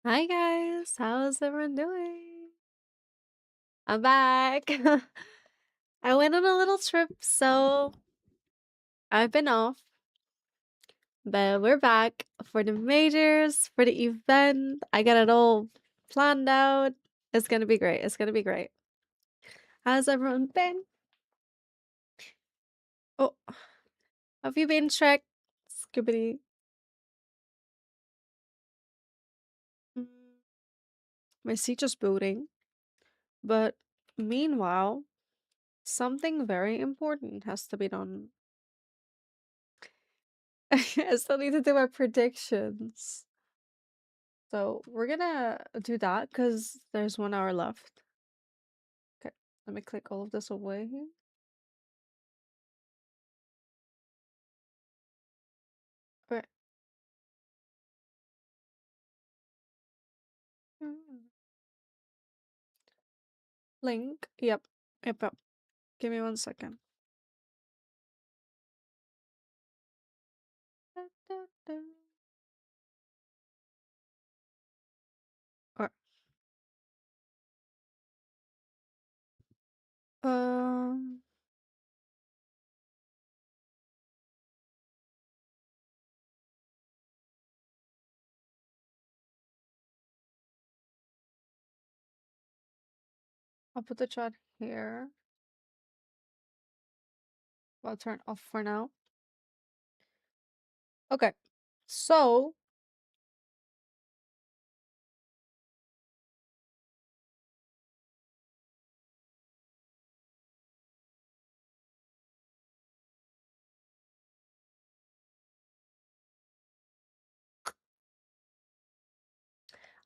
Hi guys, how's everyone doing? I'm back. I went on a little trip, so I've been off, but we're back for the majors, for the event. I got it all planned out. It's gonna be great. It's gonna be great. How's everyone been? Oh, have you been Shrek? Skibbity. Mm, my seat just booting. But meanwhile, something very important has to be done. I still need to do my predictions. So we're gonna do that because there's 1 hour left. Okay, let me click all of this away here. Okay. Link. Yep. Yep. Give me 1 second. Or um I'll put the chat here. I'll turn off for now. Okay. So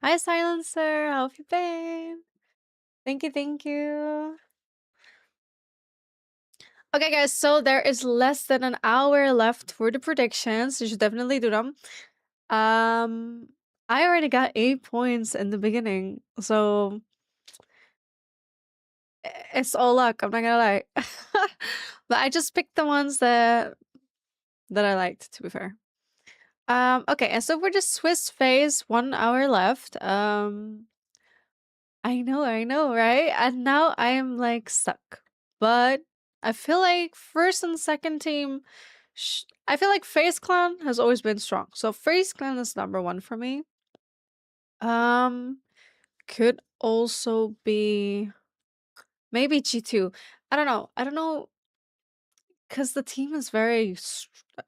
hi Silencer, how have you been? Thank you, thank you. Okay guys, so there is less than an hour left for the predictions. You should definitely do them. I already got 8 points in the beginning, so it's all luck, I'm not gonna lie. But I just picked the ones that I liked, to be fair. Okay, and so for the Swiss phase, 1 hour left. I know, right? And now I am like stuck. But I feel like first and second team, I feel like FaZe Clan has always been strong. So FaZe Clan is number 1 for me. Um, could also be maybe G2. I don't know. I don't know because the team is very.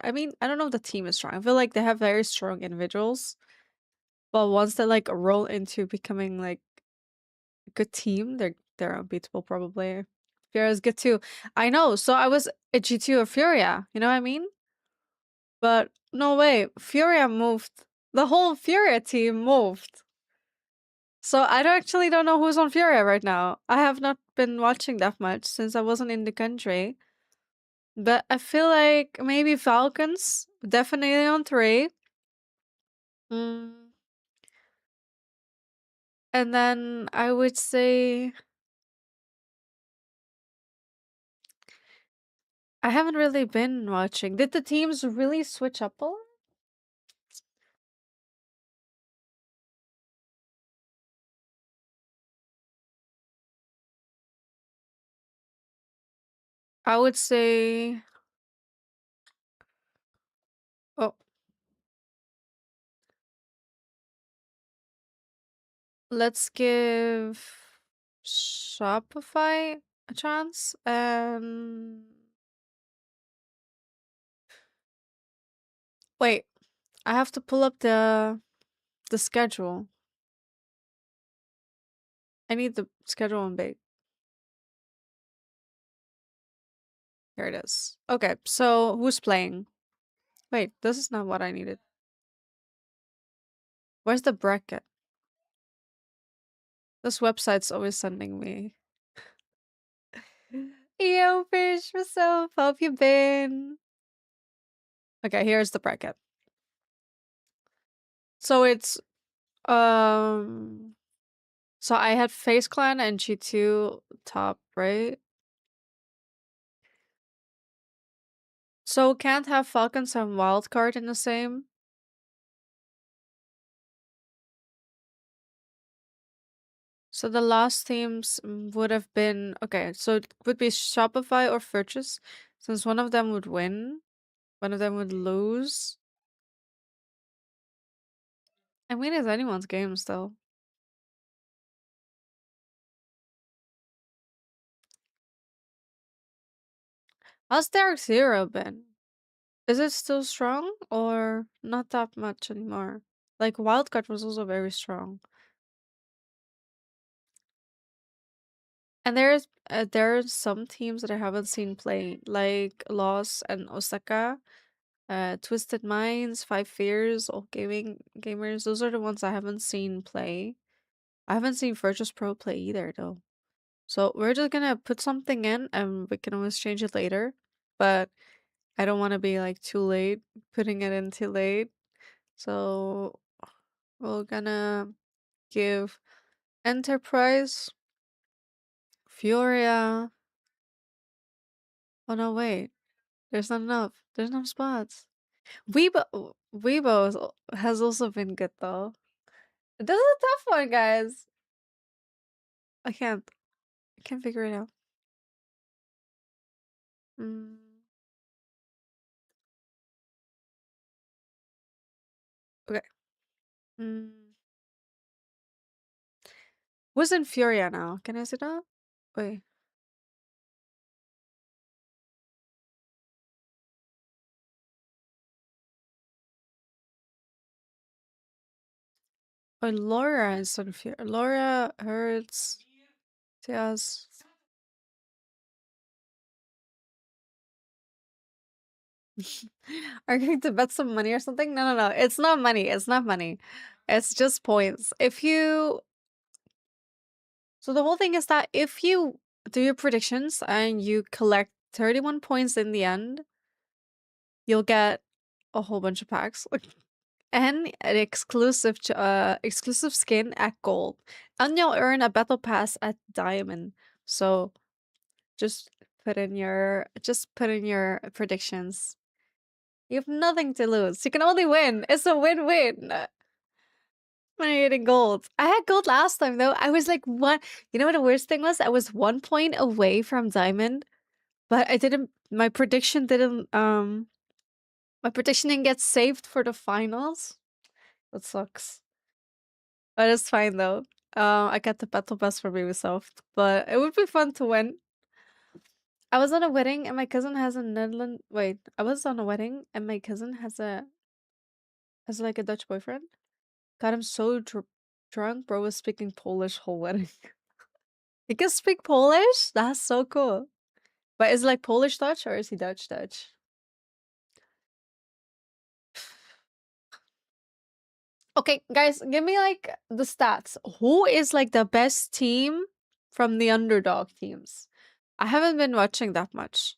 I mean, I don't know if the team is strong. I feel like they have very strong individuals, but once they like roll into becoming like a good team, they're unbeatable probably. Furia is good too. I know. So I was a G2 or Furia. You know what I mean? But no way. Furia moved. The whole Furia team moved. So I actually don't know who's on Furia right now. I have not been watching that much since I wasn't in the country. But I feel like maybe Falcons, definitely on 3. Mm. And then I would say I haven't really been watching. Did the teams really switch up a lot? I would say, oh, let's give Shopify a chance. Wait, I have to pull up the schedule. I need the schedule on bait. Here it is. Okay, so who's playing? Wait, this is not what I needed. Where's the bracket? This website's always sending me. Yo, fish, what's up? How have you been? Okay, here's the bracket. So it's so I had FaZe Clan and G2 top, right? So can't have Falcons and Wildcard in the same? So the last teams would have been okay. So it would be Shopify or Purchase, since one of them would win, one of them would lose. I mean, it's anyone's game still. How's Dark Zero been? Is it still strong or not that much anymore? Like Wildcard was also very strong. And there's some teams that I haven't seen play, like Loss and Osaka, Twisted Minds, Five Fears, All Gaming Gamers. Those are the ones I haven't seen play. I haven't seen Virtus Pro play either though. So we're just gonna put something in and we can always change it later. But I don't want to be like too late, putting it in too late. So we're gonna give Enterprise, Furia. Oh no, wait. There's not enough. There's enough spots. Weibo has also been good though. This is a tough one, guys. I can't. I can't figure it out. Mm, okay. Mm. Who's in Furia now? Can I see that? Wait. Oh, Laura is on Furia. Laura hurts. Yes. Are you going to bet some money or something? No, no, no. It's not money. It's not money. It's just points. If you So the whole thing is that if you do your predictions and you collect 31 points in the end, you'll get a whole bunch of packs and an exclusive skin at gold, and you'll earn a battle pass at diamond. So just put in your predictions. You have nothing to lose. You can only win. It's a win-win. When you're getting gold. I had gold last time though. I was like one. You know what the worst thing was? I was 1 point away from diamond, but I didn't. My prediction didn't get saved for the finals. That sucks. But it's fine though. I got the battle pass for myself, but it would be fun to win. I was on a wedding and my cousin has a Netherlands. Wait, I was on a wedding and my cousin has like a Dutch boyfriend. Got him so drunk, bro was speaking Polish whole wedding. He can speak Polish? That's so cool. But is it like Polish Dutch or is he Dutch Dutch? Okay, guys, give me like the stats. Who is like the best team from the underdog teams? I haven't been watching that much.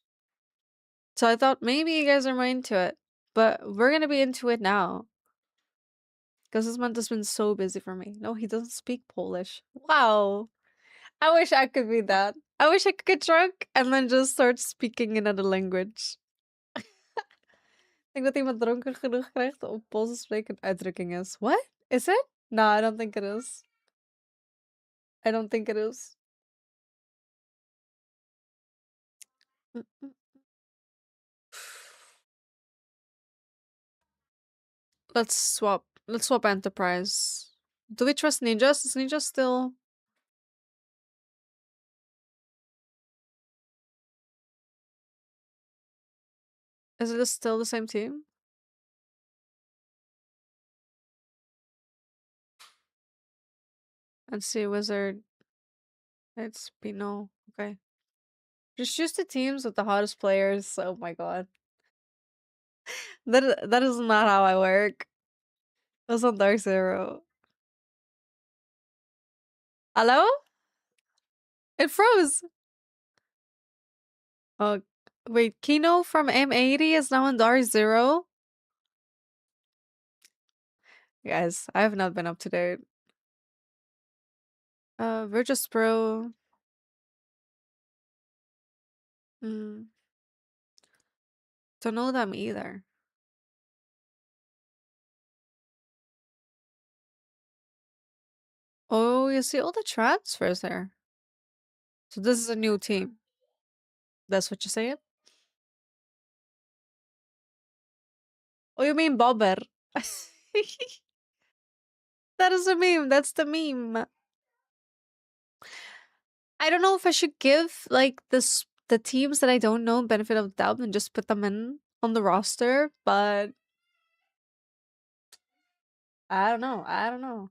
So I thought maybe you guys are more into it. But we're gonna be into it now. Because this month has been so busy for me. No, he doesn't speak Polish. Wow. I wish I could be that. I wish I could get drunk and then just start speaking another language. Denk dat iemand dronken genoeg krijgt om Pools te spreken een uitdrukking is. What? Is it? No, I don't think it is. I don't think it is. Mm-mm. Let's swap. Let's swap Enterprise. Do we trust Ninjas? Is Ninja still... Is it still the same team? Let's see, Wizard. It's Pino. Okay. Just choose the teams with the hottest players. Oh my god. That is not how I work. That's on Dark Zero. Hello? It froze. Oh, wait. Kino from M80 is now on Dark Zero? Guys, I have not been up to date. Virtus Pro. Mm, don't know them either. Oh, you see all the transfers there. So this is a new team. That's what you're saying? Oh, you mean Bobber? That is a meme. That's the meme. I don't know if I should give like the teams that I don't know benefit of doubt and just put them in on the roster, but I don't know. I don't know.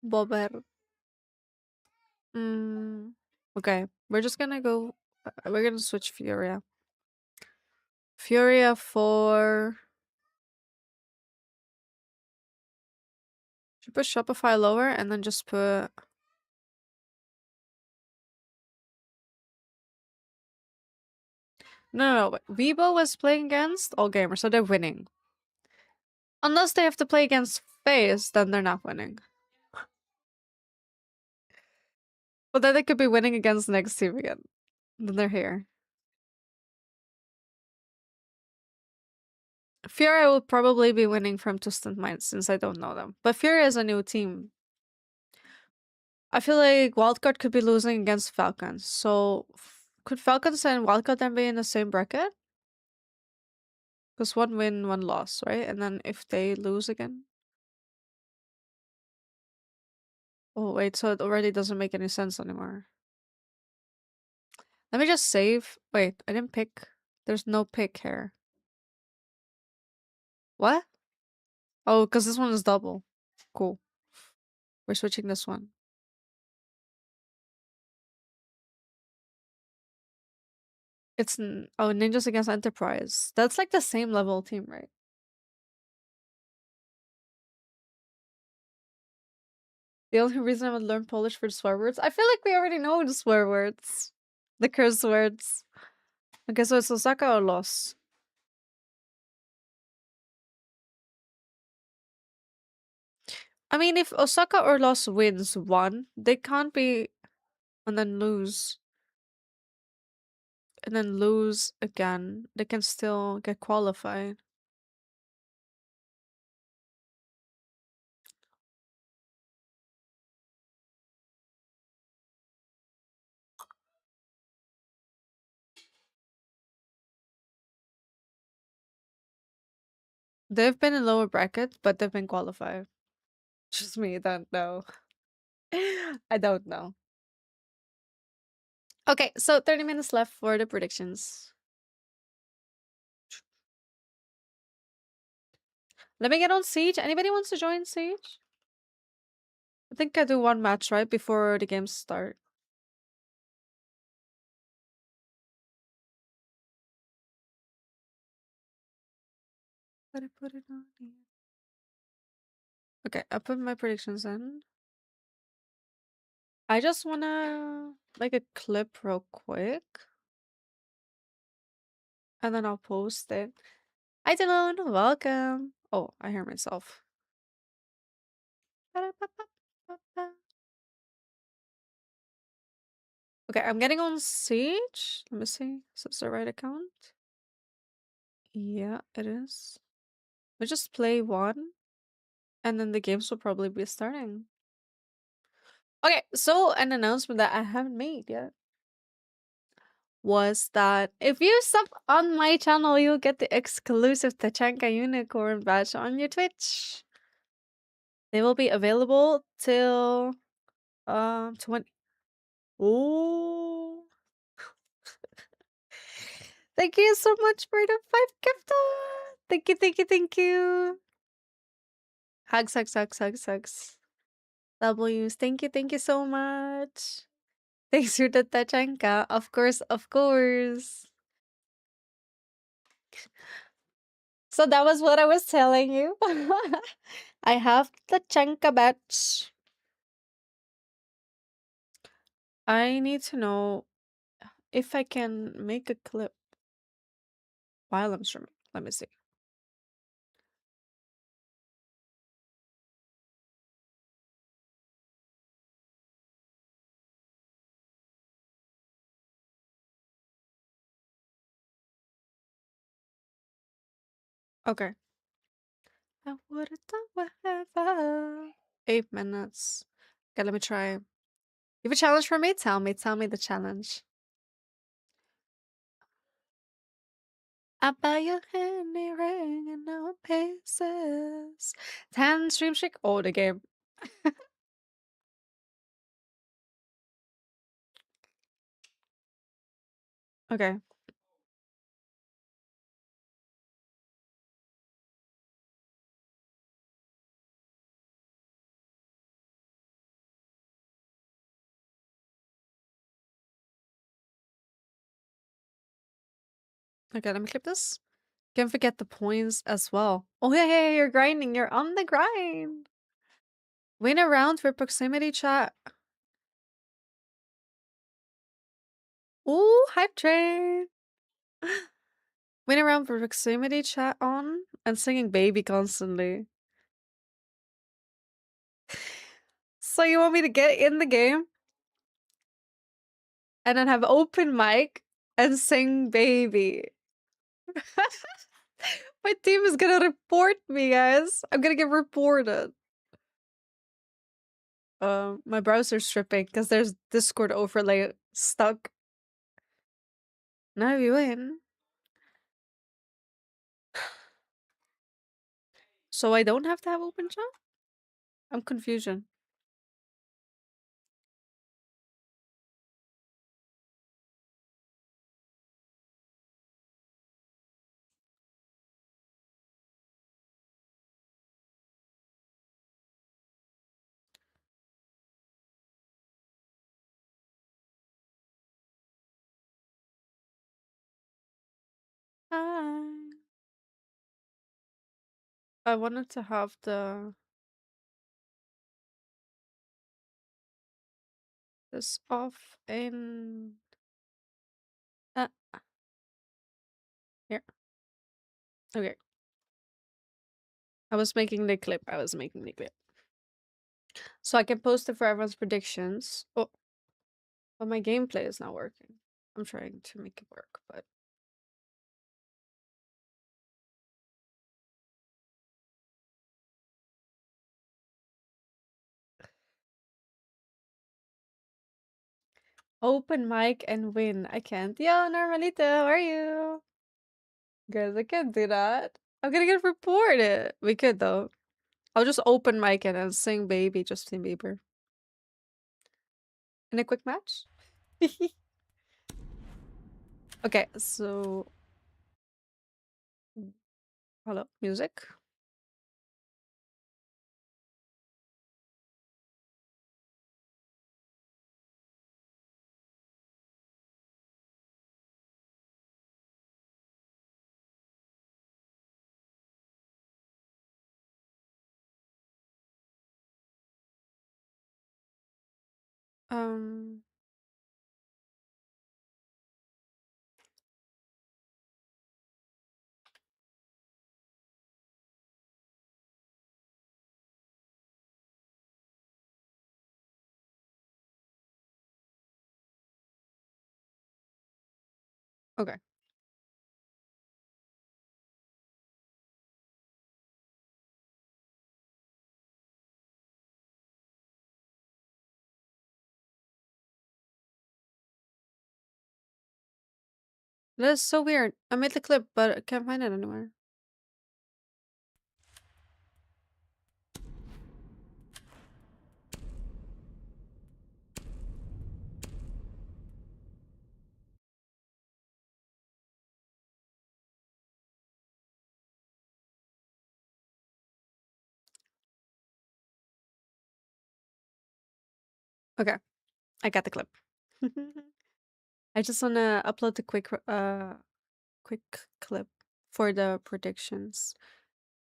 Bobber. Mm, okay, we're just gonna go. We're gonna switch Furia. Furia for. Should put Shopify lower and then just put. No, no, no. Weibo was playing against all gamers, so they're winning. Unless they have to play against FaZe, then they're not winning. But then they could be winning against the next team again. Then they're here. Furia will probably be winning from Twisted Minds since I don't know them. But Furia is a new team. I feel like Wildcard could be losing against Falcons. So could Falcons and Wildcard then be in the same bracket? Because one win, one loss, right? And then if they lose again. Oh wait, so it already doesn't make any sense anymore. Let me just save. Wait, I didn't pick. There's no pick here. What? Oh, because this one is double. Cool. We're switching this one. It's oh, Ninjas against Enterprise. That's like the same level team, right? The only reason I would learn Polish for the swear words, I feel like we already know the swear words, the curse words. Okay, so it's Osaka or loss. I mean, if Osaka or loss wins one, they can't be and then lose and then lose again. They can still get qualified. They've been in lower bracket, but they've been qualified. Just me, I don't know. I don't know. Okay, so 30 minutes left for the predictions. Let me get on Siege. Anybody wants to join Siege? I think I do one match, right? Before the games start. Gotta put it on here. Okay, I put my predictions in. I just wanna make a clip real quick. And then I'll post it. Hi Dylan, welcome. Oh, I hear myself. Okay, I'm getting on Siege. Let me see. Is this the right account? Yeah, it is. We just play one, and then the games will probably be starting. Okay, so an announcement that I haven't made yet was that if you sub on my channel, you'll get the exclusive Tachanka Unicorn badge on your Twitch. They will be available till 20. Oh, thank you so much for the 5 gift. Thank you, thank you, thank you. Hugs, hugs, hugs, hugs, hugs. W's. Thank you so much. Thanks for the Tachanka. Of course, of course. So that was what I was telling you. I have the Tachanka batch. I need to know if I can make a clip while I'm streaming. Let me see. Okay. I would have done whatever. 8 minutes. Okay, let me try. You have a challenge for me? Tell me. Tell me the challenge. I buy you any ring and no pieces. 10 stream streak. Oh, the game. Okay. Okay, let me clip this. Can't forget the points as well. Oh, yeah, yeah, yeah, you're grinding. You're on the grind. Win a round for proximity chat. Ooh, hype train. Win a round for proximity chat on and singing baby constantly. So you want me to get in the game and then have open mic and sing baby? My team is gonna report me, guys. I'm gonna get reported. My browser's tripping because there's Discord overlay stuck. Now you win. So I don't have to have open chat? I'm confusion. Hi. I wanted to have the this off in uh, here. Okay. I was making the clip. I was making the clip. So I can post it for everyone's predictions. Oh, but my gameplay is not working. I'm trying to make it work, but open mic and win. I can't. Yo, Normalito, how are you? Guys, I can't do that. I'm gonna get reported. We could though. I'll just open mic it and sing baby Justin Bieber. In a quick match? Okay, so hello, music. Um okay. That's so weird. I made the clip, but I can't find it anywhere. Okay, I got the clip. I just wanna upload the quick clip for the predictions.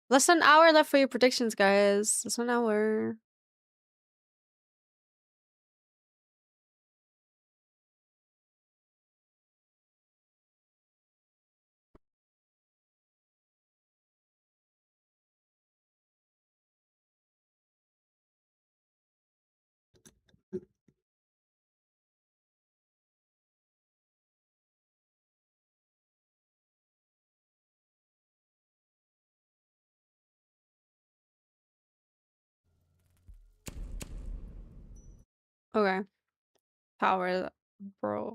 Less than an hour left for your predictions, guys. Less than an hour. Okay. Power, bro.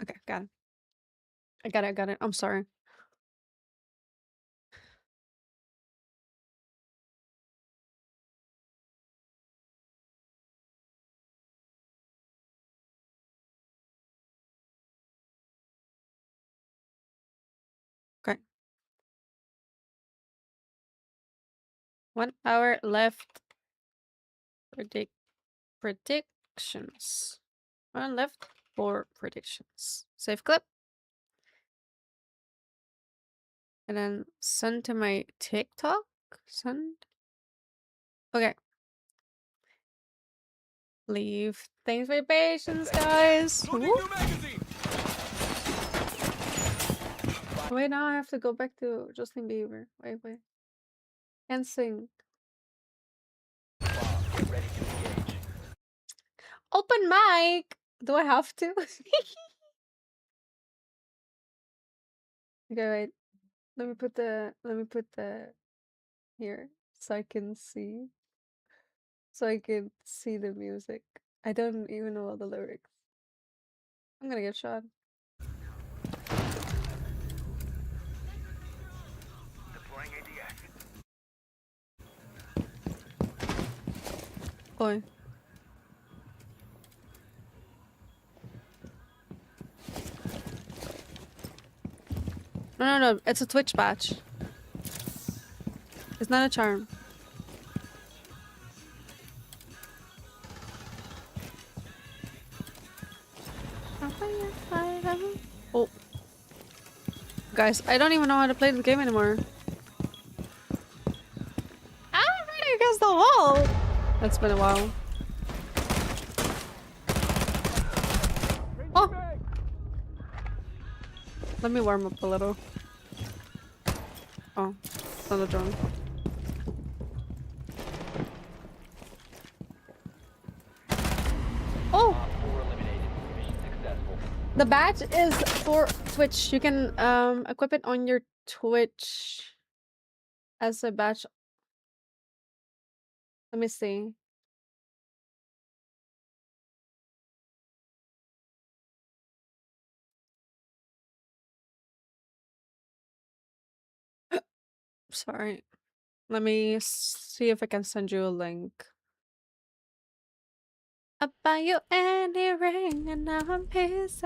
Okay, got it. I got it, I got it. I'm sorry. Okay. 1 hour left. Predictions. 1 left for predictions. Save clip. And then send to my TikTok. Send. Okay. Leave. Thanks for your patience, guys. Wait, now I have to go back to Justin Bieber. Wait. Can't sing. Open mic! Do I have to? Okay, wait. Let me put the here so I can see. So I can see the music. I don't even know all the lyrics. I'm gonna get shot. Boy. No. It's a Twitch badge. It's not a charm. Oh. Guys, I don't even know how to play this game anymore. I'm running against the wall! That's been a while. Oh! Let me warm up a little. Oh, another drone. Oh! The badge is for Twitch. You can equip it on your Twitch as a badge. Let me see. Sorry. Let me see if I can send you a link. I buy you any ring and now I'm pieces.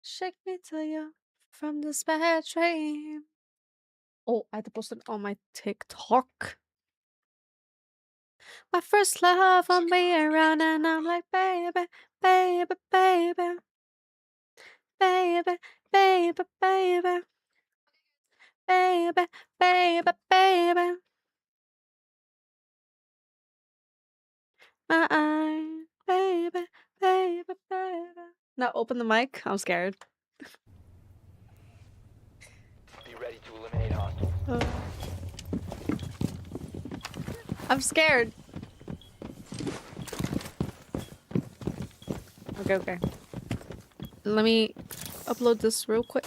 Shake me till you from this bad dream. Oh, I had to post it on my TikTok. My first love on me around and I'm like, baby, baby, baby. Baby, baby, baby. Baby, baby, baby. My eye, baby, baby, baby. Now open the mic. I'm scared. Be ready to eliminate hostiles. I'm scared. Okay. Let me upload this real quick.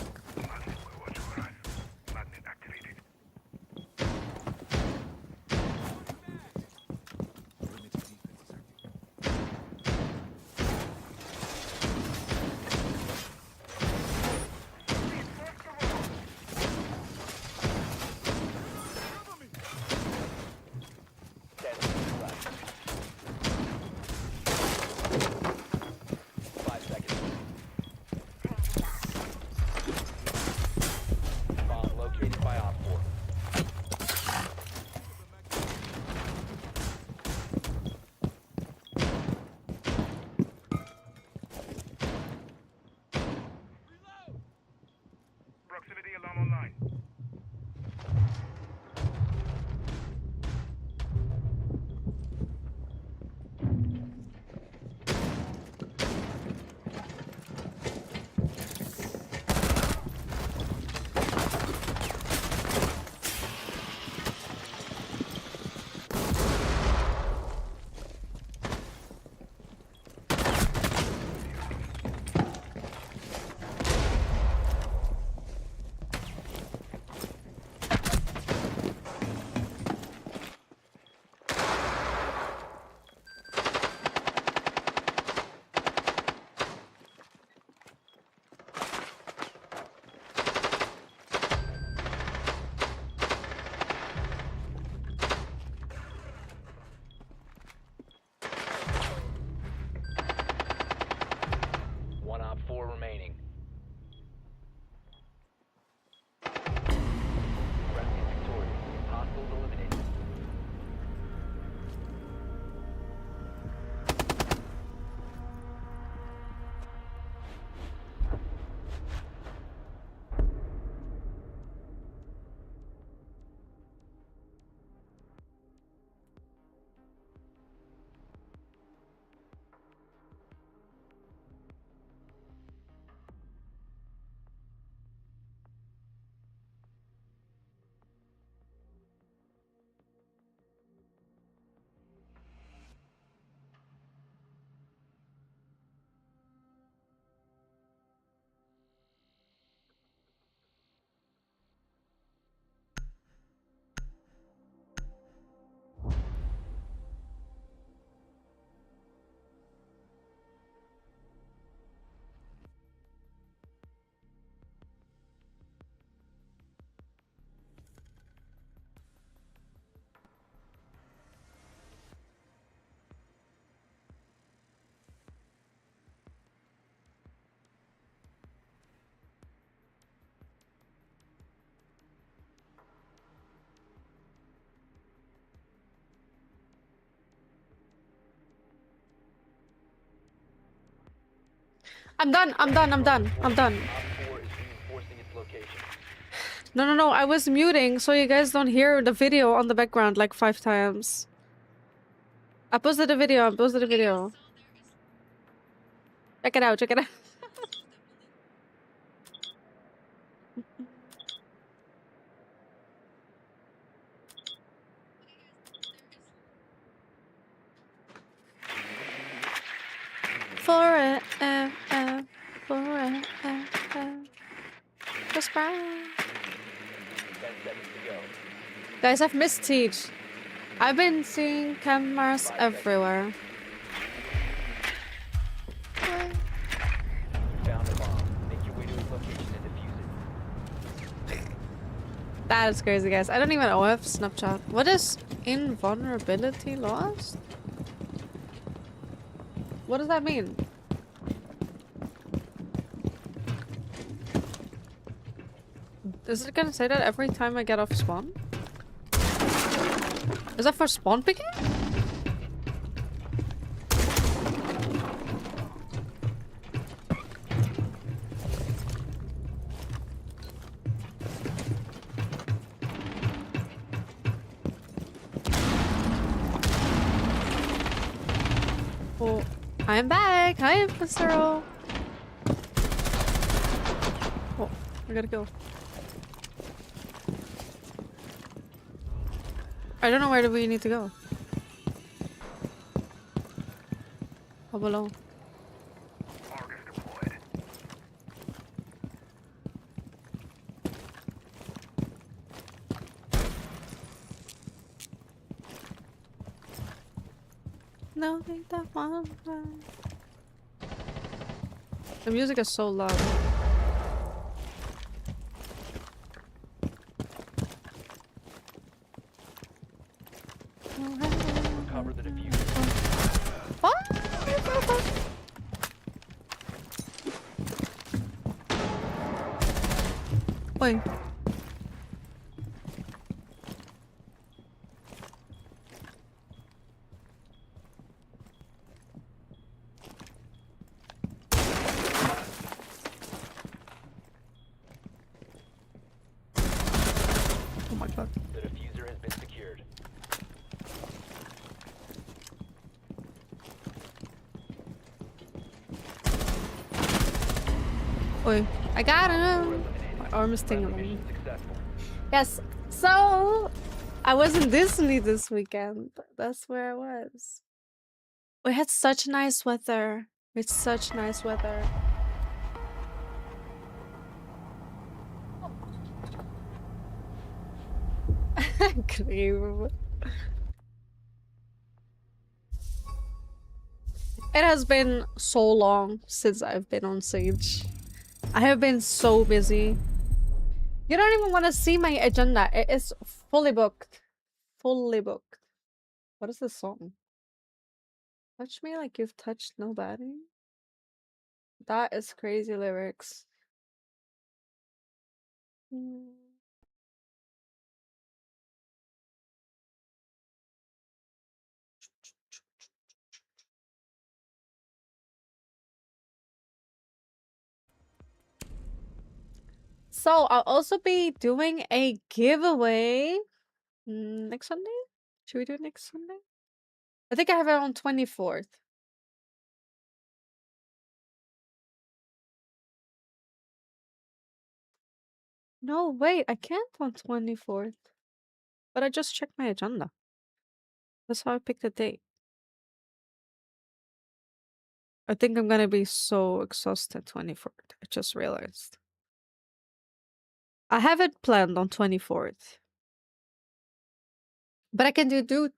I'm done. I'm done. I'm done. I'm done. Op 4 is reinforcing its location. No, no, no. I was muting so you guys don't hear the video on the background like 5 times. I posted a video. I posted a video. Check it out. Check it out. Forever. Forever. Just brown. 10 seconds to go. Guys, I've missed Siege. I've been seeing cameras 5 seconds. everywhere. You found a bomb. Make your way to its location and defuse it. That is crazy, guys. I don't even know if Snapchat. What is invulnerability lost? What does that mean? Is it gonna say that every time I get off spawn? Is that for spawn picking? Oh, I'm back. Hi, Mr. O. Oh, I gotta go. I don't know where do we need to go. Oh, below. No, think that one. The music is so loud. Cover the diffuser. Wait. Oh my god. The diffuser has been secured. Wait. I got him. Eliminated. My arm is Friendly tingling. mission successful. Yes. So I was in Disney this weekend. That's where I was. We had such nice weather. It's such nice weather. Cream. It has been so long since I've been on Sage. I have been so busy. You don't even want to see my agenda. It is fully booked. Fully booked. What is this song? Touch me like you've touched nobody. That is crazy lyrics. Mm. So I'll also be doing a giveaway next Sunday. Should we do it next Sunday? I think I have it on 24th. No, wait, I can't on 24th. But I just checked my agenda. That's how I picked the date. I think I'm gonna be so exhausted 24th. I just realized. I have it planned on 24th. But I can do two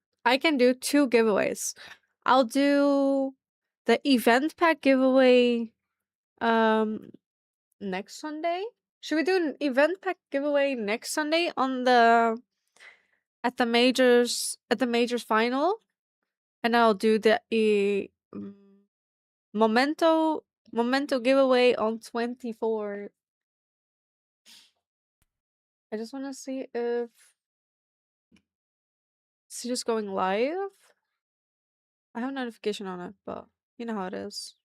giveaways. I'll do the event pack giveaway next Sunday. Should we do an event pack giveaway next Sunday on the at the majors final? And I'll do the memento giveaway on 24th. I just want to see if it's just going live. I have a notification on it, but you know how it is.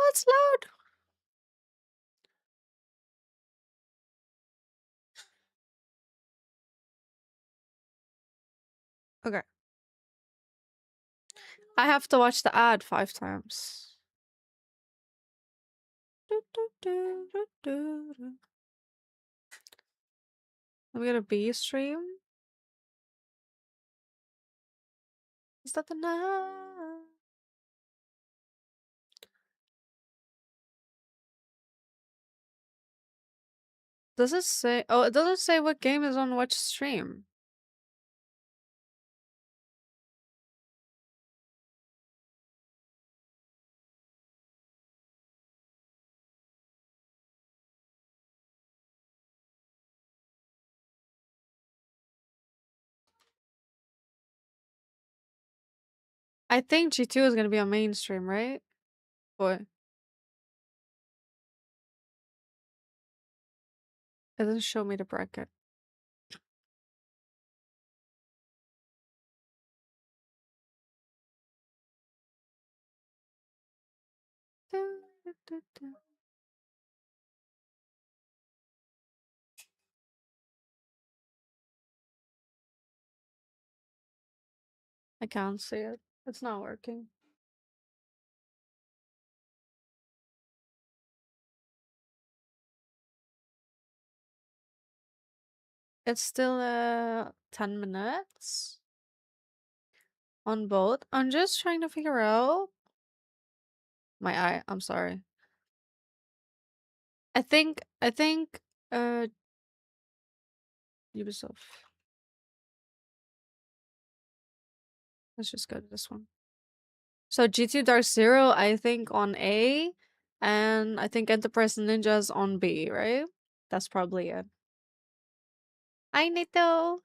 it's loud. Okay. I have to watch the ad 5 times. Let me get a B stream. Is that the night? Does it say? Oh, it doesn't say what game is on which stream. I think G2 is gonna be on mainstream, right? Boy, it doesn't show me the bracket. I can't see it. It's not working. It's still 10 minutes on both. I'm just trying to figure out my eye. I'm sorry. I think uh Ubisoft. Let's just go to this one. So G2 Dark Zero, I think on A, and I think Enterprise Ninjas on B, right? That's probably it. Hi Nito.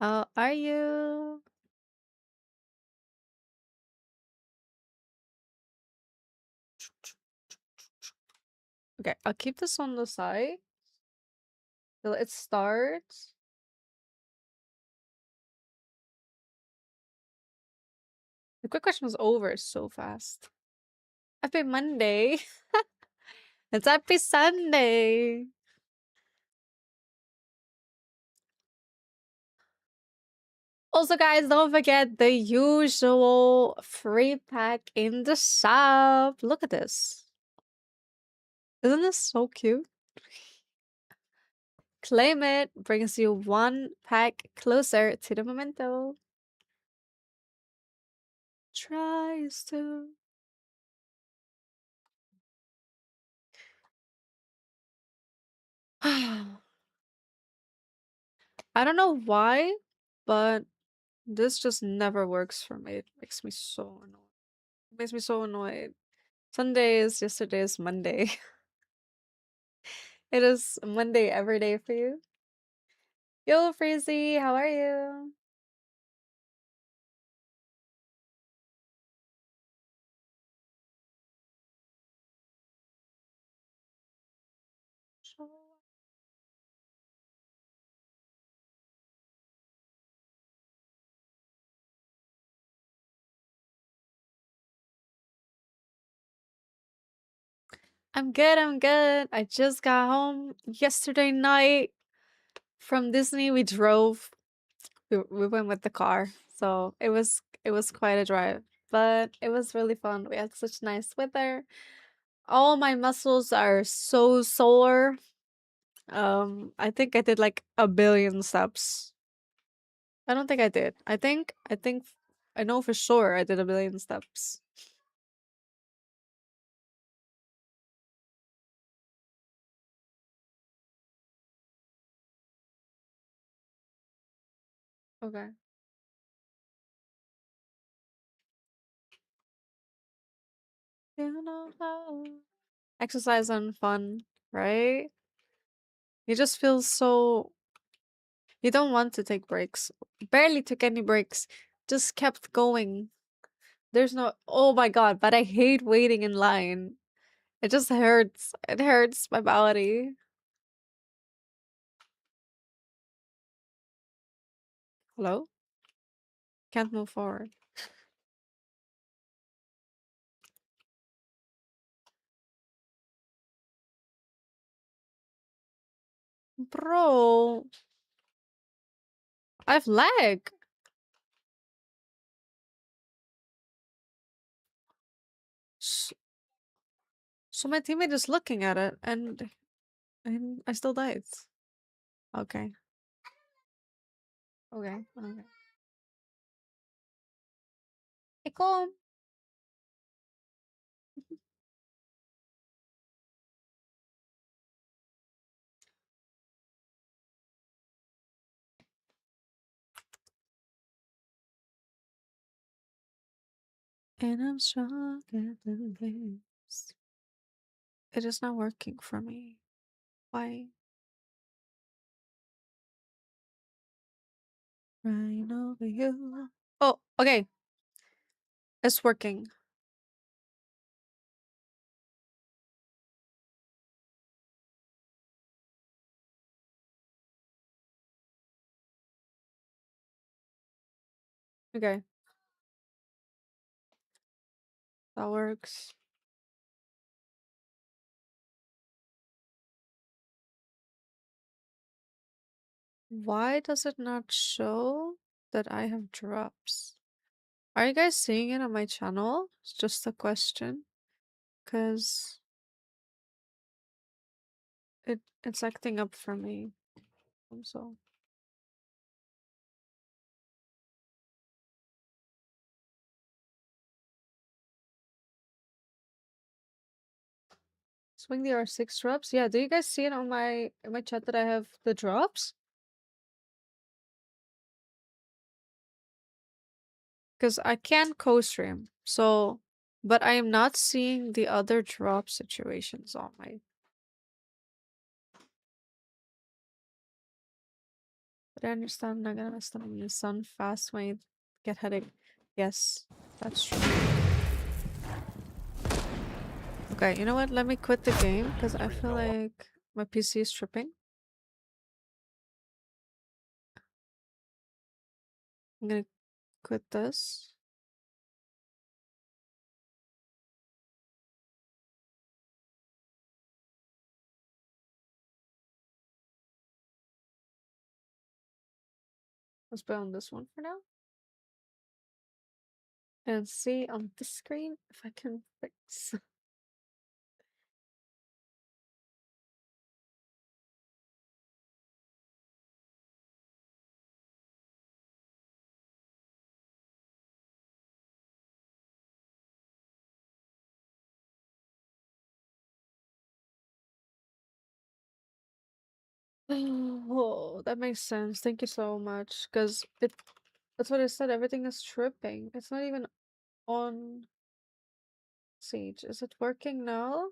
How are you? Okay, I'll keep this on the side till it starts. The quick question was over so fast. Happy Monday. It's happy Sunday. Also, guys, don't forget the usual free pack in the shop. Look at this. Isn't this so cute? Claim it brings you one pack closer to the memento. Tries to. I don't know why, but this just never works for me. It makes me so annoyed. It makes me so annoyed. Sunday is yesterday is Monday. It is Monday every day for you. Yo, Freezy, how are you? I'm good, I'm good. I just got home yesterday night from Disney. We drove. We went with the car. So it was quite a drive. But it was really fun. We had such nice weather. All my muscles are so sore. I think I did like a billion steps. I don't think I did. I think I know for sure I did a billion steps. Okay. You know how exercise and fun, right? You just feel so you don't want to take breaks. Barely took any breaks. Just kept going. There's no oh my god, but I hate waiting in line. It just hurts. It hurts my body. Hello? Can't move forward. Bro, I've lag. S- So my teammate is looking at it and I still died. Okay. Okay. Okay. Ikaw. And I'm stronger than this. It is not working for me. Why? Right over you. Oh, okay. It's working. Okay. That works. Why does it not show that I have drops? Are you guys seeing it on my channel? It's just a question. Cause it's acting up for me. So swing the R6 drops. Yeah, do you guys see it on my in my chat that I have the drops? Because I can co-stream. So but I am not seeing the other drop situations on my. But I understand I'm not gonna miss them in the sun fast when you get headache. Yes, that's true. Okay, you know what? Let me quit the game because I feel like my PC is tripping. I'm gonna quit this. Let's put on this one for now. And see on this screen if I can fix. Oh, that makes sense. Thank you so much. Because that's what I said. Everything is tripping. It's not even on Siege. Is it working now?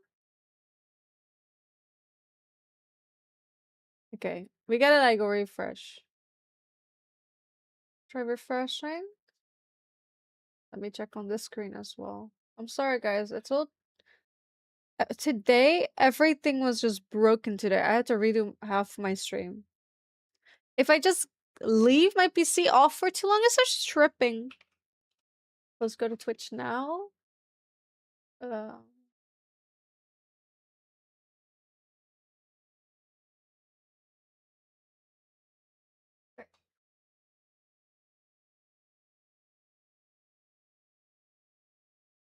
Okay. We gotta like go refresh. Try refreshing. Let me check on this screen as well. I'm sorry guys. It's all today everything was just broken today. I had to redo half my stream. If I just leave my PC off for too long, it's just tripping. Let's go to Twitch now. Uh,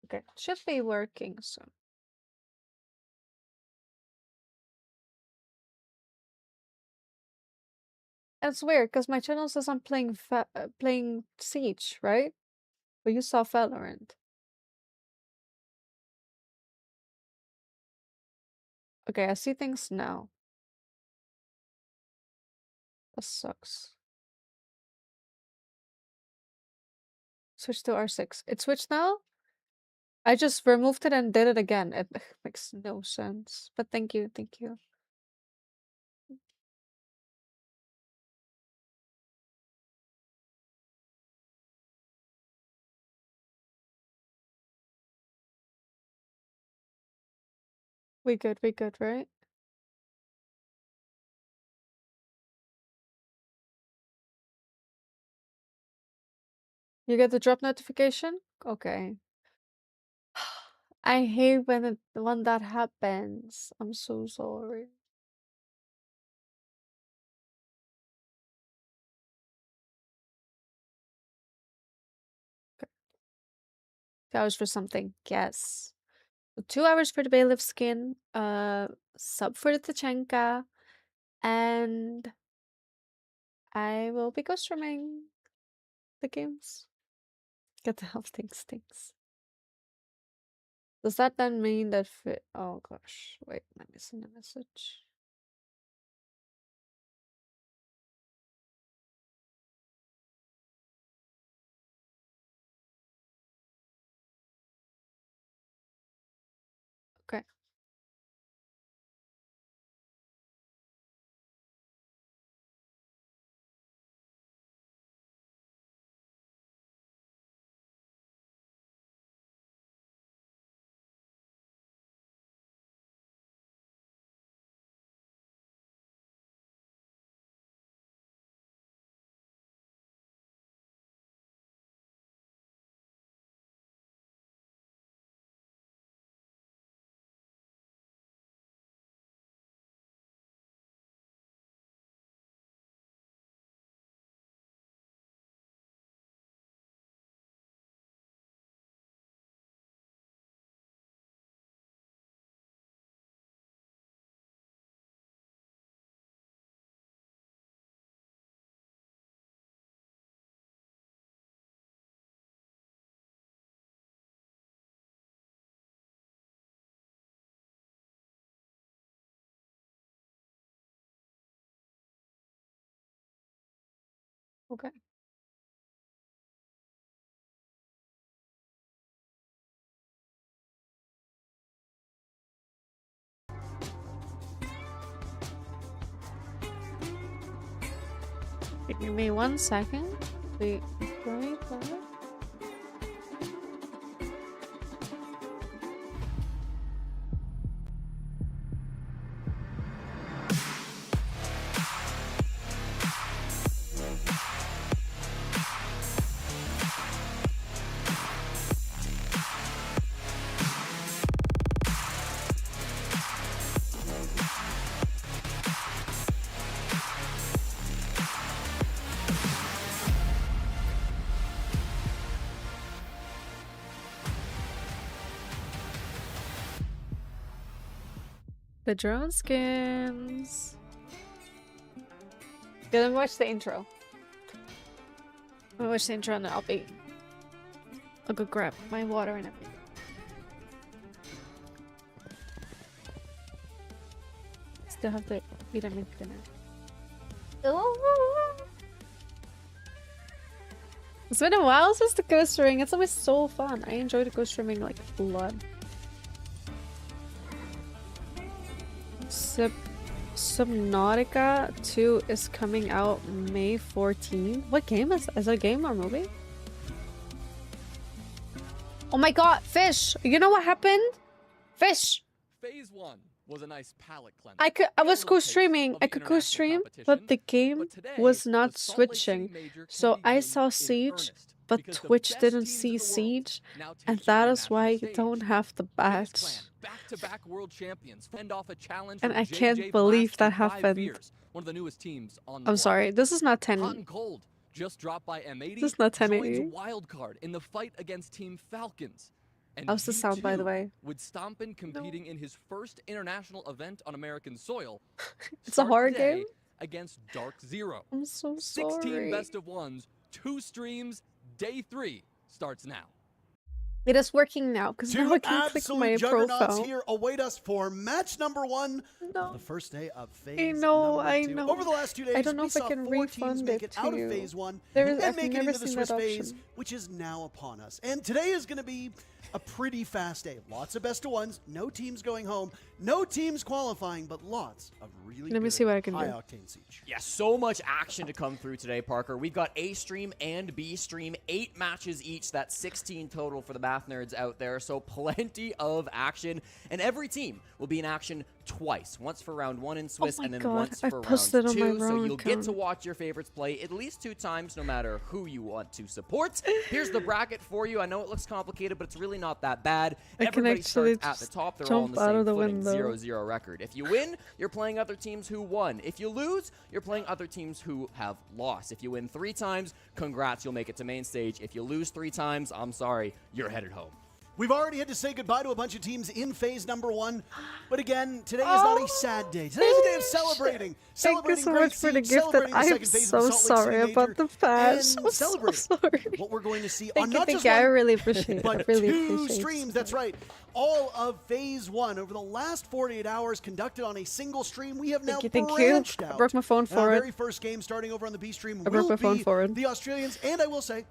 okay, should be working soon. It's weird because my channel says I'm playing Siege, right? But you saw Valorant. Okay, I see things now. That sucks. Switch to R6. It switched now? I just removed it and did it again. It makes no sense. But thank you, thank you. We good, right? You get the drop notification? Okay. I hate when that happens. I'm so sorry. 2 hours for something. Yes. 2 hours for the bailiff skin, sub for the Tachenka, and I will be ghost streaming the games. Get the health stinks. Does that then mean that oh gosh, wait, let me send a message. Okay. Okay. Give me 1 second. Wait, what? The drone skins. Gonna watch the intro. I'll watch the intro and then I'll go grab my water and everything. Still have to eat and make dinner. It's been a while since the ghost streaming. It's always so fun. I enjoy the ghost streaming like blood. Subnautica 2 is coming out May 14. What game is that? Is that a game or movie? Oh my god, fish! You know what happened? Fish! Phase 1 was a nice palate cleanser. I was co-streaming. I could co-stream, but the game was not switching. So I saw Siege, but Twitch didn't see Siege, and that is why you don't have the badge. Back-to-back world champions fend off a challenge And from I can't JJ believe Blast that in 5 happened. years. One of the newest teams on the I'm block. sorry, this is not Hot 10. and cold, just dropped by M80. This is not 1080. Joins wildcard in the fight against Team Falcons. And How's the sound, by the G2, way? with Stompin competing in his first international event on American soil. It's a horror today game? against Dark Zero. I'm so 16 sorry. best of ones, 2 streams, day 3 starts now. It is working now, because now I Two can click absolute my juggernauts profile. here await us for match number 1 No. of the first day of phase I know, number I 2. know. Over the last 2 days, I don't know we if I saw can 4 teams refund make it it out to of you. phase 1 I've and make it never into the seen Swiss that phase, option. which is now upon us. And today is going to be a pretty fast day. Lots of best of ones, no teams going home, no teams qualifying, but lots of really Let me good see what I can do. high-octane Siege. Yeah, so much action to come through today, Parker. We've got A stream and B stream, 8 matches each. That's 16 total for the math nerds out there. So plenty of action, and every team will be in action twice. Once for round 1 in Swiss, my and then God, once I for round posted on my 2. So wrong you'll get to account. watch your favorites play at least 2 times, no matter who you want to support. Here's the bracket for you. I know it looks complicated, but it's really not that bad. I can Everybody actually starts at the top. They're jump all on the out same of the footing, window. 0-0 record. If you win, you're playing other teams who won. If you lose, you're playing other teams who have lost. If you win 3 times, congrats, you'll make it to main stage. If you lose 3 times, I'm sorry, you're headed home. We've already had to say goodbye to a bunch of teams in phase number 1. But again, today is not a sad day. Today is a day of celebrating. Thank you so great much for the teams, gift. That celebrating the I am second phase of so the Salt Lake sorry City about Major, the patch. and I'm so celebrate sorry. what we're going to see on Thank you, not thank just you. I one, really appreciate it. I but really 2 appreciate streams. it. That's right. All of phase 1 over the last 48 hours conducted on a single stream. We have now Thank you. branched I out. broke my phone Our for it. very first game starting over on the B stream I broke will my phone be for it. the Australians, and I will say,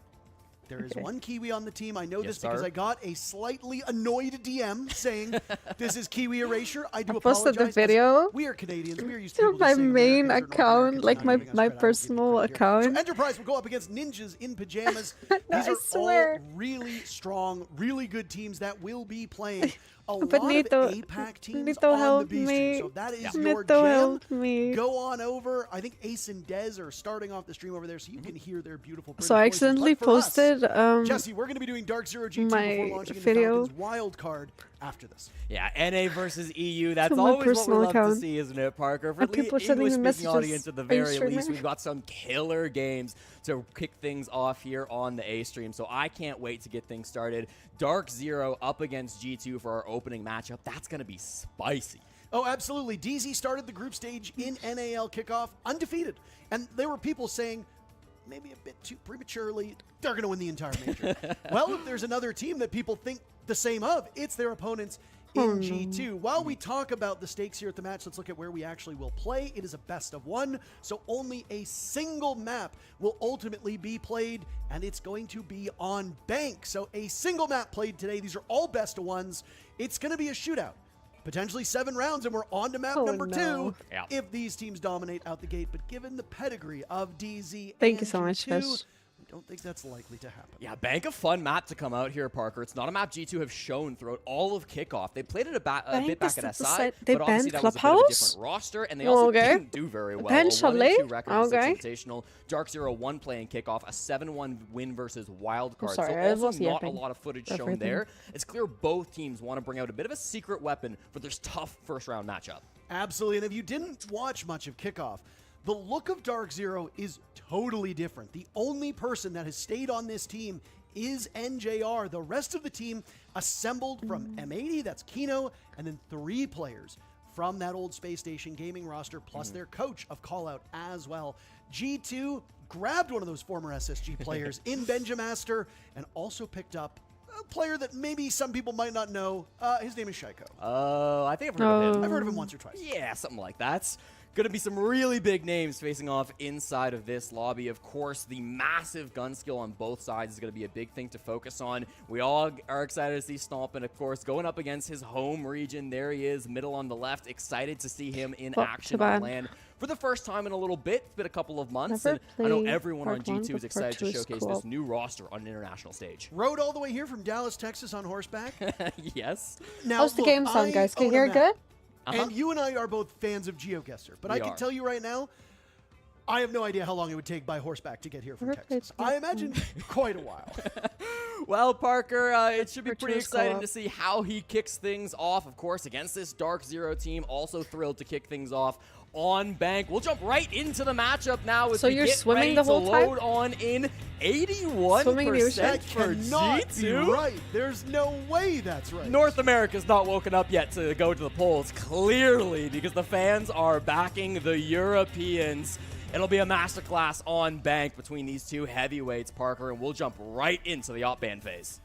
there is Okay. one Kiwi on the team. I know Yes, this because sir. I got a slightly annoyed DM saying this is Kiwi erasure. I do I posted the apologize. video We are Canadians. We are used to to people my just saying main Americans or North account, Americans like not my giving us my credit. I will give you personal credit here. account. So Enterprise will go up against Ninjas in Pajamas. No, These I are swear. all really strong, really good teams that will be playing. A But lot Nito- of APAC teams Nito on the help B stream. me. So if that is Yeah. your Nito jam. help me. Go on over. I think Ace and Dez are starting off the stream over there, so you can hear their beautiful. So I British voices. accidentally But for us, posted Jesse, we're going to be doing Dark Zero G2 my before launching into video. Falcons wild card after this. Yeah, NA versus EU. That's To my always what we personal love to account. see, isn't it, Parker? For And the people sending me English-speaking messages, audience, at the "Are you very streaming?" least, we've got some killer games to kick things off here on the A stream. So I can't wait to get things started. Dark Zero up against G2 for our opening matchup. That's going to be spicy. Oh, absolutely. DZ started the group stage in NAL kickoff undefeated. And there were people saying, maybe a bit too prematurely, they're going to win the entire major. Well, if there's another team that people think the same of, it's their opponents in G2. While we talk about the stakes here at the match, let's look at where we actually will play. It is a best of 1, so only a single map will ultimately be played, and it's going to be on Bank. So a single map played today. These are all best of 1s. It's going to be a shootout. Potentially 7 rounds, and we're on to map Oh, number no. 2 Yeah. if these teams dominate out the gate. But given the pedigree of DZ Thank you and so much, G2, Fish. I don't think that's likely to happen. Yeah, Bank a fun map to come out here, Parker. It's not a map G2 have shown throughout all of kickoff. They played it a bit back Bank at is the SI, site- they but obviously banned that was a bit of a Clubhouse? different roster, and they also Okay. didn't do very well. Potentially. A 1-2 record in Okay. Six Invitational. Dark Zero 1 playing kickoff, a 7-1 win versus Wildcard. sorry, so I also was not a yapping. lot of footage shown Everything. there. It's clear both teams want to bring out a bit of a secret weapon for this tough first-round matchup. Absolutely. And if you didn't watch much of kickoff, the look of Dark Zero is totally different. The only person that has stayed on this team is NJR. The rest of the team assembled from M80, that's Kino, and then 3 players from that old Space Station gaming roster, plus their coach of Callout as well. G2 grabbed one of those former SSG players in Benjamaster and also picked up a player that maybe some people might not know. His name is Shaiko. I think I've heard of him. I've heard of him once or twice. Yeah, something like that. Going to be some really big names facing off inside of this lobby. Of course, the massive gun skill on both sides is going to be a big thing to focus on. We all are excited to see Stomp, and of course, going up against his home region. There he is, middle on the left. Excited to see him in Well, action too on bad. land for the first time in a little bit. It's been a couple of months, Never and I know played everyone on part one, G2 is but excited part to two is showcase cool. this new roster on an international stage. Rode all the way here from Dallas, Texas on horseback. Yes. Now, How's the look, game sound, I guys? Can you own a hear it map, good? And you and I are both fans of GeoGuessr, but I We can are. tell you right now, I have no idea how long it would take by horseback to get here from Never played Texas. I imagine quite a while. Well, Parker, it should be For pretty Choose exciting Co-op. to see how he kicks things off, of course, against this Dark Zero team. Also thrilled to kick things off on Bank. We'll jump right into the matchup now as So we you're get swimming ready the whole to time? load on in 81% Swimming in the ocean? That for cannot be G2. right. There's no way that's right. North America's not woken up yet to go to the polls, clearly, because the fans are backing the Europeans. It'll be a masterclass on Bank between these two heavyweights, Parker, and we'll jump right into the op ban phase.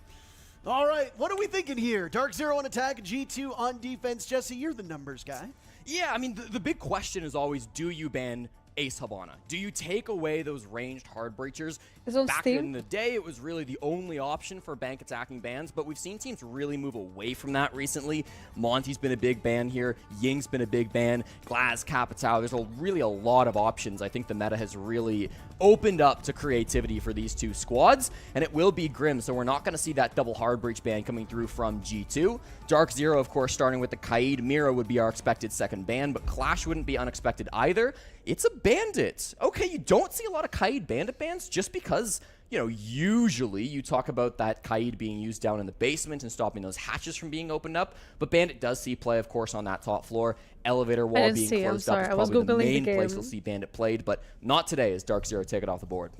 All right, what are we thinking here? Dark Zero on attack, G2 on defense. Jesse, you're the numbers guy. Yeah, I mean, the big question is always, do you ban Ace Habana? Do you take away those ranged hard breachers? It's on Back Steam? in the day, it was really the only option for bank attacking bans, but we've seen teams really move away from that recently. Monty's been a big ban here. Ying's been a big ban. Glaz, Capitao. There's really a lot of options. I think the meta has really opened up to creativity for these two squads, and it will be grim, so we're not going to see that double hard breach ban coming through from G2. Dark Zero, of course, starting with the Kaid. Mira would be our expected second ban, but Clash wouldn't be unexpected either. It's a Bandit. Okay, you don't see a lot of Kaid Bandit bans just because, you know, usually you talk about that Kaid being used down in the basement and stopping those hatches from being opened up, but Bandit does see play, of course, on that top floor. Elevator wall didn't being see, I'm closed up sorry, is I was probably the Googling the main place game. you'll see Bandit played, but not today as Dark Zero take it off the board.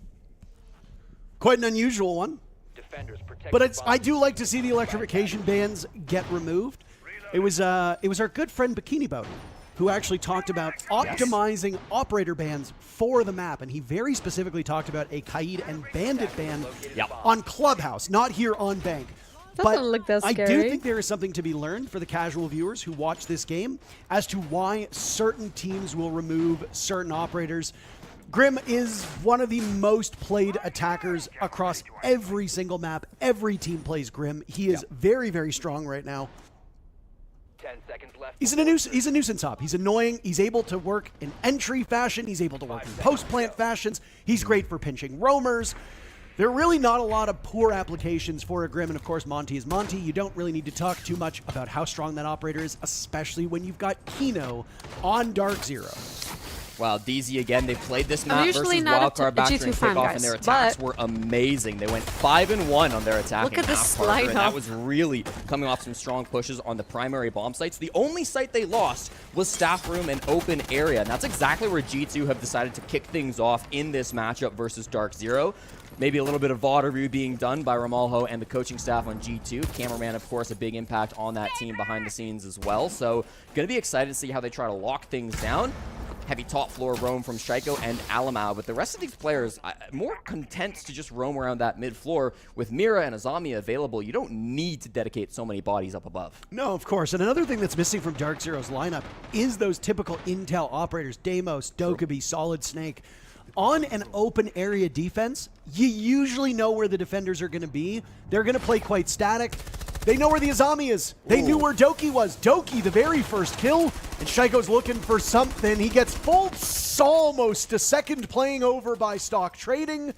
Quite an unusual one. Defenders But I do like to see the electrification bands get removed. It was our good friend Bikini Boat who actually talked about optimizing operator bands for the map, and he very specifically talked about a Kaid and Bandit ban on Clubhouse, not here on Bank. Doesn't look that I scary. do think there is something to be learned for the casual viewers who watch this game as to why certain teams will remove certain operators. Grim is one of the most played attackers across every single map. Every team plays Grim. He is very, very strong right now. 10 seconds left. He's a nuisance op. He's annoying. He's able to work in entry fashion. He's able to work in post-plant fashions. He's great for pinching roamers. There are really not a lot of poor applications for a Grim, and of course Monty is Monty. You don't really need to talk too much about how strong that operator is, especially when you've got Kino on Dark Zero. Wow, DZ again, they played this map usually versus not a Wildcard back G2 during fan, kickoff, guys, and their attacks but- were amazing. They went 5-1 on their attack. Look at this Parker, slide and that up. was really coming off some strong pushes on the primary bomb sites. The only site they lost was Staff Room and Open Area, and that's exactly where G2 have decided to kick things off in this matchup versus Dark Zero. Maybe a little bit of VOD review being done by Ramalho and the coaching staff on G2. Cameraman, of course, a big impact on that team behind the scenes as well. So going to be excited to see how they try to lock things down. Heavy top floor roam from Shaiko and Alamau, but the rest of these players more content to just roam around that mid floor. With Mira and Azami available, you don't need to dedicate so many bodies up above. No, of course. And another thing that's missing from Dark Zero's lineup is those typical intel operators, Deimos, Dokkaebi, Solid Snake. On an open area defense, you usually know where the defenders are going to be. They're going to play quite static. They know where the Azami is. They knew where Doki was. Doki, the very first kill, and Shaiko's looking for something. He gets full almost a second playing over by Stock Trading.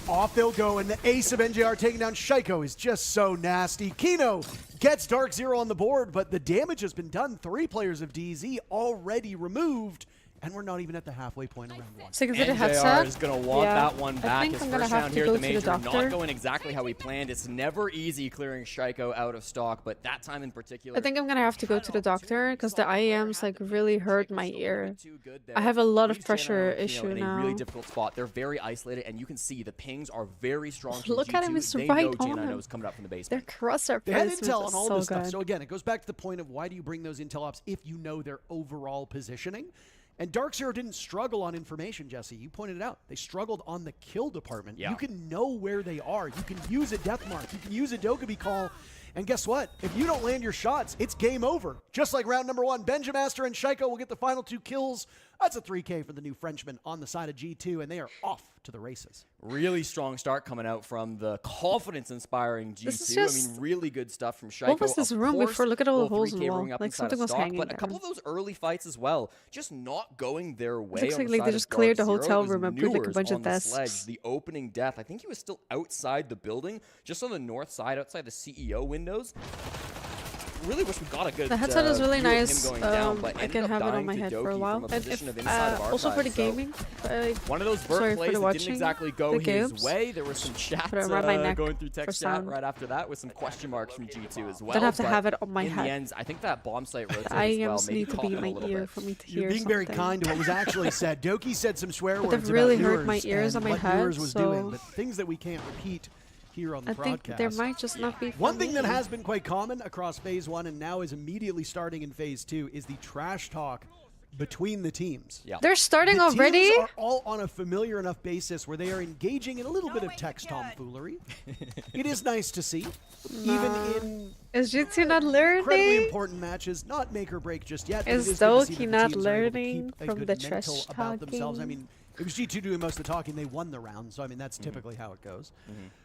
Off they'll go, and the ace of NJR taking down Shaiko is just so nasty. Kino gets Dark Zero on the board, but the damage has been done. 3 players of DZ already removed, and we're not even at the halfway point of round 1. So consider NJR headset. is going to want that one back. I think His I'm gonna first have round to here go at the to the major, not doctor. going exactly how we planned. It's never easy clearing Shaiko out of stock, but that time in particular. I think I'm gonna have to go to the doctor because the IEMs like really hurt my ear. I have a lot of pressure issue in a now. really difficult spot. They're very isolated, and you can see the pings are very strong. from Look at him, G2. it's They right know on Jin him. is coming up from the Their basement. crosshair They had placement intel is on all so this stuff. good. So again, it goes back to the point of why do you bring those intel ops if you know their overall positioning? And Dark Zero didn't struggle on information, Jesse. You pointed it out. They struggled on the kill department. Yeah. You can know where they are. You can use a death mark. You can use a Dokkaebi call. And guess what? If you don't land your shots, it's game over. Just like round number 1, Benjamaster and Shaiko will get the final 2 kills. That's a 3K for the new Frenchman on the side of G2, and they are off to the races. Really strong start coming out from the confidence-inspiring G2. This is I just- mean, really good stuff from Shaiko. What was this Of room course, before? Look at all the little holes in the 3K wall. rooming up Like, inside something of was stock, hanging but a there. couple of those early fights as well, just not going their way. looks on like the they side just of cleared Dark the Zero. hotel It was room and put, like, a Newers bunch of on the desks. sledge. The opening death, I think he was still outside the building, just on the north side, outside the CEO windows. Really wish we got a good The headset is really view of him nice. going down, but I ended can up have it on dying my to head for a Doki while. from a And position if, of inside of also for the archive, so- gaming, one of those sorry vert for plays the that didn't watching exactly go the his games. way. There was some chat Put it around my neck going through for text chat sound. right after that with some question marks from G2 as well. Don't have to but have it on my in head. the end, I think that bomb site rotated as IEMs well. Maybe need to caught be him in a my little ear bit. for me to You're hear being very something. kind to what was actually said. Doki said some swear But words they've really about hurt my Newers ears and on my what head, Newers was doing, so- but things that we can't repeat here on the I think broadcast. there might just not be. One for thing that me. has been quite common across Phase 1 and now is immediately starting in Phase 2 is the trash talk between the teams. Yeah. They're starting The already. teams are all on a familiar enough basis where they are engaging in a little bit of text tomfoolery. It is nice to see, even in Is Jitsu not incredibly learning? important matches, not make or break just yet. but Is it is good to see Doki that the not teams are able to learning keep a from good the mental trash about themselves. I talking? mean, it was G2 doing most of the talking. They won the round, so I mean that's Mm-hmm. typically how it goes.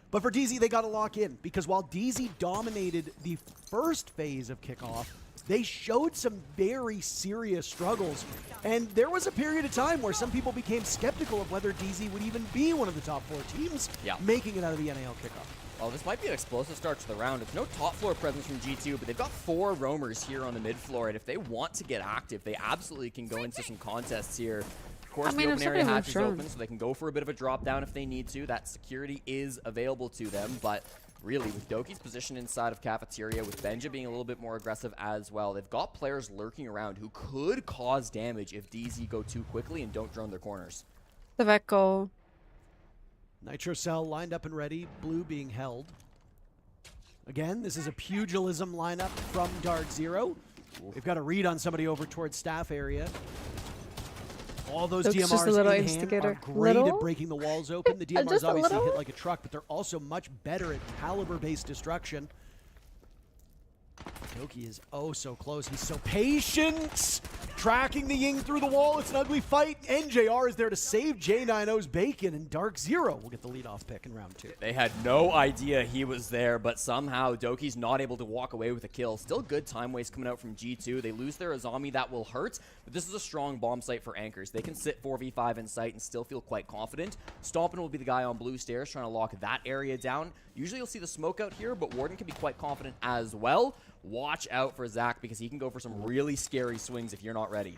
But for DZ, they got to lock in because while DZ dominated the first phase of kickoff, they showed some very serious struggles. And there was a period of time where some people became skeptical of whether DZ would even be one of the top 4 teams making it out of the NAL kickoff. Well, this might be an explosive start to the round. It's no top floor presence from G2, but they've got 4 roamers here on the mid floor, and if they want to get active, they absolutely can go into some contests here. Of course, I mean, the if open area somebody hatch moves is drone. open, so they can go for a bit of a drop down if they need to. That security is available to them, but really, with Doki's position inside of Cafeteria, with Benja being a little bit more aggressive as well, they've got players lurking around who could cause damage if DZ go too quickly and don't drone their corners. The Vecco. Nitro Cell lined up and ready, blue being held. Again, this is a pugilism lineup from Dark Zero. They've got a read on somebody over towards staff area. All those Looks just a DMRs little in hand instigator. are great Little? at breaking the walls open. The DMRs Just a obviously little? hit like a truck, but they're also much better at caliber-based destruction. Doki is oh so close. He's so patient. Tracking the Ying through the wall. It's an ugly fight. NJR is there to save J90's bacon, and Dark Zero will get the leadoff pick in round 2. They had no idea he was there, but somehow Doki's not able to walk away with a kill. Still good time waste coming out from G2. They lose their Azami. That will hurt, but this is a strong bomb site for Anchors. They can sit 4v5 in sight and still feel quite confident. Stompin will be the guy on blue stairs trying to lock that area down. Usually you'll see the smoke out here, but Warden can be quite confident as well. Watch out for Zach because he can go for some really scary swings if you're not ready.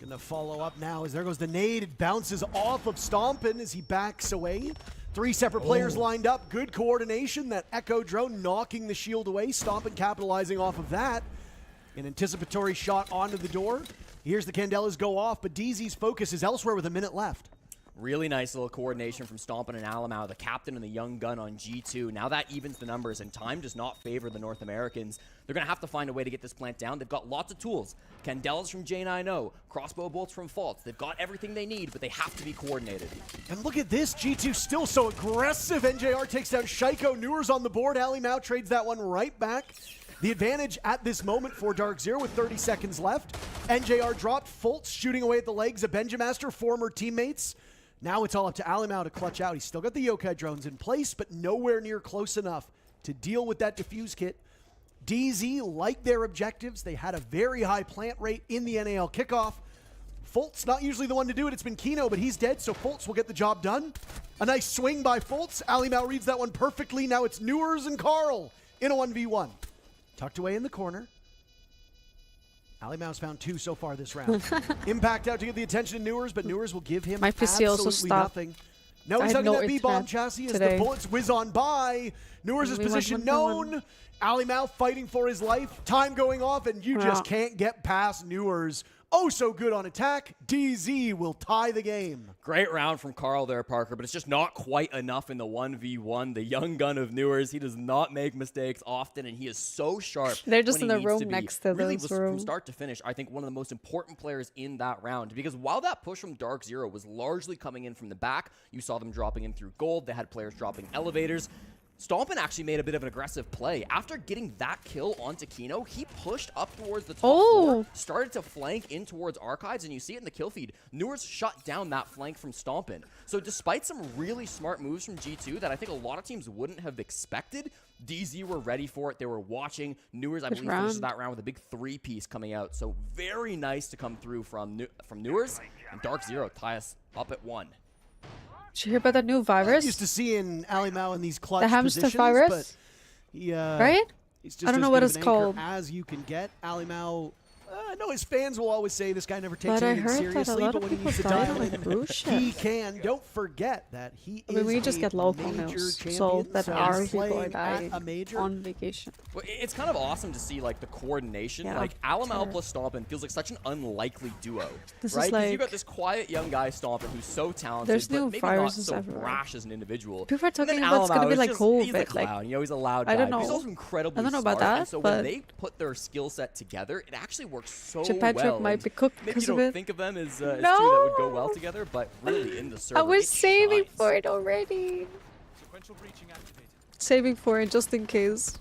Gonna follow up now as there goes the nade. It bounces off of Stompin as he backs away. 3 separate players lined up. Good coordination. That Echo drone knocking the shield away. Stompin capitalizing off of that. An anticipatory shot onto the door. Here's the Candelas go off, but DZ's focus is elsewhere with a minute left. Really nice little coordination from Stompin and Alamau, the captain and the young gun on G2. Now that evens the numbers, and time does not favor the North Americans. They're going to have to find a way to get this plant down. They've got lots of tools. Candelas from J90, crossbow bolts from Faults. They've got everything they need, but they have to be coordinated. And look at this, G2 still so aggressive. NJR takes down Shaiko. Newer's on the board. Alimau trades that one right back. The advantage at this moment for Dark Zero with 30 seconds left. NJR dropped. Fultz shooting away at the legs of Benjamaster, former teammates. Now it's all up to Alimau to clutch out. He's still got the yokai drones in place, but nowhere near close enough to deal with that defuse kit. DZ liked their objectives. They had a very high plant rate in the NAL kickoff. Fultz, not usually the one to do it. It's been Kino, but he's dead, so Fultz will get the job done. A nice swing by Fultz. Alimau reads that one perfectly. Now it's Newers and Carl in a 1v1. Tucked away in the corner. Alimau's found 2 so far this round. Impact out to get the attention of Newers, but Newers will give him My PC also absolutely stopped. nothing. No, I he's had hugging no that B-bomb internet chassis as today. the bullets whiz on by. Newers' We went position 1-1. known. Alimau fighting for his life. Time going off, and you just can't get past Newers. Oh, so good on attack. DZ will tie the game. Great round from Carl there, Parker, but it's just not quite enough in the 1v1. The young gun of Newers, he does not make mistakes often, and he is so sharp. They're just when in he the needs room be. next to really this was, room. From start to finish, I think one of the most important players in that round, because while that push from Dark Zero was largely coming in from the back, you saw them dropping in through gold. They had players dropping elevators. Stompin actually made a bit of an aggressive play. After getting that kill onto Kino, he pushed up towards the top floor, started to flank in towards Archives, and you see it in the kill feed. Newers shut down that flank from Stompin. So despite some really smart moves from G2 that I think a lot of teams wouldn't have expected, DZ were ready for it. They were watching. Newers, I believe, finishes that round with a big 3-piece coming out. So very nice to come through from Newers, and Dark Zero tie us up at 1. Did you hear about that new virus? Used to seeing Alimau in these clutch The hamster positions, virus? but he, Right? he's just I don't know as what good of it's an anchor called. as you can get. Alimau, I know his fans will always say this guy never takes But I anything heard that a seriously, lot but of when he people needs to died dial on the in, cruise he ships. can. Don't forget that he I mean, we is just a get local major news, champion, so that our he's people are playing dying at a major. on vacation. Well, it's kind of awesome to see like the coordination. Yeah, like Alamau totally. plus Stompin feels like such an unlikely duo, This is right? Because you like- got this quiet young guy Stompin who's so talented, There's but new maybe not viruses so everywhere. brash as an individual. People are And then talking about it's gonna Alamau be is like just, COVID, He's a like- clown, you know, he's a loud I guy. don't But he's know. also incredibly I don't know about smart, and that, so but when they put their skill set together, it actually works so Patrick well. might and be cooked maybe because you of don't it. think of them as two that would go well No. together, but really in the server, I was it saving shines. for it already. Saving for it just in case.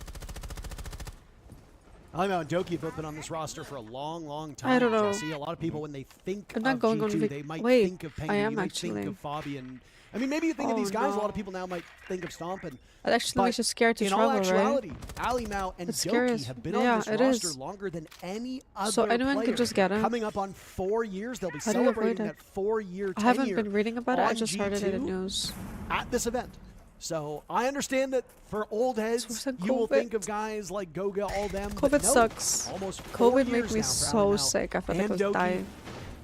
Alimau and Doki have both been on this roster for a long, long time. I don't know. Jesse. A lot of people, when they think I'm not of going on G2, they might Wait, think of I Penguin, am you might actually. think of Fabian. I mean, maybe you think of Oh, these guys, a lot no. of people now might think of Stompin. That actually makes But you scared to in all travel, right? actuality, Alimau and It's scary Doki as- have been yeah, on this it roster is. longer than any other So anyone player. could just get him. Coming up on 4 years, they'll be How do you avoid celebrating it? that 4-year I haven't tenure been reading about it. I on just heard it in the G2 news. at this event. So I understand that for old heads, worse than you will COVID. think of guys like Goga, all them. but COVID no, sucks. Almost 4 COVID years made me now for so Alimau sick. I felt like I and was Doki. dying.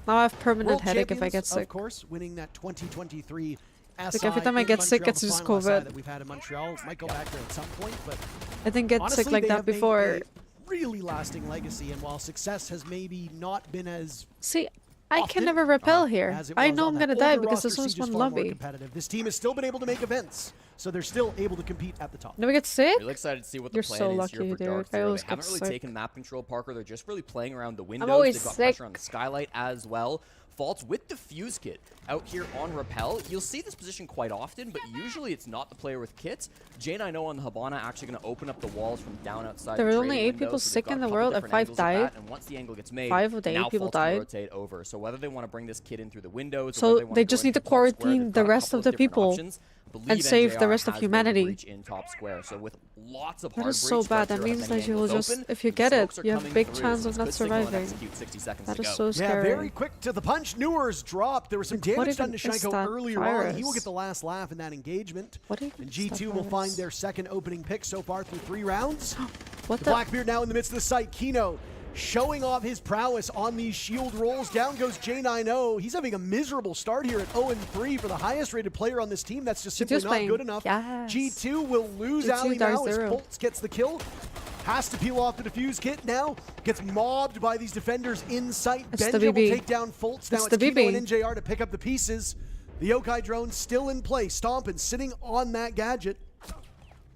Now I have permanent World headache if I get champions, sick. Of course, winning that 2023 Like, SI every time I in get sick, Montreal, it's the just final SI COVID. that we've had in Montreal. Might go back there at some point, but I didn't get honestly, sick like they that have made before. a really lasting legacy. And while success has maybe not been as See, I can never repel here. as it I was know on I'm that gonna die older because roster. this was Siege is one far more lobby. competitive. This team has still been able to make events, so they're still able to compete at the top. Do we get sick? Really excited to see what the You're plan so is lucky, here for dude. Dark I Zero. always They get haven't really sick. taken map control, Parker. They're just really playing around the windows. always They've got sick. pressure on the skylight as well. Faults with the fuse kit out here on Repel. You'll see this position quite often, but usually it's not the player with kits. Jane, I know on the Habana actually going to open up the walls from down outside. There the were only trading 8 people window, so they've sick got in a the couple world, and different 5 angles of died. that, and once the angle gets made, 5 of the 8 now people Faults can died. rotate over. So whether they want to bring this kid in through the windows, or So whether they, they want just to need to go in from top square, quarantine they've the got a rest couple of the different people options. Believe and save the NJR rest of has been humanity. breach in top square. So with lots of That hard is so breach, bad. Dark That Zero have means many that you will angles just, open, if you and get it, smokes are you have coming big through, chance so of this not could signal an surviving. execute 60 seconds That to is go. so Yeah, scary. very quick to the punch. Newer's dropped. There was some Like, what damage done to even is Shaiko that earlier on. He will virus? get the last laugh in that engagement. What even And is that G2 will find virus? their second opening pick so far through 3 rounds. What The the? Blackbeard now in the midst of the site. Kino showing off his prowess on these shield rolls. Down goes J90. He's having a miserable start here at 0-3 for the highest rated player on this team. That's just simply G2's not playing. good enough. Yes. G2 will lose G2 Ali Dark now as Zero. Bolts gets the kill. Has to peel off the defuse kit now. Gets mobbed by these defenders in sight. It's the Benja will BB. take down Foltz. Now It's it's the Kino BB. and NJR to pick up the pieces. The Yokai drone still in place. Stomping, sitting on that gadget.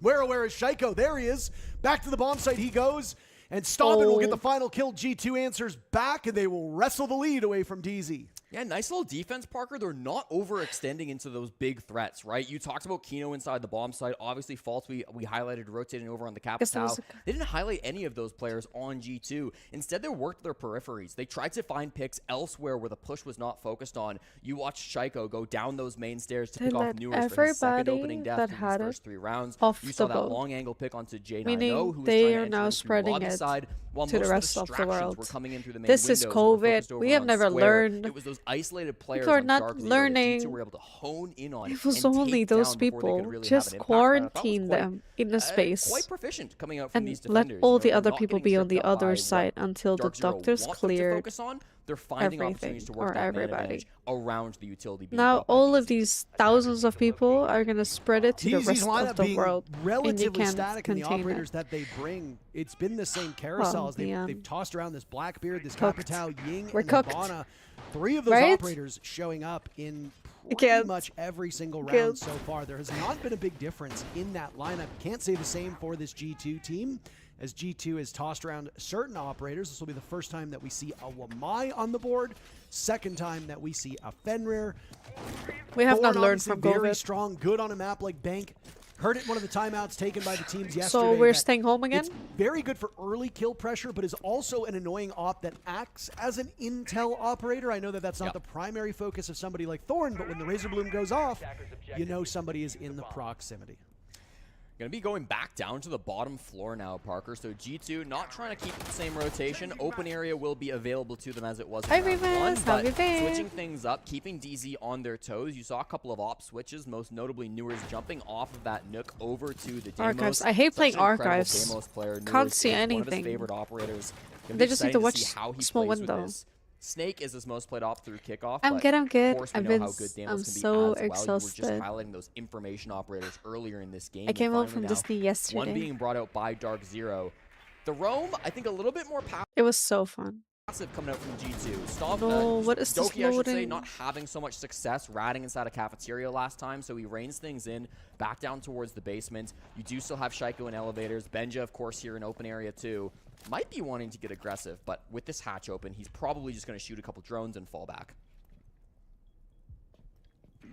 Where is Shaiko? There he is. Back to the bomb site he goes. And Stompin will get the final kill. G2 answers back, and they will wrestle the lead away from DZ. Yeah, nice little defense, Parker. They're not overextending into those big threats, right? You talked about Kino inside the bomb site. Obviously, Faults we highlighted rotating over on the Guess there was Capital. They didn't highlight any of those players on G2. Instead, they worked their peripheries. They tried to find picks elsewhere where the push was not focused on. You watched Shaiko go down those main stairs to They pick off let Newers for his second everybody opening death that in his had it first 3 rounds. off You saw the that boat. long angle pick onto J90, Meaning who was they trying to are enter now in through spreading lobby it side, while to the most rest of of the the distractions world. were coming in through the main This is windows and were COVID. focused over We have on never square. learned. It was those isolated players People are on not Dark Zero that learning. G2 were able to hone in on It was and only take those down before they people. could really Just have an impact. quarantine That was them in a space. quite proficient coming out from And these let defenders. all You know, the they're other not people getting be on tripped the up by other what side until the Dark Zero doctors want them to cleared focus on. They're finding opportunities to everything, work or that man everybody. advantage around the utility being Now brought by all of DZ. these thousands of people are gonna spread it to the DZ's rest lineup of the being world, and they relatively can't static in the contain operators it. that they bring. It's been the same carousel as man. they've tossed around this Blackbeard, this Cooked. Capitao, Ying, We're and cooked. Habana. 3 of those Right? operators showing up in pretty Can't. much every single round Can't. so far. There has not been a big difference in that lineup. Can't say the same for this G2 team, as G2 has tossed around certain operators. This will be the first time that we see a Wamai on the board, second time that we see a Fenrir. We have not Thorn learned obviously from very COVID. strong, good on a map like Bank. Heard it in one of the timeouts taken by the teams yesterday. So we're that staying home again? It's very good for early kill pressure, but is also an annoying op that acts as an intel operator. I know that that's not the primary focus of somebody like Thorn, but when the Razor Bloom goes off, you know somebody is in the proximity. Going to be going back down to the bottom floor now, Parker. So G2 not trying to keep the same rotation. Open area will be available to them as it was in Hi, round Remus. 1, How but you been? switching things up, keeping DZ on their toes. You saw a couple of op switches, most notably Newers jumping off of that Nook over to the Deimos. Archives. I hate Such playing an incredible Archives. Deimos player. Can't Newers see is one of his anything. favorite operators. Gonna They be just need exciting to see watch how he small plays with window. this. Snake is his most played op through kickoff. I'm but good, I'm good. Of course, we I've know been how good Deimos I'm can be so as well. You were exhausted. just highlighting those information operators earlier in this game. I came home Finally from now, Disney yesterday. one being brought out by Dark Zero. The Roam, I think a little bit more It was so fun. passive coming out from G2. Stomp, No, what is this Doki, I should say, loading? not having so much success ratting inside a cafeteria last time, so he reins things in, back down towards the basement. You do still have Shaiko in elevators. Benja, of course, here in open area too. Might be wanting to get aggressive, but with this hatch open, he's probably just going to shoot a couple drones and fall back.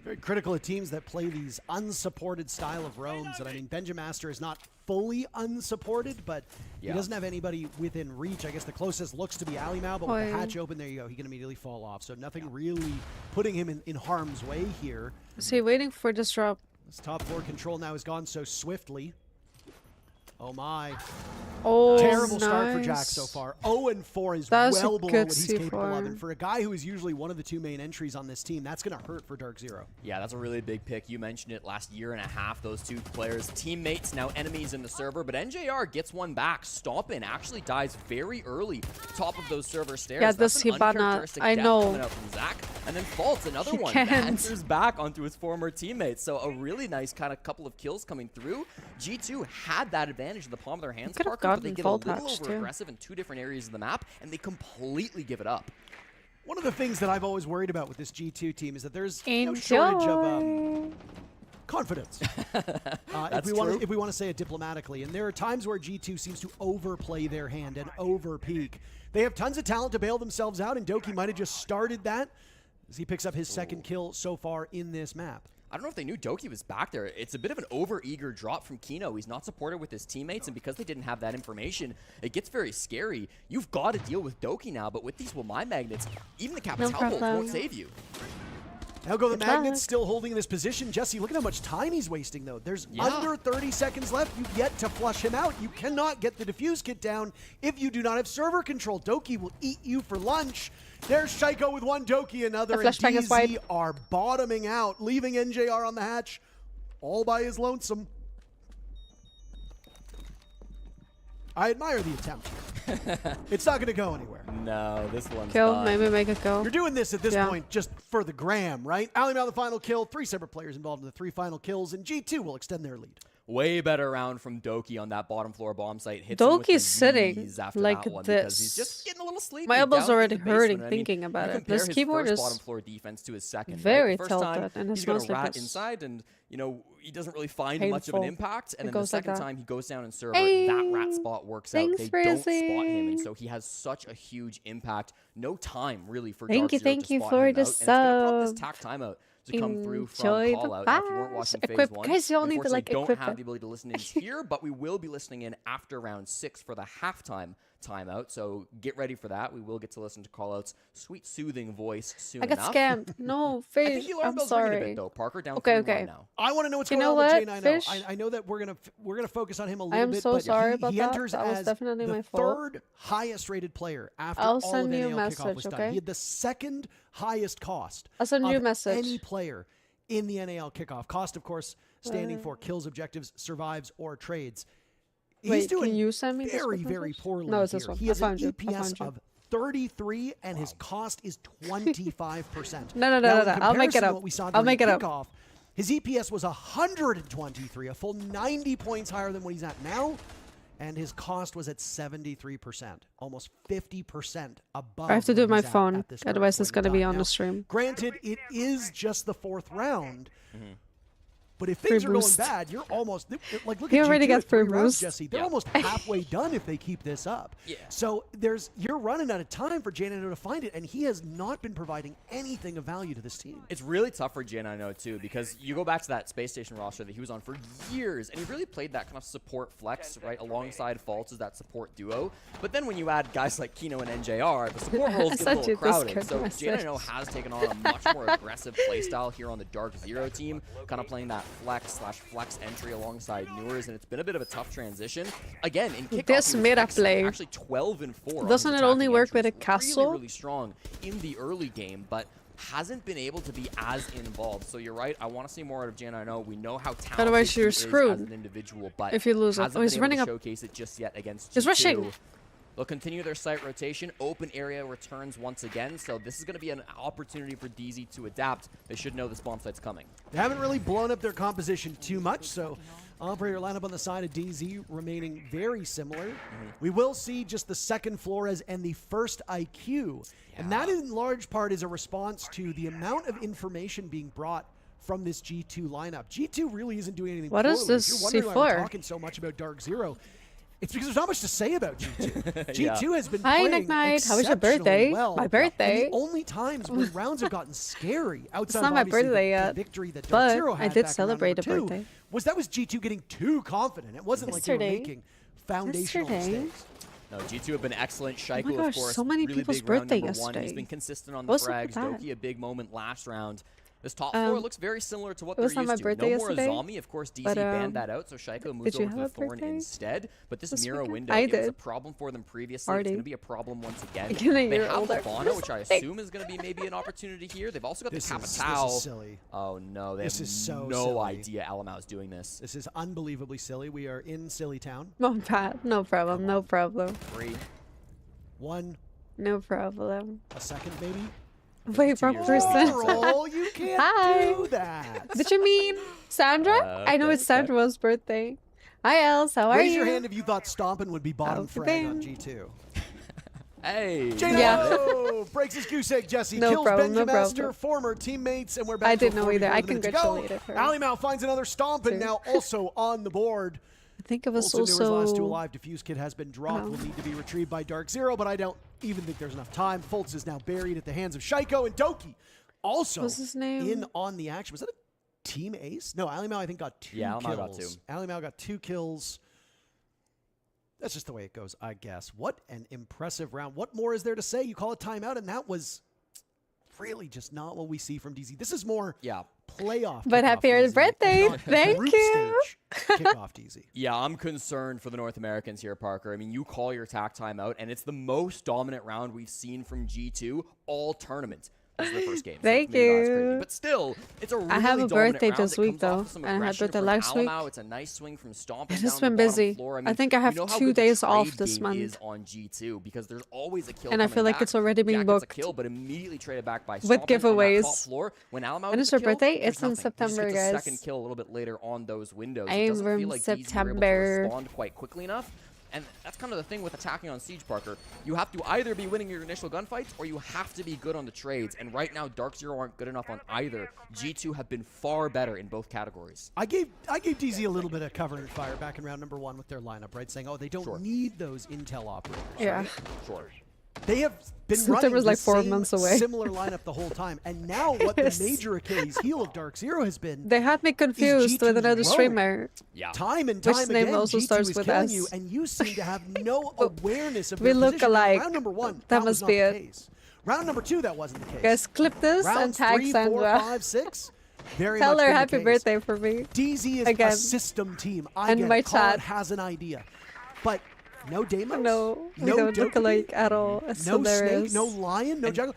Very critical of teams that play these unsupported style of roams. And I mean, Benjamaster is not fully unsupported, but he doesn't have anybody within reach. I guess the closest looks to be Alimau, but with the Oi. hatch open, there you go. He can immediately fall off. So nothing really putting him in harm's way here. Is he waiting for disrupt? This top floor control now has gone so swiftly. Oh my. Oh, Terrible start for nice. Jack so far. 0-4 is That's a well below good what he's capable of. C4. And for a guy who is usually one of the 2 main entries on this team, that's going to hurt for Dark Zero. Yeah, that's a really big pick. You mentioned it last year and a half. Those 2 players, teammates, now enemies in the server. But NJR gets one back. Stompin actually dies very early, top of those server stairs. Yeah, That's this an Hibana, uncharacteristic I death know. coming out from Zach. And then Faults, another He one. can't. Answers back onto his former teammates. So a really nice kind of couple of kills coming through. G2 had that advantage in the palm of their hands, could have Parker, but they gotten get a Fault little Hatch, over too. aggressive in 2 different areas of the map, and they completely give it up. One of the things that I've always worried about with this G2 team is that there's no shortage of confidence. That's if true. we want to say it diplomatically. And there are times where G2 seems to overplay their hand and overpeak. They have tons of talent to bail themselves out, and Doki might have just started that as he picks up his second kill so far in this map. I don't know if they knew Doki was back there. It's a bit of an over-eager drop from Kino. He's not supported with his teammates, and because they didn't have that information, it gets very scary. You've got to deal with Doki now, but with these Wamai magnets, even the Capital bolts won't save you. Now go the Magnets, still holding this position. Jesse, look at how much time he's wasting, though. There's under 30 seconds left. You've yet to flush him out. You cannot get the defuse kit down if you do not have server control. Doki will eat you for lunch. There's Shaiko with one, Doki another, and DZ are bottoming out, leaving NJR on the hatch all by his lonesome. I admire the attempt. It's not going to go anywhere. No, this one's Kill, done. maybe make it go. You're doing this at this point just for the gram, right? Alimao the final kill, 3 separate players involved in the 3 final kills, and G2 will extend their lead. Way better round from Doki on that bottom floor bomb site. Hits Doki's sitting like that one this. Because he's just getting a little sleepy. My elbow's down already in the basement. hurting I mean, thinking about you it. compare This his keyboard first is bottom floor defense to his second. very right? The first tilted, time, and his he's gonna mouse like rat this. inside, and you know he doesn't really find much of Painful. an impact. And It then the goes like second that. time he goes down in server, Hey, that rat spot works out. thanks, They don't spot him, Rizzy. and so he has such a huge impact. No time really for Thank Dark you, Zero thank to you spot for him the out. And it's gonna prompt this sub. tack timeout to come through from Enjoy the call out. Now, if you weren't flash. watching phase Equip. one, Guys, you all need to, unfortunately, like, don't equip have it. the ability to listen in here, but we will be listening in after round 6 for the halftime timeout. So get ready for that. We will get to listen to callout's sweet, soothing voice soon I got enough. scammed. No, I think fish. the alarm I'm bell's ringing a sorry. bit though. Parker down Okay, 3-1 okay. now. I want to know what's You going know on what, with J9. Fish? I know that we're gonna focus on him a I little am bit, so but sorry he about that. enters That was as definitely the my fault. third highest rated player after I'll all of send you a NAL kickoff was message, done. okay? He had the second highest cost I'll send you a of message. any player in the NAL kickoff. Cost, of course, standing for kills, objectives, survives, or trades. He's Wait, doing can you send me this very, quick very message? poorly No, it's here. this one. He I has an found you. I EPS found you. of 33, and his cost is 25%. No, Now, in I'll make it comparison to up. what we saw I'll during make it up. kickoff, his EPS was 123, a full 90 points higher than what he's at now, and his cost was at 73%, almost 50% above. I have to do where my he's at phone, this current otherwise it's point in gonna be time. on Now, the stream. Granted, it is just the 4th round. But if Free things are going boost. bad, you're almost like look He at already G2 got at 3 free rounds, boost. Jesse. They're Yeah. almost halfway done if they keep this up. Yeah. So you're running out of time for Janino to find it, and he has not been providing anything of value to this team. It's really tough for Jin, I know, too, because you go back to that Space Station roster that he was on for years, and he really played that kind of support flex, right, alongside Faults as that support duo. But then when you add guys like Kino and NJR, the support roles get a sent little you this crowded. good So message. Jin, I know, has taken on a much more aggressive playstyle here on the Dark Zero team, kind of playing that flex/flex entry alongside Newers, and it's been a bit of a tough transition. Again, in kickoff, This he was meta excellent, play. actually 12-4. Doesn't it only work with a castle? Really, really strong in the early game, but hasn't been able to be as involved. So you're right. I want to see more out of Jan. I know we know how talented Otherwise he you're is as screwed an individual, but if you lose it. hasn't Oh, he's been running able to up. showcase it just yet against He's G2. rushing. They'll continue their site rotation. Open area returns once again, so this is going to be an opportunity for DZ to adapt. They should know this bomb site's coming. They haven't really blown up their composition too much, so operator lineup on the side of DZ remaining very similar. We will see just the second Flores and the first IQ, and that in large part is a response to the amount of information being brought from this G2 lineup. G2 really isn't doing anything What is poorly. this If you're wondering why we're C4? talking so much about Dark Zero, it's because there's not much to say about G2. Yeah. G2 has been Hi, playing Nick Knight. How was your exceptionally birthday? well. My And birthday. the only times when rounds have gotten scary outside not of my obviously birthday the yet, victory that Dark but Zero I had did back in round celebrate number a 2, birthday. was G2 getting too confident. It wasn't like they were Yesterday. making foundational Yesterday. mistakes. No, G2 have been excellent. Shaiko, Oh my gosh, of course, so many really people's big round birthday number 1. He's yesterday. been consistent on the What's up frags. with that? Doki, a big moment last round. This top floor looks very similar to what It they're was not used my to. birthday No more yesterday, Azami. Of course, DZ but, banned that out, so Shaiko moves did you over to have the a Thorn birthday instead. But this this mirror weekend? window, I it was a did. problem for them previously. Party. It's going to be a problem once again. Getting a They year have older. Levana, which I Hey. assume is going to be maybe an opportunity here. They've also got This the is Capitao. silly. Oh no, they This have is so no silly. idea Alamau's doing this. This is unbelievably silly. We are in Silly Town. No, Pat. No problem. No problem. 3. One No problem. a second, maybe. Wait, wrong 2 years person. Roll, you can't Hi. do that. Did you mean Sandra? I know okay, it's Sandra's birthday. Hi, Els. How are Raise you? your hand if you thought Stompin' would be bottom How's it frag on been? G2. Hey. Yeah. Breaks his goose egg, Jesse. No Kills problem, no Benjamaster, problem. former teammates, and we're back I to didn't know 44 either. I minutes to go. congratulated her. Ali Mao finds another stomp and Too. now also on the board. I think it was Fulton Newer's last two also. alive. Diffuse Kit has been dropped. Oh. Will need to be retrieved by Dark Zero, but I don't even think there's enough time. Fultz is now buried at the hands of Shaiko, and Doki also What's his name? in on the action. Was that a team ace? No, Ali Mao I think got 2 Yeah, Ali kills. Mao got 2. Ali Mao got 2 kills. That's just the way it goes, I guess. What an impressive round. What more is there to say? You call a timeout, and that was really just not what we see from DZ. This is more playoff. But kickoff happy early DZ, birthday. not Thank group you. stage kickoff DZ. Yeah, I'm concerned for the North Americans here, Parker. I mean, you call your attack timeout, and it's the most dominant round we've seen from G2 all tournament. This is the first game. Thank maybe that's crazy. you. But still, it's a really I have a dominant birthday round this that week, comes off though, of some and I had aggression birthday from last week. Alamau. It's a nice swing from stomping It down has the been bottom busy. floor. I think I have you know how 2 good the days off trade this game month. is on G2 because there's always a kill And I coming feel like back. it's already being Jack gets a booked. kill, but immediately traded back by With stomping on that top giveaways. floor. When Alamau When gets is a your kill, birthday? there's It's in nothing. You just September, get the guys. second kill a little bit later on those windows. I It am doesn't feel from like DZ were able to September. respond quite quickly enough. And that's kind of the thing with attacking on Siege, Parker. You have to either be winning your initial gunfights or you have to be good on the trades. And right now, Dark Zero aren't good enough on either. G2 have been far better in both categories. I gave DZ a little bit of cover and fire back in round number 1 with their lineup, right? Saying, oh, they don't need those intel operators. Yeah. Right? Sure. They have been September's running like the 4 same months away. similar lineup the whole time. And now what the Yes. major Achilles heel of Dark Zero has been, They had me confused with G2's another growing. streamer. Yeah. time and Which time name again, also G2 starts is with killing S. you, and you seem to have no awareness of We your look position. Now, alike. round number 1, That was must not be the it. case. Round number 2, that wasn't the case. Guys, clip this and Rounds tag 3, 4, Sandra. 5, 6, very Tell much her been the happy case. birthday for me. DZ is Again. a system team. I And get my it. Colin chat. has an idea. But no Deimos? No, we no don't look Doki? alike at all. It's No Snake, hilarious. no Lion, no Jackal.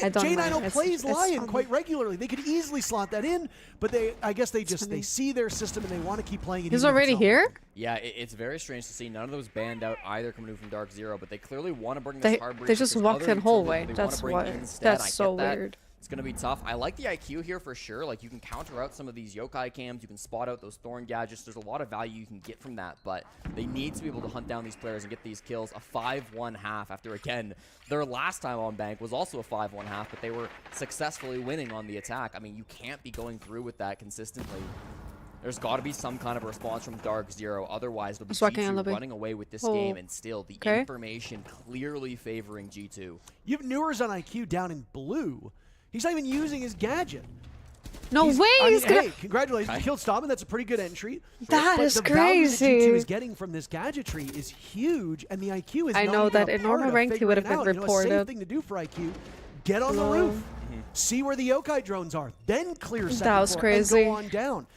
I don't J9O mind. plays It's Lion fun. quite regularly. They could easily slot that in, but I guess they funny. see their system and they want to keep playing it. He's even if it's already not here? working. Yeah, it's very strange to see none of those banned out either coming from Dark Zero, but they clearly want to bring They- this hard they breach just because walked other in hallway. utilities they wanna That's bring why- instead. that's I get so that. weird. It's going to be tough. I like the IQ here for sure. Like, you can counter out some of these yokai cams. You can spot out those thorn gadgets. There's a lot of value you can get from that, but they need to be able to hunt down these players and get these kills. A 5-1 half after, again, their last time on Bank was also a 5-1 half, but they were successfully winning on the attack. I mean, you can't be going through with that consistently. There's got to be some kind of response from Dark Zero. Otherwise, they'll be It's working on G2 lobby. running away with this Oh. game, and still the Okay. information clearly favoring G2. You have Newer's on IQ down in blue. He's not even using his gadget. No way! I mean, He's gonna. hey, congratulations. You killed Stobman. That's a pretty good entry. That But is the value that crazy. G2 is getting from this gadgetry is huge, and the IQ is I not know even that a in part normal of rank he would have figuring been it out. You know, a safe reported. thing to do for IQ, get on the No. roof, see where the yokai drones are, then clear second That was floor crazy. and go on down.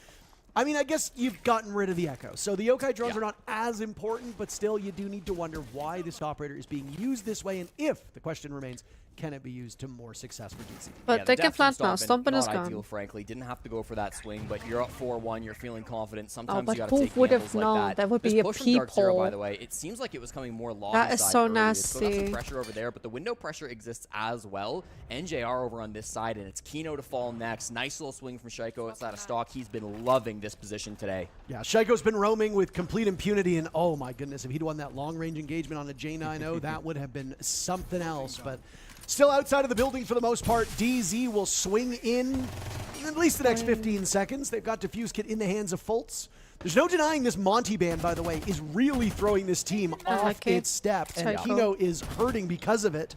I mean, I guess you've gotten rid of the echo. So the yokai drones Yeah. are not as important, but still you do need to wonder why this operator is being used this way, and if, the question remains, can it be used to more success for DZ? But Yeah, they the can death from plant now. Stomping is not gone. ideal, frankly. Didn't have to go for that swing, but you're up 4-1. You're feeling confident. Sometimes but you got who to take would have gambles like known? that. That would This be a push from Dark Zero, by peephole. the way, it seems like it was coming more lobby That is side so early. It's put up some nasty. pressure over there, but the window pressure exists as well. NJR over on this side, and it's Kino to fall next. Nice little swing from Shaiko outside of stock. He's been loving this position today. Yeah, Shaiko's been roaming with complete impunity, and oh my goodness, if he'd won that long-range engagement on a J9O, that would have been something else. But still outside of the building for the most part. DZ will swing in at least the next 15 seconds. They've got Diffuse Kit in the hands of Fultz. There's no denying this Monty ban, by the way, is really throwing this team off like it. its step, and Shaiko. Kino is hurting because of it.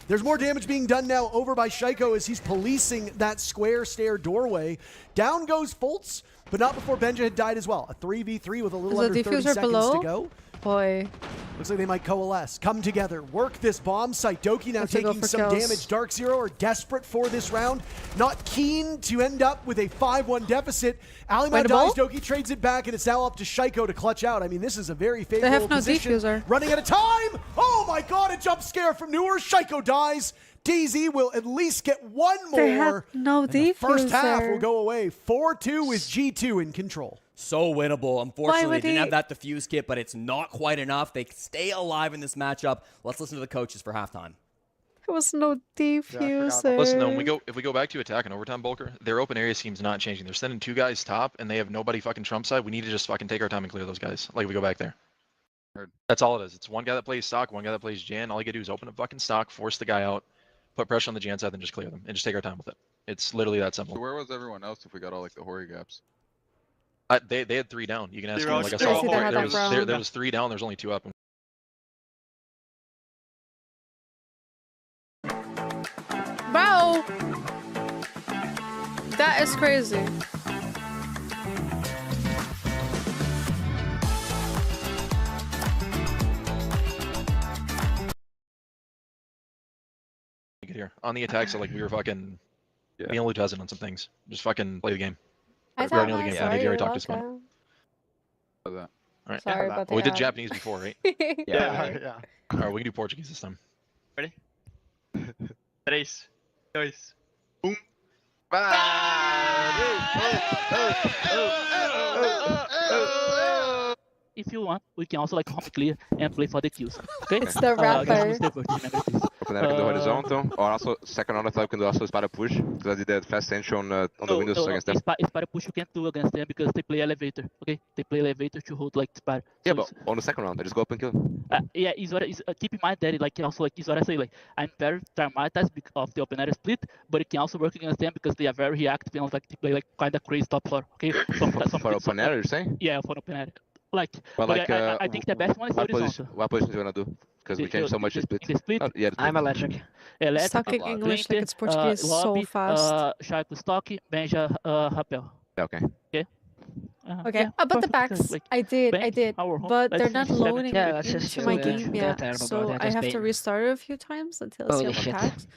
There's more damage being done now over by Shaiko as he's policing that square stair doorway. Down goes Fultz, but not before Benja had died as well. A 3v3 with a little Is the under 30 diffuser seconds below? to go. Boy. Looks like they might coalesce, come together, work this bomb site. Doki now Have to go taking for some kills. damage. Dark Zero are desperate for this round. Not keen to end up with a 5-1 deficit. Alimau Winnable? dies, Doki trades it back, and it's now up to Shaiko to clutch out. I mean, this is a very favorable have no position. diffuser. Running out of time! Oh my god, a jump scare from Newer. Shaiko dies. DZ will at least get one more. They had no and the first half diffuser. will go away. 4-2 with G2 in control. So winnable. Unfortunately, would they didn't he- have that diffuse kit, but it's not quite enough. They stay alive in this matchup. Let's listen to the coaches for halftime. There was no diffuser. Listen, though, if we go back to attack and overtime, Bulker, their open area scheme's not changing. They're sending 2 guys top, and they have nobody fucking Trump side. We need to just fucking take our time and clear those guys. Like, if we go back there. That's all it is. It's one guy that plays stock, one guy that plays Jan. All you gotta do is open up fucking stock, force the guy out, put pressure on the Jan side, then just clear them and just take our time with it. It's literally that So simple. where was everyone else if we got all like the Hori gaps? They had 3 down. You can ask They're him. all- Like I they're saw, all Hori. there was 3 down. There's only 2 up. Bro! That is crazy. Get here on the attacks. So like we were fucking Yeah. being a little hesitant on some things. Just fucking play the game. I We already know thought the I game saw plan. Maybe you. already talked to us about it. Welcome. How's that? All right. Sorry about Well, we the did ad. Japanese before, right? Yeah. All right, we can do Portuguese this time. 3, 2, 1. If you want, we can also like home clear and play for the kills. Okay? It's the against rapper. Mr. Virgin, remember this. Open air can do horizontal, or also second round I thought can do also spider push, because I did that fast entry on the windows against them. Spider push you can't do against them because they play elevator. Okay, they play elevator to hold like spider. Yeah, So but on the second round I just go up and kill. yeah, is what is keep in mind that like also like is what I say like I'm very traumatized because of the open area split, but it can also work against them because they are very reactive and like they play like kind of crazy top floor. Okay, For open air, you're saying? Yeah, for open area. Like, But like, I think the best one is horizontal. what position you wanna do? Because we changed so much in split. In the split, Yeah, I'm electric. electric, Talking English like it's Portuguese so lobby, fast. Shark Stock, Benja, Rappel. Yeah, okay. Okay, about the backs, I did, but they're not loading Yeah, let's just into do my it. game Don't yet, tell them so about it, I just have to bait. restart it a few times until I see Holy all the shit. packs.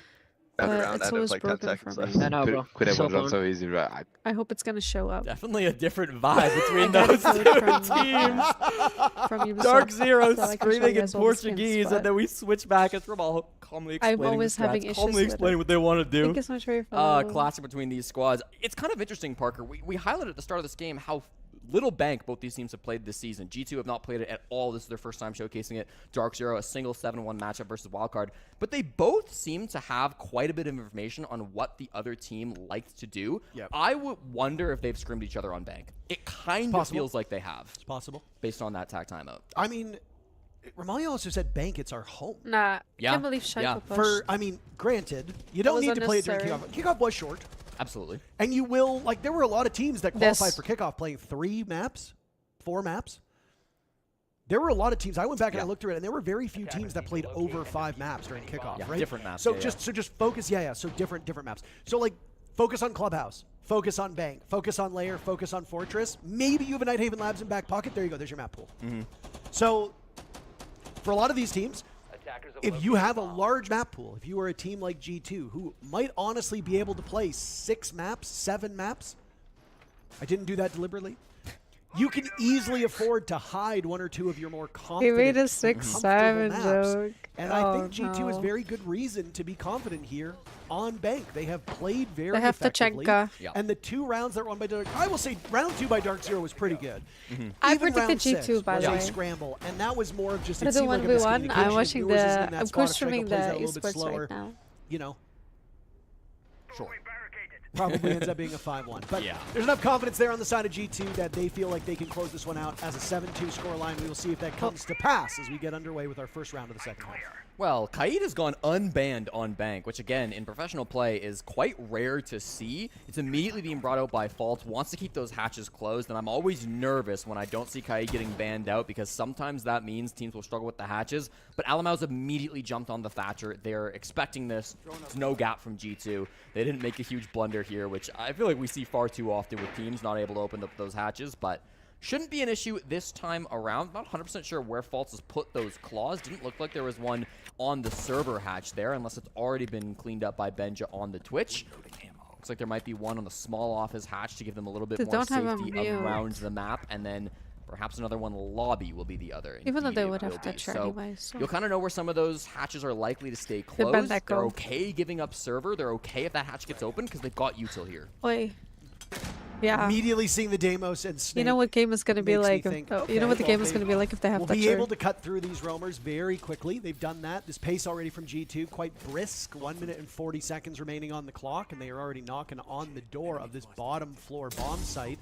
But it's always broken for me. I know, bro. Could have So one run fun. so easy, right? I hope it's gonna show up. Definitely a different vibe I between got those it two from- teams. From Ubisoft, Dark Zero so I can show screaming you in guys all the skins, Portuguese, but and then we switch back and Ramal calmly explaining always the strats, having issues calmly with explaining it. what they want to do. Thank you so much for your follow. Classic between these squads. It's kind of interesting, Parker. We highlighted at the start of this game how little bank both these teams have played this season. G2 have not played it at all. This is their first time showcasing it. Dark Zero, a single 7-1 matchup versus Wildcard. But they both seem to have quite a bit of information on what the other team likes to do. Yep. I would wonder if they've scrimmed each other on bank. It kind of possible. feels like they have, It's possible. based on that tag timeout. I mean, Ramalho also said bank, it's our home. Nah, Yeah, can't believe Shaiko yeah. pushed. I mean, granted, you don't was need to play it during unnecessary. kickoff. Kickoff was short. Absolutely. And you will, like, there were a lot of teams that qualified This. for kickoff playing 3 maps, 4 maps. There were a lot of teams. I went back and I looked through it, and there were very few teams that played over 5 maps during kickoff, Yeah, right? different maps, So yeah, just focus, so different maps. So like focus on Clubhouse, focus on Bank, focus on Layer, focus on Fortress. Maybe you have a Nighthaven Labs in back pocket. There you go. There's your map pool. So for a lot of these teams, if you have a large map pool, if you are a team like G2 who might honestly be able to play 6 maps, 7 maps, I didn't do that deliberately. You can easily afford to hide 1 or 2 of your more He confident, made a comfortable 6-7 maps. joke. And I think Oh, G2 is no. very good reason to be confident here on Bank. They have played very They have effectively. Tachenka. Yeah. And the 2 rounds that were won by Dark, I will say round 2 by Dark Zero was pretty good. I Even predicted round 6 G2, by was the a way. scramble, and that was more of just For it the seemed like a 1v1, miscommunication. I'm watching Yours isn't in the. that I'm spot. If co-streaming Shaco the plays that a little bit esports slower, right now. you know, probably ends up being a 5-1. But Yeah. there's enough confidence there on the side of G2 that they feel like they can close this one out as a 7-2 scoreline. We will see if that comes to pass as we get underway with our first round of the second half. Well, Kaid has gone unbanned on Bank, which again, in professional play, is quite rare to see. It's immediately being brought out by Fault, wants to keep those hatches closed, and I'm always nervous when I don't see Kaid getting banned out because sometimes that means teams will struggle with the hatches. But Alamau's immediately jumped on the Thatcher. They're expecting this. There's no gap from G2. They didn't make a huge blunder here, which I feel like we see far too often with teams not able to open up those hatches, but shouldn't be an issue this time around. Not 100% sure where Faults has put those claws. Didn't look like there was one on the server hatch there, unless it's already been cleaned up by Benja on the Twitch. Looks like there might be one on the small office hatch to give them a little bit They more don't have a safety mute. around the map, and then perhaps another one lobby will be the other. Even though Indeed, they it would have will be. Thatcher So anyway, so. you'll kind of know where some of those hatches are likely to stay They bend closed. that They're go. okay giving up server. They're okay if that hatch gets open because they've got util here. Oi. Yeah. Immediately seeing the Deimos and Snake. You know what game is gonna be makes me like? think, You know what the okay, game well, is gonna be like if they have We'll Thatcher. be able to cut through these roamers very quickly. They've done that. This pace already from G2, quite brisk. 1 minute and 40 seconds remaining on the clock, and they are already knocking on the door of this bottom floor bomb site.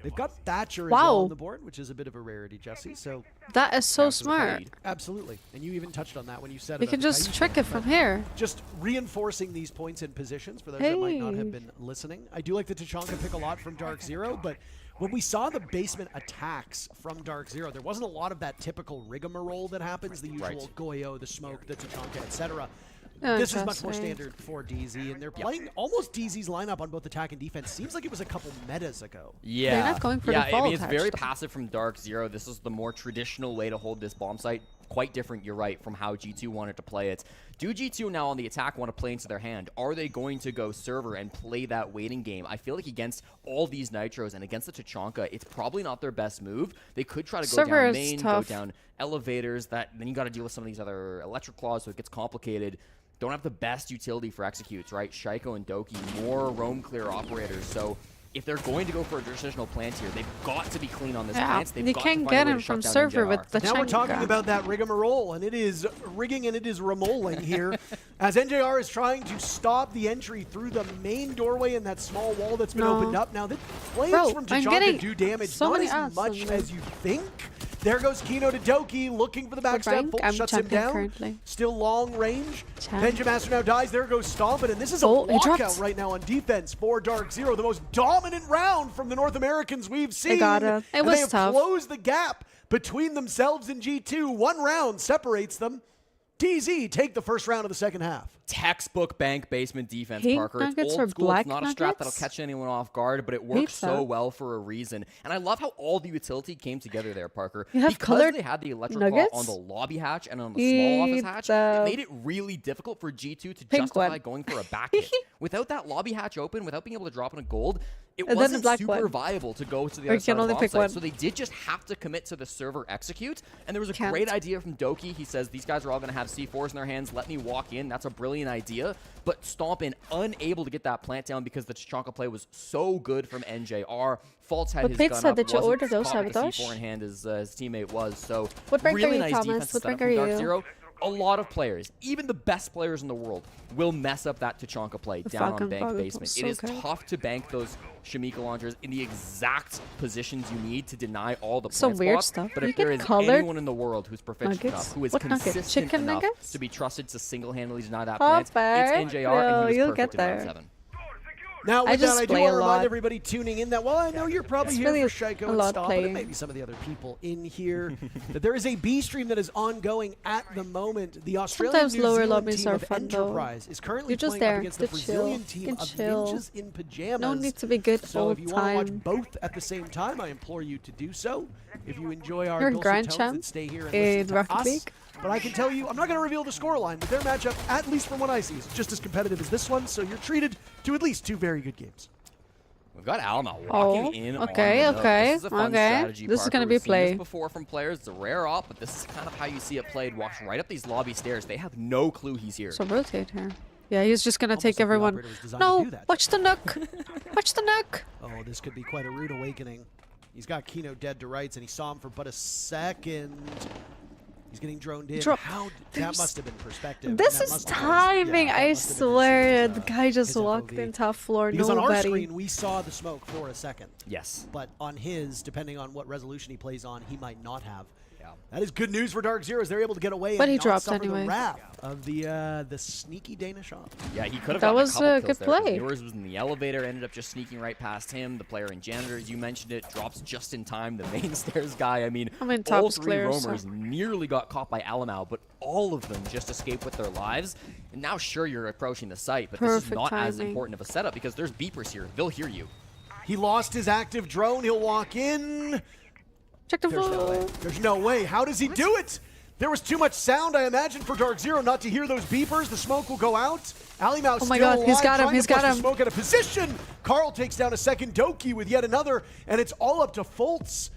They've got Thatcher as Wow. well on the board, which is a bit of a rarity, Jesse. So That is so Bounces with the smart. lead. absolutely. And you even touched on that when you said We about can the just Kaiju trick it thing, from but here. just reinforcing these points and positions for those that might not Hey. have been listening. I do like the Tachanka pick a lot from Dark Zero, but when we saw the basement attacks from Dark Zero, there wasn't a lot of that typical rigmarole that happens, the usual Right. Goyo, the smoke, the Tachanka, etc. This is much more Interesting. standard for DZ, and they're playing almost DZ's lineup on both attack and defense. Seems like it was a couple metas ago. Yeah. not going for the yeah, I fall mean, it's attach, very though. passive from Dark Zero. This is the more traditional way to hold this bomb site. Quite different, you're right, from how G2 wanted to play it. Do G2 now on the attack want to play into their hand? Are they going to go server and play that waiting game? I feel like against all these Nitros and against the Tachanka, it's probably not their best move. They could try to go Server down is main, tough. go down elevators. Then you got to deal with some of these other electric claws, so it gets complicated. Don't have the best utility for executes, right? Shaiko and Doki, more roam clear operators. So if they're going to go for a traditional plant here, they've got to be clean on this Yeah, plant. They've you got can't to find get a way him to shut from down server NJR. with the Now we're talking Tachanka. about that rigmarole, and it is rigging and it is remoling here as NJR is trying to stop the entry through the main doorway and that small wall that's been No. opened up. Now, the flames Bro, from I'm Tachanka getting do damage, so not many as ads much on as you think. There goes Kino to Doki, looking for the backstab. rank? Bolt I'm shuts him champion down. currently. Still long range. Champ. Ninja Master now dies. There goes Stompin', and this is a Oh, he walkout dropped. right now on defense for Dark Zero. The most dominant round from the North Americans we've seen. got it. It And was they have tough. closed the gap between themselves and G2. One round separates them. DZ take the first round of the second half. Textbook bank basement defense, Pink Parker. It's nuggets old or school. black It's not a strat that'll nuggets? catch anyone off guard, but it works Pizza. so well for a reason. And I love how all the utility came together there, Parker. You have because colored they had the electric nuggets? claw on the lobby hatch and on the small office hatch, Pizza. it made it really difficult for G2 to Pink justify one. going for a back hit. Without that lobby hatch open, without being able to drop in a gold, it And then the wasn't black super one. viable to go to the Or other you side can of the only bomb pick site. one. So they did just have to commit to the server execute. And there was a Can't. great idea from Doki. He says, these guys are all going to have C4s in their hands. Let me walk in. That's a brilliant idea. But Stompin unable to get that plant down because the Tachanka play was so good from NJR. Faults had What his pizza gun up. did you wasn't order those, caught with a Sabotage? C4 in hand as his teammate was. So What rank are really you, nice Thomas? defense What setup rank from are Dark you? Zero. A lot of players, even the best players in the world, will mess up that Tachanka play The down on Falcon bank Bug basement. was It so is good. tough to bank those Shamika launchers in the exact positions you need to deny all the Some plant weird spots. stuff. But You if there get is colored anyone in the world who's proficient nuggets? enough, who is What nuggets? consistent Chicken enough nuggets? to be trusted to single-handedly deny that Hopper. plant, it's NJR, and Well, he was you'll perfect get in round there. 7. Now, I with that, just I do play want a to remind lot. everybody tuning in that while I know you're probably It's here really for Shaiko a and lot Stop, playing. and maybe some of the other people in here, that there is a B stream that is ongoing at the moment. The Australian Sometimes New lower Zealand lobbies team are of fun, though. Enterprise is currently You're just playing there up against the to Brazilian chill. team You can of chill. Ninjas in Pajamas. No need to be good So all if you want to watch time. both at the same time, I implore you to do so. If you enjoy our You're dulcet Grand tones, Champ then stay here and in listen to Rocket us. League. But I can tell you, I'm not going to reveal the scoreline, but their matchup, at least from what I see, is just as competitive as this one. So you're treated to at least 2 very good games. We've got Alma walking Oh, in okay, on the okay, This is a fun okay. strategy, This is Parker. gonna be We've seen play. this before from players. It's a rare op, but this is kind of how you see it played. Walks right up these lobby stairs. They have no clue he's here. So rotate here. Yeah, he's just gonna Almost take like the everyone. operator was designed to No, do that. watch the nook. Watch the nook. Oh, this could be quite a rude awakening. He's got Kino dead to rights, and he saw him for but a second. He's getting droned in. How that There's- must have been perspective. This and that is must have been- timing. yeah, that I must have been swear, his, the guy just his walked FOV. in top floor. Because on our Nobody. screen, we saw the smoke for a second. Yes. But on his, depending on what resolution he plays on, he might not have. Yeah. That is good news for Dark Zero, as they're able to get away But and he not dropped suffer anyway. the wrath of the sneaky Danish op. Yeah, he could have That gotten was a couple a kills good there, 'cause play. Yours was in the elevator, ended up just sneaking right past him. The player in janitor, as you mentioned it, drops just in time. The main stairs guy, I mean, I mean, all top's 3 clear, roamers so- nearly got caught by Alamau, but all of them just escaped with their lives. And now, sure, you're approaching the site, but this is Perfect not as timing. important of a setup because there's beepers here. They'll hear you. He lost his active drone. He'll walk in. Check the There's no way. floor. There's no way. How does he do it? There was too much sound, I imagine, for Dark Zero not to hear those beepers. The smoke will go out. Ali Mao Oh my still God, he's alive, got him, trying he's to push got the him. smoke out of position. Carl takes down a second Doki with yet another, and it's all up to Foltz.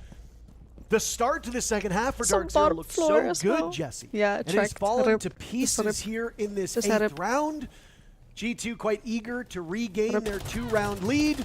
The start to the second half for Some Dark Zero bottom looked floor so as good, well. Jesse. Yeah, and it's tracked. fallen Rip. to Just pieces rip. here in this Just had 8th it. round. G2 quite eager to regain Rip. their 2-round lead.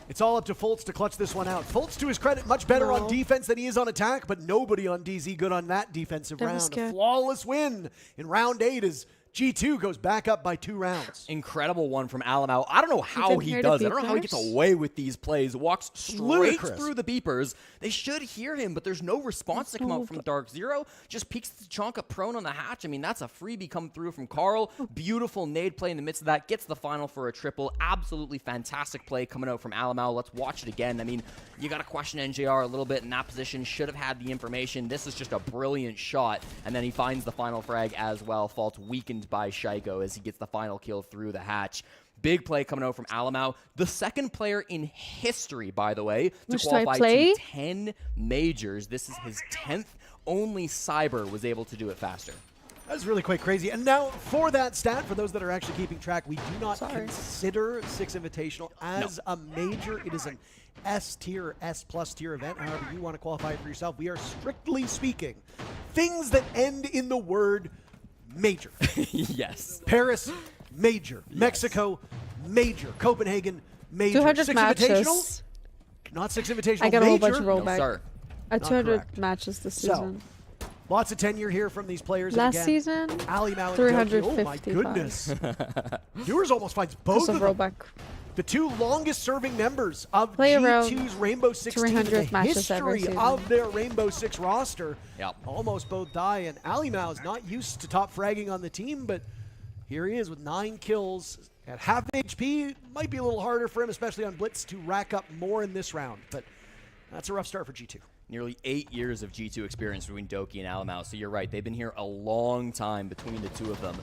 It's all up to Foltz to clutch this one out. Foltz, to his credit, much better on No. defense than he is on attack, but nobody on DZ good on that defensive That was round. A good. flawless win in round 8 as G2 goes back up by 2 rounds. Incredible one from Alamau. I don't know how didn't he hear the does it. I don't know how he gets beepers? away with these plays. Walks straight Ludicrous. through the beepers. They should hear him, but there's no response to come out from Dark Zero. Just peeks the Chonka prone on the hatch. I mean, that's a freebie come through from Carl. Beautiful nade play in the midst of that. Gets the final for a triple. Absolutely fantastic play coming out from Alamau. Let's watch it again. I mean, you got to question NJR a little bit in that position. Should have had the information. This is just a brilliant shot. And then he finds the final frag as well. Fault's weakened by Shaiko as he gets the final kill through the hatch. Big play coming out from Alamau. The second player in history, by the way, to qualify to 10 majors. This is his 10th. Only Cyber was able to do it faster. That was really quite crazy. And now, for that stat, for those that are actually keeping track, we do not consider Six Invitational as a major. It is an S tier, S plus tier event. However you want to qualify it for yourself. We are strictly speaking things that end in the word major. Yes. Paris, major. Yes. Mexico, major. Copenhagen, major. 200 Six matches. Invitational? Not Six Invitational, I got a whole bunch major? of rollback. No, sir. At Not 200 correct. matches this So, season. Lots of tenure here from these players. Last again, season, Alimau and 355. Doki. Oh my goodness. Viewers almost finds both of them. rollback. The 2 longest serving members of Play around G2's Rainbow Six team in the 300 matches every history season. of their Rainbow Six roster. Yep. Almost both die, and Alimau is not used to top fragging on the team, but here he is with 9 kills at half HP. Might be a little harder for him, especially on Blitz, to rack up more in this round, but that's a rough start for G2. Nearly 8 years of G2 experience between Doki and Alamau, so you're right. They've been here a long time between the two of them.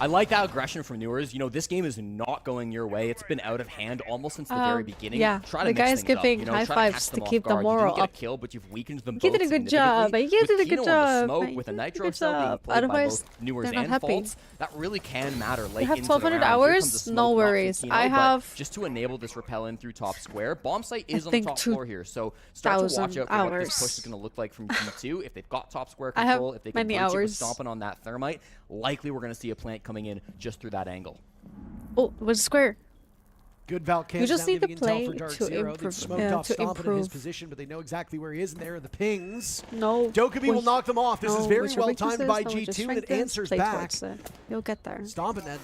I like that aggression from Newers. You know, this game is not going your way. It's been out of hand almost since the very beginning. Yeah, Try to the mix guy's things up, giving you know, high try fives catch to them off keep the guard. You moral didn't get up. a kill, but you've weakened them You both did a good significantly. job. You With did a good Kino on the job. smoke, You with a did a Nitro good cell being job. played by Otherwise, both Newers they're not and happy. Faults, that really can matter late You have into 1,200 the round. Here comes hours? the smoke No knock from worries. Kino, I but have, just to enable this rappel in through top square. Bomb site is on the think top 2,000 floor here, so start to watch out for what this push hours. is going to look like from G2. If they've got top square I have control, if they can many breach it with hours. stomping on that thermite, likely we're going to see a plant coming in just through that angle. Oh, it was square. Good Valcam. You just need to intel play for Dark to Zero. They've improve- smoked yeah, off to Stompin in his improve. position, but they know exactly where he is, and there are the pings. No. Dokkaebi will which- knock them off. This is no, very which your well timed weaknesses, by no, which your G2, and it strength is, answers play back. towards it. You'll get there. Stompin had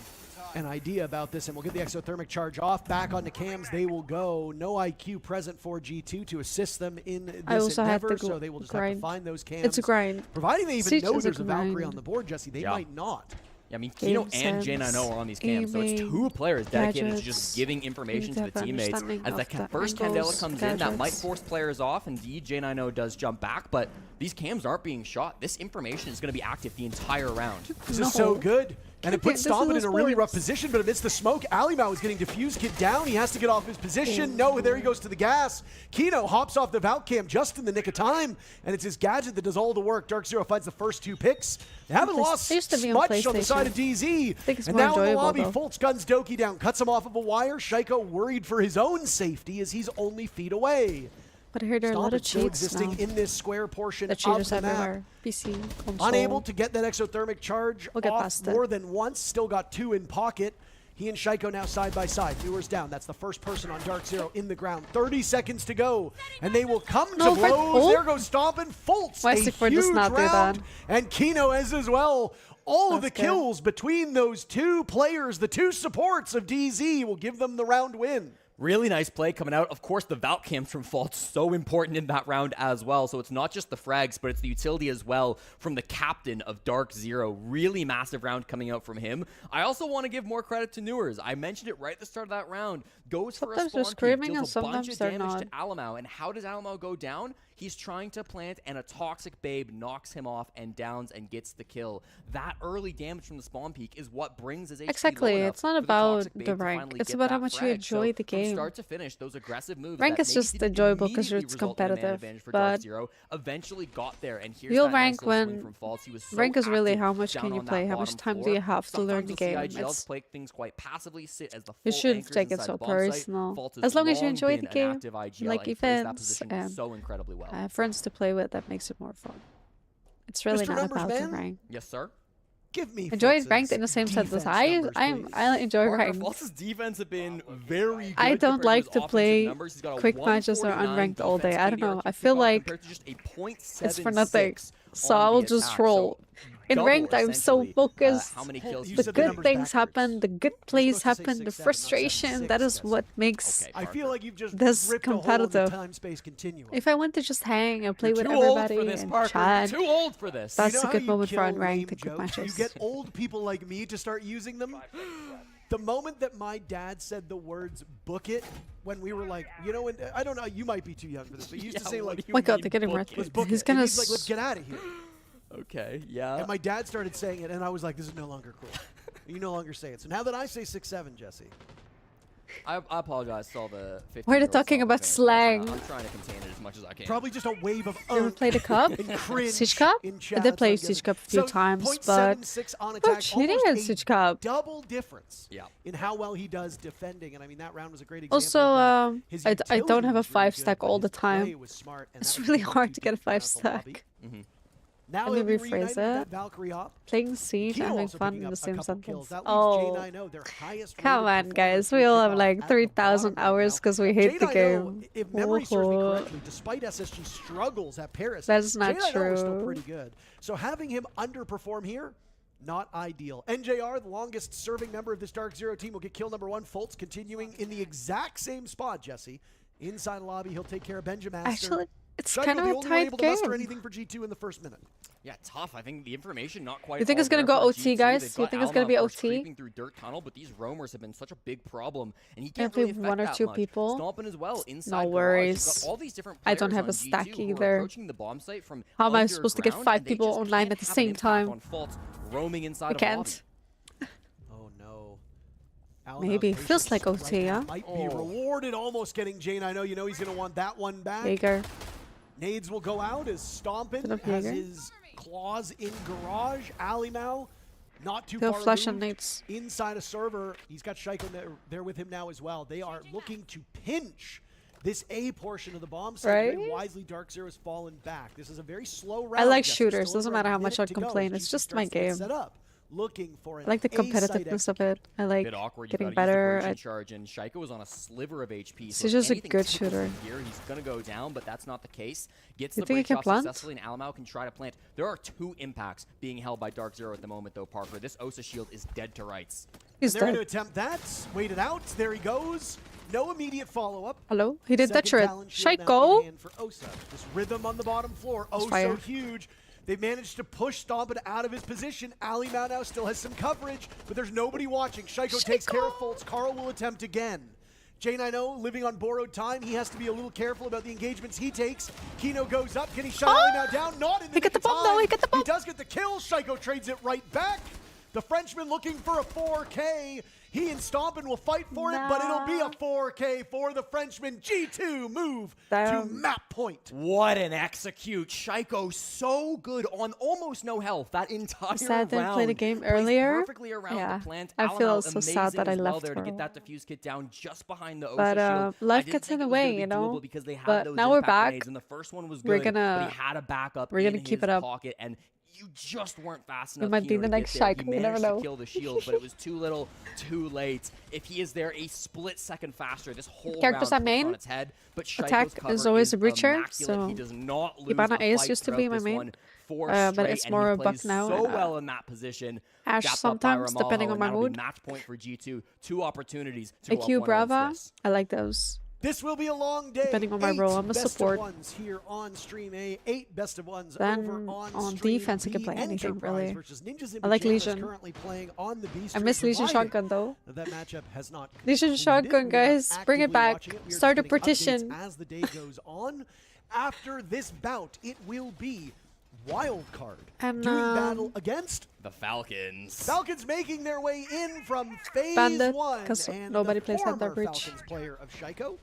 an idea about this, and we'll get the exothermic charge off. Back onto cams, they will go. No IQ present for G2 to assist them in this I also had endeavor, to so they will just have grind. to find those cams. It's a grind. Providing they even Siege know is a there's a Valkyrie grind. on the board, Jesse, they Yeah. might not. Yeah, I mean, Kino Game and sense, J9O are on these cams, so it's 2 aiming, players dedicated to gadgets, just giving information to in-depth the teammates. understanding As of that the first Candela angles, comes in, that might gadgets. force players off. Indeed, J9O does jump back, but these cams aren't being shot. This information is going to be active the entire round. This is so No. good. And it puts This is Stompin in the a really rough sports. position, but amidst the smoke, Alimau is getting diffused, kid down. He has to get off his position. No, there he goes to the gas. Kino hops off the Valcam just in the nick of time, and it's his gadget that does all the work. Dark Zero finds the first 2 picks. They haven't This lost used to be on much on the side of PlayStation. DZ. think it's And more now in the enjoyable, lobby, though. Fultz guns Doki down, cuts him off of a wire. Shaiko worried for his own safety as he's only feet away. But I hear there are a lot of Stompin still cheats existing now. in this square portion The of cheaters the map. everywhere. PC, console. Unable to get that exothermic charge We'll get off past it. more than once. Still got 2 in pocket. He and Shaiko now side by side. Viewers down. That's the first person on Dark Zero in the ground. 30 seconds to go. And they will come No, to but- blows. oh. There goes Stompin. Fultz. Why A stick for just huge not do round. that? And Kino as well. All of the That's good. kills between those 2 players, the 2 supports of DZ, will give them the round win. Really nice play coming out. Of course, the Valk cams from Fault so important in that round as well. So it's not just the frags, but it's the utility as well from the captain of Dark Zero. Really massive round coming out from him. I also want to give more credit to Newers. I mentioned it right at the start of that round. Goes for Sometimes a they're spawn peek, screaming deals and a bunch sometimes of they're damage to not. Alamau. And how does Alamau go down? He's trying to plant, and a toxic babe knocks him off and downs and gets the kill. That early damage from the spawn peak is what brings his HP Exactly. low enough It's not for the about toxic babe the to rank. finally It's get about how that much you frag. enjoy So the from game. start to finish, those aggressive moves Rank that is maybe just didn't enjoyable 'cause immediately it's result in a man competitive, advantage for Dark but Zero, eventually got there. And here's you'll that nice rank little swing when from Faults. He was so rank is really active how much down can you on that play, how much bottom time do floor. you have to learn Sometimes the you'll see game. IGLs play things quite passively, sit as the You full shouldn't anchors take it inside so the bomb site. personal. Fault has As long as you long enjoy been the an game, active IGL like and he plays that events, position and so incredibly well. I have friends to play with. That makes it more fun. It's really Mr. not Numbers about the Man? rank. Yes, sir. Give me Enjoy Fultz's ranked in the same sense as defense I numbers, please. enjoy Parker, ranked. Faults' defense have been very good. I don't compared like his to offensive play numbers. He's got a quick matches or 149 unranked all day. defense I don't KD know. RQ I feel kickoff like compared to just a it's for nothing. .76 So on I will the just attack. roll. So In double, ranked, I'm so essentially, focused. how many kills You The said he the good numbers things backwards. happen, the good You're plays supposed to say happen, the 6-7, not frustration. 7-6, That is Jesse. what makes Okay, I feel like you've just this ripped a hole in the competitive. time-space continuum. If I want to just hang and play You're with too old everybody for this, and Parker. chat, You're too old for this. that's you know a good how you moment for kill unranked lame and good jokes? You matches. get old people like me to start using them. The moment that my dad said the words "book it," when we were like, you know, when, I don't know, you might be too young for this, but he used to say like, Oh my god, they're getting red. "Let's book He's it." gonna. And he's like, "Let's get out of here." Okay, yeah. And my dad started saying it, and I was like, "This is no longer cool. You no longer say it." So now that I say 6-7, Jesse, I apologize to all the 15 Why are they talking about slang? I'm trying to contain it as much as I can. probably just a wave of You ever played a cup? and cringe Siege Cup? in I chat. did play That's what I'm Siege Cup a few guessing. So, times, but 0.76 on I'm attack, cheating almost in a Siege Cup. double difference Yeah. in how well he does defending. And I mean, that round was a great example. Also, of that. His I don't utility have a was really 5-stack good, but all the his play time. was smart, and It's that was really able hard to get a deep down the lobby. 5-stack. Now Let me he'll be rephrase reunited with it. that Valkyrie op. Playing Siege Kino and having also fun picking in up the a same couple sentence. kills. That leaves Oh, J9O, their highest come rated on, performer guys. through We all have kickoff like at the 3,000 bottom right hours now. because we hate the J9O, game. if memory serves me Oh. correctly, despite SSG struggles at Paris, That's not J9O is still true. pretty good. So having him underperform here, not ideal. NJR, the longest serving member of this Dark Zero team, will get kill number 1. Fultz continuing in the exact same spot, Jesse. Inside the lobby, he'll take care of Benjamin. Actually, it's Shaiko, kind of the a only one tight able to muster game. anything for G2 in the first minute. Yeah, tough. I think the information not quite. You think all it's gonna there go for OT, G2. guys? They've You got think it's Alma, gonna be of course, OT? creeping through dirt tunnel, but these roamers have been such a big problem, and he Can I can't play really affect one or that two much. people? Stomping as well inside. No garage. worries. You've got all these different I don't players have a on stack G2 who are either. approaching the bomb site from How am I supposed to get underground, 5 and they people just online can't at the have an same impact time? on Fultz roaming inside I of a lobby. can't. Oh no. Maybe. Feels like OT, right now yeah? might be rewarded, almost getting J9O. You know he's going to want that one back. Jaeger. Nades will go out as Stompin Bit of has Jaeger. his claws in garage. Alimau, not too They'll far flash on removed. nades. Inside a server, he's got Shaiko there with him now as well. They are looking to pinch this A portion of the bomb site. Right? Very wisely, Dark Zero's fallen back. This is a very slow round. I like Jesse. shooters. Still Doesn't over a matter how much minute I to go complain. as It's G2 just my starts to get game. set up, looking for an I like the A site competitiveness of it. I like Bit awkward. getting You've got to use the better. version at charge, and Shaiko was on a sliver of HP. So He's if just a anything good tickles shooter. him Here, he's gonna go down, but that's not the case. Gets You the think he break can shot plant? successfully, and Alamau can try to plant. There are 2 impacts being held by Dark Zero at the moment, though, Parker. This Osa shield is dead to rights. He's They're going to dead. attempt that. Wait it out. There he goes. No immediate follow-up. Hello? He did that Second turret. talent shield now in Shaiko? hand for Osa. This rhythm on the bottom floor. Oh, so fire. huge. They managed to push Stompin out of his position. Alimau now still has some coverage, but there's nobody watching. Shaiko takes care of Fultz. Carl will attempt again. J9O living on borrowed time. He has to be a little careful about the engagements he takes. Kino goes up. Can he shut Alimau down? Not in the He got nick the of bomb, though. time. He got the bomb. He does get the kill. Shaiko trades it right back. The Frenchman looking for a 4K. He and Stompin will fight for it, but it'll be a 4K for the Frenchman. G2 move to Damn. map point. What an execute. Shaiko so good on almost no health that entire Sad I didn't round. play the game Plays earlier. perfectly around Yeah. the plant. I feel Alamau, so sad that I amazing as well left there to for a get that diffuse kit down just behind the Osa But shield. I life didn't gets think in the it was way, gonna be you know? doable because they had But those now we're impact back. grenades, and the first one was We're good, gonna- but he had a backup we're in gonna keep his it up. pocket, and you just weren't fast enough. might be Kino the to next get there. Shaiko, He we never managed to know. kill the shield, but it was too little, too late. If he is there a split second faster, this whole Characters round I main, on its head. But Shaiko's attack cover is always a breacher, immaculate. so He does not lose Hibana a Ace fight used to be throughout my this main, one. Four but straight, it's and more he a buck plays now, so and, well in that position. Ash Gapped up by sometimes, Ramalho, depending on and my that'll be mood. match point for G2. 2 opportunities to go up AQ 1-0 Brava, for this. I like those. This will be a long day. Depending on my 8 role, I'm a best support. of ones here on stream A. 8 best of ones Then over on on stream defense, I B. can play anything, Enterprise really. versus Ninjas in I like Pajamas Legion. currently playing on the B I stream, miss Legion provided Shotgun though. that matchup has not Legion concluded. Shotgun, We are guys. Bring it actively back. watching it. We are Start a just getting updates petition. as the day goes on. After this bout, it will be wild card And, doing battle against The Falcons. Falcons making their way in from phase Bandit, 1. 'cause And nobody the plays former Thunder Bridge. Falcons player of Shaiko.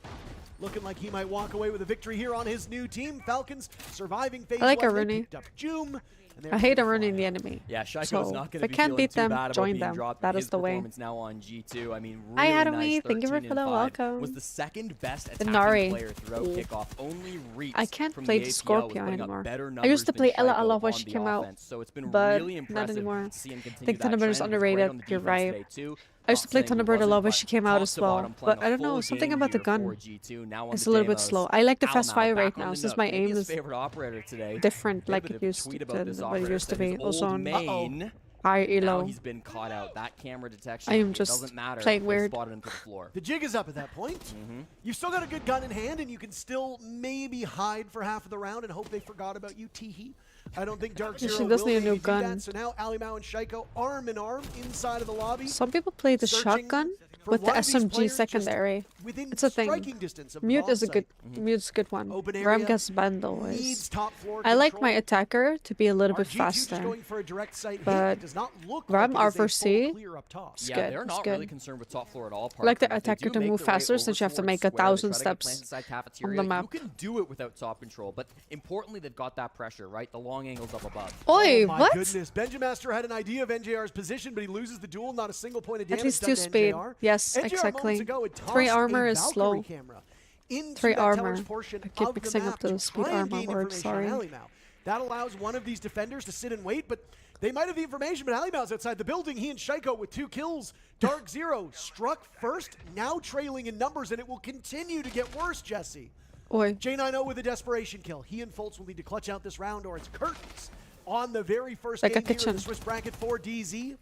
Looking like he might walk away with a victory here on his new team. Falcons surviving phase I like 1. They Aruni. picked up Jum, and they're I hate gonna Aruni fly. the enemy. Yeah, Shaiko's So, not if going I to be can't feeling beat too them, bad about join being them. dropped. That His is the way. performance now on G2. I mean, Hi, really Adami. nice. Thank you for 13 and follow. 5. Welcome. Was the second best attacking Nari. player throughout Ooh. kickoff. Only Reese I can't from play the the APL Scorpion was putting up anymore. better I used to numbers play than Ella a lot Shaiko when on she the came out, offense. So it's been but really not impressive anymore. to see him continue think that Thunderbird is trend. He was great underrated. on the You're defense right. today, too. I used to play saying he Thunderbird a wasn't, lot when but she came out top as to well. bottom playing But a I don't know, full something game about the here gun. for G2. Now on It's the a little bit demos, slow. I like the fast Alamau fire back right on now the since Nook. my Maybe aim his is favorite operator today. different, Made a like bit it of a used tweet to about than this what it operator, used to said his be. Also old on main. high Now elo. he's been caught out. That camera detection, I am it just doesn't matter. playing They weird. spotted him to the floor. The jig is up at that point. You've still got a good gun in hand, and you can still maybe hide for half of the round and hope they forgot about you, teehee. I don't think Dark Yeah, Zero she does will need a maybe new do gun. that. So now Alimau and Shaiko arm in arm inside of the lobby. Some people play the Searching shotgun for with the one of these SMG players just secondary. within It's a thing. striking distance of the Mute bomb is a good site. mute's a good one. Open Ram area gets banned needs always. top floor I like my control. attacker to be a little Our bit G2 just faster. going for a direct site hit. But It does not look Ram like it is a full R4C, clear up top. it's Yeah, good. they're It's not good. really concerned with top floor at all. I like the Parker. If they attacker do to make move their way faster over since you have to towards make square, they 1,000 try to get steps plant-side on cafeteria. the map. You can do it without top control, but importantly, they've got that pressure, right? The long angles up above. Oi, Oh my what? goodness. Benjamaster had an idea of NJR's position, but he loses the duel. Not a single point of At damage least done 2 to speed. NJR. Yes, NJR exactly. moments ago had 3 tossed armor a is Valkyrie slow. camera into 3 that armor. tower's portion I keep of the mixing map up the to speed try and armor gain words, information on sorry. Alimau. That allows one of these defenders to sit and wait, but they might have the information, but Alimau's outside the building. He and Shaiko with 2 kills. Dark Zero struck first, now trailing in numbers, and it will continue to get worse, Jesse. Oi. J90 with a desperation kill. He and Foltz will need to clutch out this round, or it's curtains on the very first Like a game here in kitchen. the Swiss bracket for DZ.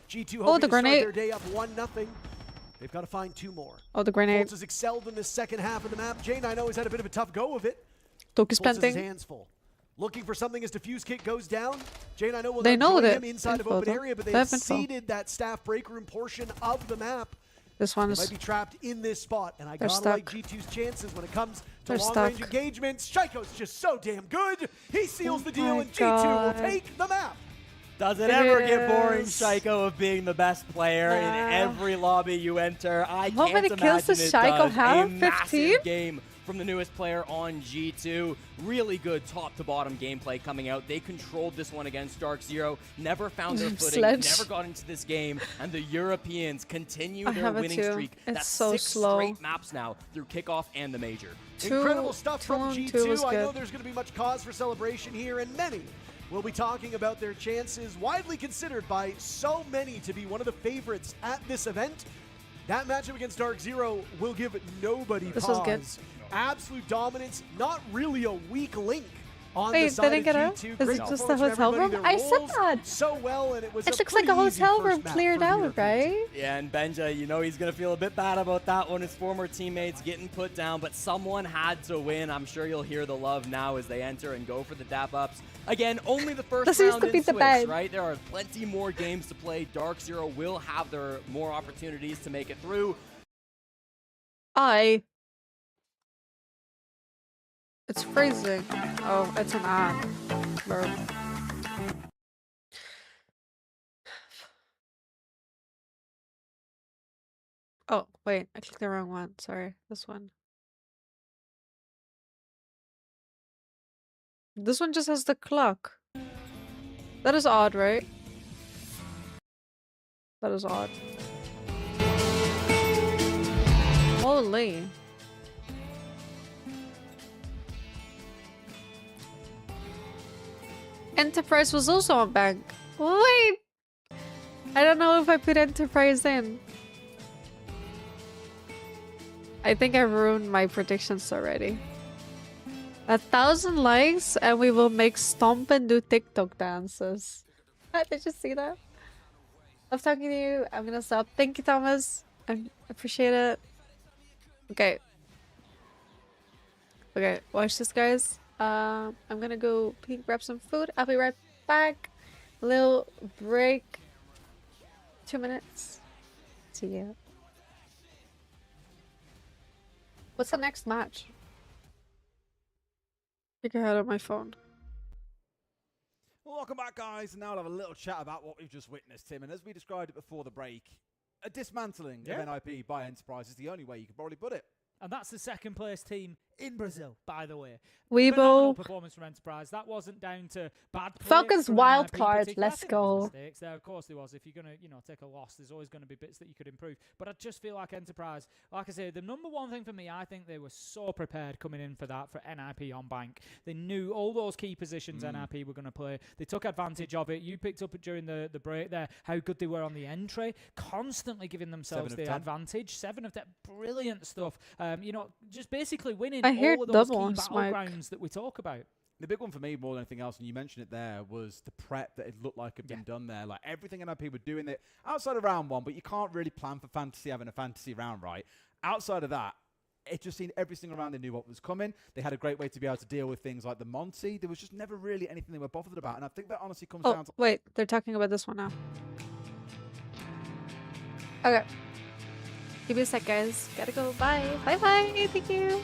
G2 Oh, hoping the to start grenade. their day up 1-0. They've got to find 2 more. Oh, the grenade. Foltz has excelled in the second half of the map. J90 has had a bit of a tough go of it. Toki's Foltz has his planting. hands full. Looking for something as diffuse kit goes down. J90 will They now know join that him inside of info, open though. area, but They they've have info. ceded that staff break room portion of the map. This one They is might be trapped in this spot, and I They're gotta like stuck. G2's chances when it comes to They're long-range stuck. engagements. Shaiko's just so damn good. He seals Oh the deal, my and G2 God. will take the map. Does it ever get boring, Yes. Shaiko, of being the best player in Nah. every lobby you enter? I How can't many kills imagine does it Shaiko does. have? A massive 15? game from the newest player on G2. Really good top-to-bottom gameplay coming out. They controlled this one against Dark Zero, never found their footing, Sledge. never got into this game, and the Europeans continue I their have it winning too. streak. It's That's so 6 slow. straight maps now through kickoff and the major. Incredible stuff 2 from on 2 G2. was I know good. there's going to be much cause for celebration here, and many will be talking about their chances, widely considered by so many to be one of the favorites at this event. That matchup against Dark Zero will give nobody This pause. was good. Absolute dominance, not really a weak link on Wait, the side didn't of get out? G2. Is Great it just a performance from hotel everybody. room? Their I said roles that. so well, and it was It a looks like a pretty easy hotel first room map cleared for the out, Europeans. right? Yeah, and Benja, you know he's going to feel a bit bad about that one. His former teammates getting put down, but someone had to win. I'm sure you'll hear the love now as they enter and go for the dap-ups. Again, only the first This used round to in be the Swiss, bed. right? There are plenty more games to play. Dark Zero will have their more opportunities to make it through. It's freezing. Oh, it's an ad. Bro. Oh, wait. I clicked the wrong one. Sorry. This one. This one just has the clock. That is odd, right? That is odd. Holy. Enterprise was also on bank. Wait! I don't know if I put Enterprise in. I think I ruined my predictions already. 1,000 likes and we will make stomp and do TikTok dances. Did you see that? Love talking to you. I'm gonna stop. Thank you, Thomas. I appreciate it. Okay. Okay, watch this, guys. I'm gonna go grab some food. I'll be right back. A little break. 2 minutes. See ya. What's the next match? Pick ahead on my phone. Well, welcome back, guys. And now we'll have a little chat about what we've just witnessed, Tim. And as we described it before the break, a dismantling of NIP by Enterprise is the only way you could probably put it. And that's the second place team in Brazil, by the way. Weibo. Phenomenal performance from Enterprise. That wasn't down to bad play Falcons from wild NIP card. particularly. I Let's think there was go. mistakes there. Of course there was. If you're going to, take a loss, there's always going to be bits that you could improve. But I just feel like Enterprise, like I say, the number one thing for me, I think they were so prepared coming in for that, for NIP on bank. They knew all those key positions NIP were going to play. They took advantage of it. You picked up during the break there how good they were on the entry, constantly giving themselves the advantage. 7 of 10. Brilliant stuff. Just basically winning I hear all of those double key on Smike. battlegrounds that we talk about. The big one for me, more than anything else, and you mentioned it there, was the prep that it looked like had been done there. Like, everything NIP were doing it outside of round 1, but you can't really plan for fantasy having a fantasy round, right? Outside of that, it just seemed every single round they knew what was coming. They had a great way to be able to deal with things like the Monty. There was just never really anything they were bothered about, and I think that honestly comes down to... Wait, they're talking about this one now. Okay. Give me a sec, guys. Gotta go. Bye. Bye-bye. Thank you.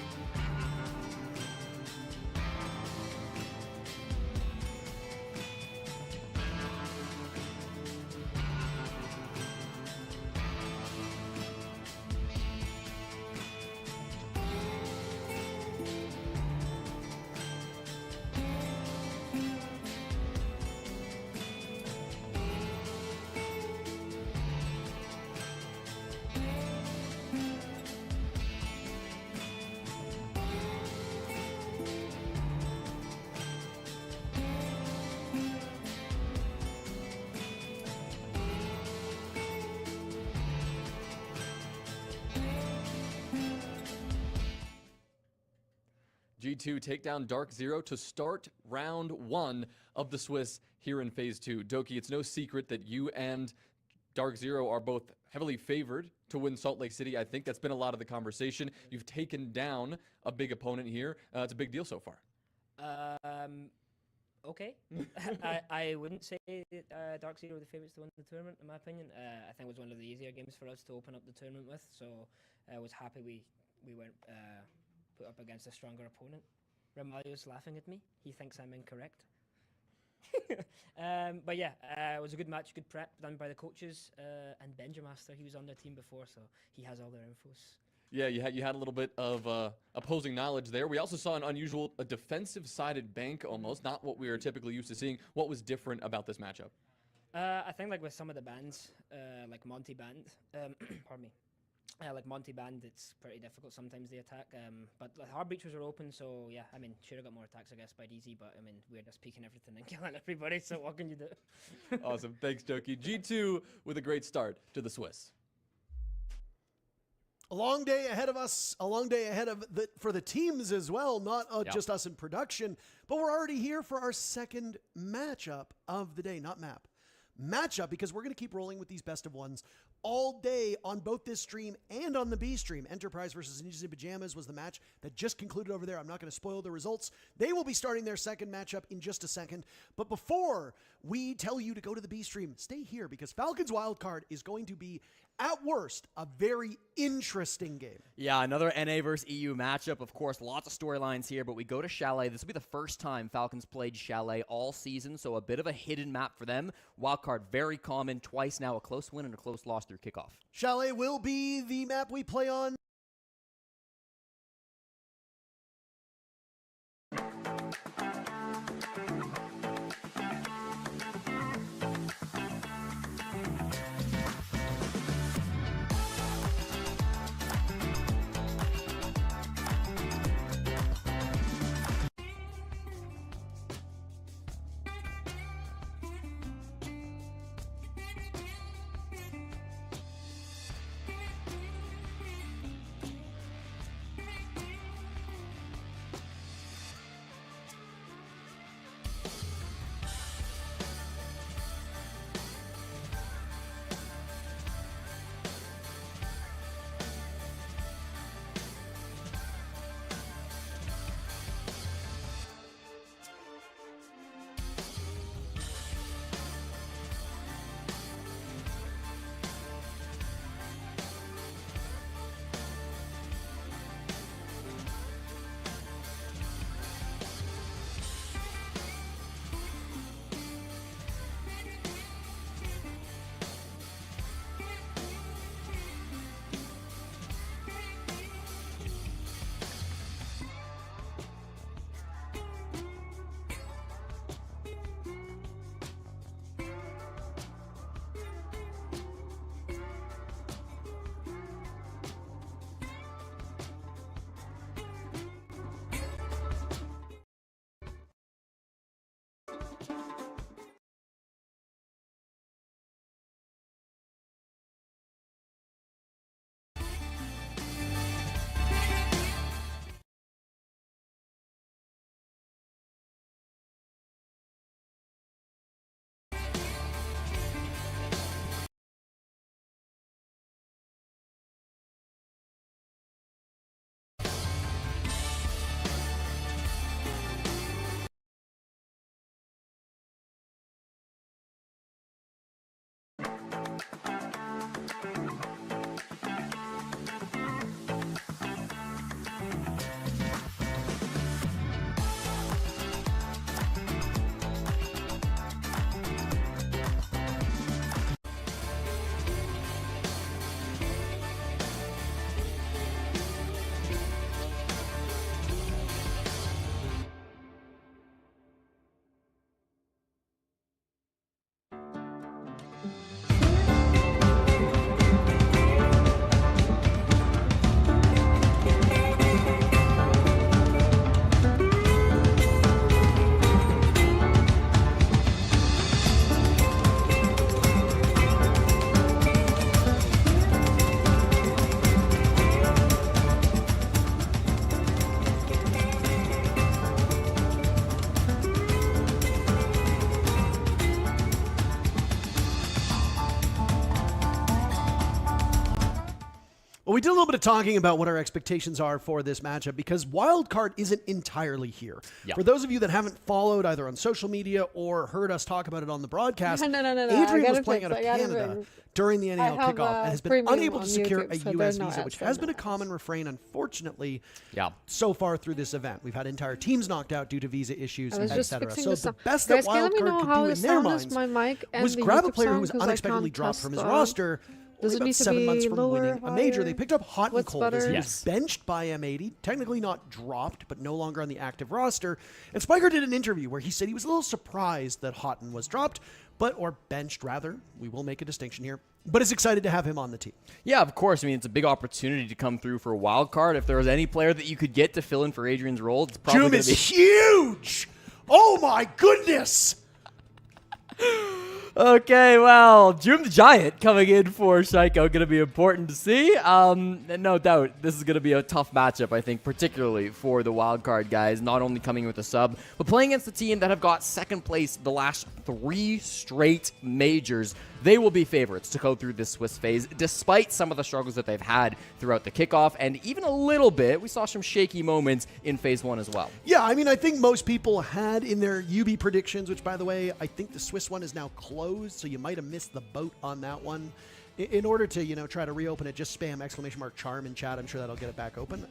G2 take down Dark Zero to start round 1 of the Swiss here in Phase 2. Doki, it's no secret that you and Dark Zero are both heavily favored to win Salt Lake City. I think that's been a lot of the conversation. You've taken down a big opponent here. It's a big deal so far. Okay. I wouldn't say Dark Zero were the favourites to win the tournament, in my opinion. I think it was one of the easier games for us to open up the tournament with, so I was happy we weren't put up against a stronger opponent. Ramalho's laughing at me. He thinks I'm incorrect. But yeah, it was a good match, good prep done by the coaches, and Benjamaster, he was on their team before, so he has all their infos. Yeah, you had a little bit of opposing knowledge there. We also saw an unusual, a defensive-sided bank almost, not what we are typically used to seeing. What was different about this matchup? I think like with some of the bands, like Monty Band, pardon me, like Monty Band, it's pretty difficult sometimes they attack. But the hard breachers are open, so yeah, I mean, should have got more attacks, I guess, by DZ, but I mean, we're just peeking everything and killing everybody, so what can you do? Awesome. Thanks, Doki. G2 with a great start to the Swiss. A long day ahead of us, a long day ahead of for the teams as well, not just us in production, but we're already here for our second matchup of the day, not matchup, because we're going to keep rolling with these best of ones all day on both this stream and on the B stream. Enterprise versus Ninjas in Pajamas was the match that just concluded over there. I'm not going to spoil the results. They will be starting their second matchup in just a second. But before we tell you to go to the B stream, stay here because Falcons Wildcard is going to be, at worst, a very interesting game. Yeah, another NA versus EU matchup. Of course, lots of storylines here, but we go to Chalet. This will be the first time Falcons played Chalet all season, so a bit of a hidden map for them. Wildcard, very common. Twice now, a close win and a close loss through kickoff. Chalet will be the map we play on. Well, we did a little bit of talking about what our expectations are for this matchup because Wildcard isn't entirely here. Yeah. For those of you that haven't followed either on social media or heard us talk about it on the broadcast, No. Adrian was playing out of Canada during the NAL kickoff and has been unable to secure a U.S. visa, which has been a common refrain, unfortunately, so far through this event. We've had entire teams knocked out due to visa issues, etc. So the best that Wildcard could do in their minds was grab a player who was unexpectedly dropped from his roster. Only about 7 months from winning a major. They picked up Hot and Cold as he was benched by M80, technically not dropped, but no longer on the active roster. And Spiker did an interview where he said he was a little surprised that Houghton was dropped, or benched rather. We will make a distinction here, but is excited to have him on the team. Yeah, of course. I mean, it's a big opportunity to come through for a wild card. If there was any player that you could get to fill in for Adrian's role, it's probably Jum is huge! Oh my goodness! Okay, well, Jum the Giant coming in for Psycho, going to be important to see. No doubt, this is going to be a tough matchup, I think, particularly for the wildcard guys, not only coming with a sub, but playing against the team that have got second place the last 3 straight majors. They will be favorites to go through this Swiss phase, despite some of the struggles that they've had throughout the kickoff, and even a little bit, we saw some shaky moments in phase 1 as well. Yeah, I mean, I think most people had in their UB predictions, which, by the way, I think the Swiss one is now closed, so you might have missed the boat on that one. In order to, try to reopen it, just spam !charm in chat. I'm sure that'll get it back open.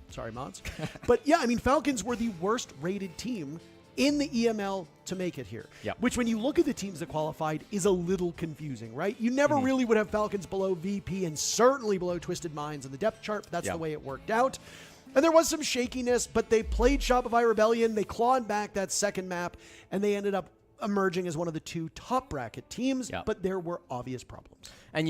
Sorry, mods. But yeah, I mean, Falcons were the worst rated team in the EML to make it here. Yep. Which, when you look at the teams that qualified, is a little confusing, right? You never really would have Falcons below VP and certainly below Twisted Minds in the depth chart. But that's the way it worked out. And there was some shakiness, but they played Shopify Rebellion. They clawed back that second map, and they ended up emerging as one of the 2 top bracket teams, but there were obvious problems. And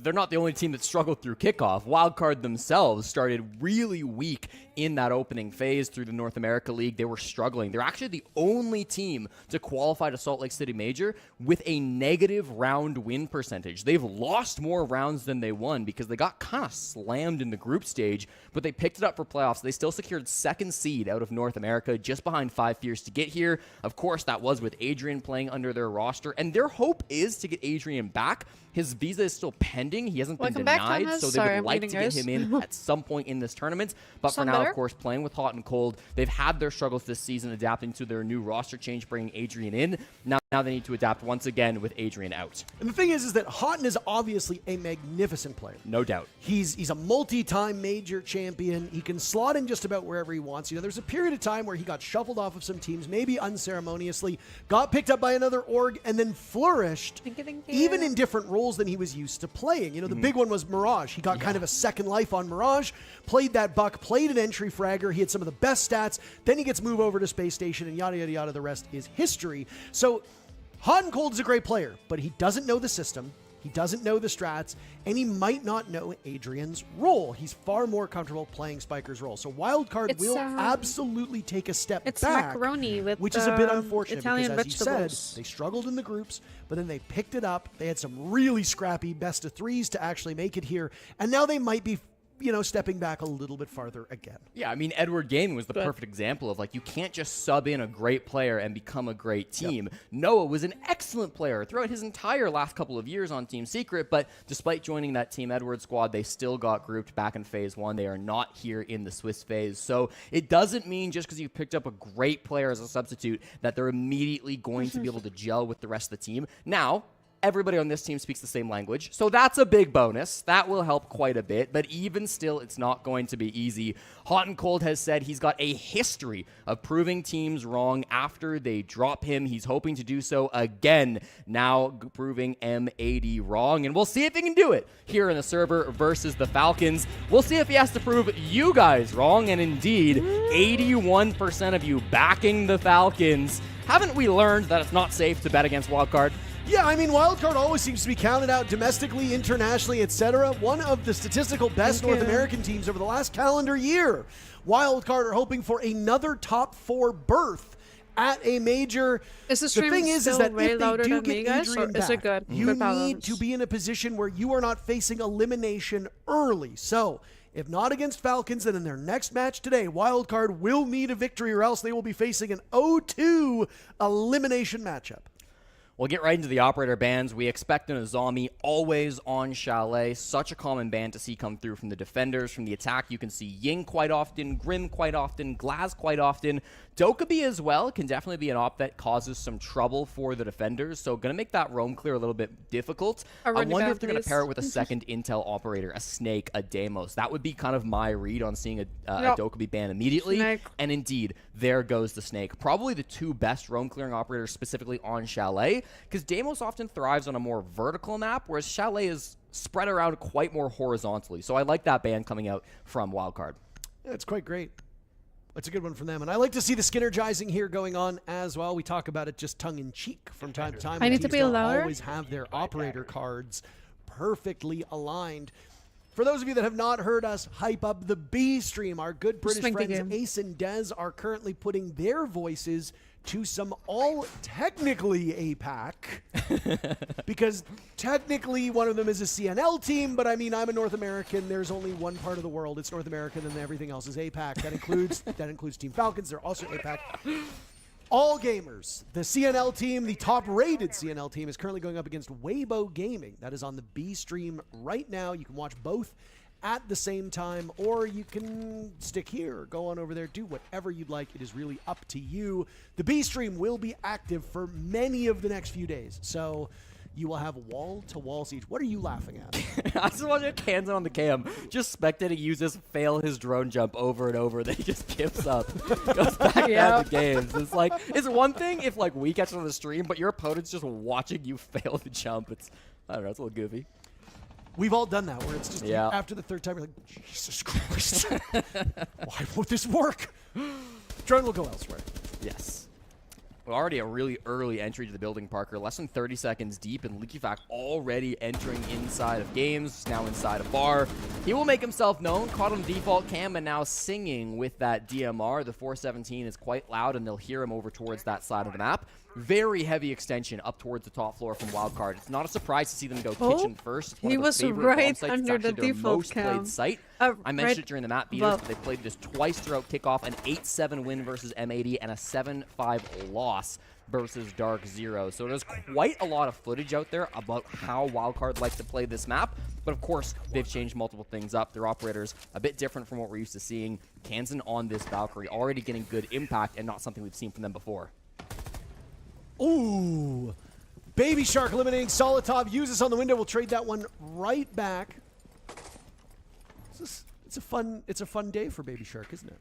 they're not the only team that struggled through kickoff. Wildcard themselves started really weak in that opening phase through the North America League. They were struggling. They're actually the only team to qualify to Salt Lake City Major with a negative round win percentage. They've lost more rounds than they won because they got kind of slammed in the group stage, but they picked it up for playoffs. They still secured 2nd seed out of North America, just behind 5 Fierce to get here. Of course, that was with Adrian playing under their roster, and their hope is to get Adrian back. His visa is still pending. He hasn't been denied, so they would like to get him in at some point in this tournament. But for now, of course, playing with Hot and Cold, they've had their struggles this season adapting to their new roster change, bringing Adrian in. Now they need to adapt once again with Adrian out. And the thing is that Houghton is obviously a magnificent player. No doubt. He's a multi-time major champion. He can slot in just about wherever he wants. There's a period of time where he got shuffled off of some teams, maybe unceremoniously, got picked up by another org, and then flourished, even in different roles than he was used to playing. The big one was Mirage. He got kind of a second life on Mirage, played that buck, played an entry fragger. He had some of the best stats. Then he gets moved over to Space Station, and yada, yada, yada. The rest is history. So Hot and Cold is a great player, but he doesn't know the system. He doesn't know the strats, and he might not know Adrian's role. He's far more comfortable playing Spiker's role. So Wildcard will absolutely take a step back. It's macaroni with which is a bit unfortunate Italian because, as vegetables. you said, they struggled in the groups, but then they picked it up. They had some really scrappy best of 3s to actually make it here, and now they might be stepping back a little bit farther again. Yeah, I mean, Edward Gaming was the perfect example of, you can't just sub in a great player and become a great team. Noah was an excellent player throughout his entire last couple of years on Team Secret, but despite joining that Team Edward squad, they still got grouped back in phase 1. They are not here in the Swiss phase. So it doesn't mean just because you picked up a great player as a substitute that they're immediately going to be able to gel with the rest of the team. Now, everybody on this team speaks the same language, so that's a big bonus. That will help quite a bit, but even still, it's not going to be easy. Hot and Cold has said he's got a history of proving teams wrong after they drop him. He's hoping to do so again, now proving M80 wrong, and we'll see if he can do it here in the server versus the Falcons. We'll see if he has to prove you guys wrong, and indeed, 81% of you backing the Falcons. Haven't we learned that it's not safe to bet against Wildcard? Yeah, I mean, Wildcard always seems to be counted out domestically, internationally, etc. One of the statistical best North American teams over the last calendar year. Wildcard are hoping for another top 4 berth at a major. Is the thing is that way if they louder do than get me, guys, Adrian or is it back, good? you Good need balance. to be in a position where you are not facing elimination early. So, if not against Falcons, then in their next match today, Wildcard will need a victory or else they will be facing an 0-2 elimination matchup. We'll get right into the operator bans. We expect an Azami always on Chalet. Such a common ban to see come through from the defenders. From the attack, you can see Ying quite often, Grim quite often, Glaz quite often. Dokkaebi as well can definitely be an op that causes some trouble for the defenders. So going to make that roam clear a little bit difficult. I wonder if they're going to pair it with a second intel operator, a Snake, a Deimos. That would be kind of my read on seeing a Dokkaebi ban immediately. Snake. And indeed, there goes the Snake. Probably the two best roam clearing operators specifically on Chalet, because Deimos often thrives on a more vertical map, whereas Chalet is spread around quite more horizontally. So I like that ban coming out from Wildcard. Yeah, it's quite great. That's a good one from them. And I like to see the skinnergizing here going on as well. We talk about it just tongue-in-cheek from time to time. I need to be louder. Always have their operator cards perfectly aligned. For those of you that have not heard us hype up the B stream, our good British friends Ace and Dez are currently putting their voices to some all technically APAC, because technically one of them is a CNL team, but I mean, I'm a North American. There's only one part of the world. It's North American, and everything else is APAC. That includes Team Falcons. They're also APAC. All gamers. The CNL team, the top-rated CNL team, is currently going up against Weibo Gaming. That is on the B stream right now. You can watch both at the same time, or you can stick here or go on over there, do whatever you'd like. It is really up to you. The B stream will be active for many of the next few days, so you will have wall-to-wall siege. What are you laughing at? I just watched Kansan on the cam, just spectating users fail his drone jump over and over, then he just gives up. Goes back down to games. It's like, it's one thing if like we catch it on the stream, but your opponent's just watching you fail the jump. It's, I don't know, it's a little goofy. We've all done that, where it's just after the third time, you're like, Jesus Christ, why won't this work? Drone will go elsewhere. Yes. Well, already a really early entry to the building, Parker. Less than 30 seconds deep, and Leakyfac already entering inside of games, now inside a bar. He will make himself known. Caught him default cam, and now singing with that DMR. The 417 is quite loud, and they'll hear him over towards that side of the map. Very heavy extension up towards the top floor from Wildcard. It's not a surprise to see them go kitchen first. It's one he of was right under the default cam. Site. I mentioned it during the map beaters, but they played this twice throughout kickoff, an 8-7 win versus M80 and a 7-5 loss versus Dark Zero. So there's quite a lot of footage out there about how Wildcard likes to play this map. But of course, they've changed multiple things up. Their operators a bit different from what we're used to seeing. Kansan on this Valkyrie already getting good impact and not something we've seen from them before. Ooh. Baby Shark eliminating Solitov. Uses on the window. We'll trade that one right back. It's a fun day for Baby Shark, isn't it?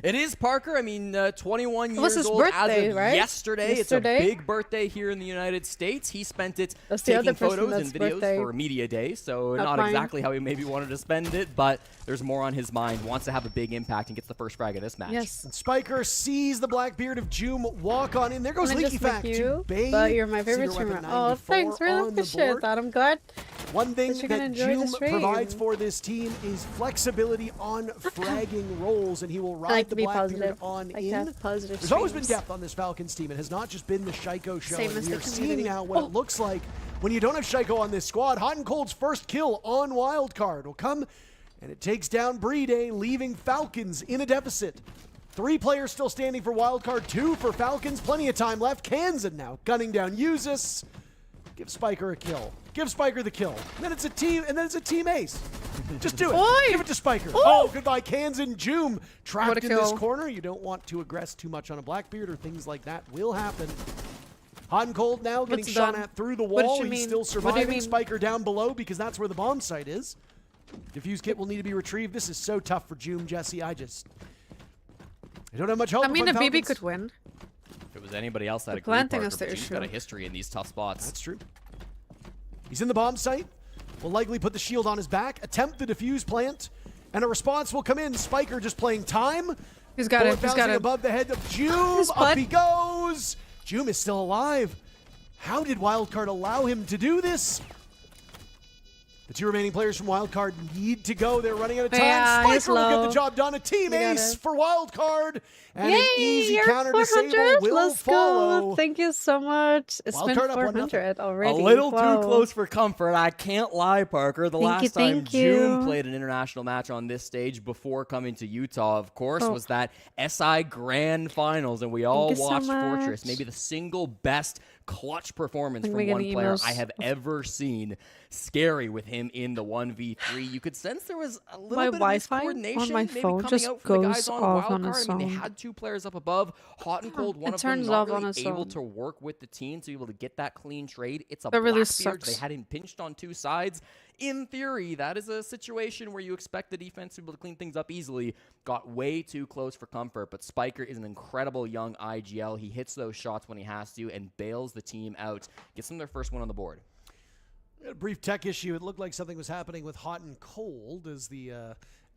It is, Parker. I mean, 21 it was years his old birthday, as of right? yesterday. It's a big birthday here in the United States. He spent it That's the taking other person photos and that's videos birthday. for Media Day, so not mine. exactly how he maybe wanted to spend it, but there's more on his mind. Wants to have a big impact and gets the first frag of this match. Yes. And Spiker sees the Blackbeard of Joom walk on in. There goes Leakyfac to bait. But you're my favorite streamer. Oh, thanks. Really appreciate that. I'm glad. One thing that that Joom provides for this team is flexibility on fragging rolls, and he will ride the Blackbeard on in. There's always been depth on this Falcons team. It has not just been the Shaiko show. Same And as we the are seeing community. now what it looks like when you don't have Shaiko on this squad. Hot and Cold's first kill on Wildcard will come, and it takes down Brede, leaving Falcons in a deficit. 3 players still standing for Wildcard, 2 for Falcons. Plenty of time left. Kansan now gunning down Usus. Give Spiker a kill. Give Spiker the kill. And then it's a team ace. Just do it. Oi! Give it to Spiker. Ooh! Oh, goodbye, Kansan. Joom trapped in this kill. corner. You don't want to aggress too much on a Blackbeard, or things like that will happen. Hot and Cold now getting What's shot done? at through the What did wall. you He's mean? still What do you surviving. mean? Spiker down below because that's where the bomb site is. Diffuse kit will need to be retrieved. This is so tough for Joom, Jesse. I don't have much hope. I mean, for a BB Falcons. could win. If it was anybody else that The had planting is the He's got a issue. history in these tough spots. That's true. He's in the bomb site. Will likely put the shield on his back. Attempt the defuse plant. And a response will come in. Spiker just playing time. He's got Bullet it. He's got bouncing it. above the head of Joom. His Up butt. he goes. Joom is still alive. How did Wildcard allow him to do this? The two remaining players from Wildcard need to go. They're running out of time. Yeah, he's Spiker will get low. the job done. A team You got ace it. for Wildcard. And Yay, an easy you're counter 400. disable will Let's follow. go. Thank you so much. It's been Wildcard up 1-0. 400 already. A little Wow. too close for comfort. I can't lie, Parker. The last time thank June you. played an international match on this stage before coming to Utah, of course, Oh. was that SI Grand Finals, and we all you so watched Fortress. much. Maybe the single best clutch performance Think from we one get player emails. I have ever seen. Scary with him in the 1v3. You could sense there was a little My bit Wi-Fi of coordination on my maybe phone coming just out from the goes guys on off on Wildcard. its I mean, they own. had two players up above. Hot and cold, one It of them turns not off on really its able own. to work with the team to be able to get that clean trade. It's a That really Blackbeard. They sucks. had him pinched on two sides. In theory, that is a situation where you expect the defense to be able to clean things up easily. Got way too close for comfort, but Spiker is an incredible young IGL. He hits those shots when he has to and bails the team out. Gets them their first one on the board. We had a brief tech issue. It looked like something was happening with Hot and Cold as the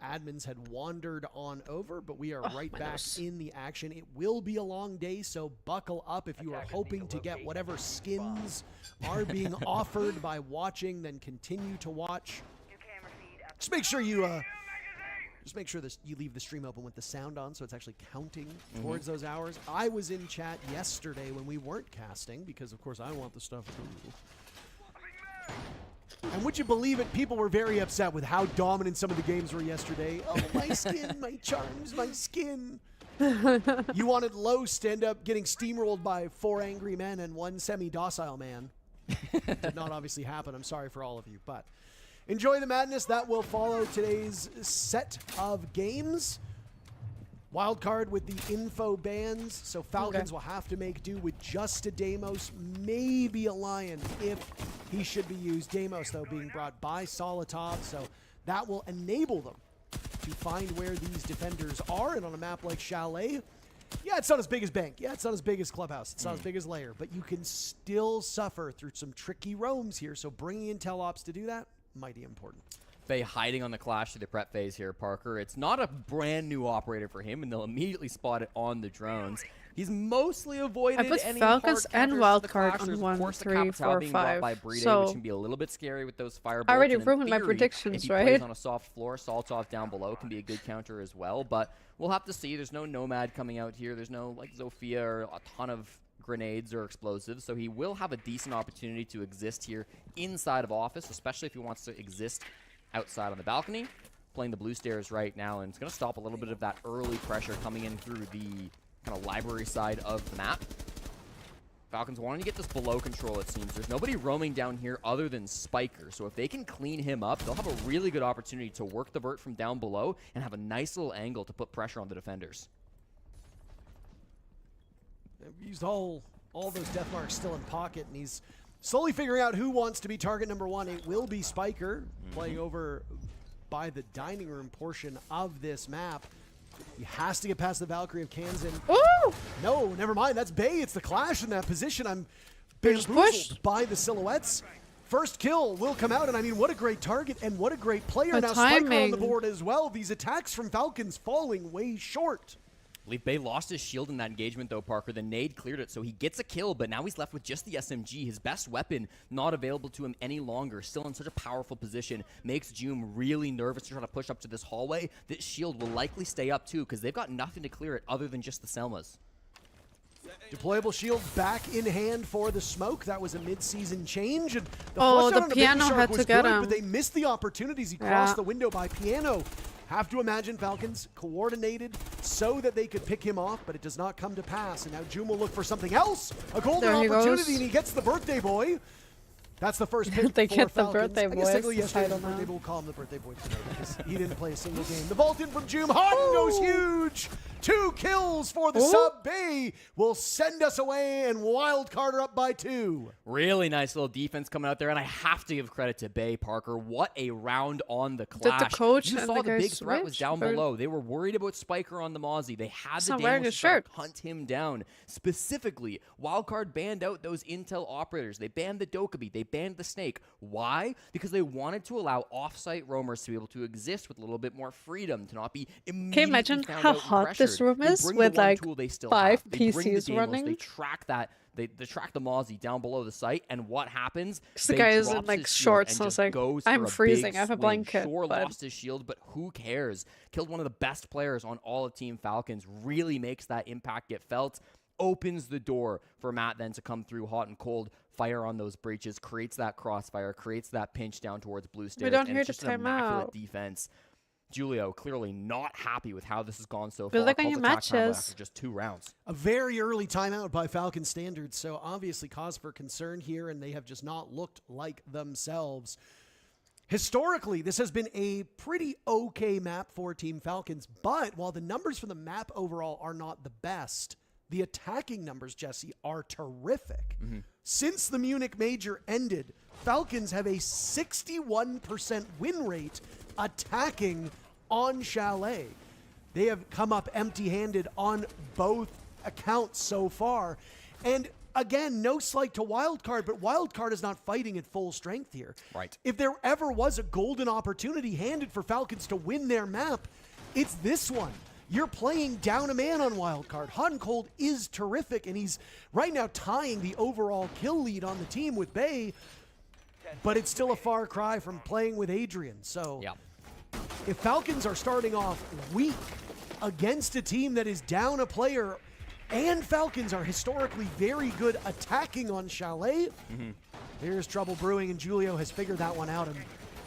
admins had wandered on over, but we are right my back nose. in the action. It will be a long day, so buckle up if you are hoping to get whatever skins are being offered by watching, then continue to watch. Just make sure you you leave the stream open with the sound on so it's actually counting towards those hours. I was in chat yesterday when we weren't casting because of course I want the stuff too. And would you believe it, people were very upset with how dominant some of the games were yesterday. Oh, my skin, my charms, my skin. You wanted Los to end up getting steamrolled by 4 angry men and 1 semi-docile man. Did not obviously happen. I'm sorry for all of you. But enjoy the madness. That will follow today's set of games. Wildcard with the info bans, so Falcons will have to make do with just a Deimos, maybe a Lion if he should be used. Deimos, though, being brought by Solitov, so that will enable them to find where these defenders are. And on a map like Chalet, yeah, it's not as big as Bank. Yeah, it's not as big as Clubhouse. It's not as big as Lair, but you can still suffer through some tricky roams here, so bringing in Teleops to do that, mighty important. Faye hiding on the Clash through the prep phase here, Parker. It's not a brand new operator for him, and they'll immediately spot it on the drones. He's mostly avoided I put any Falcons hard and counters to the Wildcard Clash. on There's, 1, of course, the 3, Capitale 4, being brought 5. by Bride, So which can be a little bit scary with those firebolts. I already and in ruined my theory, predictions, if he right? plays on a soft floor, Saltov down below can be a good counter as well. But we'll have to see. There's no Nomad coming out here. There's no like Zofia or a ton of grenades or explosives, so he will have a decent opportunity to exist here inside of Office, especially if he wants to exist outside on the balcony. Playing the blue stairs right now, and it's going to stop a little bit of that early pressure coming in through the kind of library side of the map. Falcons wanting to get this below control, it seems. There's nobody roaming down here other than Spiker, so if they can clean him up, they'll have a really good opportunity to work the vert from down below and have a nice little angle to put pressure on the defenders. They've used all those death marks still in pocket, and he's slowly figuring out who wants to be target number 1. It will be Spiker, playing over by the dining room portion of this map. He has to get past the Valkyrie of Kansan. Ooh! No, never mind. That's Bay. It's the Clash in that position. I'm Just bamboozled by the silhouettes. First kill will come out, and I mean, what a great target and what a great player. The Now Spiker on the timing. board as well. These attacks from Falcons falling way short. I believe Bay lost his shield in that engagement, though, Parker. The nade cleared it, so he gets a kill, but now he's left with just the SMG. His best weapon not available to him any longer. Still in such a powerful position. Makes Joom really nervous to try to push up to this hallway. This shield will likely stay up, too, because they've got nothing to clear it other than just the Selmas. Deployable shield back in hand for the smoke. That was a mid-season change. And the Oh, flush the out on Baby Piano Shark had was to get good, him. but they missed the opportunities. He crossed the window by Piano. Have to imagine Falcons coordinated so that they could pick him off, but it does not come to pass. And now Joom will look for something else. A golden There he opportunity, goes. and he gets the birthday boy. That's the first pick They for get the Falcons. birthday I guess boy, technically it's yesterday the was the title birthday, now. but we'll call him the birthday boy today because he didn't play a single game. The vault in from Joom. Hawton goes huge. 2 kills for the sub. Bay will send us away, and Wildcard are up by 2. Really nice little defense coming out there, and I have to give credit to Bay, Parker. What a round on the Clash. Did the coach you and saw the the guys big threat was switch, down or- below. They were worried about Spiker on the Mozzie. They had the not wearing Damos a to try to shirt. hunt him down. Specifically, Wildcard banned out those intel operators. They banned the Dokkaebi. They banned the snake. Why? Because they wanted to allow off-site roamers to be able to exist with a little bit more freedom, to not be immediately Can you imagine found how out and hot this pressured. room They is bring with the one like tool they still 5 have. They bring the PCs Deimos, running? They track that. They track the Mozzie down below the site, and what happens? The They guy is in drops like his shield shorts, and and I was just like, goes I'm for a freezing. big I have a swing. blanket. Sure, But lost his shield, but who cares? Killed one of the best players on all of Team Falcons. Really makes that impact get felt. Opens the door for Matt then to come through hot and cold, fire on those breaches, creates that crossfire, creates that pinch down towards blue stairs. don't and hear it's the just an immaculate timeout. defense. Julio clearly not happy with how this has gone so Good far. luck on Calls your attack time matches. after just 2 rounds. A very early timeout by Falcon standards, so obviously cause for concern here, and they have just not looked like themselves. Historically, this has been a pretty okay map for Team Falcons, but while the numbers for the map overall are not the best, the attacking numbers, Jesse, are terrific. Since the Munich Major ended, Falcons have a 61% win rate attacking on Chalet. They have come up empty-handed on both accounts so far. And again, no slight to Wildcard, but Wildcard is not fighting at full strength here. Right. If there ever was a golden opportunity handed for Falcons to win their map, it's this one. You're playing down a man on Wildcard. Hot and Cold is terrific, and he's right now tying the overall kill lead on the team with Bay, but it's still a far cry from playing with Adrian. So Yeah. if Falcons are starting off weak against a team that is down a player, and Falcons are historically very good attacking on Chalet, there's trouble brewing, and Julio has figured that one out. And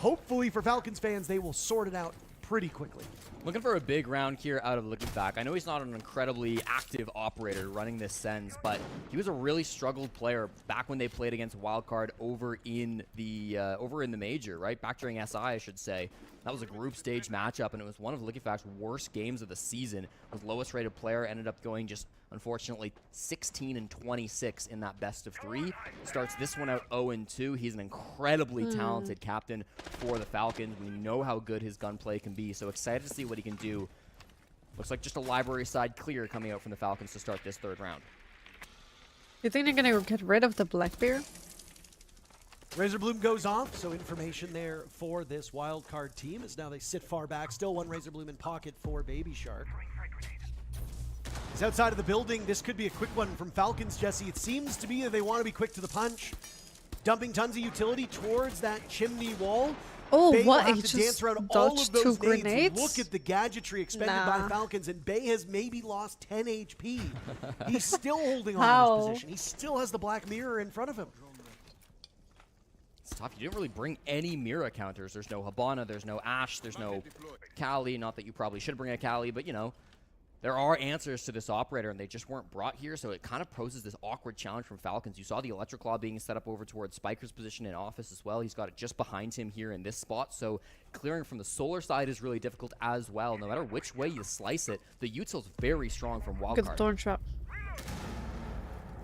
hopefully for Falcons fans, they will sort it out pretty quickly. Looking for a big round here out of Looking Back. I know he's not an incredibly active operator running this Sens, but he was a really struggled player back when they played against Wildcard over in the Major, right? Back during SI, I should say. That was a group stage matchup, and it was one of Looking Back's worst games of the season. His lowest rated player ended up going just, unfortunately, 16-26 in that best of 3. Starts this one out 0-2. He's an incredibly talented captain for the Falcons. We know how good his gunplay can be, so excited to see what he can do. Looks like just a library side clear coming out from the Falcons to start this 3rd round. you think they're gonna get rid of the Blackbeard? Razor Bloom goes off, so information there for this Wildcard team as now they sit far back. Still one Razor Bloom in pocket for Baby Shark. He's outside of the building. This could be a quick one from Falcons, Jesse. It seems to be that they want to be quick to the punch. Dumping tons of utility towards that chimney wall. Oh, Bay will what? have He to just dance around all of dodged those 2 grenades? Look at the gadgetry expended by Falcons, and Bay has maybe lost 10 HP. He's still holding on to How? his position. He still has the black mirror in front of him. It's tough. You didn't really bring any Mira counters. There's no Habana, there's no Ash, there's no Kali. Not that you probably should bring a Kali, but you know, there are answers to this operator, and they just weren't brought here, so it kind of poses this awkward challenge from Falcons. You saw the Electroclaw being set up over towards Spiker's position in office as well. He's got it just behind him here in this spot, so clearing from the solar side is really difficult as well. No matter which way you slice it, the util's very strong from Look at the Wildcard. Thorn Trap.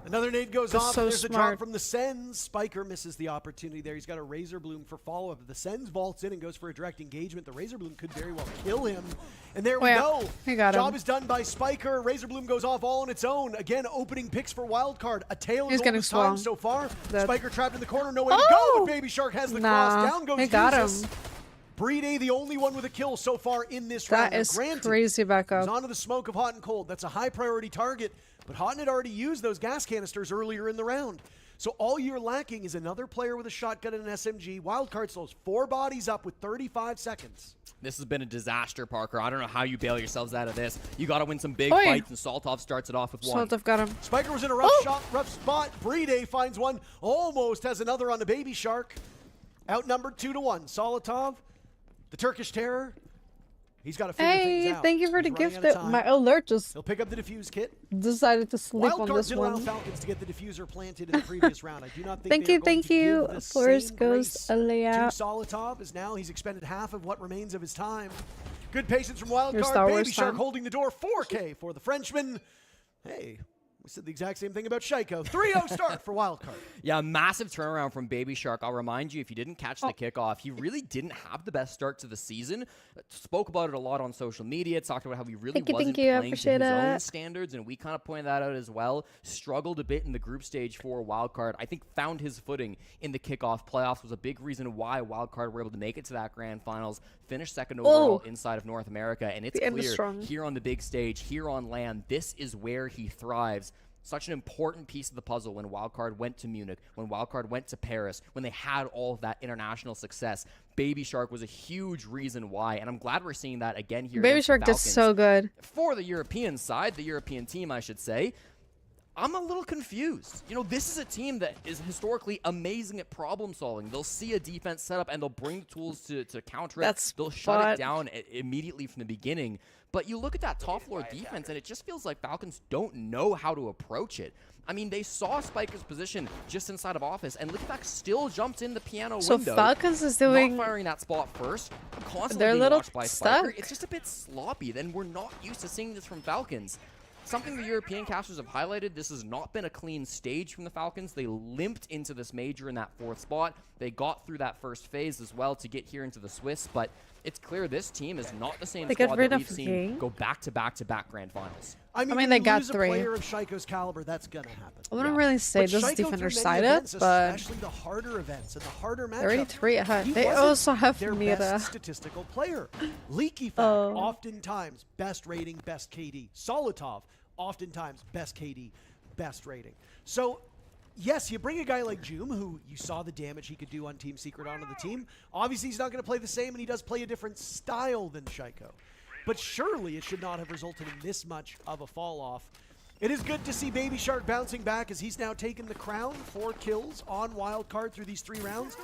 Another nade goes That's off. so There's a drop smart. from the Sens. Spiker misses the opportunity there. He's got a Razor Bloom for follow-up. The Sens vaults in and goes for a direct engagement. The Razor Bloom could very well kill him. And there we Well, go. he got Job him. is done by Spiker. Razor Bloom goes off all on its own. Again, opening picks for Wildcard. A tail He's is all getting this time swung. so far. Dead. Spiker trapped in the corner. No way to go. Oh! But Baby Shark has the Nah, cross. Down goes he got Jesus. him. Brede, the only one with a kill so far in this round. That Now, is granted, crazy He's backup. onto the smoke of Hot and Cold. That's a high priority target, but Hot had already used those gas canisters earlier in the round. So all you're lacking is another player with a shotgun and an SMG. Wildcard slows 4 bodies up with 35 seconds. This has been a disaster, Parker. I don't know how you bail yourselves out of this. You got to win some big Oi. fights, and Saltov starts it off with 1. Saltov got him. Spiker was in a rough spot. Brede finds one, almost has another on the Baby Shark. Outnumbered 2-1. Solotov, the Turkish Terror. He's got to figure things Hey, out. thank you for the He's running gift. out of time. My alert just He'll pick up the defuse kit. decided to sleep on Wildcard this did allow one. Falcons to get the diffuser planted in the previous round. I do not think Thank they are you, going thank to you. give the Forest same goes grace Alea. to Solotov, as now he's expended half of what remains of his time. Good patience from Your Wildcard. Star Baby Wars Shark fan. holding the door. 4K for the Frenchman. Hey, We said the exact same thing about Shaiko. 3-0 start for Wildcard. Yeah, massive turnaround from Baby Shark. I'll remind you, if you didn't catch the kickoff, he really didn't have the best start to the season. Spoke about it a lot on social media. Talked about how he really wasn't playing to his own standards, and we kind of pointed that out as well. Struggled a bit in the group stage for Wildcard. I think found his footing in the kickoff playoffs. Was a big reason why Wildcard were able to make it to that grand finals, finish second overall inside of North America, and it's clear here on the big stage, here on land, this is where he thrives. Such an important piece of the puzzle when Wildcard went to Munich, when Wildcard went to Paris, when they had all of that international success. Baby Shark was a huge reason why, and I'm glad we're seeing that again here. Baby Shark did so good. For the European side, the European team, I should say, I'm a little confused. You know, this is a team that is historically amazing at problem solving. They'll see a defense set up and they'll bring the tools to counter it. They'll shut it down immediately from the beginning. But you look at that top floor defense and it just feels like Falcons don't know how to approach it. I mean, they saw Spiker's position just inside of office, and Lickback still jumped in the piano window. So Falcons is doing... Not firing that spot first, constantly they're being a little watched by stuck. Spiker. It's just a bit sloppy. Then we're not used to seeing this from Falcons. Something the European casters have highlighted, this has not been a clean stage from the Falcons. They limped into this major in that 4th spot. They got through that first phase as well to get here into the Swiss, but it's clear this team is not the same squad that we've seen go back-to-back grand finals. I mean they got 3. A player of Shaiko's caliber, that's gonna happen. I wouldn't really say this is defender-sided, but especially the harder events and the harder matchups. They're already 3 ahead. They also have their Mira. best statistical player. Leaky Fact, oftentimes best rating, best KD. Solitov, oftentimes best KD, best rating. So yes, you bring a guy like Joom, who you saw the damage he could do on Team Secret onto the team. Obviously, he's not going to play the same, and he does play a different style than Shaiko. But surely it should not have resulted in this much of a fall-off. It is good to see Baby Shark bouncing back as he's now taken the crown. 4 kills on Wildcard through these 3 rounds.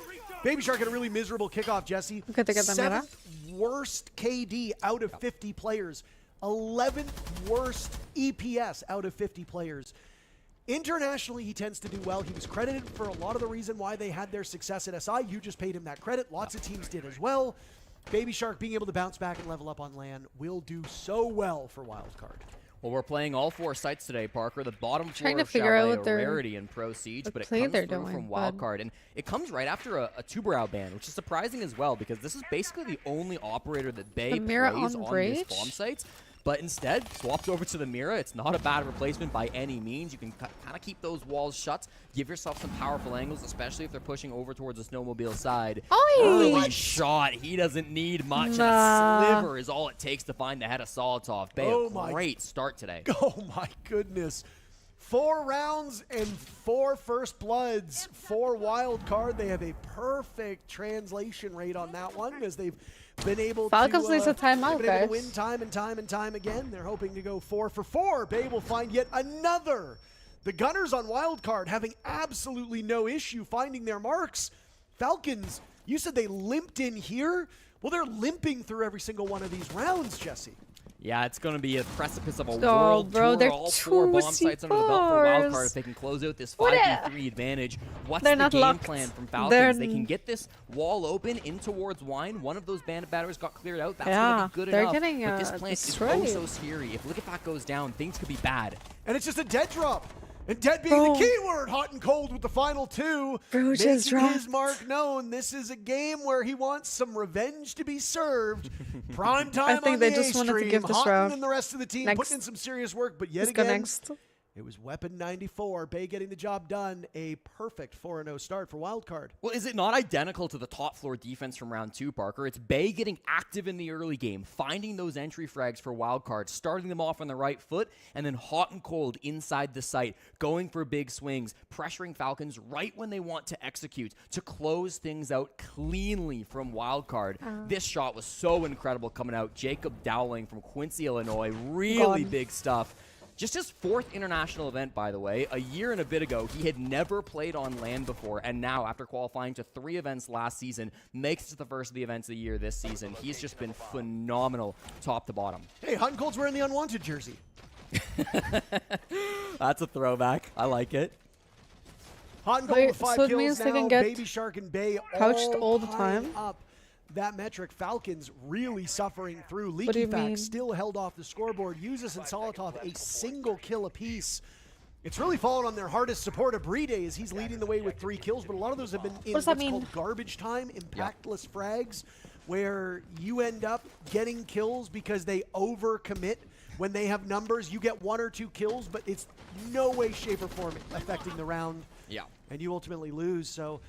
Baby Shark had a really miserable kickoff, Jesse. 7th worst KD out of 50 players. 11th worst EPS out of 50 players. Internationally, he tends to do well. He was credited for a lot of the reason why they had their success at SI. You just paid him that credit. Lots of teams did as well. Baby Shark being able to bounce back and level up on LAN will do so well for Wildcard. Well, we're playing all 4 sites today, Parker. The bottom floor trying to of figure out Chalet, what a rarity in Pro Siege, but it comes through from Wildcard. And it comes right after a two-brow ban, which is surprising as well, because this is basically the only operator that Bay plays on these bomb sites. But instead, swapped over to the Mira. It's not a bad replacement by any means. You can kind of keep those walls shut, give yourself some powerful angles, especially if they're pushing over towards the snowmobile side. Early shot. He doesn't need much. And a sliver is all it takes to find the head of Solitov. Bay, great start today. Oh, my goodness. 4 rounds and 4 first bloods for Wildcard. They have a perfect translation rate on that one as they've been able Falcons needs a timeout, guys. Able to win time and time and time again. They're hoping to go 4 for 4. Bay will find yet another. The Gunners on Wildcard having absolutely no issue finding their marks. Falcons, you said they limped in here? Well, they're limping through every single one of these rounds, Jesse. Yeah, it's going to be a precipice of a world tour. They're all 4 bomb sites under the belt for Wildcard if they can close out this 5v3 advantage. What's the game plan from Falcons? They can get this wall open in towards Wine. One of those bandit batteries got cleared out. That's going to be good enough. But this plant is oh so scary. If Lickback goes down, things could be bad. And it's just a dead drop. And dead being the key word, hot and cold with the final 2. Making his mark known. This is a game where he wants some revenge to be served. Prime time. I think they just wanted to give this round. And the rest of the team putting in some serious work, but yet again, it was Weapon 94. Bay getting the job done. A perfect 4-0 start for Wildcard. Well, is it not identical to the top floor defense from round 2, Parker? It's Bay getting active in the early game, finding those entry frags for Wildcard, starting them off on the right foot, and then hot and cold inside the site, going for big swings, pressuring Falcons right when they want to execute, to close things out cleanly from Wildcard. This shot was so incredible coming out. Jacob Dowling from Quincy, Illinois. Really big stuff. Just his 4th international event, by the way. A year and a bit ago, he had never played on land before, and now, after qualifying to 3 events last season, makes it to the first of the events of the year this season. He's just been phenomenal top to bottom. Hey, Hot and Cold's wearing the unwanted jersey. That's a throwback. I like it. Hot and Cold with 5 kills now. Baby Shark and Bay all the time. Up that metric. Falcons really suffering through. Leaky Fact still held off the scoreboard. Uses and Solitov a single kill apiece. It's really fallen on their hardest support, Bride, as he's leading the way with 3 kills, but a lot of those have been in does what's that mean? called garbage time, impactless frags, where you end up getting kills because they overcommit. When they have numbers, you get 1 or 2 kills, but it's no way, shape, or form affecting the round. Yeah. And you ultimately lose. So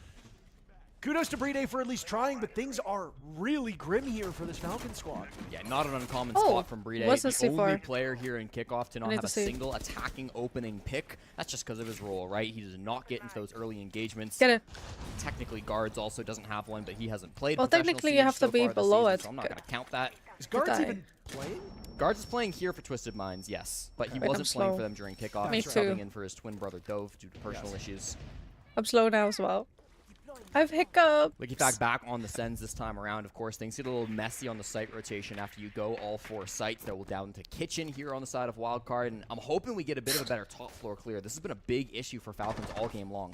kudos to Bride for at least trying, but things are really grim here for this Falcon squad. Yeah, not an uncommon Oh, spot from Bride. what's The the only C4? player here in kickoff to not need have to a see. single attacking opening pick. That's just because of his role, right? He does not get into those early engagements. Get it. Technically, Guards also doesn't have one, but he hasn't played Well, professional technically you Siege have to so be far this below season, it. so I'm not going to count that. Is Guards die. even playing? Guards is playing here for Twisted Minds, yes. But he Wait, I'm wasn't playing slow. for them during kickoff. Me He's too. subbing in for his twin brother Dove due to personal issues. I'm slow now as well. I have hiccups. Wiki Fact back on the Sens this time around. Of course, things get a little messy on the site rotation after you go all 4 sites. That will down to Kitchen here on the side of Wildcard, and I'm hoping we get a bit of a better top floor clear. This has been a big issue for Falcons all game long.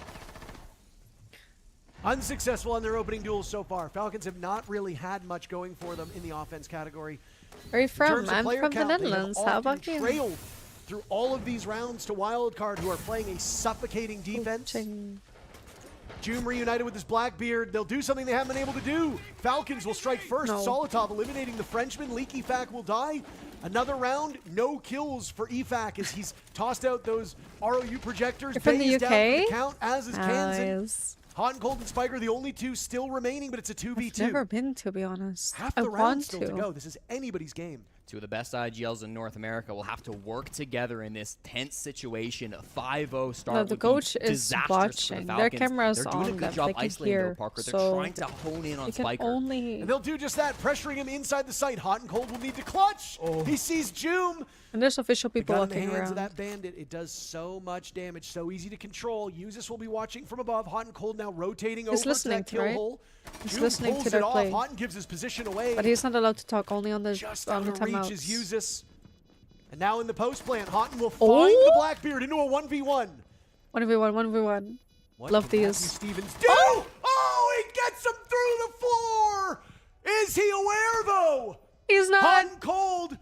Unsuccessful on their opening duels so far. Falcons have not really had much going for them in the offense category. Where are you In from? terms of I'm player from the count, they have Netherlands. How often about you? trailed through all of these rounds to Wildcard, who are playing a suffocating defense. Joom reunited with his Blackbeard. They'll do something they haven't been able to do. Falcons will strike first. No. Solitov eliminating the Frenchman. Leaky Fac will die. Another round, no kills for EFAC as he's tossed out those ROU projectors. You're from the Bay's down for the UK? count, as is Kansan. Nice. Hot and Cold and Spiker, the only 2 still remaining, but it's a 2v2. I've never been, to be honest. Half I the round want still to go. This is anybody's game. 2 of the best IGLs in North America will have to work together in this tense situation. A 5-0 start. No, the would be coach is disastrous for the watching. Their Falcons. cameras They're doing a on good them. job They can isolating hear. though, Parker. They're So trying to hone in on they can Spiker. only. And they'll do just that, pressuring him inside the site. Hot and Cold will need to clutch. He sees Joom. And there's official The people gun in the walking hands of around. that bandit. It does so much damage, so easy to control. Usus will be watching from above. Hot and Cold now rotating over to listening that to, kill right? hole. He's Joom listening pulls to their it off. play. Hot and gives his position away. But he's not allowed to talk, only on the Just on out the of reach is timeouts. Usus. And now in the post plant, Houghton will find the Blackbeard into a 1v1. 1v1, 1v1. What Love can Matthew these. Stevens do? Oh, he gets him through the floor. Is he aware, though? He's not. Hot and Cold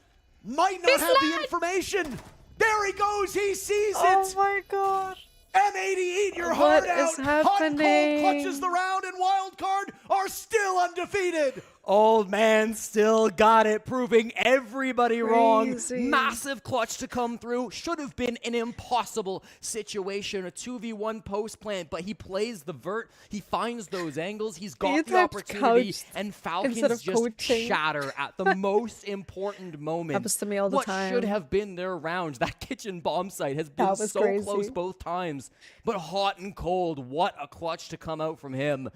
might not He's have the not. information. There he goes. He sees Oh it. my god. M80, eat your What heart is out. Hot and Cold happening? clutches the round, and Wildcard are still undefeated. Old man still got it, proving everybody wrong. Crazy. Massive clutch to come through. Should have been an impossible situation, a 2v1 post plant, but he plays the vert. He finds those angles. He's got You the typed opportunity, couch and instead Falcons of just coaching. shatter at the most important moment. Happens to me all the what time. should have been their round? That kitchen bomb site has been That was so crazy. close both times. But Hot and Cold, what a clutch to come out from him.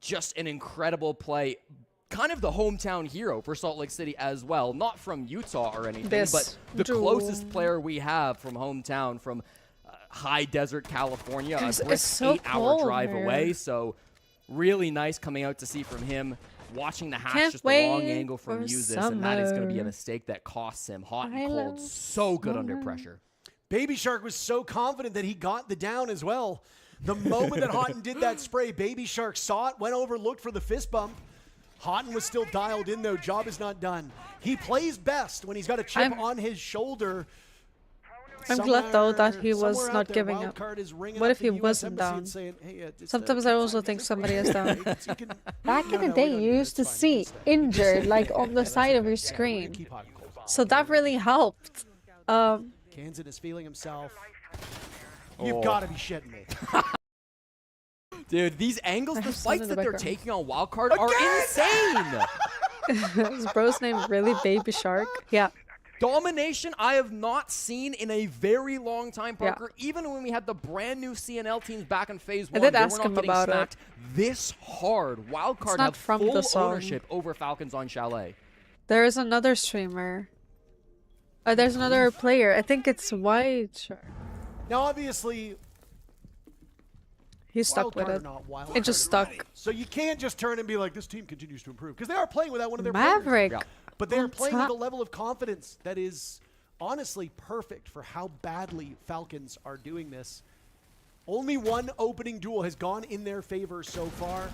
Just an incredible play. Kind of the hometown hero for Salt Lake City as well. Not from Utah or anything, This but the duel. closest player we have from hometown, from high desert California, It's a brisk so 8-hour cold drive here. away. So really nice coming out to see from him. Watching the hatch, Can't just the long wait angle from for Usus, and that is going to be a summer. mistake that costs him. Hot I and Cold, love so good under summer. pressure. Baby Shark was so confident that he got the down as well. The moment that Houghton did that spray, Baby Shark saw it, went over, looked for the fist bump. Houghton was still dialed in, though. Job is not done. He plays best when he's got a chip on his shoulder. I'm glad, though, that he Somewhere was out not there, giving up. Wildcard is ringing What up if he the US wasn't Embassy down? and saying, "Hey, it's, Sometimes I also think somebody is down. You can- Back No, in the no, we day, don't you need it. used to It's fine. see You can stay. injured like on the Side side of of your your screen. Keep Houghton cold. So that really helped. Kansan is feeling himself. You've got to be shitting me. Dude, these angles, I the have someone fights in that the they're background. taking on Wildcard are insane. His bro's name really Baby Shark? Yeah. Domination I have not seen in a very long time, Yeah. Parker. Even when we had the brand new CNL teams back in Phase I 1, did they ask were not him getting about it. smacked this hard. Wildcard not have from full the song. ownership over Falcons on Chalet. There is another streamer. There's another player. I think it's White Shark. Now, obviously, He's stuck with Wildcard or it. not, Wildcard It just is stuck. right. So you can't just turn and be like, this team continues to improve. Because they are playing without one of their Maverick. players. But they are on playing with top. a level of confidence that is honestly perfect for how badly Falcons are doing this. Only one opening duel has gone in their favor so far.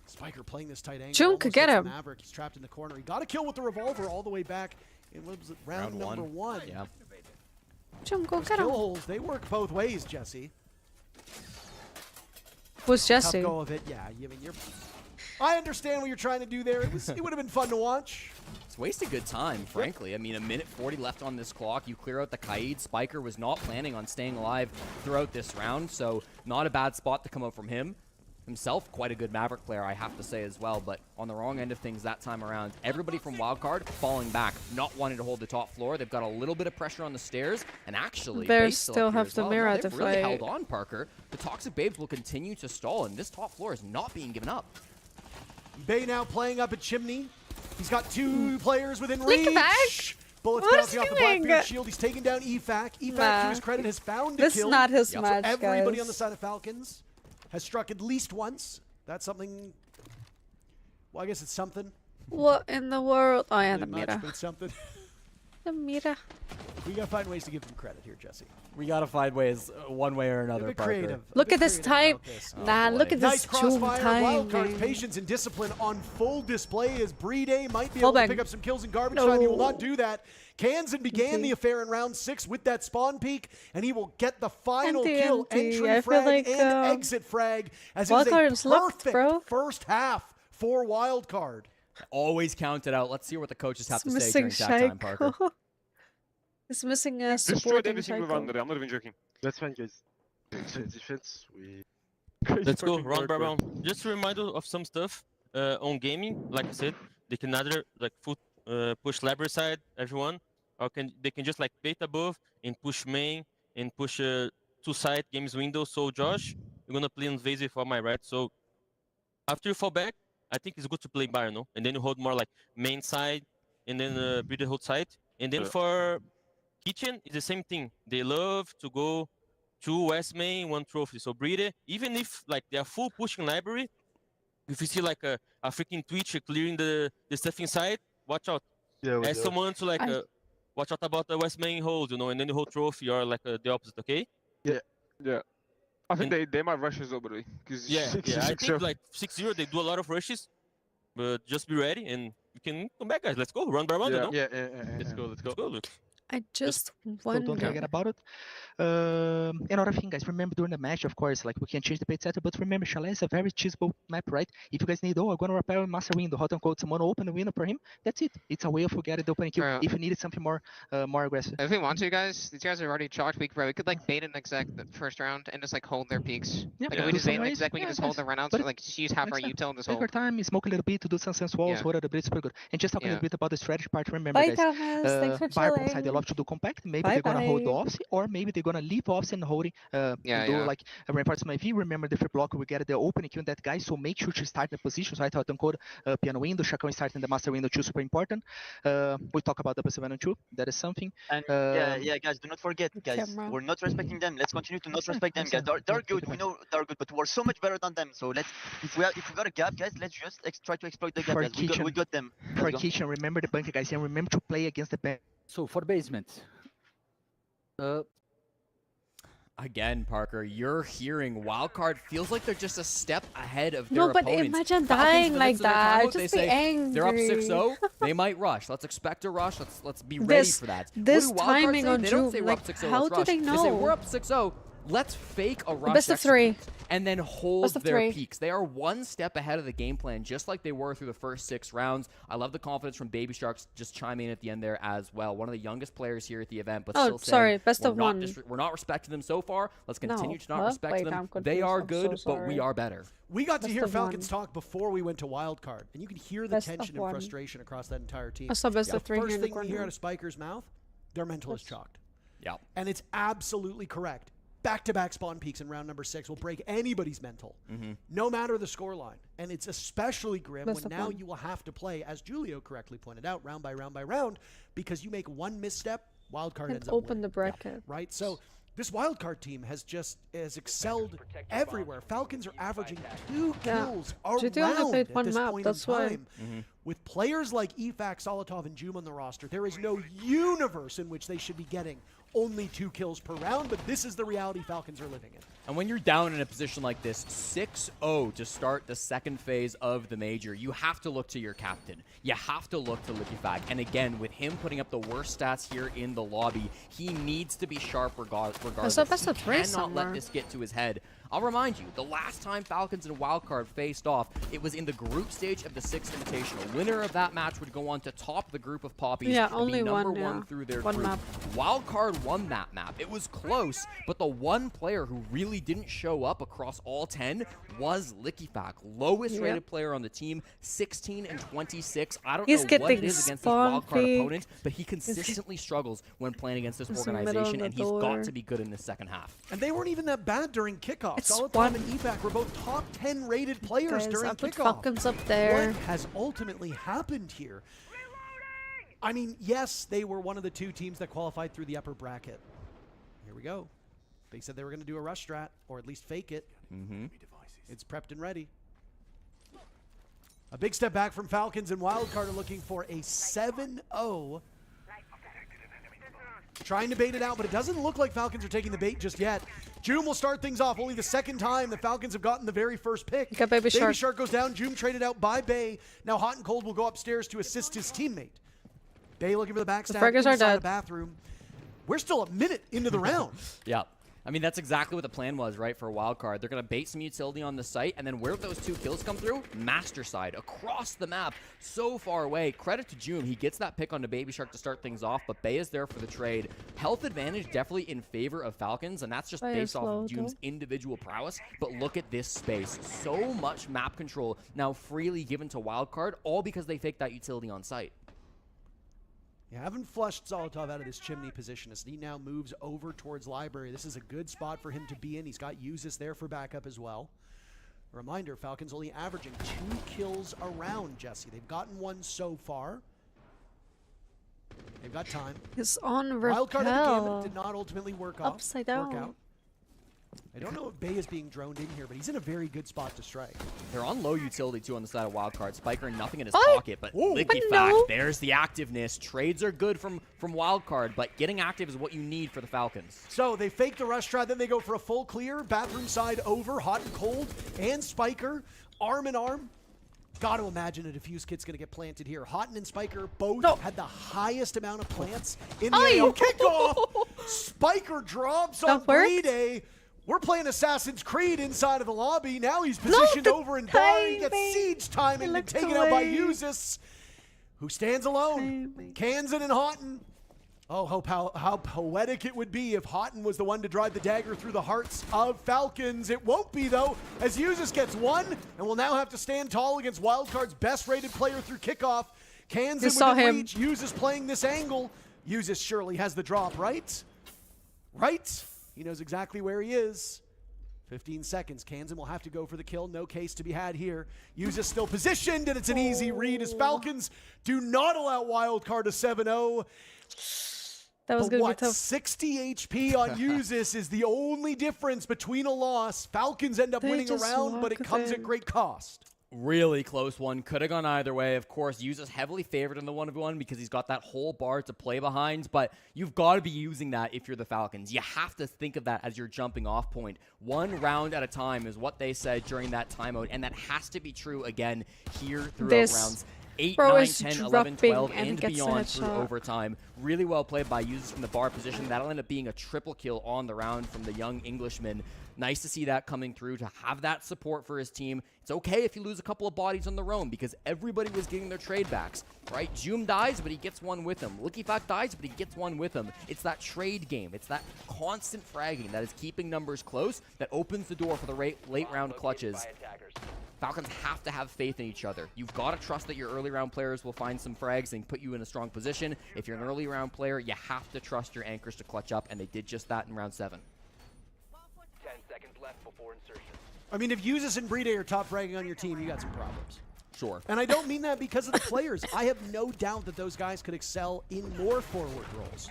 Spiker playing this tight angle. June could almost get gets him. the Maverick. He's trapped in the corner. He got a kill with the revolver all the way back in what was it, round number one. Yeah. Jim, go Those get kill him. holes, they work both ways, Jesse. Who's Tough Jesse? go of it. Yeah, I mean, I understand what you're trying to do there. It would have been fun to watch. It's wasted good time, frankly. I mean, a minute 40 left on this clock. You clear out the Kaid. Spiker was not planning on staying alive throughout this round, so not a bad spot to come out from him. Himself, quite a good Maverick player, I have to say as well, but on the wrong end of things that time around. Everybody from Wildcard falling back, not wanting to hold the top floor. They've got a little bit of pressure on the stairs, and actually, They Babes still up here have as the well. mirror No, to they've really fight. held on, Parker. The Toxic Babes will continue to stall, and this top floor is not being given up. Bay now playing up at Chimney. He's got two players within Link reach. back. Bullets What bouncing is off the doing? Blackbeard shield. He's taking down EFAC. EFAC, Nah. to his credit, has found a This kill. is not his So match, everybody guys. on the side of Falcons has struck at least once. That's something. Well, I guess it's something. What in the world? Oh, yeah, the Not much, mirror. but it's something. The mirror. We gotta find ways to give them credit here, Jesse. We gotta find ways, one way or another, A bit Parker. creative. Look at this time. Nah, look at Nice this zoom crossfire. time. Wildcard's patience and discipline on full display as Brede might be Full able to bang. pick up some kills in garbage time. He will No. not do that. Kansan began the affair in round 6 with that spawn peek, and he will get the final kill, Empty. entry I feel frag like, and exit frag, as it Wildcard is is a locked, perfect bro. first half for Wildcard. Always count it out. Let's see what the coaches have It's to say during missing chat time, Parker. Shaiko. It's missing a Destroyed supporting everything with Shaiko. Andre. I'm not even joking. That's fine, guys. Defense, we. Let's go round by round. Just a reminder of some stuff on gaming. Like I said, they can either like push library side, everyone, or they can just like bait above and push main and push two side games window. So Josh, you're gonna play on Vase for my right. So after you fall back, I think it's good to play Byron, no? And then you hold more like main side, and then Bride hold side, and then for Kitchen, it's the same thing. They love to go two West main, one trophy. So Bride, even if like they are full pushing library, if you see like a freaking Twitch clearing the stuff inside, watch out. Yeah, Ask someone to like watch out about the West main hold, you know, and then the whole trophy or like the opposite, okay? Yeah. I think they might rush us over, because Yeah, I think like 6-0 they do a lot of rushes, but just be ready and you can come back, guys. Let's go, round by round, you know? Let's go. Let's go, Luke. I just So don't forget wonder. about it. Another thing, guys, remember during the match, of course, like we can change the page setup, but remember, Chalet is a very cheesable map, right? If you guys need, I'm gonna repair a master window, hot and cold, someone open the window for him, that's it. It's a way of getting the opening kill. If you needed something more aggressive. If we want to, guys, these guys are already chalked. We could like bait an exec the first round and just like hold their peaks. Yeah, Like if we do just bait some an ways. exec, we can Yeah, just hold yes. the runouts. But Like just use half our util and just Take hold. our time, smoke a little bit to do some sense walls, Yeah. hold a bit, super good. And just talking a Yeah. little bit about the strategy part, remember, Bye, guys. Thomas. Thanks for Vibe side, they chilling. love to do compact. Maybe they're gonna hold the Bye-bye. offs, or maybe they're gonna leave offs and holding. Do yeah. like a reinforcement IV. Remember the free block, we get the opening kill that guy. So make sure to start the positions, right? Hot and cold, piano window, Chacon starting the master window too, super important. We talk about the +7 and 2. That is something. And yeah, guys, do not forget, guys. Camera. We're not respecting them. Let's continue to not Understand, respect them, guys. understand. They're Yeah, good. take We it know they're good, but we're so much better than them. So if we got a gap, guys, let's just try to exploit the gap. For Guys. kitchen. We got them. For Let's go. kitchen, remember the bunker, guys, and remember to play against the bank. So for basement, Again, Parker, you're hearing Wildcard feels like they're just a step ahead of No, their but opponents. imagine Falcons, dying in the like midst of their that. timeout, they Just be say angry. they're up 6-0. They might rush. Let's expect a rush. Let's be ready This- for that. this What do Wildcard timing say? on They don't June, say we're like, up 6-0. how let's do rush. they They say know? we're up 6-0. Let's fake a rush. Best of execute, 3. and then hold Best of their 3. peaks. They are one step ahead of the game plan, just like they were through the first 6 rounds. I love the confidence from Baby Sharks just chiming in at the end there as well. One of the youngest players here at the event, but Oh, still saying sorry, best we're of not 1. we're not respecting them so far. Let's continue to not what? respect Wait, them. I'm They are confused. I'm good, so but we sorry. are better. We got to Best hear of Falcons 1. talk before we went to Wildcard, and you can hear the Best of tension and 1. frustration across that entire team. I saw best The of 3 first here in the thing we hear corner. out of Spiker's mouth, their mental is chalked. Yeah. And it's absolutely correct. Back-to-back spawn peaks in round number 6 will break anybody's mental, no matter the scoreline. And it's especially grim Best when of now 1. you will have to play, as Julio correctly pointed out, round by round by round, because you make one misstep, Wildcard And ends up open winning. the bracket. Right? So this Wildcard team has excelled everywhere. Falcons are averaging 2 Yeah. kills GT only around played at one this map, point that's in why. time. With players like EFAC, Solotov, and Jum on the roster, there is no universe in which they should be getting only 2 kills per round, but this is the reality Falcons are living in. And when you're down in a position like this, 6-0 to start the second phase of the major, you have to look to your captain. You have to look to Liquifag. And again, with him putting up the worst stats here in the lobby, he needs to be sharp regardless. Best of He three cannot somewhere. let this get to his head. I'll remind you, the last time Falcons and Wildcard faced off, it was in the group stage of the 6th Invitational. Winner of that match would go on to top the group of Poppies Yeah, and only be number one, one yeah. through their One group. map. Wildcard won that map. It was close, but the one player who really didn't show up across all 10 was Liquifag. Lowest rated player on the team, 16 and 26. I don't He's know what it getting is against this spawn Wildcard peeked. opponent, but he consistently struggles when playing against this He's in the middle of organization, the and he's door. got to be good in the second half. And they weren't even that bad during kickoff. It's Solid one. and EPAC were both top 10 rated players Guys, during I put kickoff. Falcons up there. What has ultimately happened here? I mean, yes, they were one of the 2 teams that qualified through the upper bracket. Here we go. They said they were going to do a rush strat, or at least fake it. It's prepped and ready. A big step back from Falcons, and Wildcard are looking for a 7-0. Trying to bait it out, but it doesn't look like Falcons are taking the bait just yet. Joom will start things off. Only the second time the Falcons have gotten the very first pick. You got Baby Shark. Baby Shark goes down. Joom traded out by Bay. Now Hot and Cold will go upstairs to assist his teammate. Bay looking for the backstab Fraggers are inside dead. the bathroom. We're still a minute into the round. Yeah. I mean, that's exactly what the plan was, right, for a wild card. They're going to bait some utility on the site, and then where those 2 kills come through? Master side, across the map, so far away. Credit to Joom. He gets that pick onto Baby Shark to start things off, but Bay is there for the trade. Health advantage definitely in favor of Falcons, and that's just Bay based is off low, of Joom's individual prowess. But look at this space. So much map control now freely given to Wildcard, all because they faked that utility on site. You haven't flushed Zolotov out of this chimney position as he now moves over towards Library. This is a good spot for him to be in. He's got Uzis there for backup as well. A reminder, Falcons only averaging 2 kills around, Jesse. They've gotten 1 so far. They've got time. It's on Wildcard of the Gambit repel. did not ultimately work Upside out. down. I don't know if Bay is being droned in here, but he's in a very good spot to strike. They're on low utility, too, on the side of Wildcard. Spiker, nothing in his What? pocket, but Ooh. Licky But fact, no. there's the activeness. Trades are good from Wildcard, but getting active is what you need for the Falcons. So they fake the rush try, then they go for a full clear. Bathroom side over, Hot and Cold, and Spiker, arm in arm. Got to imagine a defuse kit's going to get planted here. Houghton and Spiker both had the highest amount of plants in the AO kickoff. Spiker drops on That worked? Day. We're playing Assassin's Creed inside of the lobby. Now he's positioned over in bar. He gets siege time and looked taken out by away. Uzis, who stands alone. Kansan and Houghton. Oh, how poetic it would be if Houghton was the one to drive the dagger through the hearts of Falcons. It won't be, though, as Uzis gets 1 and will now have to stand tall against Wildcard's best-rated player through kickoff. Kansan saw within him. reach. Uzis playing this angle. Uzis surely has the drop, right? Right? He knows exactly where he is. 15 seconds. Kansan will have to go for the kill. No case to be had here. Uzis still positioned, and it's an easy read as Falcons do not allow Wildcard to 7-0. That was But going to be what, tough. 60 HP on Uzis is the only difference between a loss. Falcons end up They winning a just round, but it walk comes at in. great cost. Really close one. Could have gone either way. Of course, Uzis heavily favored in the 1v1 because he's got that whole bar to play behind, but you've got to be using that if you're the Falcons. You have to think of that as your jumping off point. 1 round at a time is what they said during that timeout, and that has to be true again here throughout This rounds 8, bro 9, is 10, 11, dropping 12, and and gets the beyond through headshot. overtime. Really well played by Uzis from the bar position. That'll end up being a triple kill on the round from the young Englishman. Nice to see that coming through, to have that support for his team. It's okay if you lose a couple of bodies on the roam because everybody was getting their trade backs, right? Joom dies, but he gets 1 with him. Liquifag dies, but he gets 1 with him. It's that trade game. It's that constant fragging that is keeping numbers close that opens the door for the late round clutches. Falcons have to have faith in each other. You've got to trust that your early round players will find some frags and put you in a strong position. If you're an early round player, you have to trust your anchors to clutch up, and they did just that in round 7. 10 seconds left before insertion. I mean, if Uzis and Brede are top fragging on your team, you got some problems. Sure. And I don't mean that because of the players. I have no doubt that those guys could excel in more forward roles.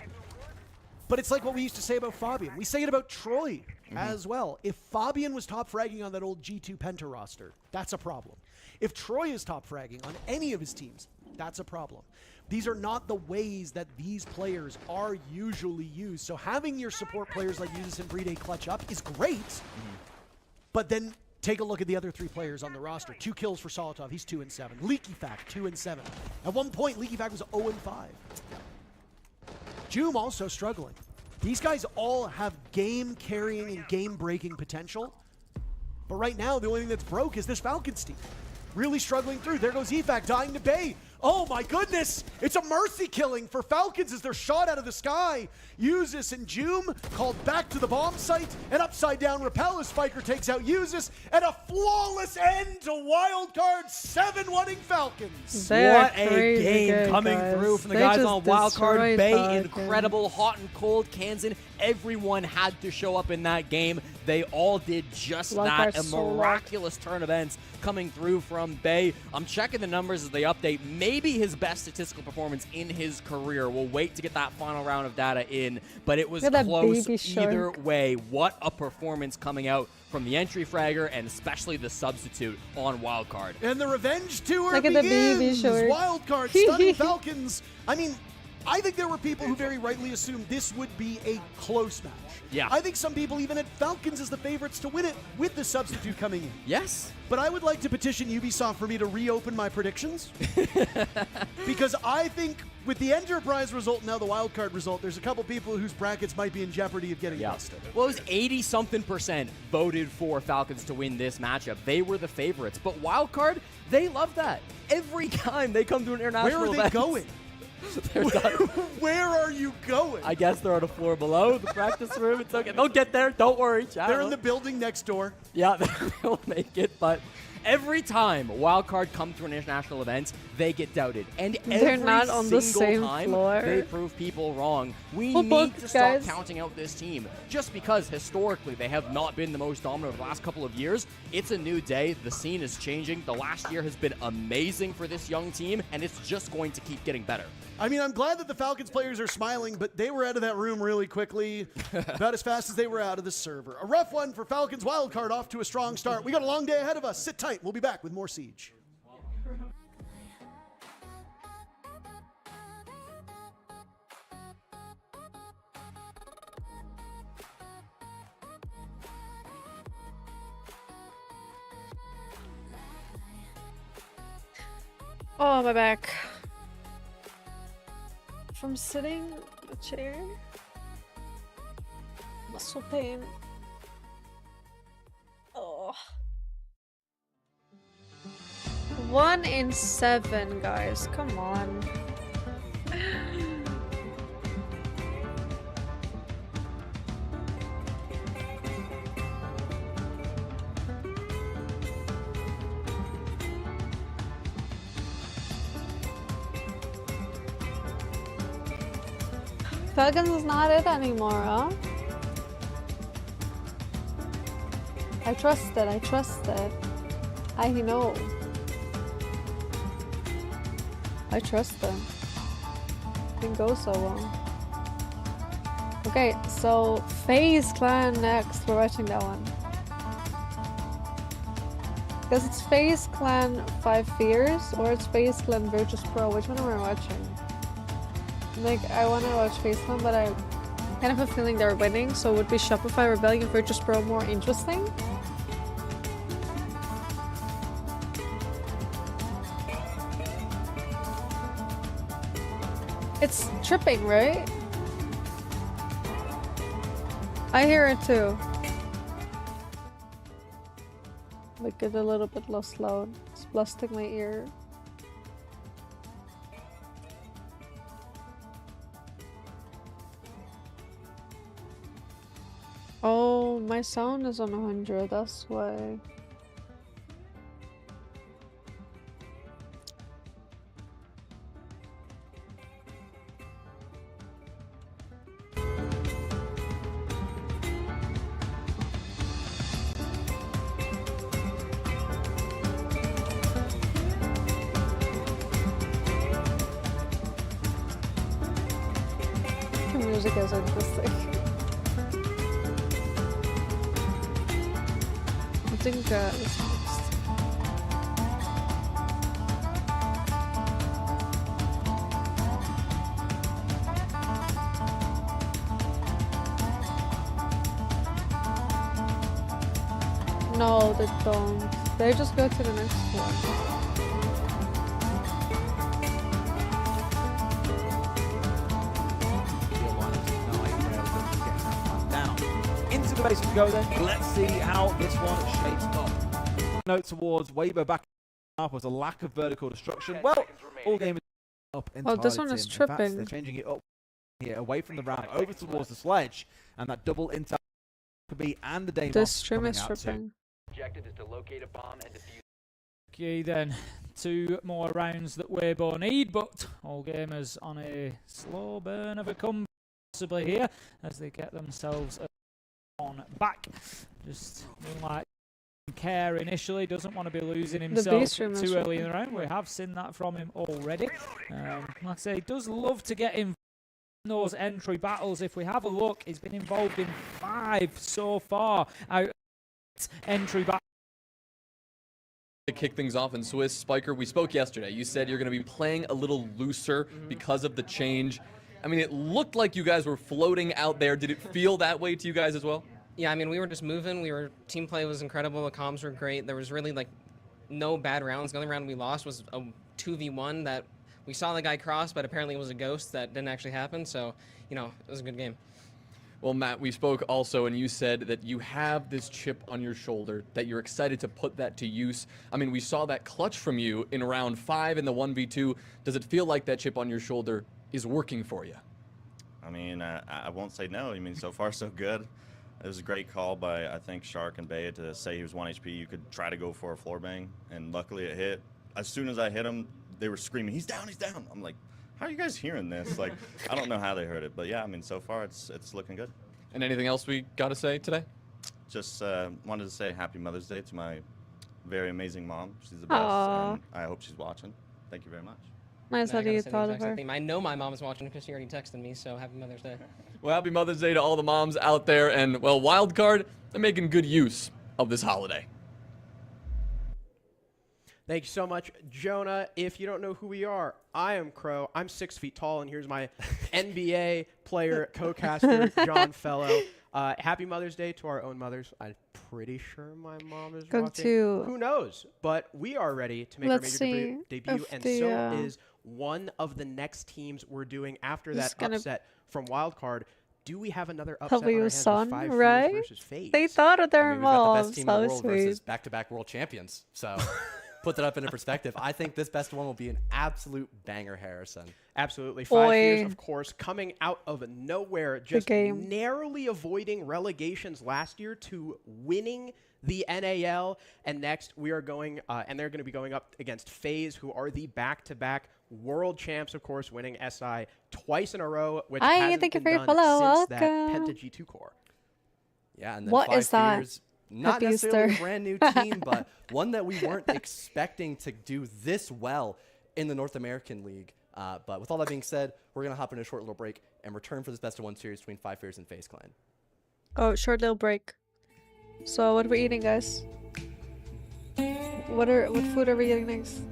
But it's like what we used to say about Fabian. We say it about Troy as well. If Fabian was top fragging on that old G2 Penta roster, that's a problem. If Troy is top fragging on any of his teams, that's a problem. These are not the ways that these players are usually used. So having your support players like Usus and Brede clutch up is great, but then take a look at the other 3 players on the roster. 2 kills for Solotov, he's 2-7. Leaky Fact, 2-7. At one point, Leaky Fact was 0-5. Joom also struggling. These guys all have game-carrying and game-breaking potential, but right now, the only thing that's broke is this Falcons team. Really struggling through. There goes EFAC, dying to Bay. Oh my goodness! It's a mercy killing for Falcons as they're shot out of the sky. Usus and Joom called back to the bomb site. An upside down rappel as Spiker takes out Usus. And a flawless end to Wildcard 7-1-ing Falcons. What a game coming guys. through from the They guys just on Wildcard. destroyed Bay, Falcons. incredible, hot and cold. Kansan, everyone had to show up in that game. They all did just that. Wildcard's A so miraculous turn of events coming through from Bay. I'm checking the numbers as they update. Maybe his best statistical performance in his career. We'll wait to get that final round of data in, but it was Look at that close baby either shark. way. What a performance coming out from the entry fragger and especially the substitute on Wildcard. And the revenge tour Look at the baby begins. shark. Wildcard stunning Falcons. I mean, I think there were people who very rightly assumed this would be a close match. Yeah. I think some people even had Falcons as the favorites to win it with the substitute coming in. Yes. But I would like to petition Ubisoft for me to reopen my predictions. Because I think with the Enterprise result and now the wildcard result, there's a couple people whose brackets might be in jeopardy of getting busted. Well, it was 80-something% voted for Falcons to win this matchup. They were the favorites. But Wildcard, they love that. Every time they come to an international Where are they event, going? Where are you going? I guess they're on a floor below the practice room. It's okay. They'll get there. Don't worry. Chat. They're in the building next door. Yeah, they'll make it. But every time Wildcard come to an international event, they get doubted. And They're every not on the single same time, floor. they prove people wrong. We Full need book, to stop guys. counting out this team. Just because historically they have not been the most dominant over the last couple of years, it's a new day. The scene is changing. The last year has been amazing for this young team, and it's just going to keep getting better. I mean, I'm glad that the Falcons players are smiling, but they were out of that room really quickly, about as fast as they were out of the server. A rough one for Falcons wildcard, off to a strong start. We got a long day ahead of us. Sit tight. We'll be back with more Siege. Oh, my back. From sitting in a chair. Muscle pain. Oh. 1 in 7, guys. Come on. Falcons is not it anymore, huh? I trust it, I trust it. I know. I trust them. Can go so long. Okay, so FaZe Clan next. We're watching that one. Because it's FaZe Clan 5 Fears or it's FaZe Clan Virtus Pro. Which one am I watching? Like, I want to watch FaZe Clan, but I kind of have a feeling they're winning, so would be Shopify Rebellion Virtus Pro more interesting? It's tripping, right? I hear it too. Like, get a little bit less loud. It's blasting my ear. Oh, my sound is on 100, that's why. The music is interesting. I think it's next. No, they don't. They just go to the next one. Into the base we go then. Let's see how this one shapes up. Note towards Weber back up was a lack of vertical destruction. Well, all game is up entirely. Oh, this one is In fact, tripping. they're changing it up here, away from the round, over towards the sledge, and that double intel could be and the Damos. This stream coming is out too. tripping. Objective is to locate a bomb and defuse. Okay then, 2 more rounds that Weibo need, but all gamers on a slow burn of a comeback possibly here as they get themselves on back. Just like care initially, doesn't want to be losing himself too early in the round. We have seen that from him already. Like I say, he does love to get in those entry battles. If we have a look, he's been involved in 5 so far out of entry battles. To kick things off in Swiss, Spiker, we spoke yesterday. You said you're going to be playing a little looser because of the change. I mean, it looked like you guys were floating out there. Did it feel that way to you guys as well? Yeah, I mean, we were just moving. Team play was incredible. The comms were great. There was really like no bad rounds. The only round we lost was a 2v1 that we saw the guy cross, but apparently it was a ghost that didn't actually happen. So, you know, it was a good game. Well, Matt, we spoke also, and you said that you have this chip on your shoulder, that you're excited to put that to use. I mean, we saw that clutch from you in round 5 in the 1v2. Does it feel like that chip on your shoulder is working for you? I mean, I won't say no. I mean, so far so good. It was a great call by, I think, Shark and Baya to say he was 1 HP. You could try to go for a floor bang, and luckily it hit. As soon as I hit him, they were screaming, "He's down, he's down." I'm like, how are you guys hearing this? Like, I don't know how they heard it, but yeah, I mean, so far it's looking good. And anything else we got to say today? Just wanted to say Happy Mother's Day to my very amazing mom. She's the best, Aww. and I hope she's watching. Thank you very much. Nice that you thought of her. I know my mom is watching because she already texted me, so happy Mother's Day. Well, happy Mother's Day to all the moms out there. And, well, Wildcard, they're making good use of this holiday. Thank you so much, Jonah. If you don't know who we are, I am Crow. I'm 6 feet tall, and here's my NBA player, co-caster, John Fellow. Happy Mother's Day to our own mothers. I'm pretty sure my mom is watching. Who knows? But we are ready to make our major debut, and so is one of the next teams we're doing after that upset from Wildcard. Do we have another upset on our hands with 5 right? versus FaZe? They thought of their I mean, we've got the best moms. team in the So world sweet. versus back-to-back world champions. So put that up into perspective. I think this best one will be an absolute banger, Harrison. Absolutely. 5 years, of course, coming out of nowhere, just narrowly avoiding relegations last year to winning the NAL. And next we are going, and they're going to be going up against FaZe, who are the back-to-back world champs, of course, winning SI twice in a row, which hasn't been done since that Penta G2 core. Yeah, and then What 5 is that? years, not Happy necessarily Easter. a brand new team, but one that we weren't expecting to do this well in the North American League. But with all that being said, we're going to hop into a short little break and return for this best-of-1 series between 5 Fears and FaZe Clan. Oh, short little break. So what are we eating, guys? What food are we eating next?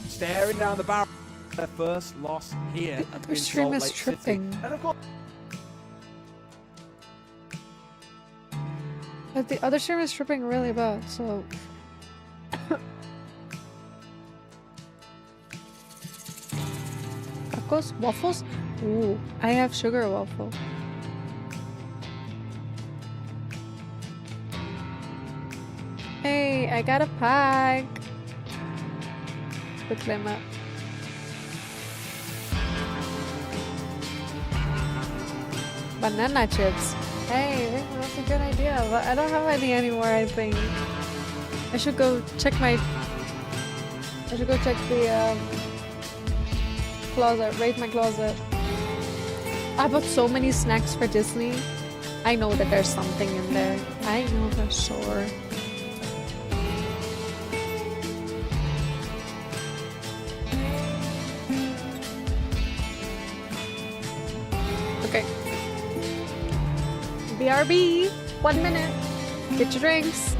Staring down the barrel. Their first loss here. Their stream is tripping. And of course, But the other stream is tripping really bad, so... Tacos? Waffles? Ooh, I have sugar waffle. Hey, I got a pack. Quick limit. Banana chips. Hey, that's a good idea, but I don't have any anymore, I think. I should go check the closet, raid my closet. I bought so many snacks for Disney. I know that there's something in there. I know for sure. Okay. BRB, 1 minute. Get your drinks.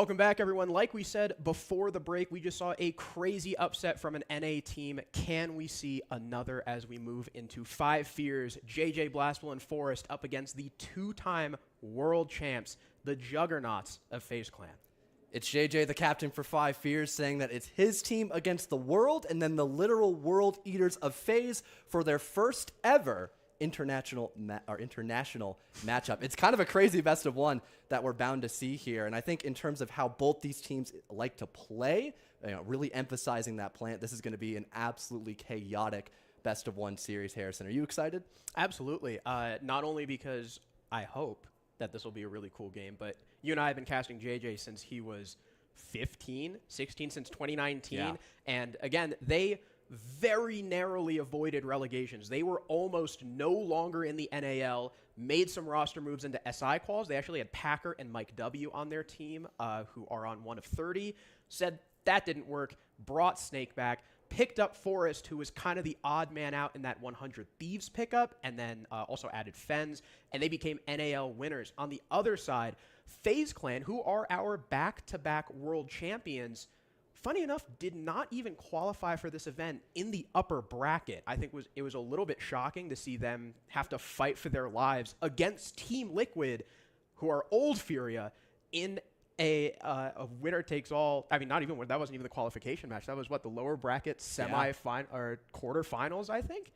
Welcome back, everyone. Like we said before the break, we just saw a crazy upset from an NA team. Can we see another as we move into 5 Fears? JJ Blastful and Forest up against the 2-time world champs, the juggernauts of FaZe Clan. It's JJ, the captain for 5 Fears, saying that it's his team against the world and then the literal world eaters of FaZe for their first ever international matchup. It's kind of a crazy best of 1 that we're bound to see here. And I think in terms of how both these teams like to play, really emphasizing that plant, this is going to be an absolutely chaotic best of 1 series. Harrison, are you excited? Absolutely. Not only because I hope that this will be a really cool game, but you and I have been casting JJ since he was 15, 16, since 2019. Yeah. And again, they very narrowly avoided relegations. They were almost no longer in the NAL, made some roster moves into SI quals. They actually had Packer and Mike W on their team, who are on 1 of 30. Said that didn't work, brought Snake back, picked up Forest, who was kind of the odd man out in that 100 Thieves pickup, and then also added Fens, and they became NAL winners. On the other side, FaZe Clan, who are our back-to-back world champions, funny enough, did not even qualify for this event in the upper bracket. I think it was a little bit shocking to see them have to fight for their lives against Team Liquid, who are old Furia, in a winner-takes-all. I mean, not even that wasn't even the qualification match. That was the lower bracket semi-final or quarterfinals, I think.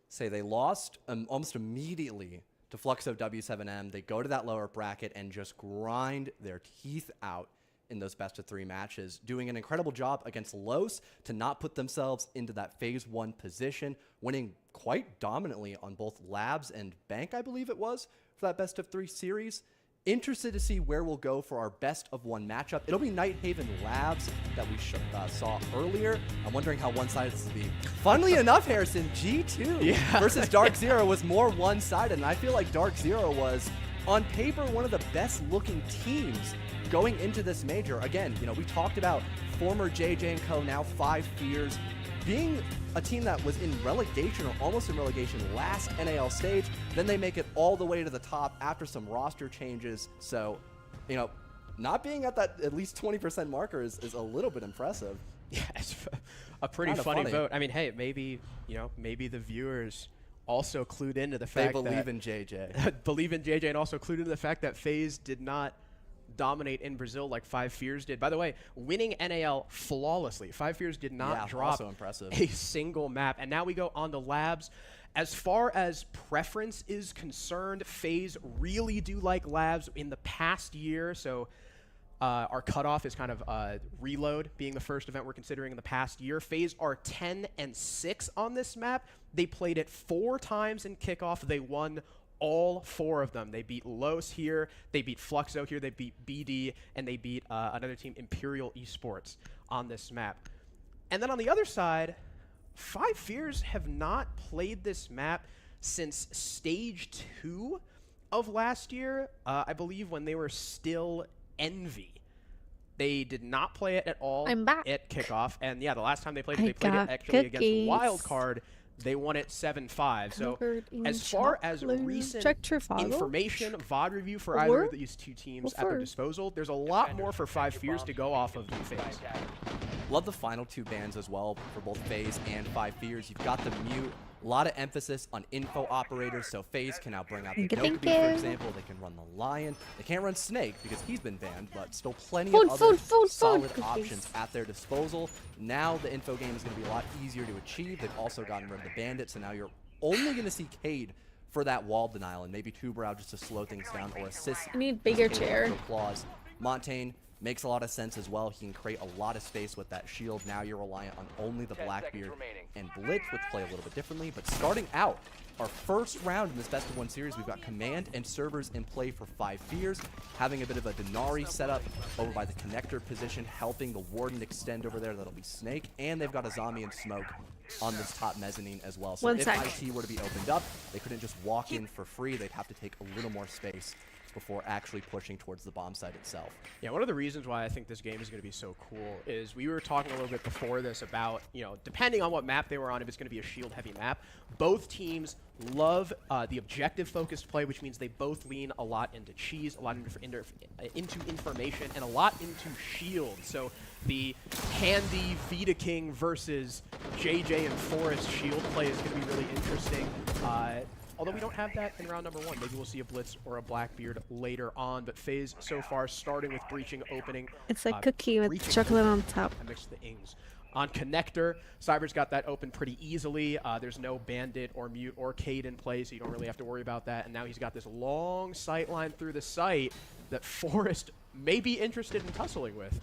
Say they lost almost immediately to Fluxo W7M. They go to that lower bracket and just grind their teeth out in those best of 3 matches, doing an incredible job against Los to not put themselves into that phase 1 position, winning quite dominantly on both Labs and Bank, I believe it was, for that best of 3 series. Interested to see where we'll go for our best of 1 matchup. It'll be Nighthaven Labs that we saw earlier. I'm wondering how one-sided this will be. Funnily enough, Harrison, G2 versus Dark Zero was more one-sided, and I feel like Dark Zero was, on paper, one of the best-looking teams going into this major. Again, we talked about former JJ and Co., now 5 Fears, being a team that was in relegation or almost in relegation last NAL stage. Then they make it all the way to the top after some roster changes. So, not being at that at least 20% marker is a little bit impressive. Yeah, it's a pretty funny vote. I mean, hey, maybe the viewers also clued into the fact they believe in JJ. Believe in JJ, and also clued into the fact that FaZe did not dominate in Brazil like 5 Fears did. By the way, winning NAL flawlessly. 5 Fears did not drop a single map. And now we go on to Labs. As far as preference is concerned, FaZe really do like Labs in the past year. So our cutoff is kind of Reload being the first event we're considering in the past year. FaZe are 10-6 on this map. They played it 4 times in kickoff. They won all 4 of them. They beat Los here, they beat Fluxo here, they beat BD, and they beat another team, Imperial Esports, on this map. And then on the other side, 5 Fears have not played this map since Stage 2 of last year, I believe, when they were still Envy. They did not play it at all at kickoff. And yeah, the last time they played it, they played it actually against Wildcard. They won it 7-5. So as far as recent information, VOD review for either of these 2 teams at their disposal, there's a lot more for 5 Fears to go off of than FaZe. Love the final 2 bans as well for both FaZe and 5 Fears. You've got the mute. A lot of emphasis on info operators, so FaZe can now bring out the Dokkaebi, for example. They can run the Lion. They can't run Snake because he's been banned, but still plenty of other solid options at their disposal. Now the info game is going to be a lot easier to achieve. They've also gotten rid of the Bandit, so now you're only going to see Cade for that wall denial, and maybe Tubrow just to slow things down or assist. I need bigger chair. Claws. Montaigne makes a lot of sense as well. He can create a lot of space with that shield. Now you're reliant on only the Blackbeard and Blitz, which play a little bit differently. But starting out, our first round in this best of 1 series, we've got Command and servers in play for 5 Fears, having a bit of a Denari setup over by the connector position, helping the Warden extend over there. That'll be Snake, and they've got a Zombie and Smoke on this top mezzanine as well. So if IT were to be opened up, they couldn't just walk in for free. They'd have to take a little more space before actually pushing towards the bomb site itself. Yeah, one of the reasons why I think this game is going to be so cool is we were talking a little bit before this about, you know, depending on what map they were on, if it's going to be a shield-heavy map, both teams love the objective-focused play, which means they both lean a lot into cheese, a lot into information, and a lot into shield. So the Handy Vita King versus JJ and Forest shield play is going to be really interesting. Although we don't have that in round number 1. Maybe we'll see a Blitz or a Blackbeard later on. But FaZe so far starting with breaching opening. It's like cookie with chocolate on top. I mixed the ings. On Connector, Cyber's got that open pretty easily. There's no Bandit or Mute or Cade in play, so you don't really have to worry about that. And now he's got this long sight line through the site that Forest may be interested in tussling with.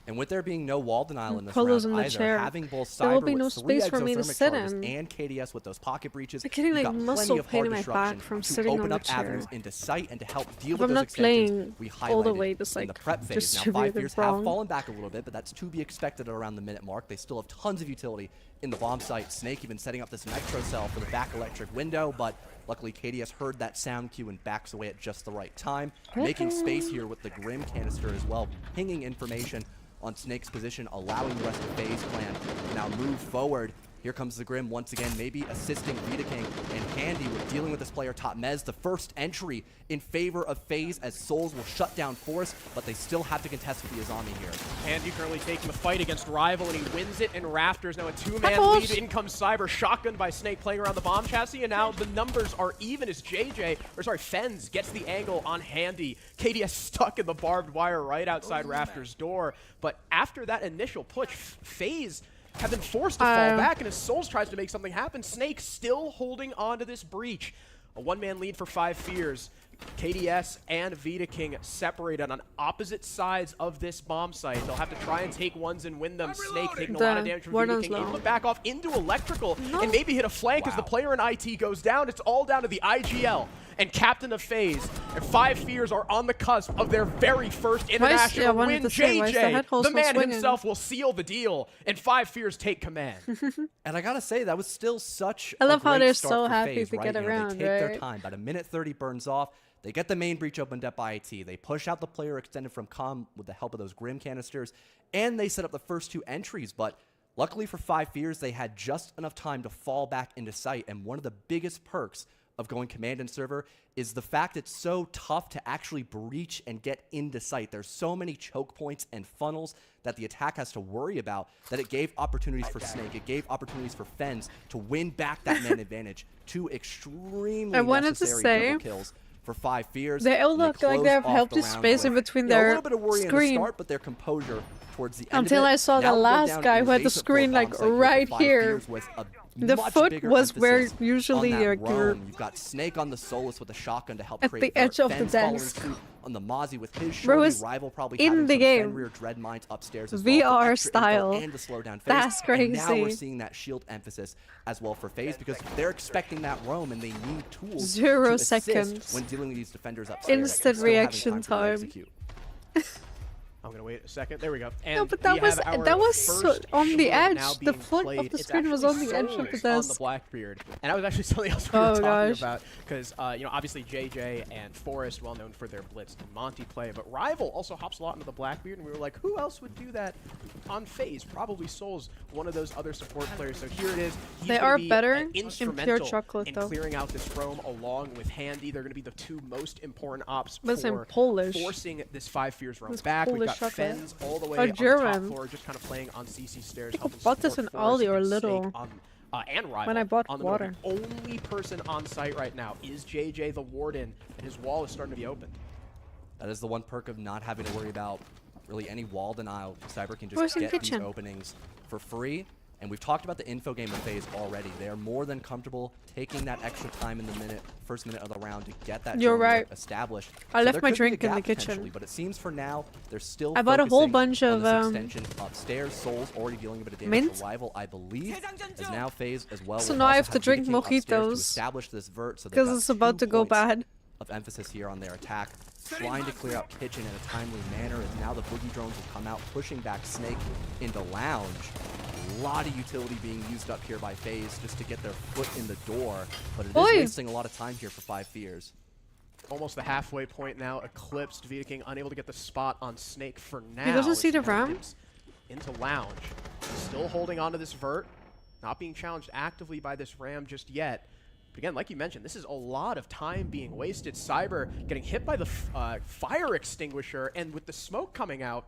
And with there being no wall denial in this Polo's round in the either, chair. having both There will Cyber be no with 3 space for me to exothermic sit charges in. and KDS with those pocket breaches, I'm getting you've like got muscle plenty of pain hard in my disruption back from to sitting on open the up chair. avenues into sight and to help deal If with I'm those not extensions playing we all the highlighted way, just in like the prep phase. Now 5 distributed Fears have wrong. fallen back a little bit, but that's to be expected at around the minute mark. They still have tons of utility in the bomb site. Snake even setting up this nitro cell for the back electric window, but luckily KDS heard that sound cue and backs away at just the right time, making space here with the Grim canister as well, pinging information on Snake's position, allowing the rest of FaZe clan to now move forward. Here comes the Grim once again, maybe assisting Vita King and Handy with dealing with this player top Mez. The first entry in favor of FaZe as Souls will shut down Forest, but they still have to contest with the Azami here. Handy currently taking the fight against Rival, and he wins it in Rafters. Now a 2-man Apples. lead. In comes Cyber, shotgun by Snake playing around the bomb chassis, and now the numbers are even as Fens gets the angle on Handy. KDS stuck in the barbed wire right outside Rafters' door. But after that initial push, FaZe have been forced to fall back, and as Souls tries to make something happen, Snake still holding on to this breach. A 1-man lead for 5 Fears. KDS and Vita King separated on opposite sides of this bomb site. They'll have to try and take ones and win them. Snake taking a lot of damage from Vita King. Able to back off into Electrical and maybe hit a flank as the player in IT goes down. It's all down to the IGL and Captain of FaZe. And 5 Fears are on the cusp of their very first international win. JJ, the man himself, will seal the deal, and 5 Fears take command. And I gotta say, that was still such I love a how great they're start so for happy FaZe, to right? get You know, around, they take their right? time. About a minute 30 burns off. They get the main breach opened up by IT. They push out the player extended from Com with the help of those Grim canisters, and they set up the first 2 entries. But luckily for 5 Fears, they had just enough time to fall back into sight. And one of the biggest perks of going command and server is the fact it's so tough to actually breach and get into sight. There's so many choke points and funnels that the attack has to worry about that it gave opportunities for Snake. It gave opportunities for Fens to win back that man advantage. 2 extremely I wanted to necessary say, double kills for 5 Fears. they all look like they have close off healthy the round space in with, between you know, a their little bit of worry in the screen. start, but their composure towards the end Until of it. I saw the Now we're last down guy who had the invasive screen bomb like site here for right 5 here. Fears with a The much foot bigger was where emphasis usually on that your roam. You've got Snake on the Solus with a shotgun to help at create the edge of the Fens following desk. suit on the Mozzie with his Bro shorty. is Rival probably in having the some game. Fenrir Dread Mines upstairs as well for VR extra info style. and to slow down FaZe. That's And now we're crazy. seeing that shield emphasis as well for FaZe because they're expecting that roam and they need tools 0 to assist seconds. when dealing with these defenders upstairs. Instant Still having reaction for them to time. execute. I'm gonna wait a second. There we go. And No, but that we was have our that was so first on the shield edge. now The being foot played. of the It's screen was on the edge of the Souls on the desk. Blackbeard, and that was actually something else we were Oh, talking gosh. about because you know, obviously JJ and Forest, well known for their Blitz and Monty play, but Rival also hops a lot into the Blackbeard, and we were like, who else would do that on FaZe? Probably Souls, one of those other support players. So here it is. He's They gonna are be, better in in instrumental pure chocolate, in though. clearing out this roam along with Handy. They're going to be the 2 most important ops But it's in for Polish. forcing this 5 Fears roam It's back. We've Polish got chocolate. Fens all the way Or on the German. top floor, just kind of playing on CC stairs. helping bought this support in Forest Aldi or and Lidl. Snake on, and Rival When I bought on the water. move. The only person on site right now is JJ the Warden, and his wall is starting to be opened. That is the one perk of not having to worry about really any wall denial. Cyber can Where's just the get these kitchen? openings for free. And we've talked about the info game of FaZe already. They are more than comfortable taking that extra time in the first minute of the round to get that You're drone right. established. I So left there my could be a drink in the gap kitchen. potentially, but it seems for now they're still I bought a whole focusing bunch on of, this extension upstairs. Souls already dealing a bit of damage. mint. Rival, I believe, is now FaZe as well. So will now I also have to Vita drink King upstairs to mojitos, establish this vert, so they've because got it's about 2 to go points bad. of emphasis here on their attack. Trying to clear out kitchen in a timely manner as now the boogie drones will come out, pushing back Snake into lounge. A lot of utility being used up here by FaZe just to get their foot in the door, but it is Oi. wasting a lot of time here for 5 Fears. almost the halfway point now. Eclipsed. Vita King unable to get the spot on Snake for now. He doesn't see as the he now ram. dips into Lounge. Still holding on to this vert. Not being challenged actively by this ram just yet. But again, like you mentioned, this is a lot of time being wasted. Cyber getting hit by the fire extinguisher, and with the smoke coming out,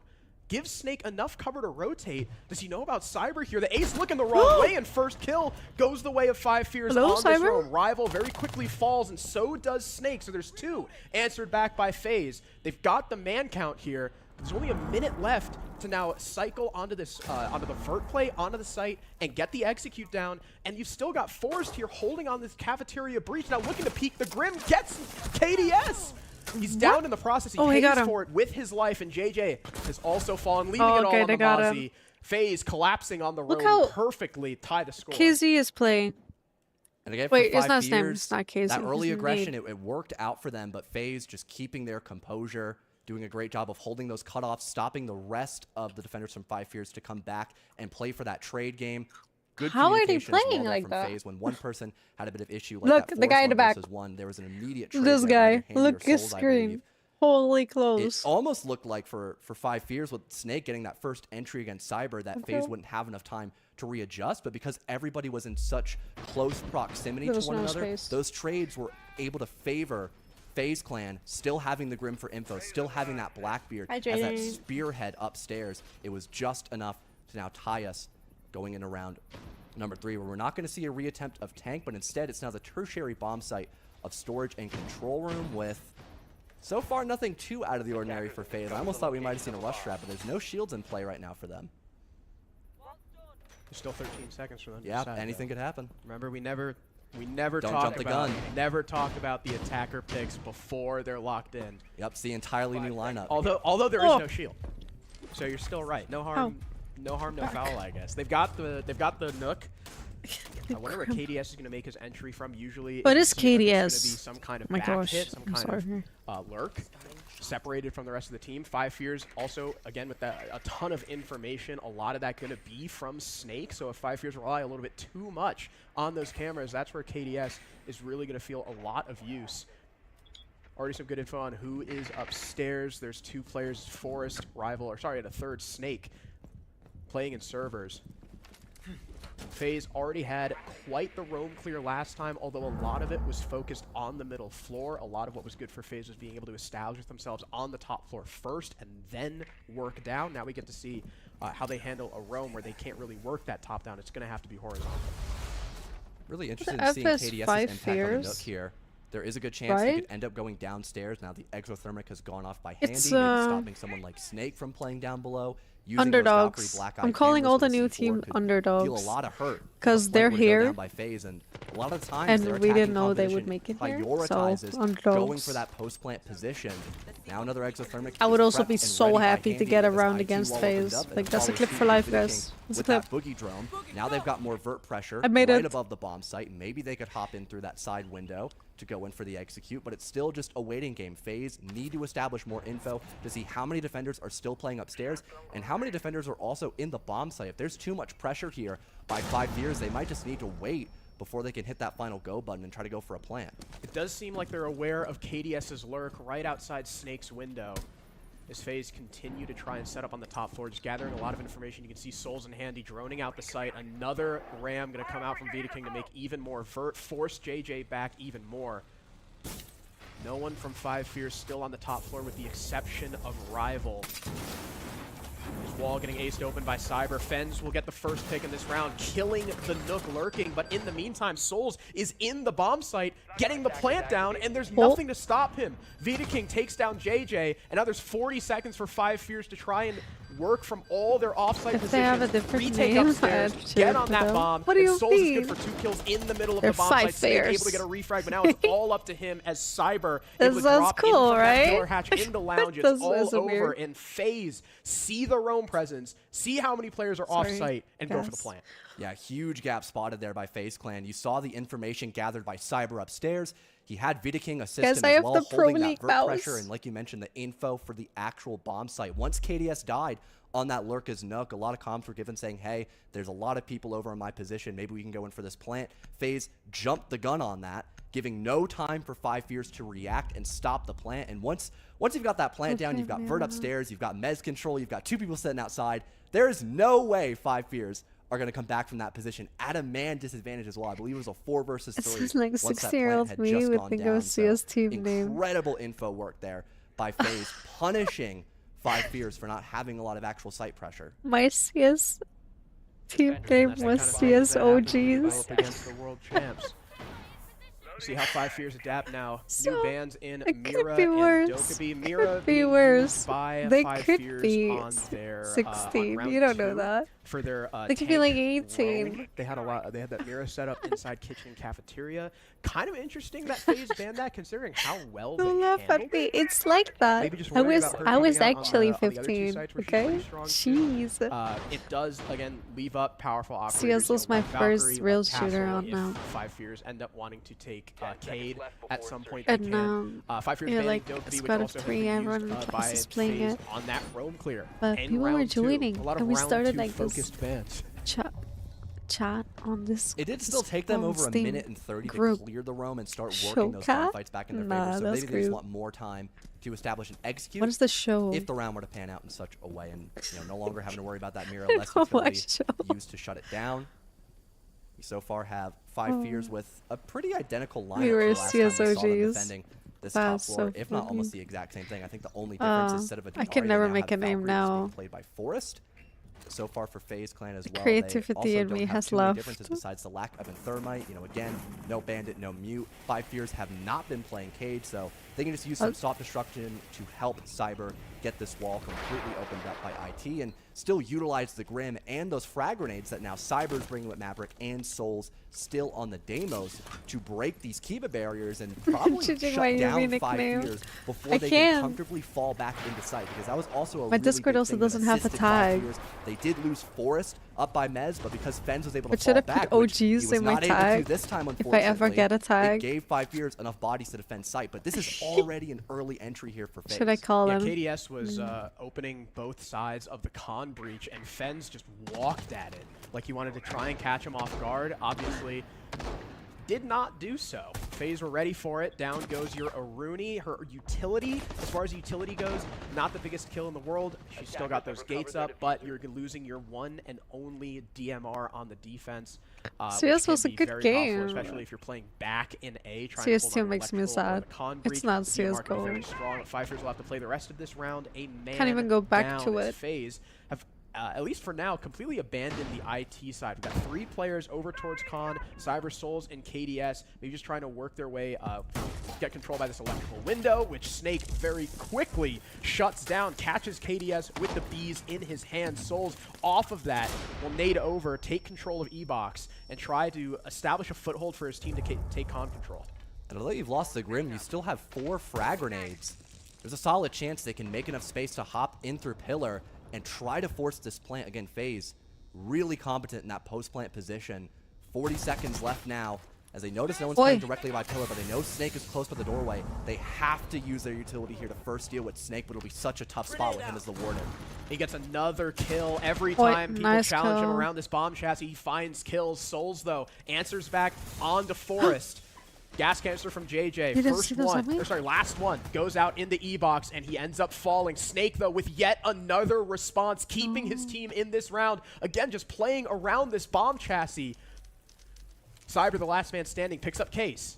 gives Snake enough cover to rotate. Does he know about Cyber here? The ace looking the wrong way, and first kill goes the way of 5 Fears Hello, on this Cyber? roam. Rival very quickly falls, and so does Snake. So there's 2 answered back by FaZe. They've got the man count here. There's only a minute left to now cycle onto this, onto the vert play, onto the site, and get the execute down. And you've still got Forrest here holding on this cafeteria breach, now looking to peek the Grim, gets KDS! He's down in the process. He he got pays him. for it with his life, and JJ has also fallen, leaving Oh, it all okay, on they the got him. Mozzie. FaZe collapsing on the Look road how perfectly, tie the score. KZ is playing. And again, Wait, for it's 5 not his name. Fears, It's not KZ. that early His aggression, name. it worked out for them, but FaZe just keeping their composure, doing a great job of holding those cutoffs, stopping the rest of the defenders from 5 Fears to come back and play for that trade game. Good How are they communication as playing well there like from that? FaZe. When one person had a bit of issue, like Look, that the guy in the back. versus one, there was an immediate trade This there, guy. either Handy or Look his Souls, I screen. believe. Holy It close. almost looked like for 5 Fears with Snake getting that first entry against Cyber that Okay. FaZe wouldn't have enough time to readjust, but because everybody was in such close proximity There to was one no another, space. those trades were able to favor FaZe Clan, still having the Grim for info, still having that Blackbeard Hi, as that JJ. spearhead upstairs. It was just enough to now tie us going into round number 3, where we're not going to see a reattempt of tank, but instead it's now the tertiary bomb site of storage and control room with so far nothing too out of the ordinary for FaZe. I almost thought we might have seen a rush trap, but there's no shields in play right now for them. There's still 13 seconds for them to Yeah, decide, anything though. could happen. Remember, we never Don't talked jump the about gun. never talked about the attacker picks before they're locked in. Yep, it's the entirely new lineup. Although there is Oh. no shield, so you're still right. No Oh. harm, no harm, no foul. I guess they've got the Nook. I wonder where KDS is going to make his entry from. Usually, What it's is either going to KDS? be some kind of My back gosh, hit, some I'm kind sorry. of lurk, separated from the rest of the team. 5 Fears also, again, with that a ton of information. A lot of that going to be from Snake. So if 5 Fears rely a little bit too much on those cameras, that's where KDS is really going to feel a lot of use. Already some good info on who is upstairs. There's 2 players, Forest, Rival, or sorry, and a third Snake playing in servers. FaZe already had quite the roam clear last time, although a lot of it was focused on the middle floor. A lot of what was good for FaZe was being able to establish themselves on the top floor first and then work down. Now we get to see how they handle a roam where they can't really work that top down. It's going to have to be horizontal. Really interested The in seeing FS KDS's 5 impact on the Nook Fears. here. There is a good chance he Right? could end up going downstairs. Now the exothermic has gone off by Handy, It's, maybe stopping someone like Snake from playing down below. Using Underdogs. those Valkyrie black eye I'm calling cameras all the with a new C4 team could underdogs. Deal a lot of hurt. Because if a they're play would go here. down by FaZe, and a lot of the times And their we didn't attacking know they would competition make it here, so prioritizes going underdogs. for that post plant position. Now another exothermic. I would is also prepped be and so ready by happy to Handy get with his around IT against wall opened FaZe. up, and Like, that's a follows clip suit for with life, Vita King guys. That's a with clip. that boogie drone. Now they've got more vert pressure I made right it. above the bomb site. Maybe they could hop in through that side window to go in for the execute, but it's still just a waiting game. FaZe need to establish more info to see how many defenders are still playing upstairs and how many defenders are also in the bomb site. If there's too much pressure here by 5 Fears, they might just need to wait before they can hit that final go button and try to go for a plant. It does seem like they're aware of KDS's lurk right outside Snake's window. As FaZe continue to try and set up on the top floor, just gathering a lot of information. You can see Souls and Handy droning out the site. Another Ram going to come out from Vita King to make even more vert, force JJ back even more. No one from 5 Fears still on the top floor with the exception of Rival. His wall getting aced open by Cyber. Fens will get the first pick in this round, killing the Nook lurking. But in the meantime, Souls is in the bomb site, getting the plant down, and there's nothing to stop him. Vita King takes down JJ, and now there's 40 seconds for 5 Fears to try and work from all their offsite If they have a positions, different retake name, upstairs, I'd get cheer on for that them. bomb. What do and you Souls is mean? good for 2 kills in the middle of They're the bomb 5 site. Snake able to Fears. get a refrag, but now it's all up to him as Cyber That able to sounds drop cool, in from that right? pillar hatch into Lounge. It's That's all so over, weird. and FaZe see the roam presence, see how many players are Sorry, off-site, and go for the guys. plant. Yeah, huge gap spotted there by FaZe Clan. You saw the information gathered by Cyber upstairs. He had Vita King assist Guys, him I as have well, the Pro holding that League vert mouse. pressure, and like you mentioned, the info for the actual bomb site. Once KDS died on that Lurka's Nook. A lot of comms were given saying, hey, there's a lot of people over in my position. Maybe we can go in for this plant. FaZe jumped the gun on that, giving no time for 5 Fears to react and stop the plant. And once you've got that plant down, you've got Vert upstairs, you've got Mez control, you've got 2 people sitting outside. There's no way 5 Fears are going to come back from that position at a man disadvantage as well. I believe it was a 4 versus 3. It's just like once that plant 16-year-old had me just would gone think down. of CS So team name. incredible info work there by FaZe, punishing 5 Fears for not having a lot of actual site pressure. My CS team name was CS OGs. Against the world champs. See how 5 Fears adapt now. So, New bans in it could Mira be and worse. Dokkaebi. It Mira could be being worse. used by They 5 could Fears be on their 16. on You don't round know 2 that. for their They could be tank like roam. 18. They had a lot. They had that Mira set up inside kitchen cafeteria. Kind of interesting that FaZe banned that, considering how well Don't they laugh handled at me. it. It's like that. Maybe just I worried was about her I coming was out on the- actually on the other 2 15. sites where she's pretty Okay. strong too. Jeez. It does again leave up powerful operators. CS was my like Valkyrie, first like real Castle, shooter on if now. 5 Fears end up wanting to take Cade at some point. And they now, can. 5 Fears yeah, banning like Dokkaebi, which squad of also has 3, been everyone used, in the by class is playing FaZe it. on that roam clear. But In people were round 2, joining, a lot of and we round started 2 like this focused bans. chat on this. It did still this take them phone over a Steam minute and 30 group. to clear the roam and start working those Showcat? fights back in their Nah, favor. So that's maybe they crazy. just want more time to establish and execute. What is the show? If the round were to pan out in such a way, and no longer having to worry about that Mira I less don't utility watch show. used to shut it down. We so far have 5 Oh. Fears with a pretty identical lineup. We to were the last time we saw them CSOGs. defending this That's top floor, so if not almost funny. the exact same thing. I think the only difference is instead of a I can Denari, never they now make have a name Valkyrie that's being now. played by Forest. So far for FaZe Clan as The well, creativity they also in me don't have has too many left. differences besides the lack of a Thermite. Again, no Bandit, no Mute. 5 Fears have not been playing Cage, so they can just use some soft destruction to help Cyber get this wall completely opened up by IT and still utilize the Grim and those frag grenades that now Cyber's bringing with Maverick and Souls still on the Demos to break these Kiba barriers and probably Changing shut my down unique 5 name. Fears before I they can. can comfortably fall back into sight, because that was also a My really Discord big also thing that doesn't have a assisted 5 tag. Fears. They did lose Forest up by Mez, but because Fens was able to But should fall I put back, which he OGs was in my not able to tag this time, if I ever unfortunately, get a it tag? gave 5 Fears enough bodies to defend sight, but this is already an early entry here for FaZe. Should I call Yeah, them? KDS was opening both sides of the con breach, and Fens just walked at it like he wanted to try and catch him off guard. Obviously, did not do so. FaZe were ready for it. Down goes your Aruni. Her utility, as far as utility goes, not the biggest kill in the world. She's still got those gates up, but you're losing your one and only DMR on the defense. CS which was a can be good very game. powerful, especially if you're playing back in A. Trying CS2 to hold on makes me electrical or sad. the con It's breach. not The CS DMR can be very gold. strong. 5 Fears will have to play the rest of this round. A man Can't even go back down to as it. FaZe have at least for now, completely abandoned the IT side. We've got 3 players over towards Con, Cyber Souls, and KDS. Maybe just trying to work their way, get control by this electrical window, which Snake very quickly shuts down, catches KDS with the bees in his hand. Souls off of that will nade over, take control of E-Box, and try to establish a foothold for his team to take Con control. And although you've lost the Grim, you still have 4 frag grenades. There's a solid chance they can make enough space to hop in through Pillar and try to force this plant. Again, FaZe really competent in that post-plant position. 40 seconds left now. As they notice no one's playing directly by Pillar, but they know Snake is close by the doorway. They have to use their utility here to first deal with Snake, but it'll be such a tough spot with him as the Warden. He gets another kill every time people nice challenge him kill. around this bomb chassis. He finds kills. Souls, though, answers back onto Forest. Gas canister from JJ. You didn't First see those one, on me? or sorry, last one goes out in the E-Box, and he ends up falling. Snake, though, with yet another response, keeping his team in this round. Again, just playing around this bomb chassis. Cyber, the last man standing, picks up Case.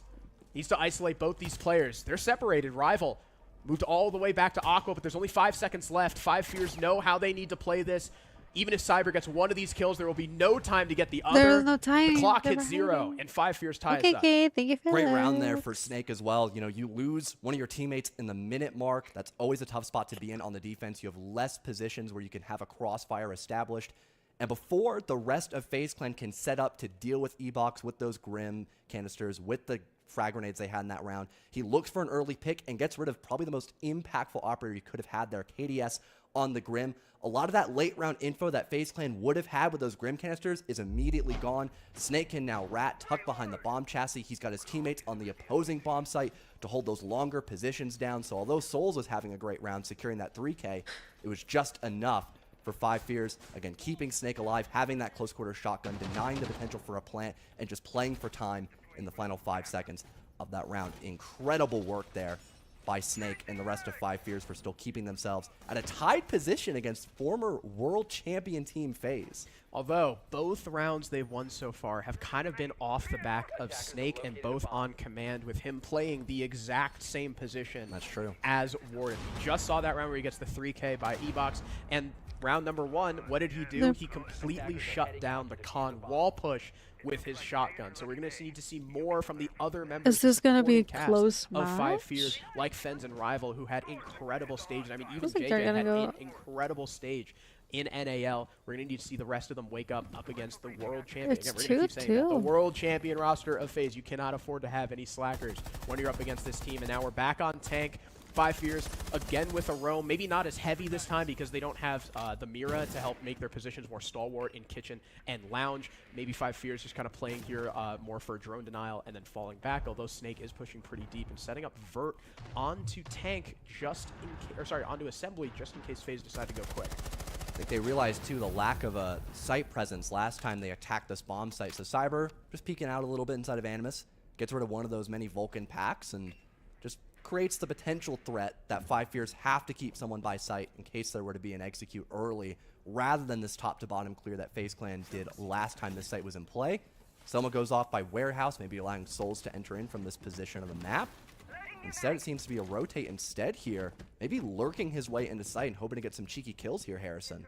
Needs to isolate both these players. They're separated. Rival moved all the way back to Aqua, but there's only 5 seconds left. 5 Fears know how they need to play this. Even if Cyber gets one of these kills, there will be no time to get the other. There's no time. The clock They hits were 0, hiding. and 5 Fears ties up. Okay, thank you for Great that. round there for Snake as well. You lose one of your teammates in the minute mark. That's always a tough spot to be in on the defense. You have less positions where you can have a crossfire established. And before the rest of FaZe Clan can set up to deal with E-Box, with those Grim canisters, with the frag grenades they had in that round, he looks for an early pick and gets rid of probably the most impactful operator you could have had there, KDS on the Grim. A lot of that late round info that FaZe Clan would have had with those Grim canisters is immediately gone. Snake can now rat tuck behind the bomb chassis. He's got his teammates on the opposing bomb site to hold those longer positions down. So although Souls was having a great round securing that 3K, it was just enough for 5 Fears. Again, keeping Snake alive, having that close quarter shotgun, denying the potential for a plant, and just playing for time in the final 5 seconds of that round. Incredible work there by Snake and the rest of 5 Fears for still keeping themselves at a tied position against former world champion team FaZe. Although both rounds they've won so far have kind of been off the back of Snake and both on command, with him playing the exact same position. That's true. As Warden. We just saw that round where he gets the 3K by E-Box, and round number 1, what did he do? He completely shut down the Khan wall push with his shotgun. So we're going to need to see more from the other members. Is this going to be a cast close of 5 match? Fears, like Fens and Rival, who had incredible stages. I mean, even like they're JJ gonna had go- an incredible stage in NAL. We're going to need to see the rest of them wake up against the world champion. It's Again, we're going to keep saying that. The 2-2. world champion roster of FaZe. You cannot afford to have any slackers when you're up against this team. And now we're back on tank. 5 Fears again with a roam, maybe not as heavy this time because they don't have the Mira to help make their positions more stalwart in kitchen and lounge. Maybe 5 Fears just kind of playing here more for drone denial and then falling back, although Snake is pushing pretty deep and setting up Vert onto tank just in case, or sorry, onto assembly just in case FaZe decide to go quick. I think they realized, too, the lack of a site presence last time they attacked this bomb site. So Cyber just peeking out a little bit inside of Animus, gets rid of one of those many Vulcan packs, and just creates the potential threat that 5 Fears have to keep someone by sight in case there were to be an execute early, rather than this top-to-bottom clear that FaZe Clan did last time this site was in play. Someone goes off by Warehouse, maybe allowing Souls to enter in from this position of the map. Instead, it seems to be a rotate instead here. Maybe lurking his way into sight and hoping to get some cheeky kills here, Harrison.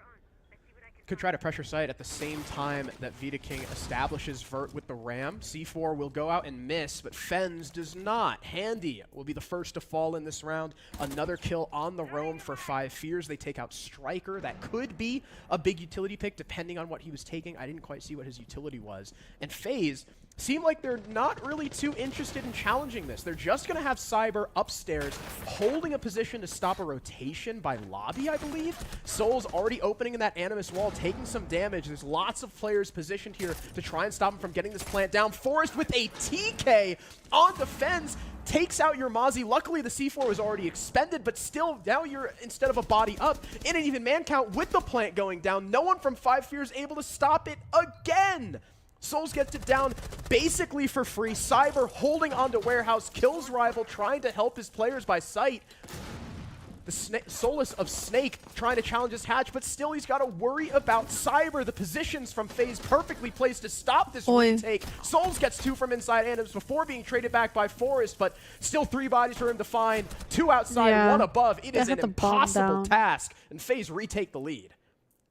Could try to pressure site at the same time that Vita King establishes Vert with the Ram. C4 will go out and miss, but Fens does not. Handy will be the first to fall in this round. Another kill on the roam for 5 Fears. They take out Striker. That could be a big utility pick depending on what he was taking. I didn't quite see what his utility was. And FaZe seem like they're not really too interested in challenging this. They're just going to have Cyber upstairs holding a position to stop a rotation by Lobby, I believe. Soul's already opening in that Animus wall, taking some damage. There's lots of players positioned here to try and stop him from getting this plant down. Forest with a TK on defense takes out your Mozzie. Luckily, the C4 was already expended, but still, now you're, instead of a body up, in an even man count with the plant going down. No one from 5 Fears able to stop it again. Souls gets it down basically for free. Cyber holding onto Warehouse, kills Rival, trying to help his players by sight. The Solus of Snake trying to challenge his hatch, but still he's got to worry about Cyber. The positions from FaZe perfectly placed to stop this retake. Souls gets 2 from inside Animus before being traded back by Forest, but still 3 bodies for him to find. 2 outside, 1 above. It is an impossible task, and FaZe retake the lead.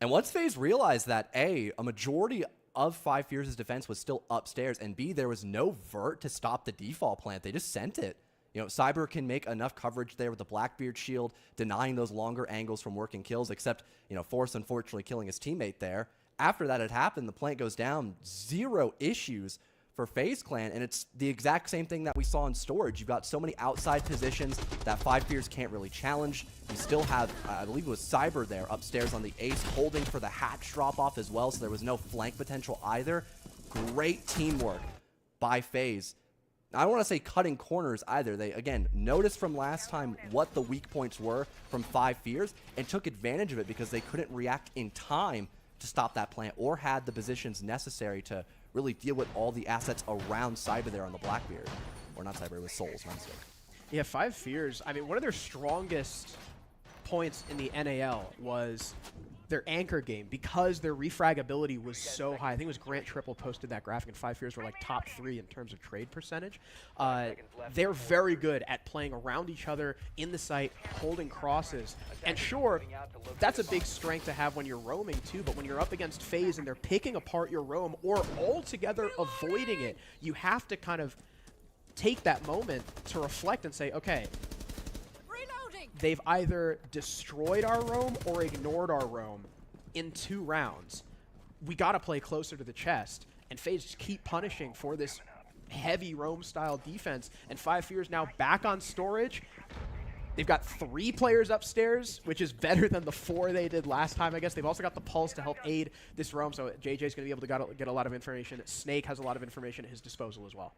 And once FaZe realized that, A, a majority of 5 Fears' defense was still upstairs, and B, there was no Vert to stop the default plant. They just sent it. You know, Cyber can make enough coverage there with the Blackbeard shield, denying those longer angles from working kills, except, you know, Force unfortunately killing his teammate there. After that had happened, the plant goes down. 0 issues for FaZe Clan, and it's the exact same thing that we saw in Storage. You've got so many outside positions that 5 Fears can't really challenge. You still have, I believe it was Cyber there upstairs on the ace, holding for the hatch drop-off as well, so there was no flank potential either. Great teamwork by FaZe. I don't want to say cutting corners either. They, again, noticed from last time what the weak points were from 5 Fears and took advantage of it because they couldn't react in time to stop that plant or had the positions necessary to really deal with all the assets around Cyber there on the Blackbeard. Or not Cyber, it was Souls, my mistake. Yeah, 5 Fears, I mean, one of their strongest points in the NAL was their anchor game because their refragability was so high. I think it was Grant Triple posted that graphic, and 5 Fears were like top 3 in terms of trade percentage. They're very good at playing around each other in the site, holding crosses. And sure, that's a big strength to have when you're roaming too, but when you're up against FaZe and they're picking apart your roam or altogether avoiding it, you have to kind of take that moment to reflect and say, okay, they've either destroyed our roam or ignored our roam in 2 rounds. We got to play closer to the chest, and FaZe just keep punishing for this heavy roam-style defense, and 5 Fears now back on Storage. They've got 3 players upstairs, which is better than the 4 they did last time, I guess. They've also got the Pulse to help aid this roam, so JJ's going to be able to get a lot of information. Snake has a lot of information at his disposal as well.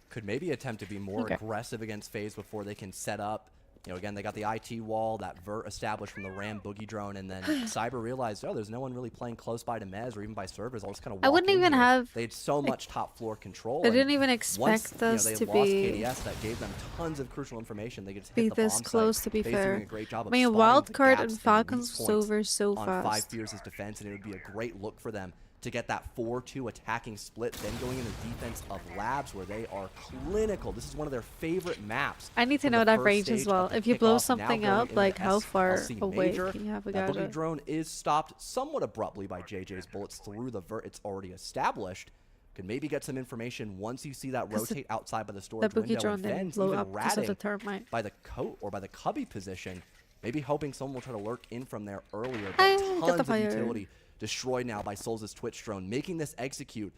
Could maybe attempt to be more aggressive against FaZe before they can set up You know, again, they got the IT wall, that vert established from the Ram boogie drone, and then Cyber realized, oh, there's no one really playing close by to Mez or even by servers. I'll just kind of I walk wouldn't in even here. have. They had so much top floor control. I and didn't even once, expect us they to lost be KDS, that gave them tons of crucial information. They could just be hit the this bomb close. site. To be FaZe fair, doing a great job I of mean, spotting the Wildcard gaps and and Falcons weak was points over so on fast. 5Fierce's defense, and it would be a great look for them to get that 4-2 attacking split, then going into defense of Labs where they are clinical. This is one of their favorite maps. I need to from know the that first range stage as well. of the If you blow kickoff, now something going up, into like the how far SLC away major. can you have a That boogie gadget? drone is stopped somewhat abruptly by JJ's bullets through the vert it's already established. Could maybe get some information once you see that 'Cause rotate outside by the storage boogie window. drone And didn't Fens blow even up because of the ratting termite. by the coat or by the cubby position, maybe hoping someone will try to lurk in from there earlier. I But get the tons of fire. utility destroyed now by Souls' Twitch drone, making this execute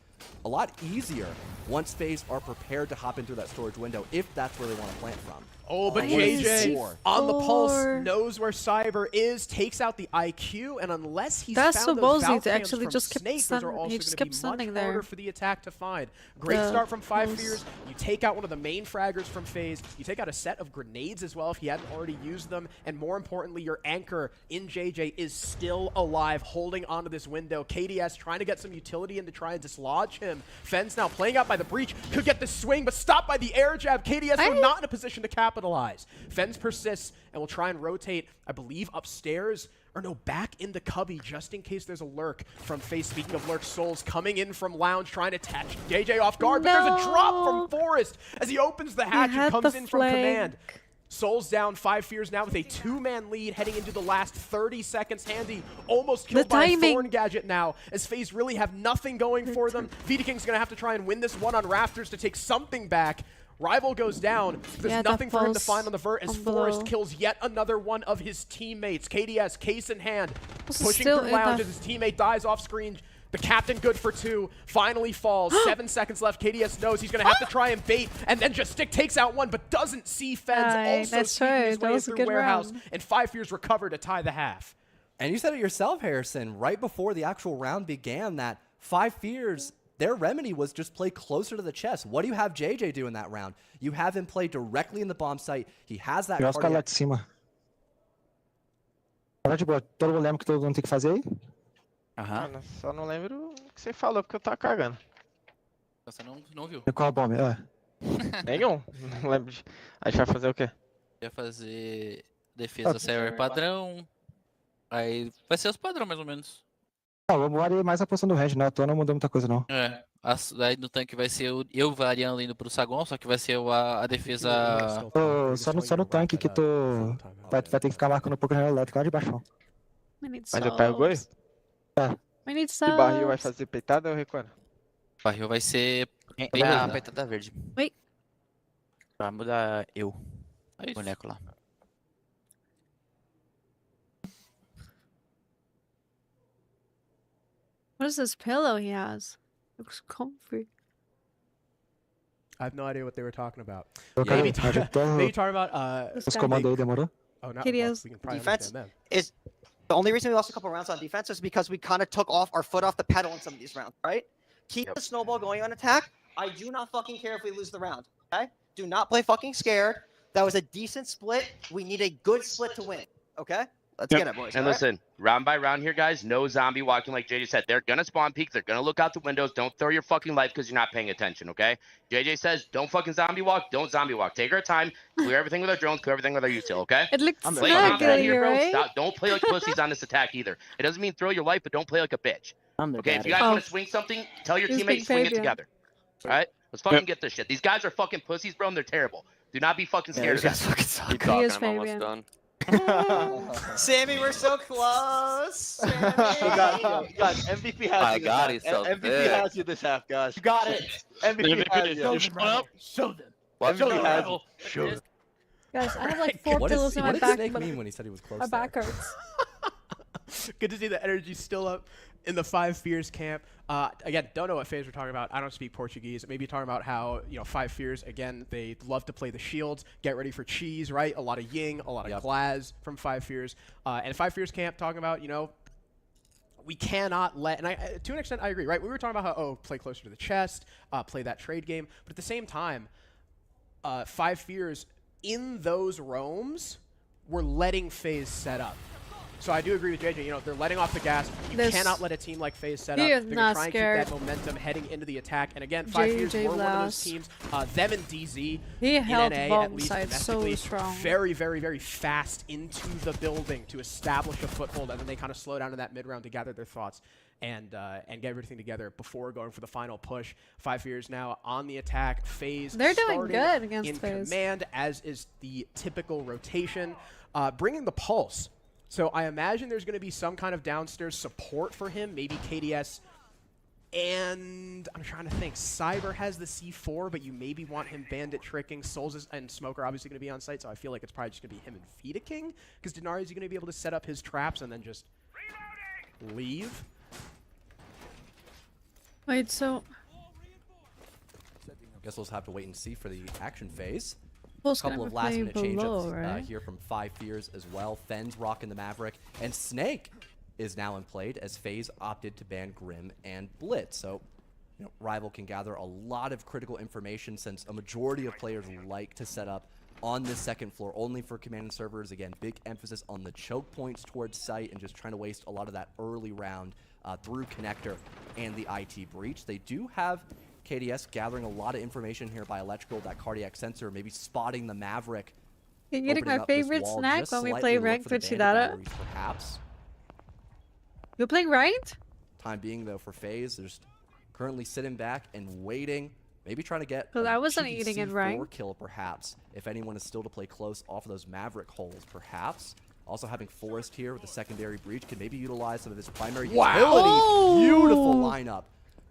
a lot easier once FaZe are prepared to hop into that storage window, if that's where they want to plant from. Oh, but JJ on the pulse knows where Cyber is, takes out the IQ, and unless he's That's found so those ballsy Valkyries to actually from just keep Snake, those sending- are also he just going kept to be much sending harder there. for the attack to find. Great The start from 5 pulse. Fears. You take out one of the main fraggers from FaZe. You take out a set of grenades as well if he hadn't already used them, and more importantly, your anchor in JJ is still alive, holding onto this window. KDS trying to get some utility in to try and dislodge him. Fens now playing out by the breach, could get the swing, but stopped by the air jab. KDS were not in a position to capitalize. Fens persists and will try and rotate, I believe, upstairs, or no, back in the cubby, just in case there's a lurk from FaZe. Speaking of lurk, Souls coming in from Lounge, trying to catch JJ off guard, but there's a drop from Forrest as he opens the hatch and had comes the in from command. flank. Souls down 5 Fears now with a 2-man lead heading into the last 30 seconds. Handy almost The killed by a timing. Thorn Gadget now, as FaZe really have nothing going for them. Vita King's going to have to try and win this one on Rafters to take something back. Rival goes down. There's Yeah, that nothing for him to pulse find on the vert as on Forrest below. kills yet another one of his teammates. KDS, case in hand, This is pushing still through in Lounge the- as his teammate dies off screen. The captain good for 2, finally falls. 7 seconds left. KDS knows he's going to have to try and bait, and then just Stick takes out one, but doesn't see Fens. Aye, Also that's sneaking his right. That way was a through good Warehouse, round. and 5 Fears recover to tie the half. And you said it yourself, Harrison, right before the actual round began, that 5 Fears, their remedy was just play closer to the chest. What do you have JJ do in that round? You have him play directly in the bomb site. He has that Joga os caras lá cardiac de cima. Tá de boa. Todo mundo lembra o que todo mundo tem que fazer aí? Mano, só não lembro o que você falou porque eu tava cagando. Você não viu? Qual a bomba? Nenhum. Não lembro. A gente vai fazer o quê? Ia fazer defesa server padrão. Aí vai ser os padrão mais ou menos. Não, vamos variar mais a posição do Red, né? À toa não mudou muita coisa, não. É. Aí no tanque vai ser eu variando indo pro Sagon, só que vai ser a defesa. Só no tanque que tu vai ter que ficar marcando um pouco a janela elétrica lá de baixo. Mas eu pego o goi? We need E barril vai subs. fazer peitada ou recuando? Barril vai ser. Ah, peitada verde. Wait. Vai mudar eu. É Boneco lá. What is this pillow he has? Looks comfy. I have no idea what they were talking about. Okay, Maybe talking about Os comandos aí demorou? Oh, no, KDS. we can probably Defense understand them. is the only reason we lost a couple rounds on defense is because we kind of took off our foot off the pedal in some of these rounds, right? Keep the snowball going on attack. I do not fucking care if we lose the round, okay? Do not play fucking scared. That was a decent split. We need a good split to win, okay? Let's get it, boys. And all right? listen, round by round here, guys, no zombie walking like JJ said. They're going to spawn peek. They're going to look out the windows. Don't throw your fucking life because you're not paying attention, okay? JJ says, don't fucking zombie walk. Don't zombie walk. Take our time. Clear everything with our drones. Clear everything with our util, okay? It looked Play snug confident in here, here, bro. right? Stop. Don't play like pussies on this attack either. It doesn't mean throw your life, but don't play like a bitch. Okay, if you guys Oh. want to swing something, tell your He's teammates being swing it Fabian. together. All right? Let's fucking get this shit. These guys are fucking pussies, bro, and they're terrible. Do not be fucking scared of them. Keep He talking, is I'm almost Fabian. done. Sammy, we're so close. You got MVP has My you. God, this he's so half. MVP big. has you this half, guys. You got it. MVP has you. Show them. MVP has you. Show them. Guys, I have like 4 What pillows in my did back. Snake but mean when he said he was close my there? back hurts. Good to see the energy still up in the 5 Fears camp. Again, don't know what FaZe we're talking about. I don't speak Portuguese. Maybe talking about how, 5 Fears, again, they love to play the shields, get ready for cheese, right? A lot of Ying, a lot of Glaz from 5 Fears. And 5 Fears camp talking about, we cannot let, and to an extent I agree, right? We were talking about how, play closer to the chest, play that trade game. But at the same time, 5 Fears in those roams, we're letting FaZe set up. So I do agree with JJ. You know, they're letting off the gas. You cannot let a team like FaZe set up. He They're is going not to try and keep scared. that momentum heading into the attack. And again, 5 Fears were one of those teams. Them and DZ He in held NA, at bomb least side so domestically, strong. very, very, very fast into the building to establish a foothold, and then they kind of slow down in that mid round to gather their thoughts and get everything together before going for the final push. 5 Fears now on the attack. FaZe They're doing starting good against in FaZe. command, as is the typical rotation. Bringing the Pulse. So I imagine there's going to be some kind of downstairs support for him, maybe KDS. And I'm trying to think. Cyber has the C4, but you maybe want him bandit tricking. Souls and Smoke are obviously going to be on site, so I feel like it's probably just going to be him and Vita King, because Denari is going to be able to set up his traps and then just leave. Wait, so I guess we'll just have to wait and see for the action phase. A Pulse couple gonna of be last playing minute below, changes right? here from 5 Fears as well. Fens rocking the Maverick, and Snake is now in played as FaZe opted to ban Grim and Blitz. So, you know, Rival can gather a lot of critical information since a majority of players like to set up on this second floor only for command and servers. Again, big emphasis on the choke points towards site and just trying to waste a lot of that early round through connector and the IT breach. They do have KDS gathering a lot of information here by electrical, that cardiac sensor, maybe spotting the Maverick. you're getting opening my up this favorite wall snack just when we slightly play to look ranked for the with bandit Chidata. batteries, perhaps. You're playing ranked? Time being, though, for FaZe, they're just currently sitting back and waiting, maybe trying to get 'Cause a I wasn't cheeky eating in C4 rank. kill, perhaps, if anyone is still to play close off of those Maverick holes, perhaps. Also having Forest here with the secondary breach can maybe utilize some of his primary utility. Oh! Beautiful lineup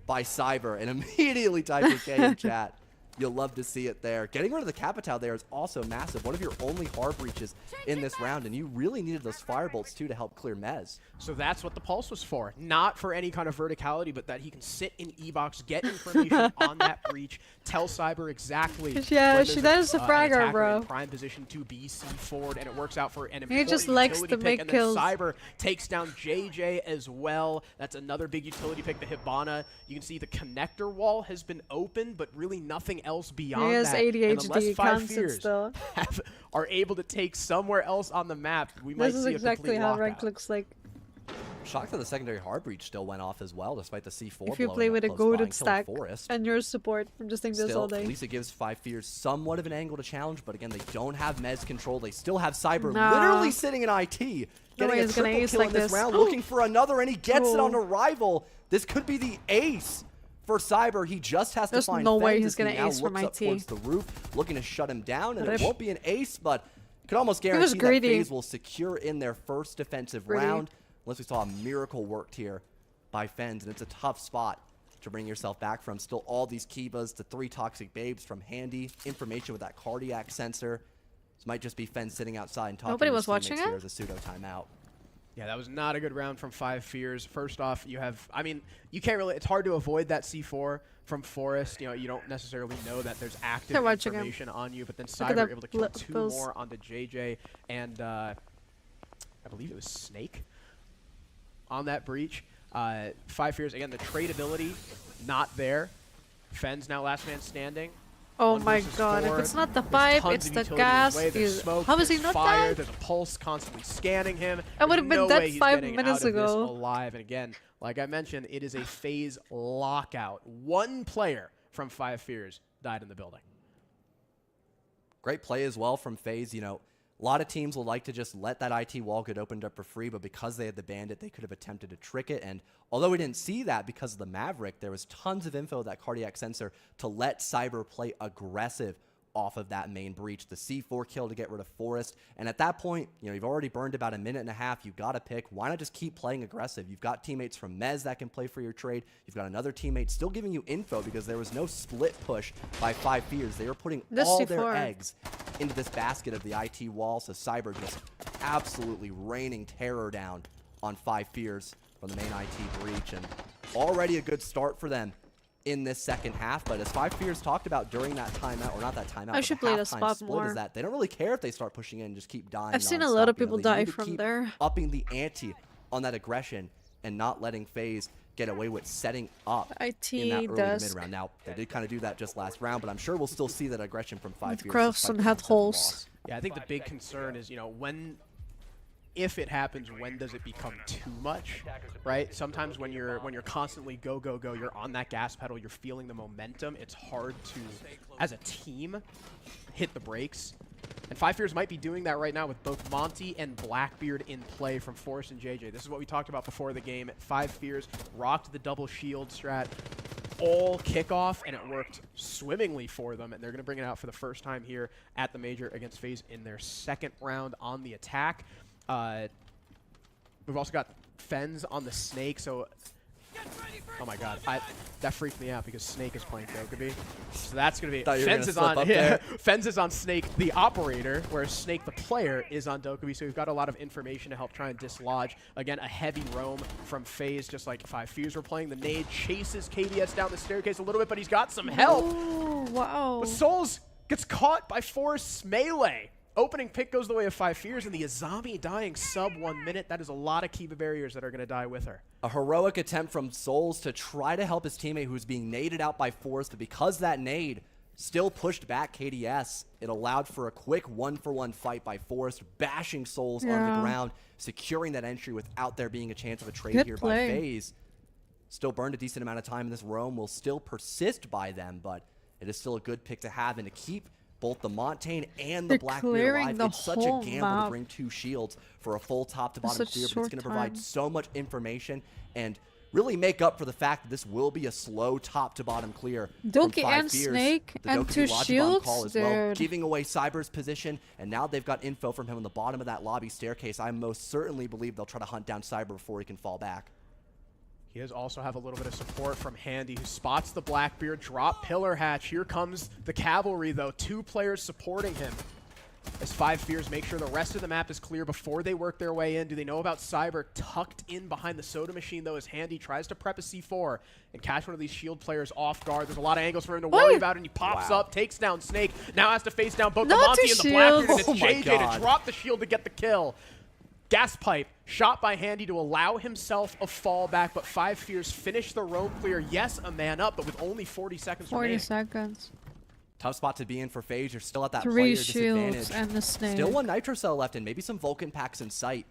by Cyber, and immediately type your K in chat. You'll love to see it there. Getting rid of the Capital there is also massive. One of your only hard breaches in this round, and you really needed those Firebolts, too, to help clear Mez. So that's what the Pulse was for. Not for any kind of verticality, but that he can sit in E-Box, get information on that breach, tell Cyber exactly. Yeah, when she there's does the an fragger, attacker bro. in prime position to be C forward, and it works out for an He important just likes utility to pick, make and kills. then Cyber takes down JJ as well. That's another big utility pick, the Hibana. You can see the connector wall has been open, but really nothing else beyond He has that. And unless ADHD, 5 can't sit Fears still. are able to take somewhere else on the map, we might This is see exactly a complete how lockout. ranked looks like. Shocked that the secondary hard breach still went off as well, despite the C4 If you blowing play up with a close by goated and killing stack Forest. and your support, I'm just thinking this Still, all day. at least it gives 5 Fears somewhat of an angle to challenge, but again, they don't have Mez control. They still have Cyber Nah. literally sitting in IT, No way getting a he's gonna triple ace kill like in this this. round, looking for another, and he gets it Oh. on arrival. This could be the ace for Cyber. He just has There's to find no way Fens he's as he gonna now ace from looks up IT. towards the roof, looking to shut him down, and it Rip. won't be an ace, but you could almost was guarantee that greedy. FaZe will secure in their first defensive Greedy. round, unless we saw a miracle worked here by Fens, and it's a tough spot to bring yourself back from. Still all these Kivas to 3 Toxic Babes from Handy, information with that cardiac sensor. This might just be Fens sitting outside and talking Nobody to was his teammates watching here it? as a pseudo timeout. Yeah, that was not a good round from 5 Fears. First off, you have, I mean, you can't really, it's hard to avoid that C4 from Forest. You know, you don't necessarily know that there's active They're watching him. information on you, but then Look at Cyber that able to kill lip 2 pills. more onto JJ, and I believe it was Snake on that breach. 5 Fears, again, the tradability, not there. Fens now last man standing. Oh 1 my versus god, if 4. it's not the There's 5, tons it's of the utility in his gas. way. There's He's- smoke, How is he there's not fire, dead? There's a pulse constantly scanning him. I would have been There's no dead way he's 5 getting minutes out of this ago. alive. And again, like I mentioned, it is a FaZe lockout. 1 player from 5 Fears died in the building. Great play as well from FaZe. You know, a lot of teams will like to just let that IT wall get opened up for free, but because they had the Bandit, they could have attempted to trick it. And although we didn't see that because of the Maverick, there was tons of info, that cardiac sensor, to let Cyber play aggressive off of that main breach. The C4 kill to get rid of Forest. And at that point, you know, you've already burned about a minute and a half. You've got to pick. Why not just keep playing aggressive? You've got teammates from Mez that can play for your trade. You've got another teammate still giving you info because there was no split push by 5 Fears. They were putting This all C4. their eggs into this basket of the IT wall. So Cyber just absolutely raining terror down on 5 Fears from the main IT breach. And already a good start for them in this second half, but as 5 Fears talked about during that timeout, or not that timeout, I should play the spot split, more. is that they don't really care if they start pushing in and just keep dying. I've seen a lot of nonstop. You know, people they die need to from keep there. upping the ante on that aggression and not letting FaZe get away with setting up IT in that early to desk. mid round. Now, they did kind of do that just last round, but I'm sure we'll still see that aggression from 5 Fierce. Cross and head holes. Yeah, I think the big concern is, if it happens, when does it become too much, right? Sometimes when you're constantly go, you're on that gas pedal, you're feeling the momentum, it's hard to, as a team, hit the brakes. And 5 Fierce might be doing that right now with both Monty and Blackbeard in play from Forrest and JJ. This is what we talked about before the game. 5 Fierce rocked the double shield strat all kickoff, and it worked swimmingly for them, and they're going to bring it out for the first time here at the Major against FaZe in their second round on the attack. We've also got Fens on the Snake, so oh my god, that freaked me out because Snake is playing Dokkaebi. So that's going to be Fens is on Fens is on Snake the operator, whereas Snake the player is on Dokkaebi. So we've got a lot of information to help try and dislodge. Again, a heavy roam from FaZe, just like 5 Fierce were playing. The nade chases KDS down the staircase a little bit, but he's got some help. Oh, wow. But Souls gets caught by Forrest's melee. Opening pick goes the way of 5 Fierce, and the Azami dying sub 1 minute. That is a lot of Kiva barriers that are going to die with her. A heroic attempt from Souls to try to help his teammate who's being naded out by Forrest, but because that nade still pushed back KDS, it allowed for a quick 1-for-1 fight by Forrest, bashing Souls on the ground, securing that entry without there being a chance of a trade here by FaZe. Still burned a decent amount of time in this roam, will still persist by them, but it is still a good pick to have and to keep both the Montaigne and the Blackbeard alive. It's such a gamble to bring 2 shields for a full top-to-bottom clear, but it's going to provide so much information and really make up for the fact that this will be a slow top-to-bottom clear. Doki and Snake and 2 shields, dude. Giving away Cyber's position, and now they've got info from him on the bottom of that lobby staircase. I most certainly believe they'll try to hunt down Cyber before he can fall back. He does also have a little bit of support from Handy, who spots the Blackbeard drop pillar hatch. Here comes the cavalry, though. 2 players supporting him as 5 Fierce make sure the rest of the map is clear before they work their way in. Do they know about Cyber tucked in behind the soda machine, though, as Handy tries to prep a C4 and catch one of these shield players off guard. There's a lot of angles for him to worry about, and he pops up, takes down Snake, now has to face down both the Monty and the Blackbeard, and it's JJ to drop the shield to get the kill. Gas pipe shot by Handy to allow himself a fallback, but 5 Fierce finished the roam clear. Yes, a man up, but with only 40 seconds remaining. 40 seconds. Tough spot to be in for FaZe. You're still at that 3 player shields disadvantage. and the Snake. Still 1 Nitro Cell left, and maybe some Vulcan packs in sight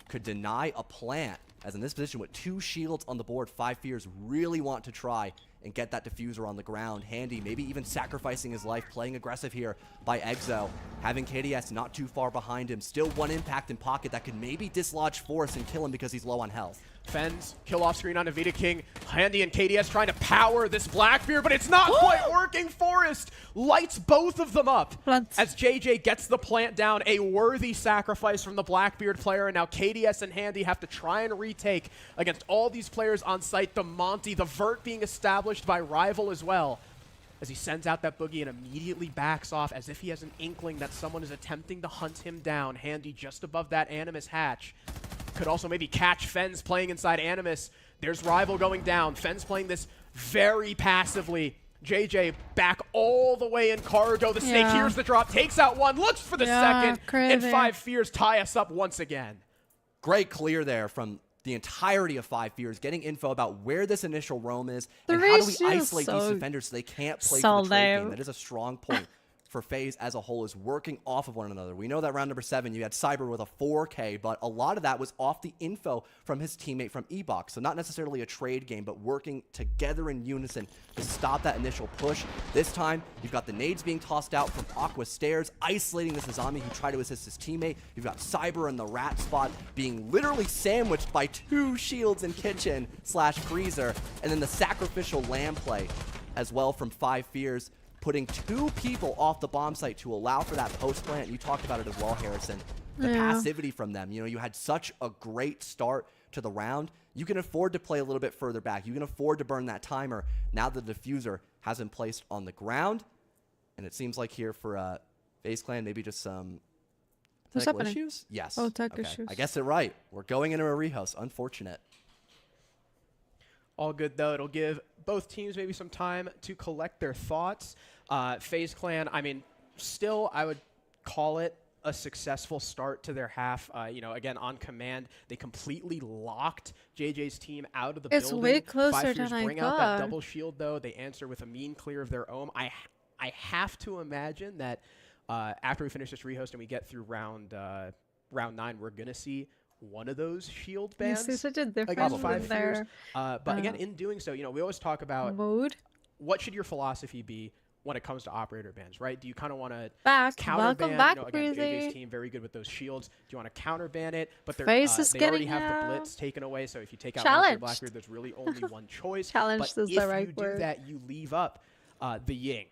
could deny a plant. As in this position with 2 shields on the board, 5 Fierce really want to try and get that diffuser on the ground. Handy, maybe even sacrificing his life, playing aggressive here by Exo. Having KDS not too far behind him. Still 1 impact in pocket that could maybe dislodge Forrest and kill him because he's low on health. Fens, kill off screen on Avita King. Handy and KDS trying to power this Blackbeard, but it's not quite working. Forrest lights both of them up as JJ gets the plant down. A worthy sacrifice from the Blackbeard player, and now KDS and Handy have to try and retake against all these players on site. The Monty, the vert being established by Rival as well, as he sends out that boogie and immediately backs off as if he has an inkling that someone is attempting to hunt him down. Handy just above that Animus hatch. Could also maybe catch Fens playing inside Animus. There's Rival going down. Fens playing this very passively. JJ back all the way in cargo. The Snake hears the drop, takes out 1, looks for the second, and 5 Fierce tie us up once again. Great clear there from the entirety of 5 Fierce, getting info about where this initial roam is and how do we isolate these defenders so they can't play for the trade game. That is a strong point for FaZe as a whole, is working off of one another. We know that round number 7, you had Cyber with a 4K, but a lot of that was off the info from his teammate from Ebox. So not necessarily a trade game, but working together in unison to stop that initial push. This time, you've got the nades being tossed out from Aqua Stairs, isolating this Azami who tried to assist his teammate. You've got Cyber in the rat spot being literally sandwiched by 2 shields in kitchen / freezer, and then the sacrificial lamb play as well from 5 Fierce, putting 2 people off the bomb site to allow for that post plant. You talked about it as well, Harrison. The passivity from them. You know, you had such a great start to the round. You can afford to play a little bit further back. You can afford to burn that timer. Now the diffuser has been placed on the ground. And it seems like here for FaZe Clan, maybe just some technical issues? Yes. Oh, tech issues. I guessed it right. We're going into a rehost. Unfortunate. All good, though. It'll give both teams maybe some time to collect their thoughts. FaZe Clan, I mean, still, I would call it a successful start to their half. You know, again, on command, they completely locked JJ's team out of the It's building. way closer Five than Fears I bring out that thought. double shield, though. They answer with a mean clear of their own. I have to imagine that after we finish this rehost and we get through round 9, we're going to see one of those shield You bans see such a difference against in 5 Fears. their But again, in doing so, you know, we always talk about mode. What should your philosophy be when it comes to operator bans, right? Do you kind of want to counter Welcome ban? back, You know, again, Breezy. JJ's team very good with those shields. Do you want to counter ban it? But Face is they already getting have the out. blitz taken away, so if you take out Challenged. Blackbeard, there's really only one choice. Challenged but is if the right you do word. that, you leave up the Ying,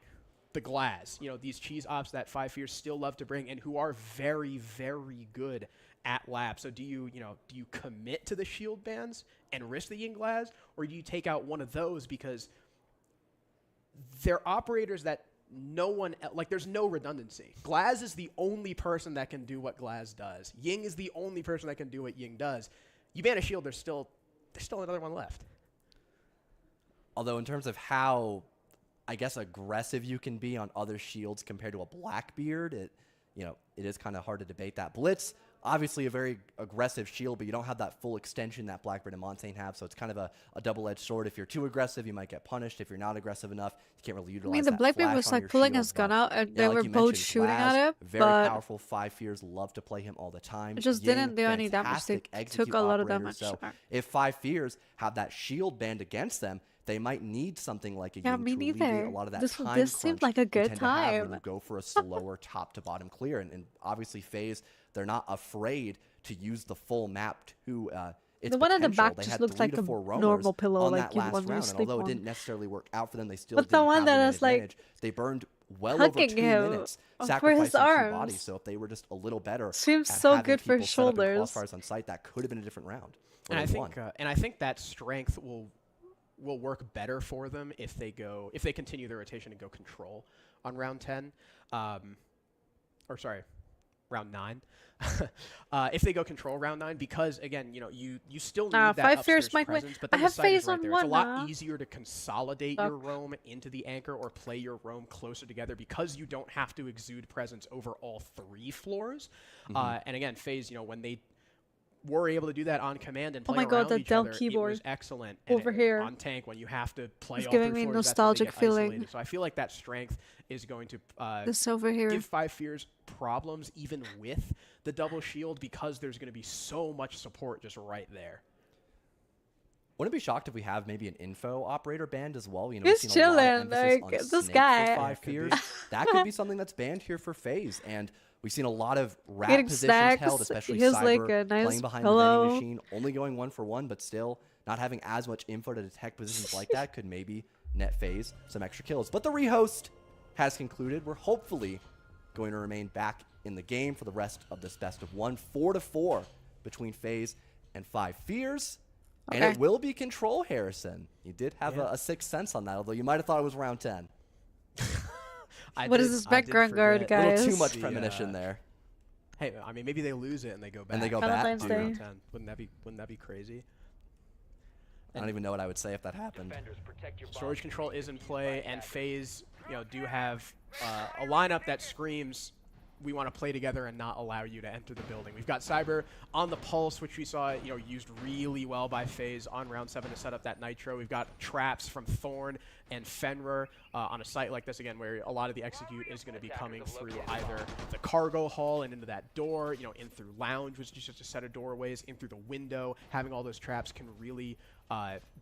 the Glass, you know, these cheese ops that 5 Fears still love to bring and who are very, very good at lab. So do you commit to the shield bans and risk the Ying Glass, or do you take out one of those because they're operators that no one, like, there's no redundancy. Glaz is the only person that can do what Glaz does. Ying is the only person that can do what Ying does. You ban a shield, there's still another one left. Although in terms of how, I guess, aggressive you can be on other shields compared to a Blackbeard, it is kind of hard to debate that. Blitz, obviously a very aggressive shield, but you don't have that full extension that Blackbeard and Montaigne have, so it's kind of a double-edged sword. If you're too aggressive, you might get punished. If you're not aggressive enough, you can't really utilize I mean, the that Blackbeard flash was on like your pulling shield, his gun but, out, and yeah, they like were you both mentioned, shooting Glaz, at it. very But powerful. 5 Fears love to play him all the time. it just Ying, didn't do any damage. They fantastic took execute a lot of operators, damage. So if 5 Fears have that shield banned against them, they might need something like a Yeah, Ying me to alleviate neither. a lot of that This time seemed crunch like a you good tend to have when time. you go for a slower top to bottom clear. And obviously FaZe, they're not afraid to use the full map to its The one in the potential. back They just had looks 3 like to a 4 roamers normal pillow, on like that you last want to round. And sleep although it on. didn't necessarily work out for them, they still But the didn't one have that an is, like, advantage. They burned well over 2 hugging him minutes, for sacrificing his 2 arms. bodies. So if they were just a little better Seems at so having good for people set up in shoulders. crossfires on site, that could have been a different round. And Or I think that strength will work better for them if they continue their rotation and go control on round 10. Round 9. If they go control round 9, because again, you still need that 5 upstairs Fears might win. presence, but I then the have site is FaZe right on there. It's a one lot now. easier to consolidate your roam into the anchor or play your roam closer together because you don't have to exude presence over all 3 floors. And again, FaZe, when they were able to do that on command and Oh play my god, around the each Dell other, it keyboard was excellent. And over here. on tank, when you have to play It's all giving 3 me floors, that's when they nostalgic get feeling. isolated. So I feel like that strength is going to This over here. give 5 Fears problems even with the double shield because there's going to be so much support just right there. Wouldn't be shocked if we have maybe an info operator banned as well. He's we've seen a lot of chilling, emphasis like, on this Snake for guy. 5 Fears. That could be something that's banned here for FaZe. And we've seen a lot of rat Getting positions snacks. held, especially Here's, Cyber like, a nice playing behind pillow. the vending machine, only going 1-for-1, but still not having as much info to detect positions like that could maybe net FaZe some extra kills. But the rehost has concluded. We're hopefully going to remain back in the game for the rest of this best of 1, 4-4 between FaZe and 5 Fears. And Okay. it will be control, Harrison. You did have a sixth sense on that, although you might have thought it was round 10. What is this background guard, A guys? little too much premonition there. Hey, I mean, maybe they lose it and they go back. And they go back. Valentine's Dude, Day. Round 10. Wouldn't that be crazy? I don't even know what I would say if that happened. Storage control is in play, and FaZe, do have a lineup that screams, we want to play together and not allow you to enter the building. We've got Cyber on the Pulse, which we saw, used really well by FaZe on round 7 to set up that Nitro. We've got traps from Thorn and Fenrir on a site like this, again, where a lot of the execute is going to be coming through either the cargo hall and into that door, in through lounge, which is just a set of doorways, in through the window. Having all those traps can really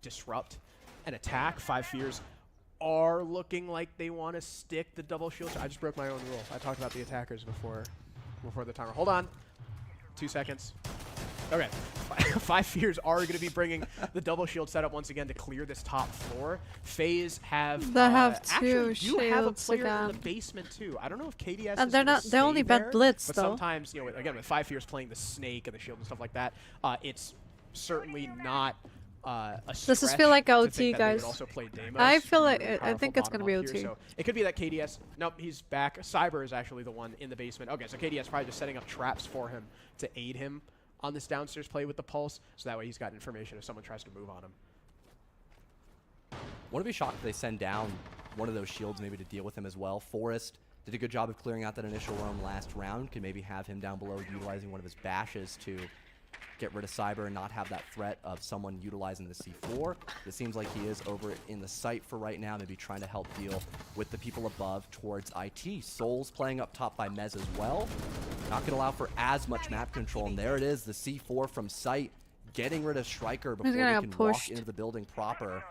disrupt an attack. 5 Fears are looking like they want to stick the double shield. I just broke my own rule. I talked about the attackers before the timer. Hold on. 2 seconds. Okay. 5 Fears are going to be bringing the double shield setup once again to clear this top floor. FaZe have They have actually two do have a shields player in again. the basement too. I don't know if KDS And is they're gonna not- they're only stay bad there, blitz, but though. sometimes, again, with 5 Fears playing the snake and the shield and stuff like that, it's certainly not a Does this feel like stretch to OT, think that they would guys? also play Deimos, I feel who like are I powerful think it's bottom gonna be up here. OT. So it could be that KDS. Nope, he's back. Cyber is actually the one in the basement. Okay, so KDS probably just setting up traps for him to aid him on this downstairs play with the Pulse, so that way he's got information if someone tries to move on him. Wouldn't be shocked if they send down one of those shields maybe to deal with him as well. Forest did a good job of clearing out that initial roam last round. Could maybe have him down below utilizing one of his bashes to get rid of Cyber and not have that threat of someone utilizing the C4. It seems like he is over in the site for right now, maybe trying to help deal with the people above towards IT. Souls playing up top by Mez as well. Not going to allow for as much map control, and there it is, the C4 from site, getting rid of Striker before they can walk into the building proper.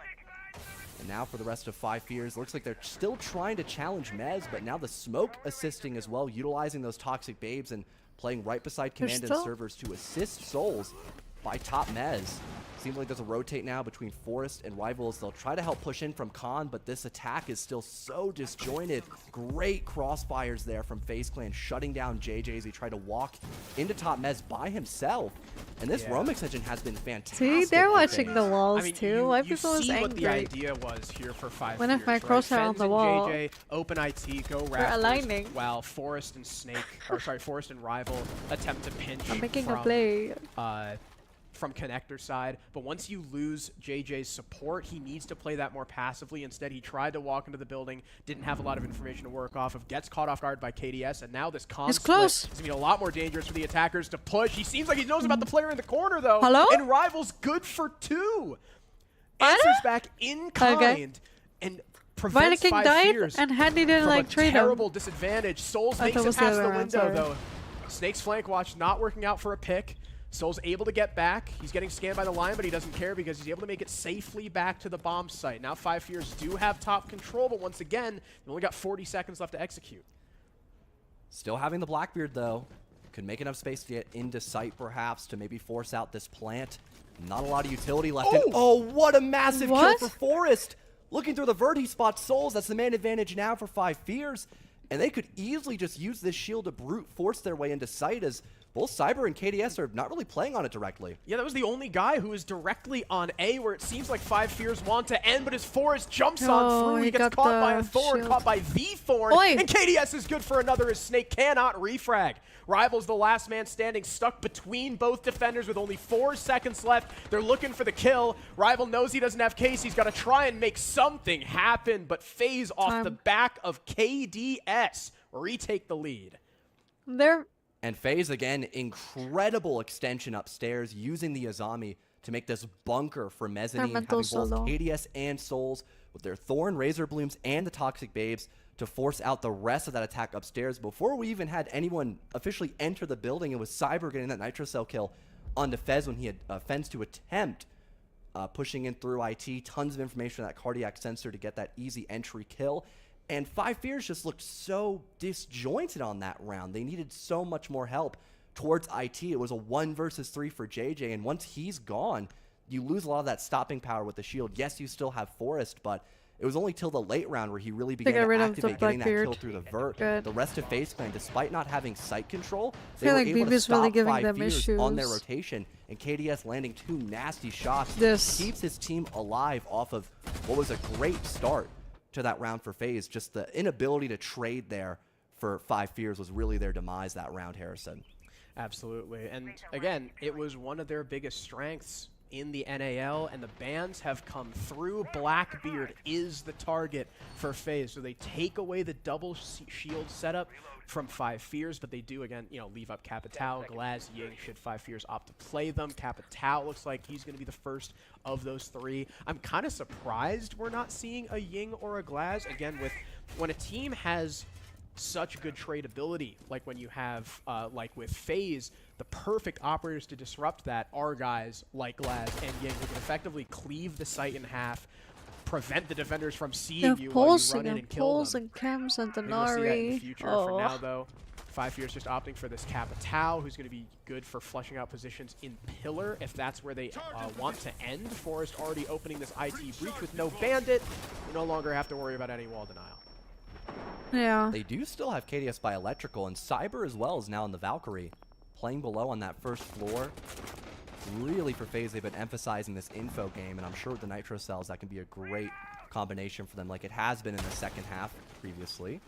And now for the rest of 5 Fears, looks like they're still trying to challenge Mez, but now the smoke assisting as well, utilizing those Toxic Babes and playing right beside Command and servers to assist Souls by top Mez. Seems like there's a rotate now between Forest and Rivals. They'll try to help push in from Khan, but this attack is still so disjointed. Great crossfires there from FaZe Clan, shutting down JJ as he tried to walk into top Mez by himself. And this roam extension has been fantastic. See, they're watching FaZe. the walls I mean, too. Why you people is see angry? what the idea was here for 5 When if Fears, my right? crosshair on Fens the and wall. JJ, open IT, go They're Raptors, aligning. while Forest and Snake, or sorry, Forest and Rival attempt to pinch I'm making from, a play. From connector side, but once you lose JJ's support, he needs to play that more passively. Instead, he tried to walk into the building, didn't have a lot of information to work off of, gets caught off guard by KDS, and now this con It's split close. is going to be a lot more dangerous for the attackers to push. He seems like he knows about the player in the corner, though. Hello? And Rival's good for 2. Answers back in kind and prevents Viking 5 died Fears and Handy didn't from like a trade him. terrible disadvantage. Souls I makes thought it it was the past other the way around, window, sorry. though. Snake's flank watch not working out for a pick. Soul's able to get back. He's getting scanned by the line, but he doesn't care because he's able to make it safely back to the bomb site. Now 5 Fears do have top control, but once again, they've only got 40 seconds left to execute. Still having the Blackbeard, though. Could make enough space to get into sight, perhaps, to maybe force out this plant. Not a lot of utility left. Oh, what a massive kill for Forest! Looking through the vert, he spots Souls. That's the man advantage now for 5 Fears. And they could easily just use this shield to brute force their way into sight, as both Cyber and KDS are not really playing on it directly. Yeah, that was the only guy who was directly on A, where it seems like 5 Fears want to end, but as Forest jumps on through, he gets caught by a Thorn, caught by the Thorn, and KDS is good for another as Snake cannot refrag. Rival's the last man standing, stuck between both defenders with only 4 seconds left. They're looking for the kill. Rival knows he doesn't have case. He's got to try and make something happen, but FaZe off the back of KDS retake the lead. And FaZe, again, incredible extension upstairs, using the Azami to make this bunker for Mezzanine, having both KDS and Souls with their Thorn, Razor Blooms, and the Toxic Babes to force out the rest of that attack upstairs. Before we even had anyone officially enter the building, it was Cyber getting that Nitro Cell kill onto Fez when he had Fens to attempt pushing in through IT. Tons of information on that cardiac sensor to get that easy entry kill. And 5 Fears just looked so disjointed on that round. They needed so much more help towards IT. It was a 1 versus 3 for JJ, and once he's gone, you lose a lot of that stopping power with the shield. Yes, you still have Forest, but it was only till the late round where he really began to activate getting that kill through the vert. The rest of FaZe Clan, despite not having sight control, they were able to stop 5 Fears on their rotation, and KDS landing 2 nasty shots keeps his team alive off of what was a great start to that round for FaZe. Just the inability to trade there for 5 Fears was really their demise that round, Harrison. Absolutely. And again, it was one of their biggest strengths in the NAL, and the bans have come through. Blackbeard is the target for FaZe, so they take away the double shield setup from 5 Fears, but they do, again, leave up Capitao, Glaz, Ying, should 5 Fears opt to play them. Capitao looks like he's going to be the first of those 3. I'm kind of surprised we're not seeing a Ying or a Glaz. Again, when a team has such good tradability, like when you have, like with FaZe, the perfect operators to disrupt that are guys like Glaz and Ying, who can effectively cleave the site in half, prevent the defenders from seeing you while you run in and kill them. And Camps and Maybe we'll see that in the Denari. future. For now, though, 5 Fears just opting for this Capitao, who's going to be good for flushing out positions in Pillar, if that's where they want to end. Forest already opening this IT breach with no Bandit. You no longer have to worry about any wall denial. Yeah. They do still have KDS by Electrical, and Cyber as well is now in the Valkyrie, playing below on that first floor. Really, for FaZe, they've been emphasizing this info game, and I'm sure with the Nitro Cells, that can be a great combination for them, like it has been in the second half previously.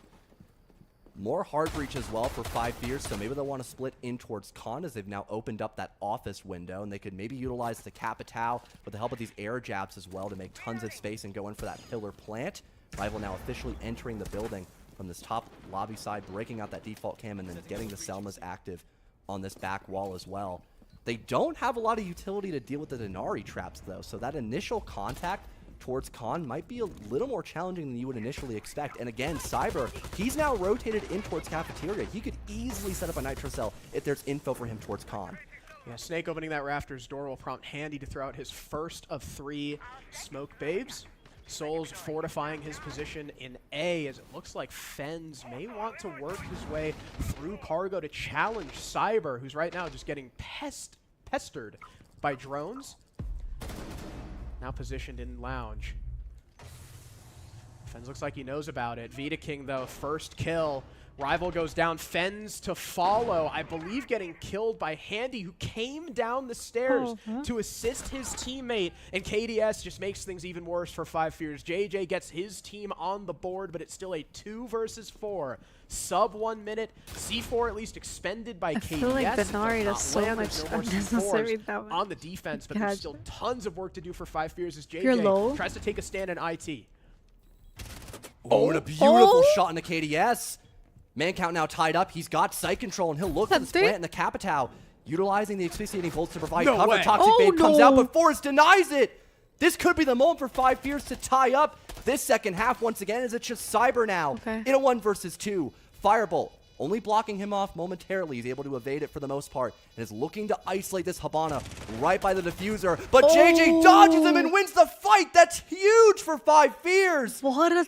More hard breach as well for 5 Fears, so maybe they'll want to split in towards Con, as they've now opened up that office window, and they could maybe utilize the Capitao with the help of these air jabs as well to make tons of space and go in for that pillar plant. Rival now officially entering the building. from this top lobby side, breaking out that default cam and then getting the Selmas active on this back wall as well. They don't have a lot of utility to deal with the Denari traps, though, so that initial contact towards Khan might be a little more challenging than you would initially expect. And again, Cyber, he's now rotated in towards Cafeteria. He could easily set up a Nitro Cell if there's info for him towards Khan. Yeah, Snake opening that Rafters door will prompt Handy to throw out his first of 3 smoke babes. Souls fortifying his position in A, as it looks like Fens may want to work his way through Cargo to challenge Cyber, who's right now just getting pestered by drones. Now positioned in Lounge. Fens looks like he knows about it. Vita King, though, first kill. Rival goes down, Fens to follow, I believe getting killed by Handy, who came down the stairs to assist his teammate, and KDS just makes things even worse for Five Fears. JJ gets his team on the board, but it's still a 2 versus 4. Sub 1 minute, C4 at least expended by KDS. I feel like Denari does so much unnecessary damage. On the defense, but there's still tons of work to do for Five Fears as You're JJ low. tries to take a stand in IT. Oh, and a beautiful shot into KDS. Man count now tied up. He's got site control, and he'll look for this plant in the Capitao, utilizing the asphyxiating bolts to provide cover. way. Toxic Babe comes out, but Forrest denies it. This could be the moment for Five Fears to tie up this second half once again, as it's just Cyber now in a 1 versus 2. Firebolt only blocking him off momentarily. He's able to evade it for the most part and is looking to isolate this Habana right by the diffuser. But JJ dodges him and wins the fight. That's huge for Five Fears. What a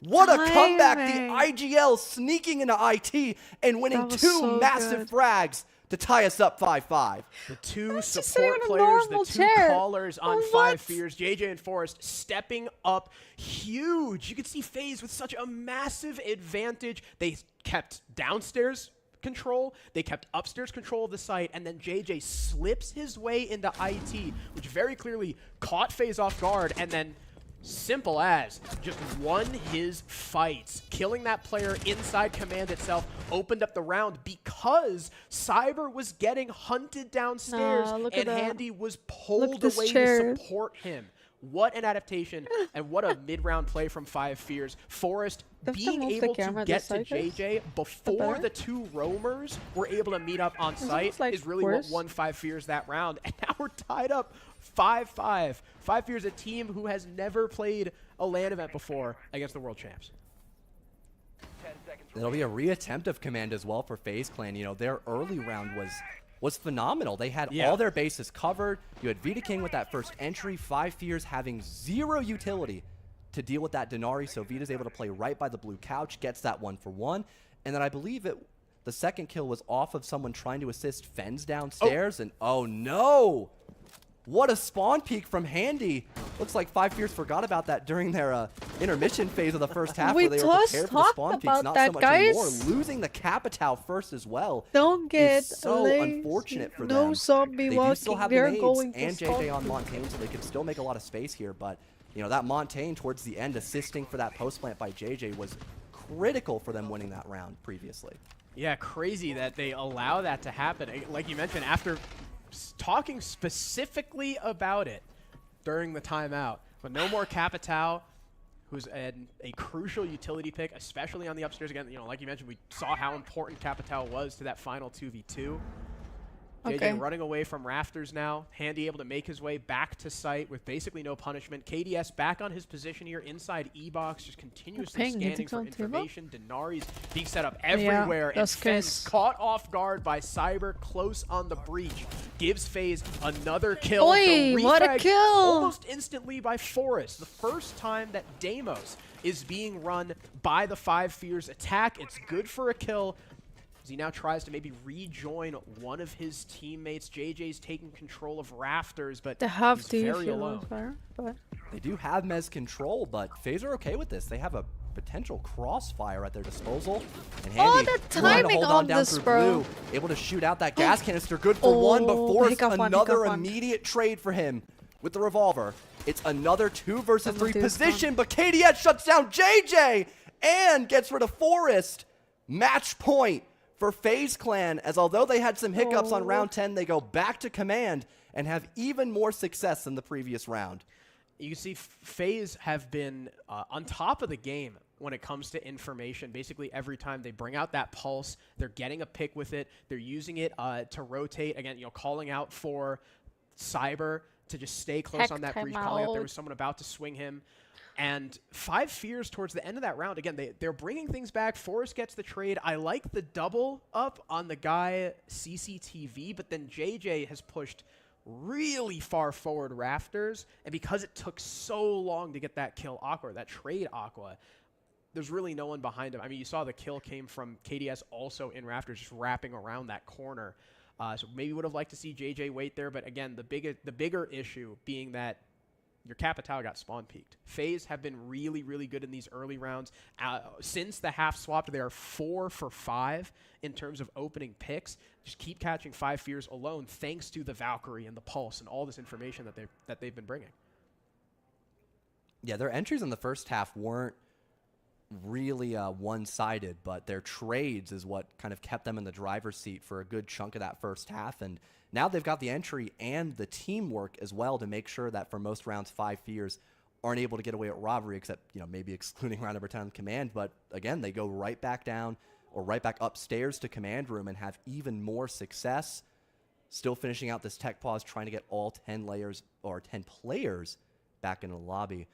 comeback. The IGL sneaking into IT and winning 2 massive frags to tie us up 5-5. The 2 support players, the 2 callers on Five Fears, JJ and Forrest stepping up huge. You can see FaZe with such a massive advantage. They kept downstairs control, they kept upstairs control of the site, and then JJ slips his way into IT, which very clearly caught FaZe off guard, and then simple as just won his fights. Killing that player inside command itself opened up the round because Cyber was getting hunted downstairs and Handy was pulled away to support him. What an adaptation and what a mid-round play from Five Fears. Forrest being able to get to JJ before the 2 roamers were able to meet up on site is really what won Five Fears that round. And now we're tied up 5-5. Five Fears, a team who has never played a LAN event before against the world champs. It'll be a reattempt of command as well for FaZe Clan. You know, their early round was phenomenal. They had all their bases covered. You had Vita King with that first entry, Five Fears having 0 utility to deal with that Denari, so Vita's able to play right by the blue couch, gets that 1-for-1, and then I believe the second kill was off of someone trying to assist Fens downstairs, and oh no! What a spawn peek from Handy. Looks like Five Fears forgot about that during their intermission phase of the first half where they were prepared for the spawn peeks. Not so much anymore. Losing the Capitao first as well. Don't get so unfortunate for them. No zombie they walking. do still have They're the going nades and JJ on Montaigne, so they can still make a lot of space here. But, you know, that Montaigne towards the end assisting for that post plant by JJ was critical for them winning that round previously. Yeah, crazy that they allow that to happen. Like you mentioned, after talking specifically about it during the timeout, but no more Capitao, who's a crucial utility pick, especially on the upstairs. Again, you know, like you mentioned, we saw how important Capitao was to that final 2v2. JJ running away from Rafters now. Handy able to make his way back to site with basically no punishment. KDS back on his position here inside E-Box, just continuously scanning for information. Denari's being set up everywhere, and Fens caught off guard by Cyber close on the breach. Gives FaZe another kill. What a kill! Almost instantly by Forrest. The first time that Deimos is being run by the Five Fears attack. It's good for a kill. He now tries to maybe rejoin one of his teammates. JJ's taking control of Rafters, but he's very alone. They do have Mez control, but FaZe are okay with this. They have a potential crossfire at their disposal. And Handy trying to hold on down through blue, able to shoot out that gas canister. Good for 1, but Forrest another immediate trade for him with the revolver. It's another 2 versus 3 position, but KDS shuts down JJ and gets rid of Forrest. Match point for FaZe Clan, as although they had some hiccups on round 10, they go back to command and have even more success than the previous round. You can see FaZe have been on top of the game when it comes to information. Basically, every time they bring out that pulse, they're getting a pick with it. They're using it to rotate. Again, calling out for Cyber to just stay close Heck on that breach, time calling out there out. was someone about to swing him. And 5 Fears towards the end of that round, again, they're bringing things back. Forrest gets the trade. I like the double up on the guy CCTV, but then JJ has pushed really far forward Rafters, and because it took so long to get that kill Aqua, that trade Aqua, there's really no one behind him. I mean, you saw the kill came from KDS also in Rafters, just wrapping around that corner. So maybe would have liked to see JJ wait there, but again, the bigger issue being that your Capitao got spawn peaked. FaZe have been really, really good in these early rounds. Since the half swapped, they are 4 for 5 in terms of opening picks. Just keep catching 5 Fears alone, thanks to the Valkyrie and the Pulse and all this information that they've been bringing. Yeah, their entries in the first half weren't really one-sided, but their trades is what kind of kept them in the driver's seat for a good chunk of that first half. And now they've got the entry and the teamwork as well to make sure that for most rounds, 5 Fears aren't able to get away at robbery, except maybe excluding round number 10 command. But again, they go right back down or right back upstairs to command room and have even more success. Still finishing out this tech pause, trying to get all 10 layers or 10 players back into the lobby.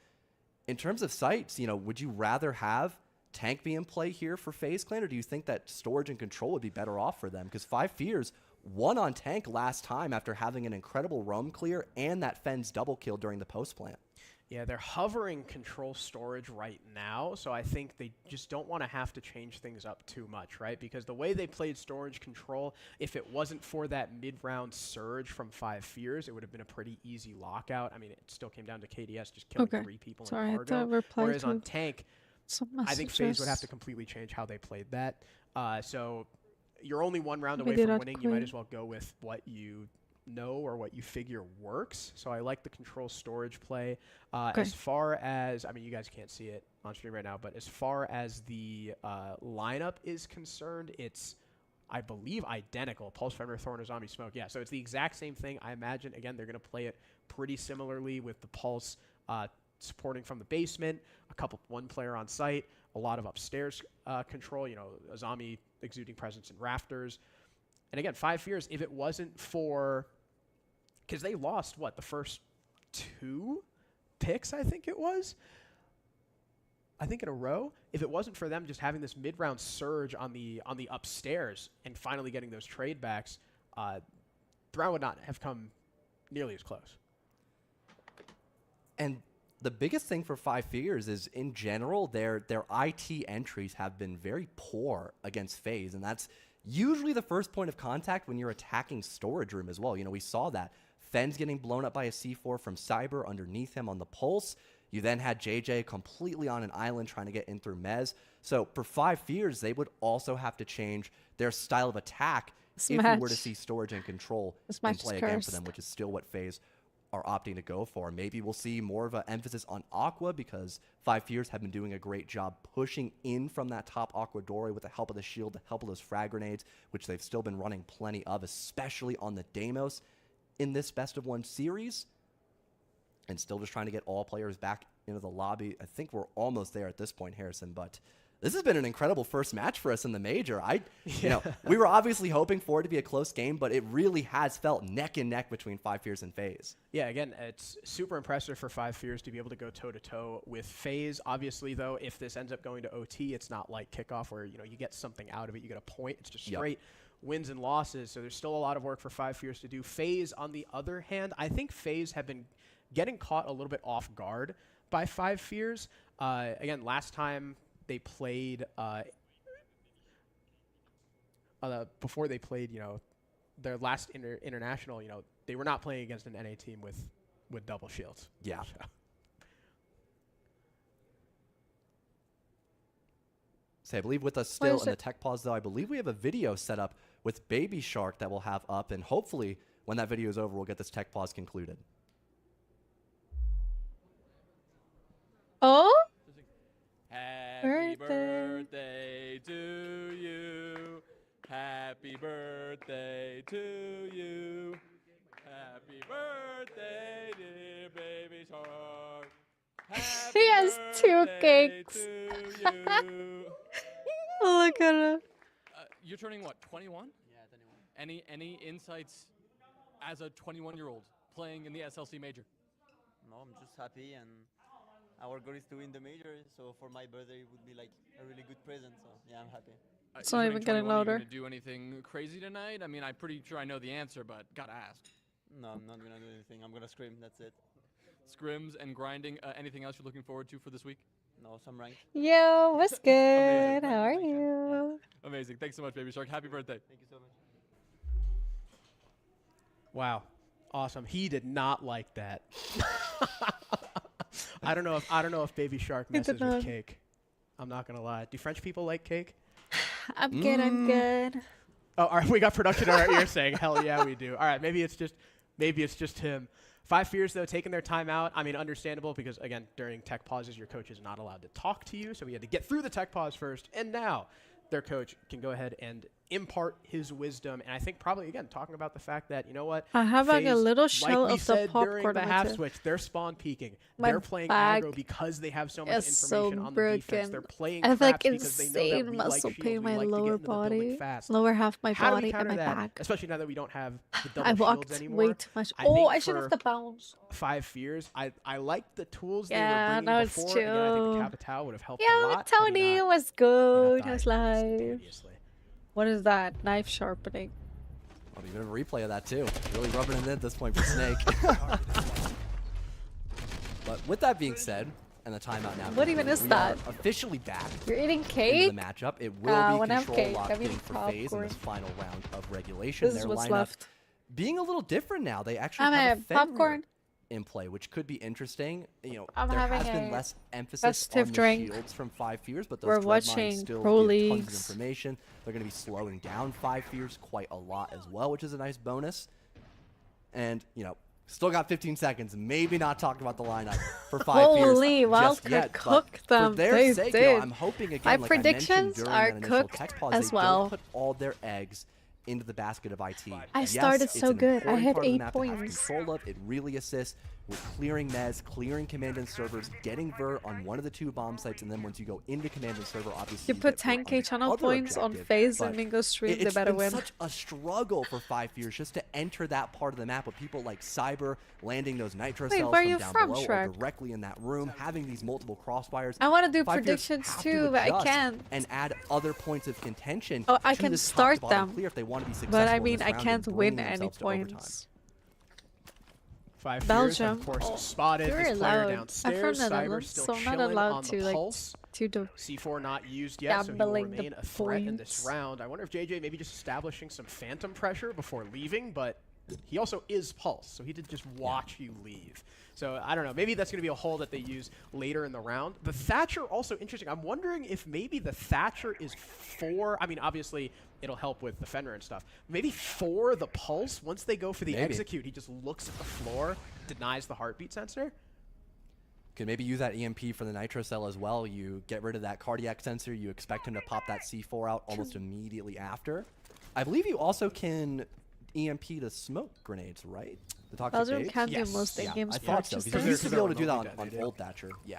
In terms of sites, would you rather have tank be in play here for FaZe Clan, or do you think that storage and control would be better off for them? Because 5 Fears won on tank last time after having an incredible roam clear and that Fens double kill during the post plant. Yeah, they're hovering control storage right now, so I think they just don't want to have to change things up too much, right? Because the way they played storage control, if it wasn't for that mid-round surge from 5 Fears, it would have been a pretty easy lockout. I mean, it still came down to KDS just killing 3 people Sorry, I in had to cargo. reply Whereas to on tank, some I think FaZe would have messages. to completely change how they played that. So you're only 1 round We away did from not winning. You might clean. as well go with what you know or what you figure works. So I like the control storage play. Okay. As far as, I mean, you guys can't see it on stream right now, but as far as the lineup is concerned, it's, I believe, identical. Pulse, Fender, Thorn, or Zombie Smoke. Yeah, so it's the exact same thing. I imagine, again, they're going to play it pretty similarly with the Pulse supporting from the basement, one player on site, a lot of upstairs control, a Zombie exuding presence in Rafters. And again, 5 Fears, if it wasn't for, because they lost, the first 2 picks, I think it was? I think in a row. If it wasn't for them just having this mid-round surge on the upstairs and finally getting those trade backs, the round would not have come nearly as close. And the biggest thing for 5 Fears is, in general, their IT entries have been very poor against FaZe, and that's usually the first point of contact when you're attacking storage room as well. We saw that. Fens getting blown up by a C4 from Cyber underneath him on the Pulse. You then had JJ completely on an island trying to get in through Mez. So for 5 Fears, they would also have to change their style of attack if we were to see storage and control and play again for them, which is still what FaZe are opting to go for. Maybe we'll see more of an emphasis on Aqua, because 5 Fears have been doing a great job pushing in from that top Aqua doorway with the help of the shield, the help of those frag grenades, which they've still been running plenty of, especially on the Deimos in this best of 1 series. And still just trying to get all players back into the lobby. I think we're almost there at this point, Harrison, but this has been an incredible first match for us in the major. We were obviously hoping for it to be a close game, but it really has felt neck and neck between 5 Fears and FaZe. Yeah, again, it's super impressive for 5 Fears to be able to go toe-to-toe with FaZe. Obviously, though, if this ends up going to OT, it's not like kickoff where, you get something out of it. You get a point. It's just straight wins and losses. So there's still a lot of work for 5 Fears to do. FaZe, on the other hand, I think FaZe have been getting caught a little bit off guard by 5 Fears. Again, last time they played, before they played, their last international, they were not playing against an NA team with double shields. Yeah. So I believe with us still in the tech pause, though, I believe we have a video set up with Baby Shark that we'll have up, and hopefully when that video is over, we'll get this tech pause concluded. Oh? Happy birthday to you. Happy birthday to you. Happy birthday, dear Baby Shark. He has 2 cakes. Look at him. You're turning what, 21? Yeah, 21. Any insights as a 21-year-old playing in the SLC major? No, I'm just happy, and our goal is to win the major. So for my birthday, it would be like a really good present. So yeah, I'm happy. It's not even getting louder. Are you gonna do anything crazy tonight? I mean, I'm pretty sure I know the answer, but gotta ask. No, I'm not gonna do anything. I'm gonna scream. That's it. Scrims and grinding. Anything else you're looking forward to for this week? No, some rank. Yo, what's good? Amazing. How are you? Amazing. Thanks so much, Baby Shark. Happy birthday. Thank you so much. Wow, awesome. He did not like that. I don't know if Baby Shark He messes did not. with cake. I'm not gonna lie. Do French people like cake? I'm good. I'm good. Oh, all right. We got production in our ear saying, "Hell yeah, we do." All right, maybe it's just him. 5 Fears though taking their time out. I mean, understandable because again, during tech pauses, your coach is not allowed to talk to you, so we had to get through the tech pause first, and now their coach can go ahead and impart his wisdom. And I think probably again talking about the fact that, you know what, I have like a FaZe, little like shell we of the said during popcorn. the on half it. switch, they're spawn peeking. My They're playing back aggro because they have so much is so information on the defense. broken. They're playing I have like traps because they know that insane we muscle like pain shields, in we my like to get lower into the building body, fast. lower half my How do we body, and counter my that? back. Especially now that we don't have the double I shields walked anymore. way too much. I Oh, think I should for have the bounce. 5 Fears, I like the tools Yeah, they were now bringing it's before. Again, I think the chill. Capital would have helped a Yeah, lot. Tony was good. died I was live. instantaneously. What is that? Knife sharpening. I'll be a bit of a replay of that too. Really rubbing it in at this point for Snake. But with that being said, and the timeout now. What even is we that? Are officially back. You're eating Into cake? the matchup. It will be when I have control cake, locked I'm in eating for FaZe in popcorn. this final round of regulation. This is Their what's lineup left. being a little different now. They actually I'm have a a Fenrir popcorn. in play, which could be interesting. You know, I'm there having has been a less emphasis festive on the drink. shields from 5 Fears, but those We're thread lines watching still Pro give tons Leagues. of information. They're going to be slowing down 5 Fears quite a lot as well, which is a nice bonus. And, you know, still got 15 seconds. Maybe not talking about the lineup for 5 Fears Holy, just Wildcard yet, but cooked them. For their They sake, you know, did. I'm hoping again, My like I mentioned predictions during are that initial cooked tech pause, as they well. don't put all their eggs into the basket of IT. I Yes, started it's so an good. I important had part of the 8 map to have points. control of. It really assists with clearing mez, clearing command and servers, getting Ver on one of the 2 bomb sites, and then once you go into command and server, obviously You put get Ver on 10k the channel other points on objective. FaZe But and Mingo stream, they it's better been win. such a struggle for 5 Fears just to enter that part of the map with people like Cyber landing those nitro Wait, cells where are from you down from, below or Shrek? directly in that room, having these multiple crossfires. I want to do 5 Fears predictions have to too, but I adjust can't. and add other points of contention. Oh, I to can this top to start bottom them, clear if they want to be successful but I in mean this I round can't and win bring any themselves to overtime. points. 5 Fears, Belgium. of course, Oh, spotted very this player loud. I'm downstairs. from Cyber Netherlands, still so I'm not chilling allowed on to the like pulse. to do. C4 not used yet, so he will Gambling the remain a threat in this points. round. I wonder if JJ maybe just establishing some phantom pressure before leaving, but he also is Pulse, so he did just watch you leave. So I don't know. Maybe that's going to be a hole that they use later in the round. The Thatcher also interesting. I'm wondering if maybe the Thatcher is for. I mean, obviously it'll help with the Fenrir and stuff. Maybe for the Pulse. Once they go for the Maybe. execute, he just looks at the floor, denies the heartbeat sensor. Could maybe use that EMP for the nitro cell as well. You get rid of that cardiac sensor. You expect him to pop that C4 out almost immediately after. I believe you also can EMP the smoke grenades, right? The toxic Belgium grenades? can't do most Yeah, games I thought so. purchase Because this. you used to be able to do that remotely on detonated. old Thatcher. Yeah.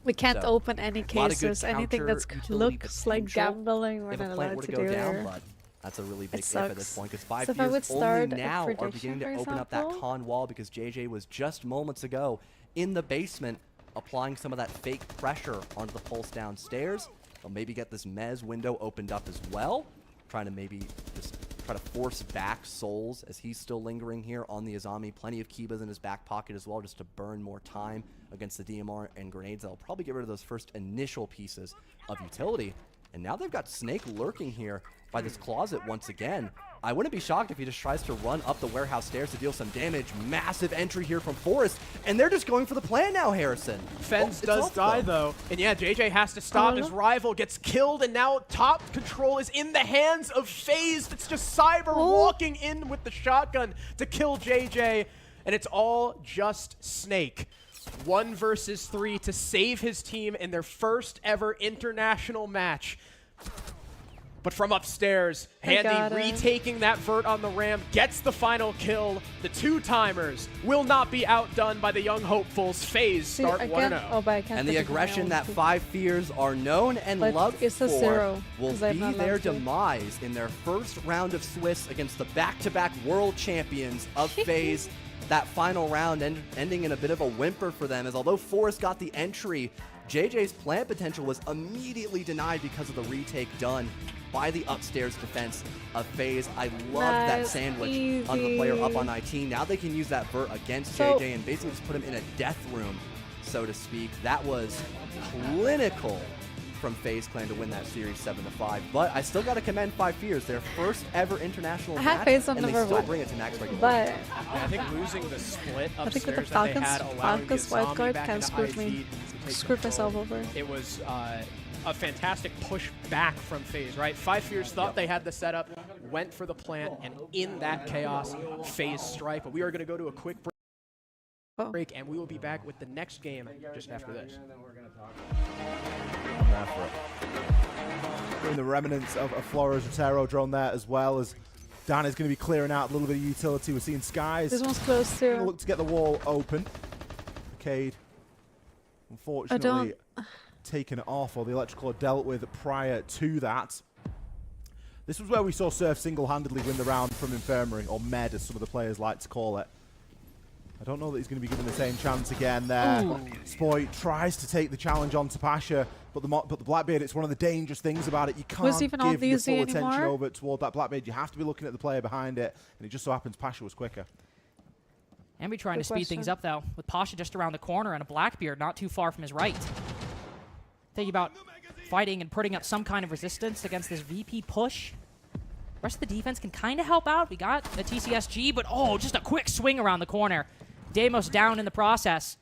We can't So, open any a lot of good cases. Anything that's counter utility looks like potential gambling, we're if a not plant allowed were to to go do down, there. but that's a really big if sucks. at this point because 5 So if I Fears would start only a now are prediction, beginning to for open up that example? con wall because JJ was just moments ago in the basement applying some of that fake pressure onto the pulse downstairs. They'll maybe get this Mez window opened up as well, trying to maybe just try to force back Souls as he's still lingering here on the Azami. Plenty of Kibas in his back pocket as well just to burn more time against the DMR and grenades. They'll probably get rid of those first initial pieces of utility. And now they've got Snake lurking here by this closet once again. I wouldn't be shocked if he just tries to run up the warehouse stairs to deal some damage. Massive entry here from Forrest, and they're just going for the plan now, Harrison. Fens it's does off, die though, and yeah, JJ has to stop. His rival gets killed, and now top control is in the hands of FaZe. It's just Cyber walking in with the shotgun to kill JJ, and it's all just Snake. 1 versus 3 to save his team in their first ever international match. But from upstairs, Handy retaking that vert on the ramp, gets the final kill. The two-timers will not be outdone by the young hopefuls. FaZe start 1-0. And the aggression that 5 Fears are known and loved for will be their demise in their first round of Swiss against the back-to-back world champions of FaZe. That final round ending in a bit of a whimper for them, as although Forrest got the entry, JJ's plant potential was immediately denied because of the retake done by the upstairs defense of FaZe. I love that sandwich on the player up on 19. Now they can use that vert against JJ and basically just put him in a death room, so to speak. That was clinical from FaZe Clan to win that series 7-5. But I still got to commend 5 Fears, their first ever international match, and they still bring it to max regulation. But I think losing the split upstairs, I think with the Falcons wildcard can screw me. Screw myself over. It was a fantastic push back from FaZe, right? 5 Fears thought they had the setup, went for the plant, and in that chaos, FaZe strike. But we are going to go to a quick break, and we will be back with the next game just after this. Doing the remnants of Flora's Rotero drone there, as well as Dan is going to be clearing out a little bit of utility. We're seeing Skies. This one's close too. Look to get the wall open. Cade, unfortunately, taken it off, or the electrical dealt with prior to that. This was where we saw Surf single-handedly win the round from Infirmary, or Med, as some of the players like to call it. I don't know that he's going to be given the same chance again there. Spoy tries to take the challenge on to Pasha, but the Blackbeard, it's one of the dangerous things about it. You can't give your full attention over toward that Blackbeard. You have to be looking at the player behind it, and it just so happens Pasha was quicker. And we trying to speed things up, though, with Pasha just around the corner and a Blackbeard not too far from his right. Thinking about fighting and putting up some kind of resistance against this VP push. The rest of the defense can kind of help out. We got the TCSG, but just a quick swing around the corner. Deimos down in the process.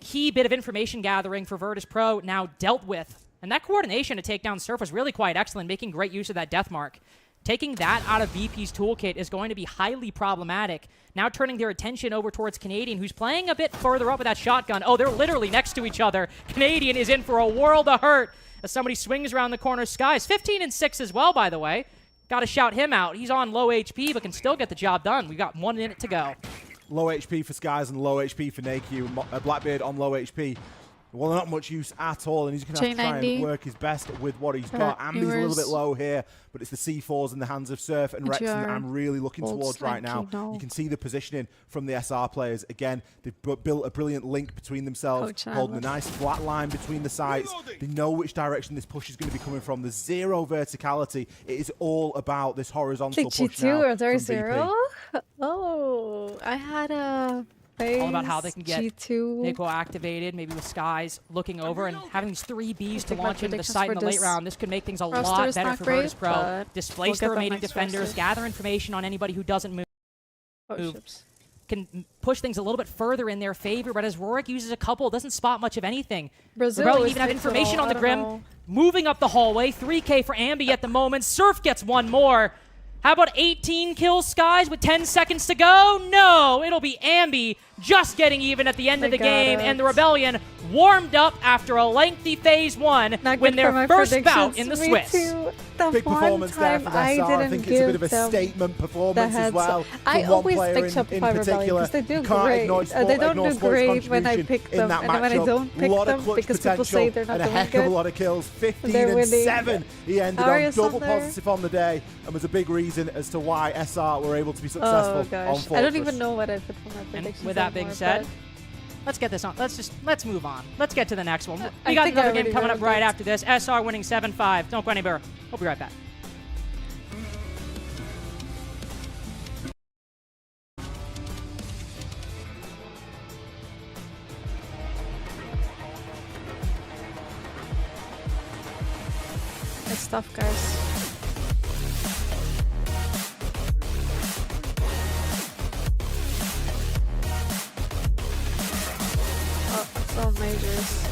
Key bit of information gathering for Virtus Pro now dealt with. And that coordination to take down Surf was really quite excellent, making great use of that death mark. Taking that out of VP's toolkit is going to be highly problematic. Now turning their attention over towards Canadian, who's playing a bit further up with that shotgun. Oh, they're literally next to each other. Canadian is in for a world of hurt as somebody swings around the corner. Skies 15-6 as well, by the way. Got to shout him out. He's on low HP, but can still get the job done. We got 1 minute to go. Low HP for Skies and low HP for Naku. Blackbeard on low HP. Well, not much use at all, and he's going to have to try and work his best with what he's got. Ambi's a little bit low here, but it's the C4s in the hands of Surf and Rex that I'm really looking towards right now. You can see the positioning from the SR players. Again, they've built a brilliant link between themselves, holding a nice flat line between the sites. They know which direction this push is going to be coming from. There's zero verticality. It is all about this horizontal push now or from zero? VP. Oh, I had a... All about how they can get G2. Nico activated, maybe with Skies looking over and having these 3 Bs to launch into the site in the late round. This could make things a lot better for Virtus Pro. Displace the remaining defenders, gather information on anybody who doesn't move. Can push things a little bit further in their favor, but as Rorik uses a couple, doesn't spot much of anything. Brazil even have information on the Grim. Moving up the hallway, 3K for Ambi at the moment. Surf gets 1 more. How about 18 kills, Skies, with 10 seconds to go? No, it'll be Ambi just getting even at the end of the game, and the Rebellion warmed up after a lengthy Phase 1 win their first bout in the Swiss. Big performance there for SR. I think it's a bit of a statement performance as well. I always pick Shopify Rebellion because they do great. They don't do great when I pick them, and when I don't pick them because people say they're not doing good. And a heck of a lot of kills. 15-7 he ended on, double positive on the day, and was a big reason as to why SR were able to be successful on Fortress. I don't even know what I put for my predictions. With that being said, let's get this on. Let's move on. Let's get to the next one. We got another game coming up right after this. SR winning 7-5. Don't go anywhere. We'll be right back. It's tough, guys. Oh, majors.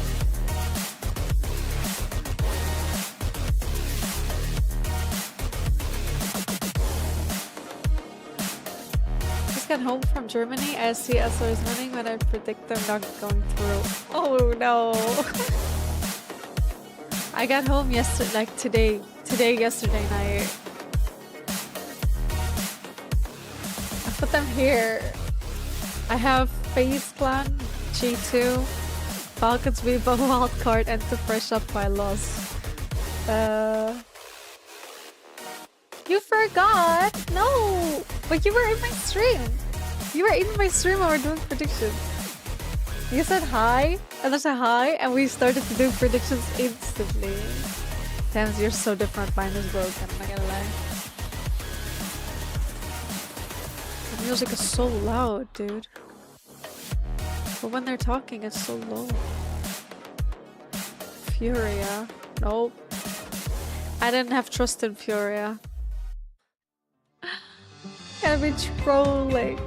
Just got home from Germany. I see SR is winning, but I predict them not going through. Oh no! I got home yesterday, like today, yesterday night. I put them here. I have FaZe Clan, G2, Falcons Vivo wildcard, and to fresh up my loss. You forgot! No! But you were in my stream! You were in my stream when we were doing predictions. You said hi, and I said hi, and we started to do predictions instantly. Damn, you're so different. Mine is broken, I'm not gonna lie. The music is so loud, dude. But when they're talking, it's so low. Furia. Nope. I didn't have trust in Furia. Gotta be trolling.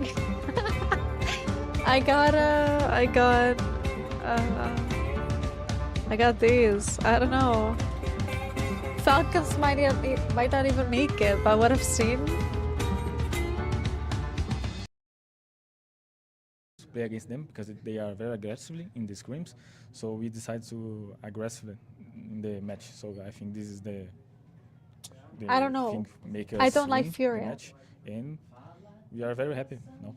I got these. I don't know. Falcons might not even make it, but what I've seen. Play against them because they are very aggressively in the scrims, so we decided to aggressively in the match. So I think this is the I don't know. thing make us I don't like win the Furia. match, and we are very happy. No.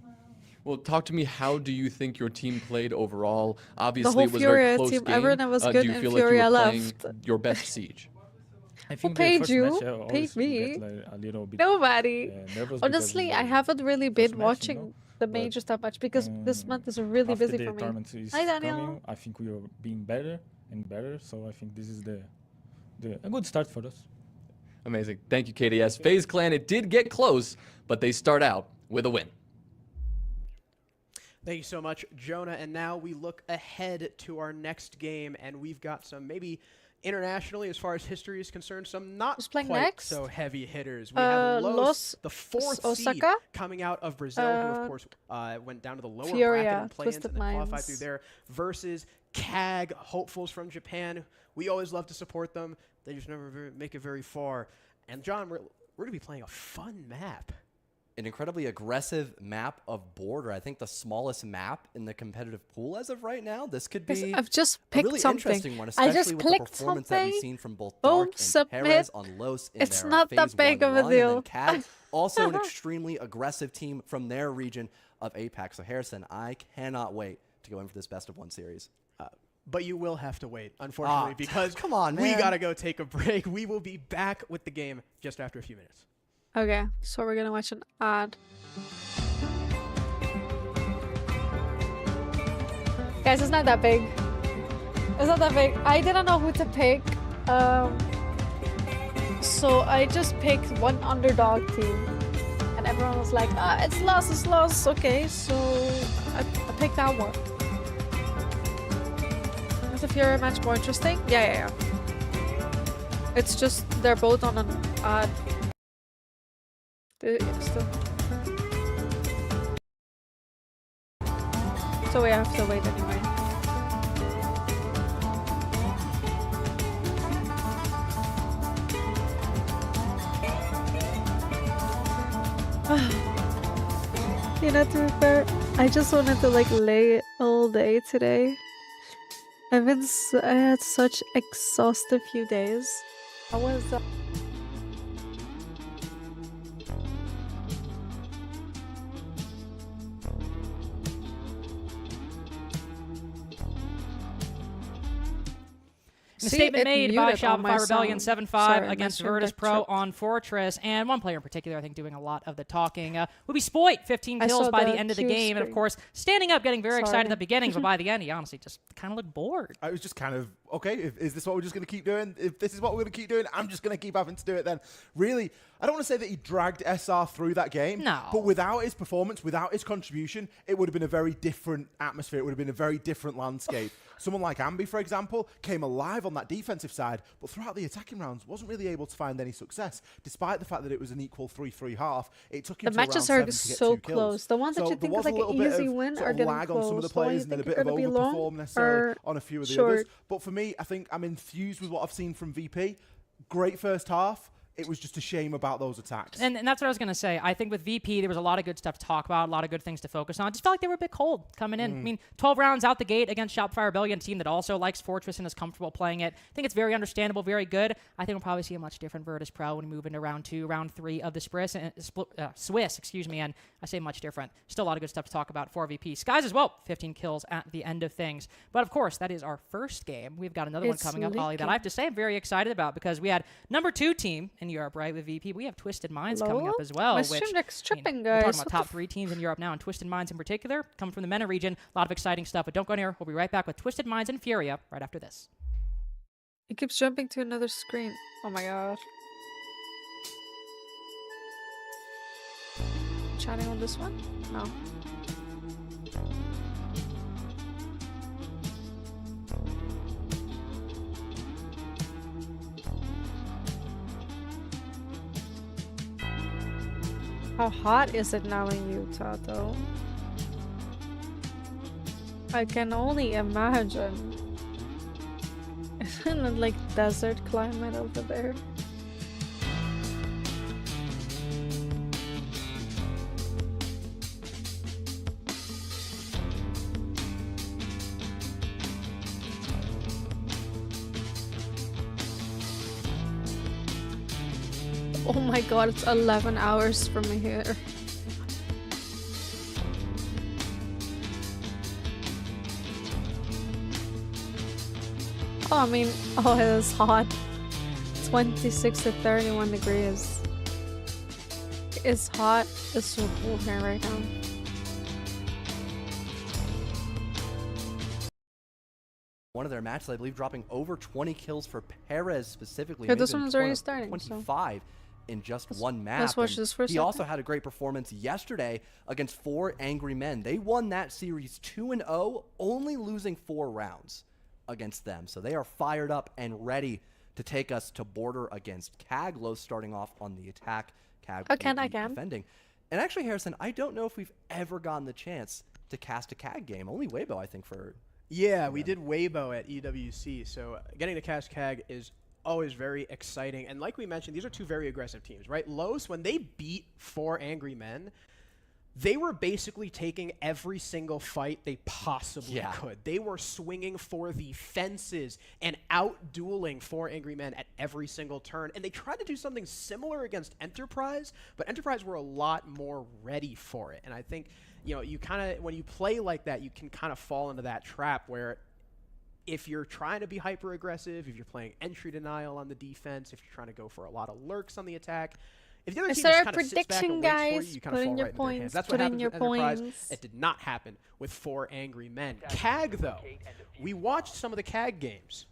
Well, talk to me. How do you think your team played overall? The Obviously, whole it was a very Furia close team, game. everyone was Do good you and feel like you Furia were playing left. your best siege? I Who think the paid first you? match, always Paid me? get, like, a little bit, Nobody. nervous because Honestly, it's I the haven't really been first match, watching you know, the but, majors that much because this month is really after busy the for me. tournament is Hi, Daniel. coming, I think we are being better and better. So I think this is a good start for us. Amazing. Thank you, KDS. FaZe Clan, it did get close, but they start out with a win. Thank you so much, Jonah. And now we look ahead to our next game, and we've got some maybe internationally, as far as history is concerned, some not playing quite next? so heavy hitters. We have Los, the fourth seed Osaka? coming out of Brazil, who of course went down to the lower Furia, bracket and play-ins Twisted and then qualified Minds. through there, versus CAG, hopefuls from Japan. We always love to support them. They just never make it very far. And John, we're going to be playing a fun map. An incredibly aggressive map of border. I think the smallest map in the competitive pool as of right now. This could be I've just a picked really something. interesting one, I especially just with the clicked performance that we've something. seen from both Boom, Dark and submit. Perez on Los in It's their not that phase big 1 of a run, deal. And then CAG, also an extremely aggressive team from their region of APAC. So Harrison, I cannot wait to go in for this best of 1 series. But you will have to wait, unfortunately, because come on, we man. got to go take a break. We will be back with the game just after a few minutes. Okay, so we're gonna watch an ad. Guys, it's not that big. It's not that big. I didn't know who to pick. So I just picked one underdog team. And everyone was like, it's lost, it's lost. Okay, so I picked that one. Is the Fury match more interesting? Yeah. It's just they're both on an odd. So we have to wait anyway. You know, to be fair, I just wanted to like lay all day today. I had such exhaustive few days. I was A See, statement it made by muted all my Shopify Rebellion sound. 7-5 Sorry, my against stream Virtus deck Pro tripped. on Fortress, and one player in particular, I think, doing a lot of the talking will be Spoit, 15 I kills saw by the the end of the queue game, and of screen. course, standing up, getting very excited at the Sorry. beginning, but by the end, he honestly just kind of looked bored. I was just kind of, okay, is this what we're just going to keep doing? If this is what we're going to keep doing, I'm just going to keep having to do it then. Really, I don't want to say that he dragged SR through that game. No. But without his performance, without his contribution, it would have been a very different atmosphere. It would have been a very different landscape. Someone like Ambi, for example, came alive on that defensive side, but throughout the attacking rounds, wasn't really able to find any success. Despite the fact that it was an equal 3-3 half, it took him The to matches around are 7 to get so 2 kills. close. The ones that So you there think was is a like little an bit easy of win sort are of getting lag close. on some of the The one you players and then a think bit are of gonna be long overperform necessarily are on a few of the short. others. But for me, I think I'm enthused with what I've seen from VP. Great first half. it was just a shame about those attacks. And that's what I was going to say. I think with VP, there was a lot of good stuff to talk about, a lot of good things to focus on. Just felt like they were a bit cold coming in. I mean, 12 rounds out the gate against Shopify Rebellion, a team that also likes Fortress and is comfortable playing it. I think it's very understandable, very good. I think we'll probably see a much different Virtus Pro when we move into round 2, round 3 of the Swiss, excuse me, and I say much different. Still a lot of good stuff to talk about for VP. Skies as well, 15 kills at the end of things. But of course, that is our first game. We've got another one coming up, Ollie, that I have to say I'm very excited about because we had number 2 team in Europe, right, with VP. We have Twisted Minds coming up as well. My which, stream deck's tripping, we're guys. talking about top 3 teams in Europe now, and Twisted Minds in particular, coming from the MENA region. A lot of exciting stuff, but don't go anywhere. We'll be right back with Twisted Minds and Furia right after this. It keeps jumping to another screen. Oh my god. Chatting on this one? No. How hot is it now in Utah, though? I can only imagine. Isn't it like desert climate over there? Oh my god, it's 11 hours from here. Oh, I mean, oh, it is hot. 26 to 31 degrees. It's hot. It's so cold here right now. One of their matches, I believe, dropping over 20 kills for Perez specifically. Yeah, this one's already starting. 25 in just one map. Let's watch this for a He second. also had a great performance yesterday against 4 Angry Men. They won that series 2-0, only losing 4 rounds against them. So they are fired up and ready to take us to border against Kaglos, starting off on the attack. Kag defending. And actually, Harrison, I don't know if we've ever gotten the chance to cast a Kag game. Only Weibo, I think, for... Yeah, we did Weibo at EWC, so getting to cast Kag is always very exciting. And like we mentioned, these are 2 very aggressive teams, right? Los, when they beat 4 Angry Men, they were basically taking every single fight they possibly could. They were swinging for the fences and out-dueling 4 Angry Men at every single turn. And they tried to do something similar against Enterprise, but Enterprise were a lot more ready for it. And I think, you know, you kind of, when you play like that, you can kind of fall into that trap where if you're trying to be hyper-aggressive, if you're playing entry denial on the defense, if you're trying to go for a lot of lurks on the attack, if the other team just kind of sits back and waits for you, you kind of fall right into their hands. That's what happened with Enterprise. It did not happen with 4 Angry Men. Kag, though, we watched some of the Kag games.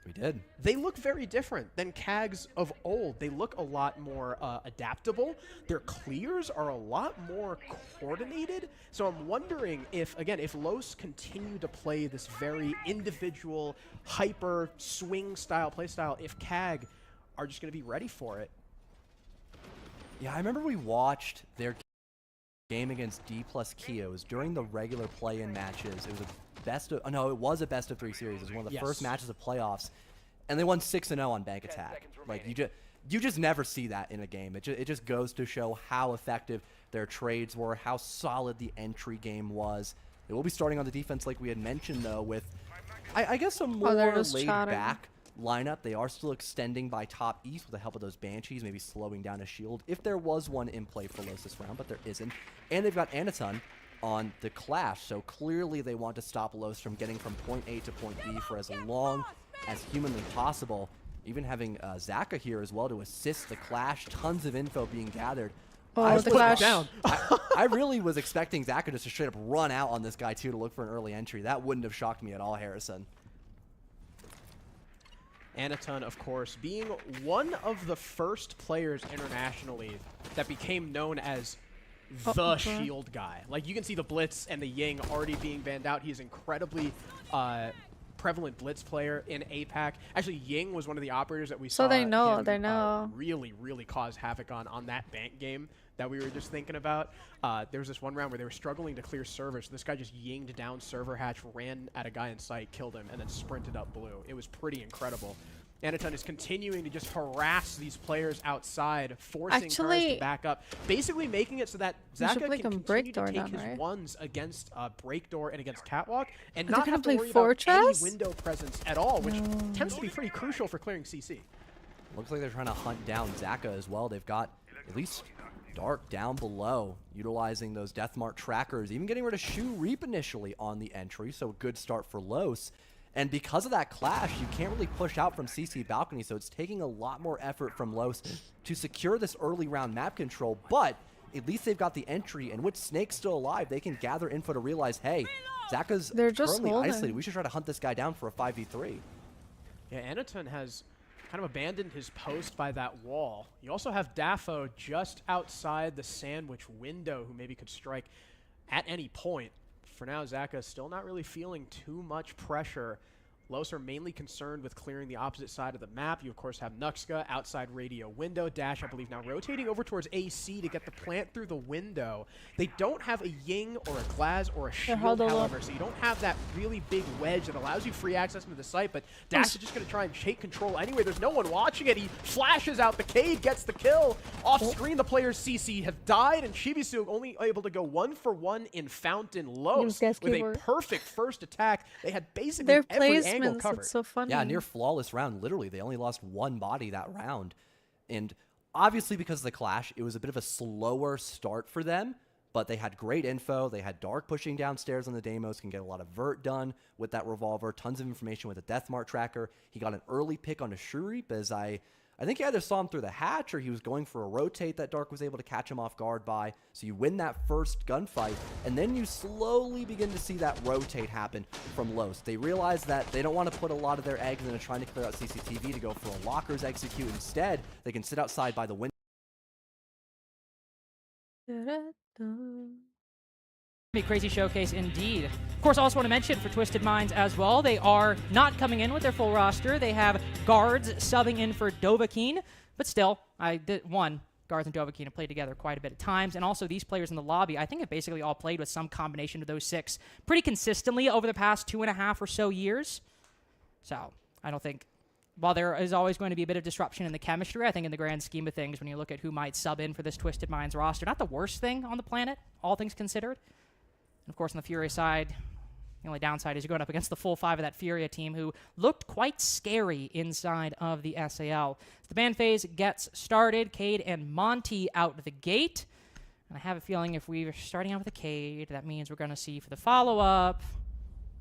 We did. They look very different than Kags of old. They look a lot more adaptable. Their clears are a lot more coordinated. So I'm wondering if, again, if Los continue to play this very individual, hyper swing style play style, if Kag are just going to be ready for it. Yeah, I remember we watched their game against D plus Kios during the regular play-in matches. It was a it was a best of 3 series. It was one of the first matches of playoffs, and they won 6-0 on Bank Attack. Like you just never see that in a game. It just goes to show how effective their trades were, how solid the entry game was. They will be starting on the defense, like we had mentioned, though, with I guess a more laid-back lineup. They are still extending by top east with the help of those Banshees, maybe slowing down a shield if there was one in play for Los this round, but there isn't. And they've got Anaton on the Clash, so clearly they want to stop Los from getting from point A to point B for as long as humanly possible. Even having Zaka here as well to assist the Clash, tons of info being gathered. Oh, the Clash. I really was expecting Zaka just to straight up run out on this guy too to look for an early entry. That wouldn't have shocked me at all, Harrison. Anaton, of course, being one of the first players internationally that became known as the shield guy. Like, you can see the Blitz and the Ying already being banned out. He's incredibly prevalent Blitz player in APAC. Actually, Ying was one of the operators that we saw. So they know, really cause havoc on that bank game that we were just thinking about. There was this one round where they were struggling to clear servers. So this guy just yinged down server hatch, ran at a guy in sight, killed him, and then sprinted up blue. It was pretty incredible. Anaton is continuing to just harass these players outside, forcing Cars to back up, basically making it so that Zaka can continue to take his ones against Breakdoor and against Catwalk, and not have to worry about any window presence at all, which tends to be pretty crucial for clearing CC. Looks like they're trying to hunt down Zaka as well. They've got at least Dark down below, utilizing those Deathmark trackers, even getting rid of Shu Reap initially on the entry, so a good start for Los. And because of that clash, you can't really push out from CC balcony, so it's taking a lot more effort from Los to secure this early round map control, but at least they've got the entry, and with Snake still alive, they can gather info to realize, hey, Zaka's currently isolated. We should try to hunt this guy down for a 5v3. Yeah, Anaton has kind of abandoned his post by that wall. You also have Dafo just outside the sandwich window who maybe could strike at any point. For now, Zaka still not really feeling too much pressure. Los are mainly concerned with clearing the opposite side of the map. You, of course, have Nuxka outside radio window. Dash, I believe, now rotating over towards AC to get the plant through the window. They don't have a Ying or a Glaz or a Shield, however, so you don't have that really big wedge that allows you free access into the site, but Dash is just going to try and take control anyway. There's no one watching it. He flashes out. The Cade gets the kill. Off screen, the players CC have died, and Chibisu only able to go 1-for-1 in Fountain Los with a perfect first attack. They had basically every angle covered. It's so funny. Yeah, near flawless round. Literally, they only lost one body that round. And obviously, because of the clash, it was a bit of a slower start for them, but they had great info. They had Dark pushing downstairs on the Deimos, can get a lot of vert done with that revolver, tons of information with a Deathmark tracker. He got an early pick on a Shurip, as I think he either saw him through the hatch or he was going for a rotate that Dark was able to catch him off guard by. So you win that first gunfight, and then you slowly begin to see that rotate happen from Los. They realize that they don't want to put a lot of their eggs into trying to clear out CCTV to go for a lockers execute. Instead, they can sit outside by the window. Be a crazy showcase indeed. Of course, I also want to mention for Twisted Minds as well, they are not coming in with their full roster. They have guards subbing in for Dovahkiin, but still, Guards and Dovahkiin have played together quite a bit of times, and also these players in the lobby, I think have basically all played with some combination of those six pretty consistently over the past 2.5 or so years. So, I don't think, while there is always going to be a bit of disruption in the chemistry, I think in the grand scheme of things, when you look at who might sub in for this Twisted Minds roster, not the worst thing on the planet, all things considered. And of course, on the Furia side, the only downside is you're going up against the full 5 of that Furia team who looked quite scary inside of the SAL. So the ban phase gets started. Cade and Monty out the gate. And I have a feeling if we're starting out with a Cade, that means we're going to see for the follow-up,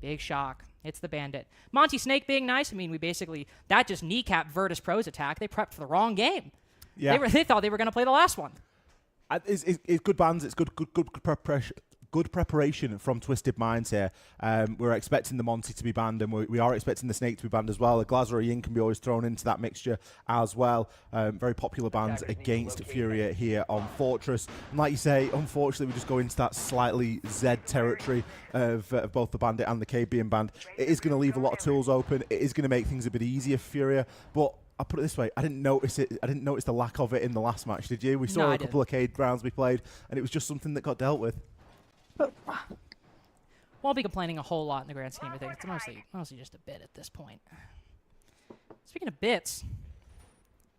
big shock. It's the Bandit. Monty Snake being nice. I mean, that just kneecapped Virtus Pro's attack. They prepped for the wrong game. Yeah. They thought they were going to play the last one. It's good bans. It's good preparation. Good preparation from Twisted Minds here. We're expecting the Monty to be banned, and we are expecting the Snake to be banned as well. The Glaz or a Yin can be always thrown into that mixture as well. Very popular bans against Furia here on Fortress. And like you say, unfortunately, we just go into that slightly Z territory of both the Bandit and the Cade being banned. It is going to leave a lot of tools open. It is going to make things a bit easier for Furia, but I'll put it this way, I didn't notice it. I didn't notice the lack of it in the last match, did you? We saw a couple of Cade rounds we played, and it was just something that got dealt with. Won't be complaining a whole lot in the grand scheme of things. It's mostly just a bit at this point. Speaking of bits,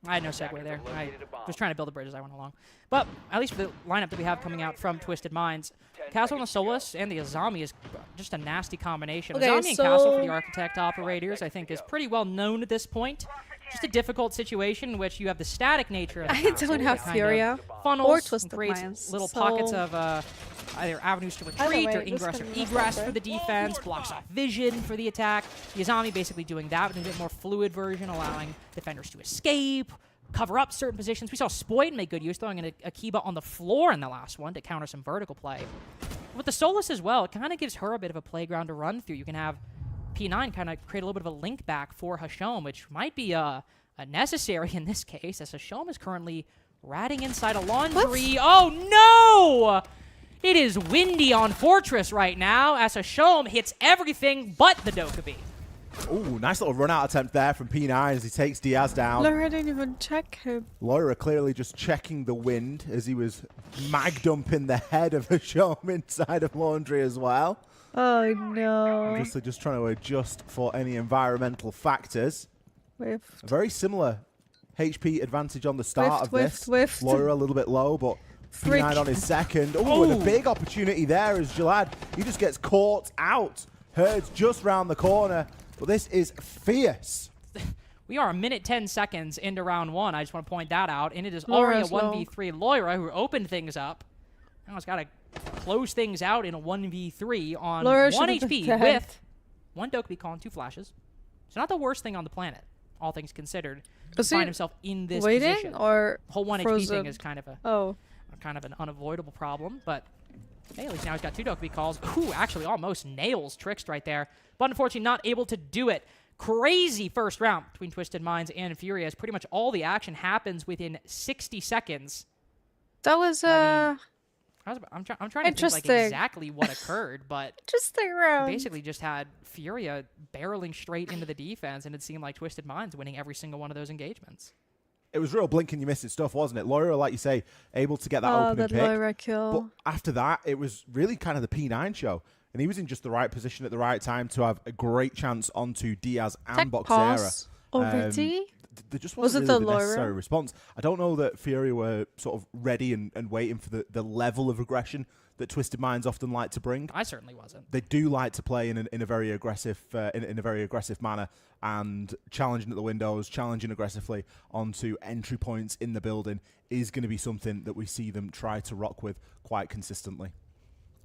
I had no segue there. I was trying to build the bridge as I went along. But at least for the lineup that we have coming out from Twisted Minds, Castle and the Solus and the Azami is just a nasty combination. Okay, Azami and Castle for the Architect operators, I think, is pretty well known at this point. Just a difficult situation in which you have the static nature of the I don't have Furia funnels or Twisted creates Minds, little so pockets of either avenues to retreat way, or ingress or egress for the defense, blocks off vision for the attack. The Azami basically doing that in a bit more fluid version, allowing defenders to escape, cover up certain positions. We saw Spoyd make good use, throwing in a Kiba on the floor in the last one to counter some vertical play. With the Solus as well, it kind of gives her a bit of a playground to run through. You can have P9 kind of create a little bit of a link back for Hashom, which might be necessary in this case, as Hashom is currently ratting inside a laundry. Oh no! It is windy on Fortress right now as Hashom hits everything but the Dokkaebi. Ooh, nice little run-out attempt there from P9 as he takes Diaz down. Laura didn't even check him. Laura clearly just checking the wind as he was mag-dumping the head of Hashom inside of laundry as well. Oh, no. Just trying to adjust for any environmental factors. Whiffed. A very similar HP advantage on the start Whiffed, of whiffed, this. whiffed. Loira a little bit low, but Freak. P9 on his second. Oh, and a big opportunity there as Jalad. He just gets caught out. Herd's just round the corner, but this is fierce. We are 1:10 seconds into round 1. I just want to point that out. And it is already a 1v3 Loira who opened things up. Now it's got to close things out in a 1v3 on Loira 1 should've HP been with 1 Dokkaebi calling 2 flashes. It's not the worst thing on the planet, all things considered. To Was he find himself in this waiting position. or The whole 1 HP frozen? thing is kind of an unavoidable problem, but hey, at least now he's got 2 Dokkaebi calls. Ooh, actually almost nails Trickst right there, but unfortunately not able to do it. Crazy first round between Twisted Minds and Fury as pretty much all the action happens within 60 seconds. That was I'm trying to think like interesting. exactly what occurred, but interesting round. basically just had Furia barreling straight into the defense, and it seemed like Twisted Minds winning every single one of those engagements. It was real blink and you missed it stuff, wasn't it? Loira, like you say, able to get that opening that pick. Loira kill. But after that, it was really kind of the P9 show. And he was in just the right position at the right time to have a great chance onto Diaz and Boxera. Pause already? There just Was wasn't it really the the necessary Loira? response. I don't know that Fury were sort of ready and waiting for the level of aggression that Twisted Minds often like to bring. I certainly wasn't. They do like to play in a very aggressive in a very aggressive manner, and challenging at the windows, challenging aggressively onto entry points in the building is going to be something that we see them try to rock with quite consistently.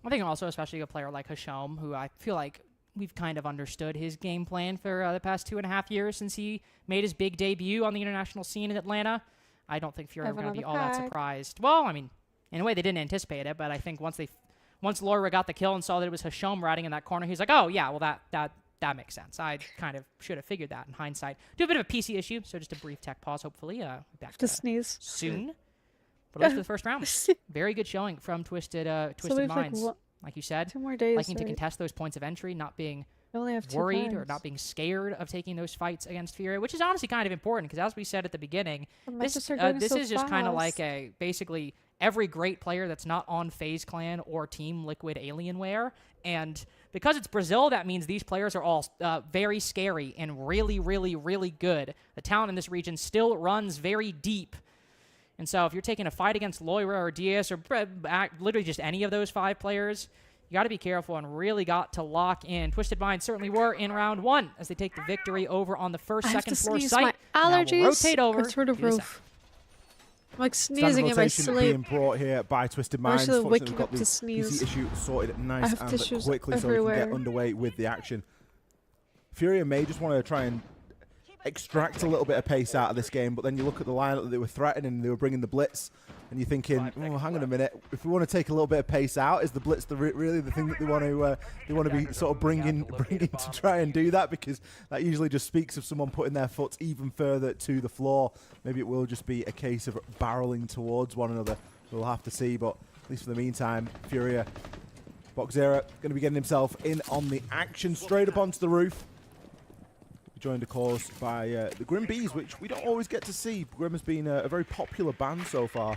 I think also, especially a player like Hashom, who I feel like we've kind of understood his game plan for the past 2.5 years since he made his big debut on the international scene in Atlanta. I don't think Fury are going to be all that surprised. Well, I mean, in a way they didn't anticipate it, but I think once Loira got the kill and saw that it was Hashom riding in that corner, he's like, oh yeah, well that makes sense. I kind of should have figured that in hindsight. Do a bit of a PC issue, so just a brief tech pause. Hopefully, back to sneeze soon. But at least for the first round, very good showing from Twisted Minds. Like you said, 2 more days, liking to right? contest those points of entry, not being only have 2 worried or times. not being scared of taking those fights against Fury, which is honestly kind of important because, as we said at the beginning, this is just kind of like basically every great player that's not on FaZe Clan or Team Liquid Alienware. And because it's Brazil, that means these players are all very scary and really, really, really good. The talent in this region still runs very deep. And so if you're taking a fight against Loira or Diaz or literally just any of those 5 players, you got to be careful and really got to lock in. Twisted Minds certainly were in round 1 as they take the victory over on the second floor site. My allergies. Now we'll rotate over. It's through the to the roof. I'm like Standard sneezing in my rotation sleep. being brought here by Twisted Minds. actually Fortunately, waking we've got up the to sneeze. PC issue sorted I nice have and tissues quickly so we can everywhere. get underway with the action. Furia may just want to try and extract a little bit of pace out of this game, but then you look at the lineup that they were threatening, they were bringing the blitz, and you're thinking, oh, hang on a minute, if we want to take a little bit of pace out, is the blitz really the thing that they want to be sort of bringing to try and do that? Because that usually just speaks of someone putting their foot even further to the floor. Maybe it will just be a case of barreling towards one another. We'll have to see, but at least for the meantime, Furia, Boxera going to be getting himself in on the action straight up onto the roof. Joined, of course, by the Grim Bees, which we don't always get to see. Grim has been a very popular band so far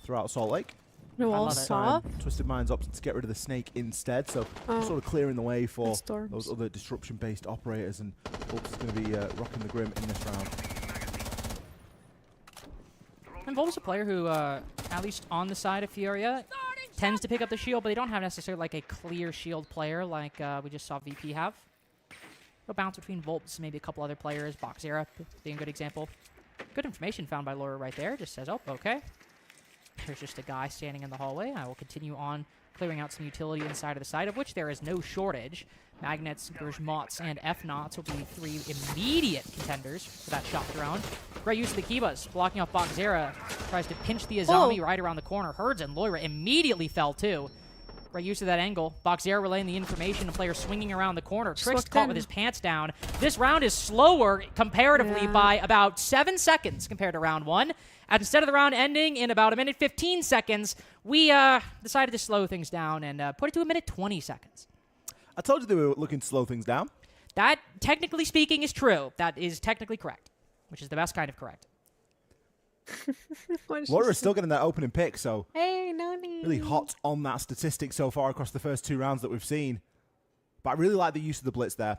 throughout Salt Lake. No, all saw. Twisted Minds opted to get rid of the snake instead, so sort of clearing the way for those other disruption-based operators, and Volps is going to be rocking the Grim in this round. And Volps is a player who, at least on the side of Furia, tends to pick up the shield, but they don't have necessarily like a clear shield player like we just saw VP have. A bounce between Volps, maybe a couple other players. Boxera being a good example. Good information found by Laura right there. Just says, oh, okay. There's just a guy standing in the hallway. I will continue on clearing out some utility inside of the site, of which there is no shortage. Magnets, Bergmots, and F-Knots will be 3 immediate contenders for that shot drone. Great use of the Kibas, blocking off Boxera. Tries to pinch the Azami right around the corner. Herds and Loira immediately fell too. Great use of that angle. Boxera relaying the information. A player swinging around the corner. Trickst caught with his pants down. This round is slower comparatively by about 7 seconds compared to round 1. And instead of the round ending in about 1:15 seconds, we decided to slow things down and put it to 1:20 seconds. I told you they were looking to slow things down. That, technically speaking, is true. That is technically correct, which is the best kind of correct. Laura's still getting that opening pick, so hey, Noni. really hot on that statistic so far across the first 2 rounds that we've seen. But I really like the use of the blitz there.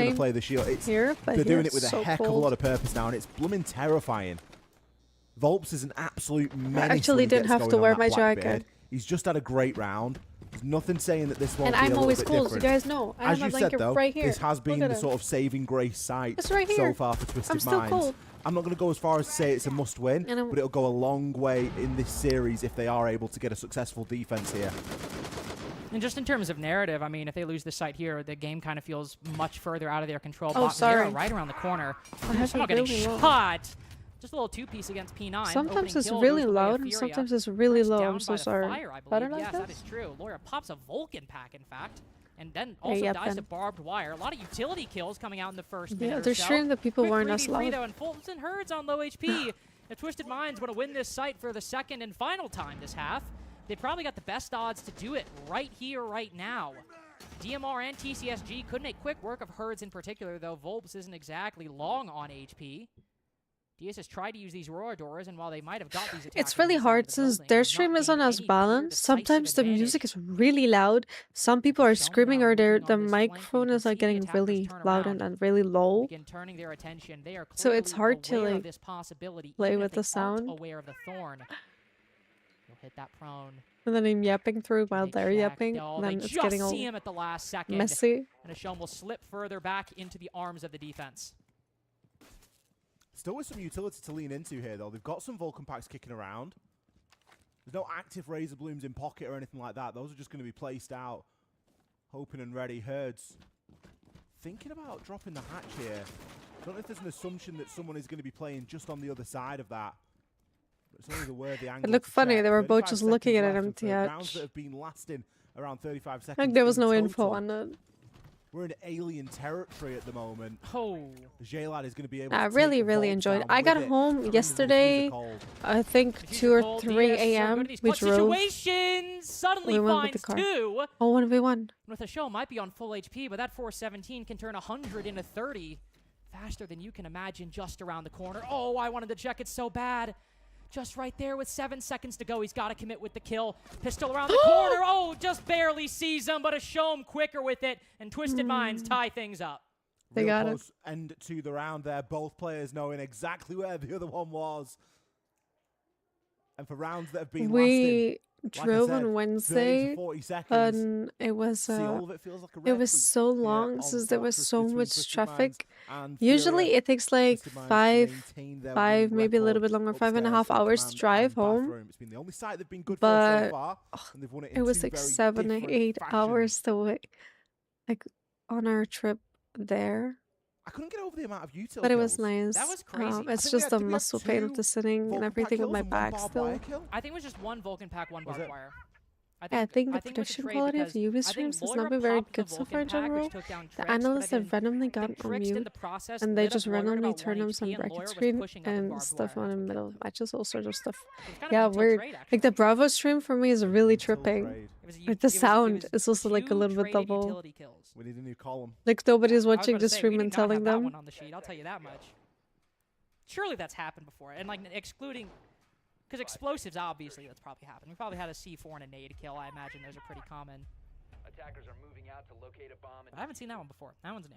going same to play the shield. here, but they're here doing it it's with so a heck of a cold. lot of purpose now, and it's blooming terrifying. Volps is an absolute menace. actually when he didn't gets have going to on wear that my Blackbeard. jacket. He's just had a great round. There's nothing saying that this won't And be I'm a always little bit cold. You different. guys know. I As have you my said, blanket though, right here. this has Look been at the it. sort of saving grace site It's right so here. far for Twisted I'm still Minds. cold. I'm not going to go as far as to say it's a must-win, And but it'll go a long way in this series if they are able to get a successful defense here. And just in terms of narrative, I mean, if they lose this site here, the game kind of feels much further out of their control. Oh, Bot sorry. Zero right around the corner. I have Somehow it getting really low. shot. Just a little two-piece against P9. Sometimes Opening it's kill really goes the way of loud and Furia. sometimes it's really low. Down I'm so by the sorry. fire, I Better believe. like Yes, that this? is true. Lawyer pops a Vulcan pack, in fact. And then also yep, dies then. to barbed wire. A lot of utility kills coming out in the first Yeah, minute or they're so. shooting the people Quick weren't as 3v3 loud. though, and Fulton Herds on low HP. If Twisted Minds want to win this site for the second and final time this half, they probably got the best odds to do it right here, right now. DMR and TCSG could make quick work of Herds in particular, though Volbs isn't exactly long on HP. DS has tried to use these Roar Doors, and while they might have got these attacks, It's really hard since their stream isn't as balanced. Sometimes the music is really loud. Some people are screaming or the microphone is like getting really loud and really low. turning their attention. They are So it's hard to aware of like this possibility, play even with if the they aren't sound. aware of the thorn. You'll hit that prone. And then I'm yapping through while they're yapping. No, And then they it's just getting all see him at the last second. messy. And Ashom will slip further back into the arms of the defense. Still with some utility to lean into here, though. They've got some Vulcan packs kicking around. There's no active Razor Blooms in pocket or anything like that. Those are just going to be placed out, hoping and ready. Herds thinking about dropping the hatch here. Don't know if there's an assumption that someone is going to be playing just on the other side of that. But it's only the worthy angle. It looked to funny. check. They were both 35 just looking at an seconds empty left, and for rounds hatch. that have been lasting around 35 seconds. Like there was in no info total. on it. We're in alien territory at the moment. Oh. J-Lad is going to be able I to really, take the really vault enjoyed it. down I got with it. home yesterday, I think 2 or 3 a.m. We drove. Situations suddenly We went with the finds car. two. Oh, 1v1. With a show might be on full HP, but that 417 can turn 100 into 30 faster than you can imagine just around the corner. Oh, I wanted to check it so bad. Just right there with 7 seconds to go. He's got to commit with the kill. Pistol around the corner. Oh, just barely sees him, but a Shom quicker with it. And Twisted Minds tie things up. They Real got it. close end to the round there. Both players knowing exactly where the other one was. And for rounds that have been We lasting, drove like I said, 30 on to Wednesday, 40 seconds. and it was See, all of it feels like a it rare was treat so here long on since there was Fortress so between much Twisted traffic. Minds and Usually Furia. it takes like Twisted Minds five, maintain their five, winning maybe a little record bit longer, 5.5 upstairs in hours to command drive and home. bathroom. It's been the only site they've been good for so But far, and they've won it in it was two like very 7 or different 8 fashions. hours to wait, like on our trip there. I couldn't get over the amount of util But it was kills. nice. That was crazy. It's think we just had- the did we have muscle pain of two the sitting and Vulcan everything pack with my kills and one back barbed still. wire kill? I think it was just one Vulcan pack, one Was barbed it? wire. Yeah, I think the it was a production trade quality of because the UV I think streams has Lawyer not been very popped the good so Vulcan far in pack, which general. took down The Trix, but analysts again, have randomly they gotten on tricked in mute, the process, and they lit up just Lawyer at randomly about turn 1 on some HP, and bracket Lawyer was screen pushing up the and barbed stuff wire. on in the middle of matches, all sorts of stuff. kind of Yeah, an until weird. trade, Like the Bravo stream for me is really tripping. trade. Like the sound is also like a little bit double. utility kills. We need a new column. Like nobody's I was watching about to the say, stream we do and not have telling that them. one on the sheet, I'll tell you that much. Surely that's happened before, and like excluding, because explosives obviously that's probably happened. We probably had a C4 and a nade kill. I imagine those are pretty common. Attackers are moving out to locate a bomb. But I haven't seen that one before. That one's new.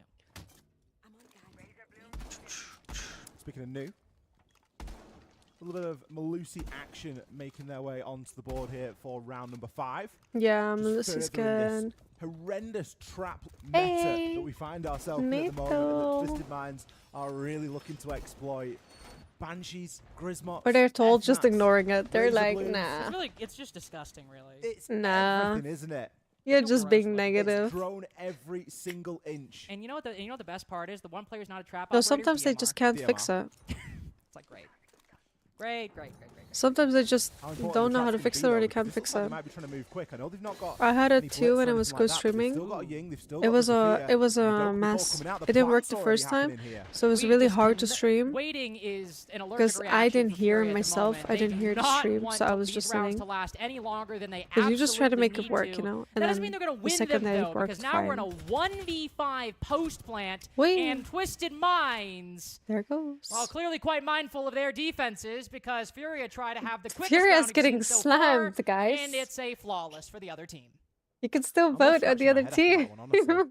Speaking of new, a little bit of Malusi action making their way onto the board here for round number 5. Yeah, Just Melissa's furthering this good. horrendous trap meta Hey, that we find ourselves in at the moment, Neato. and that Twisted Minds are really looking to exploit. Banshees, Grismots, But they're told just F-Nats, ignoring it. They're Razor like, Blooms. nah. It's really, it's just disgusting, really. It's Nah. everything, isn't it? You're just being It's negative. grown every single inch. And you know what? The best part is the one player's not a trap. No, operator, sometimes they DMR. just can't fix it. It's like great, great, great, great, great. Sometimes they just How important don't the know how to trap's fix it gonna or be, they though, can't because fix looks like it. They might be trying to move quick. I know they've not got I had any it blitz too or when I anything was like that, but they've co-streaming. still got a Ying, they've still It got was the a Zofia, it was and a don't recall mess. coming out, the It didn't work plant's the already first time, happening here. so it was We really just hard to con- stream Waiting is an allergic because I reaction didn't for hear Fury at the myself. moment. I They didn't do hear the not stream, want so I was these just rounds sitting. to last any longer than they Because you just try to absolutely make it need work, to. you know. That And doesn't mean then they're going to the win second them day though, it worked because now we're in a fine. 1v5 post plant, Wait. and Twisted Minds, There it goes. while clearly quite mindful of their defenses, because Furia tried to have the quickest Furia's round getting so slammed, far, guys. and it's a flawless for the other team. You can still I'm vote on scratching the my other head after that team. one, honestly.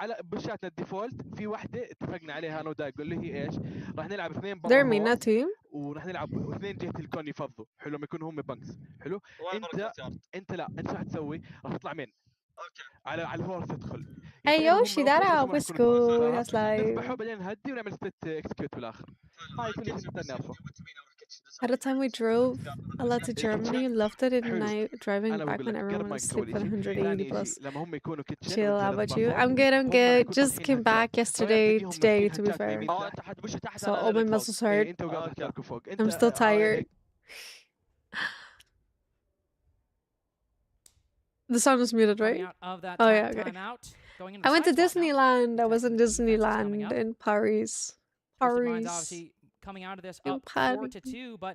على بوشاتنا الديفولت في واحده اتفقنا عليها انا وداق، قول لي هي ايش؟ راح نلعب اثنين برا They're MENA هورس team. وراح نلعب اثنين جهه الكون يفضوا، حلو لما يكونوا هم بنكس، حلو. انت لا انت راح تسوي، راح تطلع من على الهورس تدخل. Hey يطيروا هم Yoshi, that اوبن out وانتم راح was تكونوا بنكس، cool. تمام؟ That's like. نذبحه بعدين نهدي ونعمل سبيت اكسكيوت بالاخر. هاي كل شيء نقدر نعرفه. At the time we drove a lot to Germany, loved it at night, driving انا back بقول when لك everyone قرب was مايك asleep at سواليسي. 180 ثاني plus. شيء لما هم يكونوا كيتشن Chill, how وانت about you? نضبطهم، I'm good, I'm هم راح good. يكونوا Just فاتحين came back هجات. yesterday, تجيهم today ماسكين to be هجات fair. يمين تحت. تحت بوش تحت So على all my الكلاود. muscles hurt. انت وقابل تلعبوا فوق. انت I'm still tired. The sound was muted, right? Coming out of that Oh yeah, okay. timeout, going into I went to side spot now. Disneyland. I was in Defense coming Disneyland up. in Paris. Twisted Minds Paris. obviously coming out of this In up Paris. 4-2, but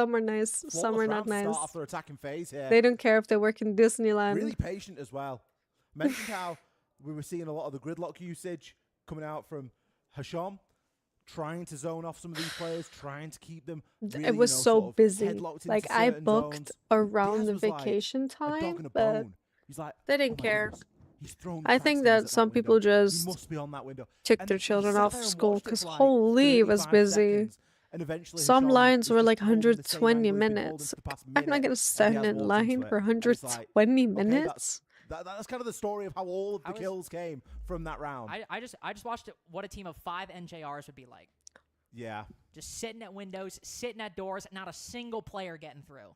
Some are nice, some are not nice. Start after attacking phase here. They don't care if they work in Disneyland. Really patient as well. Mentioned how we were seeing a lot of the gridlock usage coming out from Hasham, trying to zone off some of these players, trying to keep them really, It was so busy. headlocked Like, into I certain booked zones. around Diaz the was like vacation a dog time, and a but bone. He's like, they "Oh didn't my care. goodness, he's thrown I the think vaccines that at some that people window. He just must be on that window." took And their he children sat off there and school watched it because for like holy, it was 35 busy. seconds, and eventually Some Hasham lines was were just like holding the same 120 angle he's been holding minutes. for the past I'm not minute, gonna and stand Diaz in walked line into for it. And it's like, 120 okay, minutes. that's kind of the story of how all of the kills came from that round. I just watched what a team of 5 NJRs would be like. Yeah. Just sitting at windows, sitting at doors, not a single player getting through.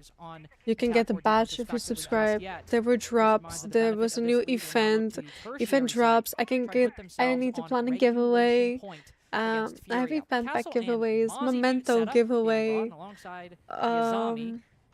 players on You can get the badge if you subscribe. There were drops. There was a new event. Event drops. I can get. I need to plan a giveaway. I have event pack giveaways, memento giveaway.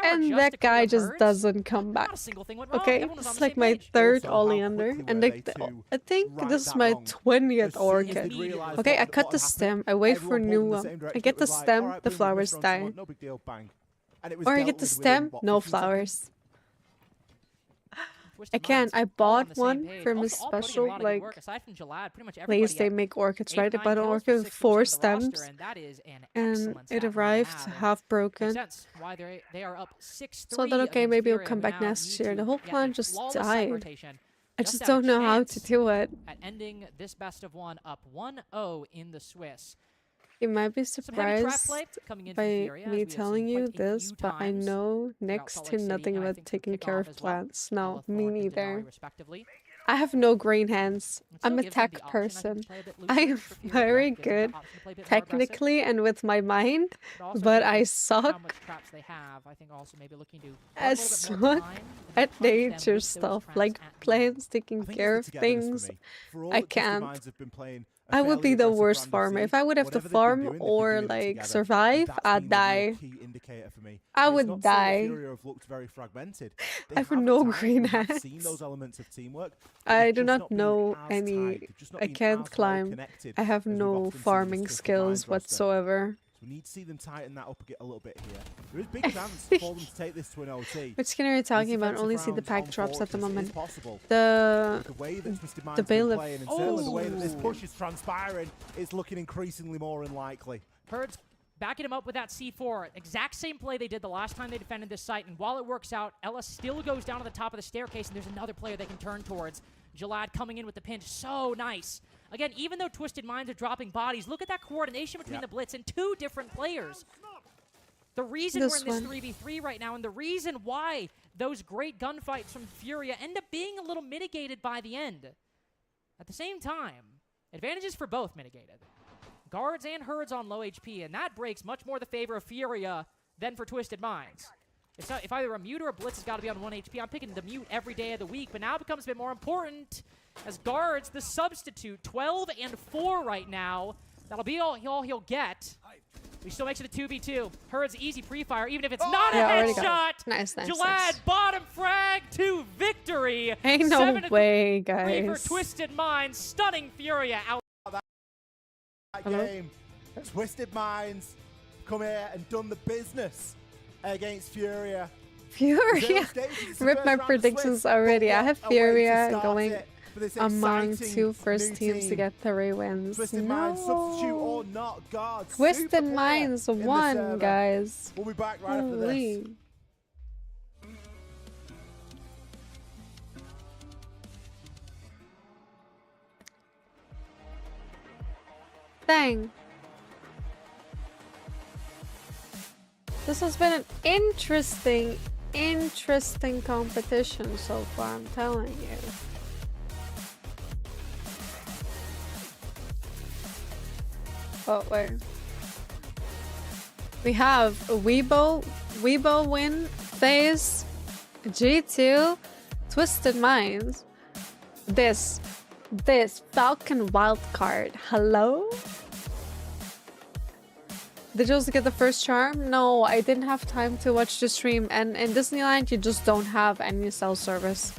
Flower And just that to clear guy up just birds. doesn't come back. Not a single thing went wrong. Okay, Everyone was on it's the like same my page. third Also, how oleander, quickly and were like they to I think write this is that my wrong? 20th As soon orchid. as they realised Okay, I what cut had the happened, stem, I wait for a everyone new pulled in the one. same I direction. get It the was like, stem, alright, the boom, we've flowers missed her on someone, die. no big deal, bang. And it was Or I dealt get the with within, stem, what, no 15 seconds? flowers. Twisted can't. Minds I all on bought the same one page. from a Also, all putting in a special, lot of good like, work. Aside from Jalad, pretty much place everybody they had make orchids, 8, right? I 9 bought an kills for orchid with 60% 4 of the roster, stems, and that is an and excellent it stat line to arrived have, and half makes broken. sense why they are up 6-3 So I thought, okay, against maybe it'll Furia, come who back now next need year. to The whole get plan a just flawless side died. rotation I just just to have a don't know how to chance do it. at ending this best of one up 1-0 in the Swiss. You might be Some heavy trap surprised play coming in from by Furia, as me we have telling seen you quite a this, few but I times know throughout next Salt to Lake City, nothing and I about think through taking care kickoff of as well. plants. No, Ella me Thorne and neither. Denari respectively. I have no green hands. still I'm a gives them tech the option, I think, person. to play a bit I looser am for Furia, very gives them the good option to play a bit more aggressive. technically and with my mind, But also but given I how suck much traps they have, I think also maybe looking to at a little bit more suck time and at punish them nature with those stuff, traps like at plants, taking I think care of it's the togetherness things. for me. For all I that Twisted can't. Minds have been playing a I would fairly be the aggressive worst brand of farmer. Siege, If I would have to whatever they've been farm doing, they've been or doing it like together, and survive, that's I'd been the real die. key indicator for me. I And it's would not to say that die. Furia have looked very fragmented. They I have have at no times, green we have hands. seen those elements of teamwork, but I they've do just not not been know as tight. any. They've just not I been can't as well climb. connected I have as we've no often seen in farming this Twisted skills Minds roster. whatsoever. So we need to see them tighten that up a little bit here. There is big chance for them to take this to an OT. Which skin are you talking These about? defensive Only see the rounds pack on drops at the Fortress moment. is possible. The way that Twisted Minds the have been bailiff. playing, and certainly the way that this push is transpiring, it's looking increasingly more unlikely. Herds backing him up with that C4. Exact same play they did the last time they defended this site, and while it works out, Ella still goes down to the top of the staircase, and there's another player they can turn towards. Jalad coming in with the pinch. So nice. Again, even though Twisted Minds are dropping bodies, look at that coordination between the Blitz and two different players. The reason we're in this 3v3 right now, and the reason why those great gunfights from Furia end up being a little mitigated by the end. At the same time, advantages for both mitigated. Guards and Herds on low HP, and that breaks much more the favor of Furia than for Twisted Minds. It's not, if either a mute or a Blitz has got to be on 1 HP, I'm picking the mute every day of the week, but now it becomes a bit more important as Guards, the substitute, 12 and 4 right now. That'll be all he'll get. He still makes it a 2v2. Herds easy pre-fire, even if it's not a headshot. Nice, nice, Jalad nice. bottom frag to victory. Ain't no way, guys. For Twisted Minds, stunning Furia out. That game, Twisted Minds come here and done the business against Furia. Furia. Rip my predictions already. I have Furia going among two first teams to get 3 wins. Twisted Minds, substitute or not, guards. Twisted Minds won, guys. We'll be back right after this. Dang. This has been an interesting competition so far, I'm telling you. Oh, wait. We have Weibo win, FaZe, G2, Twisted Minds. This Falcon wildcard. Hello? Did you also get the first charm? No, I didn't have time to watch the stream. And in Disneyland, you just don't have any cell service.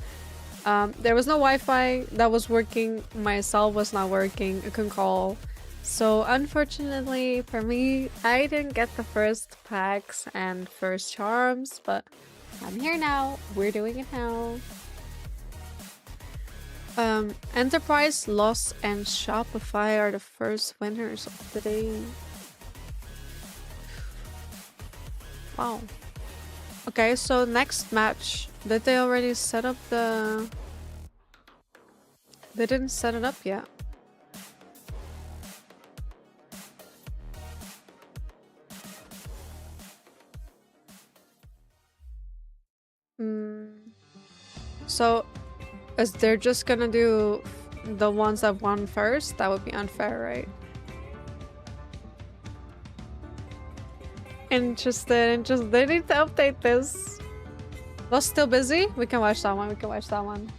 There was no Wi-Fi that was working. My cell was not working. You can call. So unfortunately for me, I didn't get the first packs and first charms. But I'm here now. We're doing it now. Enterprise, Lost, and Shopify are the first winners of the day. Wow. Okay, so next match. Did they already set up the... They didn't set it up yet. So, is they're just gonna do the ones that won first? That would be unfair, right? Interested. They need to update this. Lost still busy? We can watch that one.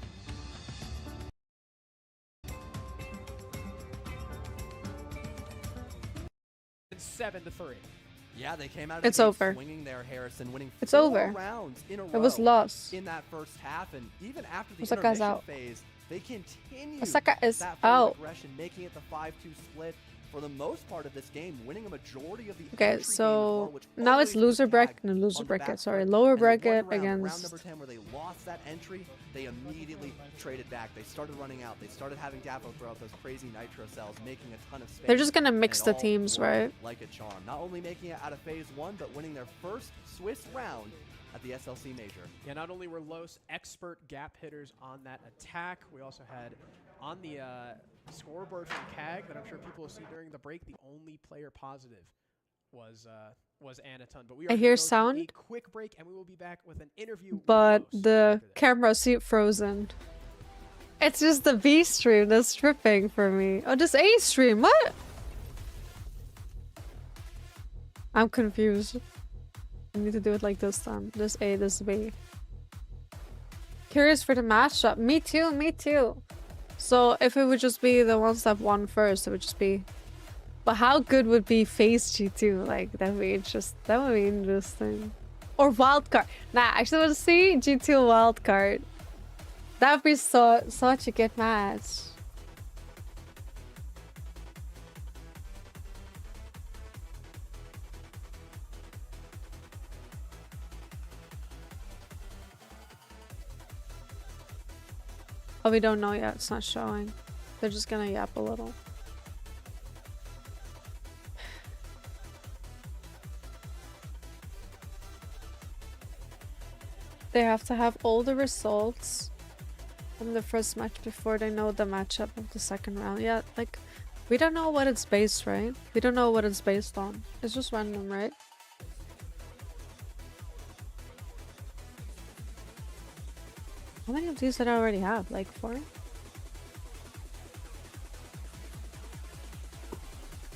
7-3. Yeah, they came out of It's the gate over. swinging there, Harrison, winning It's 4 over. rounds in a row. It was lost. In that first half, and even after the Osaka's intermission out. phase, they continue Osaka is that forward out. aggression, making it the 5-2 split. for the most part of this game, winning a majority of the Okay, entry so game before, which now it's always put loser Tag bracket, no, on loser the bracket, back sorry, foot. lower And the one bracket round against. number 10 where they lost that entry, they immediately traded back. They started running out. They started having Davo throw out those crazy nitro cells, making a ton of space. They're just gonna and mix it the all teams, worked right? like a charm. Not only making it out of phase 1, but winning their first Swiss round at the SLC Major. Yeah, not only were Los expert gap hitters on that attack, we also had on the scoreboard from CAG that I'm sure people will see during the break, the only player positive was Anatun. But we are I gonna hear go to sound. a quick break, and we will be back with an interview with But Los the after this. camera seat frozen. It's just the B stream that's tripping for me. Oh, this A stream, what? I'm confused. I need to do it like this then. This A, this B. Curious for the matchup. Me too, me too. So if it would just be the ones that won first, it would just be... But how good would be FaZe G2? Like, that would be interesting. Or wildcard. Nah, I actually want to see G2 wildcard. That would be such a good match. Oh, we don't know yet. It's not showing. They're just gonna yap a little. They have to have all the results from the first match before they know the matchup of the second round. Yeah, like, we don't know what it's based, right? We don't know what it's based on. It's just random, right? How many of these did I already have? Like 4?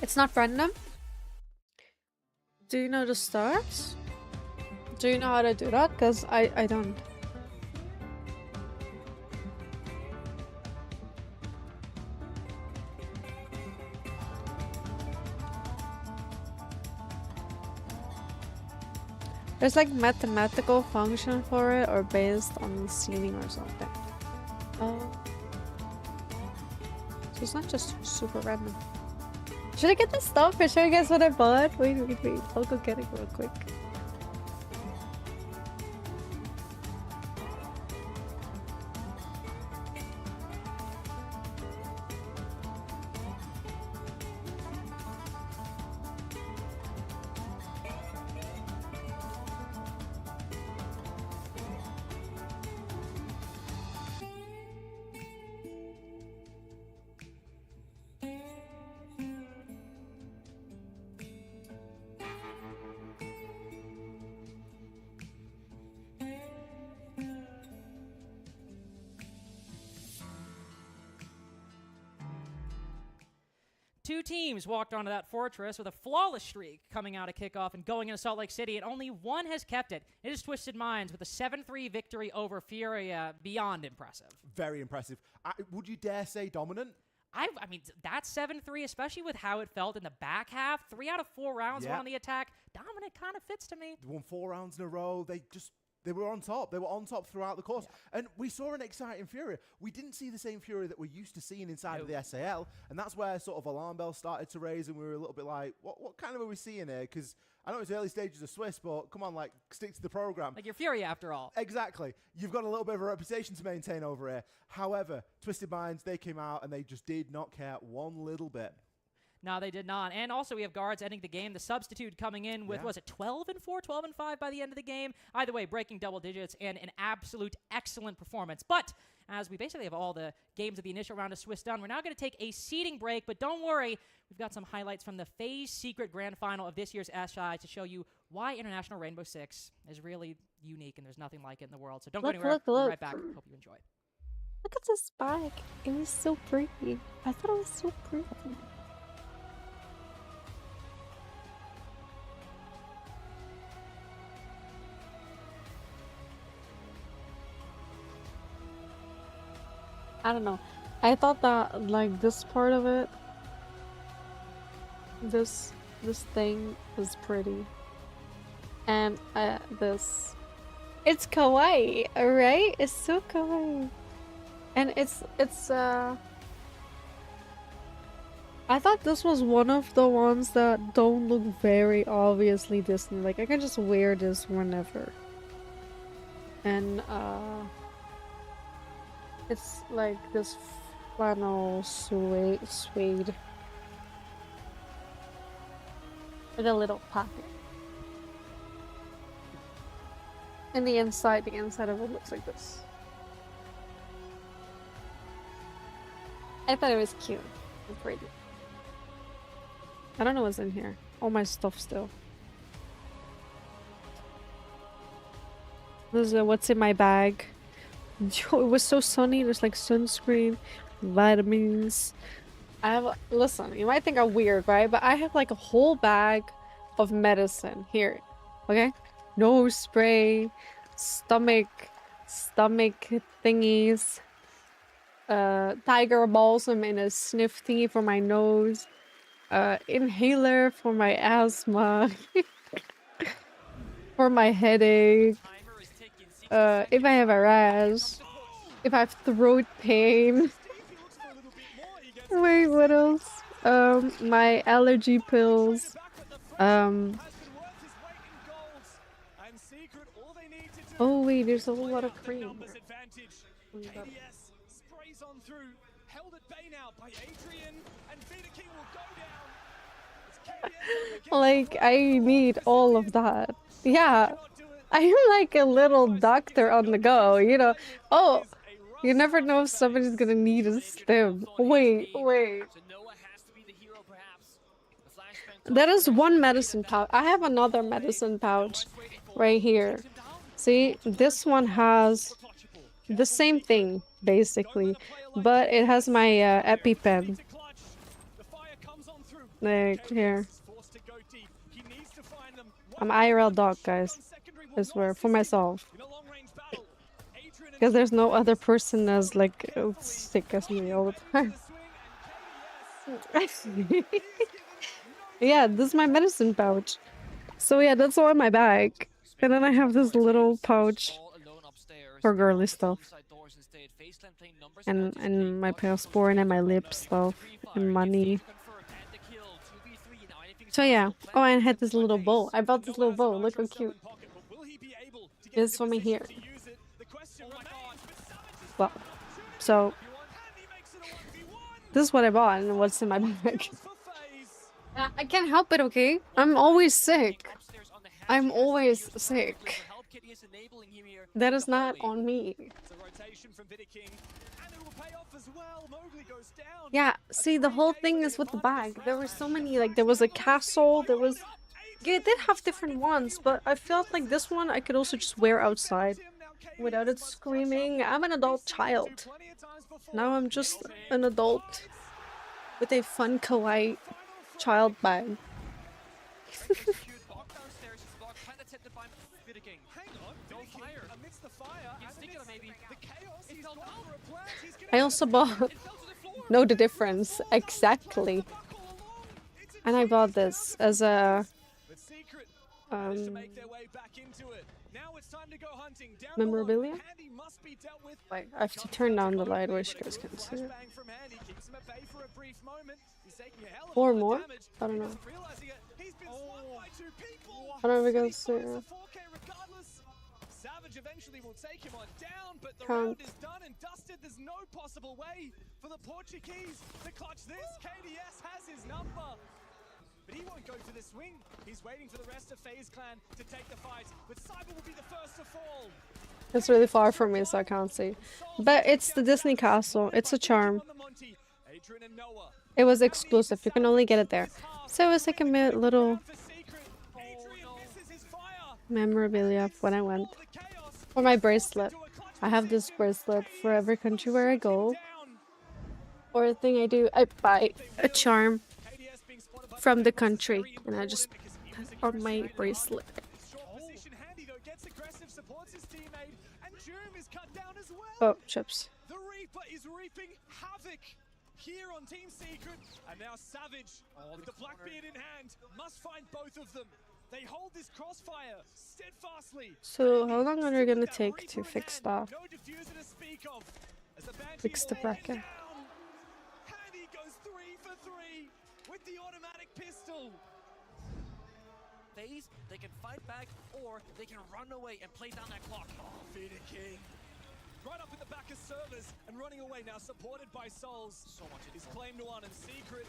It's not random? Do you know the stars? Do you know how to do that? Because I don't. There's like mathematical function for it or based on the seating or something. So it's not just super random. Should I get this stuff and show you guys what I bought? Wait. I'll go get it real quick. Two teams walked onto that fortress with a flawless streak coming out of kickoff and going into Salt Lake City, and only one has kept it. It is Twisted Minds with a 7-3 victory over Furia. Beyond impressive. Very impressive. Would you dare say dominant? I mean, that 7-3, especially with how it felt in the back half, 3 out of 4 rounds were on the attack. Dominant kind of fits to me. They won 4 rounds in a row. They were on top. They were on top throughout the course. Yeah. And we saw an exciting Furia. We didn't see the same Furia that we're used to seeing inside of the SAL. And that's where sort of alarm bells started to raise. And we were a little bit like, what kind of are we seeing here? Because I know it's early stages of Swiss, but come on, like, stick to the program. Like, you're Furia after all. Exactly. You've got a little bit of a reputation to maintain over here. However, Twisted Minds, they came out and they just did not care one little bit. No, they did not. And also we have guards ending the game. The substitute coming in with, was it 12-4, 12-5 by the end of the game? Either way, breaking double digits and an absolute excellent performance. But as we basically have all the games of the initial round of Swiss done, we're now going to take a seeding break. But don't worry, we've got some highlights from the FaZe Secret Grand Final of this year's SI to show you why International Rainbow Six is really unique and there's nothing like it in the world. So don't go anywhere. We'll be right back. Hope you enjoy. Look at this bike. It was so pretty. I thought it was so pretty. I don't know. I thought that like this part of it, this thing was pretty, and it's kawaii, alright? It's so kawaii, and it's I thought this was one of the ones that don't look very obviously Disney. Like, I can just wear this whenever. And, it's like this flannel suede. With a little pocket. And the inside of it looks like this. I thought it was cute and pretty. I don't know what's in here. All my stuff still. This is what's in my bag. Yo, it was so sunny. There's like sunscreen, vitamins. Listen, you might think I'm weird, right? But I have like a whole bag of medicine here. Okay? Nose spray, stomach thingies, tiger balsam in a sniff thingy for my nose, inhaler for my asthma, for my headache, if I have a rash, if I have throat pain. Wait, what else? My allergy pills. Oh wait, there's a whole lot of cream. Like, I need all of that. Yeah, I am like a little doctor on the go, you know. Oh, you never know if somebody's gonna need a stim. Wait. That is one medicine pouch. I have another medicine pouch right here. See, this one has the same thing, basically, but it has my EpiPen. Like, here. I'm IRL dog, guys. I swear, for myself. Because there's no other person that's like sick as me all the time. Yeah, this is my medicine pouch. So yeah, that's all in my bag. And then I have this little pouch for girly stuff. And my passport and my lip stuff and money. So yeah. Oh, and I had this little bow. I bought this little bow. Look how cute. It's for me here. Well, so this is what I bought and what's in my bag. I can't help it, okay? I'm always sick. I'm always sick. That is not on me. Yeah, see, the whole thing is with the bag. There were so many, like, there was a castle, there was... Yeah, it did have different ones, but I felt like this one I could also just wear outside without it screaming. I'm an adult child. Now I'm just an adult with a fun, kawaii child bag. I also bought... Know the difference. Exactly. And I bought this as a... memorabilia? Wait, I have to turn down the light where you guys can see it. Or more? I don't know. I don't know if you guys see it. Savage eventually will take him on down, but the round is done and dusted. There's no possible way for the Portuguese to clutch this. KDS has his number. But he won't go for the swing. He's waiting for the rest of FaZe Clan to take the fight. But Cyber will be the first to fall. It's really far from me, so I can't see. But it's the Disney castle. It's a charm. It was exclusive. You can only get it there. So it was like a little memorabilia of when I went. For my bracelet. I have this bracelet for every country where I go. Or a thing I do, I buy a charm from the country and I just put it on my bracelet. Oh, chips. The Reaper is reaping havoc here on Team Secret, and now Savage with the Blackbeard in hand must find both of them. They hold this crossfire steadfastly. So how long are you gonna take to fix that? Fix the bracket. careful. FaZe, they can fight back or they can run away and play down that clock. Oh, Vita King. Right up in the back of servers and running away now, supported by Souls. So much is claimed one and Secret.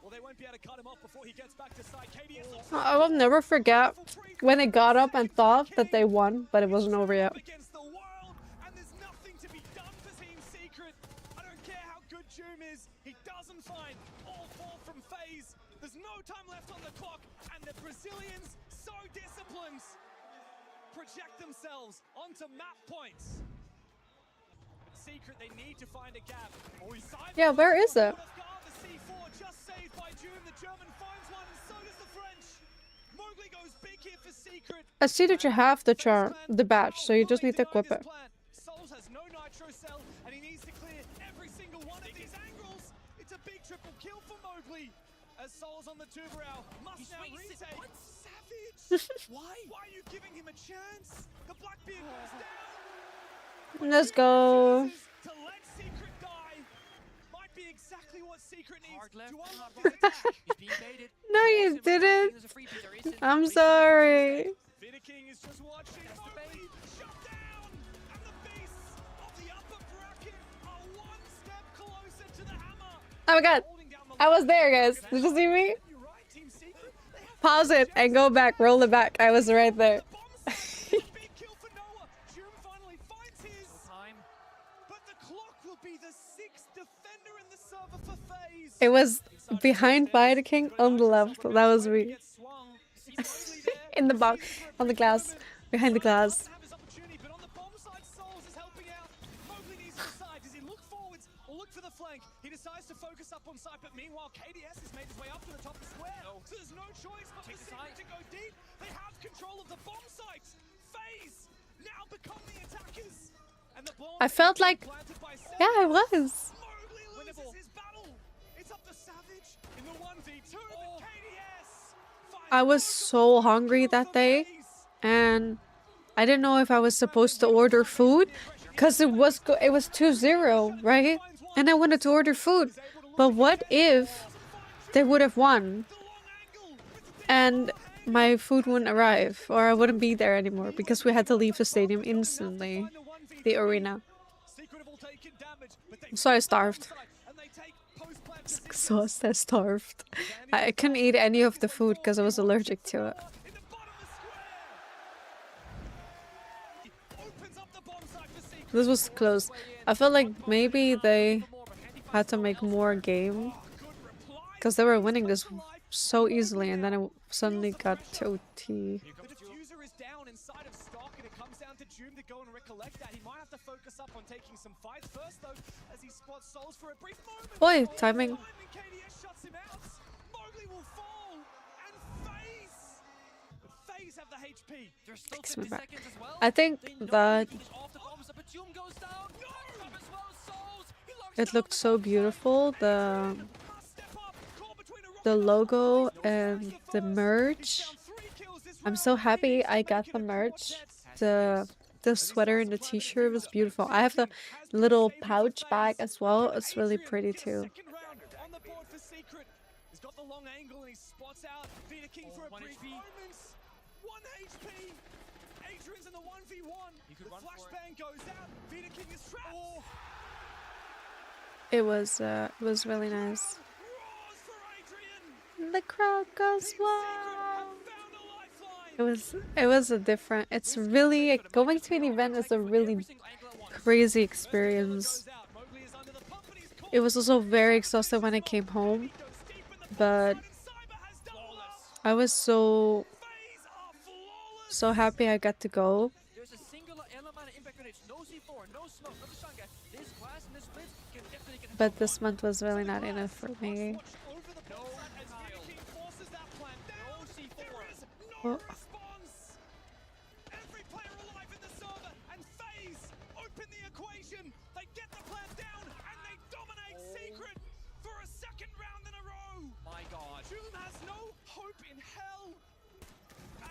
Well, they won't be able to cut him off before he gets back to side. KDS I will never forget when they got up and thought that they won, but it wasn't over yet. against the world, and there's nothing to be done for Team Secret. I don't care how good Joom is, he doesn't find all four from FaZe. There's no time left on the clock, and the Brazilians, so disciplined, project themselves onto map points. Secret, they need to find a gap. Yeah, where is it? The C4 just saved by Joom. The German finds one, and so does the French. Mowgli goes big here for Secret. I see that you have the badge, so you just need to equip it. Souls has no nitro cell, and he needs to clear every single one of these angles. It's a big triple kill for Mowgli. As Souls on the Tuberau must now retake. Savage! Why? Why are you giving him a chance? The Blackbeard goes down. Let's go. To let Secret die might be exactly what Secret needs to unlock this attack. He's being baited. No, you didn't. I'm sorry. Vita King is just watching. Mowgli shut down, and the beasts of the upper bracket are one step closer to the hammer. Oh my god. I was there, guys. Did you see me? Pause it and go back. Roll it back. I was right there. It was behind Vita King on the left. That was me. In the box, on the glass, behind the glass. He decides to focus up on site, but meanwhile KDS has made his way up to the top of the square. So there's no choice but for Secret to go deep. They have control of the bomb site. FaZe now become the attackers. And the bomb I felt like, yeah, I was. Mowgli loses his battle. It's up to Savage in the 1v2, but KDS. I was so hungry that day, and I didn't know if I was supposed to order food, because it was 2-0, right? And I wanted to order food, but what if they would have won and my food wouldn't arrive, or I wouldn't be there anymore because we had to leave the stadium instantly, the arena. So I starved. So I starved. I couldn't eat any of the food because I was allergic to it. This was close. I felt like maybe they had to make more game because they were winning this so easily, and then it suddenly got to OT. The diffuser is down inside of stock, and it comes down to Joom to go and recollect that. He might have to focus up on taking some fights first, though, as he spots Souls for a brief moment. Boy, timing. KDS shuts him out. Mowgli will fall, and FaZe have the HP. There's still Takes me 50 back. seconds as well. I think that it looked so beautiful, the logo and the merch. I'm so happy I got the merch. The sweater and the t-shirt was beautiful. I have the little pouch bag as well. It's really pretty too. On the board for Secret. He's got the long angle and he spots out Vita King for a brief moment. 1 HP. Adrian's in the 1v1. The flashbang goes out. Vita King is trapped. It was really nice. The crowd goes wild. It was a different. It's really going to an event is a really crazy experience. It was also very exhausted when I came home, but I was so happy I got to go. But this month was really not enough for me. Oh. Every player alive in the server, and FaZe open the equation. They get the plan down, and they dominate Secret for a second round in a row. My God, Joom has no hope in hell.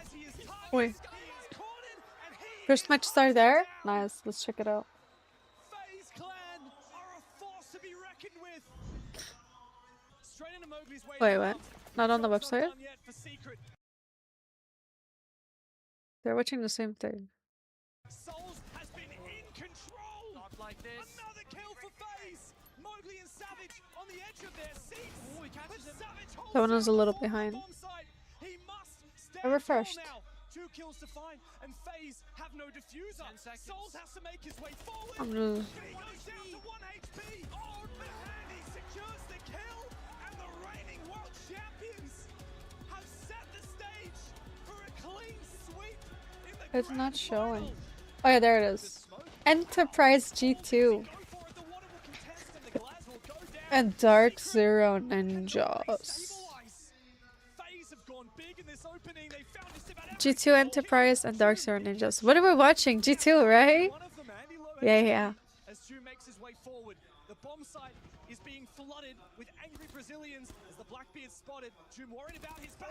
As he is targeted, Wait. he is cornered, and he First match start there. Nice. Let's check it out. FaZe clan are a force to be reckoned with. Straight into Mowgli's way Wait, down. what? Not on the website? Done yet for Secret. They're watching the same thing. Souls has been in control. Not like this. Another kill for FaZe. Mowgli and Savage on the edge of their seats. Oh, he catches him. That one was a little behind. He must I refreshed. now. 2 kills to find, and FaZe have no diffuser. Souls has to make his way forward. I'm gonna... But he goes down to 1 HP. Oh, but Handy secures the kill, and the reigning world champions have set the stage for a clean sweep in the It's not showing. Oh yeah, there it is. Enterprise G2. And Dark Zero Ninjas. G2 Enterprise and Dark Zero Ninjas. What are we watching? G2, right? Yeah. As Ju makes his way forward, the bomb site is being flooded with angry Brazilians as the Blackbeard spotted. Ju worried about his back.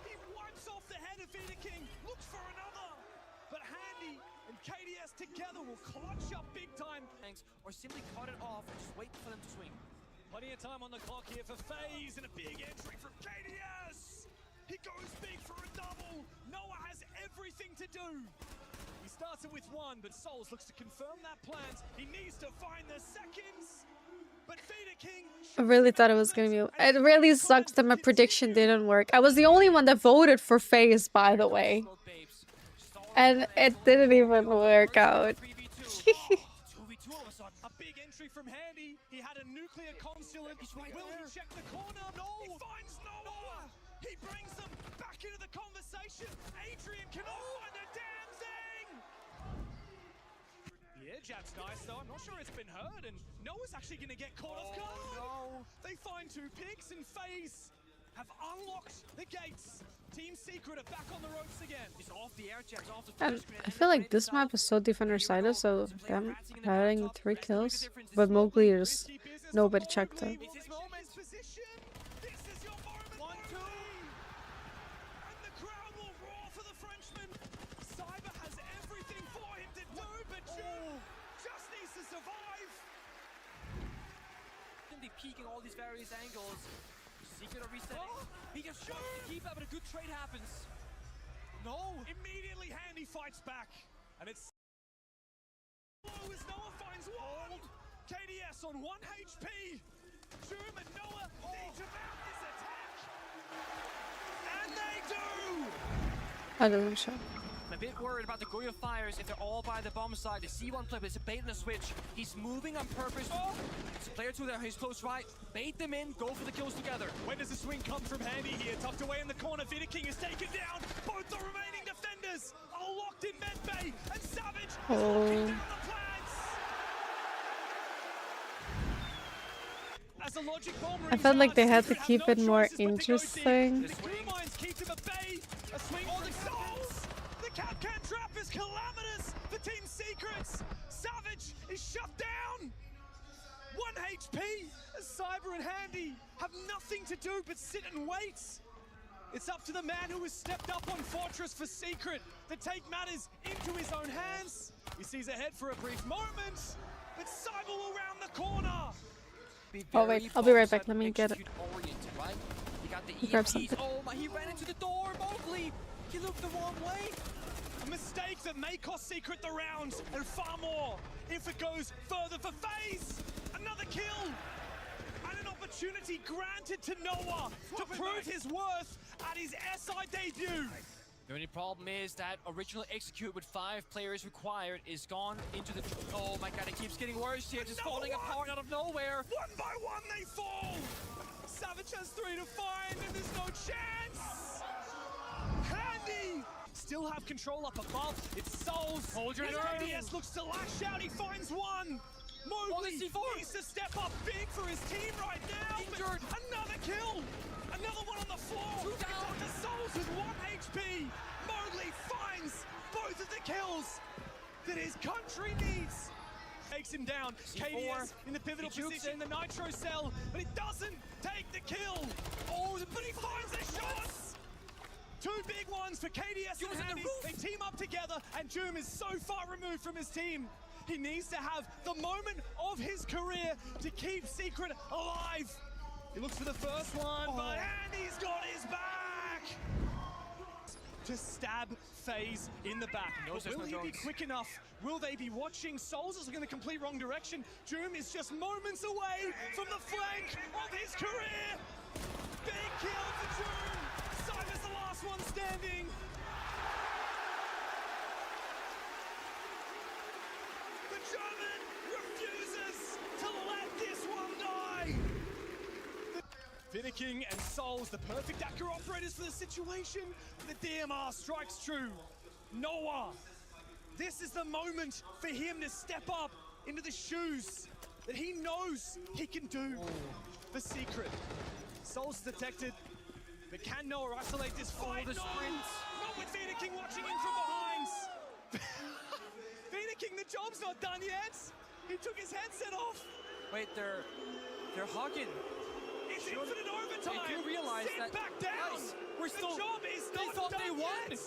He wipes off the head of Vita King, looks for another. But Handy and KDS together will clutch up big time. Or simply cut it off and just wait for them to swing. Plenty of time on the clock here for FaZe, and a big entry from KDS. He goes big for a double. Noah has everything to do. He starts it with 1, but Souls looks to confirm that plans. He needs to find the seconds. But Vita King... I really thought it was gonna be... It really sucks that my prediction didn't work. I was the only one that voted for FaZe, by the way. And it didn't even work out. A big entry from Handy. He had a nuclear consulate. Will he check the corner? No! He finds Noah! He brings them back into the conversation. Adrian cannot find a damn thing! The air jab's nice though. I'm not sure it's been heard, and Noah's actually gonna get caught off guard. No. They find 2 picks, and FaZe have unlocked the gates. Team Secret are back on the ropes again. He's off the air jabs, off the And I feel like this map is so defender-sided, so them having 3 kills. But Mowgli is... Nobody checked it. Peeking all these various angles. Secret are resetting. He gets shot to keep out, but a good trade happens. No! Immediately Handy fights back. And it's... as Noah finds 1! KDS on 1 HP! Zoom and Noah need to mount this attack! And they do! I didn't show. I'm a bit worried about the Goya fires if they're all by the bomb side. They see one play, but it's a bait and a switch. He's moving on purpose. Oh! It's a player 2 there, he's close right. Bait them in, go for the kills together. When does the swing come from Handy here? Tucked away in the corner, Vita King is taken down. Both the remaining defenders are locked in medbay, and Savage is locking down the plans. As the logic bomb I felt like they had to keep it more interesting. The Q mines keep them at bay. A swing for the Souls. The Capcan trap is calamitous for Team Secrets. Savage is shut down. 1 HP as Cyber and Handy have nothing to do but sit and wait. It's up to the man who has stepped up on Fortress for Secret to take matters into his own hands. He sees ahead for a brief moment, but Cyber will round the corner. Oh wait, I'll be right back. Let me get it. Right? He got the Grab EMPs. something. Oh my, he ran into the door. Mowgli, he looked the wrong way. A mistake that may cost Secret the round, and far more if it goes further for FaZe. Another kill, and an opportunity granted to Noah to prove his worth at his SI debut. The only problem is that original execute with 5 players required is gone into the... Oh my god, it keeps getting worse here, just falling apart out of nowhere. 1 by 1 they fall! Savage has 3 to find, and there's no chance! Handy! Still have control up above, it's Souls. Hold your nerve. KDS looks to lash out, he finds 1! Mowgli needs to step up big for his team right now. Injured. Another kill. Another one on the floor. 2 down. It's up to Souls with 1 HP. Mowgli finds both of the kills that his country needs. Takes him down. KDS in the pivotal position, the nitro cell, but it doesn't take the kill. Oh, but he finds the shots. 2 big ones for KDS and Handy. They team up together, and Joom is so far removed from his team. He needs to have the moment of his career to keep Secret alive. He looks for the first one, but Andy's got his back! To stab FaZe in the back. But will he be quick enough? Will they be watching? Souls is looking the complete wrong direction. Doom is just moments away from the flank of his career. Big kill for Doom. Cyber's the last one standing. The German refuses to let this one die. Vinicking and Souls, the perfect accurate operators for the situation. The DMR strikes true. Noah, this is the moment for him to step up into the shoes that he knows he can do. The secret. Souls detected, but can Noah isolate this fight? No, not with Vinicking watching in from behind. Vinicking, the job's not done yet. He took his headset off. Wait, they're hugging. It's infinite overtime. They do realize Sit that back down. we're still. The job is They not thought done they won. yet.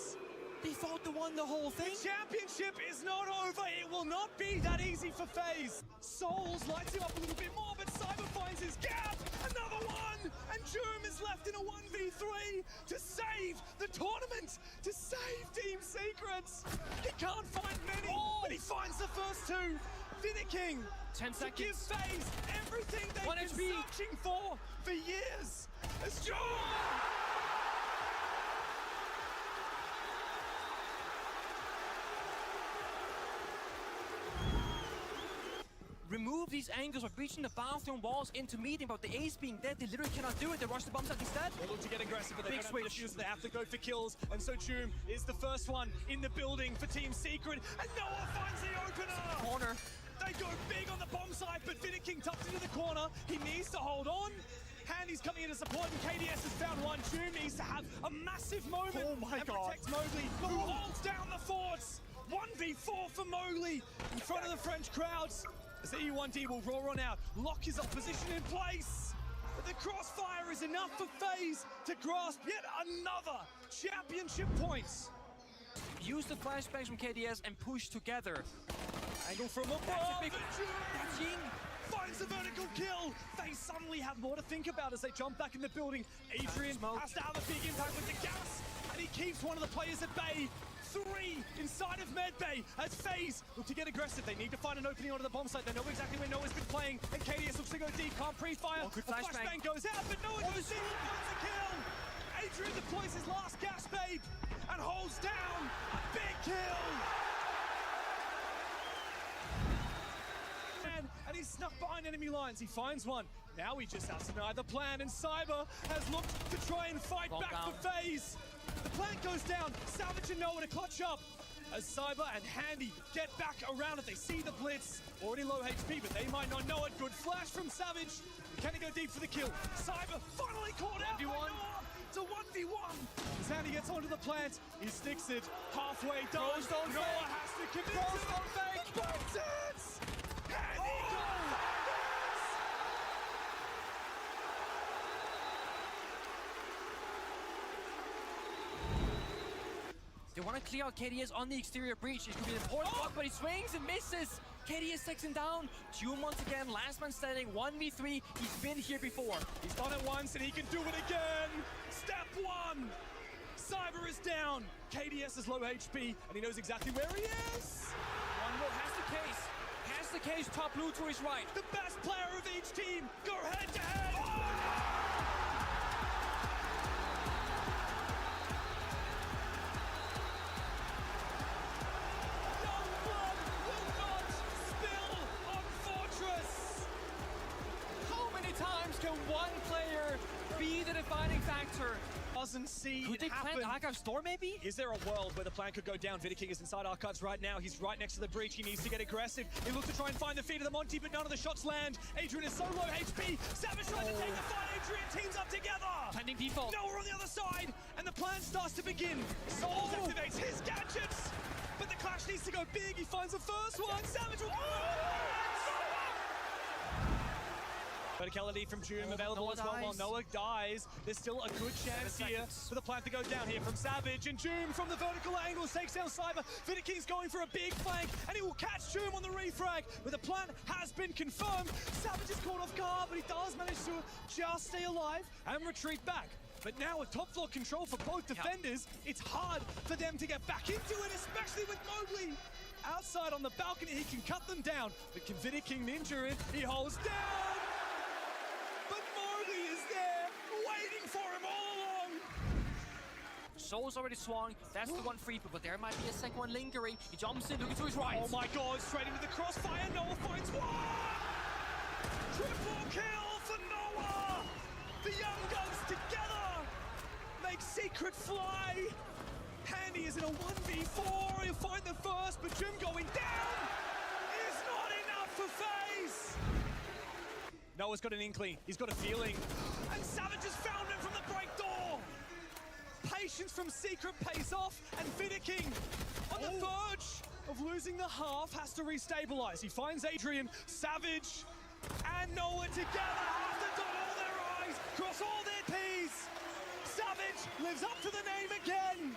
They thought they won the whole thing. The championship is not over. It will not be that easy for FaZe. Souls lights him up a little bit more, but Cyber finds his gap. Another one, and Joom is left in a 1v3 to save the tournament, to save Team Secrets. He can't find many, but he finds the first two. Vinicking 10 seconds. To give FaZe everything they've 1 been HP. searching for years. It's Joom! Remove these angles of breaching the bathroom walls into meeting, but the ace being dead, they literally cannot do it. They rush the bomb site instead. They look to get aggressive, but they Big don't have the switch. defuse. They have to go for kills, and so Joom is the first one in the building for Team Secret, and Noah finds the opener! Corner. They go big on the bomb site, but Vinicking tucked into the corner. He needs to hold on. Handy's coming in to support, and KDS has found one. Joom needs to have a massive moment and protect Mowgli, who holds down the forts. 1v4 for Mowgli in front of the French crowds. As the E1D will roar on out, lock his opposition in place. But the crossfire is enough for FaZe to grasp yet another championship points. Use the flashbangs from KDS and push together. Angle from above. That's a big Ying finds the vertical kill. They suddenly have more to think about as they jump back in the building. Adrian has to have a big impact with the gas, and he keeps one of the players at bay. 3 inside of Medbay as FaZe look to get aggressive. They need to find an opening onto the bomb site. They know exactly where Noah's been playing, and KDS looks to go deep. Can't pre-fire. Good A flashbang goes out, but Noah goes in and finds the kill. Adrian deploys his last gas babe and holds down a big kill. And he's snuck behind enemy lines. He finds one. Now he just has to deny the plan, and Cyber has looked to try and fight back for FaZe. The plant goes down. Savage and Noah to clutch up as Cyber and Handy get back around it. They see the blitz. Already low HP, but they might not know it. Good flash from Savage. Can he go deep for the kill? Cyber finally caught out by Noah. It's a 1v1. As Handy gets onto the plant, he sticks it halfway done. Noah has to commit to it. The box hits! Handy goes! They want to clear out KDS on the exterior breach. It could be an important block, but he swings and misses. KDS takes him down. Joom once again, last man standing, 1v3. He's been here before. He's done it once and he can do it again. Step 1. Cyber is down. KDS is low HP and he knows exactly where he is. One more has the case. Has the case, top blue to his right. The best player of each team go head to head. Can one player be the defining factor? Doesn't see Could it they happen. plant Archive Store maybe? Is there a world where the plan could go down? Vinicking is inside Archives right now. He's right next to the breach. He needs to get aggressive. He looks to try and find the feet of the Monty, but none of the shots land. Adrian is so low HP. Savage trying to take the fight. Adrian teams up together. Planting default. Noah on the other side, and the plan starts to begin. Souls activates his gadgets, but the clash needs to go big. He finds the first one. Savage will... Verticality from June available as well while Noah dies. There's still a good chance here for the plant to go down here from Savage, and June from the vertical angle takes down Cyber. Vidiking's going for a big flank, and he will catch June on the refrag, but the plant has been confirmed. Savage is caught off guard, but he does manage to just stay alive and retreat back. But now with top floor control for both defenders, it's hard for them to get back into it, especially with Mowgli. Outside on the balcony, he can cut them down, but can Vidiking ninja it? He holds down! But Mowgli is there, waiting for him all along! Soul's already swung, that's the one free, but there might be a second one lingering. He jumps in, looking to his right. Oh my god, straight into the crossfire, Noah finds one! Triple kill for Noah! The Young Guns together make Secret fly! Handy is in a 1v4, he'll find the first, but Jim going down is not enough for FaZe! Noah's got an inkling, he's got a feeling, and Savage has found him from the break door! Patience from Secret pays off, and Vidiking on the verge of losing the half has to restabilize. He finds Adrian, Savage, and Noah together have to dot all their I's, cross all their P's. Savage lives up to the name again.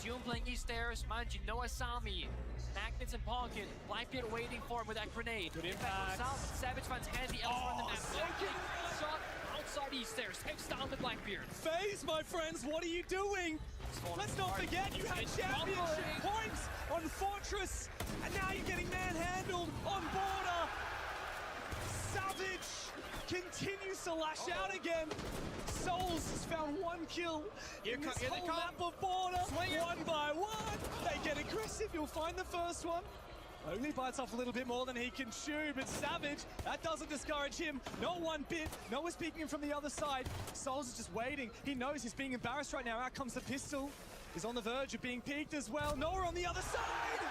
June playing East Stairs, Manji, Noah Sami. Magnets in pocket, Blackbeard waiting for him with that grenade. Good impact. Savage finds Handy elsewhere on the map. Blackbeard shot outside East Stairs, takes down the Blackbeard. FaZe, my friends, what are you doing? Let's not forget you had championship points on Fortress, and now you're getting manhandled on Border. Savage continues to lash out again. Souls has found one kill in this whole map of Border. One by one, they get aggressive. You'll find the first one. Only bites off a little bit more than he can chew, but Savage, that doesn't discourage him. Not one bit. Noah's peeking him from the other side. Souls is just waiting. He knows he's being embarrassed right now. Out comes the pistol. He's on the verge of being peeked as well. Noah on the other side!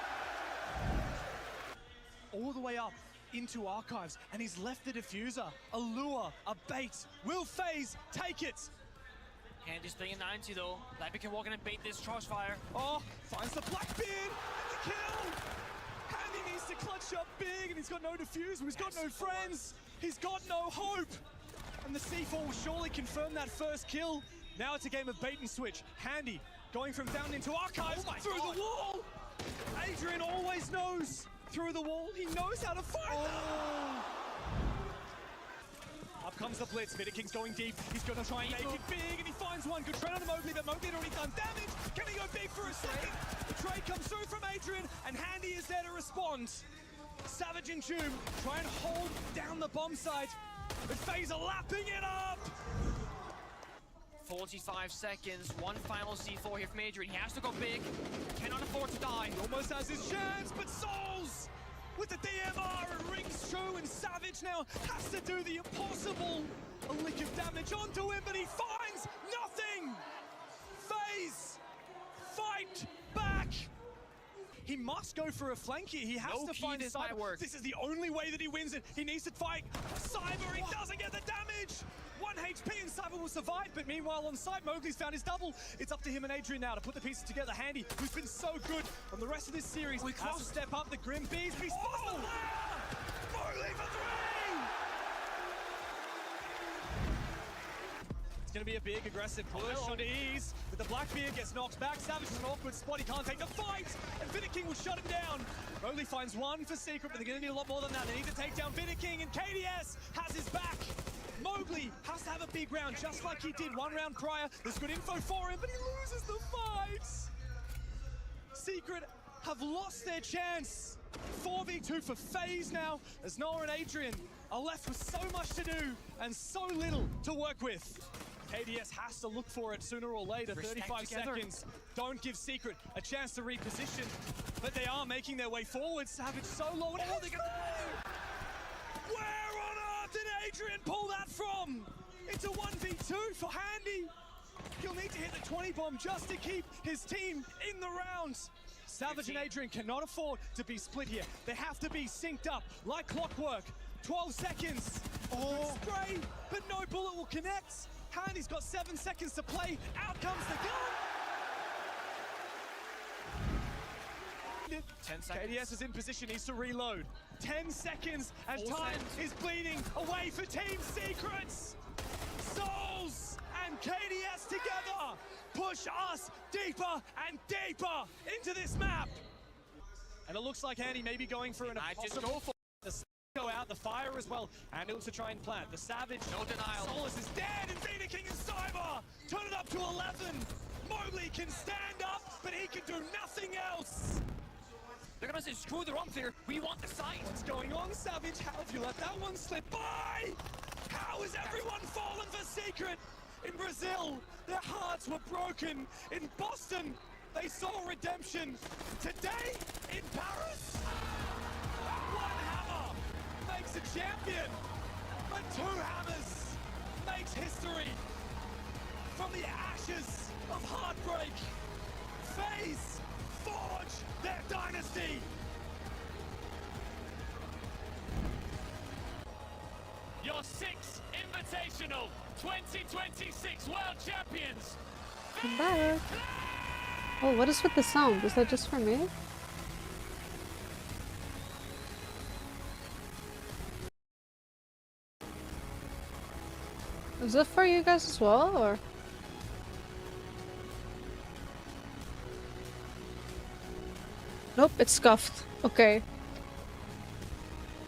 All the way up into Archives, and he's left the diffuser, a lure, a bait. Will FaZe take it? Handy's playing 90 though. Blackbeard can walk in and bait this crossfire. Oh, finds the Blackbeard and the kill! Handy needs to clutch up big, and he's got no diffuser, he's got no friends, he's got no hope! And the C4 will surely confirm that first kill. Now it's a game of bait and switch. Handy going from down into Archives, through the wall! Adrian always knows. Through the wall, he knows how to fight them! Up comes the blitz, Vidiking's going deep, he's gonna try and make it big, and he finds one. Good trade on Mowgli, but Mowgli had already done damage. Can he go big for a second? The trade comes through from Adrian, and Handy is there to respond. Savage and June try and hold down the bomb site, but FaZe are lapping it up! 45 seconds, one final C4 here from Adrian. He has to go big, cannot afford to die. He almost has his chance, but Souls with the DMR, it rings true, and Savage now has to do the impossible. A lick of damage onto him, but he finds nothing! FaZe fight back! He must go for a flank here. He has to find Cyber. This is the only way that he wins it. He needs to fight Cyber. He doesn't get the damage. 1 HP and Cyber will survive, but meanwhile on site, Mowgli's found his double. It's up to him and Adrian now to put the pieces together. Handy, who's been so good on the rest of this series, has to step up. The Grim Beast, but he's supposed to land! Mowgli for 3! It's going to be a big aggressive push onto Ease, but the Blackbeard gets knocked back. Savage is in an awkward spot, he can't take the fight, and Vidiking will shut him down. Mowgli finds one for Secret, but they're going to need a lot more than that. They need to take down Vidiking, and KDS has his back. Mowgli has to have a big round, just like he did one round prior. There's good info for him, but he loses the fight. Secret have lost their chance. 4v2 for FaZe now, as Noah and Adrian are left with so much to do and so little to work with. KDS has to look for it sooner or later. 35 seconds. Don't give Secret a chance to reposition, but they are making their way forward. Savage so low. And they where on earth did Adrian pull that from? It's a 1v2 for Handy. He'll need to hit the 20 bomb just to keep his team in the rounds. Savage and Adrian cannot afford to be split here. They have to be synced up like clockwork. 12 seconds. Oh, spray, but no bullet will connect. Handy's got 7 seconds to play. Out comes the gun. 10 seconds. KDS is in position, needs to reload. 10 seconds and time is bleeding away for Team Secrets. Souls and KDS together push us deeper and deeper into this map. And it looks like Andy may be going for an impossible for the go out, the fire as well, and it was to try and plant. The Savage, no denial. Solus is dead, and Vita King and Cyber turn it up to 11. Mowgli can stand up, but he can do nothing else. They're gonna say, screw the rump here. We want the site. What's going on, Savage? How have you let that one slip by? How has everyone fallen for Secret? In Brazil, their hearts were broken. In Boston, they saw redemption. Today, in Paris, one hammer makes a champion, but two hammers makes history. From the ashes of heartbreak, FaZe forge their dynasty. Your 6th Invitational 2026 World Champions. I'm back. Oh, what is with the sound? Is that just for me? Is it for you guys as well, or? Nope, it's scuffed. Okay.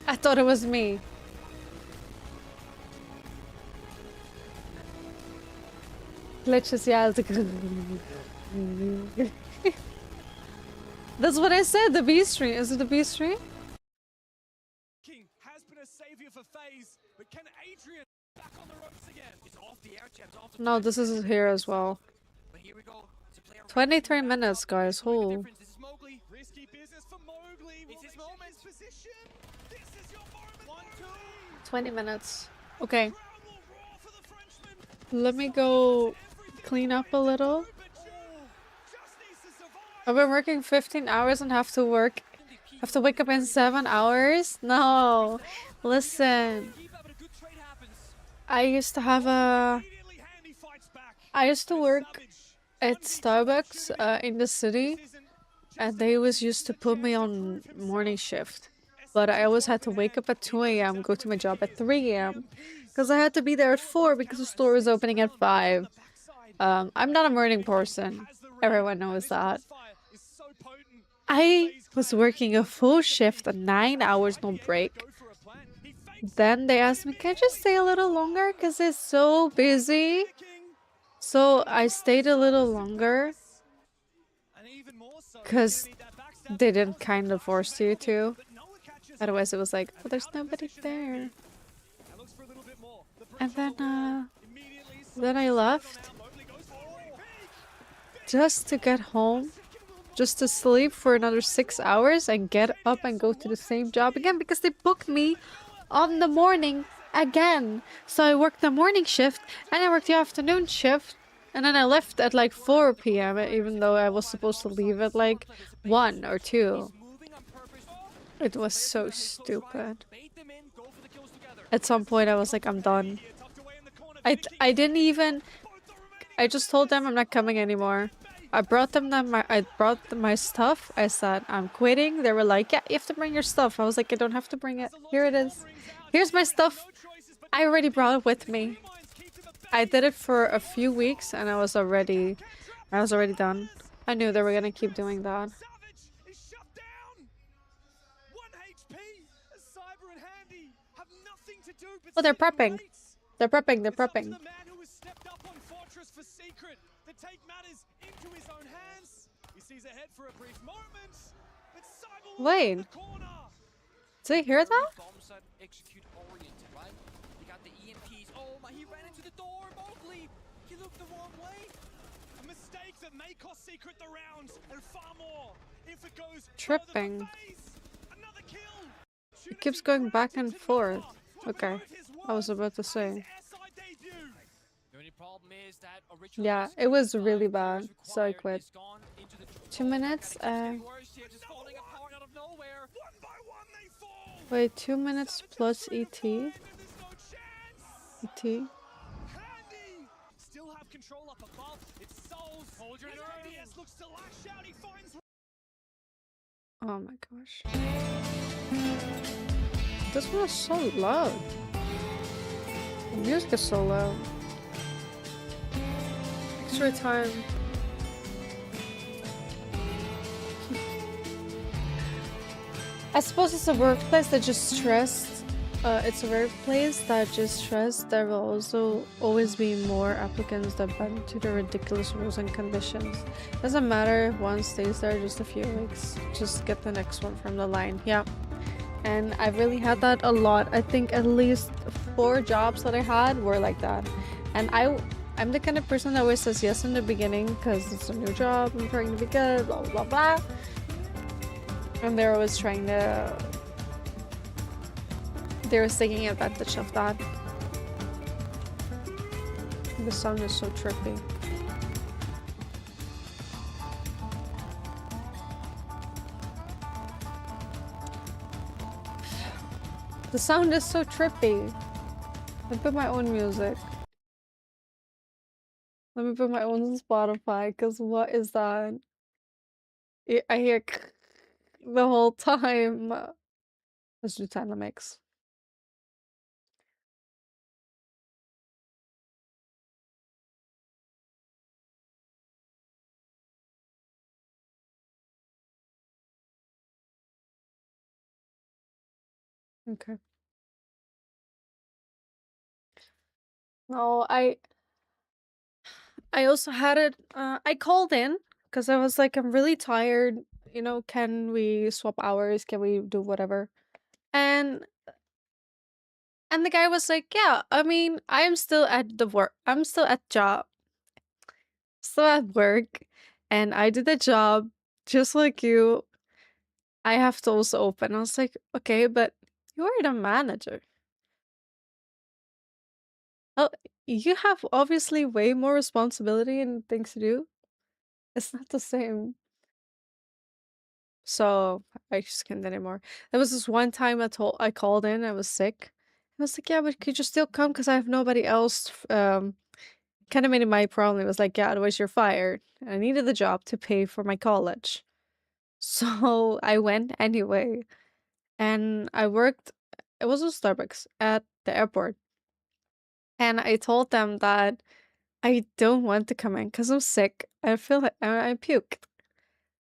I thought it was me. Glitches, yeah. That's what I said, the B stream. Is it the B stream? King has been a savior for FaZe, but can Adrian back on the ropes again? It's off the air champs, off the No, this is here as well. But here we go. 23 minutes, guys. Oh. This is Mowgli. Risky business for Mowgli. It's his moment. Position. This is your moment. 1-2. 20 minutes. Okay. Let me go clean up a little. I've been working 15 hours and have to wake up in 7 hours? No. Listen. I used to work at Starbucks in the city, and they always used to put me on morning shift. But I always had to wake up at 2 a.m., go to my job at 3 a.m. because I had to be there at 4 because the store was opening at 5. I'm not a morning person. Everyone knows that. I was working a full shift, 9 hours, no break. Then they asked me, can I just stay a little longer because it's so busy? So I stayed a little longer because they didn't kind of force you to. Otherwise it was like, oh, there's nobody there. And then I left just to get home, just to sleep for another 6 hours and get up and go to the same job again because they booked me on the morning again. So I worked the morning shift and I worked the afternoon shift, and then I left at like 4 p.m. even though I was supposed to leave at like 1 or 2. It was so stupid. At some point I was like, I'm done. I didn't even... I just told them I'm not coming anymore. I brought them my stuff. I said, I'm quitting. They were like, yeah, you have to bring your stuff. I was like, I don't have to bring it. Here it is. Here's my stuff. I already brought it with me. I did it for a few weeks and I was already done. I knew they were gonna keep doing that. Oh, they're prepping. They're prepping. They're prepping. Wait. Did you hear that? Oh my, he ran into the door, Mowgli! He looked the wrong way! A mistake that may cost Secret the round, and far more if it goes Tripping. It keeps going back and forth. Okay, I was about to say. Yeah, it was really bad, so I quit. 2 minutes, wait, 2 minutes plus ET? ET? Still have control up above. It's Souls. Hold your nerve. Looks to lash out. He finds Oh my gosh. This one is so loud. The music is so loud. Extra time. I suppose it's a workplace that just stressed. It's a workplace that just stressed. There will also always be more applicants that bend to the ridiculous rules and conditions. Doesn't matter if one stays there just a few weeks. Just get the next one from the line. Yeah. And I really had that a lot. I think at least 4 jobs that I had were like that. And I'm the kind of person that always says yes in the beginning because it's a new job, I'm trying to be good, blah, blah, blah. And they're always trying to... They're taking advantage of that. The sound is so trippy. The sound is so trippy. Let me put my own music. Let me put my own Spotify, because what is that? I hear the whole time. Let's do time mix. Okay. No, I also had it. I called in because I was like, I'm really tired. You know, can we swap hours? Can we do whatever? And the guy was like, yeah. I mean, I am still at the work. I'm still at job. Still at work, and I did the job just like you. I have to also open. I was like, okay, but you are the manager. Oh, you have obviously way more responsibility and things to do. It's not the same. So I just can't anymore. There was this one time I called in, I was sick. I was like, yeah, but could you still come? Because I have nobody else. Kind of made it my problem. It was like, yeah, otherwise you're fired. I needed the job to pay for my college. So I went anyway. And I worked, it was a Starbucks at the airport. And I told them that I don't want to come in because I'm sick. I feel like I puked.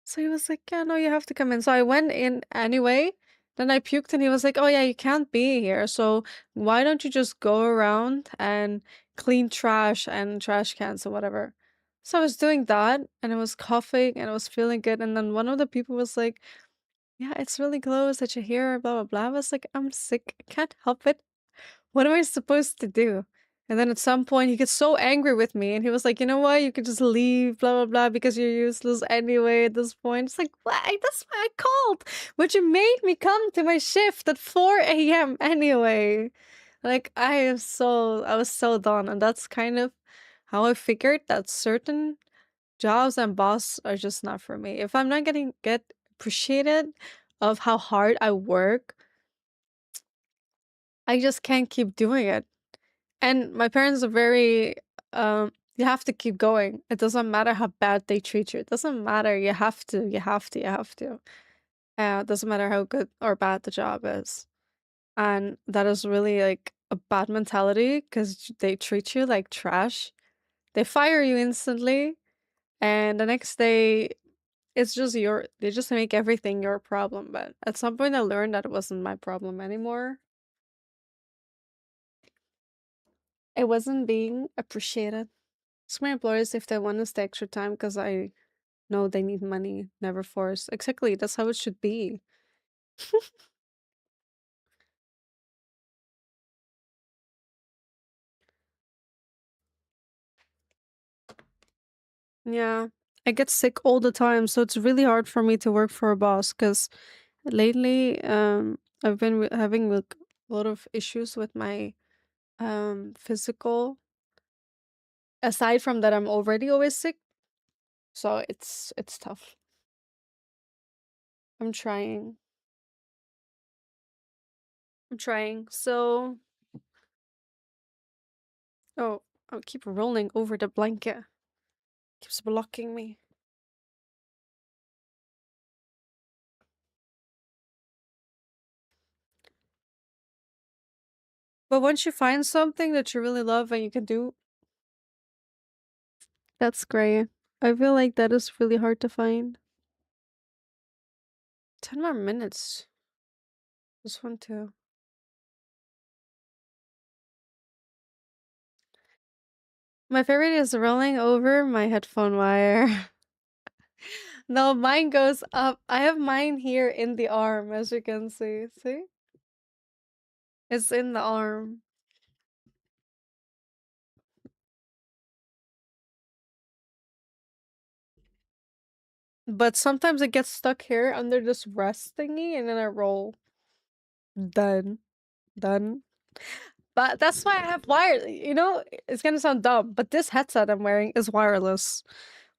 So he was like, yeah, no, you have to come in. So I went in anyway. Then I puked and he was like, oh yeah, you can't be here. So why don't you just go around and clean trash and trash cans or whatever. So I was doing that and I was coughing and I was feeling good. And then one of the people was like, yeah, it's really close that you're here, blah, blah, blah. I was like, I'm sick. I can't help it. What am I supposed to do? And then at some point, he gets so angry with me, and he was like, you know what? You could just leave, blah, blah, blah, because you're useless anyway at this point. It's like, what? That's why I called. But you made me come to my shift at 4 a.m. anyway. Like, I was so done. And that's kind of how I figured that certain jobs and boss are just not for me. If I'm not get appreciated of how hard I work, I just can't keep doing it. And my parents are very you have to keep going. It doesn't matter how bad they treat you. It doesn't matter. You have to. It doesn't matter how good or bad the job is. And that is really like a bad mentality because they treat you like trash. They fire you instantly, and the next day it's just they just make everything your problem. But at some point I learned that it wasn't my problem anymore. It wasn't being appreciated. Ask my employers if they want us the extra time because I know they need money, never force. Exactly, that's how it should be. Yeah, I get sick all the time, so it's really hard for me to work for a boss because lately, I've been having like a lot of issues with my physical. Aside from that, I'm already always sick, so it's tough. I'm trying. I'm trying. So, oh, I'll keep rolling over the blanket. Keeps blocking me. But once you find something that you really love and you can do, that's great. I feel like that is really hard to find. 10 more minutes. This one too. My favorite is rolling over my headphone wire. No, mine goes up. I have mine here in the arm, as you can see. See? It's in the arm. But sometimes it gets stuck here under this rest thingy and then I roll. Done. Done. But that's why I have wire. You know, it's gonna sound dumb, but this headset I'm wearing is wireless.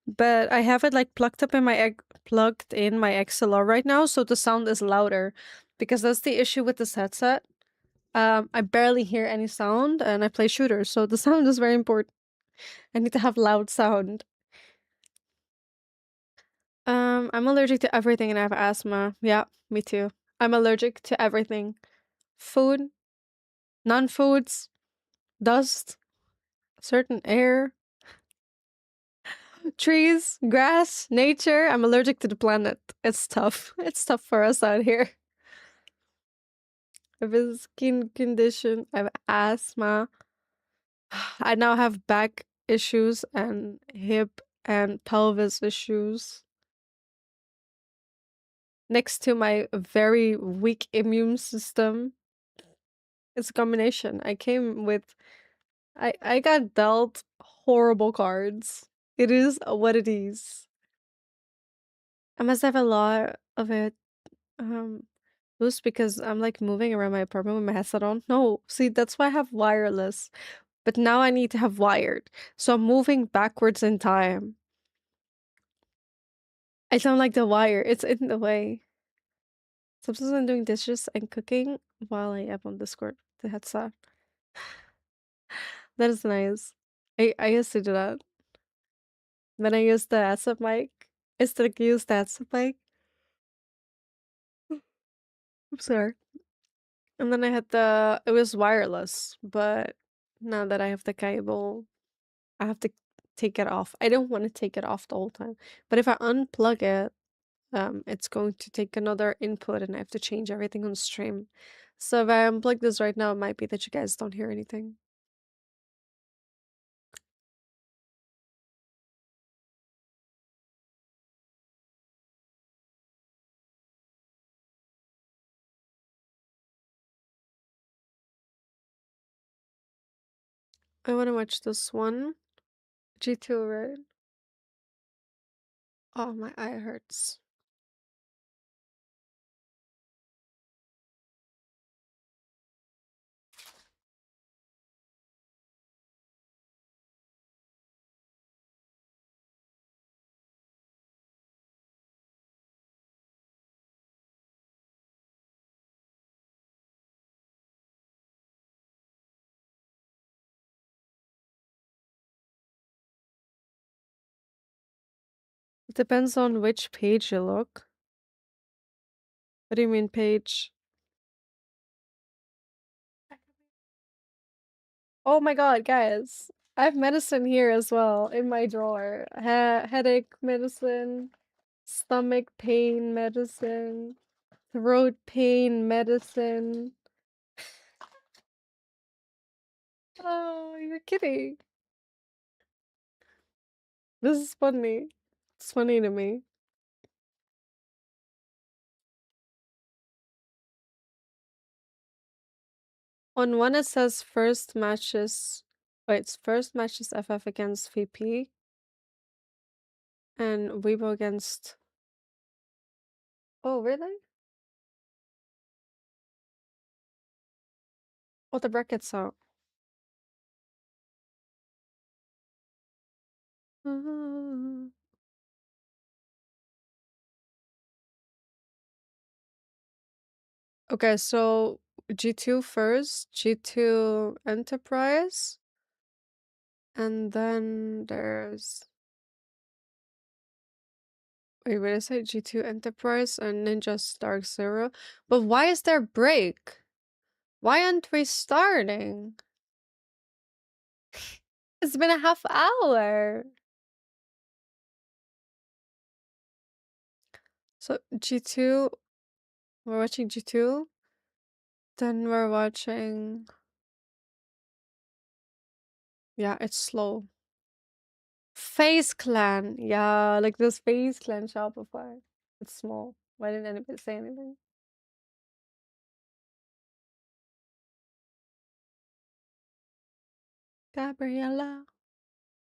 But I have it like plugged in my XLR right now, so the sound is louder. Because that's the issue with this headset. I barely hear any sound and I play shooters, so the sound is very important. I need to have loud sound. I'm allergic to everything and I have asthma. Yeah, me too. I'm allergic to everything. Food, non-foods, dust, certain air, trees, grass, nature. I'm allergic to the planet. It's tough. It's tough for us out here. I have a skin condition. I have asthma. I now have back issues and hip and pelvis issues. Next to my very weak immune system. It's a combination. I came with I got dealt horrible cards. It is what it is. I must have a lot of it. Loose because I'm like moving around my apartment with my headset on. No, see, that's why I have wireless. But now I need to have wired. So I'm moving backwards in time. I don't like the wire. It's in the way. Sometimes I'm doing dishes and cooking while I am on Discord. The headset. That is nice. I used to do that. Then I used the headset mic. I still use the headset mic. I'm sorry. And then I had it was wireless, but now that I have the cable, I have to take it off. I don't want to take it off the whole time. But if I unplug it, it's going to take another input and I have to change everything on stream. So if I unplug this right now, it might be that you guys don't hear anything. I want to watch this one. G2, right? Oh, my eye hurts. It depends on which page you look. What do you mean page? Oh my god, guys. I have medicine here as well in my drawer. Headache medicine, stomach pain medicine, throat pain medicine. Oh, you're kidding. This is funny. It's funny to me. On one it says first matches. Wait, it's first matches FF against VP. And Weibo against. Oh, really? Oh, the brackets out. Okay, so G2 first, G2 Enterprise, and then there's. Wait, what did I say? G2 Enterprise and Ninja Stark Zero. But why is there break? Why aren't we starting? It's been a half hour. So G2, we're watching G2. Then we're watching. Yeah, it's slow. FaZe Clan. Yeah, like this FaZe Clan Shopify. It's small. Why didn't anybody say anything? Gabriella.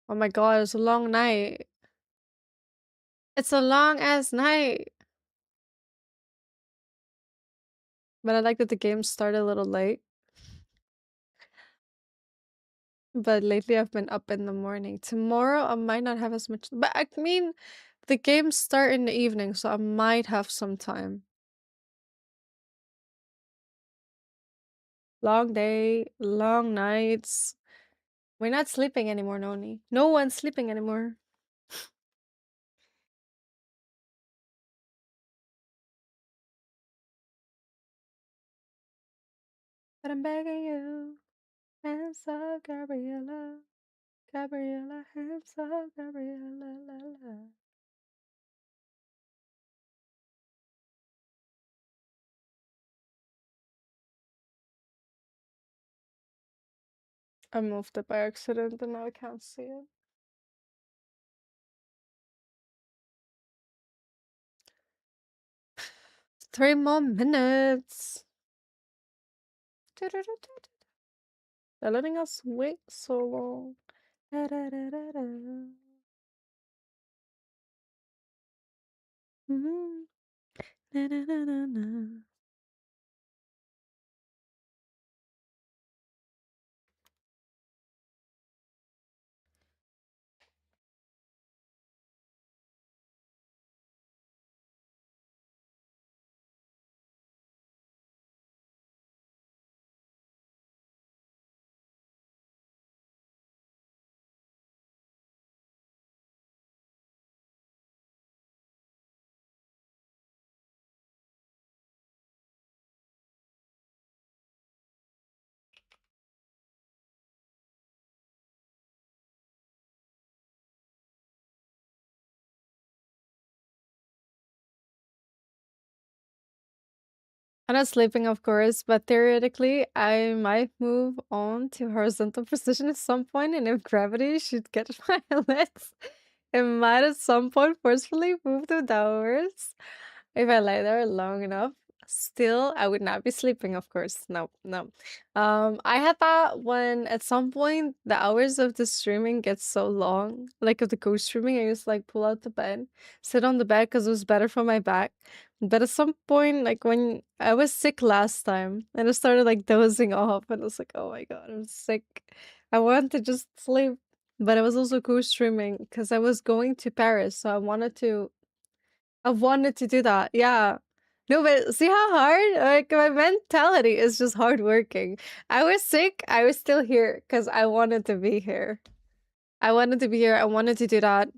Oh my god, it's a long night. It's a long ass night. But I like that the game started a little late. But lately I've been up in the morning. Tomorrow I might not have as much, but I mean, the games start in the evening, so I might have some time. Long day, long nights. We're not sleeping anymore, Noni. No one's sleeping anymore. But I'm begging you, hands up, Gabriella. Gabriella, hands up, Gabriella, la la. I moved it by accident and now I can't see it. Three more minutes. They're letting us wait so long. I'm not sleeping, of course, but theoretically, I might move on to horizontal precision at some point, and if gravity should get my legs, it might at some point forcefully move them downwards. If I lay there long enough, still, I would not be sleeping, of course. No, no. I had that when at some point the hours of the streaming get so long, like of the ghost streaming, I used to like pull out the bed, sit on the bed because it was better for my back. But at some point, like when I was sick last time, and I started like dozing off, and I was like, oh my god, I'm sick. I wanted to just sleep. But I was also ghost streaming because I was going to Paris, so I wanted to do that. Yeah. No, but see how hard? Like my mentality is just hardworking. I was sick. I was still here because I wanted to be here. I wanted to be here. I wanted to do that.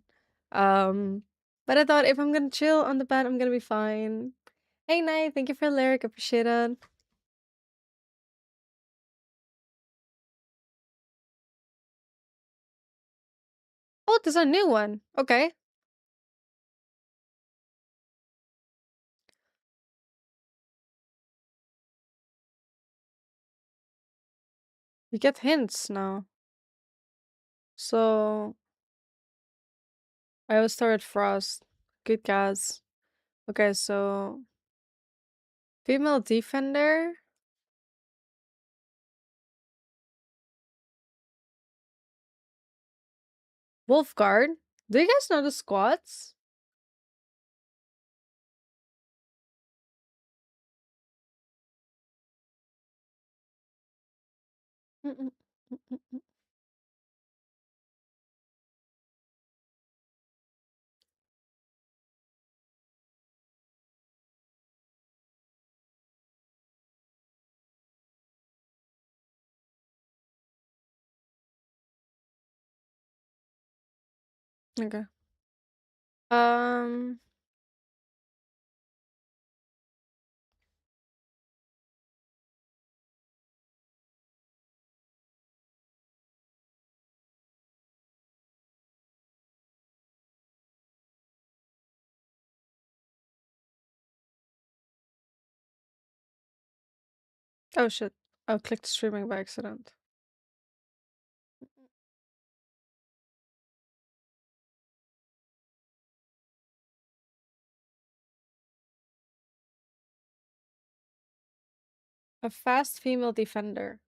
But I thought if I'm gonna chill on the bed, I'm gonna be fine. Hey, Night. Thank you for lyric. Appreciate it. Oh, there's a new one. Okay. You get hints now. So I will start with Frost. Good guys. Okay, so female defender. Wolfguard. Do you guys know the squads? Okay. Um. Oh shit. I clicked streaming by accident. A fast female defender.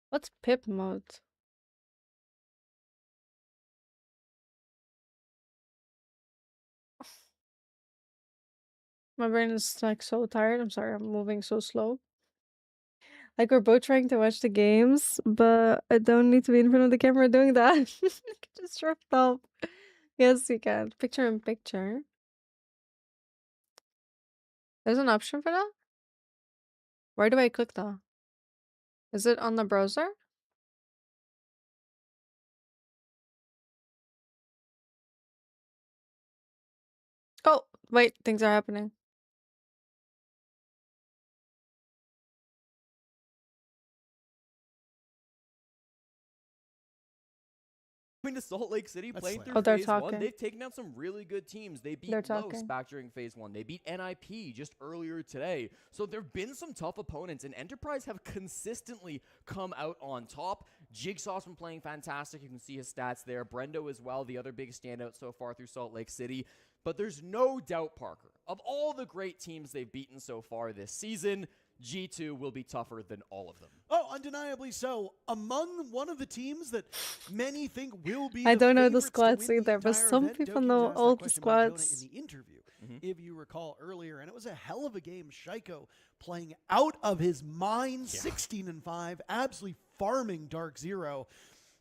What's pip mode? My brain is like so tired. I'm sorry, I'm moving so slow. Like we're both trying to watch the games, but I don't need to be in front of the camera doing that. Just dropped off. Yes, you can. Picture in picture. There's an option for that? Where do I click that? Is it on the browser? Oh, wait, things are happening. Going to Salt Lake City, playing through Oh, they're phase 1, talking. they've taken down some really good teams. They beat They're Los talking. back during phase 1. They beat NIP just earlier today. So there have been some tough opponents, and Enterprise have consistently come out on top. Jigsaw's been playing fantastic. You can see his stats there. Brendo as well, the other big standout so far through Salt Lake City. But there's no doubt, Parker, of all the great teams they've beaten so far this season, G2 will be tougher than all of them. Oh, undeniably so. Among one of the teams that many think will be I the don't know the favorites to squads win either, but entire some event, people Doki know was asked that all the question by Jonah squads. in the interview, if you recall earlier, and it was a hell of a game. Shaiko playing out of his mind, 16-5, absolutely farming Dark Zero.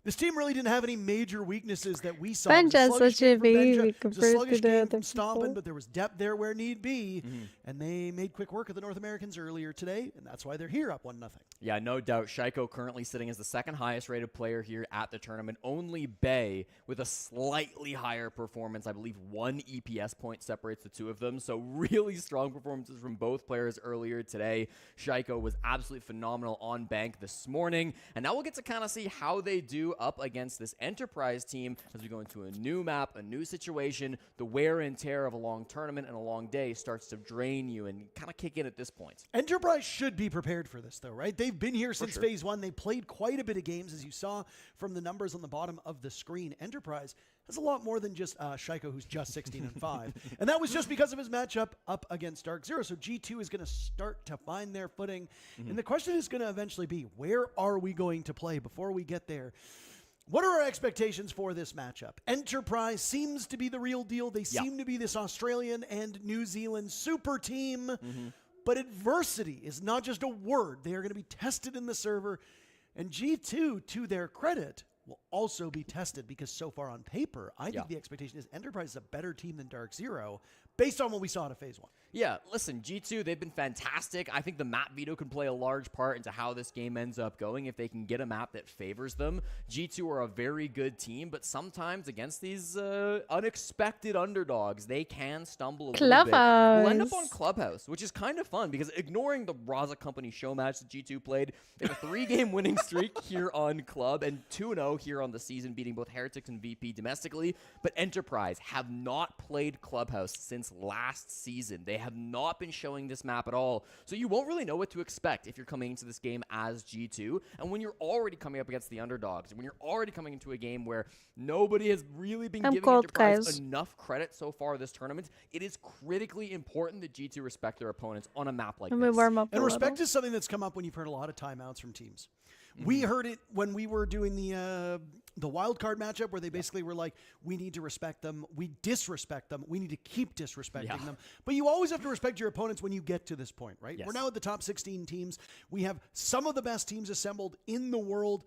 This team really didn't have any major weaknesses that we saw. It was a Benja sluggish such game a from Benja. baby It was a compared to sluggish the game other from Stompin', people. but there was depth there where need be. And they made quick work of the North Americans earlier today, and that's why they're here up 1-0. Yeah, no doubt. Shaiko currently sitting as the second highest rated player here at the tournament. Only Bay with a slightly higher performance. I believe 1 EPS point separates the two of them. So really strong performances from both players earlier today. Shaiko was absolutely phenomenal on bank this morning. And now we'll get to kind of see how they do up against this Enterprise team as we go into a new map, a new situation. The wear and tear of a long tournament and a long day starts to drain you and kind of kick in at this point. Enterprise should be prepared for this, though, right? They've been here since sure. phase 1. They played quite a bit of games, as you saw from the numbers on the bottom of the screen. Enterprise has a lot more than just Shaiko, who's just 16-5. And that was just because of his matchup up against Dark Zero. So G2 is going to start to find their footing. And the question is going to eventually be, where are we going to play before we get there? What are our expectations for this matchup? Enterprise seems to be the real deal. They seem to be this Australian and New Zealand super team. But adversity is not just a word. They are going to be tested in the server. And G2, to their credit, will also be tested because so far on paper, I think the expectation is Enterprise is a better team than Dark Zero based on what we saw in phase 1. Yeah, listen, G2, they've been fantastic. I think the map veto can play a large part into how this game ends up going if they can get a map that favors them. G2 are a very good team, but sometimes against these unexpected underdogs, they can stumble a little bit. We'll end up on Clubhouse, which is kind of fun because ignoring the Raza Company show match that G2 played, they have a 3-game winning streak here on Club and 2-0 here on the season, beating both Heretics and VP domestically. But Enterprise have not played Clubhouse since last season. They have not been showing this map at all. So you won't really know what to expect if you're coming into this game as G2. And when you're already coming up against the underdogs, and when you're already coming into a game where nobody has really been giving Enterprise enough credit so far this tournament, it is critically important that G2 respect their opponents on a map like this. And respect is something that's come up when you've heard a lot of timeouts from teams. We heard it when we were doing the wild card matchup where they basically were like, we need to respect them. We disrespect them. We need to keep disrespecting them. But you always have to respect your opponents when you get to this point, right? Yes. We're now at the top 16 teams. We have some of the best teams assembled in the world.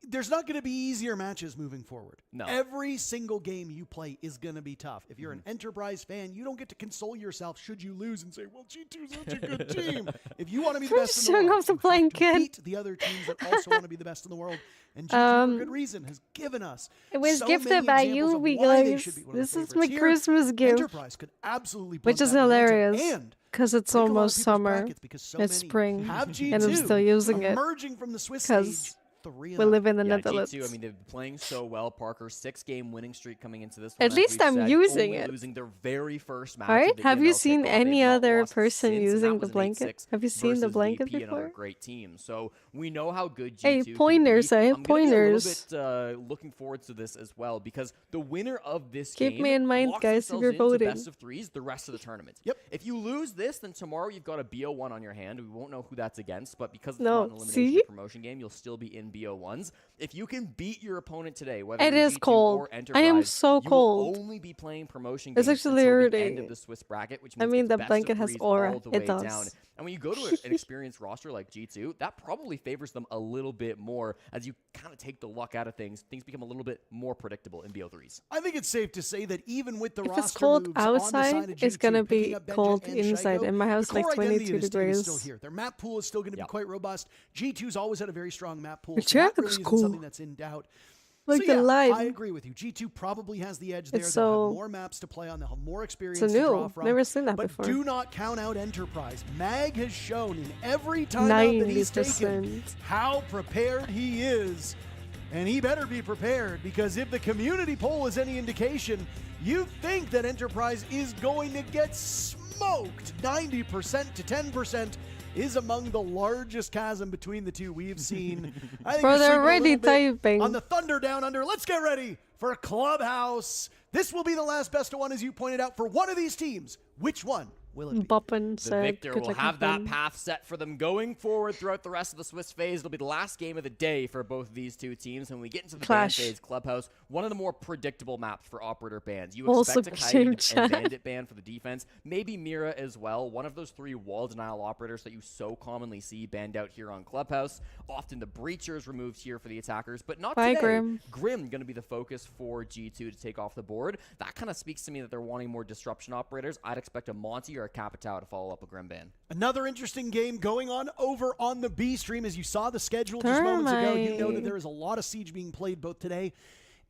There's not going to be easier matches moving forward. No. Every single game you play is going to be tough. If you're an Enterprise fan, you don't get to console yourself should you lose and say, well, G2's such a good team. If you want to be the best in the world, you have to beat the other teams that also want to be the best in the world. And G2, for good reason, has given us It was so gifted many by examples you, of we why they guys. should be one of the This is favorites. my Here, Christmas gift. Enterprise could absolutely Which plug is that momentum hilarious. and Because it's break a lot of almost people's summer. brackets because so It's many spring. have And I'm G2 still using it. emerging from the Swiss Because stage 3. We live in the Yeah, Netherlands. G2, I mean, they've been playing so well. Parker, 6-game winning streak coming into this one. At as least we've I'm said, using only it. losing their very first match. Alright, of the have you EML seen kickoff. any They've not other lost person since, and using that the was an blanket? 8-6 Have you seen the versus blanket VP, another before? great team. So we know how good G2 Hey, can pointers, be. eh? I'm gonna be Pointers. a little bit looking forward to this as well, because the winner of this Keep game me in mind, locks guys, if themselves you're into voting. best of 3s the rest of the tournament. If you lose this, then tomorrow you've got a BO1 on your hand. We won't know who that's against, but because it's not an elimination see? promotion game, you'll still be in BO1s. If you can beat your opponent today, whether It you're is G2 cold. or I Enterprise, am so you cold. will only be playing promotion It's games actually until the end irritating. of the Swiss bracket, which I means mean, it's the best blanket of has 3s aura. all the It way does. down. And when you go to an experienced roster like G2, that probably favors them a little bit more as you kind of take the luck out of things. Things become a little bit more predictable in BO3s. I think it's safe to say that even with the If roster it's cold moves on the side outside, of it's G2, gonna picking be up Benja cold and inside. Shaiko, In my house, the like core identity 22 of this team is still degrees. here. Their map pool is still going to be quite robust. G2's always had a very strong map pool. The So that jacket really looks isn't cool. something that's in doubt. Like so the yeah, lime. I agree with you. G2 probably has the edge there. It's They'll so- have more maps to play on. They'll have more experience It's to draw new. from. Never seen that but before. do not count out Enterprise. Mag has shown in every timeout that he's taken 90%. how prepared he is. And he better be prepared, because if the community poll is any indication, you think that Enterprise is going to get smoked. 90% to 10% is among the largest chasm between the two we've seen. I think Bro, we're they're sleeping a already little bit typing. on the Thunder Down Under. Let's get ready for Clubhouse. This will be the last best of one, as you pointed out, for one of these teams. Which one will it be? Boppin The said, victor good will luck have that with path set for them going forward throughout the rest of the Swiss phase. It'll be the last game of the day for both of these two teams. When we get into the band Clash. phase, Clubhouse, one of the more predictable maps for operator bans. You Also expect a game Kaid chat. and Bandit ban for the defense, maybe Mira as well. One of those 3 wall denial operators that you so commonly see banned out here on Clubhouse. Often the breachers removed here for the attackers, but not Bye, today. Grim. Grim going to be the focus for G2 to take off the board. That kind of speaks to me that they're wanting more disruption operators. I'd expect a Monty or a Capitao to follow up a Grim ban. Another interesting game going on over on the B stream. As you saw the schedule just moments ago, you know that Thermite. there is a lot of Siege being played both today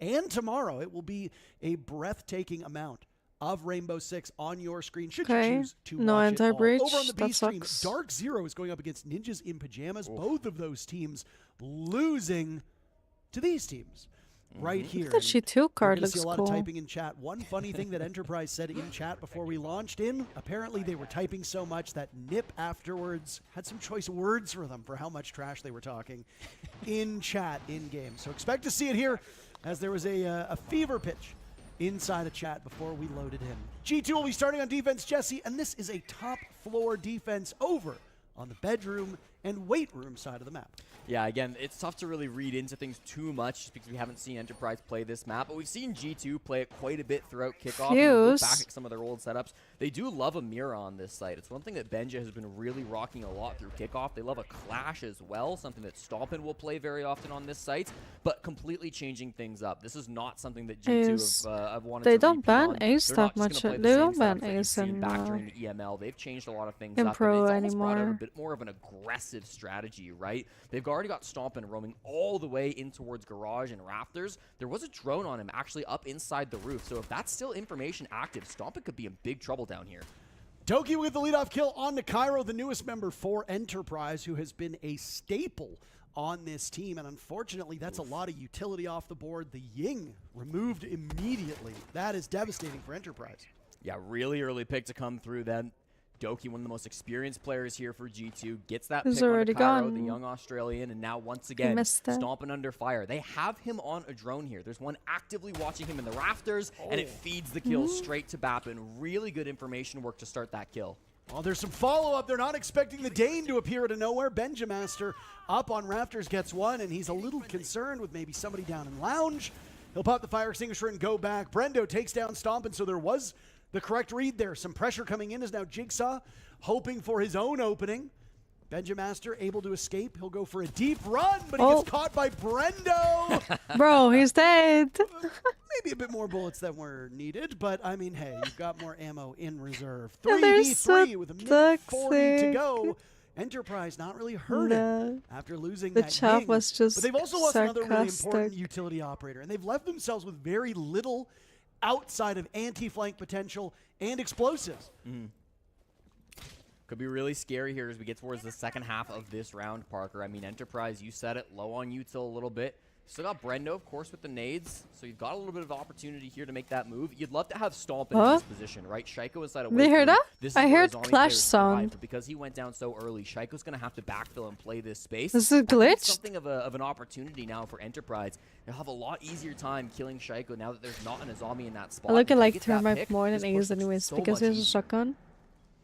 and tomorrow. It will be a breathtaking amount of Rainbow Six on your screen, should you Okay. choose to No watch it all. anti-breach, Over on the B that stream, sucks. Dark Zero is going up against Ninjas in Pajamas. Both of those teams losing to these teams. Right here. That G2 card We're gonna looks see a lot cool. of typing in chat. One funny thing that Enterprise said in chat before we launched in, apparently they were typing so much that Nip afterwards had some choice words for them for how much trash they were talking in chat, in game. So expect to see it here, as there was a fever pitch inside a chat before we loaded in. G2 will be starting on defense, Jesse, and this is a top floor defense over on the bedroom and weight room side of the map. Yeah, again, it's tough to really read into things too much just because we haven't seen Enterprise play this map, but we've seen G2 play it quite a bit throughout kickoff. And we look Fuse. back at some of their old setups. They do love a mirror on this site. It's one thing that Benja has been really rocking a lot through kickoff. They love a clash as well, something that Stompin will play very often on this site, but completely changing things up. This is not something that Ace. G2 have wanted They to don't repeat ban on. Ace They're that not just much. gonna play the They same don't ban stuff that you've Ace seen back in during the EML. They've changed a lot of things in up, Pro and it's almost brought out a anymore. bit more of an aggressive strategy, right? They've already got Stompin roaming all the way in towards Garage and Rafters. There was a drone on him actually up inside the roof, so if that's still information active, Stompin could be in big trouble down here. Doki with the leadoff kill on to Cairo, the newest member for Enterprise, who has been a staple on this team. And unfortunately, that's a lot of utility off the board. The Ying removed immediately. That is devastating for Enterprise. Yeah, really early pick to come through then. Doki, one of the most experienced players here for G2, gets that He's pick on already Cairo, the gone. young Australian, and now once again, missed it. stomping under fire. They have him on a drone here. There's one actively watching him in the rafters, and it feeds the kill straight to Bappin. Really good information work to start that kill. Well, there's some follow-up. They're not expecting the Dane to appear out of nowhere. Benjamaster up on Rafters gets one, and he's a little concerned with maybe somebody down in Lounge. He'll pop the fire extinguisher and go back. Brendo takes down Stompin', so there was the correct read there. Some pressure coming in is now Jigsaw hoping for his own opening. Benjamaster able to escape. He'll go for a deep run, but he gets caught by Brendo. Bro, he's dead. Maybe a bit more bullets than were needed, but I mean, hey, you've got more ammo in reserve. Yeah, they're 3v3 with a minute 40 to toxic. go. Enterprise not really hurting No. after losing The that chat Ying, was just but they've also lost another really important sarcastic. utility operator, and they've left themselves with very little outside of anti-flank potential and explosives. Could be really scary here as we get towards the second half of this round, Parker. I mean, Enterprise, you said it, low on util a little bit. Still got Brendo, of course, with the nades, so you've got a little bit of opportunity here to make that move. You'd love to have Stomp in this position, right? Shaiko inside a They heard that? This is I where heard his Omni clash players sound. thrive, but because he went down so early, Shaiko's going to have to backfill and play this space. This is I think it's glitched? something of an opportunity now for Enterprise. They'll have a lot easier time killing Shaiko now that there's not an Azami in that spot. I look at If they like get that Thermite pick, more this than push Ace looks anyways so because much he has a easier. shotgun.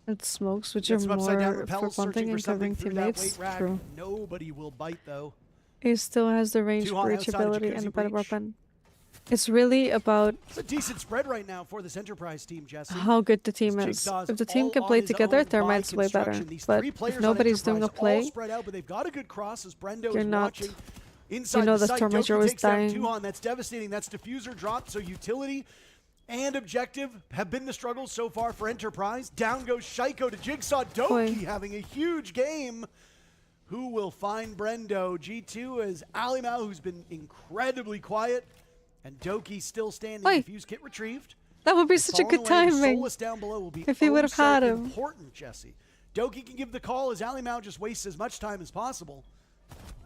It smokes, which Gets are some upside down more for repels, searching bunting for and something covering through that teammates. weight rack. True. Nobody will bite though. Ace still has the range Too hot breach outside of ability Jacuzzi and a better breach. weapon. It's really about It's a decent spread right now for this Enterprise team, Jesse. how good the team is. Jigsaw's If the team all can on play his together, own by Thermite's way better. construction. These But three players if on nobody's doing a Enterprise play, all spread out, but they've got a good cross as Brendo you're is not. watching. Inside know the the site, Stormers are Doki always takes down dying. Tuhon. That's devastating. That's diffuser dropped. So utility and objective have been the struggles so far for Enterprise. Down goes Shaiko to Jigsaw. Doki Boy. having a huge game. Who will find Brendo? G2 is Alimau, who's been incredibly quiet, and Doki still standing. Oi. Diffuse kit retrieved. That would be And such a falling good away, the timing. Solus down below will be If he would have so had him. important, Jesse. Doki can give the call as Alimau just wastes as much time as possible.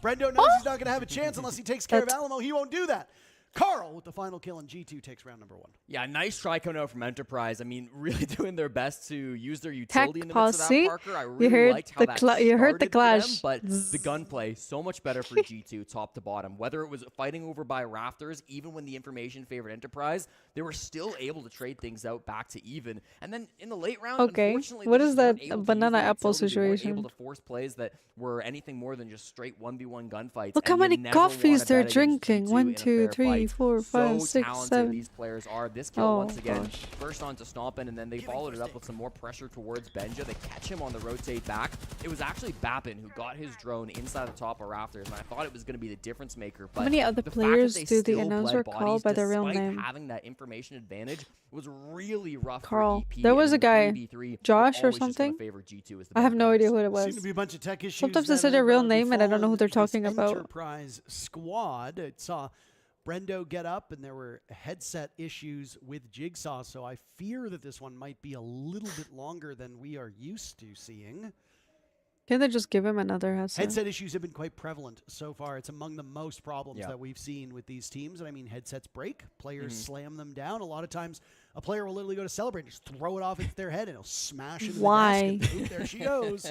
Brendo knows he's not going to have a chance unless he takes care of Alamo. He won't do that. Carl with the final kill, and G2 takes round number 1. Yeah, nice try coming out from Enterprise. I mean, really doing their best to use their utility in the Tech midst of that, posse. Parker. I You really heard liked how the that you heard the started for them, clash. but the gunplay, so much better for G2 top to bottom. Whether it was fighting over by Rafters, even when the information favored Enterprise, they were still able to trade things out back to even. And then in the late round, Okay, unfortunately, what they is just that weren't able to use banana their apple utility. They weren't situation? able to force plays that were anything more than just straight 1v1 gunfights. Look how and you many never wanna coffees they're bet against drinking. G2 1, in a 2, fair 3, fight. 4, 5, So 6, talented 7. these players are. This kill Oh, once again, gosh. first on to Stompin, and then they followed it up with some more pressure towards Benja. They catch him on the rotate back. It was actually Bappin who got his drone inside the top of Rafters, and I thought it was going to be the difference maker. But many other the fact players that they do the still announcer bled call bodies by their real despite name? having that information advantage was really rough Carl. for EP. There was and a in guy, 3v3, Josh or always just gonna something. favor G2 as the I have better no players. idea who it Seem was. to be a bunch of tech issues. Sometimes they that say their have, real name and I don't know who they're befallen talking this about. Enterprise squad. It saw Brendo get up, and there were headset issues with Jigsaw, so I fear that this one might be a little bit longer than we are used to seeing. Can they just give him another headset? Headset issues have been quite prevalent so far. It's among the most problems Yeah. that we've seen with these teams. And I mean, headsets break, players Mhm. slam them down. A lot of times, a player will literally go to celebrate and just throw it off into their head, and it'll smash into Why? the desk. And boom, there she goes.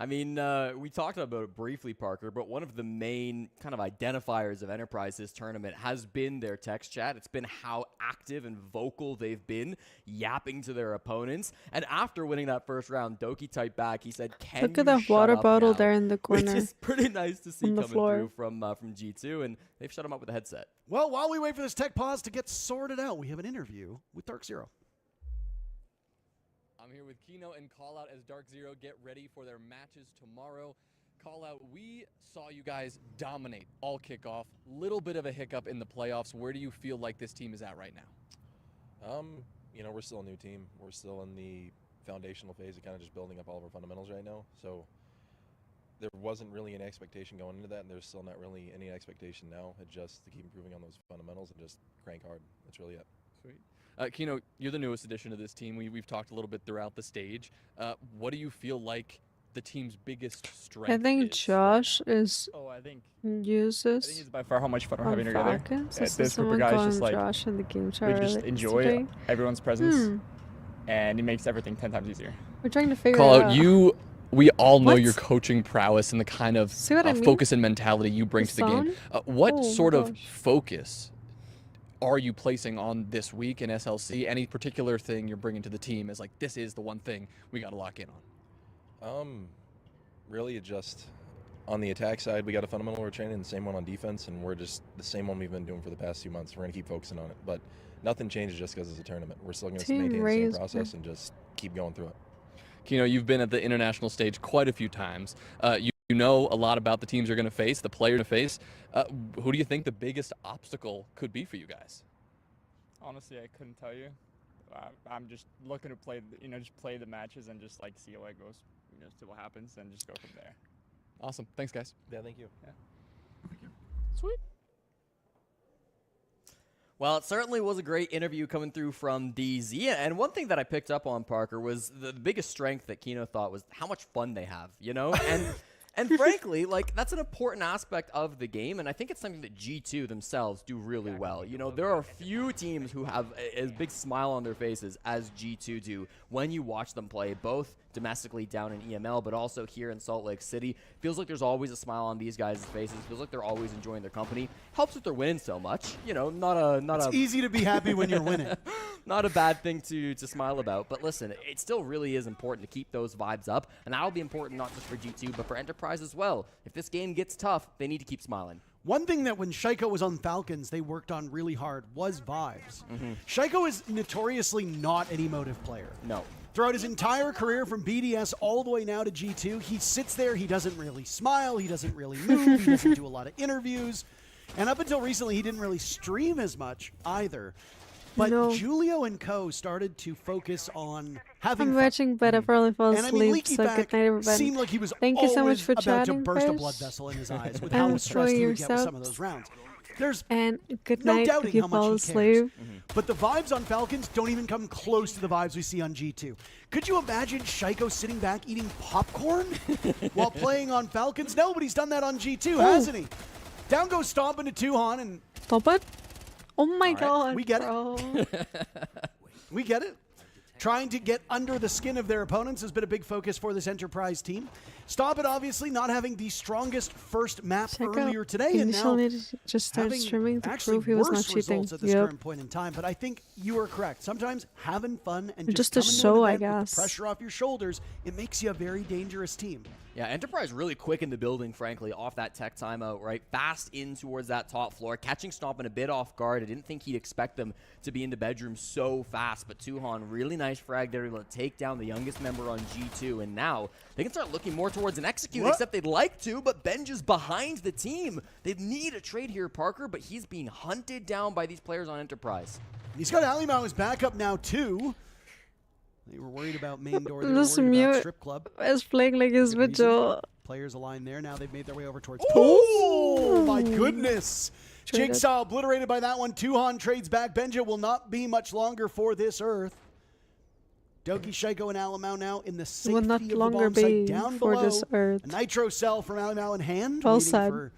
I mean, we talked about it briefly, Parker, but one of the main kind of identifiers of Enterprise this tournament has been their text chat. It's been how active and vocal they've been, yapping to their opponents. And after winning that first round, Doki typed back, he said, "Can Look at you that shut water up bottle now?" there in the corner. Which is pretty nice to see on the coming floor. through from G2, and they've shut him up with a headset. Well, while we wait for this tech pause to get sorted out, we have an interview with Dark Zero. I'm here with Kino and Callout as Dark Zero get ready for their matches tomorrow. Callout, we saw you guys dominate all kickoff. Little bit of a hiccup in the playoffs. Where do you feel like this team is at right now? You know, we're still a new team. We're still in the foundational phase of kind of just building up all of our fundamentals right now. So there wasn't really any expectation going into that, and there's still not really any expectation now. It's just to keep improving on those fundamentals and just crank hard. That's really it. Sweet. Kino, you're the newest addition to this team. We've talked a little bit throughout the stage. What do you feel like the team's biggest strength I think is? Josh is I think uses. it's by far how much fun we're on having together. Falcons. This Is group of someone guys calling just like Josh in the game chat we just earlier enjoy yesterday? everyone's presence, and it makes everything 10 times easier. We're trying to figure it out. Callout, we all know What? your coaching prowess and the kind of See what I mean? focus and mentality you bring The to the game. sound? What Oh, sort of gosh. focus are you placing on this week in SLC? Any particular thing you're bringing to the team as like, this is the one thing we got to lock in on? Really, it just on the attack side, we got a fundamental we're training, the same one on defense, and we're just the same one we've been doing for the past 2 months. We're gonna keep focusing on it, but nothing changes just because it's a tournament. We're still gonna Team maintain the raised same process and just keep going through it. Kino, you've been at the international stage quite a few times. You know a lot about the teams you're going to face, the players to face. Who do you think the biggest obstacle could be for you guys? Honestly, I couldn't tell you. I'm just looking to play, just play the matches and just like see how it goes, see what happens, and just go from there. Awesome. Thanks, guys. Yeah, thank you. Yeah. Sweet. Well, it certainly was a great interview coming through from DZ. And one thing that I picked up on, Parker, was the biggest strength that Kino thought was how much fun they have, you know? And frankly, like, that's an important aspect of the game, and I think it's something that G2 themselves do really well. You know, there are few teams who have as big smile on their faces as G2 do when you watch them play, both domestically down in EML, but also here in Salt Lake City. Feels like there's always a smile on these guys' faces. Feels like they're always enjoying their company. Helps that they're winning so much. You know, It's easy to be happy when you're winning. Not a bad thing to smile about. But listen, it still really is important to keep those vibes up, and that'll be important not just for G2, but for Enterprise as well. If this game gets tough, they need to keep smiling. One thing that when Shaiko was on Falcons, they worked on really hard was vibes. Shaiko is notoriously not an emotive player. No. Throughout his entire career from BDS all the way now to G2, he sits there, he doesn't really smile, he doesn't really move, he doesn't do a lot of interviews. And up until recently, he didn't really stream as much either. But Julio and co started to focus on having I'm fun. watching, but I probably fall And I mean, asleep, Leaky so Back good night, everybody. seemed like he was Thank you so much for about chatting, to burst a Chris. blood vessel in his eyes with And how enjoy stressed he would get with yourself. some of those rounds. There's And good no night doubting if you how fall much he cares. asleep. But the vibes on Falcons don't even come close to the vibes we see on G2. Could you imagine Shaiko sitting back eating popcorn while playing on Falcons? Nobody's done that on G2, hasn't he? Down goes Stomp into Tuhan and... Stop it. Oh my right, god, we get bro. We get it. Trying to get under the skin of their opponents has been a big focus for this Enterprise team. Stop it, obviously, not having the strongest first map earlier today, and now Initially just started having streaming to actually prove he was not worse cheating. results at this current point in time. But I think you are correct. Sometimes having fun and Just just a coming to show, an I event with guess. the pressure off your shoulders, it makes you a very dangerous team. Yeah, Enterprise really quick in the building, frankly, off that tech timeout, right? Fast in towards that top floor, catching Stompin' a bit off guard. I didn't think he'd expect them to be in the bedroom so fast, but Tuhan, really nice frag there, able to take down the youngest member on G2, and now they can start looking more towards an execute, except they'd like to, but Benj is behind the team. They need a trade here, Parker, but he's being hunted down by these players on Enterprise. He's got Alimau as backup now, too. They were worried about main door. They were This worried about mute strip club. is playing like his Good reason. video. Players aligned there. Now they've made their way over towards... Ooh. Oh, my goodness. Traded. Jigsaw obliterated by that one. Tuhan trades back. Benja will not be much longer for this Earth. Doki, Shaiko, and Alimau now in the safety Will not of the longer bomb site be down for below. this Earth. A nitro cell from Alimau in hand. Well waiting said. for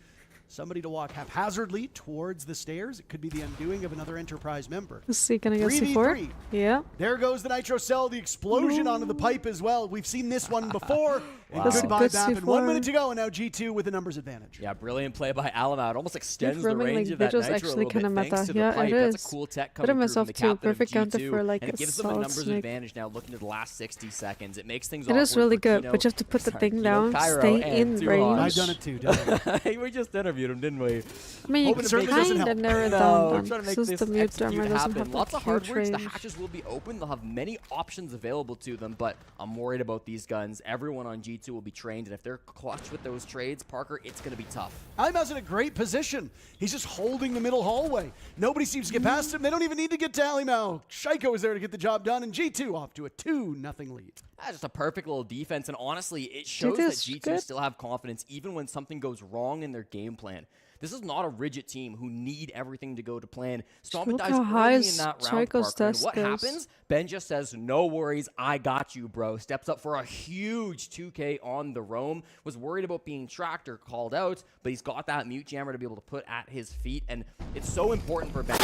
somebody to walk haphazardly towards the stairs. It could be the undoing of another Enterprise member. Is he gonna get 3v3. C4? Yeah. There goes the nitro cell, the explosion onto the pipe as well. We've seen this one before. Wow. That's a Goodbye, good Baffin. 1 C4. minute to go, and now G2 with a numbers advantage. Yeah, brilliant play by Alamau. It almost extends the Filming, range like, of that videos nitro actually a little kinda bit meta. thanks to the Yeah, pipe. it That's is. a cool tech Put coming him through from myself the too. captain of Perfect counter G2, for, like, and it gives them a assault numbers snake. advantage now looking at the last 60 seconds. It makes things It is awkward really for good, Kino- but you have to put the sorry, thing Kino, down, Cairo, stay and in Tuhan. range. I've done it too, done We just interviewed him, didn't we? I mean, you Hoping can it doesn't help. kind of narrow it No, down we're then, trying to make since this the mute execute drummer doesn't happen. have Lots like of hard huge works. The range. hatches will be open. They'll have many options available to them, but I'm worried about these guns. Everyone on G2 will be trained, and if they're clutch with those trades, Parker, it's going to be tough. Alimau's in a great position. He's just holding the middle hallway. Nobody seems to get past him. They don't even need to get to Alimau. Shaiko is there to get the job done, and G2 off to a 2-0 lead. That's just a perfect little defense, and honestly, it shows that G2 still have confidence even when something goes wrong in their game plan. This is not a rigid team who need everything to go to plan. Stompin' Look dies how high early in that round, Shaiko's Parker, and what test goes. happens? Ben just says, no worries, I got you, bro. Steps up for a huge 2K on the roam. Was worried about being tracked or called out, but he's got that mute jammer to be able to put at his feet, and it's so important for Ben.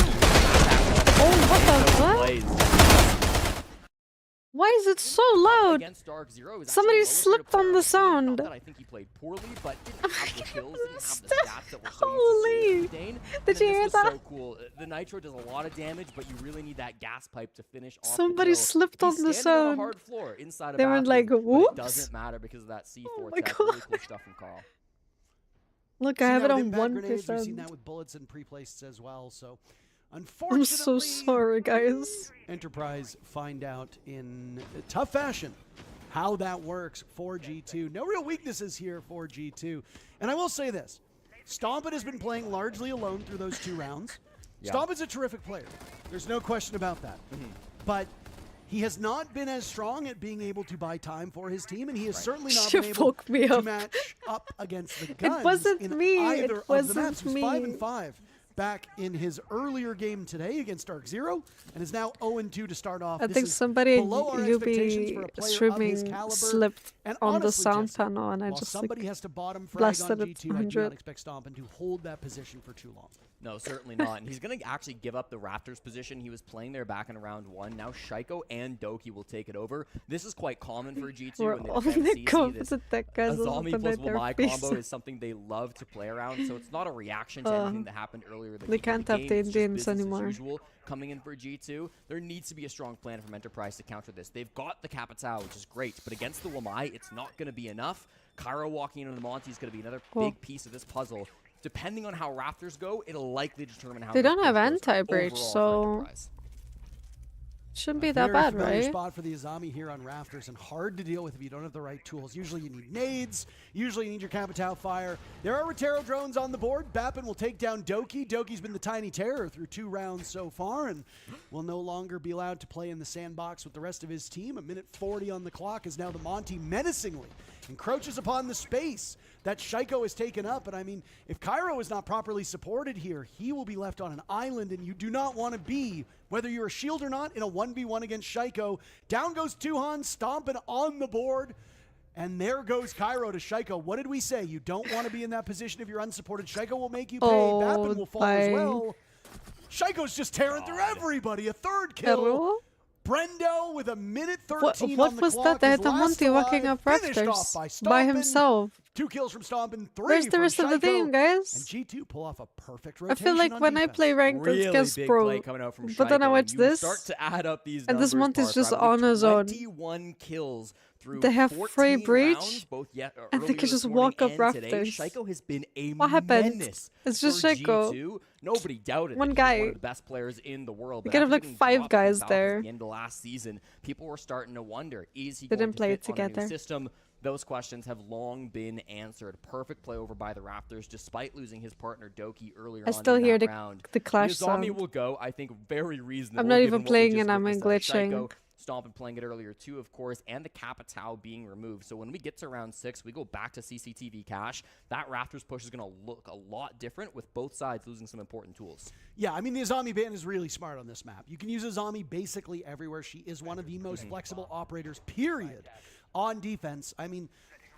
Oh, what the fuck? Why is it so loud? Against Dark Zero is Somebody actually the lowest slipped on the sound. that I think he played poorly, but didn't have the kills, didn't have the stats that we're so Holy! used to seeing from Dane. Did you hear was that? so cool. The Nitro does a lot of damage, but you really need that gas pipe to finish off Somebody the kill. slipped He's on the standing on a sound. hard floor inside of They went bathroom, like, but whoops. it doesn't matter because of that C4 Oh my tech. Really cool God. stuff from Carl. Look, I Seen have that it with on impact grenades. We've seen 1%. that with bullets and pre-placed as well. So, I'm unfortunately, so sorry, guys. Enterprise find out in tough fashion how that works for G2. No real weaknesses here for G2. And I will say this. Stompin' has been playing largely alone through those 2 rounds. Yeah. Stompin's a terrific player. There's no question about that. But he has not been as strong at being able to buy time for his team, and he has certainly not You been able fucked me to up. match up against the guns wasn't in me. either It of the maps. wasn't He was 5 me. and 5. back in his earlier game today against Dark Zero, and is now 0-2 to start off. I This think is somebody below our expectations for a player of his streaming caliber. slipped And on the honestly, sound Jesse, panel, and I while just somebody like has to bottom frag blasted on it G2, I do 100. not expect Stompin to hold that position for too long. No, certainly not. And he's going to actually give up the Raptors position. He was playing there back in round 1. Now Shaiko and Doki will take it over. This is quite common for G2 We're when they all defend gonna CC. go This for that guy's Azami open plus at their Wamai face. combo is something they love to play around. So it's not a reaction to anything that happened earlier in the They game. can't have game. the It's just Indians business as anymore. usual coming in for G2. There needs to be a strong plan from Enterprise to counter this. They've got the Capitao, which is great. But against the Wamai, it's not going to be enough. Cairo walking into the Monty is going to be another big piece of this puzzle. Depending on how Raptors go, it'll likely determine how They this don't have push goes anti-breach, overall for so Enterprise. shouldn't be A that very bad, familiar right? spot for the Azami here on Rafters, and hard to deal with if you don't have the right tools. Usually you need nades, usually you need your Capitao fire. There are Rotero drones on the board. Bappin will take down Doki. Doki's been the tiny terror through 2 rounds so far, and will no longer be allowed to play in the sandbox with the rest of his team. 1:40 on the clock as now the Monty menacingly encroaches upon the space that Shaiko has taken up. And I mean, if Cairo is not properly supported here, he will be left on an island, and you do not want to be, whether you're a shield or not, in a 1v1 against Shaiko. Down goes Tuhan, stomping on the board. And there goes Cairo to Shaiko. What did we say? You don't want to be in that position if you're unsupported. Shaiko will make you pay. Bappin will fall as well. Shaiko's just tearing through everybody. A third kill. Hello? Brendo with 1:13 What on the was clock. that? They His had the last Monty walking alive, up finished off Raptors by by Stompin. himself. 2 kills from Stompin, 3 Where's the from rest of the Shaiko. team, And guys? G2 pull off a perfect I rotation feel like on when I defense. play ranked Really against big pro, play coming out from but then I Shaiko, watch and you this, start to add up these and this numbers, Monty's just Parker. I on believe his own. 21 kills through They have 14 free breach, rounds, both and they earlier can this just morning walk up and today. Raptors. Shaiko has been a What happened? menace It's just for Shaiko. G2. Nobody doubted One that he was guy. one of the best players in the world. You But could have after like getting 5 dropped from guys Falcons there. at the end of last season, people were starting to wonder, is he They going didn't to play fit it on a new together. system? Those questions have long been answered. Perfect play over by the Raptors, despite losing his partner Doki earlier I on still in hear that the round. clash Azami sound. will go, I think, very reasonable. I'm not given even what we playing just and I'm witnessed. glitching. Shaiko, Stompin playing it earlier too, of course, and the Capitao being removed. So when we get to round 6, we go back to CCTV cash. That Raptors push is going to look a lot different with both sides losing some important tools. Yeah, I mean, the Azami ban is really smart on this map. You can use Azami basically everywhere. She is one of the most flexible operators, period, on defense. I mean,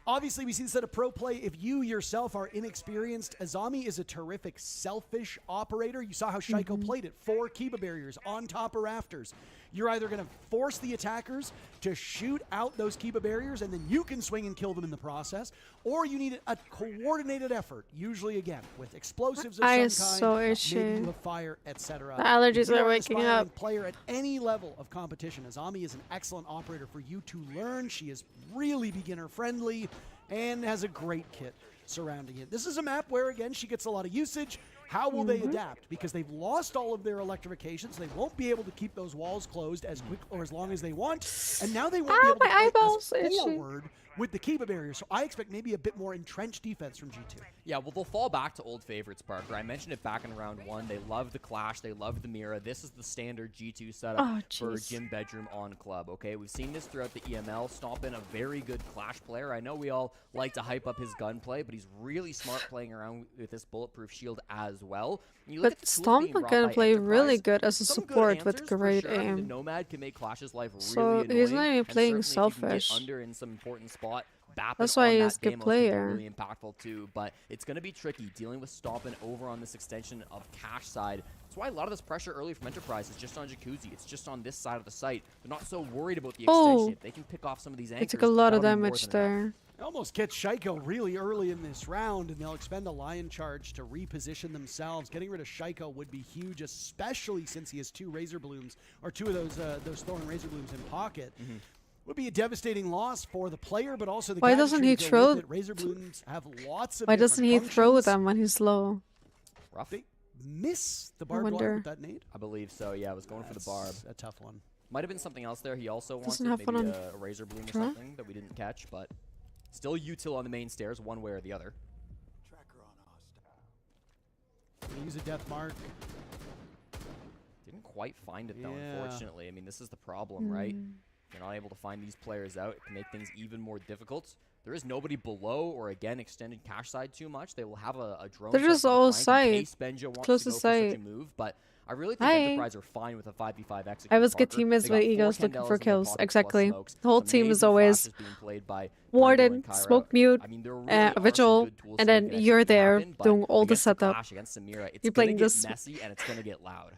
obviously, we see this at a pro play. If you yourself are inexperienced, Azami is a terrific selfish operator. You saw how Shaiko played it. 4 Kiba barriers on top of Rafters. You're either going to force the attackers to shoot out those Kiba barriers, and then you can swing and kill them in the process, or you need a coordinated effort, usually, again, with explosives of I some is kind, so maybe itchy. you have fire, etc. The allergies If you are an waking aspiring up. player at any level of competition, Azami is an excellent operator for you to learn. She is really beginner-friendly and has a great kit surrounding it. This is a map where, again, she gets a lot of usage. How will they adapt? Because they've lost all of their electrification, so they won't be able to keep those walls closed as quick or as long as they want. And now they won't be able to my play eyeballs as itchy. forward with the Kiba barrier. So I expect maybe a bit more entrenched defense from G2. Yeah, well, they'll fall back to old favorites, Parker. I mentioned it back in round 1. They love the Clash. They love the Mira. This is the standard G2 setup for Gym Bedroom on Club, okay? We've seen this throughout the EML. Stompin, a very good Clash player. I know we all like to hype up his gunplay, but he's really smart playing around with this bulletproof shield as well. You look But at the tools being Stompin brought can by play really Enterprise, good as a some good support with answers for great sure. I mean, the aim. Nomad can make Clash's life So really annoying. he's not even and playing certainly if you can get selfish. under in some important spot, Bappin That's why on he that is a good Deimos can be player. really impactful too, but it's going to be tricky dealing with Stompin over on this extension of cash side. That's why a lot of this pressure early from Enterprise is just on Jacuzzi. It's just on this side of the site. They're not so worried about the extension. If they can pick off some of these They anchors, took a lot of that'll be more damage than enough. there. They almost get Shaiko really early in this round, and they'll expend a Lion Charge to reposition themselves. Getting rid of Shaiko would be huge, especially since he has 2 Razor Blooms, or 2 of those Thorn Razor Blooms in pocket. Would be a devastating loss for the player, but also the Why gadgetry doesn't he to go throw? with it. Razor Blooms have lots of Why doesn't he different throw functions. them when he's low? Rough. They miss the I barbed wire wonder. with that nade. I believe so, yeah. I was going for the barb. A tough one. Might have been something else there he also Doesn't wanted, have one maybe on a Razor Bloom or draw? something that we didn't catch, but still util on the main stairs, one way or the other. Gonna use a death mark. Didn't quite find it though, Yeah. unfortunately. I mean, this is the problem, right? If you're not able to find these players out, it can make things even more difficult. There is nobody below or, again, extended cash side too much. They will have a drone. They're just all side. In case Benja wants Close to to go for such a side. move, but I really think Hi. Enterprise are fine with a 5v5 execute. I was good Parker. teammates They got with 4 egos looking Candelas for in their kills. pocket plus Exactly. smokes. The whole Some team is amazing always flashes being played by Brendo Warden, and Cairo. smoke mute, I mean, there really are some Vigil, good tools and to then make an you're execute there happen, but doing all the against the setup. Clash, against Samira, it's You're gonna playing get this. messy and it's gonna get loud.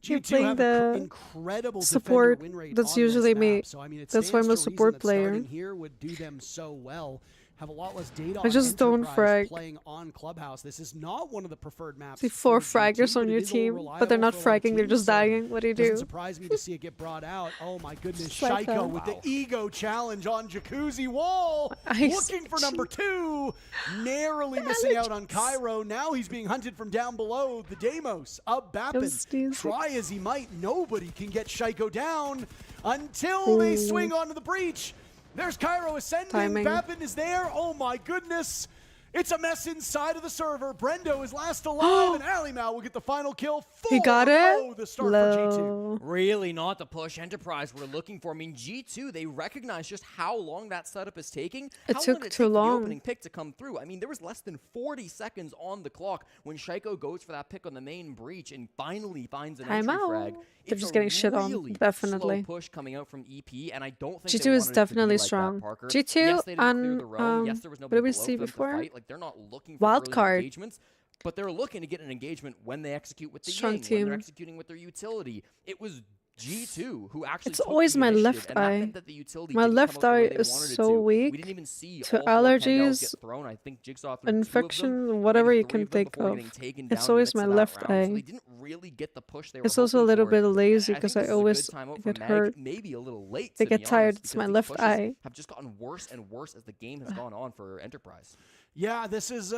You're G2 playing have the incredible support. defender win rate That's on usually this me. map. So I mean, it That's why I'm a stands to reason support that player. starting here would do them so well. Have a lot less data I on just don't Enterprise frag. playing on Clubhouse. This is not one of the preferred maps. See 4 for fraggers G2, on but your it is a little team, but they're not reliable for a lot of fragging, they're teams, just so dying. What do you doesn't do? surprise me to see it get brought out. Oh my goodness, Just like Shaiko that. with the ego challenge on Jacuzzi Wall, Ice looking for number 2, narrowly missing out on Cairo. Now he's being hunted from down below. The Deimos of Bappin. Try as he might, nobody can get Shaiko down until they swing onto the breach. There's Cairo ascending. Timing. Bappin is there. Oh my goodness. It's a mess inside of the server. Brendo is last alive, and Alimau will get the final kill. He got it? The start for G2. Low. Really not the push Enterprise we're looking for. I mean, G2, they recognize just how long that setup is taking. It How took long did it too take long. the opening pick to come through? I mean, there was less than 40 seconds on the clock when Shaiko goes for that pick on the main breach and finally finds an entry Timeout. frag. They're It's just a getting shit on, really definitely. slow push coming out from EP, and I don't think G2 they is wanted it to be definitely like that, strong. Parker. G2 yes, they didn't clear on, the roam. Yes, there was what nobody did we below see for them to before? fight. Like, they're not looking for Wild early card. engagements, but they're looking to get an engagement when they execute with the Strong Ying, when team. they're executing with their utility. It was G2 who actually It's took always the my initiative, left and that eye. meant that the utility My didn't left come out the way eye they is wanted it so to. weak We didn't even see to all 4 Candles allergies, get thrown. I think Jigsaw threw 2 of them, infection, maybe whatever you 3 can of them think before of. getting taken It's down always in the my midst of left that round. So eye. they didn't really get the push they were It's also a hoping little for. bit lazy I think because this I is a good always timeout get from hurt. Meg, maybe a little late, They to get be tired, honest, it's because my these left pushes eye. have just gotten worse and worse as the game has gone on for Enterprise. Yeah, this has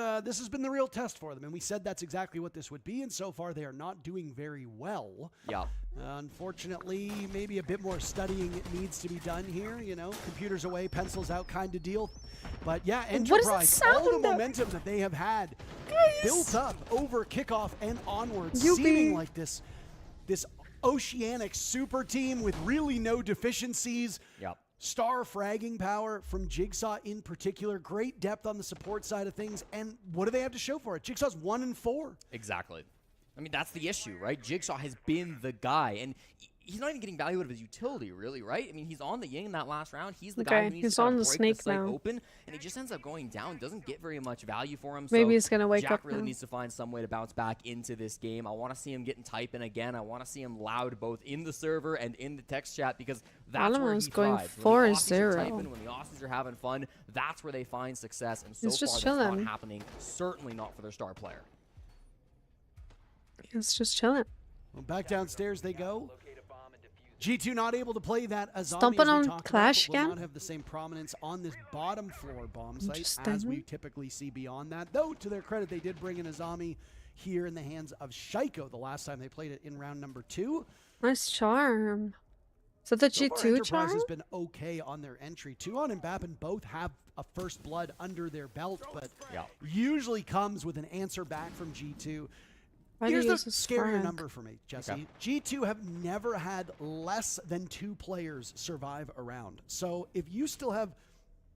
been the real test for them, and we said that's exactly what this would be, and so far they are not doing very well. Yeah. Unfortunately, maybe a bit more studying needs to be done here, you know, computers away, pencils out kind of deal. But yeah, What is Enterprise, that all the sound? momentum that they have had built up over kickoff and onwards, You seeming be- like this oceanic super team with really no deficiencies. Yep. Star fragging power from Jigsaw in particular. Great depth on the support side of things. And what do they have to show for it? Jigsaw's 1-4. Exactly. I mean, that's the issue, right? Jigsaw has been the guy, and he's not even getting value out of his utility, really, right? I mean, he's on the Ying in that last round. He's the guy who Okay, needs he's to kind on of the break snake the site now. open, and he just ends up going down. Doesn't get very much value for him. Maybe so he's gonna wake Jack up really now. needs to find some way to bounce back into this game. I want to see him getting typing again. I want to see him loud both in the server and in the text chat, because that's where Almo's he going thrives. When the Aussies are 4-0. typing, when the Aussies are having fun, that's where they find success. And so He's just far, that's chilling. not happening. Certainly not for their star player. It's just chilling. Well, back downstairs they go. G2 not able to play that Azami Stomping as we on talked Clash about, but will again? not have the same prominence on this bottom floor bomb site as Interesting. we typically see beyond that. Though, to their credit, they did bring in Azami here in the hands of Shaiko the last time they played it in round number 2. Nice charm. Is that the So far, G2 Enterprise charm? has been okay on their entry. Tuon and Bappin both have a first blood under their belt, but usually comes with an answer back from G2. Why do Here's you the use this scarier frag? number for me, Jesse. Okay. G2 have never had less than 2 players survive a round. So if you still have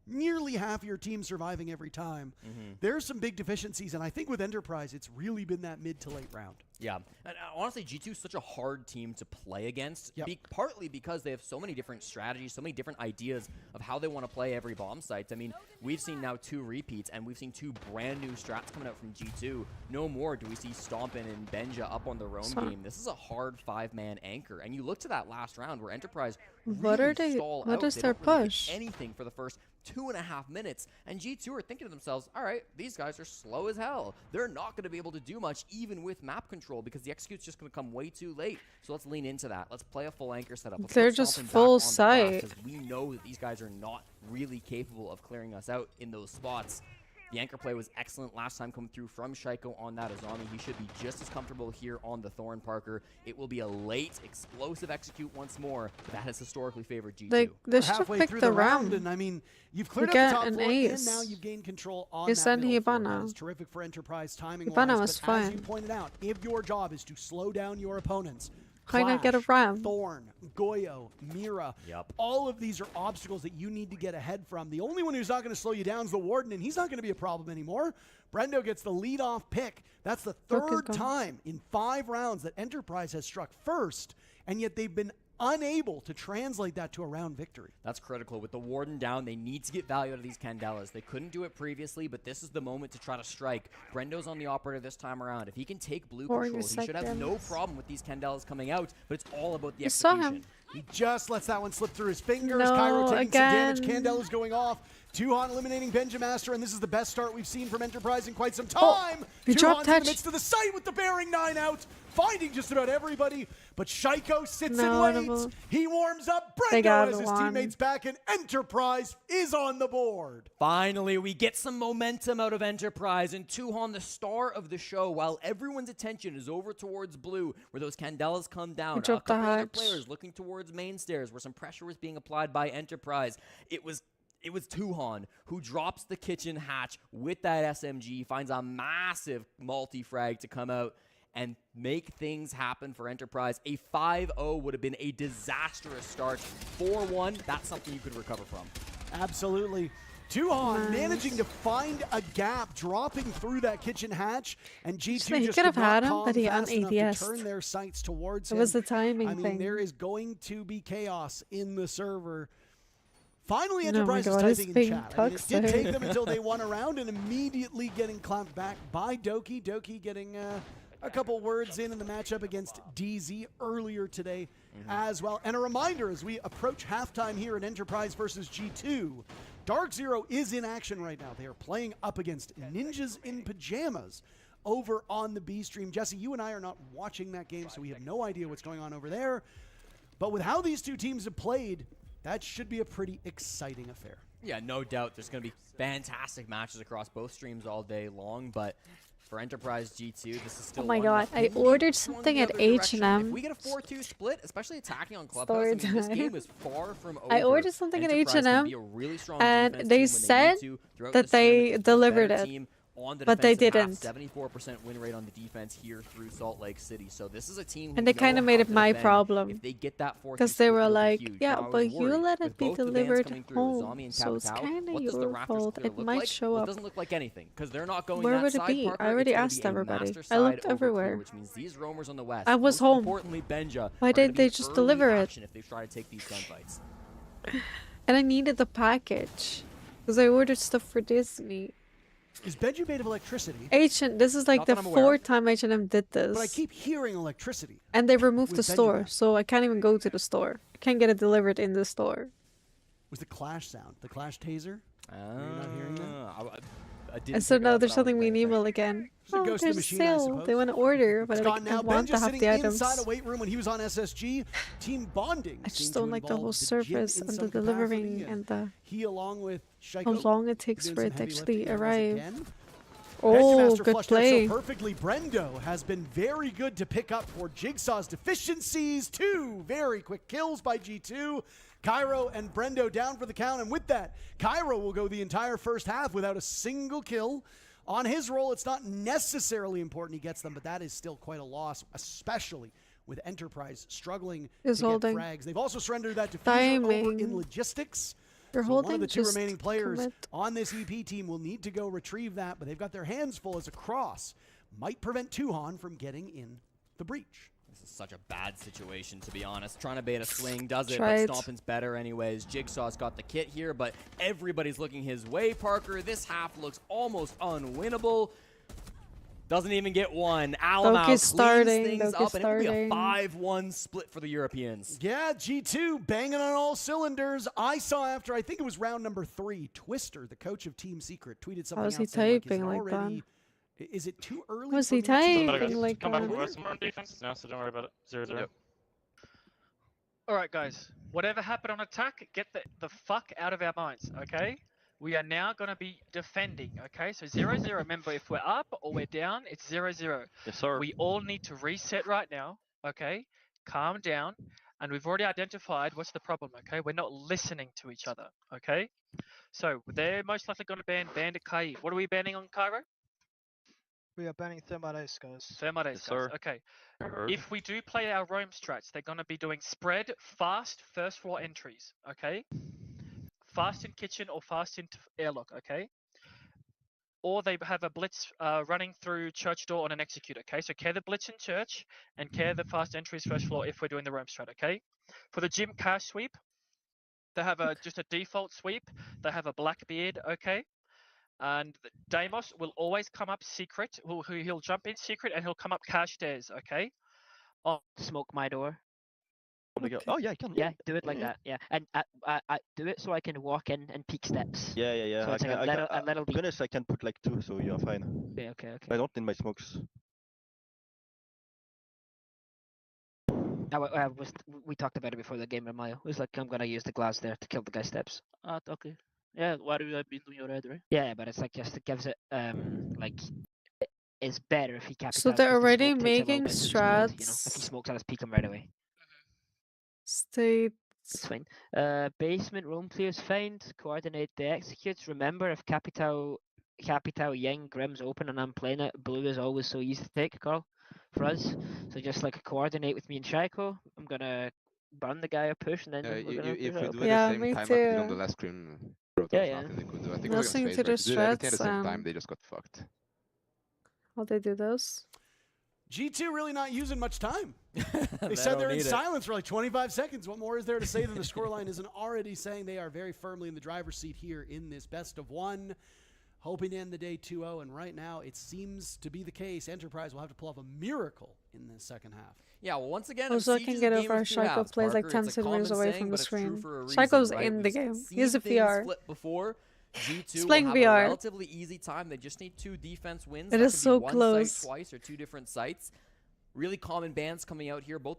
nearly half your team surviving every time, there's some big deficiencies. And I think with Enterprise, it's really been that mid to late round. Yeah, and honestly, G2 is such a hard team to play against, Yep. partly because they have so many different strategies, so many different ideas of how they want to play every bomb site. I mean, we've seen now 2 repeats, and we've seen 2 brand new strats coming out from G2. No more do we see Stompin and Benja up on the roam game. This is a hard 5-man anchor, and you look to that last round where Enterprise What really are they? stall What out. is They their don't really get push? anything for the first 2.5 minutes, and G2 are thinking to themselves, all right, these guys are slow as hell. They're not going to be able to do much even with map control because the execute's just going to come way too late. So let's lean into that. Let's play a full anchor setup. Let's They're put just Stompin back full on the glass, sight. 'cause we know that these guys are not really capable of clearing us out in those spots. The anchor play was excellent last time coming through from Shaiko on that Azami. He should be just as comfortable here on the Thorn Parker. It will be a late, explosive execute once more, but that has historically favored G2. They We're should have halfway picked through the round, round. and I mean, you've We cleared up get the top an floor, ace. and now you've gained control on You that send middle floor. Hibana. That is terrific for Enterprise timing Hibana wise, was but as you fine. pointed out, if your job is to slow down your opponents, Why not get a Clash, ram? Thorn, Goyo, Mira. Yep. All of these are obstacles that you need to get ahead from. The only one who's not going to slow you down is the Warden, and he's not going to be a problem anymore. Brendo gets the lead-off pick. That's the third time in 5 rounds that Enterprise has struck first, and yet they've been unable to translate that to a round victory. That's critical. With the Warden down, they need to get value out of these Candelas. They couldn't do it previously, but this is the moment to try to strike. Brendo's on the operator this time around. If he can take blue control, he should have no problem with these Candelas coming out, but it's all about the execution. He just lets that one slip through his fingers. No, Cairo taking some damage. again. Candela's going off. Tuhon eliminating Benjamaster, and this is the best start we've seen from Enterprise in quite some time. he dropped Tuhon's in touch. the midst of the site with the bearing 9 out, finding just about everybody. But Shaiko sits No, and waits. He warms up. They Brendo got has his one. teammates back, and Enterprise is on the board. Finally, we get some momentum out of Enterprise, and Tuhon, the star of the show, while everyone's attention is over towards blue, where those Candelas come down. A dropped couple the other hatch. players looking towards main stairs, where some pressure was being applied by Enterprise. It was Tuhon who drops the kitchen hatch with that SMG, finds a massive multi-frag to come out and make things happen for Enterprise. A 5-0 would have been a disastrous start. 4-1, that's something you could recover from. Absolutely. Tuhon managing to find a gap, dropping through that kitchen hatch, and G2 He just could have could not had him, calm but he fast enough to un-ADS'd. turn their sights towards It him. was the timing I mean, thing. there is going to be chaos in the server. Finally, Oh my Enterprise is God, it's typing in being chat. I mean, it did toxic. take them until they won a round and immediately getting clamped back by Doki. Doki getting a couple words in the matchup against DZ earlier today as well. And a reminder, as we approach halftime here at Enterprise versus G2, Dark Zero is in action right now. They are playing up against Ninjas in Pajamas over on the B stream. Jesse, you and I are not watching that game, so we have no idea what's going on over there. But with how these two teams have played, that should be a pretty exciting affair. Yeah, no doubt. There's going to be fantastic matches across both streams all day long, but for Enterprise G2, this is still Oh my one God, that I maybe ordered swung something the at other direction. H&M. If we get a 4-2 split, especially attacking on Clubhouse, Story I mean, this time. game is far from over. I ordered something at Enterprise can H&M, be a really strong and defense they team when said need to. Throughout that this tournament, they it's been a delivered better it, team on the but they defensive half, didn't. 74% win rate on the defense here through Salt Lake City. So this is a team who And they kind of made it my problem. If they get that 4-2 Because they were split, they'll be like, huge. yeah, Now, I was but you worried. let With it be both the bans delivered coming through, home. Zami and So it's Capitao, kind of what does the your Raptors fault. clear It look might like? show Well, up. it doesn't look like anything because they're not going Where that would it side, be? Parker. I already It's gonna asked be a everybody. master I side looked over everywhere. Clear, which means these roamers on the west, I was most home. importantly Benja, Why are gonna didn't they be just early deliver it? action if they try to take these gunfights. And I needed the package. Because I ordered stuff for Disney. Is Benji made of electricity? This is like Not the that I'm aware of. 4th time H&M did this. But I keep hearing electricity. And they removed with the Benji store, back. so I can't even go to the store. I can't get it delivered in the store. Was the clash sound, the clash taser? You're not hearing that? And so now there's something me an email again. Should Oh, go to the there's a machine, I sale. suppose. They want to order, but It's I gone now. want Benja to have sitting the items. inside a weight room when he was on SSG. Team bonding. I just seemed don't to like the whole involve the gym service in and the some delivering capacity, and the he along with how Shaiko long it takes doing for some it to heavy actually lifting. arrive. Again. Oh, Benjamaster good flushed play. out so perfectly. Brendo has been very good to pick up for Jigsaw's deficiencies. 2 very quick kills by G2. Cairo and Brendo down for the count, and with that, Cairo will go the entire first half without a single kill. On his roll, it's not necessarily important he gets them, but that is still quite a loss, especially with Enterprise struggling Is to holding. get frags. They've also surrendered that diffuser over in Timing. logistics. You're So one of holding, the 2 just remaining players commit. on this EP team will need to go retrieve that, but they've got their hands full as a cross might prevent Tuhon from getting in the breach. This is such a bad situation, to be honest. Trying to bait a swing does it, Tried. but Stompin's better anyways. Jigsaw's got the kit here, but everybody's looking his way, Parker. This half looks almost unwinnable. Doesn't even get one. Alamau cleans starting, things Doki's up, and it will be a starting. 5-1 split for the Europeans. Yeah, G2 banging on all cylinders. I saw after, I think it was round number 3, Twister, the coach of Team Secret, tweeted something was he out saying, like, is typing it like that? already, is it too early Was for he me to typing declare like Come back that? and rest more on defense now, so don't worry about it. 0-0. Alright guys, whatever happened on attack, get the fuck out of our minds, okay? We are now going to be defending, okay? So 0-0, remember if we're up or we're down, it's 0-0. Yes, sir. We all need to reset right now, okay? Calm down. And we've already identified what's the problem, okay? We're not listening to each other, okay? So they're most likely going to ban Bandit Kai. What are we banning on Cairo? We are banning Thermite Ace, guys. Thermite Ace, guys. Okay. If we do play our roam strats, they're going to be doing spread, fast, first floor entries, okay? Fast in kitchen or fast into airlock, okay? Or they have a blitz running through church door on an execute, okay? So care the blitz in church and care the fast entries first floor if we're doing the roam strat, okay? For the gym cash sweep, they have just a default sweep. They have a Blackbeard, okay? And Deimos will always come up secret. He'll jump in secret and he'll come up cash stairs, okay? Smoke my door. Okay. Oh yeah, I can. Yeah, do it like that. Yeah, and I do it so I can walk in and peek steps. Yeah. So it's like a little To be honest, I can put like 2, so you're fine. Okay. I don't need my smokes. We talked about it before the game, Mayo. It was like, I'm gonna use the glass there to kill the guy's steps. Okay. Yeah, what you have been doing already, right? Yeah, but it's like just it gives it like it's better if he capitalizes. So they're because the already smoke takes a little making bit to explode, you know, strats. if he smokes, I'll just peek him right away. States. It's fine. Basement roam clears find. Coordinate the executes. Remember, if Capital, Ying, Grim's open and I'm playing it, blue is always so easy to take, Carl, for us. So just like coordinate with me and Shaiko. I'm gonna burn the guy or push, and then we're gonna if push we out. do it at the same time like we did on the last screen, there's nothing they could do. I think Listening we're to against the FaZe, right? If they did everything at the strats, same time, they just got fucked. How they do those? G2 really not using much time. They They said don't they're in need it. silence for like 25 seconds. What more is there to say than the scoreline isn't already saying they are very firmly in the driver's seat here in this best of one, hoping to end the day 2-0. And right now, it seems to be the case. Enterprise will have to pull off a miracle in the second half. Yeah, well, once again, Also, I Siege can is get a game over of two Shaiko halves, plays like Parker. 10 It's a centimeters common away saying, from the but it's true screen. for a reason, Shaiko's right? in the We've game. seen He's a things VR. flip before. G2 He's will playing have VR. a relatively easy time. They just need 2 defense wins. It That is could be so one close. site twice or 2 different sites. Really common bans coming out here. Both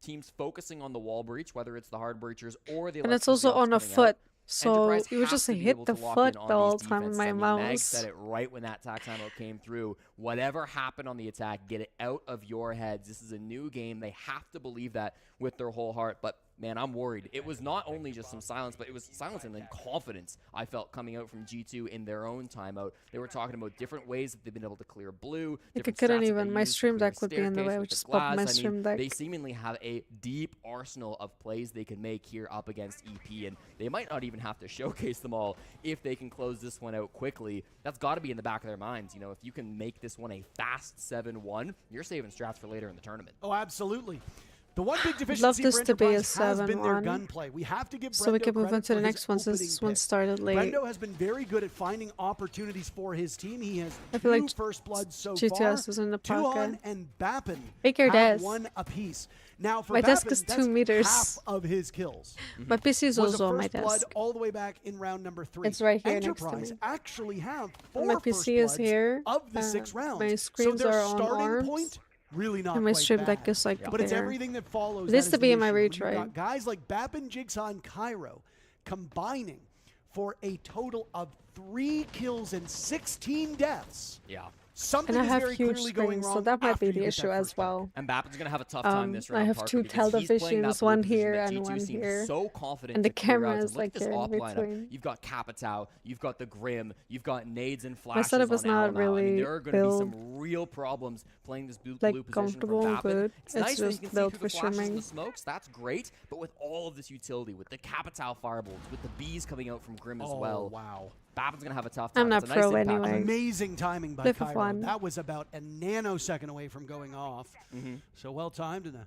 teams focusing on the wall breach, whether it's the hard breachers or the And it's also electricity on a ops coming out. foot. So Enterprise you would has just to be hit able the to lock foot in on the whole these time with defenses. my I mean, Mag mouse. said it right when that tax timeout came through. Whatever happened on the attack, get it out of your heads. This is a new game. They have to believe that with their whole heart. But, man, I'm worried. It was not only just some silence, but it was silence and then confidence I felt coming out from G2 in their own timeout. They were talking about different ways that they've been able to clear blue. Like, different I couldn't strats that even. they My use to stream clear deck would be in the staircase way. I with would the just pop my glass. I stream mean, deck. they seemingly have a deep arsenal of plays they can make here up against EP, and they might not even have to showcase them all if they can close this one out quickly. That's got to be in the back of their minds. You know, if you can make this one a fast 7-1, you're saving strats for later in the tournament. Oh, absolutely. The one big I'd deficiency love for this to be a Enterprise has been their 7-1. gunplay. We have to give So we Brendo can move credit into the for his next one since opening this one pick. started late. Brendo has been very good at finding opportunities for his team. He has I feel 2 like first bloods so GTS far. is in the Tuhon pocket. and Bappin Make your have desk. 1 apiece. Now for My Bappin, desk is that's 2 meters. half of his kills. My PC is Was a also on my first blood desk. all the way back in round number 3. It's right here next to Enterprise me. actually have 4 My first PC is bloods here. of the 6 rounds. My So screens their are on starting arms. point really not And my quite stream bad. deck is like But it's there. everything that follows. This that to is be the in my issue. reach, When you've right? got guys like Bappin, Jigsaw, and Cairo combining for a total of 3 kills and 16 deaths. Yeah. Something And I is have very huge clearly going screens, wrong. so that might after be you the get issue that as first well. And Bappen's going to have a tough time this round, I have Parker, 2 because he's playing that televisions, blue one position here that and G2 one seems here. so confident And the to clear out. camera And is look like at this here in op lineup. between. You've got Capitao, you've got the Grim, you've got nades and flashes setup is on not Al now. I mean, really there are going to be built, some real problems playing this blue like, position from comfortable and Bappen. good. It's It's nice that you just can see built through the for flashes and streaming. the smokes. That's great. But with all of this utility, with the Capitao firebolts, with the bees coming out from Grim as well. Wow. Bappen's going to have a tough time. I'm not It's a nice pro impact. anyway. Amazing timing by Play for Cairo. fun. That was about a nanosecond away from going off. Mhm. So well timed, and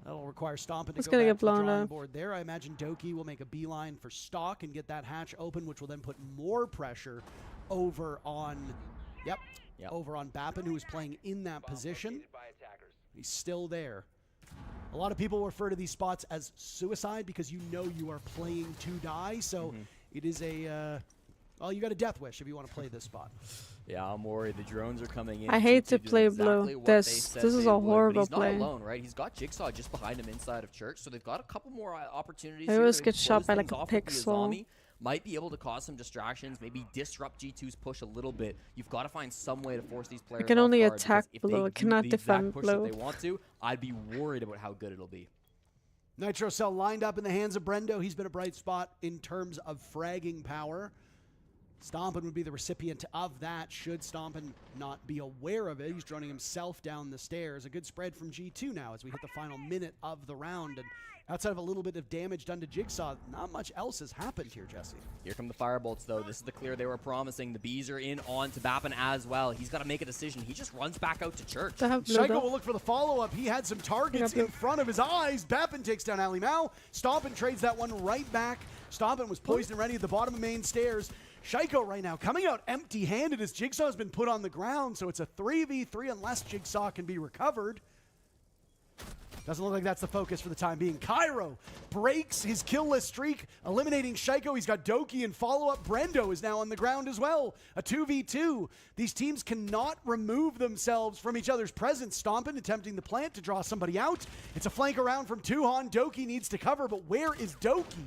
that'll require Stompin to It's go gonna back get to the blown drawing up. board there. I imagine Doki will make a beeline for stock and get that hatch open, which will then put more pressure over on, over on Bappin, who is playing in that position. He's still there. A lot of people refer to these spots as suicide because you know you are playing to die. So it is a, well, you got a death wish if you want to play this spot. Yeah, I'm worried. The drones are coming in. I hate G2 to doing play exactly blue. what they This said is they a would, but horrible he's play. not alone, right? He's got Jigsaw just behind him inside of church, so they've got a couple more opportunities. I here always to get shot close by, like, things a off with the pixel. Azami. Might be able to cause some distractions, maybe disrupt G2's push a little bit. You've got to find some way to force these players can off only guard, attack because if they blue, I do cannot the exact defend push blue. that they want to, I'd be worried about how good it'll be. Nitro Cell lined up in the hands of Brendo. He's been a bright spot in terms of fragging power. Stompin would be the recipient of that. Should Stompin not be aware of it, he's droning himself down the stairs. A good spread from G2 now as we hit the final minute of the round. And outside of a little bit of damage done to Jigsaw, not much else has happened here, Jesse. Here come the Firebolts, though. This is the clear they were promising. The Bees are in on to Bappin as well. He's got to make a decision. He just runs back out to church. Shaiko will look for the follow-up. He had some targets in front of his eyes. Bappin takes down Ali Mao. Stompin trades that one right back. Stompin was poised and ready at the bottom of main stairs. Shaiko right now coming out empty-handed as Jigsaw has been put on the ground, so it's a 3v3 unless Jigsaw can be recovered. Doesn't look like that's the focus for the time being. Cairo breaks his kill-less streak, eliminating Shaiko. He's got Doki and follow-up. Brendo is now on the ground as well. A 2v2. These teams cannot remove themselves from each other's presence. Stompin attempting the plant to draw somebody out. It's a flank around from Tuhan. Doki needs to cover, but where is Doki?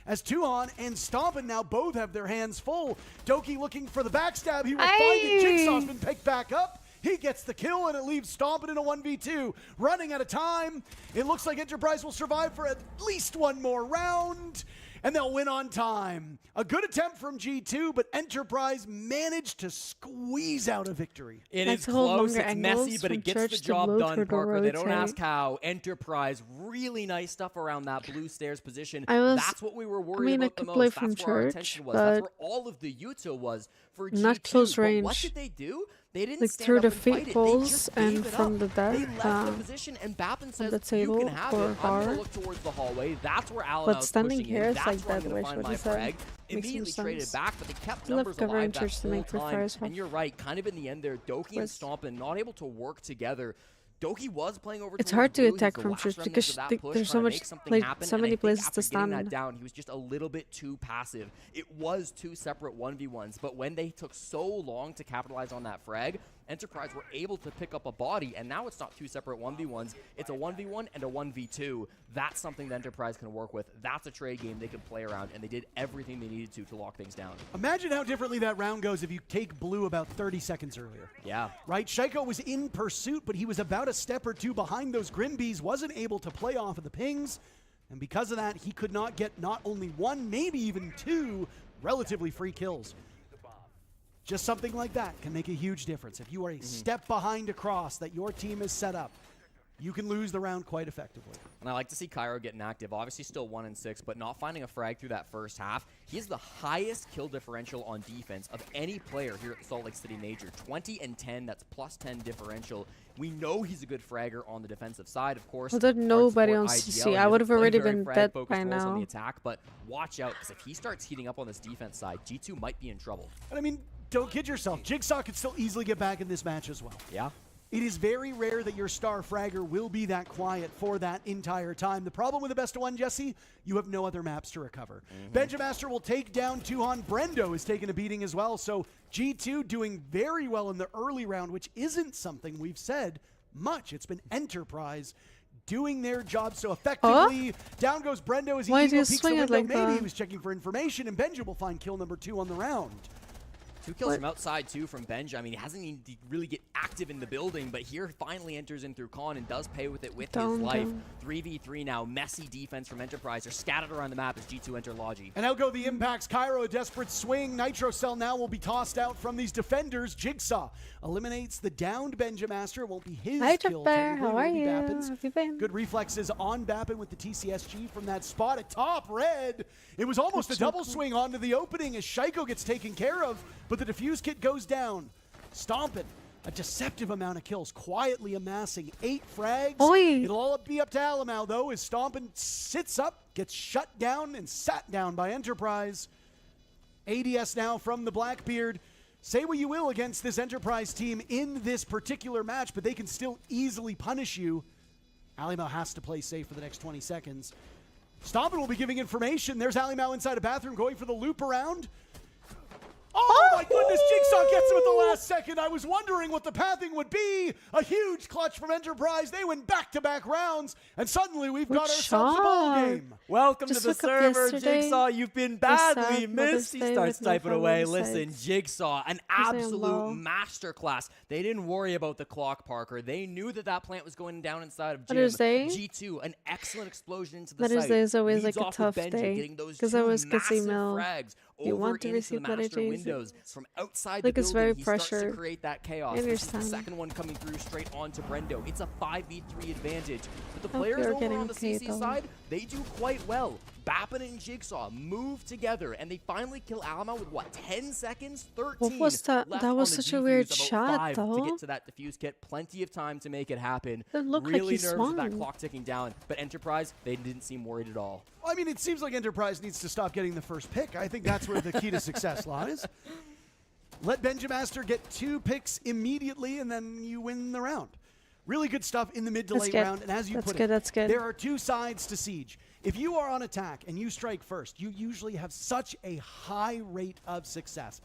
As Tuhan and Stompin now both have their hands full. Doki looking for the backstab. He will find it. Jigsaw's been picked back up. He gets the kill, and it leaves Stompin in a 1v2. Running out of time. It looks like Enterprise will survive for at least one more round, and they'll win on time. A good attempt from G2, but Enterprise managed to squeeze out a victory. It is close, it's messy, but it gets the job done, Parker. They don't ask how. Enterprise, really nice stuff around that blue stairs position. That's what we were worried about the most. That's where our attention was. That's where all of the Yuto was for G2. Not close range. But what did they do? They didn't like stand through up the and fight feet it. poles They just and gave it from up. the deck, They left the position, and Bappin says, the table you can have or it. I'm bar. going to look towards the hallway. That's where Alan But standing here is like that that, way. what you said. Immediately traded back, but they kept You numbers left alive coverage that to whole make for time. fire as well. And you're right, kind of in the end there, Doki and Stompin not able to work together. Doki was playing over. It's hard to attack from church because there's so much, like, so many places to stand. That down, he was just a little bit too passive. It was two separate 1v1s, but when they took so long to capitalize on that frag, Enterprise were able to pick up a body, and now it's not two separate 1v1s. It's a 1v1 and a 1v2. That's something that Enterprise can work with. That's a trade game they could play around, and they did everything they needed to lock things down. Imagine how differently that round goes if you take blue about 30 seconds earlier. Yeah. Right? Shaiko was in pursuit, but he was about a step or two behind those Grimbees, wasn't able to play off of the pings, and because of that, he could not get not only one, maybe even two relatively free kills. Just something like that can make a huge difference. If you are a step behind a cross that your team has set up, you can lose the round quite effectively. And I like to see Cairo getting active. Obviously still 1-6, but not finding a frag through that first half. He has the highest kill differential on defense of any player here at the Salt Lake City Major. 20 and 10, that's plus 10 differential. We know he's a good fragger on the defensive side, of course. Well, there's nobody on CC. I would have already been dead by now. On the attack, but watch out, because if he starts heating up on this defense side, G2 might be in trouble. And I mean, don't kid yourself. Jigsaw could still easily get back in this match as well. Yeah. It is very rare that your star fragger will be that quiet for that entire time. The problem with the best of one, Jesse, you have no other maps to recover. Benjamaster will take down Tuhan. Brendo is taking a beating as well. So G2 doing very well in the early round, which isn't something we've said much. It's been Enterprise doing their job so effectively. Down goes Brendo as he peeks the window. Like Maybe he was checking for information, and Benja will find kill number 2 on the round. 2 kills from outside, too, from Benj. I mean, he hasn't even really get active in the building, but here finally enters in through Khan and does pay with it with his life. 3v3 now. Messy defense from Enterprise. They're scattered around the map as G2 enter Logi. And out go the impacts. Cairo, a desperate swing. Nitro Cell now will be tossed out from these defenders. Jigsaw eliminates the downed Benjamaster. It won't be his kill. How are you? Have you been? Good reflexes on Bappin with the TCSG from that spot at top red. It was almost a double swing onto the opening as Shaiko gets taken care of, but the defuse kit goes down. Stompin', a deceptive amount of kills, quietly amassing 8 frags. Oy. It'll all be up to Alamau, though, as Stompin' sits up, gets shut down and sat down by Enterprise. ADS now from the Blackbeard. Say what you will against this Enterprise team in this particular match, but they can still easily punish you. Alimau has to play safe for the next 20 seconds. Stompin' will be giving information. There's Alimau inside a bathroom going for the loop around. Oh my goodness, Jigsaw gets him at the last second. I was wondering what the pathing would be. A huge clutch from Enterprise. They win back-to-back rounds, and suddenly we've got ourselves a ball game. Welcome to the server, Jigsaw. You've been badly missed. He starts typing away. Listen, Jigsaw, an absolute masterclass. They didn't worry about the clock, Parker. They knew that that plant was going down inside of Gym. G2, an excellent explosion into the site. Mother's Day is always Leads like a off with tough Benji, day getting those because I 2 always get massive email frags You over want to into receive the better master chances. windows from outside Like, the it's building. very He starts to pressured. create that I chaos. This is the understand. second one coming through straight onto Brendo. It's a 5v3 advantage. But the Hope players you're over getting on the okay, CC though. side, they do quite well. Bappin and Jigsaw move together, and they finally kill Alamo with, what, 10 seconds? 13 What was that? left That was on the such a defuse, weird about shot, 5 to though. get to that defuse kit. Plenty of time to make it happen. It looked like Really he nervous with that swung. clock ticking down, but Enterprise, they didn't seem worried at all. Well, I mean, it seems like Enterprise needs to stop getting the first pick. I think that's where the key to success lies. Let Benjamaster get 2 picks immediately, and then you win the round. Really good stuff in the mid to That's late good. round. And as you That's put good, it, that's good. there are 2 sides to Siege. If you are on attack and you strike first, you usually have such a high rate of success.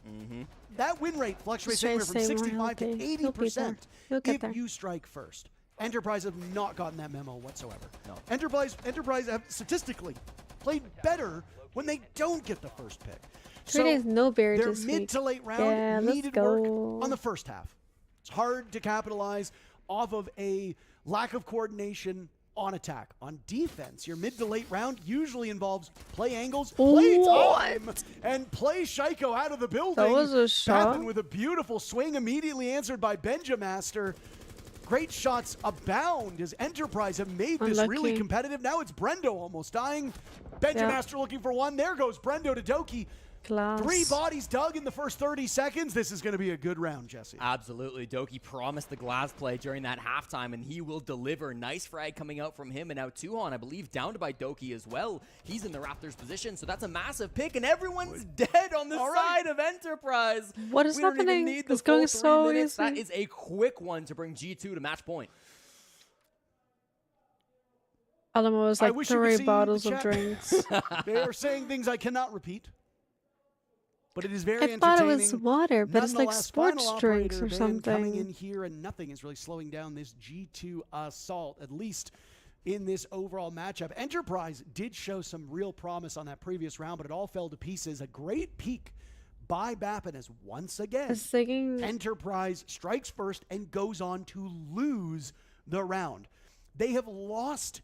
That win rate fluctuates Just try anywhere to from stay more 65 to healthy. You'll be there. 80% You'll get if there. you strike first. Enterprise have not gotten that memo whatsoever. No. Enterprise have statistically played better when they don't get the first pick. Three days, no beer their this mid week. to late round Yeah, let's needed go. work on the first half. It's hard to capitalize off of a lack of coordination on attack. On defense, your mid to late round usually involves play angles, play time, and play Shaiko out of the building. That was a shot. Bappin with a beautiful swing, immediately answered by Benjamaster. Great shots abound as Enterprise have made this really Unlucky. competitive. Now it's Brendo almost dying. Benjamaster looking for one. There goes Brendo to Doki. Class. 3 bodies dug in the first 30 seconds. This is going to be a good round, Jesse. Absolutely. Doki promised the glass play during that halftime, and he will deliver. Nice frag coming out from him, and now Tuhon, I believe, downed by Doki as well. He's in the Raptors position, so that's a massive pick, and everyone's dead on the side of Enterprise. What is we don't even happening? need the It's going full 3 so minutes. That easy. is a quick one to bring G2 to match point. Alamo was I like wish you could 3 see bottles the of chat. drinks. They are saying things I cannot repeat. But it is very I thought it entertaining. was water, but it's like Nonetheless, sports final drinks operator or Van coming in something. here, and nothing is really slowing down this G2 assault, at least in this overall matchup. Enterprise did show some real promise on that previous round, but it all fell to pieces. A great peak by Bappin as once again It's thinking Enterprise strikes first and goes on to lose the round. They have lost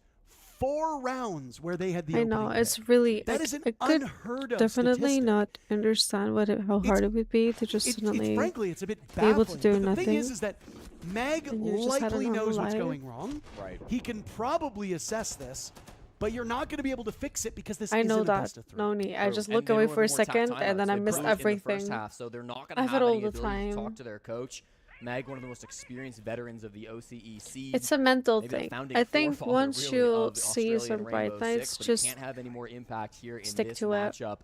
4 rounds where they had the I know, opening pick. it's really That like, is an I could unheard of definitely statistic. not understand how hard it would be to just suddenly frankly, it's a bit be able to baffling. do But the nothing. thing is that Mag And you just had a likely normal knows what's life. going wrong. Right. He can probably assess this, but you're not going to be able to fix it because this I know isn't a that. best of 3. No need. I True. just And look they away don't for a have more tap second, timeouts. and then I They missed broke in the everything. first half, so they're not I going have to it have all any the ability to time. talk to their coach. Mag, one of the most experienced veterans of the OCEC. It's a mental Maybe the thing. founding I think forefather, once really, you of the see Australian some bright Rainbow lights, Six, but just it can't have any more impact here in stick this to it. matchup.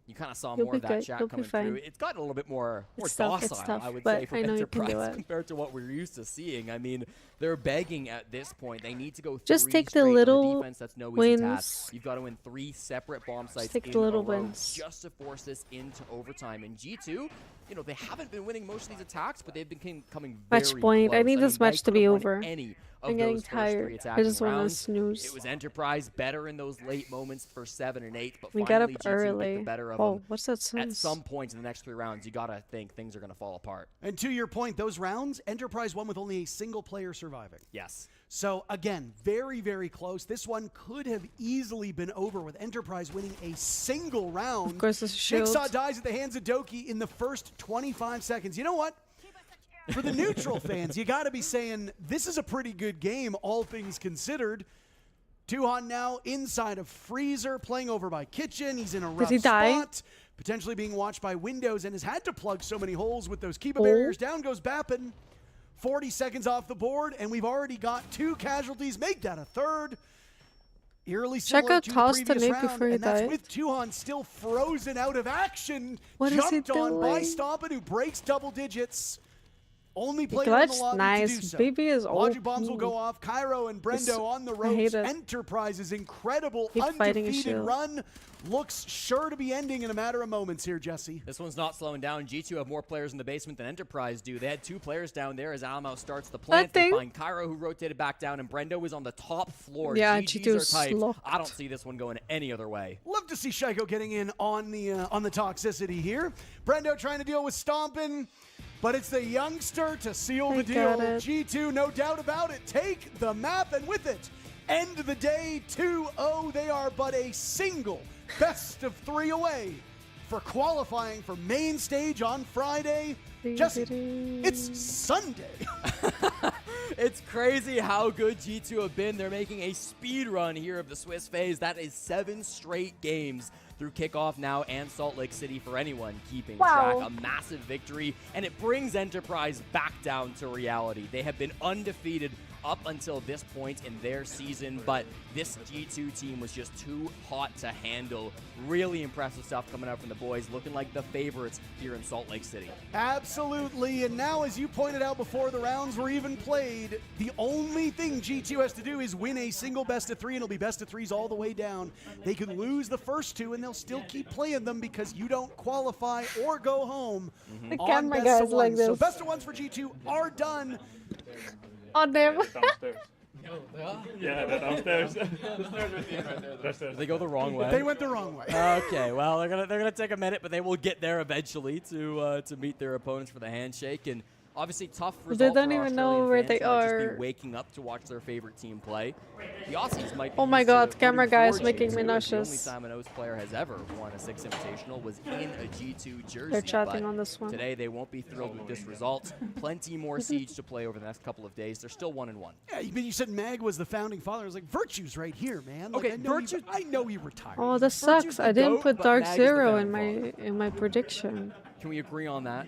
You kind of saw You'll more be of that good. chat You'll be coming fine. through. It's gotten a little bit more It's docile, tough, I would but say, from I know you can do Enterprise it. compared to what we're used to seeing. I mean, they're begging at this point. They need to go Just 3 take the straight on little defense. That's no easy wins. task. You've got to win 3 separate bomb sites take in the little a row wins. just to force this into overtime. And G2, you know, they haven't been winning most of these attacks, but they've been coming very Match point. I close. need this mean, match they to could be have won over. any of I'm getting those first 3 tired. I attacking just want to rounds. snooze. It was Enterprise better in those late moments for 7 and 8, but We got up finally G2 get early. the better of Oh, them. what's that At sense? some point in the next 3 rounds, you gotta think things are gonna fall apart. And to your point, those rounds, Enterprise won with only a single player surviving. Yes. So again, very, very close. This one could have easily been over with Enterprise winning a single round. Of course, it's a shield. Jigsaw dies at the hands of Doki in the first 25 seconds. You know what? For the neutral fans, you got to be saying this is a pretty good game, all things considered. Tuhon now inside of Freezer, playing over by Kitchen. He's in a rough he die? spot, potentially being watched by Windows, and has had to plug so many holes with those Kiba Oh. barriers. Down goes Bappin. 40 seconds off the board, and we've already got 2 casualties. Make that a third. Eerily similar out to the tossed the previous nuke round, before he and that's died. with Tuhon still frozen out of action. What is he Jumped on by doing? Stompin, who breaks double digits. Only He player in the glitched. lobby Nice. to do so. BB is Logic bombs will OP. go off. Cairo and This- Brendo on the I hate ropes. it. Enterprise's incredible Keep fighting a undefeated shield. run looks sure to be ending in a matter of moments here, Jesse. This one's not slowing down. G2 have more players in the basement than Enterprise do. They had 2 players down there as Alamo starts the plant. They thing- find Cairo, who rotated back down, and Brendo is on the top floor. Yeah, GGs G2 are is tight. slow. I don't see this one going any other way. Love to see Shaiko getting in on the toxicity here. Brendo trying to deal with Stompin', but it's the youngster to seal the I deal. got it. G2, no doubt about it, take the map, and with it, end the day 2-0. They are but a single best of 3 away for qualifying for main stage on Friday. Jesse, it's Sunday. It's crazy how good G2 have been. They're making a speed run here of the Swiss phase. That is 7 straight games through kickoff now and Salt Lake City for anyone keeping track. A massive victory, and it brings Enterprise back down to reality. They have been undefeated up until this point in their season, but this G2 team was just too hot to handle. Really impressive stuff coming out from the boys, looking like the favorites here in Salt Lake City. Absolutely, and now as you pointed out before the rounds were even played, the only thing G2 has to do is win a single best of 3, and it'll be best of 3s all the way down. They could lose the first 2, and they'll still keep playing them because you don't qualify or go home The on camera best guys of like 1s. So this. best of 1s for G2 are done. On them. Yeah, they're downstairs. The stairs are right there. Did they go the wrong way? They went the wrong way. Okay, well, they're gonna take a minute, but they will get there eventually to meet their opponents for the handshake. And obviously, tough result. They don't for even Australian know where fans they who might just are. be waking up to watch their favorite team play. The Aussies might. Oh my be used to God, camera rooting guys for making me G2. nauseous. The only time an OS player has ever won a 6 Invitational was in a G2 jersey. They're chatting but on this one. Today they won't be thrilled with this result. Plenty more Siege to play over the next couple of days. They're still 1-1. Yeah, you said Mag was the founding father. I was like, Virtue's right here, man. Like, Okay, I know he retired. Oh, this Virtue's sucks. the I didn't GOAT, put but Dark Mag is the Zero founding in my prediction. Can we agree on that?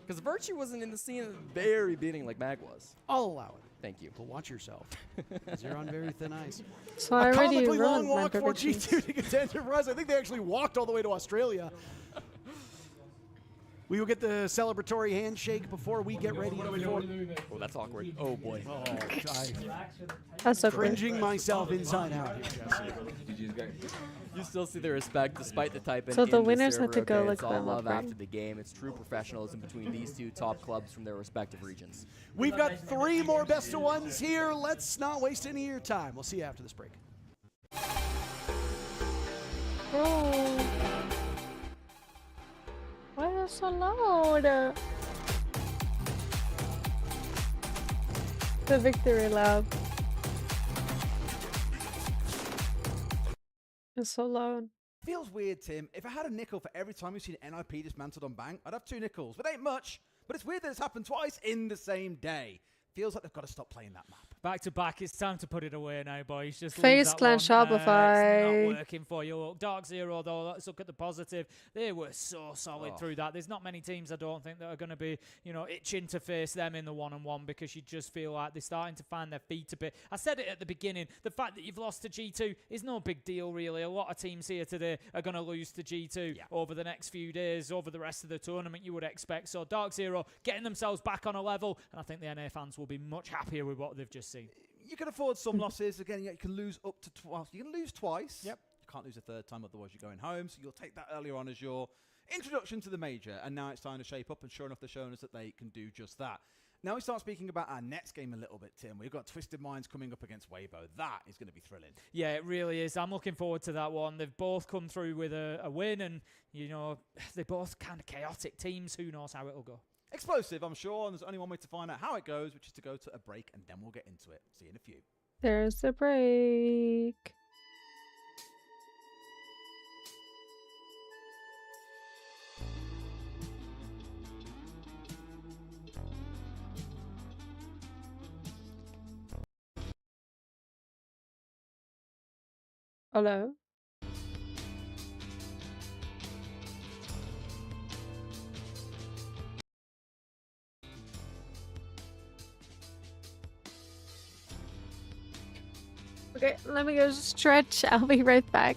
Because Virtue wasn't in the scene at the very beginning like Mag was. I'll allow it. Thank you. But watch yourself, because you're on very thin ice. So I already comically long ruined my walk for predictions. G2 to get to Enterprise. I think they actually walked all the way to Australia. We will get the celebratory handshake before we get ready. Oh, that's awkward. Oh, boy. Oh, That's I'm okay. cringing myself inside out here, Jesse. You still see the respect despite the type in. So the in winners server, had to go okay? like It's all them, love right? after the game. It's true professionalism between these two top clubs from their respective regions. We've got 3 more best of 1s here. Let's not waste any of your time. We'll see you after this break. Bro. Why is it so loud? The victory lap. It's so loud. Feels weird, Tim. If I had a nickel for every time we've seen NIP dismantled on Bank, I'd have 2 nickels. But ain't much. But it's weird that it's happened twice in the same day. Feels like they've got to stop playing that map. Back to back, it's time to put it away now, boys. Just Face leave that Clan one. Shopify. It's not working for you. Dark Zero, though, let's look at the positive. They were so solid through that. There's not many teams, I don't think, that are going to be, itching to face them in the one-on-one because you just feel like they're starting to find their feet a bit. I said it at the beginning. The fact that you've lost to G2 is no big deal, really. A lot of teams here today are going to lose to G2 over the next few days, over the rest of the tournament, you would expect. So Dark Zero getting themselves back on a level, and I think the NA fans will be much happier with what they've just seen. You can afford some losses. Again, you can lose up to twice. You can lose twice. Yep. You can't lose a third time, otherwise you're going home. So you'll take that earlier on as your introduction to the major. And now it's time to shape up. And sure enough, they're showing us that they can do just that. Now we start speaking about our next game a little bit, Tim. We've got Twisted Minds coming up against Weibo. That is going to be thrilling. Yeah, it really is. I'm looking forward to that one. They've both come through with a win, and, they're both kind of chaotic teams. Who knows how it'll go. Explosive, I'm sure. And there's only one way to find out how it goes, which is to go to a break, and then we'll get into it. See you in a few. There's the break. Hello? Okay, let me go stretch. I'll be right back.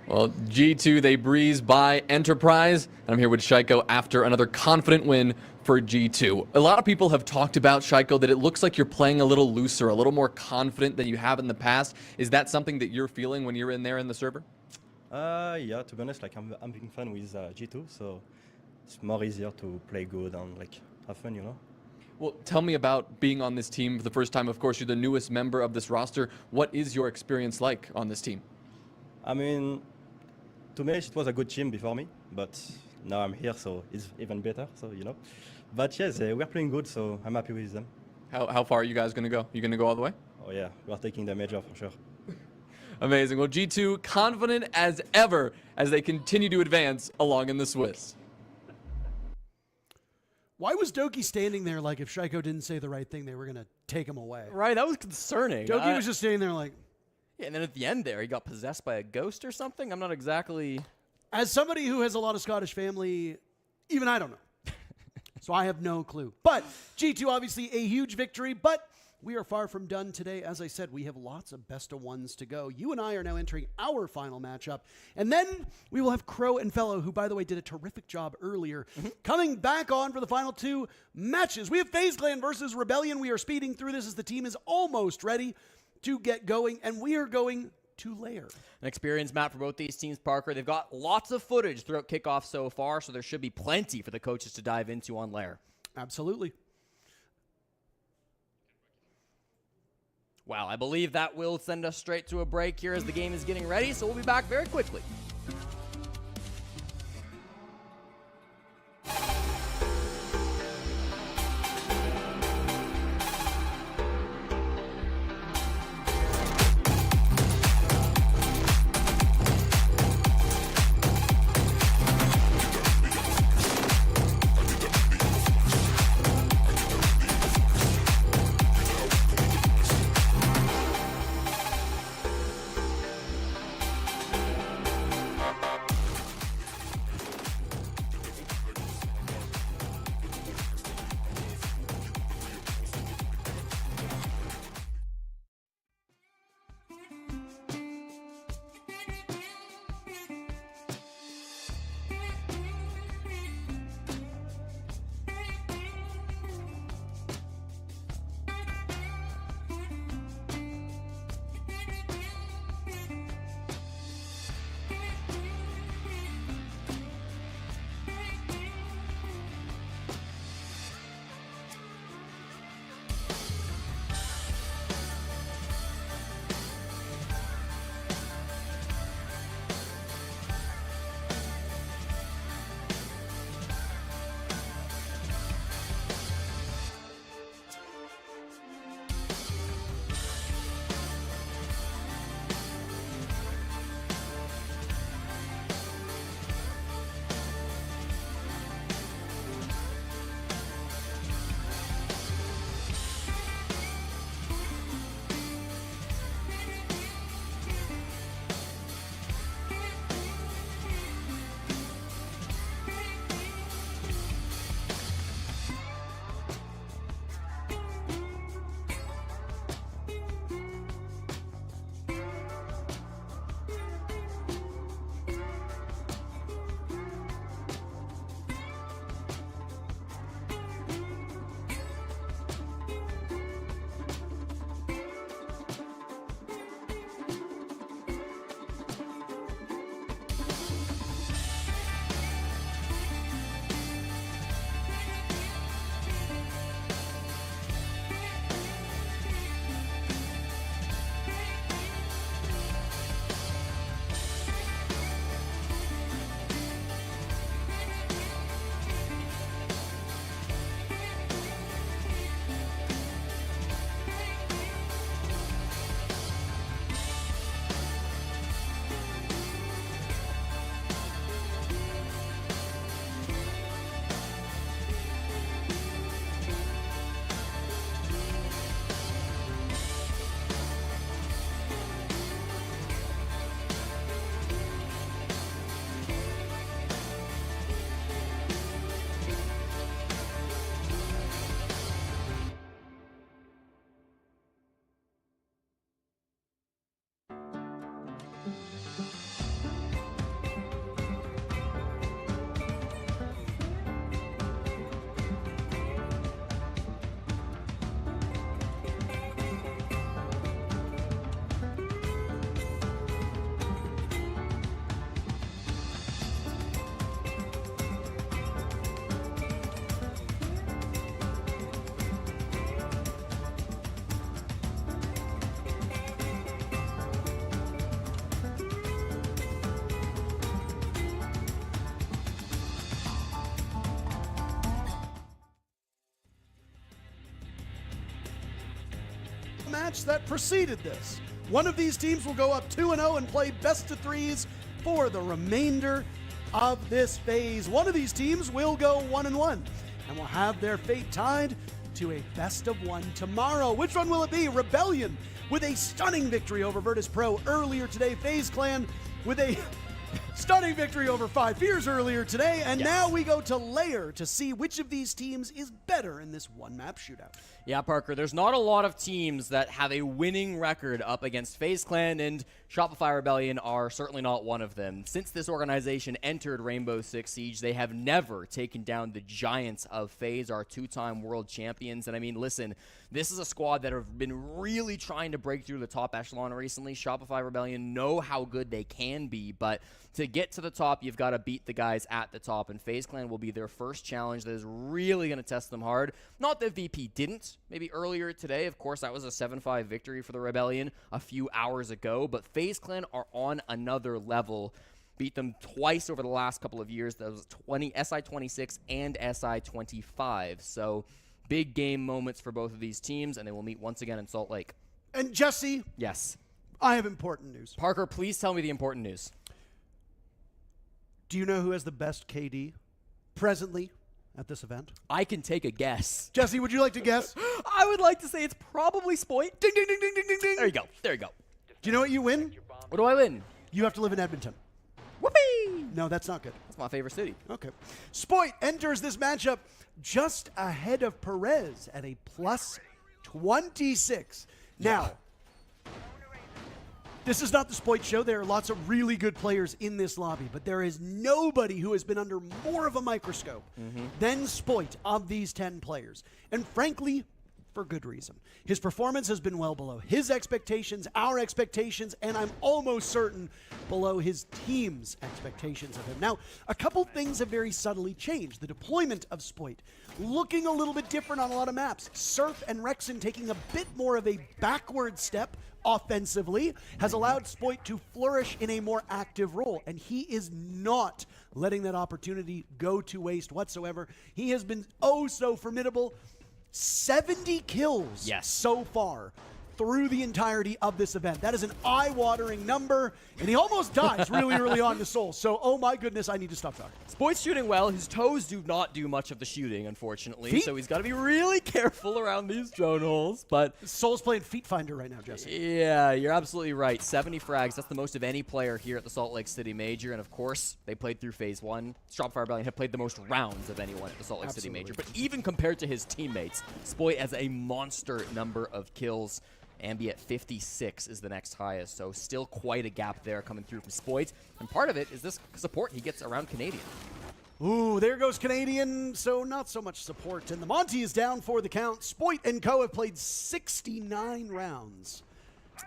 Well, G2, they breeze by Enterprise. And I'm here with Shaiko after another confident win for G2. A lot of people have talked about, Shaiko, that it looks like you're playing a little looser, a little more confident than you have in the past. Is that something that you're feeling when you're in there in the server? Yeah, to be honest, like I'm having fun with G2, so it's more easier to play good and like have fun, you know? Well, tell me about being on this team for the first time. Of course, you're the newest member of this roster. What is your experience like on this team? I mean, to me, it was a good team before me, but now I'm here, so it's even better, so, you know. But yes, we're playing good, so I'm happy with them. How far are you guys going to go? You going to go all the way? Oh yeah, we're taking the major for sure. Amazing. Well, G2 confident as ever as they continue to advance along in the Swiss. Why was Doki standing there like if Shaiko didn't say the right thing, they were going to take him away? Right, that was concerning. Doki was just standing there like... Yeah, and then at the end there, he got possessed by a ghost or something? I'm not exactly... As somebody who has a lot of Scottish family, even I don't know. So I have no clue. But G2, obviously a huge victory, but we are far from done today. As I said, we have lots of best of ones to go. You and I are now entering our final matchup. And then we will have Crow and Fellow, who, by the way, did a terrific job earlier, coming back on for the final two matches. We have FaZe Clan versus Rebellion. We are speeding through this as the team is almost ready to get going, and we are going to Lair. An experienced map for both these teams, Parker. They've got lots of footage throughout kickoff so far, so there should be plenty for the coaches to dive into on Lair. Absolutely. Wow, I believe that will send us straight to a break here as the game is getting ready, so we'll be back very quickly. match that preceded this. One of these teams will go up 2-0 and play best of threes for the remainder of this phase. One of these teams will go 1-1 and will have their fate tied to a best of one tomorrow. Which one will it be? Rebellion with a stunning victory over Virtus Pro earlier today. FaZe Clan with a stunning victory over 5 Fears earlier today. And now we go to Layer to see which of these teams is better in this one-map shootout. Yeah, Parker, there's not a lot of teams that have a winning record up against FaZe Clan, and Shopify Rebellion are certainly not one of them. Since this organization entered Rainbow Six Siege, they have never taken down the giants of FaZe, our 2-time world champions. And I mean, listen, this is a squad that have been really trying to break through the top echelon recently. Shopify Rebellion know how good they can be, but to get to the top, you've got to beat the guys at the top, and FaZe Clan will be their first challenge that is really going to test them hard. Not that VP didn't. Maybe earlier today, of course, that was a 7-5 victory for the Rebellion a few hours ago, but FaZe Clan are on another level. Beat them twice over the last couple of years. That was SI-26 and SI-25. So big game moments for both of these teams, and they will meet once again in Salt Lake. And Jesse? Yes. I have important news. Parker, please tell me the important news. Do you know who has the best KD presently at this event? I can take a guess. Jesse, would you like to guess? I would like to say it's probably Spoit. Ding, ding, ding, ding, ding, ding, ding. There you go. There you go. Do you know what you win? What do I win? You have to live in Edmonton. Whoopee! No, that's not good. That's my favorite city. Okay. Spoit enters this matchup just ahead of Perez at a plus 26. Now, this is not the Spoit show. There are lots of really good players in this lobby, but there is nobody who has been under more of a microscope than Spoit of these 10 players. And frankly, for good reason. His performance has been well below his expectations, our expectations, and I'm almost certain below his team's expectations of him. Now, a couple things have very subtly changed. The deployment of Spoit looking a little bit different on a lot of maps. Surf and Rexon taking a bit more of a backward step offensively has allowed Spoit to flourish in a more active role, and he is not letting that opportunity go to waste whatsoever. He has been oh so formidable. 70 kills so far through the entirety of this event. That is an eye-watering number, and he almost dies really early on to Soul. So, oh my goodness, I need to stop talking. Spoit's shooting well. His toes do not do much of the shooting, unfortunately. So he's got to be really careful around these drone holes. But Soul's playing Feet Finder right now, Jesse. Yeah, you're absolutely right. 70 frags. That's the most of any player here at the Salt Lake City Major. And of course, they played through Phase 1. Shopify Rebellion have played the most rounds of anyone at the Salt Lake City Major. But even compared to his teammates, Spoit has a monster number of kills. Ambi at 56 is the next highest, so still quite a gap there coming through from Spoit. And part of it is this support he gets around Canadian. Ooh, there goes Canadian, so not so much support. And the Monty is down for the count. Spoit and Co. have played 69 rounds.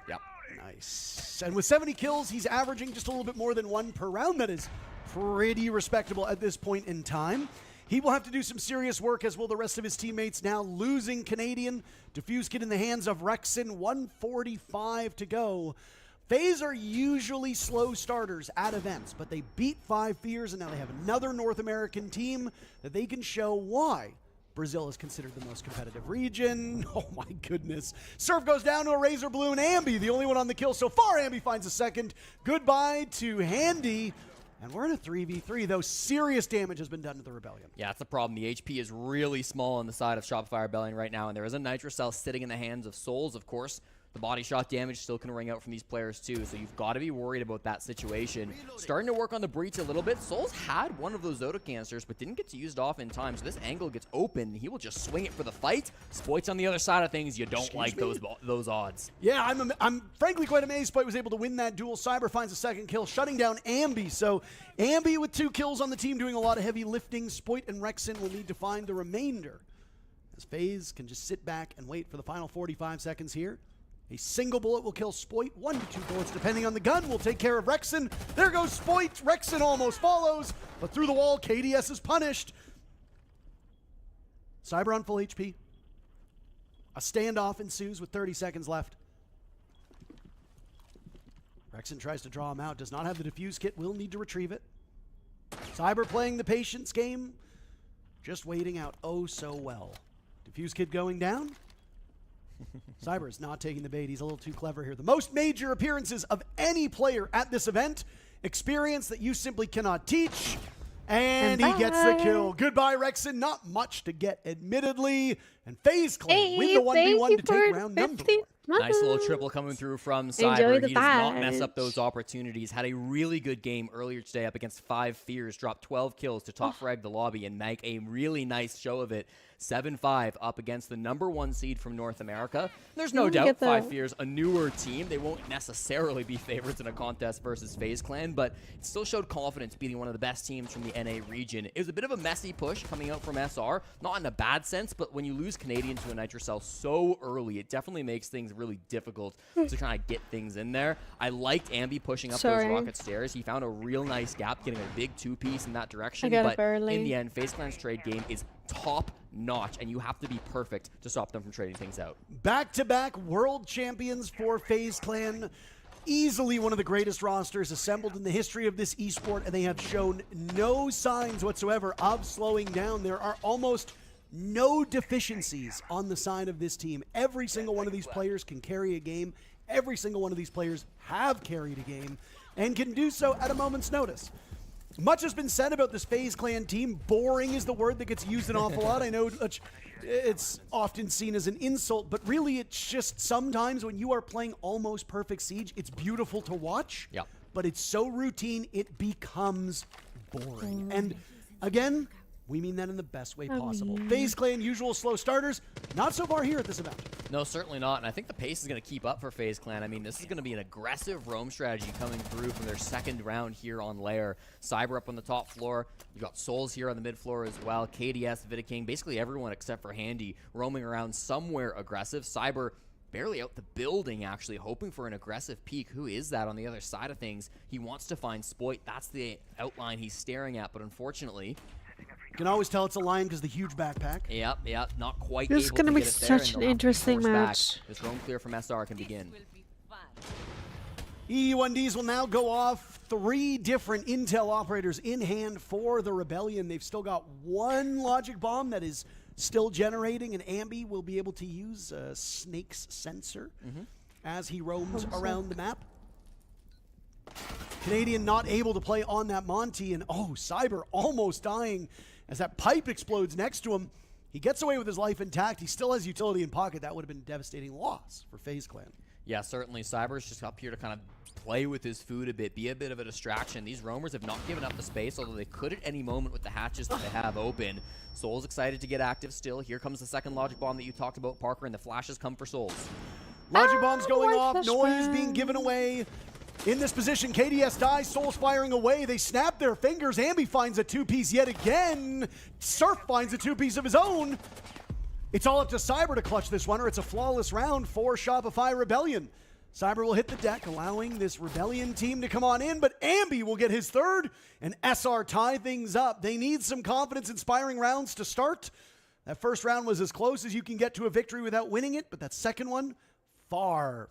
Yep. Nice. And with 70 kills, he's averaging just a little bit more than 1 per round. That is pretty respectable at this point in time. He will have to do some serious work, as will the rest of his teammates, now losing Canadian. Defuse kit in the hands of Rexon, 145 to go. FaZe are usually slow starters at events, but they beat 5 Fears, and now they have another North American team that they can show why Brazil is considered the most competitive region. Oh my goodness. Surf goes down to a Razor Blue, and Ambi, the only one on the kill so far. Ambi finds a second. Goodbye to Handy. And we're in a 3v3, though serious damage has been done to the Rebellion. Yeah, that's the problem. The HP is really small on the side of Shopify Rebellion right now, and there is a Nitro Cell sitting in the hands of Souls, of course. The body shot damage still can ring out from these players too, so you've got to be worried about that situation. Starting to work on the breach a little bit. Souls had one of those auto canisters, but didn't get to use it off in time, so this angle gets open. He will just swing it for the fight. Spoit's on the other side of things. You don't like those odds. Yeah, I'm frankly quite amazed Spoit was able to win that duel. Cyber finds a second kill, shutting down Ambi. So Ambi with 2 kills on the team, doing a lot of heavy lifting. Spoit and Rexon will need to find the remainder, as FaZe can just sit back and wait for the final 45 seconds here. A single bullet will kill Spoit. 1 to 2 bullets, depending on the gun, will take care of Rexon. There goes Spoit. Rexon almost follows, but through the wall, KDS is punished. Cyber on full HP. A standoff ensues with 30 seconds left. Rexon tries to draw him out, does not have the defuse kit, will need to retrieve it. Cyber playing the patience game, just waiting out oh so well. Defuse kit going down. Cyber is not taking the bait. He's a little too clever here. The most major appearances of any player at this event. Experience that you simply cannot teach. And he gets the kill. Goodbye, Rexon. Not much to get, admittedly. And FaZe Clan win the 1v1 to take round number 1. Nice little triple coming through from Cyber. He does not mess up those opportunities. Had a really good game earlier today up against 5 Fears. Dropped 12 kills to top frag the lobby and make a really nice show of it. 7-5 up against the #1 seed from North America. There's no doubt 5 Fears, a newer team. They won't necessarily be favorites in a contest versus FaZe Clan, but it still showed confidence beating one of the best teams from the NA region. It was a bit of a messy push coming out from SR, not in a bad sense, but when you lose Canadian to a Nitrocell so early, it definitely makes things really difficult to kind of get things in there. I liked Ambi pushing up those rocket stairs. He found a real nice gap, getting a big 2-piece in that direction, but in the end, FaZe Clan's trade game is top notch, and you have to be perfect to stop them from trading things out. Back-to-back world champions for FaZe Clan. Easily one of the greatest rosters assembled in the history of this esport, and they have shown no signs whatsoever of slowing down. There are almost no deficiencies on the side of this team. Every single one of these players can carry a game. Every single one of these players have carried a game and can do so at a moment's notice. Much has been said about this FaZe Clan team. Boring is the word that gets used an awful lot. I know it's often seen as an insult, but really it's just sometimes when you are playing almost perfect Siege, it's beautiful to watch, but it's so routine, it becomes boring. And again, we mean that in the best way possible. FaZe Clan, usual slow starters, not so far here at this event. No, certainly not, and I think the pace is going to keep up for FaZe Clan. I mean, this is going to be an aggressive roam strategy coming through from their second round here on Lair. Cyber up on the top floor. You got Souls here on the mid floor as well. KDS, Vidaking, basically everyone except for Handy roaming around somewhere aggressive. Cyber barely out the building, actually, hoping for an aggressive peek. Who is that on the other side of things? He wants to find Spoit. That's the outline he's staring at, but unfortunately, you can always tell it's a Lion because the huge backpack. Yep, not quite This is able going to to be get it there, such and an they'll have to interesting force back. match. This roam clear from SR can begin. E1Ds will now go off. 3 different intel operators in hand for the Rebellion. They've still got 1 logic bomb that is still generating, and Ambi will be able to use Snake's sensor as he roams around the map. Canadian not able to play on that Monty, and Cyber almost dying as that pipe explodes next to him. He gets away with his life intact. He still has utility in pocket. That would have been a devastating loss for FaZe Clan. Yeah, certainly. Cyber's just up here to kind of play with his food a bit, be a bit of a distraction. These roamers have not given up the space, although they could at any moment with the hatches that they have open. Soul's excited to get active still. Here comes the second logic bomb that you talked about, Parker, and the flashes come for Souls. Logic bombs going off. Noise being given away. In this position, KDS dies, Souls firing away. They snap their fingers. Ambi finds a 2-piece yet again. Surf finds a 2-piece of his own. It's all up to Cyber to clutch this one, or it's a flawless round for Shopify Rebellion. Cyber will hit the deck, allowing this Rebellion team to come on in, but Ambi will get his third, and SR tie things up. They need some confidence-inspiring rounds to start. That first round was as close as you can get to a victory without winning it, but that second one, far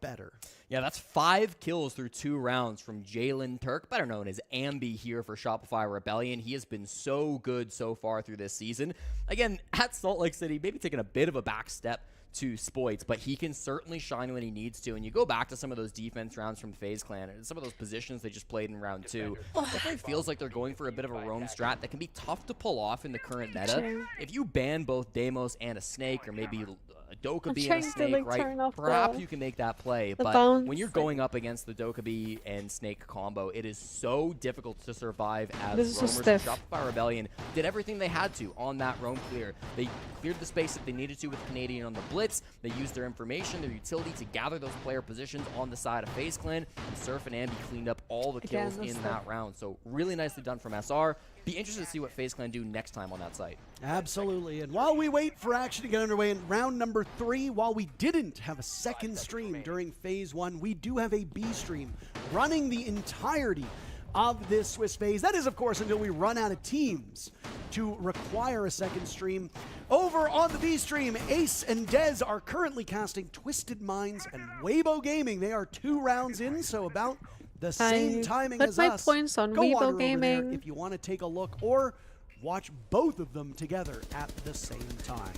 better. Yeah, that's 5 kills through 2 rounds from Jalen Turk, better known as Ambi here for Shopify Rebellion. He has been so good so far through this season. Again, at Salt Lake City, maybe taking a bit of a back step to Spoits, but he can certainly shine when he needs to. And you go back to some of those defense rounds from FaZe Clan and some of those positions they just played in round 2. It definitely feels like they're going for a bit of a roam strat that can be tough to pull off in the current meta. If you ban both Deimos and a Snake, or maybe a Dokkaebi and a Snake, right? Perhaps you can make that play, but when you're going up against the Dokkaebi and Snake combo, it is so difficult to survive as roamers. Shopify Rebellion did everything they had to on that roam clear. They cleared the space that they needed to with Canadian on the blitz. They used their information, their utility to gather those player positions on the side of FaZe Clan, and Surf and Ambi cleaned up all the kills in that round. So really nicely done from SR. Be interested to see what FaZe Clan do next time on that site. Absolutely. And while we wait for action to get underway in round number 3, while we didn't have a second stream during phase 1, we do have a B stream running the entirety of this Swiss phase. That is, of course, until we run out of teams to require a second stream. Over on the B stream, Ace and Dez are currently casting Twisted Minds and Weibo Gaming. They are 2 rounds in, so about the same timing as us. Put my points on Go Weibo Gaming if you want to take a look or watch both of them together at the same time.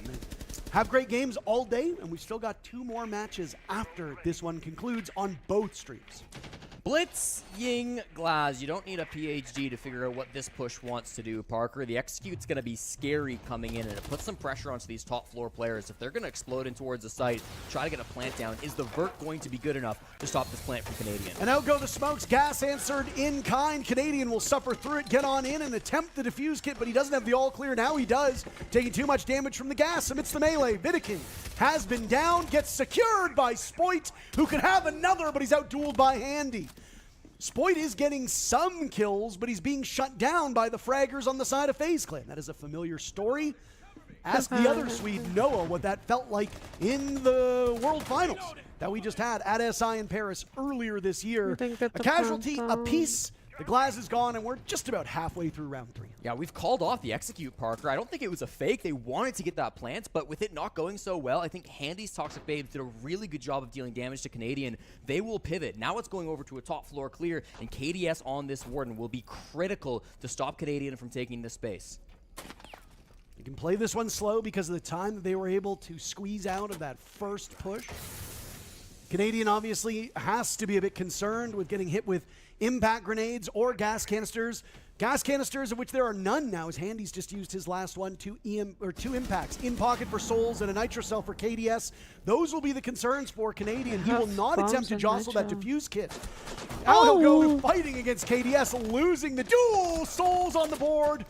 have great games all day, and we've still got 2 more matches after this one concludes on both streams. Blitz, Ying, Glaz. You don't need a PhD to figure out what this push wants to do, Parker. The execute's going to be scary coming in, and it puts some pressure onto these top floor players. If they're going to explode in towards the site, try to get a plant down, is the vert going to be good enough to stop this plant from Canadian? And out go the smokes. Gas answered in kind. Canadian will suffer through it, get on in, and attempt the defuse kit, but he doesn't have the all clear. Now he does, taking too much damage from the gas amidst the melee. Vidiking has been down, gets secured by Spoit, who could have another, but he's out-dueled by Handy. Spoit is getting some kills, but he's being shut down by the fraggers on the side of FaZe Clan. That is a familiar story. Ask the other Swede, Noah, what that felt like in the World Finals that we just had at SI in Paris earlier this year. A casualty apiece. The Glaz is gone, and we're just about halfway through round 3. Yeah, we've called off the execute, Parker. I don't think it was a fake. They wanted to get that plant, but with it not going so well, I think Handy's Toxic Babes did a really good job of dealing damage to Canadian. They will pivot. Now it's going over to a top floor clear, and KDS on this Warden will be critical to stop Canadian from taking this space. You can play this one slow because of the time that they were able to squeeze out of that first push. Canadian obviously has to be a bit concerned with getting hit with impact grenades or gas canisters. Gas canisters, of which there are none now, as Handy's just used his last one, 2 impacts. In pocket for Souls and a Nitro Cell for KDS. Those will be the concerns for Canadian. He will not attempt to jostle that defuse kit. Now he'll go fighting against KDS, losing the duel. Souls on the board.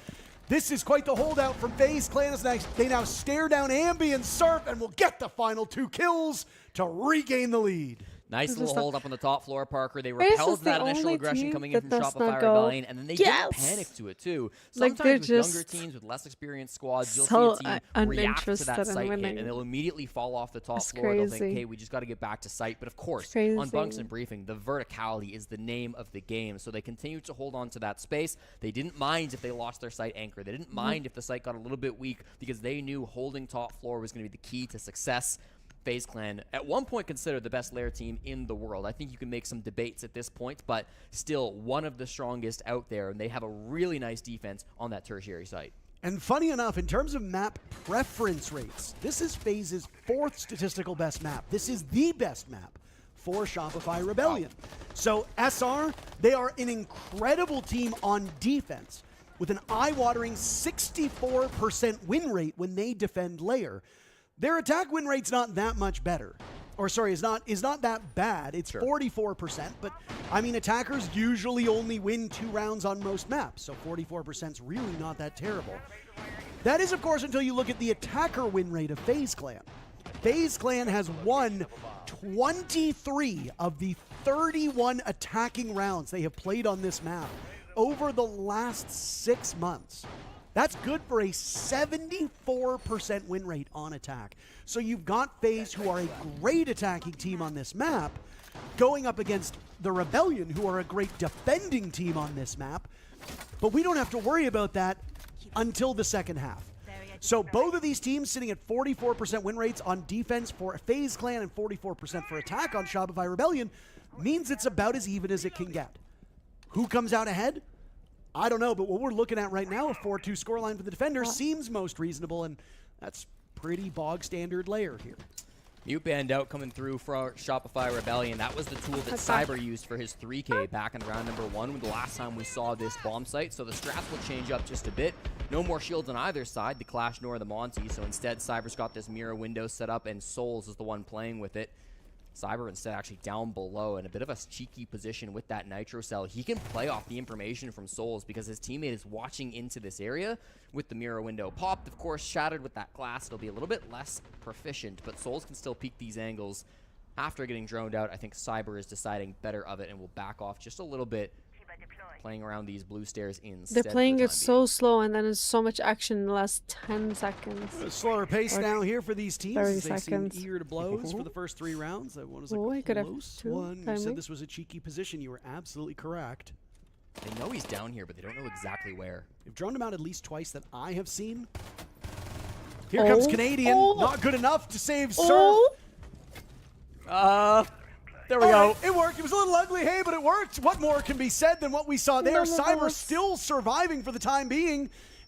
This is quite the holdout from FaZe Clan as they now stare down Ambi and Surf and will get the final 2 kills to regain the lead. Nice little hold up on the top floor, Parker. They repelled that initial aggression coming in from Shopify Rebellion, and then they didn't panic to it, too. Sometimes with younger teams, with less experienced squads, you'll see a team react to that site hit, and they'll immediately fall off the top floor. They'll think, hey, we just got to get back to site. But of course, on Bunks and Briefing, the verticality is the name of the game. So they continue to hold on to that space. They didn't mind if they lost their site anchor. They didn't mind if the site got a little bit weak because they knew holding top floor was going to be the key to success. FaZe Clan, at one point considered the best lair team in the world. I think you can make some debates at this point, but still one of the strongest out there, and they have a really nice defense on that tertiary site. And funny enough, in terms of map preference rates, this is FaZe's 4th statistical best map. This is the best map for Shopify Rebellion. So SR, they are an incredible team on defense with an eye-watering 64% win rate when they defend lair. Their attack win rate's not that much better. Or sorry, is not that bad. It's 44%, but I mean attackers usually only win 2 rounds on most maps, so 44% is really not that terrible. That is, of course, until you look at the attacker win rate of FaZe Clan. FaZe Clan has won 23 of the 31 attacking rounds they have played on this map over the last 6 months. That's good for a 74% win rate on attack. So you've got FaZe, who are a great attacking team on this map, going up against the Rebellion, who are a great defending team on this map. But we don't have to worry about that until the second half. So both of these teams sitting at 44% win rates on defense for FaZe Clan and 44% for attack on Shopify Rebellion means it's about as even as it can get. Who comes out ahead? I don't know, but what we're looking at right now, a 4-2 scoreline for the defender, seems most reasonable, and that's pretty bog standard layer here. Mute band out coming through for Shopify Rebellion. That was the tool that Cyber used for his 3K back in round number 1 the last time we saw this bomb site. So the strats will change up just a bit. No more shields on either side, the Clash nor the Monty. So instead, Cyber's got this mirror window set up, and Souls is the one playing with it. Cyber instead actually down below in a bit of a cheeky position with that Nitro Cell. He can play off the information from Souls because his teammate is watching into this area with the mirror window popped. Of course, shattered with that glass. It'll be a little bit less proficient, but Souls can still peek these angles. After getting droned out, I think Cyber is deciding better of it and will back off just a little bit, playing around these blue stairs instead. They're playing it so slow, and then there's so much action in the last 10 seconds. A slower pace now here for these teams. 30 They seconds. seem eager to blows for the first 3 rounds. That one was a close two one. You said this was a cheeky position. You were absolutely correct. They know he's down here, but they don't know exactly where. They've droned him out at least twice that I have seen. Here comes Canadian. Not good enough to save Surf. There we go. It worked. It was a little ugly, hey, but it worked. What more can be said than what we saw there? Cyber still surviving for the time being.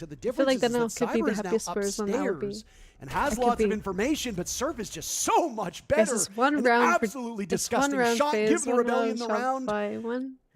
said the feel difference like is that now that could be Cyber the is now happiest person I would be. upstairs and has It could lots of be. information, but Surf is just so much Guys, better. it's one An round. absolutely It's one disgusting round shot. phase, Give the one Rebellion round the shot round. by one.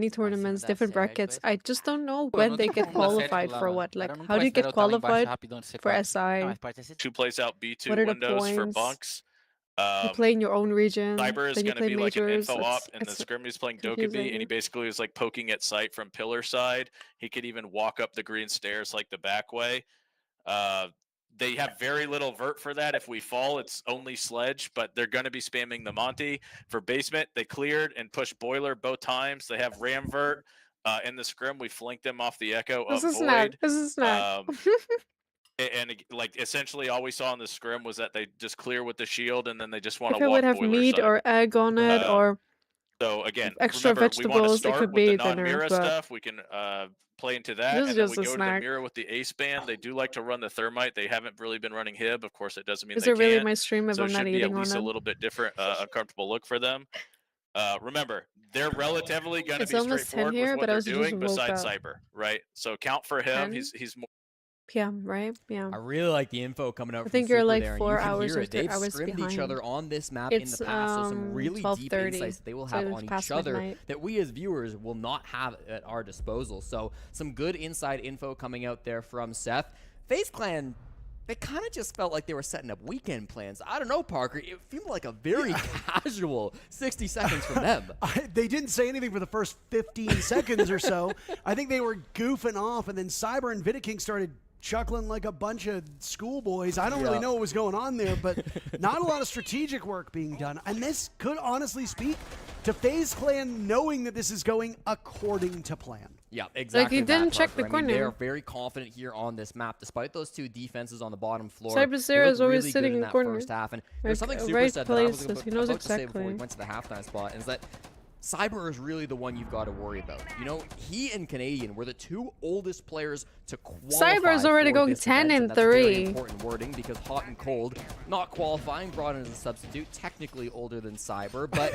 many tournaments, different brackets. I just don't know Pô, when não they tem get como pular certo qualified lá, for mano. what. O Like, cara nunca how do vai you get esperar eu estar lá embaixo qualified rapidão de C4. for Não, SI? mas pode ter certeza. Who plays out B2 What are the windows for points? bunks. You play in your own region, Cyber is then you going to play be like an majors. info op, It's, and then it's Scrimmy is playing confusing. Dokkaebi, and he basically was like poking at sight from pillar side. He could even walk up the green stairs like the back way. They have very little vert for that. If we fall, it's only sledge, but they're going to be spamming the Monty. For basement, they cleared and pushed boiler both times. They have ram vert. In the scrim, we flanked them off the echo This of is not. void. This is not. And like essentially all we saw in the scrim was that they just clear with the shield and then they just want If to it walk would have boiler meat side. or egg on it, or So again, extra remember, we want to vegetables, it start could with the be dinner, non-Mira but stuff. We can play into that, this is and then just we a go to the snack. Mira with the ace band. They do like to run the thermite. They haven't really been running Hib. Of course, it doesn't mean Is they it really can't. my stream if So I'm it not should be eating at on least a it? little bit different, uncomfortable look for them. Remember, they're relatively going to It's be almost 10 straightforward here, with what but I they're also just doing woke besides up. Cyber, right? So count for him. 10 He's more. p.m. right? Yeah. I really like the info coming out I from think you're Super like there, and 4 you can hours hear or it. They've 3 hours scrimmed behind. each other on this map It's in the past, so some really deep 12:30, insights that they will so have it's on each past other midnight. that we as viewers will not have at our disposal. So some good inside info coming out there from Seth. FaZe Clan, they kind of just felt like they were setting up weekend plans. I don't know, Parker. It seemed like a very casual 60 seconds from them. They didn't say anything for the first 15 seconds or so. I think they were goofing off, and then Cyber and Vidaking started chuckling like a bunch of schoolboys. I don't really know what was going on there, but not a lot of strategic work being done. And this could honestly speak to FaZe Clan knowing that this is going according to plan. Yeah, exactly. Like, he didn't that, check the Parker. I mean, they corner. are very confident here on this map, despite those two defenses on the bottom floor. Cyber They Zero look is always really good sitting in in that corner. first half. And Like, there's something Super right said that I was places. He knows about to say before we exactly. went to the halftime spot, is that Cyber is really the one you've got to worry about. You know, he and Canadian were the two oldest players to qualify. Cyber is already for going this 10 event, and that's very 3. important wording because Hot and Cold, not qualifying, brought in as a substitute, technically older than Cyber, but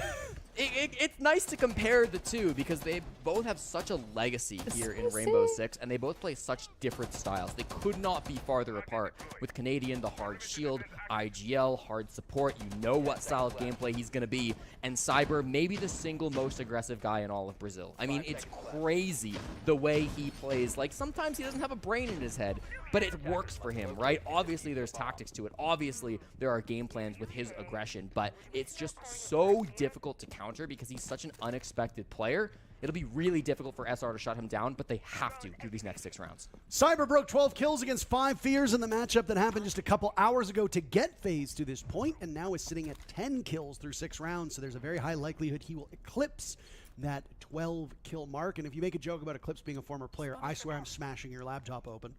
it's nice to compare the two because they both have such a legacy here in Rainbow Six, and they both play such different styles. They could not be farther apart. With Canadian, the hard shield, IGL, hard support, you know what style of gameplay he's going to be, and Cyber, maybe the single most aggressive guy in all of Brazil. I mean, it's crazy the way he plays. Like, sometimes he doesn't have a brain in his head, but it works for him, right? Obviously, there's tactics to it. Obviously, there are game plans with his aggression, but it's just so difficult to counter because he's such an unexpected player. It'll be really difficult for SR to shut him down, but they have to through these next 6 rounds. Cyber broke 12 kills against 5 Fears in the matchup that happened just a couple hours ago to get FaZe to this point, and now is sitting at 10 kills through 6 rounds, so there's a very high likelihood he will eclipse that 12 kill mark. And if you make a joke about Eclipse being a former player, I swear I'm smashing your laptop open.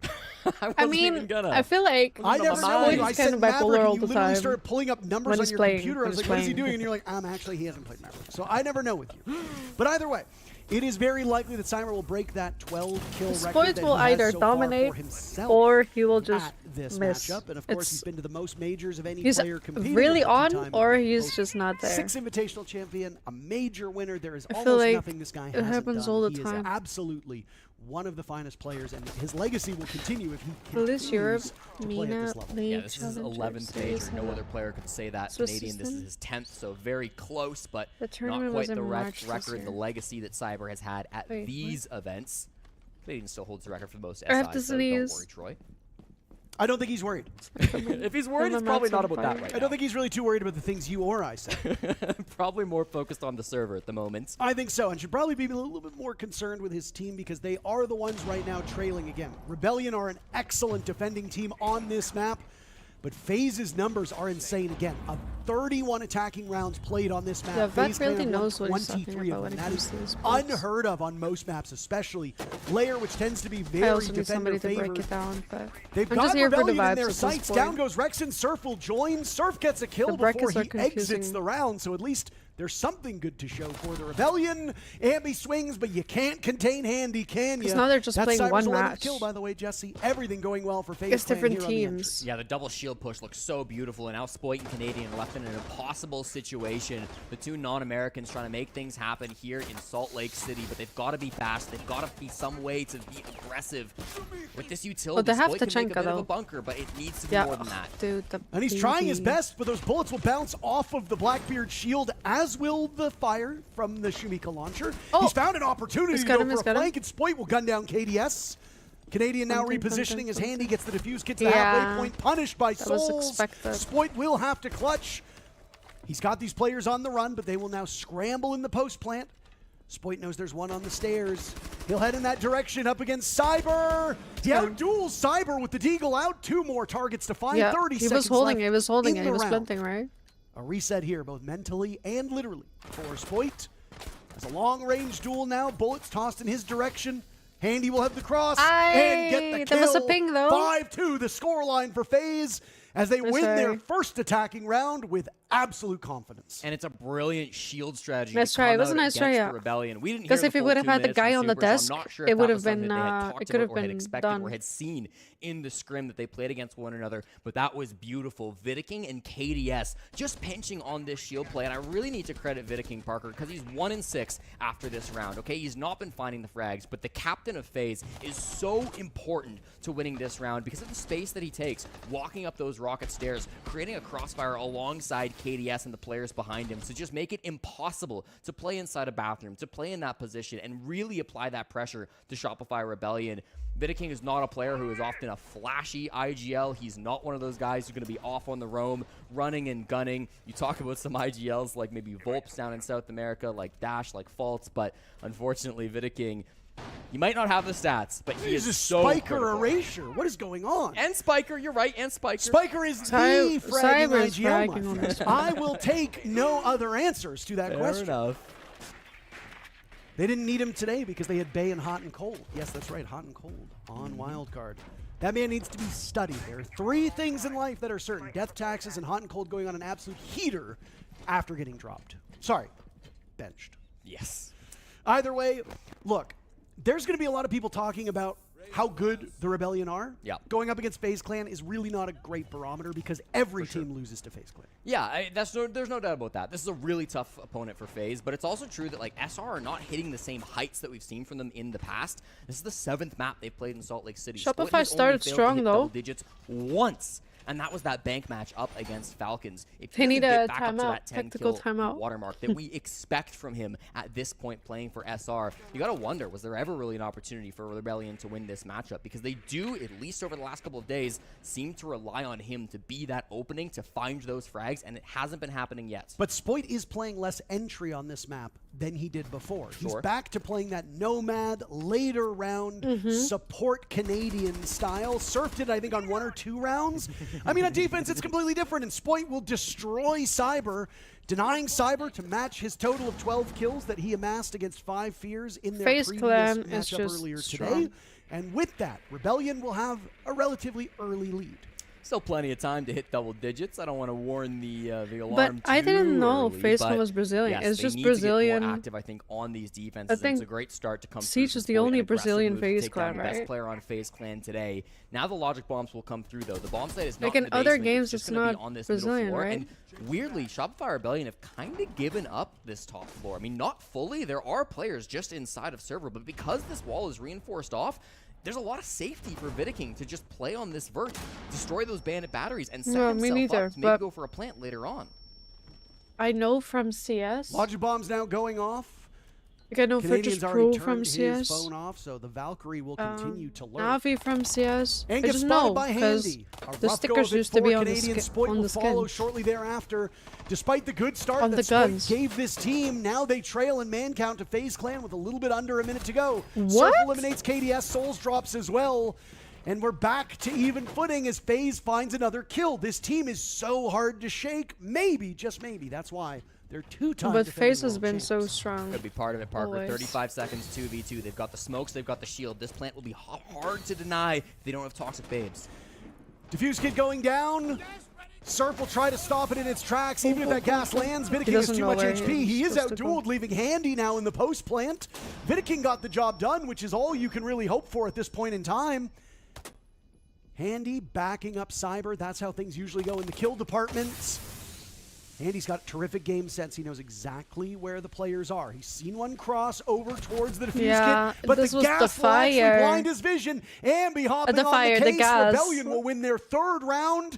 I mean, I feel like I never know you. I kind said of Maverick, bipolar all and you the literally time. started pulling up numbers when on he's your playing, computer. I when was he's like, what is he playing. doing? And you're like, actually, he hasn't played Maverick. So I never know with you. But either way, it is very likely that Cyber will break that 12-kill record Spoilt that will he has either so far dominate for himself or he will just at this miss. matchup. And of course, he's been to the most majors of any He's player competing. really with on, two-time or he's host. just not there. 6 invitational champion, a major winner. There is I feel almost like nothing this guy it hasn't happens done. all the He time. is absolutely one of the finest players, and his legacy will continue if he Well, this Europe, continues to play at Mina, this level. Lee, Yeah, this is his 11th major. No other player could say that. Swiss Canadian, this is system? his 10th, so very close, but The not tournament quite was the in March this record, the year. legacy that Cyber has had at Wait, these events. Canadian still holds the record for the most I have SI, to so don't sneeze. worry, Troy. I don't think he's worried. If he's worried, it's probably not about that right I don't think he's really too worried about the things you or I say. Probably more focused on the server at the moment. I think so, and should probably be a little bit more concerned with his team because they are the ones right now trailing again. Rebellion are an excellent defending team on this map, but FaZe's numbers are insane again. 31 attacking rounds played on this map. Yeah, Vat FaZe Clan really have knows won what he's talking 23 about of when them. it That comes is to these sports. unheard of on most maps, especially Layer, which tends to be I very also need somebody to break defender-favored. it down, but They've I'm got just here for the Rebellion in vibes their at this sights. point. Down goes Rex, and Surf will join. Surf gets a kill The before brackets are he exits confusing. the round, so at least there's something good to show for the Rebellion. Ambi swings, but you can't contain Handy, can you? 'Cause now they're just That's playing Cyber's one 11th match. kill, by the way, Jesse. Everything going well for FaZe It's Clan different here on the entry. teams. Yeah, the double shield push looks so beautiful, and now Spoit and Canadian are left in an impossible situation. The two non-Americans trying to make things happen here in Salt Lake City, but they've got to be fast. They've got to be some way to be aggressive. With this utility, they have Spoit can make a Tachenka, bit of a though. bunker, but it needs to be Yeah, more than that. dude, the And he's trying his baby. best, but those bullets will bounce off of the Blackbeard shield, as will the fire from the Shumika launcher. He's found an opportunity He's to got go him, for he's a got him. flank, and Spoit will gun down KDS. Canadian now Something, repositioning something, his something. Handy, gets the defuse, gets the Yeah, halfway point, punished by that was Souls. expected. Spoit will have to clutch. He's got these players on the run, but they will now scramble in the post plant. Spoit knows there's one on the stairs. He'll head in that direction up against Cyber. He out-duels Cyber with the Deagle out. 2 more targets to find. 30 he seconds was holding left it. He was holding in it. the He was round. sprinting, right? A reset here, both mentally and literally, for Spoit. It's a long-range duel now. Bullets tossed in his direction. Handy will have the cross and get the kill. There was a ping, though. 5-2, the scoreline for FaZe as they win their first attacking round with absolute confidence. And it's a brilliant shield strategy. Nice to try. come It was a out nice try, against yeah. the Rebellion. We didn't hear Because the if he full would have 2 had the minutes guy from on the Supers, I'm desk, not sure it if would that have was something been, they had it talked could about have or had been expected done. or had seen in the scrim that they played against one another. But that was beautiful. Vidiking and KDS just pinching on this shield play. And I really need to credit Vidiking Parker because he's 1-6 after this round. Okay, he's not been finding the frags, but the captain of FaZe is so important to winning this round because of the space that he takes, walking up those rocket stairs, creating a crossfire alongside KDS and the players behind him to just make it impossible to play inside a bathroom, to play in that position and really apply that pressure to Shopify Rebellion. Vidiking is not a player who is often a flashy IGL. He's not one of those guys who's going to be off on the roam, running and gunning. You talk about some IGLs like maybe Volps down in South America, like Dash, like Faults, but unfortunately Vidiking, he might not have the stats, but he is a so Spiker critical. erasure. What is going on? And Spiker, you're right, and Spiker. Spiker is the fragging IGL, my friend. I will take no other answers to that question. Fair enough. They didn't need him today because they had Bay and Hot and Cold. Yes, that's right, Hot and Cold on Wildcard. That man needs to be studied. There are 3 things in life that are certain. Death taxes and Hot and Cold going on an absolute heater after getting dropped. Sorry, benched. Yes. Either way, look, there's going to be a lot of people talking about how good the Rebellion are. Yeah. Going up against FaZe Clan is really not a great barometer because every team loses to FaZe Clan. Yeah, there's no doubt about that. This is a really tough opponent for FaZe, but it's also true that like SR are not hitting the same heights that we've seen from them in the past. This is the 7th map they've played in Salt Lake City. Shopify Split has only started failed to strong, hit though. double digits once. And that was that bank match up against Falcons. If They he need doesn't a get back up to timeout, that 10 tactical kill timeout. watermark that we expect from him at this point playing for SR, you got to wonder, was there ever really an opportunity for Rebellion to win this matchup? Because they do, at least over the last couple of days, seem to rely on him to be that opening, to find those frags, and it hasn't been happening yet. But Spoit is playing less entry on this map than he did before. He's back to playing that Nomad, later round, support Canadian style. Surfed it, I think, on 1 or 2 rounds. I mean, on defense, it's completely different, and Spoit will destroy Cyber, denying Cyber to match his total of 12 kills that he amassed against 5 Fears in their FaZe previous Clan is matchup just earlier strong. today. And with that, Rebellion will have a relatively early lead. Still plenty of time to hit double digits. I don't want to warn the alarm. But I didn't know early, FaZe but Clan was Brazilian. yes, It's they just need to get Brazilian. more active, I think, on these defenses. I and think it's a great start to come. Siege through is the Spoit, only an aggressive Brazilian move to FaZe take Clan, down the best right? player on FaZe Clan today. Now the logic bombs will come through though. The bomb site is not Like in in the other basement, games, just it's gonna be not on this Brazilian, middle floor. right? And weirdly, Shopify Rebellion have kind of given up this top floor. I mean, not fully. There are players just inside of server, but because this wall is reinforced off, there's a lot of safety for Vidiking to just play on this vert, destroy those bandit batteries, and set No, me himself neither, up to maybe but- go for a plant later on. I know from CS. Logic bombs now going off. Like I know Canadians Fridge's already Pro from turned CS. his phone off, so the Valkyrie will continue to lurk. Navi from CS. And I gets just spotted know by because Handy. A the rough go stickers of it used to for be on the, Canadian. skin. Spoit On will the follow skin. shortly thereafter. Despite the good start On that the Spoit guns. gave this team, now they trail in man count to FaZe Clan with a little bit under a minute to go. What? Surf eliminates KDS, Souls drops as well. And we're back to even footing as FaZe finds another kill. This team is so hard to shake. Maybe, just maybe, that's why they're 2-time But defending FaZe has world been champs. so strong. Could be part of it, Parker. Always. 35 seconds, 2v2. They've got the smokes, they've got the shield. This plant will be hard to deny if they don't have toxic babes. Diffuse Kid going down. Surf will try to stop it in its tracks, even if that gas lands. Vidiking has doesn't too know much where HP. he's He is supposed to go. outdueled, leaving Handy now in the post plant. Vidiking got the job done, which is all you can really hope for at this point in time. Handy backing up Cyber. That's how things usually go in the kill department. Handy's got terrific game sense. He knows exactly where the players are. He's seen one cross over towards the Diffuse Yeah, Kid, but this the was gas the will actually fire. blind his vision. Ambi hopping The on fire, the the case. gas. Rebellion will win their 3rd round.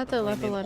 had to level it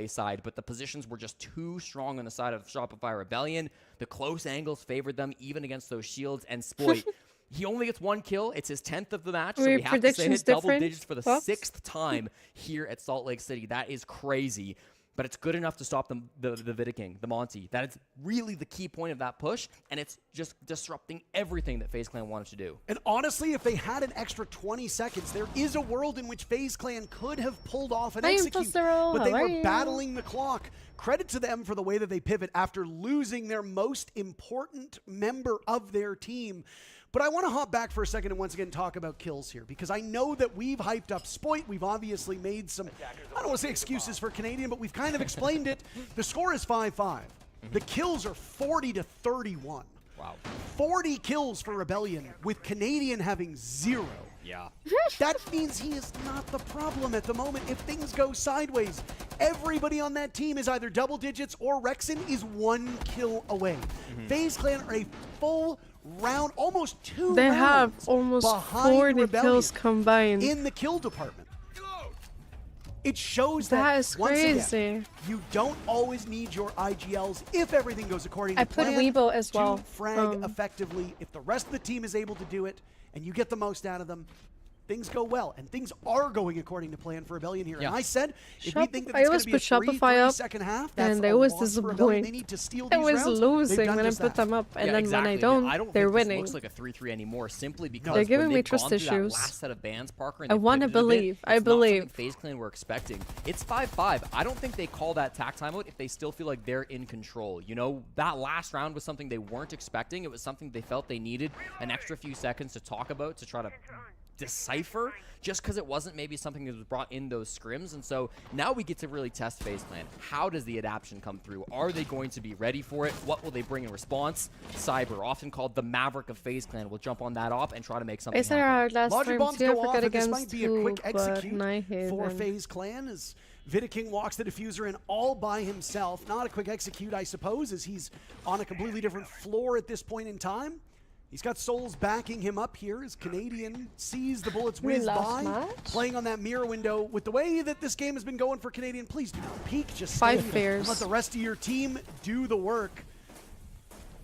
play side, but the positions were just too strong on the side of Shopify Rebellion. The close angles favored them even against those shields, and Spoit, he only gets 1 kill. It's his 10th of the match, so we have to say hit double digits for the 6th time here at Salt Lake City. That is crazy. but it's good enough to stop the Viking, the Monty. That is really the key point of that push, and it's just disrupting everything that FaZe Clan wanted to do. And honestly, if they had an extra 20 seconds, there is a world in which FaZe Clan could have pulled off an execute, but they were battling the clock. Credit to them for the way that they pivot after losing their most important member of their team. But I want to hop back for a second and once again talk about kills here, because I know that we've hyped up Spoit. We've obviously made some, I don't want to say excuses for Canadian, but we've kind of explained it. The score is 5-5. The kills are 40-31. Wow. 40 kills for Rebellion, with Canadian having 0. Yeah. That means he is not the problem at the moment if things go sideways. Everybody on that team is either double digits or Rexen is 1 kill away. FaZe Clan are a full round, almost 2 They rounds have almost behind 40 Rebellion kills combined. in the kill department. It shows That is once crazy. again, you don't always need your IGLs if everything goes according to I put plan. Weibo as well. To frag effectively. If the rest of the team is able to do it and you get the most out of them, things go well. And things are going according to plan for Rebellion here. Yeah. And I said, if we think that I it's going always to be a put Shopify up, second half, that's and they a always loss for Rebellion. disappoint. They need to steal I these was rounds. losing They've done when I just put that. them up, and Yeah, then exactly. when I don't, I don't they're think winning. This looks like a 3-3 anymore, simply because They're giving when me they've trust gone through that issues. last set of bans, Parker, and I they wanna pivoted a bit, believe. I it's not something believe. FaZe Clan were expecting. It's 5-5. I don't think they call that tack timeout if they still feel like they're in control. You know, that last round was something they weren't expecting. It was something they felt they needed an extra few seconds to talk about, to try to decipher, just because it wasn't maybe something that was brought in those scrims. And so now we get to really test FaZe Clan. How does the adaptation come through? Are they going to be ready for it? What will they bring in response? Cyber, often called the Maverick of FaZe Clan, will jump on that op and try to make something They said happen. our last Logic time bombs too, I go off, forgot and this against might be a two, quick but execute Nighthaven. for FaZe Clan as Viking walks the diffuser in all by himself. Not a quick execute, I suppose, as he's on a completely different floor at this point in time. He's got Souls backing him up here as Canadian sees the bullets whiz by, playing on that mirror window. With the way that this game has been going for Canadian, please do not peek. Just stay and let the rest of your team do the work.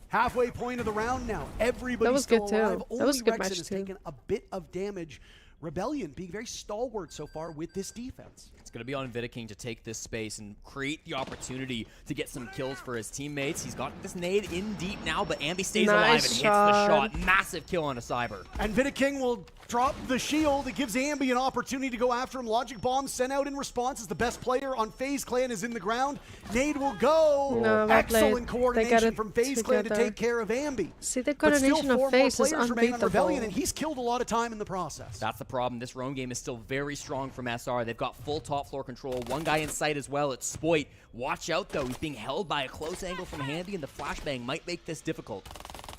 Halfway point of the round now. Everybody's still alive. That was a good Only match Rexen has too. taken a bit of damage. Rebellion being very stalwart so far with this defense. It's going to be on Viking to take this space and create the opportunity to get some kills for his teammates. He's got this nade in deep now, but Ambi stays alive and hits the shot. Massive kill on a Cyber. And Viking will drop the shield. It gives Ambi an opportunity to go after him. Logic Bomb sent out in response as the best player on FaZe Clan is in the ground. Nade will go. No, Excellent coordination from FaZe Clan to together. take care of Ambi. See, the But still coordination of 4 more FaZe is players remain on Rebellion, unbeatable. and he's killed a lot of time in the process. That's the problem. This roam game is still very strong from SR. They've got full top floor control. One guy in sight as well. It's Spoit. Watch out, though. He's being held by a close angle from Handy, and the flashbang might make this difficult.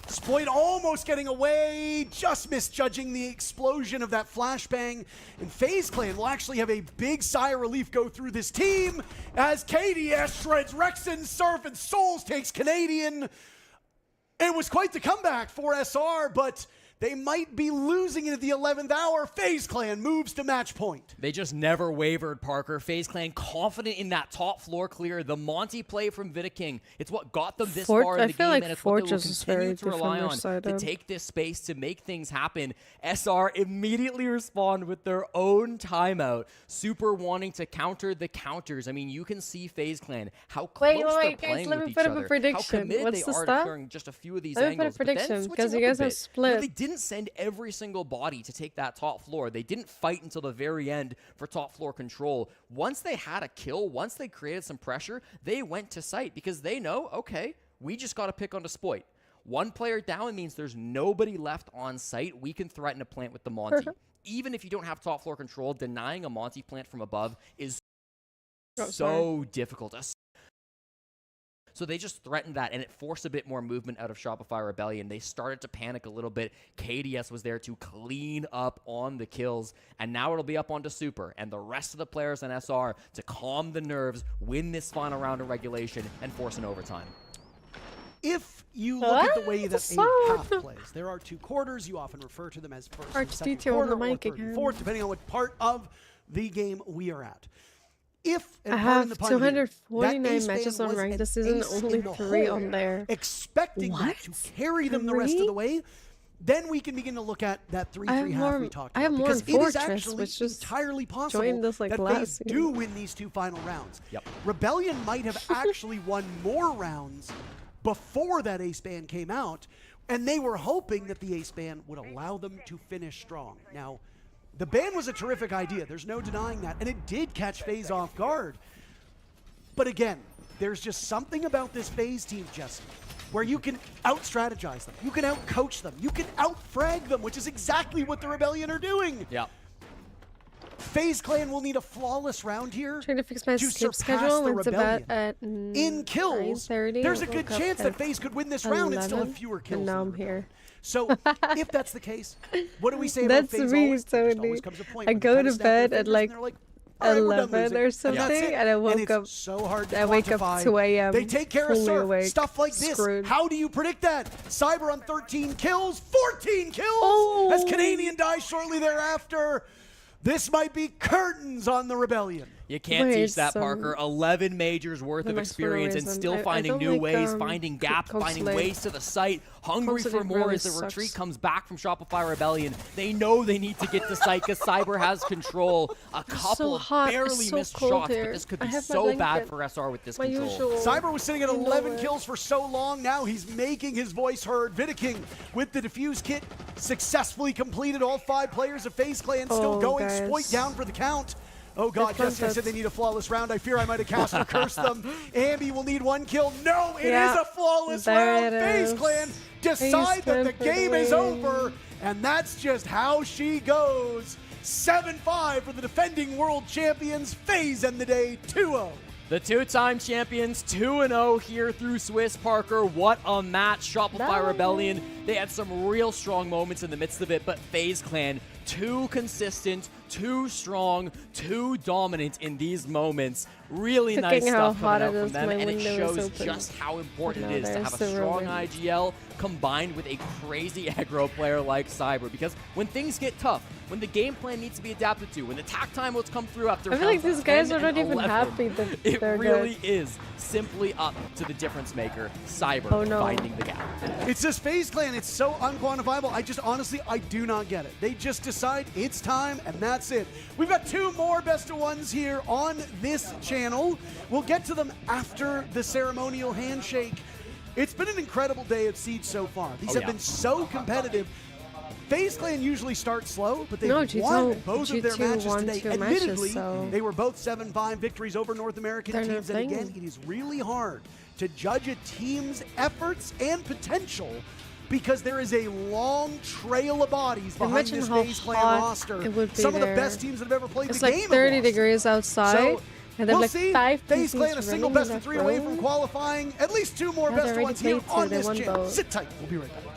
Spoit almost getting away, just misjudging the explosion of that flashbang. And FaZe Clan will actually have a big sigh of relief go through this team as KDS shreds Rexen, Surf, and Souls takes Canadian. It was quite the comeback for SR, but they might be losing it at the 11th hour. FaZe Clan moves to match point. They just never wavered, Parker. FaZe Clan confident in that top floor clear. The Monty play from Viking. It's what got them this far in the game, and it's what they will continue to rely on to take this space to make things happen. SR immediately respond with their own timeout. Super wanting to counter the counters. I mean, you can see FaZe Clan, how close they're guys, playing let with me each put up other. a prediction. How committed What's they the are to stat? clearing just a few of these Let me put a angles. But then prediction, switching because you up a guys have bit. split. They didn't send every single body to take that top floor. They didn't fight until the very end for top floor control. Once they had a kill, once they created some pressure, they went to site because they know, okay, we just got to pick on Spoit. One player down means there's nobody left on site. We can threaten a plant with the Monty. Even if you don't have top floor control, denying a Monty plant from above is so difficult. So they just threatened that, and it forced a bit more movement out of Shopify Rebellion. They started to panic a little bit. KDS was there to clean up on the kills, and now it'll be up onto Super and the rest of the players on SR to calm the nerves, win this final round of regulation, and force an overtime. If you look at the way that a half plays, there are 2 quarters. You often refer to them as first and second quarter, or third and fourth, depending on what part of the game we are at. If I have 249 matches on ranked this season, only 3 on there. Expecting that to carry them the rest of the way, then we can begin to look at that 3-3 half we talked about. I have more because it is Fortress, actually which just entirely possible joined us, like, that last FaZe do season. win these 2 final rounds. Yep. Rebellion might have actually won more rounds before that ace ban came out, and they were hoping that the ace ban would allow them to finish strong. Now, the ban was a terrific idea. There's no denying that, and it did catch FaZe off guard. But again, there's just something about this FaZe team, Jesse, where you can out-strategize them, you can out-coach them, you can out-frag them, which is exactly what the Rebellion are doing. Yeah. FaZe Clan will need a flawless round here Trying to fix my to skip surpass schedule. the Went to bed Rebellion. at In kills, 9:30. there's a Woke good up chance that at FaZe could win this round and still have 11, fewer kills. And now I'm here. So if that's the case, what do we say about That's FaZe me, always? There just always Tony. comes a point I when they go kinda to snap their bed at fingers like and they're like, all right, we're done 11 losing. or And that's something, it. and I woke it's up. so hard to I wake up quantify. 2 a.m. They take care of fully Surf. awake, Stuff like this. screwed. How do you predict that? Cyber on 13 kills, 14 kills Oh. as Canadian dies shortly thereafter. This might be curtains on the Rebellion. You can't Wait, teach that, so- Parker. 11 majors worth The of next experience and reason. still I finding don't new like, ways, finding gaps, Cold finding Slate. ways to the site, hungry Cold for Slate more really as the retreat sucks. comes back from Shopify Rebellion. They know they need to get to site because Cyber has control. A couple so of hot. It's barely so missed cold shots, here. but this could I be have my so bad blanket. for SR with this My control. usual. Cyber was sitting at You know 11 it. kills for so long. Now he's making his voice heard. Vidaking with the defuse kit successfully completed. All 5 players of FaZe Clan still Oh, going. guys. Spoit down for the count. Oh God, Good Jesse, I said concept. they need a flawless round. I fear I might have cast or cursed them. Ambi will need 1 kill. No, it is Yeah, a flawless there round. it FaZe is. Clan decide that Clan the for game the is win. over. And that's just how she goes. 7-5 for the defending world champions. FaZe end the day 2-0. The 2-time champions, 2-0 here through Swiss. Parker. What a match. Shopify Rebellion, they had some real strong moments in the midst of it, but FaZe Clan, too consistent, too strong, too dominant in these moments. Really Looking nice how stuff hot coming out it from is, them, my and it window is shows open. just how important No, it is to there's have a the strong ruin. IGL combined with a crazy aggro player like Cyber. Because when things get tough, when the game plan needs to be adapted to, when the tack time will come through after I feel like rounds these guys 10 are not and even 11, happy that it they're really good. is simply up to the difference maker, Cyber, Oh, no. finding the gap. It's this FaZe Clan. It's so unquantifiable. Honestly, I do not get it. They just decide it's time, and that's it. We've got 2 more best of ones here on this channel. We'll get to them after the ceremonial handshake. It's been an incredible day at Siege so far. These have been so competitive. FaZe Clan usually starts slow, but they've No, won G2 both of their matches won today. 2 Admittedly, matches, so they were both 7-5 victories over North American they're teams. And again, nothing. it is really hard to judge a team's efforts and potential because there is a long trail of bodies behind Imagine this how FaZe Clan hot roster. it would be Some of the there. best teams that have ever played It's the like game. 30 have lost. degrees outside, So, and then we'll like see. 5 FaZe Clan a PCs single running best in of a 3 away row. from qualifying. At least 2 more Yeah, best they of already ones here played 2, on they this won channel. both. Sit tight. We'll be right back.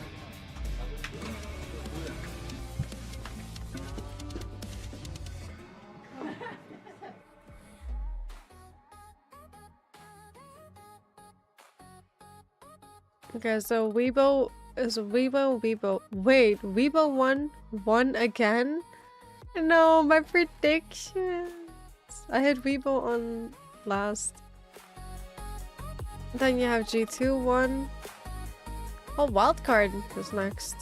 Okay, so Weibo is Weibo. Wait, Weibo won again? No, my predictions. I had Weibo on last. Then you have G2 won. Oh, wildcard is next.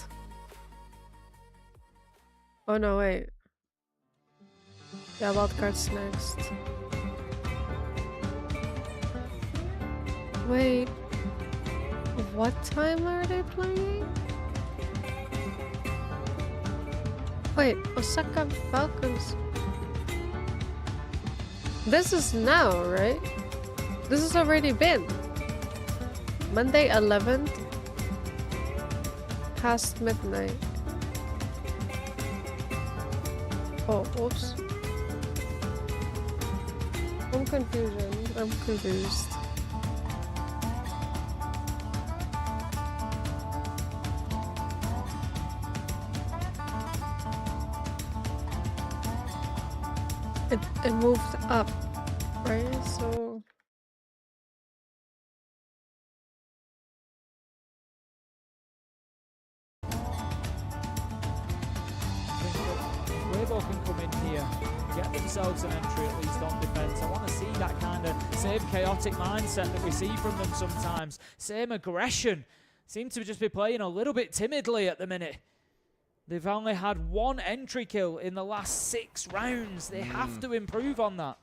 Oh no, wait. Yeah, wildcard's next. Wait. What time are they playing? Wait, Osaka Falcons. This is now, right? This has already been. Monday 11th. Past midnight. Oh, oops. I'm confused. It moved up, right? So Weibo can come in here, get themselves an entry at least on defense. I want to see that kind of same chaotic mindset that we see from them sometimes. Same aggression. Seem to just be playing a little bit timidly at the minute. They've only had 1 entry kill in the last 6 rounds. They have to improve on that.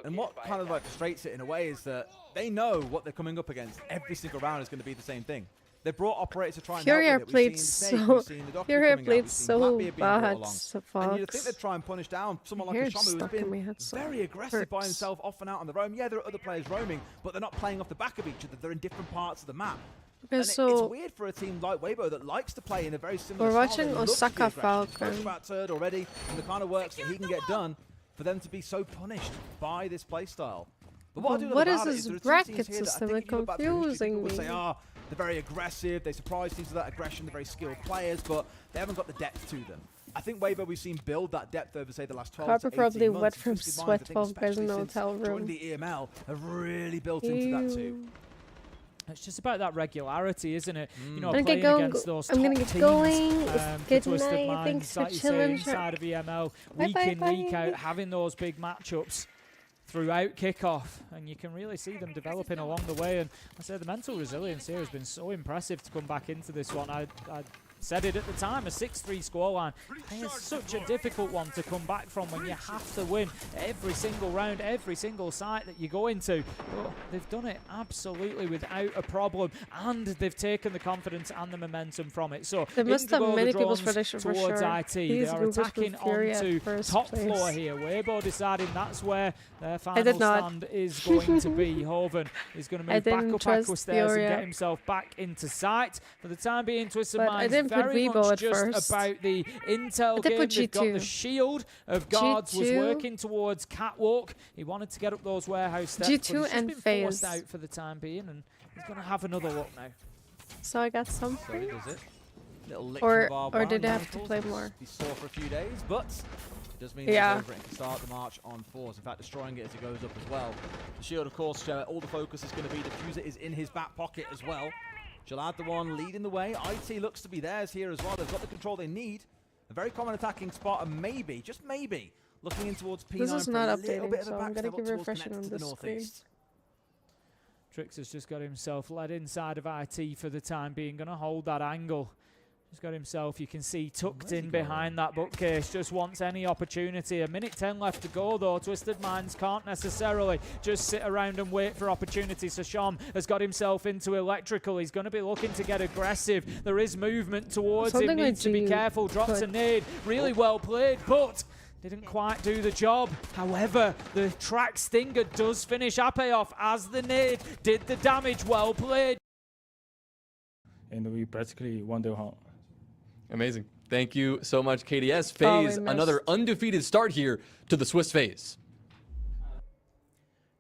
And what kind of like frustrates it in a way is that they know what they're coming up against. Every single round is going to be the same thing. They brought operators to try and Furia help with it. played We've seen so Snake, we've seen the Doctor Furia coming out, played we've seen so Blackbeard being brought bad, along. so And you'd think Fox. they'd try and punish down someone like Here a it's Shamu who's stuck in my been head, so very aggressive by hurts. himself off and out on the roam. Yeah, there are other players roaming, but they're not playing off the back of each other. They're in different parts of the map. Okay, And it's so weird for a team like Weibo that likes to play in a very similar we're style. watching They love to be Osaka aggressive. We've spoken Falcon. about Turd already and the kind of works that he can get done, for them to be so punished by this playstyle. But what I do love What is about it this there are two bracket teams here that I system? think It's if you look back through history, confusing people will me. say, they're very aggressive, they surprise teams with that aggression, they're very skilled players, but they haven't got the depth to them. I think Weibo we've seen build that depth over, say, the last 12 to 18 Probably months. wet And from Twisted Minds, sweat I think, 12 guys in the especially since hotel room. joining the EML, have really built into that too. It's just about that regularity, isn't it? You know, I'm gonna playing get going. against those I'm gonna top get teams, going. It's for good Twisted night. Minds, Thanks for like you say, chilling, inside Shark. of EML, Bye, week bye, in, week bye. out, having those big matchups throughout kickoff, and you can really see them developing along the way. And I say the mental resilience here has been so impressive to come back into this one. I said it at the time, a 6-3 scoreline. It's such a difficult one to come back from when you have to win every single round, every single site that you go into. But they've done it absolutely without a problem, and they've taken the confidence and the momentum from it. So They must have Indigo, many the people's drones prediction for towards sure. IT. These They are Googles attacking with Fury onto at first top place. floor here. Weibo deciding that's where their did final not. stand is going to be. Hoven is going to I move back didn't up trust Aqua stairs and Furia. get himself back into sight. For the time being, Twisted But I Minds didn't put very Weibo much at just first. about the intel I did game. put They've got the G2. shield of guards was G2. working towards Catwalk. He wanted to get up those warehouse steps, G2 but he's just and been forced FaZe. out for the time being, and he's going to have another look now. So I got So something. he does it. Little lick Or- from barbed or wire did I and have to manacles. play more? He's sore for a few days, but it does mean Yeah. he's over it and can start the march on fours. In fact, destroying it as it goes up as well. The shield, of course, all the focus is going to be. Diffuser is in his back pocket as well. She'll add the one leading the way. IT looks to be theirs here as well. They've got the control they need. A very common attacking spot, and maybe, just maybe, looking in towards P9 This is for not a little updating, bit of so a I'm gonna backstab keep up towards refreshing connect on to the this screen. northeast. Trix has just got himself led inside of IT for the time being, going to hold that angle. Just got himself, you can see, tucked in behind that bookcase, just wants any opportunity. A minute 10 left to go though. Twisted Minds can't necessarily just sit around and wait for opportunities. So Sham has got himself into electrical. He's going to be looking to get aggressive. There is movement towards Something him, needs to be like careful. Drops a nade, really well played, but didn't quite do the job. However, the track stinger does finish Ape off as the nade did the damage. Well played. And we practically won the round. Amazing. Thank you so much, KDS. Oh, we FaZe, missed. another undefeated start here to the Swiss FaZe.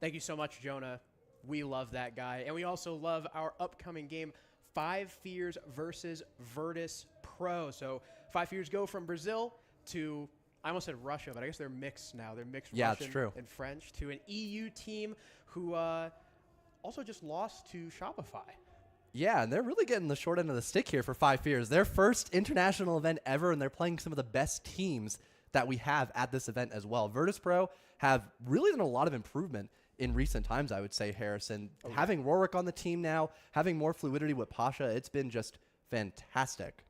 Thank you so much, Jonah. We love that guy. And we also love our upcoming game, 5 Fears versus Virtus Pro. So 5 Fears go from Brazil to, I almost said Russia, but I guess they're mixed now. They're mixed Yeah, it's Russian true. and French to an EU team who also just lost to Shopify. Yeah, and they're really getting the short end of the stick here for 5 Fears. Their first international event ever, and they're playing some of the best teams that we have at this event as well. Virtus Pro have really done a lot of improvement in recent times, I would say, Harrison. Having Rorik on the team now, having more fluidity with Pasha, it's been just fantastic.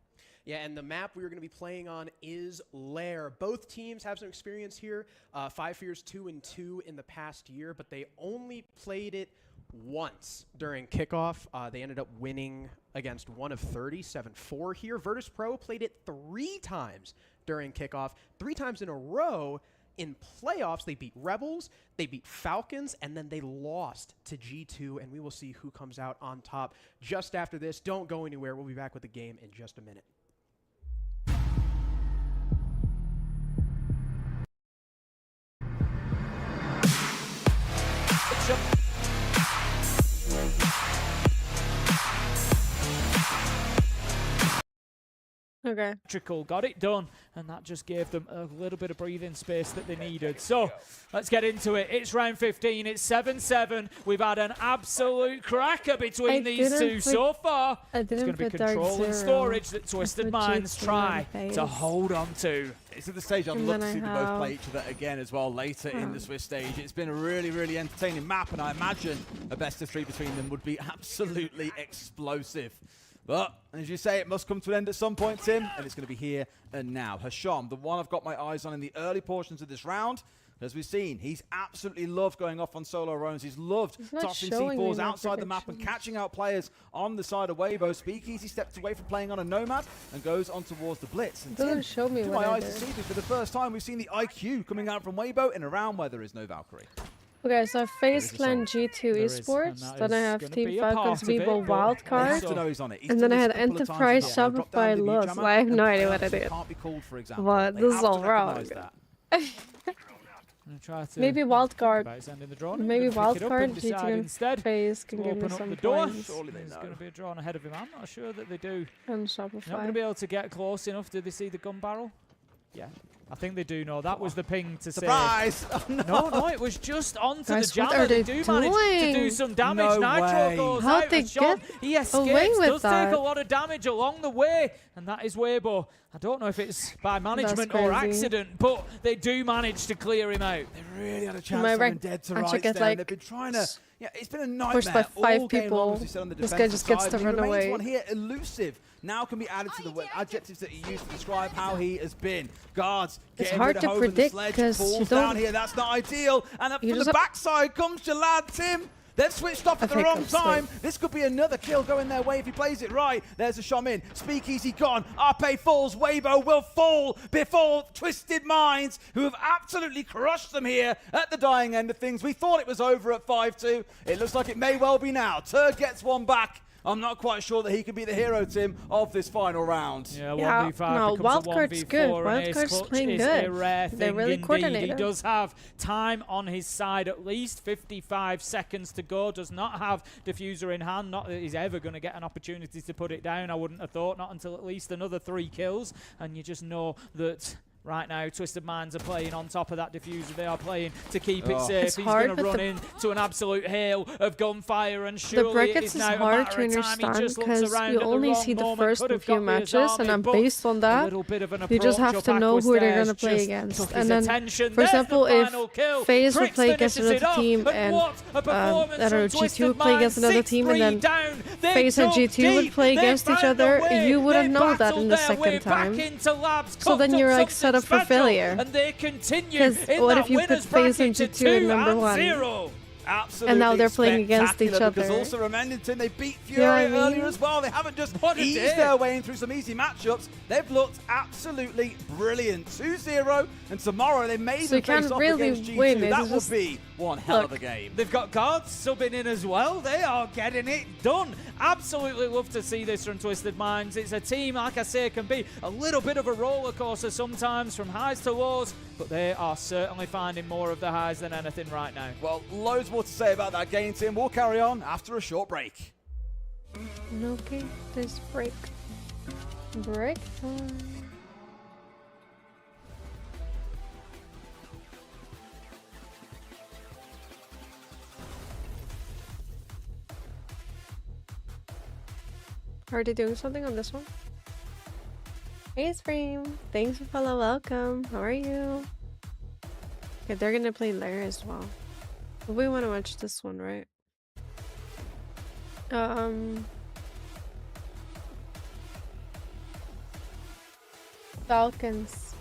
Yeah, and the map we are going to be playing on is Lair. Both teams have some experience here. 5 Fears 2-2 in the past year, but they only played it once during kickoff. They ended up winning against 1 of 30, 7-4 here. Virtus Pro played it 3 times during kickoff, 3 times in a row. In playoffs, they beat Rebels, they beat Falcons, and then they lost to G2, and we will see who comes out on top just after this. Don't go anywhere. We'll be back with the game in just a minute. Okay. Electrical got it done, and that just gave them a little bit of breathing space that they needed. So let's get into it. It's round 15. It's 7-7. We've had an absolute cracker between these two so far. It's going to be control and storage that Twisted Minds try to hold on to. It's at the stage I'd And love to then see I them both have- play each other again as well later in the Swiss stage. It's been a really, really entertaining map, and I imagine a best of 3 between them would be absolutely explosive. But, as you say, it must come to an end at some point, Tim, and it's going to be here and now. Hasham, the one I've got my eyes on in the early portions of this round, as we've seen, he's absolutely loved going off on solo roams. He's loved tossing C4s outside the map and catching out players on the side of Weibo. Speakeasy steps away from playing on a Nomad and goes on towards the Blitz. And Doesn't show me to what my I eyes to did. see this, for the first time, we've seen the IQ coming out from Weibo in a round where there is no Valkyrie. Okay, so I have FaZe Clan G2 Esports, then I have Team Falcons Vivo Wildcard, and then I had Enterprise Shopify Lost. I have no idea what I did. But this is all wrong. Maybe Wildcard. Maybe Wildcard, G2 and FaZe can give me some points. There's going to be a drawn ahead of him. I'm not sure that they do. And Not going to Shopify. be able to get close enough. Do they see the gun barrel? Yeah. I think they do know. That was the ping to Surprise! say. Oh, no. No, it was just onto Guys, the what jammer. are they do manage to do some damage. No Nitro way. goes How'd out. they as Sean, get he escapes. away with Does that? take a lot of damage along the way, and that is Weibo. I don't know if it's by management or crazy. accident, but they do manage to clear him out. They really had a chance My of rank dead to actually rights gets there. like They've been trying to... Yeah, it's been a nightmare. pushed by 5 all game long, people. as you said, on the This guy defensive just gets side. to He run remains away. one here, elusive. Now can be added to the adjectives that he used to describe how he has been. Guards It's getting hard rid to of Hove and the predict sledge, 'cause falls you down don't- here. That's not ideal. And up You from the just backside comes Jalad Tim. They've switched off at the wrong time. This could be another kill going their way if he plays it right. There's a Shaman. Speakeasy gone. Arpe falls. Weibo will fall before Twisted Minds, who have absolutely crushed them here at the dying end of things. We thought it was over at 5-2. It looks like it may well be now. Turd gets one back. I'm not quite sure that he could be the hero, Tim, of this final round. Yeah, Yeah, 1v5 no, becomes a Wildcard's good. 1v4, and Ace Wildcard's Clutch playing is good. a rare They're thing really indeed. He coordinated. does have time on his side, at least 55 seconds to go. Does not have diffuser in hand. Not that he's ever going to get an opportunity to put it down. I wouldn't have thought. Not until at least another 3 kills. And you just know that right now Twisted Minds are playing on top of that diffuser. They are playing to keep it safe. It's He's hard, going to but run into an absolute hail of gunfire, and The surely it brackets is is now a hard matter to of time. He understand just looks because around you at the only wrong see the moment. first Could have few got the matches, army, and I'm but based on a that. little bit of an You just approach have to up know Aqua who they're Stairs gonna play just against. took his And then, attention. for There's the example, if final kill. FaZe would Tricks play against finishes it another off, team, but and what a performance I don't know, from G2 Twisted would play against Minds. another team, and 6-3 then down. They FaZe and dug G2 would deep. play They against each found a other. way. You wouldn't They know that in the battled their way second back time. into labs, So then cooked you're up like set up for something special, failure. and they continue Because in what that if you put winners FaZe and bracket to G2 in number 2-0. Absolutely And now they're playing against each spectacular, because other. also Remendington, they beat You Fury know what I mean? earlier as well. They haven't just What a eased day. their way in through some easy matchups. They've looked absolutely brilliant. 2-0, and tomorrow they may So you even face can't off really against G2. win, it's That would just- be one hell of a Look. game. They've got guards subbing in as well. They are getting it done. Absolutely love to see this from Twisted Minds. It's a team, like I say, can be a little bit of a roller coaster sometimes from highs to lows, but they are certainly finding more of the highs than anything right now. Well, loads more to say about that game, Tim. We'll carry on after a short break. Okay, this break. Break time. Are they doing something on this one? Hey, Stream. Thanks for follow. Welcome. How are you? Okay, they're gonna play there as well. But we want to watch this one, right? Falcons.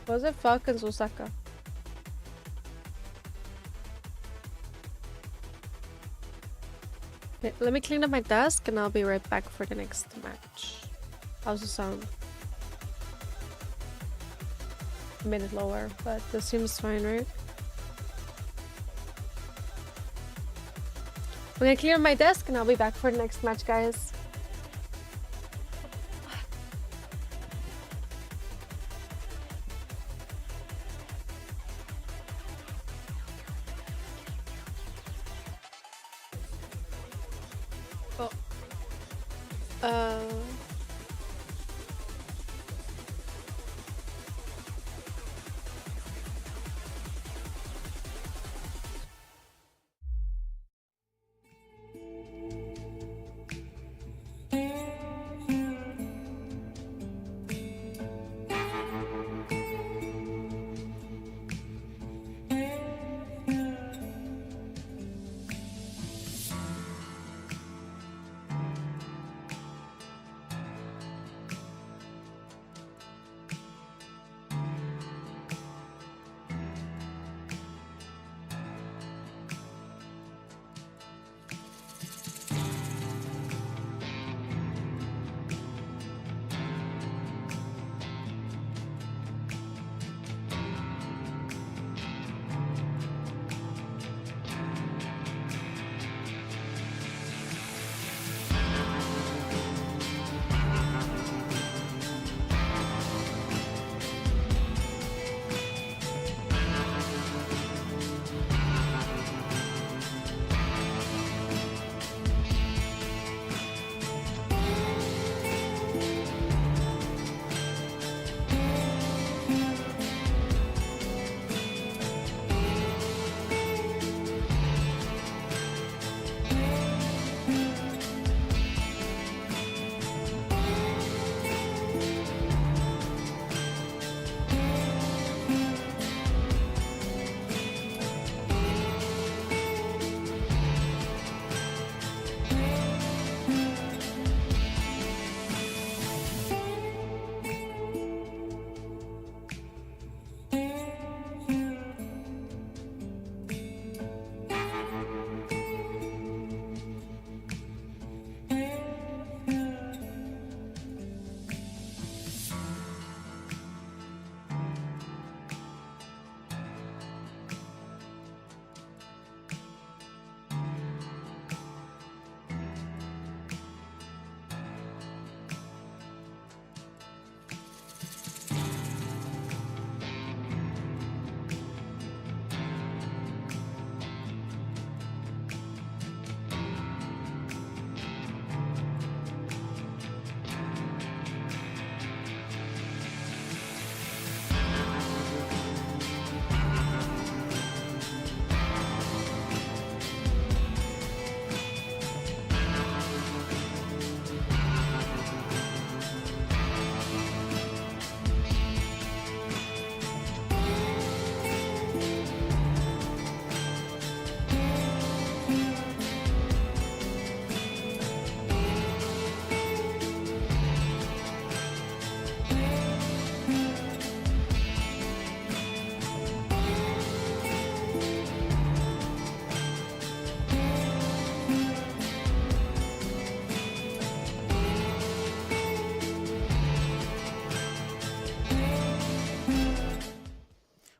Was it Falcons Osaka? Okay, let me clean up my desk and I'll be right back for the next match. How's the sound? A minute lower, but this seems fine, right? I'm gonna clear my desk and I'll be back for the next match, guys. Oh.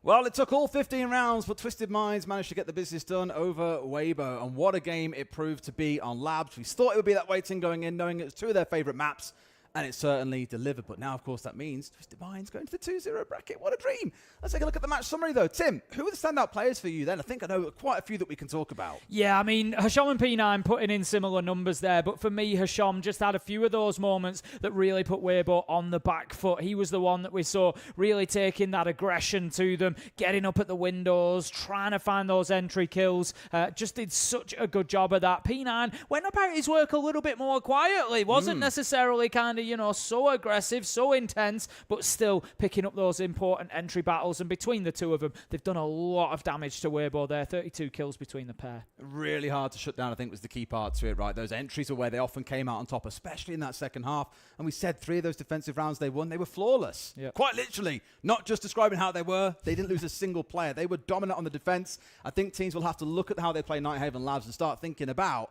Well, it took all 15 rounds, but Twisted Minds managed to get the business done over Weibo. And what a game it proved to be on Labs. We thought it would be that way Ting going in, knowing it was 2 of their favorite maps. And it certainly delivered. But now, of course, that means Twisted Minds going to the 2-0 bracket. What a dream. Let's take a look at the match summary, though. Tim, who are the standout players for you then? I think I know quite a few that we can talk about. Yeah, I mean, Hasham and P9 putting in similar numbers there. But for me, Hasham just had a few of those moments that really put Weibo on the back foot. He was the one that we saw really taking that aggression to them, getting up at the windows, trying to find those entry kills. Just did such a good job of that. P9 went about his work a little bit more quietly. Wasn't necessarily kind of, so aggressive, so intense, but still picking up those important entry battles. And between the two of them, they've done a lot of damage to Weibo there. 32 kills between the pair. Really hard to shut down, I think, was the key part to it, right? Those entries are where they often came out on top, especially in that second half. And we said 3 of those defensive rounds they won, they were flawless. Yep. Quite literally. Not just describing how they were. They didn't lose a single player. They were dominant on the defense. I think teams will have to look at how they play Nighthaven Labs and start thinking about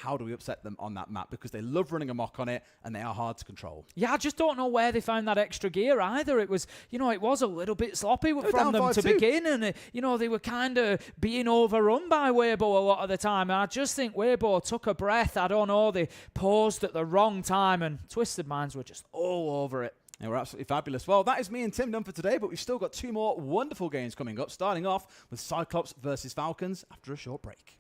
how do we upset them on that map, because they love running amok on it and they are hard to control. Yeah, I just don't know where they found that extra gear either. It was, it was a little bit sloppy from them to begin, and they were kind of being overrun by Weibo a lot of the time. And I just think Weibo took a breath. I don't know, they paused at the wrong time, and Twisted Minds were just all over it. And we're absolutely fabulous. Well, that is me and Tim done for today, but we've still got 2 more wonderful games coming up, starting off with Cyclops versus Falcons after a short break.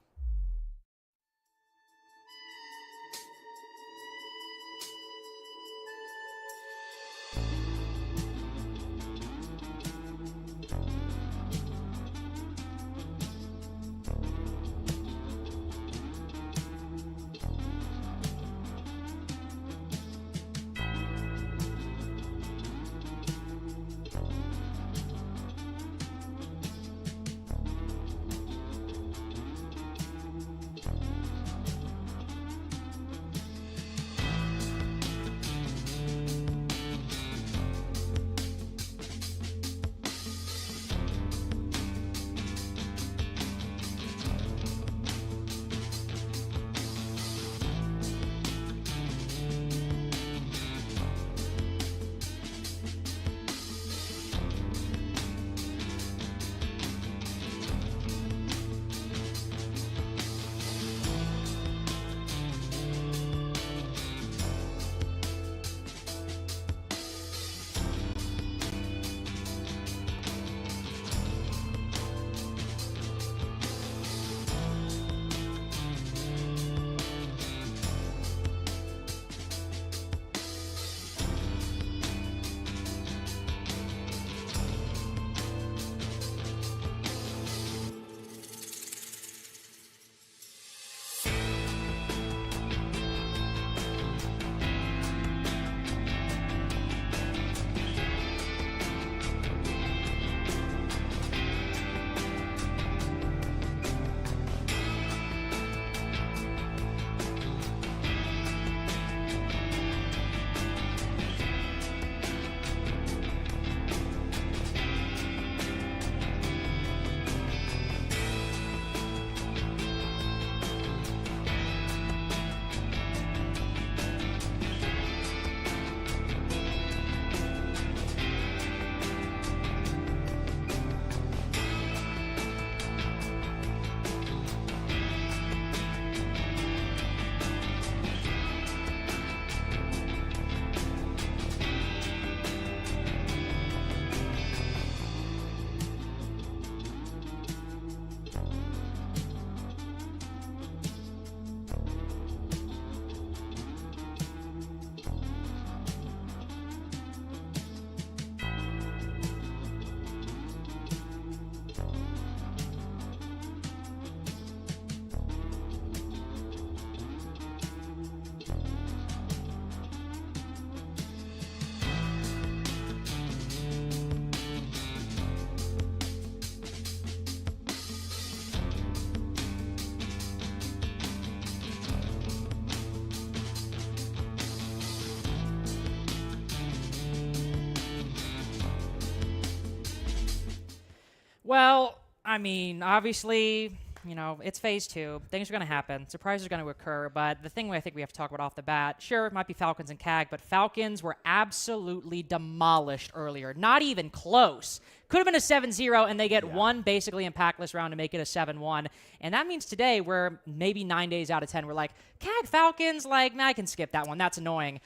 Well, I mean, obviously, you know, it's phase 2. Things are going to happen. Surprises are going to occur. But the thing I think we have to talk about off the bat, sure, it might be Falcons and CAG, but Falcons were absolutely demolished earlier. Not even close. Could have been a 7-0, and they get one basically impactless round to make it a 7-1. And that means today we're maybe 9 days out of 10. We're like, CAG Falcons, like, nah, I can skip that one. That's annoying.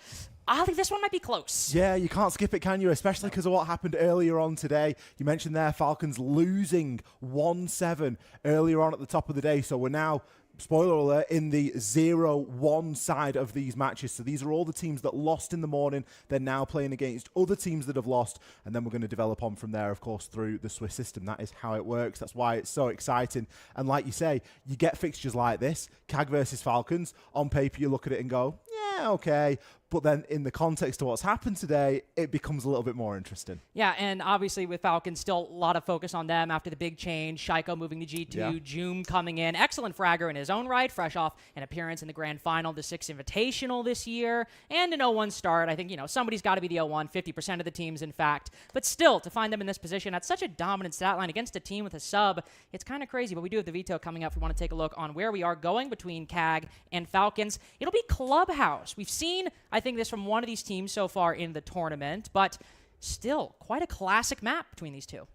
I think this one might be close. Yeah, you can't skip it, can you? Especially because of what happened earlier on today. You mentioned there Falcons losing 1-7 earlier on at the top of the day. So we're now, spoiler alert, in the 0-1 side of these matches. So these are all the teams that lost in the morning. They're now playing against other teams that have lost. And then we're going to develop on from there, of course, through the Swiss system. That is how it works. That's why it's so exciting. And like you say, you get fixtures like this, CAG versus Falcons. On paper, you look at it and go, yeah, okay. But then in the context of what's happened today, it becomes a little bit more interesting. Yeah, and obviously with Falcons, still a lot of focus on them after the big change. Shaiko moving to G2, Yeah. Joom coming in. Excellent fragger in his own right, fresh off an appearance in the grand final, the 6th Invitational this year, and an 0-1 start. I think, you know, somebody's got to be the 0-1, 50% of the teams, in fact. But still, to find them in this position at such a dominant stat line against a team with a sub, it's kind of crazy. But we do have the veto coming up if we want to take a look on where we are going between CAG and Falcons. It'll be Clubhouse. We've seen, I think, this from one of these teams so far in the tournament, but still quite a classic map between these two.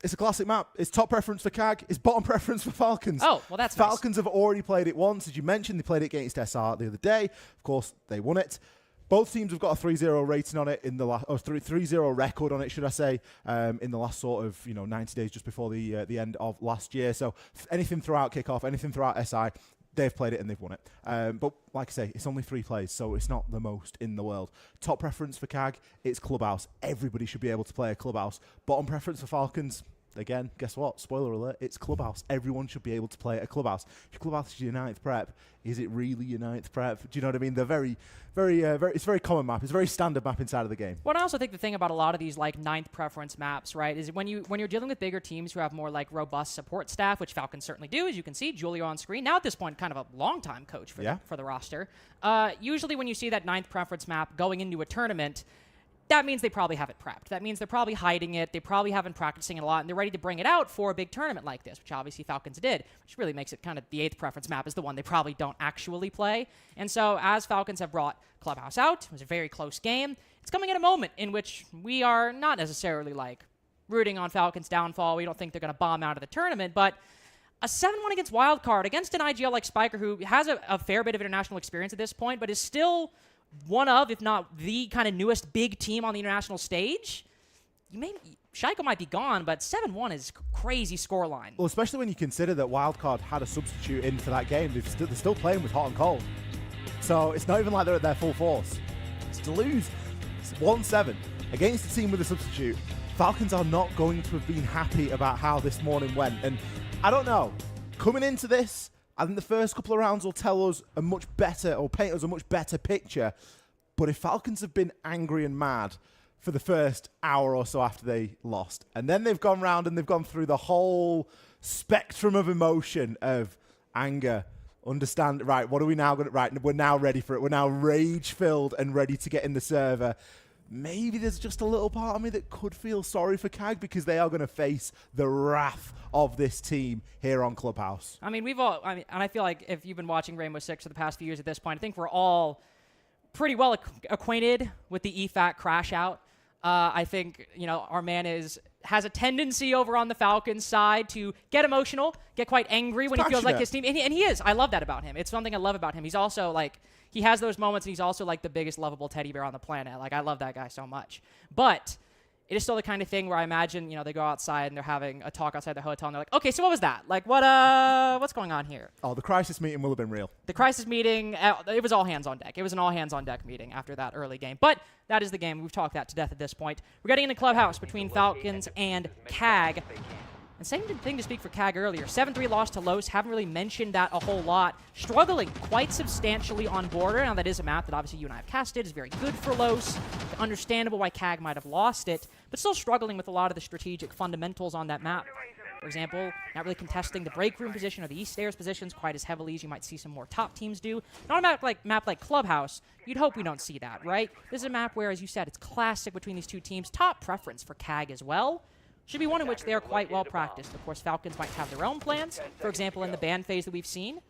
It's a classic map. It's top preference for CAG. It's bottom preference for Falcons. Oh, well, that's Falcons have already played it once. As you mentioned, they played it against SR the other day. Of course, they won it. Both teams have got a 3-0 rating on it in the last, or 3-0 record on it, should I say, in the last sort of 90 days just before the end of last year. So anything throughout kickoff, anything throughout SI, they've played it and they've won it. But like I say, it's only 3 plays, so it's not the most in the world. Top preference for CAG, it's Clubhouse. Everybody should be able to play a Clubhouse. Bottom preference for Falcons, again, guess what? Spoiler alert, it's Clubhouse. Everyone should be able to play a Clubhouse. If your Clubhouse is your 9th prep, is it really your 9th prep? Do you know what I mean? They're very, it's a very common map. It's a very standard map inside of the game. Well, I also think the thing about a lot of these like 9th preference maps, right, is when you're dealing with bigger teams who have more like robust support staff, which Falcons certainly do, as you can see, Julio on screen. Now at this point, kind of a long-time coach for the roster. Usually when you see that 9th preference map going into a tournament, that means they probably have it prepped. That means they're probably hiding it. They probably haven't practicing it a lot, and they're ready to bring it out for a big tournament like this, which obviously Falcons did, which really makes it kind of the 8th preference map is the one they probably don't actually play. And so as Falcons have brought Clubhouse out, it was a very close game. It's coming at a moment in which we are not necessarily like rooting on Falcons' downfall. We don't think they're going to bomb out of the tournament, but a 7-1 against Wildcard, against an IGL like Spiker, who has a fair bit of international experience at this point, but is still one of, if not the kind of newest big team on the international stage. Shaiko might be gone, but 7-1 is crazy scoreline. Well, especially when you consider that Wildcard had a substitute in for that game. They're still playing with hot and cold. So it's not even like they're at their full force. It's to lose 1-7 against a team with a substitute. Falcons are not going to have been happy about how this morning went. And I don't know, coming into this, I think the first couple of rounds will tell us a much better, or paint us a much better picture. But if Falcons have been angry and mad for the first hour or so after they lost, and then they've gone round and they've gone through the whole spectrum of emotion of anger, understand, right, what are we now going to, right, we're now ready for it. We're now rage-filled and ready to get in the server. Maybe there's just a little part of me that could feel sorry for CAG because they are going to face the wrath of this team here on Clubhouse. I mean, and I feel like if you've been watching Rainbow Six for the past few years at this point, I think we're all pretty well acquainted with the EFAT crash out. I think, our man has a tendency over on the Falcons side to get emotional, get quite angry when he feels like his team, and he is. I love that about him. It's something I love about him. He's also like, he has those moments, and he's also like the biggest lovable teddy bear on the planet. Like, I love that guy so much. But it is still the kind of thing where I imagine, they go outside and they're having a talk outside the hotel, and they're like, okay, so what was that? Like, what's going on here? Oh, the crisis meeting will have been real. The crisis meeting, it was all hands on deck. It was an all hands on deck meeting after that early game. But that is the game. We've talked that to death at this point. We're getting in the Clubhouse between Falcons and CAG. And same thing to speak for CAG earlier. 7-3 loss to Los. Haven't really mentioned that a whole lot. Struggling quite substantially on border. Now, that is a map that obviously you and I have casted. Is very good for Los. Understandable why CAG might have lost it. But still struggling with a lot of the strategic fundamentals on that map. For example, not really contesting the break room position or the East Stairs positions quite as heavily as you might see some more top teams do. Not a map like Clubhouse. You'd hope we don't see that, right? This is a map where, as you said, it's classic between these two teams. Top preference for CAG as well. should be one in which they are quite well practiced. Of course, Falcons might have their own plans. For example, in the ban phase that we've seen,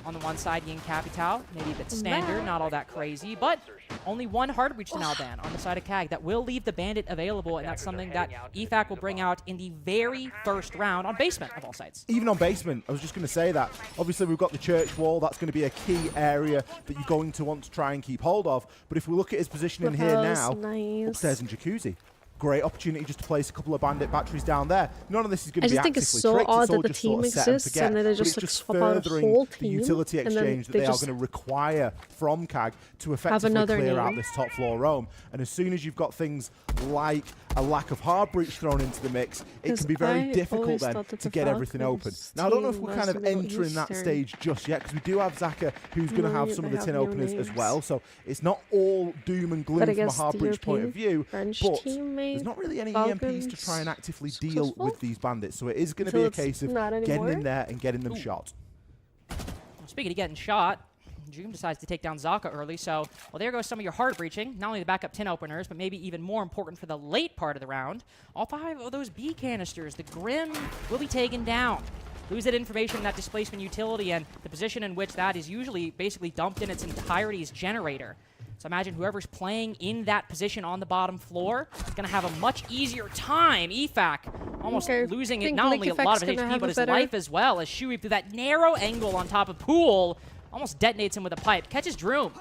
on the one side, Ying Capital, maybe a bit standard, not all that crazy, but only one hard breach to now ban on the side of CAG. That will leave the Bandit available, and that's something that EFAC will bring out in the very first round on basement of all sites. Even on basement, I was just going to say that. Obviously, we've got the church wall. That's going to be a key area that you're going to want to try and keep hold of. But if we look at his position in here now, upstairs in Jacuzzi. Great opportunity just to place a couple of bandit batteries down there. None of this is going to be actively tricked. I just think it's so odd that the team exists and then they just like swap out a whole team. The utility exchange that they are going to require from CAG to effectively clear out this top floor roam. And as soon as you've got things like a lack of hard breach thrown into the mix, it can be very difficult then to get everything open. Now, I don't know if we're kind of entering that stage just yet, because we do have Zaka, who's going to have some of the tin openers as well. So it's not all doom and gloom from a hard breach point of view, but there's not really any EMPs to try and actively deal with these bandits. So it is going to be a case of getting in there and getting them shot. Speaking of getting shot, Joom decides to take down Zaka early, so, well, there goes some of your hard breaching. Not only the backup tin openers, but maybe even more important for the late part of the round, all 5 of those B canisters. The Grim will be taken down. Lose that information, that displacement utility, and the position in which that is usually basically dumped in its entirety is generator. So imagine whoever's playing in that position on the bottom floor is going to have a much easier time. EFAC almost losing it, not only a lot of his HP, but his life as well, as Shui through that narrow angle on top of Pool almost detonates him with a pipe. Catches Joom,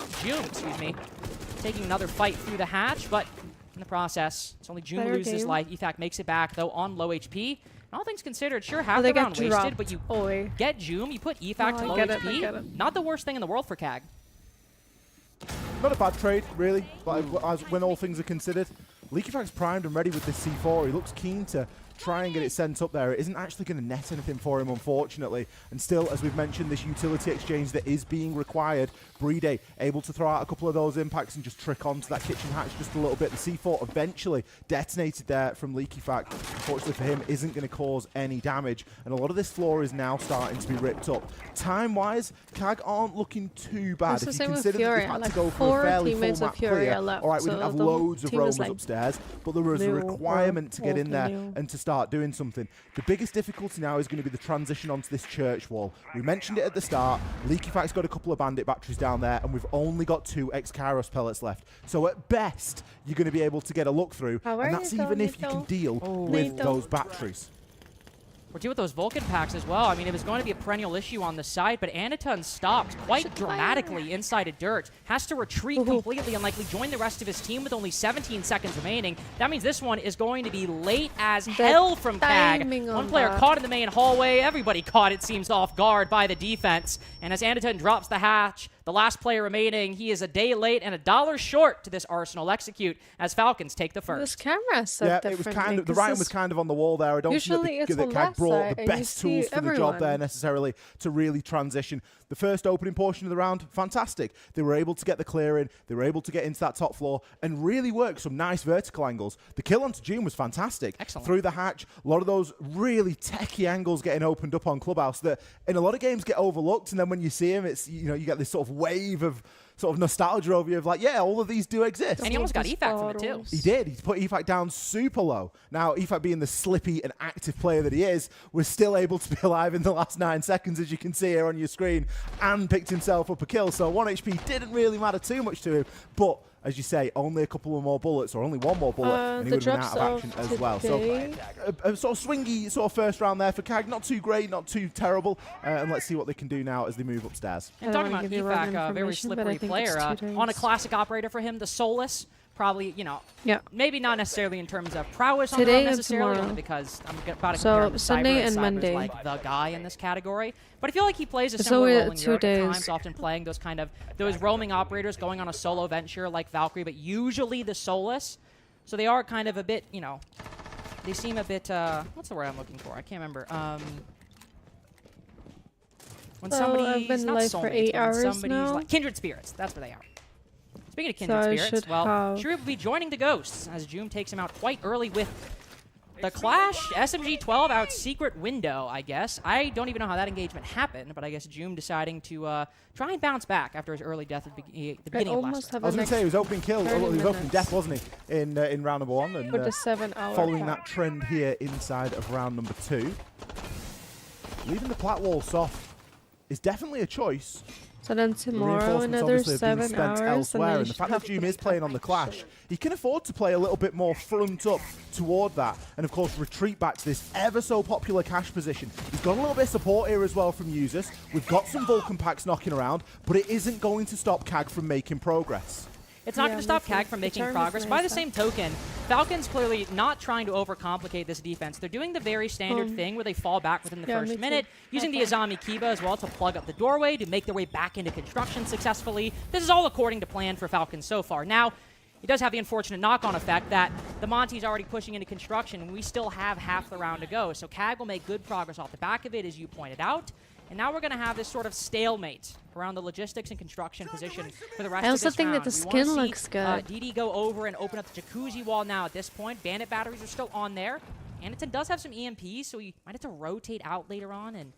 excuse me, taking another fight through the hatch, but in the process, it's only Joom loses his life. EFAC makes it back, though, on low HP. And all things considered, sure, half the round wasted, but you get Joom, you put EFAC to low HP. Not the worst thing in the world for CAG. Not a bad trade, really, when all things are considered. LeakyFac's primed and ready with this C4. He looks keen to try and get it sent up there. It isn't actually going to net anything for him, unfortunately. And still, as we've mentioned, this utility exchange that is being required. Brede able to throw out a couple of those impacts and just trick onto that kitchen hatch just a little bit. The C4 eventually detonated there from LeakyFac. Unfortunately for him, isn't going to cause any damage. And a lot of this floor is now starting to be ripped up. Time-wise, CAG aren't looking too bad. If you consider that they've had to go for a fairly full map clear. All right, we didn't have loads of roamers upstairs, but there was a requirement to get in there and to start doing something. The biggest difficulty now is going to be the transition onto this church wall. We mentioned it at the start. LeakyFac's got a couple of bandit batteries down there, and we've only got 2 X-Kairos pellets left. So at best, you're going to be able to get a look through, and that's even if you can deal with those batteries. We're dealing with those Vulcan packs as well. I mean, it was going to be a perennial issue on the side, but Anaton stopped quite dramatically inside of Dirt. Has to retreat completely and likely join the rest of his team with only 17 seconds remaining. That means this one is going to be late as hell from CAG. One player caught in the main hallway. Everybody caught, it seems, off guard by the defense. And as Anaton drops the hatch, the last player remaining, he is a day late and $1 short to this Arsenal execute as Falcons take the first. This camera set it was kind of, the writing was kind of on the wall there. I don't think that CAG brought the best tools for the job there necessarily to really transition. The first opening portion of the round, fantastic. They were able to get the clear in. They were able to get into that top floor and really work some nice vertical angles. The kill onto Joom was fantastic. Excellent. Through the hatch, a lot of those really techie angles getting opened up on Clubhouse that in a lot of games get overlooked, and then when you see them, it's, you know, you get this sort of wave of sort of nostalgia over you of like, yeah, all of these do exist. And he almost got EFAC from it too. He did. He put EFAC down super low. Now, EFAC being the slippy and active player that he is, was still able to be alive in the last 9 seconds, as you can see here on your screen, and picked himself up a kill. So 1 HP didn't really matter too much to him, but as you say, only a couple of more bullets, or only 1 more bullet, and he would have been out of action as well. So a sort of swingy sort of first round there for CAG. Not too great, not too terrible. And let's see what they can do now as they move upstairs. And talking about EFAC, a very slippery player. On a classic operator for him, the Solus, probably, you know, maybe not necessarily in terms of prowess on the road necessarily, only because I'm about to compare him to Sunday and Monday, like the guy in this category. But I feel like he plays a similar role in Europe at times, often playing those kind of roaming operators going on a solo venture like Valkyrie, but usually the Solus. So they are kind of a bit, you know, they seem a bit, what's the word I'm looking for? I can't remember. When somebody's not soulmates, for 8 hours somebody's now. like kindred spirits. That's where they are. Speaking of kindred spirits, well, Shuri will be joining the Ghosts as Joom takes him out quite early with the Clash, SMG12 out secret window, I guess. I don't even know how that engagement happened, but I guess Joom deciding to try and bounce back after his early death at the beginning of last round. I was going to say, he was opening kill, he was opening death, wasn't he, in round number 1? And, for the 7-hour following that trend here inside of round number 2. Leaving the plat wall soft is definitely a choice. So then tomorrow another 7 hours. Elsewhere, and the fact that Joom is playing on the Clash, he can afford to play a little bit more front up toward that, and of course retreat back to this ever so popular cash position. He's got a little bit of support here as well from users. We've got some Vulcan packs knocking around, but it isn't going to stop CAG from making progress. It's not going to stop CAG from making progress. By the same token, Falcons clearly not trying to overcomplicate this defense. They're doing the very standard thing where they fall back within the first minute, using the Azami Kiba as well to plug up the doorway to make their way back into construction successfully. This is all according to plan for Falcons so far. Now, it does have the unfortunate knock-on effect that the Monty's already pushing into construction, and we still have half the round to go. So CAG will make good progress off the back of it, as you pointed out. And now we're going to have this sort of stalemate around the logistics and construction position for the rest of this round. I also think that the skin looks good. DD go over and open up the jacuzzi wall now at this point. Bandit batteries are still on there. Anaton does have some EMPs, so he might have to rotate out later on and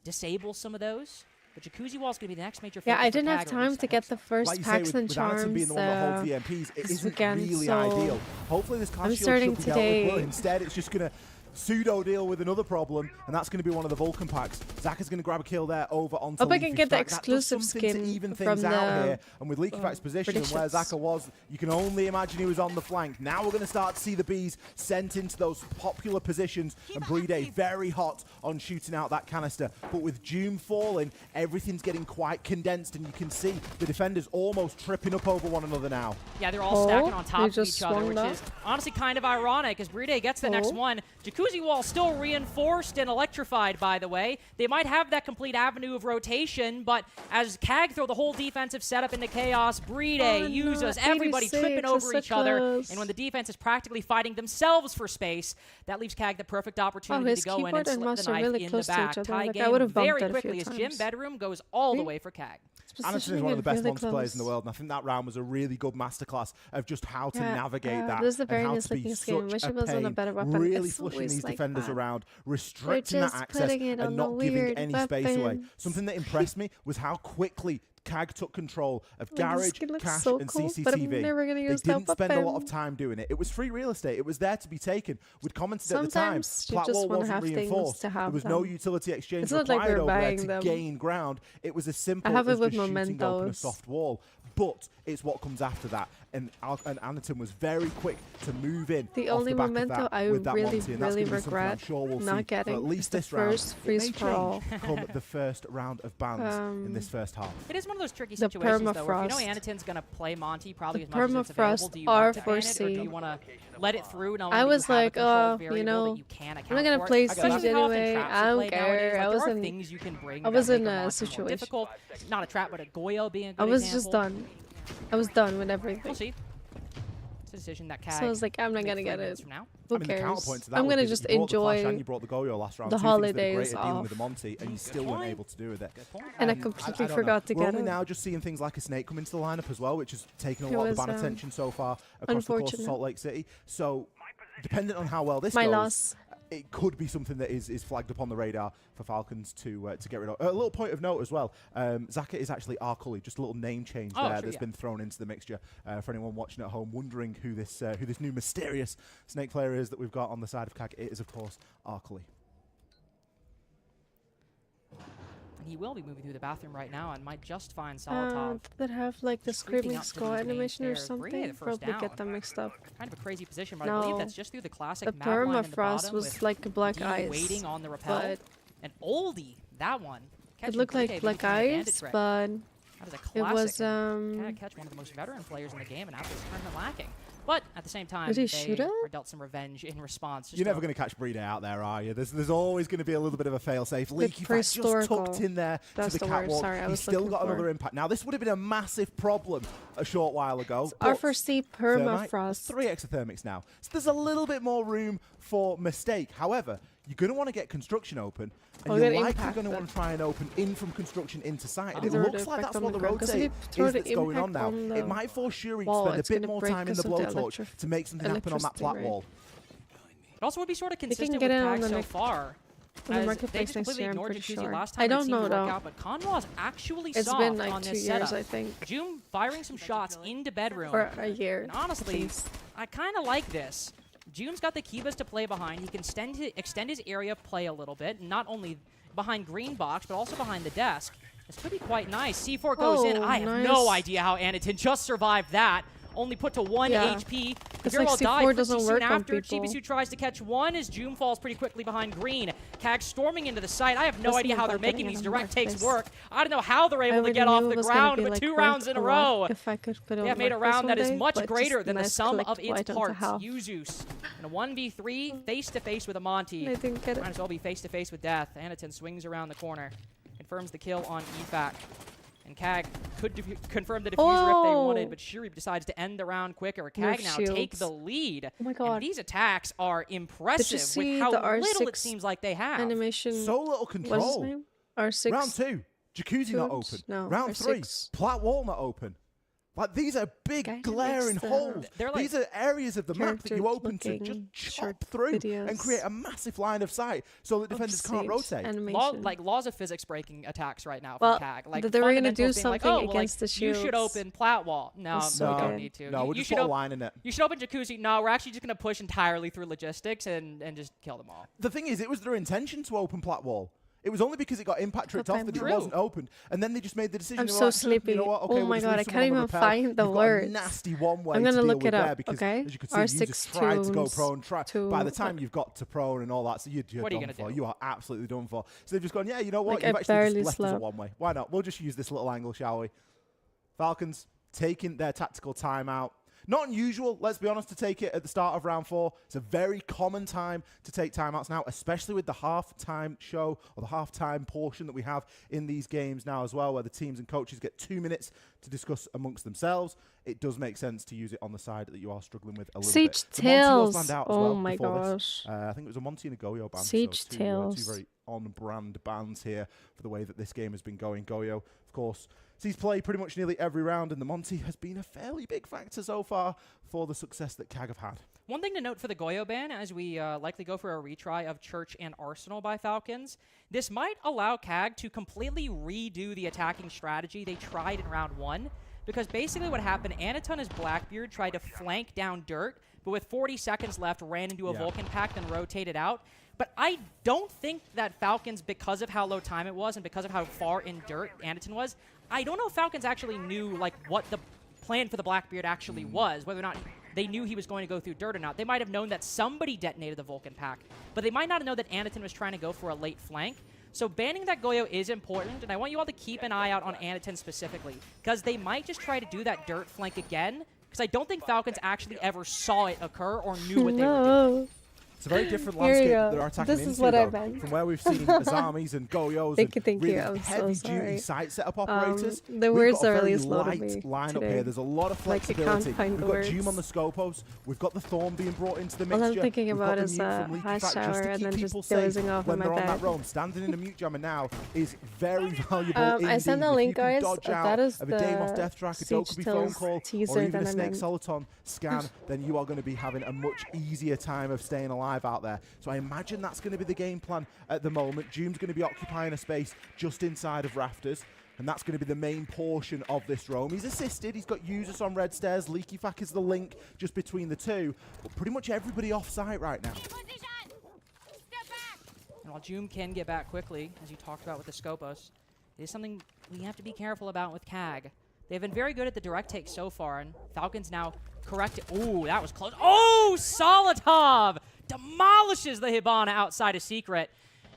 disable some of those. But jacuzzi wall is going to be the next major focus. Yeah, I didn't have time to get the first packs and charms being the one that holds the EMPs, it isn't weekend, really so ideal. Hopefully this I'm cash starting shield should be dealt with today. well. Instead, it's just going to pseudo deal with another problem, and that's going to be one of the Vulcan packs. Zach is going to grab a kill there over onto Hope I can get the That exclusive does something skin to even from things out the here. And with Leakyfax's position and where Zaka was, you can only imagine he was on the flank. Now we're going to start to see the bees sent into those popular positions, and Brede very hot on shooting out that canister. But with Joom falling, everything's getting quite condensed, and you can see the defenders almost tripping up over one another now. Yeah, they're all stacking on top of each other, which is honestly kind of ironic as Brede gets the next one. Jacuzzi wall still reinforced and electrified, by the way. They might have that complete avenue of rotation, but as CAG throw the whole defensive setup into chaos, Brede, Users, everybody tripping over each other, and when the defense is practically fighting themselves for space, that leaves CAG the perfect opportunity to go in and slip the knife in the back. Tie game very quickly as Jim Bedroom goes all the way for CAG. Anaton is one of the best monster players in the world, and I think that round was a really good masterclass of just how to navigate that. This is a and very how nice to be looking skin. Wish such it was on a better weapon. really It's flushing always these like defenders that. around, restricting that access, and not giving any space away. Something that impressed me was how quickly CAG took control of Garage, Cash, so and cool, CCTV. but I'm never gonna use they didn't that spend a lot weapon. of time doing it. It was free real estate. It was there to be taken. We'd commented Sometimes at the you time, just Platwall wanna wasn't have things reinforced. to have There was no them. utility exchange It's not like required we're over there buying to them. gain ground. It was as simple have as it with just shooting open a mementos. soft wall. But it's what comes after that. And Anaton was very quick to move in. The off only the back of memento that I with that really, Monty, and that's really gonna be something I'm regret sure we'll see not for getting at least the this round. first It may freeze change brawl. come the first round of bans in this first half. It is one of those tricky The situations, though, where if you know permafrost. Anaton's going to play Monty probably The as much as it's available. permafrost Do you want to ban it, or R4C. do you want to let it through? Knowing I that was you have a like, controlled you variable know, that you can I'm not account gonna for it? play Especially Siege with how often anyway. traps I are don't played nowadays. care. Like, I there was are in. things you can bring I was that in make a Monty more situation. difficult. Not a trap, but a Goyo being a good I was example. just done. I was done with everything. We'll see. It's a decision that CAG So I was like, I'm not make gonna 3 get minutes it. from now. Who I mean, the cares? counterpoint to that I'm would gonna be that just you brought the Clash enjoy and you brought the Goyo last round. the Two things that are holidays great at dealing off. with the Monty, and you still weren't able to do with it. And I completely don't forgot know. to We're get only it. now just seeing things like a Snake come into the lineup as well, which has taken a It lot of was, the ban attention so far across the course of unfortunate. Salt Lake City. So, depending on how well this My goes, loss. it could be something that is flagged up on the radar for Falcons to get rid of. A little point of note as well, Zaka is actually Arcully, just a little name change there that's been thrown into the mixture for anyone watching at home wondering who this new mysterious Snake player is that we've got on the side of CAG. It is, of course, Arcully. And he will be moving through the bathroom right now and might just find Solotov. That have like the Just creeping screaming up to skull these main animation or stairs, bringing something. the first Probably down. get them mixed up. Kind of a crazy position, but I believe No, that's just through the classic the map line in the permafrost bottom was with like black D ice. waiting on the rappel. But An oldie, that one. it Catching looked Brite like being black kind of a bandit ice, trick. but That is a it classic. was Kind of catch one of the most veteran players in the game, and now this tournament lacking. But at the same time, Did he they shoot it? are dealt some revenge in response. Just You're never going to catch Brede out there, are you? There's always going to be a little bit of a fail-safe. Leakyfax just tucked in there That's to the the word. catwalk. Sorry, I He's was still looking got for another impact. Now, this would have been a massive problem a short while ago. R4C Thermite, permafrost. 3 exothermics now. So there's a little bit more room for mistake. However, you're going to want to get construction open, and Oh, you're get likely impact going to then. want to try and open in from construction into site. And it Zero looks like effect that's on what the the ground, 'cause if rotate you throw is the that's going on impact now. on It the might force Shuri to wall, spend a it's bit gonna more break time in the because of the blowtorch to make something happen on that plat wall. It also would be sort of can consistent get with it on Tag the so next- far. on the As marketplace they just next completely year, I'm ignored pretty Jacuzzi sure. last time. I It don't seemed know to work though. out, but Conwall's actually It's soft been like on 2 this years, setup. I think. Joom firing some shots into bedroom. Or a year. And honestly, I kind of like this. Joom's got the Kibas to play behind. He can extend his area of play a little bit, not only behind green box, but also behind the desk. This could be quite nice. C4 goes in. I have no idea how Anakin just survived that. Only put to 1 HP. It's Very like well C4 died doesn't pretty work soon on after. people. Chibisu tries to catch one as Joom falls pretty quickly behind green. Kag storming into the site. I have no Wasn't idea how about they're making getting these on direct takes marketplace. work. I don't know how they're I able to already get off knew it the was gonna ground be, with like, 2 worth rounds in a a lot row. if I could put it They have on made a marketplace round that one is day, much but greater just than the nice sum of collectible its item to parts. have. Yuzus in a 1v3 face-to-face with a Monty. I didn't get it. Might as well be face-to-face with death. Anaton swings around the corner. Confirms the kill on EFAC. And Kag could confirm the diffuser if they wanted, but Shuri decides to end the round quicker. Kag now take the lead. Oh my god. And these attacks are impressive see with how the little it R6 seems like they have. Animation. So little What's his control. name? R6. Round 2, Jacuzzi not Tubes? open. No, Round 3, R6. Plat Wall not open. Like, these are big, glaring makes the holes. They're like These are areas of the map that you open to just character-looking chop short through and videos create a massive line of sight so that defenders can't Sage rotate. animation. Like laws of physics breaking attacks right now Well, from Kag. Like they were gonna do fundamentals being like, something oh, well, against like, the you should shields. open Plat Wall. No, That's we so don't good. need to. No, you, we'll you just should put a op- line in it. You should open Jacuzzi. No, we're actually just going to push entirely through logistics and just kill them all. The thing is, it was their intention to open Plat Wall. It was only because it got impact tricked off that it True. wasn't opened, and then they just made the decision. I'm they were so like, sleepy. You know what? Okay, Oh we'll my just god, leave I someone can't on even rappel. find the You've got words. a nasty one-way I'm gonna to deal look with it there up, because, okay? as you can see, R6 you just tried to go tunes prone. to By the time you've got to prone and all that, so you're What are you done gonna for. do? You are absolutely done for. So they've just gone, yeah, you know what? Like, You've I actually barely just left us a slept. one-way. Why not? We'll just use this little angle, shall we? Falcons taking their tactical timeout. Not unusual, let's be honest, to take it at the start of round 4. It's a very common time to take timeouts now, especially with the half-time show or the half-time portion that we have in these games now as well, where the teams and coaches get 2 minutes to discuss amongst themselves. It does make sense to use it on the side that you are struggling with a little Siege bit. The Monty was Tails. banned out as Oh well my before gosh. this. I think it was a Monty and a Goyo ban. Siege so two Tails. very on-brand bans here for the way that this game has been going. Goyo, of course, sees play pretty much nearly every round, and the Monty has been a fairly big factor so far for the success that CAG have had. One thing to note for the Goyo ban, as we likely go for a retry of Church and Arsenal by Falcons, this might allow CAG to completely redo the attacking strategy they tried in round 1. Because basically what happened, Anaton as Blackbeard tried to flank down Dirt, but with 40 seconds left, ran into a Vulcan pact and rotated out. But I don't think that Falcons, because of how low time it was and because of how far in Dirt Anaton was, I don't know if Falcons actually knew like what the plan for the Blackbeard actually was, whether or not they knew he was going to go through Dirt or not. They might have known that somebody detonated the Vulcan pack, but they might not have known that Anaton was trying to go for a late flank. So banning that Goyo is important, and I want you all to keep an eye out on Anaton specifically, because they might just try to do that Dirt flank again, because I don't think Falcons actually ever saw it occur or knew what they were doing. It's a very different Here you landscape go. that they're attacking This is into, what I though, meant. from where we've seen Azamis and Goyos and Thank you. really I'm so heavy-duty sorry. site setup operators. The We've words got a are very really slow to light me lineup today. here. There's a lot of Like, I can't flexibility. find We've the got words. Doom on the Scopos. We've got the Thorn being brought into the mixture. All I'm thinking We've got about the is mute a from Leaky hot Fact shower just to and keep then people just safe dozing off when in my they're on that bed. roam. Standing in a mute jammer now is very valuable I indeed. sent a If link, you can guys. dodge out That is of a Deimos the Death Track, a Siege Dokubi phone Tales call, teaser or even a that I Snake meant. Soliton scan, then you are going to be having a much easier time of staying alive out there. So I imagine that's going to be the game plan at the moment. Doom's going to be occupying a space just inside of Rafters, and that's going to be the main portion of this roam. He's assisted, he's got users on red stairs, Leaky Fack is the link just between the two, but pretty much everybody off site right now. And while Joom can get back quickly, as you talked about with the Scopos, it is something we have to be careful about with CAG. They've been very good at the direct take so far, and Falcons now correct it. Ooh, that was close. Oh, Solotov demolishes the Hibana outside of Secret.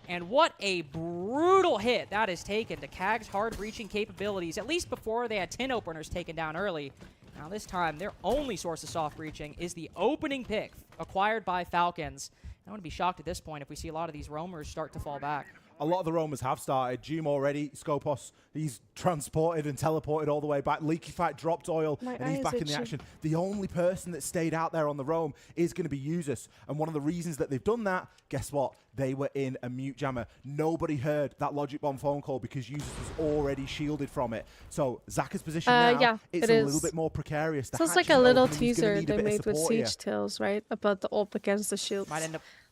And what a brutal hit that is taken to CAG's hard-reaching capabilities, at least before they had 10 openers taken down early. Now this time, their only source of soft breaching is the opening pick acquired by Falcons. I wouldn't be shocked at this point if we see a lot of these roamers start to fall back. A lot of the roamers have started. Doom already, Scopos, he's transported and teleported all the way back. Leaky Fight dropped oil, and he's back in the action. The only person that stayed out there on the roam is going to be Users. And one of the reasons that they've done that, guess what? They were in a mute jammer. Nobody heard that Logic Bomb phone call because Users was already shielded from it. So Zaka's position now, yeah, it's it a little is. bit more precarious. The So it's hatch like a isn't little open and he's gonna teaser need a they bit of made with support here. Siege Tales, right? About the ult against the shields. Might end up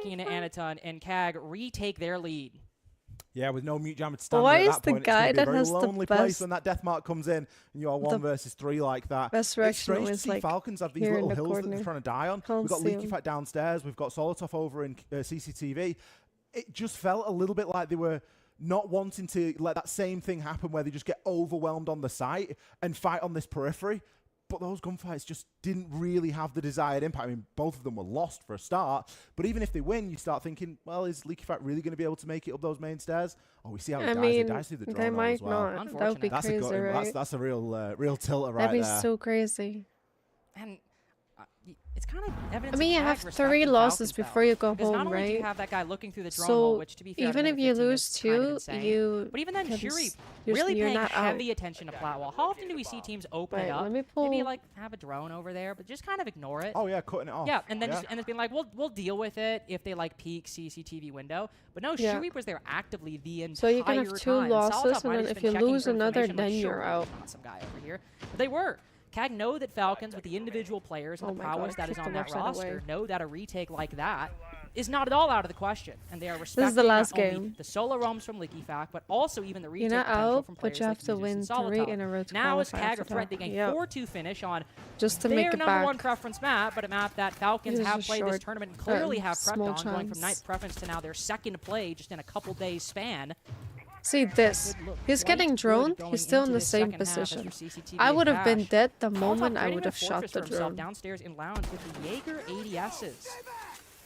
walking into Anaton and CAG retake their lead. Yeah, with no mute jammer to stand Why at is that the point, guy it's going to that be a very has the lonely place best- when that death mark comes in and you are 1 versus 3 like that. Best It's reaction strange to was, see like, Falcons have these here in little the hills that corner. they're trying to die on. Can't We've got see Leaky him. Fat downstairs. We've got Solotov over in CCTV. It just felt a little bit like they were not wanting to let that same thing happen where they just get overwhelmed on the site and fight on this periphery. but those gunfights just didn't really have the desired impact. I mean, both of them were lost for a start, but even if they win, you start thinking, well, is Leaky Fat really going to be able to make it up those main stairs? Oh, we see how he dies through the drone they might as well. not. That would be That's crazy, right? That's a real tilter right That'd be there. so crazy. And it's kind of evidence. I mean, you have 3 losses before you go home, not only right? do you have that guy looking through the drone so hole, which to be fair, even if you lose 2, but even then, Shuri really paying heavy attention to plat wall. How often do we see teams open it up? Maybe like have a drone over there, but just kind of ignore it. Oh yeah, cutting it off. Yeah, and then and it's been like, we'll deal with it if they like peek CCTV window. But no, Shuri was there actively the entire time. So you can have 2 losses, and then if you lose another, then you're out. Some guy over here, but they were. CAG know that Falcons, with the individual players and the prowess that is on that roster, know that a retake like that is not at all out of the question. And they are respecting not only the solo roams from Licky Fac, but also even the retake potential from players but you have to win 3 in a row to now as qualify CAG for are threatening a 4-2 finish on just to their make it number back. 1 preference map, but a map that Falcons This have is played this short, tournament and clearly have prepped on, going from chance. 9th preference to now their 2nd play just in a couple days span. See this. He's getting droned. He's still in the same position. I would have been dead the moment I would have shot the drone. Downstairs in lounge with the Jaeger ADSs.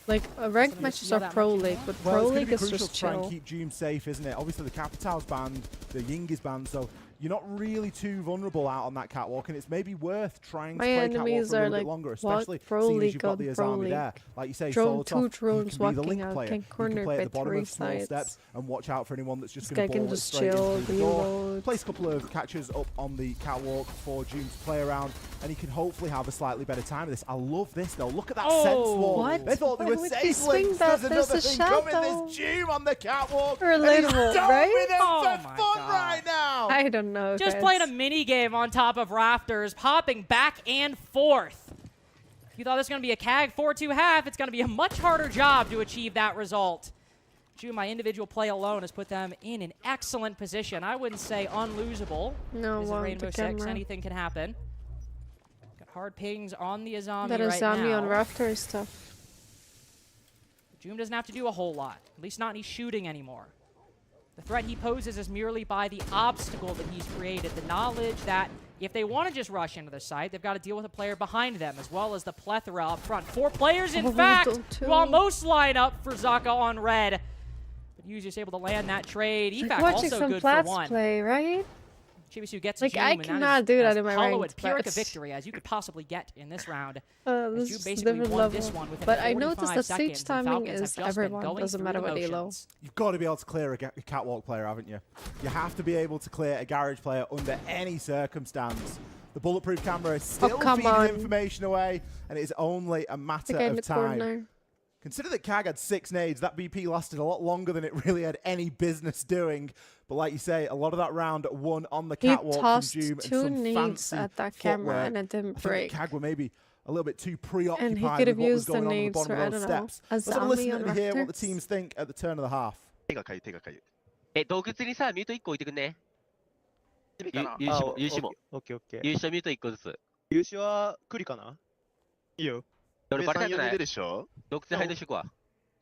Like, ranked matches are Pro League, but Pro League is just to try and chill. keep Doom safe, isn't it? Obviously, the Capital's banned, the Ying is banned, so you're not really too vulnerable out on that catwalk, and it's maybe worth trying to play catwalk for a little bit longer, especially seeing as you've got the Azami there. Like you say, Drone, 2 Solotov, drones you can be the walking link out, player. can You corner can play at by the bottom 3 of small sides. steps and watch out for anyone that's just This going guy to can ball it just straight chill, into the door. reload. Place a couple of catchers up on the catwalk for Doom to play around, and he can hopefully have a slightly better time with this. I love this, though. Look at that sense wall. What? They thought they were Why would he safe swing links. that? There's There's another a thing shadow. coming. There's Doom on the catwalk. Relatable, right? For fun right now. I don't know. Just guys. playing a mini game on top of rafters, popping back and forth. If you thought this was going to be a CAG 4-2 half, it's going to be a much harder job to achieve that result. June, my individual play alone has put them in an excellent position. I wouldn't say unlosable. No, this is well, Rainbow the Six. camera. Anything can happen. Got hard pings on the Azami That right Azami now. on Rafter is tough. June doesn't have to do a whole lot, at least not any shooting anymore. The threat he poses is merely by the obstacle that he's created, the knowledge that if they want to just rush into the site, they've got to deal with a player behind them, as well as the plethora up front. 4 players, in fact, who almost line up for Zaka on red. But Yu's just able to land that trade. Like Efac watching also some good for Plats 1. play, right? Chibisu gets Like, June, I and that cannot is do that as in my hollow ranked, and pyrrhic a but- victory as you could possibly get in this round. This June is basically different won level. this one within But I 45 noticed that seconds, siege and timing Falcons have is just been everyone. going Doesn't through matter the what elo. motions. You've got to be able to clear a catwalk player, haven't you? You have to be able to clear a garage player under any circumstance. The bulletproof camera is still feeding information away, and it is only a matter of time. Consider that CAG had 6 nades. That BP lasted a lot longer than it really had any business doing. But like you say, a lot of that round won on the catwalk tossed from Doom and 2 some nades fancy at that camera, footwork. and it didn't I think break. that CAG were maybe a little bit too preoccupied And he with could have what was used the going on at the nades bottom for, I of those don't know, steps. a Let's have a listen zombie and on hear what the rafters. teams think at the turn of the half. 手がかゆい手がかゆい洞窟にさミュート1個置いてくんね優勝も優勝もオッケーオッケー。優勝ミュート1個ずつ優勝はクリかな？いいよ。俺バレたくない3-4ででしょ？洞窟に入ってしとくわ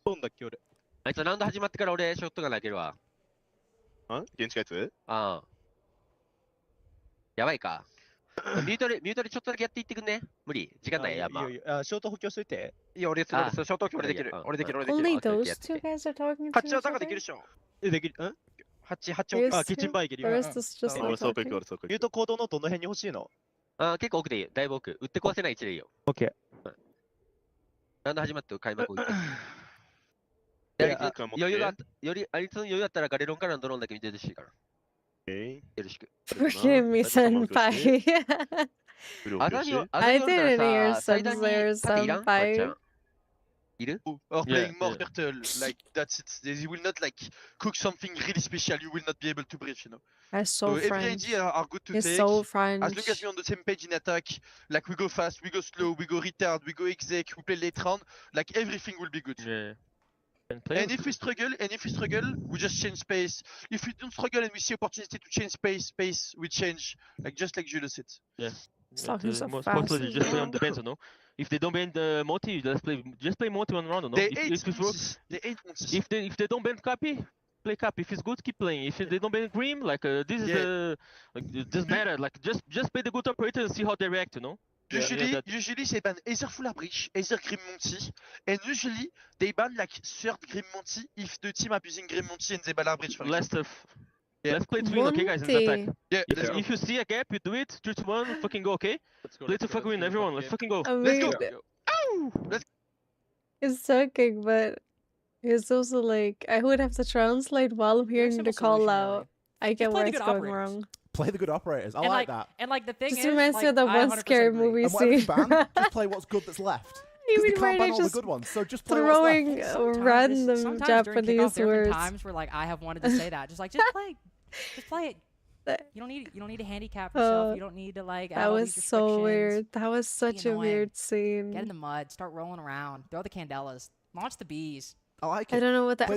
どんだっけ俺。あいつラウンド始まってから俺ショットガン投げるわ現地のやつ？ああやばいかミュートでちょっとだけやっていってくんね無理時間ないやまあいいよいいよ。あショート補強しといて。いいよ俺ショート補強俺できる俺できる俺できる Only those 2 guys are talking to 8 each は坂 other? できるでしょ。できる。んThere's あキッチンバーいけるよ。 Or is this just like talking? ミュート行動のどの辺に欲しいの？あ結構奥でいいよだいぶ奥打って壊せない位置でいいよオッケー。ラウンド始まって開幕置いて余裕があいつの余裕あったらガレロンからのドローンだけ見てほしいからよろしく Forgive me, senpai. I didn't hear 最大に盾いらんワンちゃ senpai. んいる Or playing more turtle, like that's it. They will not like cook something really special. You will not be able to brief, you know. I'm so every French. idea are good to He's take. so As French. long as we're on the same page in attack, like we go fast, we go slow, we go retard, we go exec, we play late round, like everything will be good. Yeah. And if we struggle, we just change space. If we don't struggle and we see opportunity to change space, we change. Like just like Jules said. He's talking so Most fast. you just play on the bench, no? If they don't bend multi, you just play multi one round, no? They If ain't it works, They ain't if they don't bend copy, play cap. If it's good, keep playing. If they don't ban Grim, like this is the like it doesn't matter. Like just play the good operator and see how they react, you know. Usually they ban either Fuller Breach, either Grim Monty, and usually they ban like third Grim Monty if the team abusing Grim Monty and they ban our Breach. Let's play to win, okay, guys, in the attack. Yeah, if you see a gap, you do it. 3 to 1, fucking go, okay? Play to fucking win, everyone. Let's fucking go. I Let's mean, go. it's sucking, but it's also like I would have to translate while I'm hearing the call out. I get where it's going wrong. Play the good operators. I and like that. And like the thing Just is, reminds me of that one scary movie And whatever you scene. ban, just play what's good that's left. You They mean can't where ban they all the just good ones, so just play throwing what's left. random sometimes during kickoff, Japanese there have been words? times where like I have wanted to say that, just play it. You don't need to handicap yourself. You don't need to like. That add all was these so restrictions. weird. That was such a annoying. weird scene. Get in the mud, start rolling around, throw the candelas, launch the bees. I like it. I don't know what that.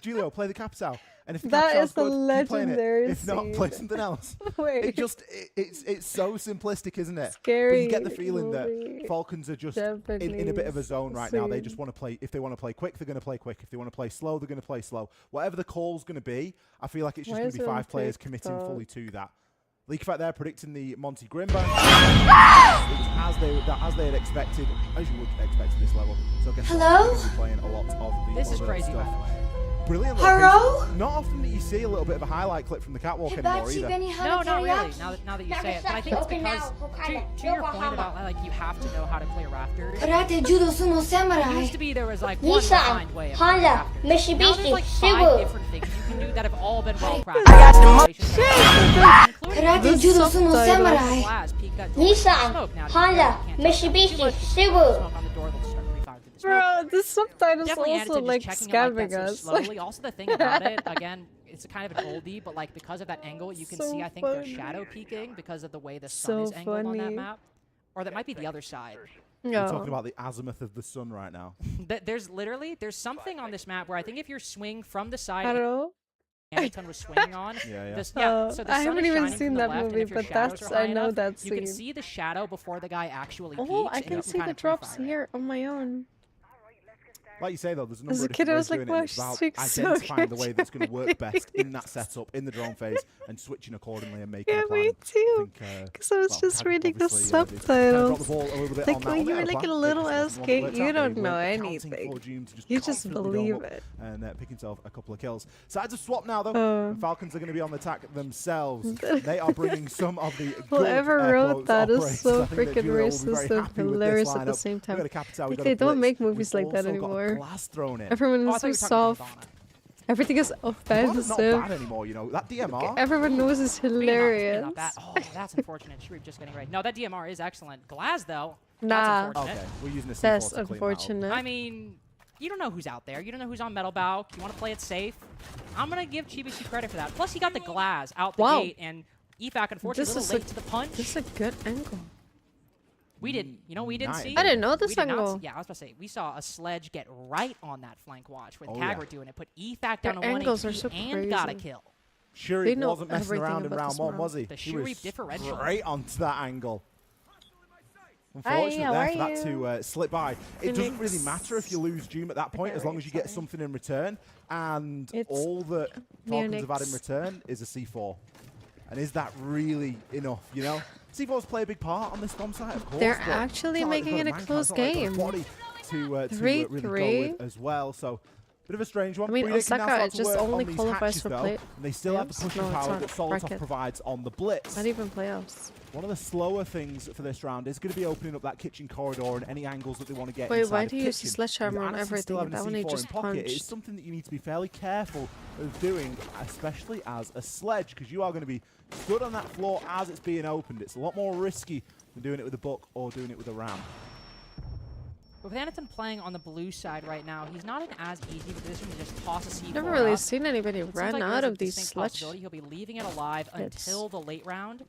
Julio, play the Capitao. And if the That Capitao's is the good, keep playing it. legendary If not, play scene. something else. Wait. It's so simplistic, isn't it? Scary But you get the feeling movie. that Falcons are just in a bit of a zone right now. They just want to play. If they want to play quick, they're going to play quick. If they want to play slow, they're going to play slow. Whatever the call's going to be, I feel like it's just Why going is to be it on 5 players committing TikTok? fully to that. Leak Effect there predicting the Monty Grimba. It's as they had expected, as you would expect at this level. So I guess Hello? we're going to be playing a lot of the This is other crazy, by stuff. the way. Brilliant. Hello? Location. Not often that you see a little bit of a highlight clip from the catwalk anymore either. No, not really. Now that you say it, but I think it's because to your point about like you have to know how to play rafters. Karate judo sumo It samurai. used to be there was like one Nissan, refined way of Honda, playing rafters. Now Mitsubishi, there's like 5 Subaru. different things you can do that have all been well practiced. I got the Karate judo sumo samurai. Nissan, Honda, Mitsubishi, Subaru. Bro, the subtitles Definitely also Anderson like just checking it like scamming that so us. slowly. Also, the thing about it, again, it's kind of an oldie, but like because of that angle, you can So see I think they're funny. shadow peeking because of the way the sun is So angled on that funny. map, or that might be the other side. We're talking about the azimuth of the sun right now. There's something on this map where I think if you're swing from the side. I don't know. Hamilton was swinging on. Yeah. So I the sun haven't is even shining seen from the that left, and movie, if your but shadows that's are high I know enough, that you can scene. see the shadow before the guy actually peeks. Oh, I and you can see kind the of drops pre-fire it. here on my own. Like you say though, there's a As number a of kid, different I ways was like, doing wow, it. It's she's about speaking so identifying the way good. that's going to work best in that setup, in the drone phase, and switching accordingly and making Yeah, a plan. me too. Because I was just reading the subtitles. Like when you were like a little ass kid, you don't know anything. You just believe it. And pick himself a couple of kills. Sides of swap now though. The Falcons are going to be on the attack themselves. They are bringing some of the Whoever good wrote that is operators. so I think that freaking Julio will be very racist and happy with this hilarious at the lineup. same We've time. got a Capitao, we've Like got they a don't Blitz. make movies We've like that also got a anymore. glass thrown in. Everyone Oh, I is thought you so were talking about soft. Everything is It's offensive. not bad anymore, you know. That DMR. Everyone knows it's hilarious. Not bad. Oh, that's unfortunate. Shreep just getting ready. No, that DMR is excellent. Glass, though, Nah. that's unfortunate. Okay, we're using a C4 That's to clean that up. unfortunate. I mean, you don't know who's out there. You don't know who's on Metal Bow. You want to play it safe. I'm going to give Chibishi credit for that. Plus, he got the glass out the Wow. gate, and EFAC, unfortunately, a little late to the punch. This is a good angle. We didn't, we didn't Nice. see. I didn't know we this did not angle. see- Yeah, I was about to say, we saw a sledge get right on that flank watch when Oh, Tag yeah. were doing it. Put EFAC Their down to 1 angles HP are so and got a crazy. kill. Shuri They know wasn't messing everything around in about round this one, map. was he? The He Shuri was differential. straight onto that angle. Hi, Unfortunate how there are for that you? to slip by. It doesn't really Phoenix. matter if you lose Doom at that point, as long as you get something in return. And It's all that Falcons have had in Phoenix. return is a C4. And is that really enough, you know? C4s play a big part on this bomb site, of course. They're but actually it's not like making they've it got a man close count, it's not like game. they've got a body to really go 3-3. with as well. So, bit of a strange one. I mean, Breeder can now Osaka start to just work on only these qualifies hatches, for though, play- and they still have the playoffs? pushing No, it's power not. that Solotov Bracket. provides on the blitz. Not even playoffs. One of the slower things for this round is going to be opening up that kitchen corridor and any angles that they want to get Wait, inside why of do you use the kitchen. sledgehammer With on Anderson still everything? having a That one he C4 just in pocket, punched. it's something that you need to be fairly careful of doing, especially as a sledge, because you are going to be stood on that floor as it's being opened. It's a lot more risky than doing it with a buck or doing it with a ram. With Anderson playing on the blue side right now, he's not in as easy of a position to just toss a C4 Never really up. seen anybody It seems run like out there's a of these distinct sledge. possibility he'll be leaving it alive hits. until the late round.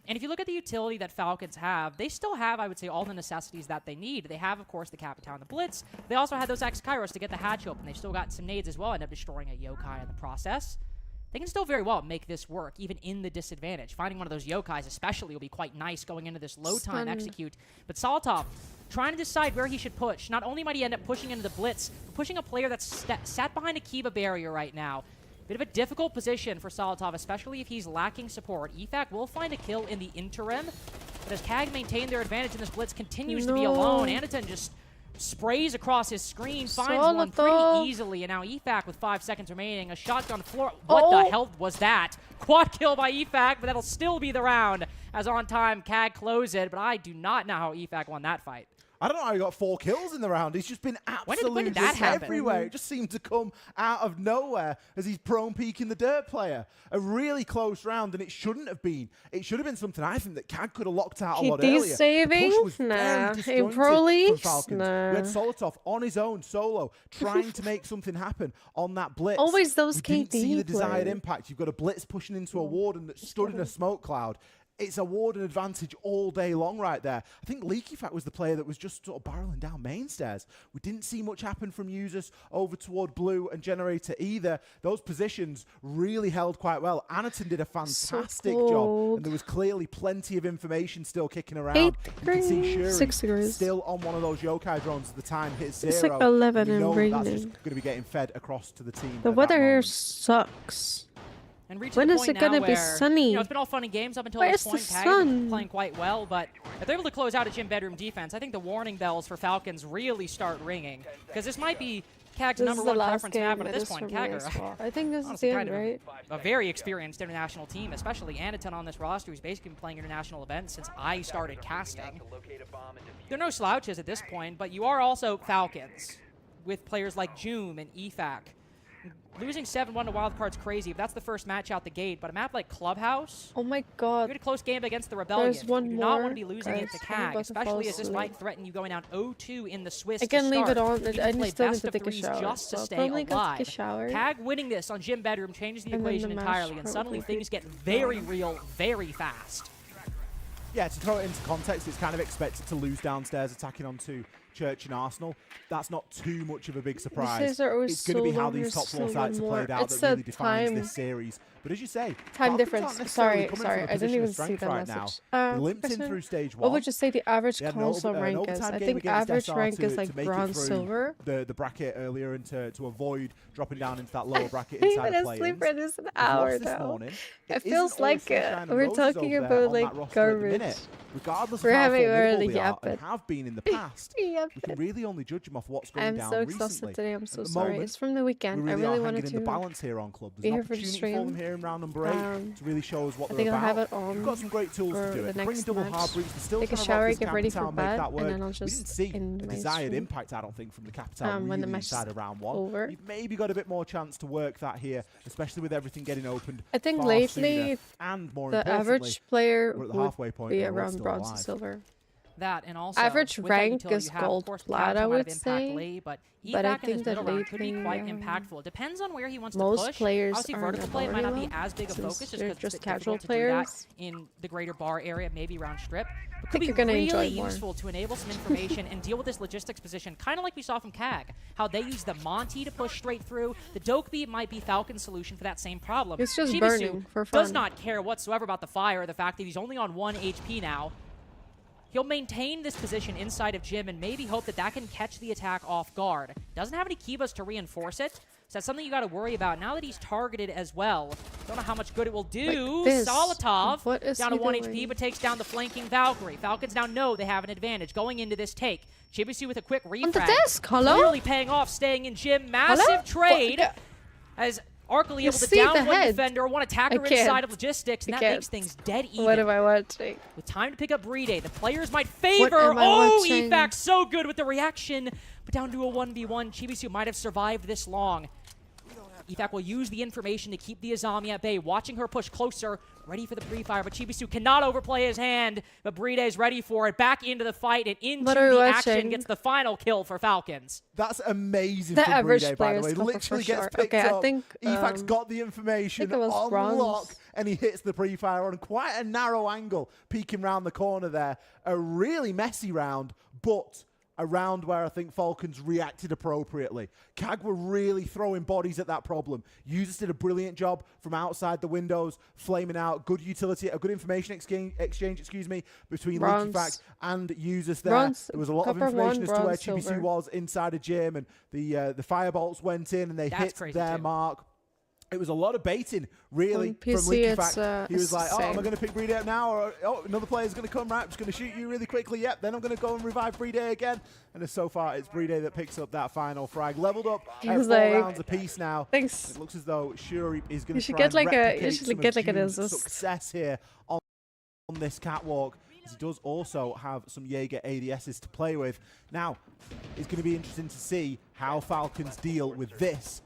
And if you look at the utility that Falcons have, they still have, I would say, all the necessities that they need. They have, of course, the Capitao and the Blitz. They also had those X-Kairos to get the hatch open. They've still got some nades as well, end up destroying a Yokai in the process. They can still very well make this work, even in the disadvantage. Finding one of those Yokais especially will be quite nice going into this low time Stun. execute. But Solotov trying to decide where he should push. Not only might he end up pushing into the Blitz, but pushing a player that's sat behind a Kiba barrier right now. Bit of a difficult position for Solotov, especially if he's lacking support. EFAC will find a kill in the interim, but as CAG maintain their advantage and this blitz continues to be alone, Anaton just sprays across his screen, finds one pretty easily, and now EFAC with 5 seconds remaining, a shotgun floor. What the hell was that? Quad kill by EFAC, but that'll still be the round as on time CAG close it, but I do not know how EFAC won that fight. I don't know how he got 4 kills in the round. He's just been absolutely when did that happen? everywhere. It just seemed to come out of nowhere as he's prone peeking the dirt player. A really close round, and it shouldn't have been. It should have been something I think that CAG could have locked out a lot earlier. Saving? Nah. In Pro League? Nah. We had Solotov on his own, solo, trying to make something happen on that blitz. Always those KD didn't see the desired players. impact. You've got a blitz pushing into a warden that stood in a smoke cloud. It's a warden advantage all day long right there. I think Leaky Fat was the player that was just sort of barreling down main stairs. We didn't see much happen from users over toward Blue and Generator either. Those positions really held quite well. Anaton did a fantastic job, and there was clearly plenty of information still kicking around. 8 You can see degrees, Shuri 6 degrees. still on one of those yokai drones at the time hit 0. It's like 11 and and that's just raining. going to be getting fed across to the team. The at weather that here moment. sucks. And When is it going to be sunny? You know, it's been all fun and games up until Where's this point. the CAG has been sun? playing quite well, but if they're able to close out a gym bedroom defense, I think the warning bells for Falcons really start ringing. Because this might be CAG's This number is the one last preference game map, but it at this is point, for me CAG as are well. I think this is honestly the kind end, of right? a very experienced international team, especially Anaton on this roster, who's basically been playing international events since I started casting. They're no slouches at this point, but you are also Falcons with players like Joom and EFAC. Losing 7-1 to Wildcard's crazy, but that's the first match out the gate. But a map like Clubhouse, oh my god, you had a close game against the Rebellion. There's one you do not want more, to be losing it to guys. CAG, I'm about to especially fall as this asleep. might threaten you going down 0-2 in the Swiss I can to leave it start. on. You need to I play still need best to of take a threes shower. just to So I'll stay probably go alive. take a shower. CAG winning this on Gym Bedroom changes the And then equation the match entirely, and suddenly probably. things get very real, very fast. Yeah, to throw it into context, it's kind of expected to lose downstairs attacking onto Church and Arsenal. That's not too much of a big surprise. These are always It's going to be so how long, these there's top floor still sites are one played more. out It's that really a defines time- this series. But as you say, Time Falcons aren't difference. necessarily Sorry, coming sorry. from a I didn't position even of see strength the right message. now. They limped in Question? through stage 1. What would you say the average They had console rank is? overtime I game think against average SR rank to- is like to make it bronze, through silver. the bracket earlier and to avoid dropping down into that lower bracket I'm inside even of asleep play-ins. for this an They've hour lost this now. morning. It isn't feels all like sunshine and we're roses talking over there about on that like roster at the minute. garbage. Regardless We're of how having formidable early they are yapping. and have been in the past, we can really only judge them off what's going I'm down so recently. exhausted today. I'm so At the sorry. moment, It's from the weekend. we I really really are wanted hanging in to the balance here on Club. be There's an here for the opportunity for them stream. here in round number 8 to really show us what I they're think I'll about. have it on We've got some great tools for to do the it. next Bringing double match. hard breach, they're still Take a trying to shower, rock this get ready Capital for and make bed, that and work. then I'll We just didn't see end a my desired stream. impact, I don't think, from the Capital when the really match inside of round 1. over. You've maybe got a bit more chance to work that here, especially with everything getting opened I think far lately sooner. And more the importantly, average player we're at the halfway would point be and we're around still bronze and alive. silver. That and also Average with that rank utility is you have, of gold course, plat, Cavs I come out of would impact say. late, but But I EFAC in think this that middle round could be lately, quite impactful. It depends on where he wants most to push. players Obviously, aren't vertical play might not be ability as big a since focus just they're because it's just a bit casual difficult to do that players. in the greater bar area, maybe around strip. But could think be you're gonna really enjoy more. useful to enable some information and deal with this logistics position, kind of like we saw from CAG. How they use the Monty to push straight through. The Dokeby might be Falcon's solution for that same problem. It's just Chibisu burning for does fun. not care whatsoever about the fire or the fact that he's only on 1 HP now. He'll maintain this position inside of Jim and maybe hope that that can catch the attack off guard. Doesn't have any Kivas to reinforce it, so that's something you got to worry about. Now that he's targeted as well, don't know how much good it will do. Like this. Solotov What is down to he 1 doing? HP, but takes down the flanking Valkyrie. Falcons now know they have an advantage going into this take. Chibisu with a quick refrag. On the desk, hello? Clearly paying off, staying in Jim. Massive Hello? trade. What? As Arkley You able to see down the one head. defender, one attacker I can't. inside of logistics, and I that can't. makes things dead even. What am I watching? With time to pick up Bride, the players might favor. am I Oh, watching? EFAC so good with the reaction, but down to a 1v1. Chibisu might have survived this long. EFAC will use the information to keep the Azami at bay, watching her push closer, ready for the pre-fire, but Chibisu cannot overplay his hand, but Bride is ready for it, back into the fight, and into What are the we action, watching? gets the final kill for Falcons. That's amazing The from average Bride, by the players way. go for Literally sure. gets picked Okay, I up. think, EFAC's got the information it was on bronze. lock, and he hits the pre-fire on quite a narrow angle, peeking round the corner there. A really messy round, but a round where I think Falcons reacted appropriately. CAG were really throwing bodies at that problem. Users did a brilliant job from outside the windows, flaming out. Good utility, a good information exchange between Bronze. LeakyFact and users there. Bronze, There was a lot of copper information one, as to where bronze, Chibisu silver. was inside of Jim, and the firebolts went in and they That's hit crazy their too. mark. It was a lot of baiting, really, On from PC, Leaky it's, Fact. He was like, oh, am I same. going to pick Breeday up now? Or, oh, another player's going to come, right? I'm just going to shoot you really quickly. Yep, then I'm going to go and revive Breeday again. And so far, it's Breeday that picks up that final frag. Leveled up at 4 like, rounds apiece now. Thanks. It looks as though Shuri is going You to should try get and like a replicate you some should of get like an June's assist. success here on this catwalk. As he does also have some Jaeger ADSs to play with. Now, it's going to be interesting to see how Falcons deal with this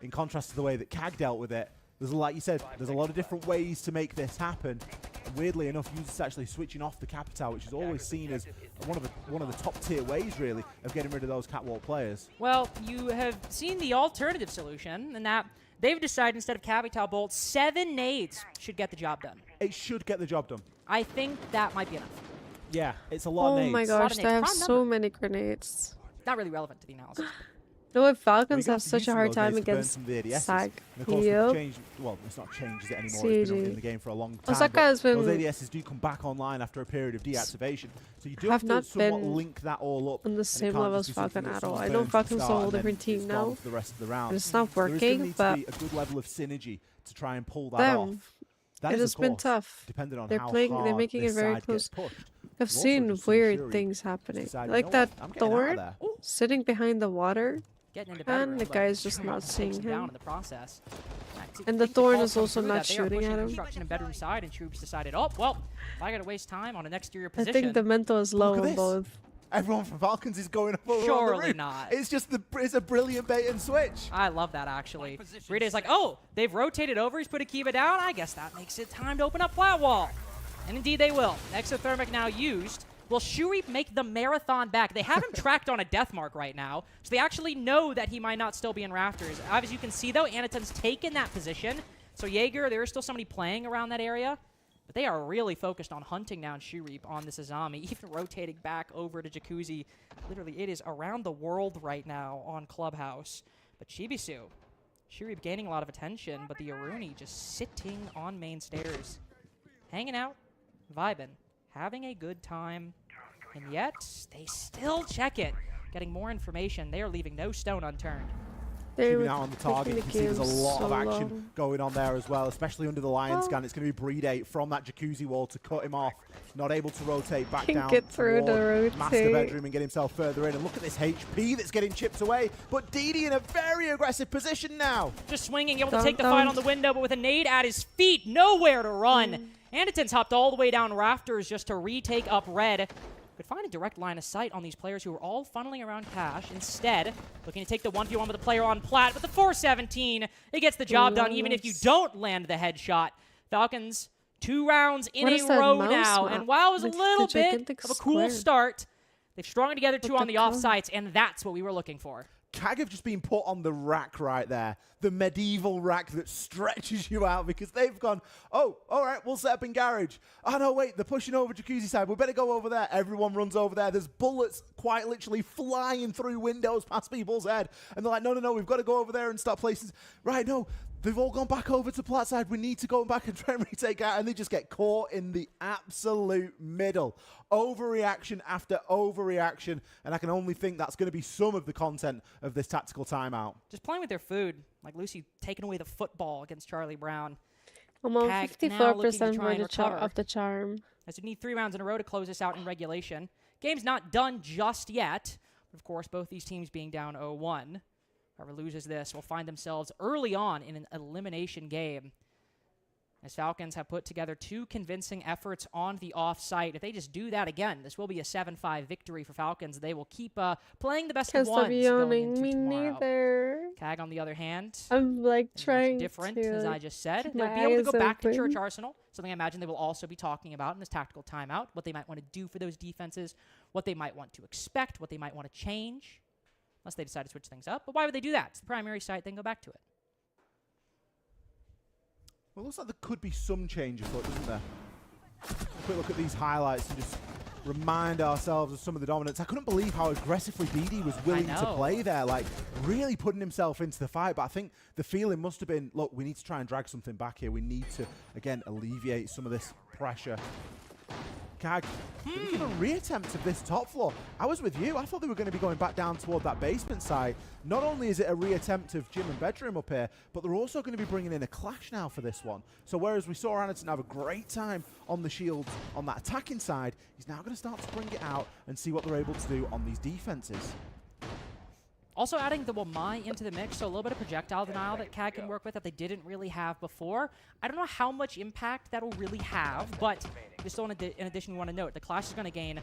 in contrast to the way that CAG dealt with it. There's, like you said, there's a lot of different ways to make this happen. And weirdly enough, users actually switching off the Capitao, which is always seen as one of the top tier ways, really, of getting rid of those catwalk players. Well, you have seen the alternative solution, and that they've decided instead of Capitao bolts, 7 nades should get the job done. It should get the job done. I think that might be enough. Yeah, it's a lot of nades. Oh my gosh, they have so many grenades. Not really relevant to the analysis. No way Falcons We have got such used a to hard those time days to burn against some of the ADSs. SAG. And of course, Yep. we've changed, well, it's not changed it anymore. It's been in the game for a long time. Osaka has but those been- ADSs do come back online after a period of deactivation. So you do have have to not somewhat been link that all up. on the and it same can't level just as be something Falcon that at all. someone I know burns at the Falcon's a start whole and then different team it's gone now. for the rest of the round. It's not There is working, gonna need but to be a good level of synergy to try and pull that them, off. That it is, has of been course, tough. depending on They're how playing. They're hard making this it very side close. gets pushed. I've We've also seen just seen weird Shuri things happening, decide, you like know that what? I'm getting out of Thorn there. sitting behind the water, Getting into better, and the but guy's just Shuri not also seeing takes him down him. in the process. And the think Thorn calls is come also through not that they are shooting pushing at him. construction in bedroom side, and Shoops decided, oh well, I gotta waste time on an exterior I position. think the mental is low Look at on this. both. Everyone from Falcons is going up over on the Surely roof. not. It's just it's a brilliant bait and switch. I love that, actually. Breeday's like, oh, they've rotated over. He's put a Kiva down. I guess that makes it time to open up flat wall. And indeed they will. Exothermic now used. Will Shuri make the marathon back? They have him tracked on a death mark right now, so they actually know that he might not still be in rafters. As you can see, though, Anaton's taken that position. So Jaeger, there is still somebody playing around that area. But they are really focused on hunting down Shuri on this Azami, even rotating back over to Jacuzzi. Literally, it is around the world right now on Clubhouse. But Chibisu, Shuri gaining a lot of attention, but the Aruni just sitting on main stairs. Hanging out, vibing, having a good time. And yet, they still check it. Getting more information. They are leaving no stone unturned. Keeping out on the target, you can see there's a lot of action going on there as well, especially under the Lion scan. It's going to be Breeday from that Jacuzzi wall to cut him off. Not able to rotate back Can't down get through the toward Master rotate. Bedroom and get himself further in. And look at this HP that's getting chipped away. But Didi in a very aggressive position now. Just swinging, able to take the fight on the window, but with a nade at his feet, nowhere to run. Anaton's hopped all the way down rafters just to retake up red. Could find a direct line of sight on these players who are all funneling around Cash. Instead, looking to take the 1v1 with the player on plat, but the 417, it gets the job done even if you don't land the headshot. Falcons, 2 rounds in What a is that row mouse now, map? and while it was a Like the little bit gigantic of a cool square. start, they've strung together 2 What on the the off sites, and that's what we were looking for. CAG have just been put on the rack right there. The medieval rack that stretches you out because they've gone, oh, all right, we'll set up in garage. Oh, no, wait, they're pushing over Jacuzzi side. We better go over there. Everyone runs over there. There's bullets quite literally flying through windows past people's head. And they're like, no, no, no, we've got to go over there and start places. Right, no, they've all gone back over to plat side. We need to go back and try and retake out. And they just get caught in the absolute middle. Overreaction after overreaction. And I can only think that's going to be some of the content of this tactical timeout. Just playing with their food, like Lucy taking away the football against Charlie Brown. I'm on CAG now looking to 54% try and recover. of the charm. As we need 3 rounds in a row to close this out in regulation. Game's not done just yet. But of course, both these teams being down 0-1. Whoever loses this will find themselves early on in an elimination game. As Falcons have put together 2 convincing efforts on the off-site. If they just do that again, this will be a 7-5 victory for Falcons. They will keep playing the best of Can't stop ones going yawning. into Me tomorrow. neither. CAG, on the other hand, I'm like trying different, to as I just said. keep They'll my be able to go eyes back to open. Church Arsenal, something I imagine they will also be talking about in this tactical timeout, what they might want to do for those defenses, what they might want to expect, what they might want to change, unless they decide to switch things up. But why would they do that? It's the primary site, then go back to it. Well, it looks like there could be some change afoot, doesn't there? A quick look at these highlights and just remind ourselves of some of the dominance. I couldn't believe how aggressively Didi was willing to play there, like really putting himself into the fight. But I think the feeling must have been, look, we need to try and drag something back here. We need to, again, alleviate some of this pressure. CAG didn't give a reattempt of this top floor. I was with you. I thought they were going to be going back down toward that basement side. Not only is it a reattempt of gym and bedroom up here, but they're also going to be bringing in a clash now for this one. So whereas we saw Anderton have a great time on the shields on that attacking side, he's now going to start to bring it out and see what they're able to do on these defenses. Also adding the Wamai into the mix, so a little bit of projectile denial that CAG can work with that they didn't really have before. I don't know how much impact that'll really have, but just in addition, we want to note, the Clash is going to gain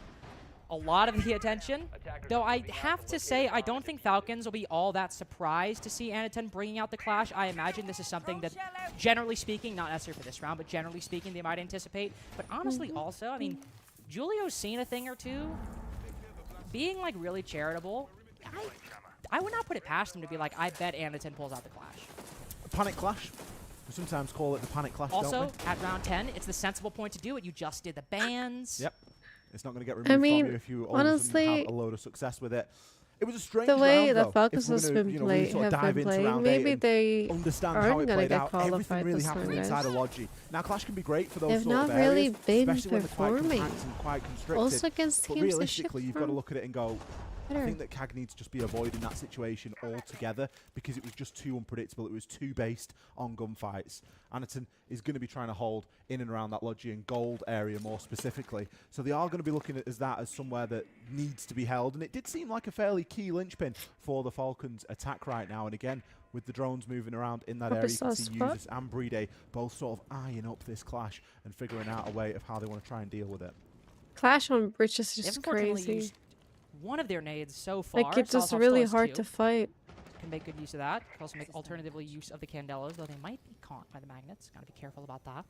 a lot of the attention. Though I have to say, I don't think Falcons will be all that surprised to see Anaton bringing out the Clash. I imagine this is something that, generally speaking, not necessarily for this round, but generally speaking, they might anticipate. But honestly, also, I mean, Julio's seen a thing or two. Being, like, really charitable, I would not put it past him to be like, I bet Anaton pulls out the Clash. A panic clash. We sometimes call it the panic clash, also, don't we? at round 10, it's the sensible point to do it. You just did the bans. Yep. It's not going to get removed from you if you honestly have a load of success with it. It was a strange the way round, the Falcons have been playing, maybe they aren't going to get qualified really this time, happened inside of Logi. Now, Clash can be great for those They've sort not of really areas, been especially when they're quite performing. compact and quite constricted. Also against but teams that realistically, ship you've got to from look at it and go, I better. think that CAG needs to just be avoiding that situation altogether because it was just too unpredictable. It was too based on gunfights. Anaton is going to be trying to hold in and around that Logi and gold area more specifically. So they are going to be looking at that as somewhere that needs to be held. And it did seem like a fairly key linchpin for the Falcons' attack right now. And again, with the drones moving around in that area, you can see Users and Brede both sort of eyeing up this clash and figuring out a way of how they want to try and deal with it. Clash on bridge is just crazy. One of their nades so far. Like, it's just really hard to fight. Can make good use of that. Can also make alternatively use of the Candelas, though they might be caught by the magnets. Gotta be careful about that.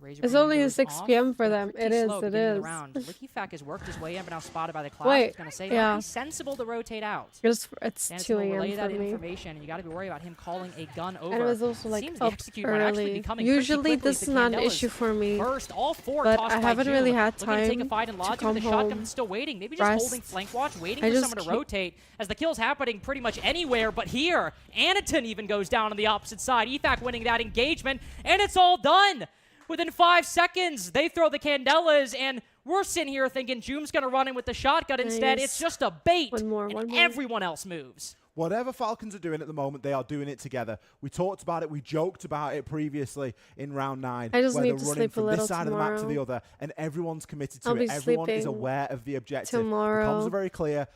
It's only 6 p.m. for them. It is. Licky Fack has worked his way in, but now spotted by the Clash. Wait, I was going to say, yeah. Be sensible to rotate out. It's 2 a.m. for that me. information, and you got to be worried about him calling a gun over. And it was also like Seems up early. Usually this is not an issue for me, all four but I haven't really had time to take a fight in to come the home. Shotgun still waiting. Maybe just holding flank watch, waiting for someone to rotate as the kill's happening pretty much anywhere but here. Anaton even goes down on the opposite side. EFAC winning that engagement, and it's all done. Within 5 seconds, they throw the Candelas, and we're sitting here thinking Joom's going to run in with the shotgun instead. It's just a bait, and everyone else moves. Whatever Falcons are doing at the moment, they are doing it together. We talked about it. We joked about it previously in round 9. I just where need they're to running sleep a from little this side tomorrow. of the map to the other, and everyone's committed to I'll it. be Everyone is sleeping aware of the objective. tomorrow. The comms are very clear.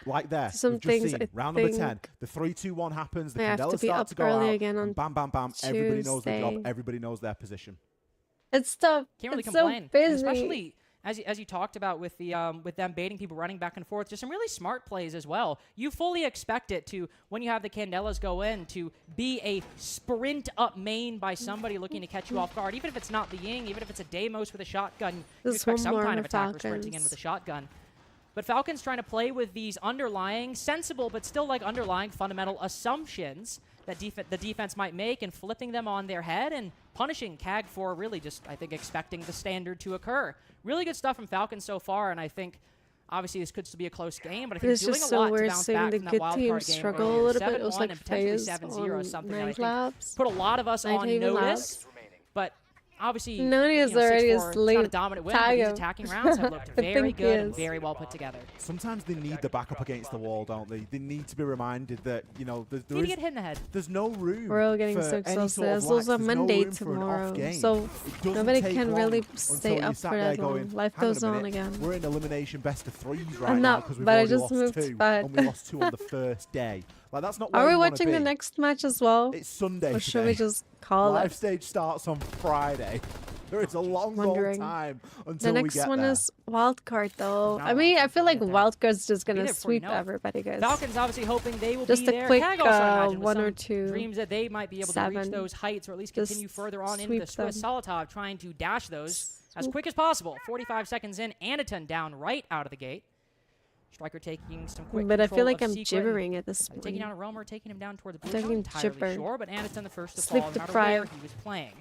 Like there, Some we've just things seen, I round number think 10, the 3-2-1 happens, the I have to Candelas be start up to go early out, again on and bam, bam, bam, everybody knows their job, Tuesday. everybody knows their position. It's tough. Can't really it's complain. so busy. And especially as you talked about with the with them baiting people running back and forth, just some really smart plays as well. You fully expect it to, when you have the Candelas go in, to be a sprint up main by somebody looking to catch you off guard. Even if it's not the Ying, even if it's a Deimos with a shotgun, you expect some kind of attacker sprinting in with a shotgun. But Falcons trying to play with these underlying, sensible but still like underlying fundamental assumptions that the defense might make, and flipping them on their head and punishing CAG for really just, I think, expecting the standard to occur. Really good stuff from Falcons so far, and I think obviously this could still be a close game, but I think It's doing just a so lot to weird bounce seeing back the from that good wildcard teams game struggle earlier. a little bit. It 7-1 was like and potentially FaZe 7-0 is something that I Night think Labs. put a lot of us on Night notice. Labs. But obviously, Noni is already 6-4, it's not a asleep. dominant win, but Tag these him. attacking rounds have looked I very think he good and is. very well put together. Sometimes they need the backup against the wall, don't they? They need to be reminded that, you know, Need to get hit in the head. there's no room. We're all getting for so any exhausted. sort of It's also lax. There's no Monday room for an tomorrow, off game. so It doesn't nobody take can long really until stay you up sat for there that long. going, Life "Hang goes a on minute, again. We're in elimination best of 3s right I'm now not, because we've but I already just lost moved 2 to bed. and we lost 2 on the first day. Like, that's not where Are we you wanna watching the be. next match as well? It's Sunday Or should we today. just call Live it? stage starts on Friday. There is a long Wondering. time The until we next get one there. is wildcard, though. I mean, I feel like wildcard's just gonna Be there before you sweep know it. everybody, guys. Falcons obviously hoping they will Just be a there. quick CAG also, I imagine, with 1 or some 2, dreams that they might be able to reach 7. those heights, or at least Just continue further on into sweep the Swiss. them. Solotov trying to dash those as quick as possible. 45 seconds in, Anaton down right out of the gate. Striker taking some quick But I control feel like of I'm Secret. gibbering at this Taking point. down a Roamer, taking him down towards the I'm blue. Not talking entirely gibber. sure, but Anaton the first to Sleep fall, no matter deprived. where he was playing.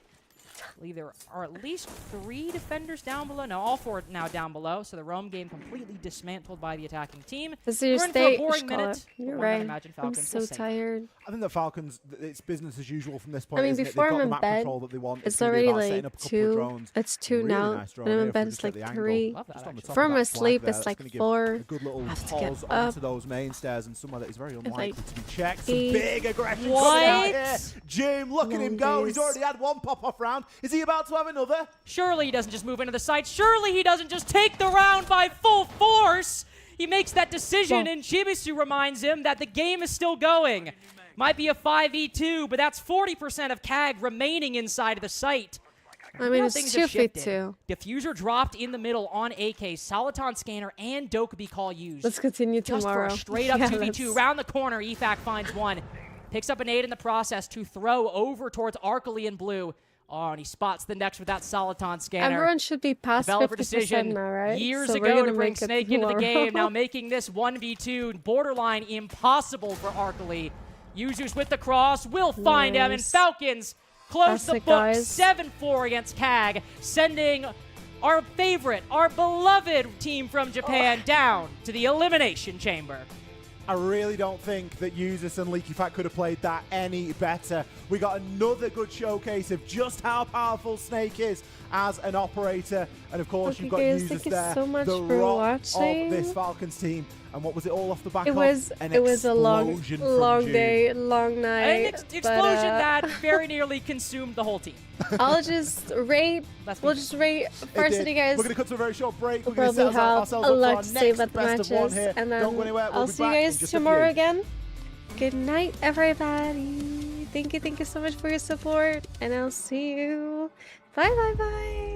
I believe there are at least 3 defenders down below. No, all 4 now down below. So the roam game completely dismantled by the attacking team. This is your We're in for a stage, boring Scholar. minute. You're but right. Imagine I'm Falcons so will save it. tired. I think that Falcons, it's business as usual from this point. I mean, isn't before it? They've I'm got in the map bed, control that they want. it's gonna be already about setting like up a couple of 2. drones. It's 2 Really now. nice drone And I'm here in if we bed, just it's get like the angle. 3. Just on the top Before of my that flag sleep, there, it's that's like gonna give 4. a good little I have to pause get up. onto those main stairs and somewhere that is very unlikely like to be checked. Some 8. big aggression What? coming out here. Jim, look at him Long go. He's days. already had 1 pop-off round. Is he about to have another? Surely he doesn't just move into the site. Surely he doesn't just take the round by full force. He makes that decision, and Chibisu reminds him that the game is still going. Might be a 5v2, but that's 40% of CAG remaining inside of the site. I mean, Things it's have shifted. 2v2. Diffuser dropped in the middle on AK. Soliton Scanner and Dokubi call used. Let's continue Just tomorrow. for a straight up Yeah, 2v2. let's- Round the corner, EFAC finds one. Picks up a nade in the process to throw over towards Arcali in blue. Oh, and he spots the next with that Soliton Scanner. Everyone should be past Developer 50% decision now, right? years So we're ago gonna to bring make it Snake into the tomorrow. game, now making this 1v2 borderline impossible for Arcali. Yuzu's with the cross, will find him, and Nice. Falcons close That's the it, book guys. 7-4 against CAG, sending our favorite, our beloved team from Japan down to the Elimination Chamber. I really don't think that Usus and Leaky Fat could have played that any better. We got another good showcase of just how powerful Snake is as an operator. And of course, Okay, you've got guys, Usus thank you there, so much the for rock watching. of this Falcons team. And what was it all off the back It of? was An a long explosion from long June. day, long night. An explosion but, that very nearly consumed the whole team. I'll just rate. We'll just rate varsity, guys. We're going to cut to a very short break. We'll We're going to probably set have ourselves a up lot for to our say next about the best of one matches, here. and then Don't go anywhere. We'll I'll be see you back in guys just a tomorrow few. again. Good night, everybody. Thank you so much for your support, and I'll see you. Bye, bye, bye.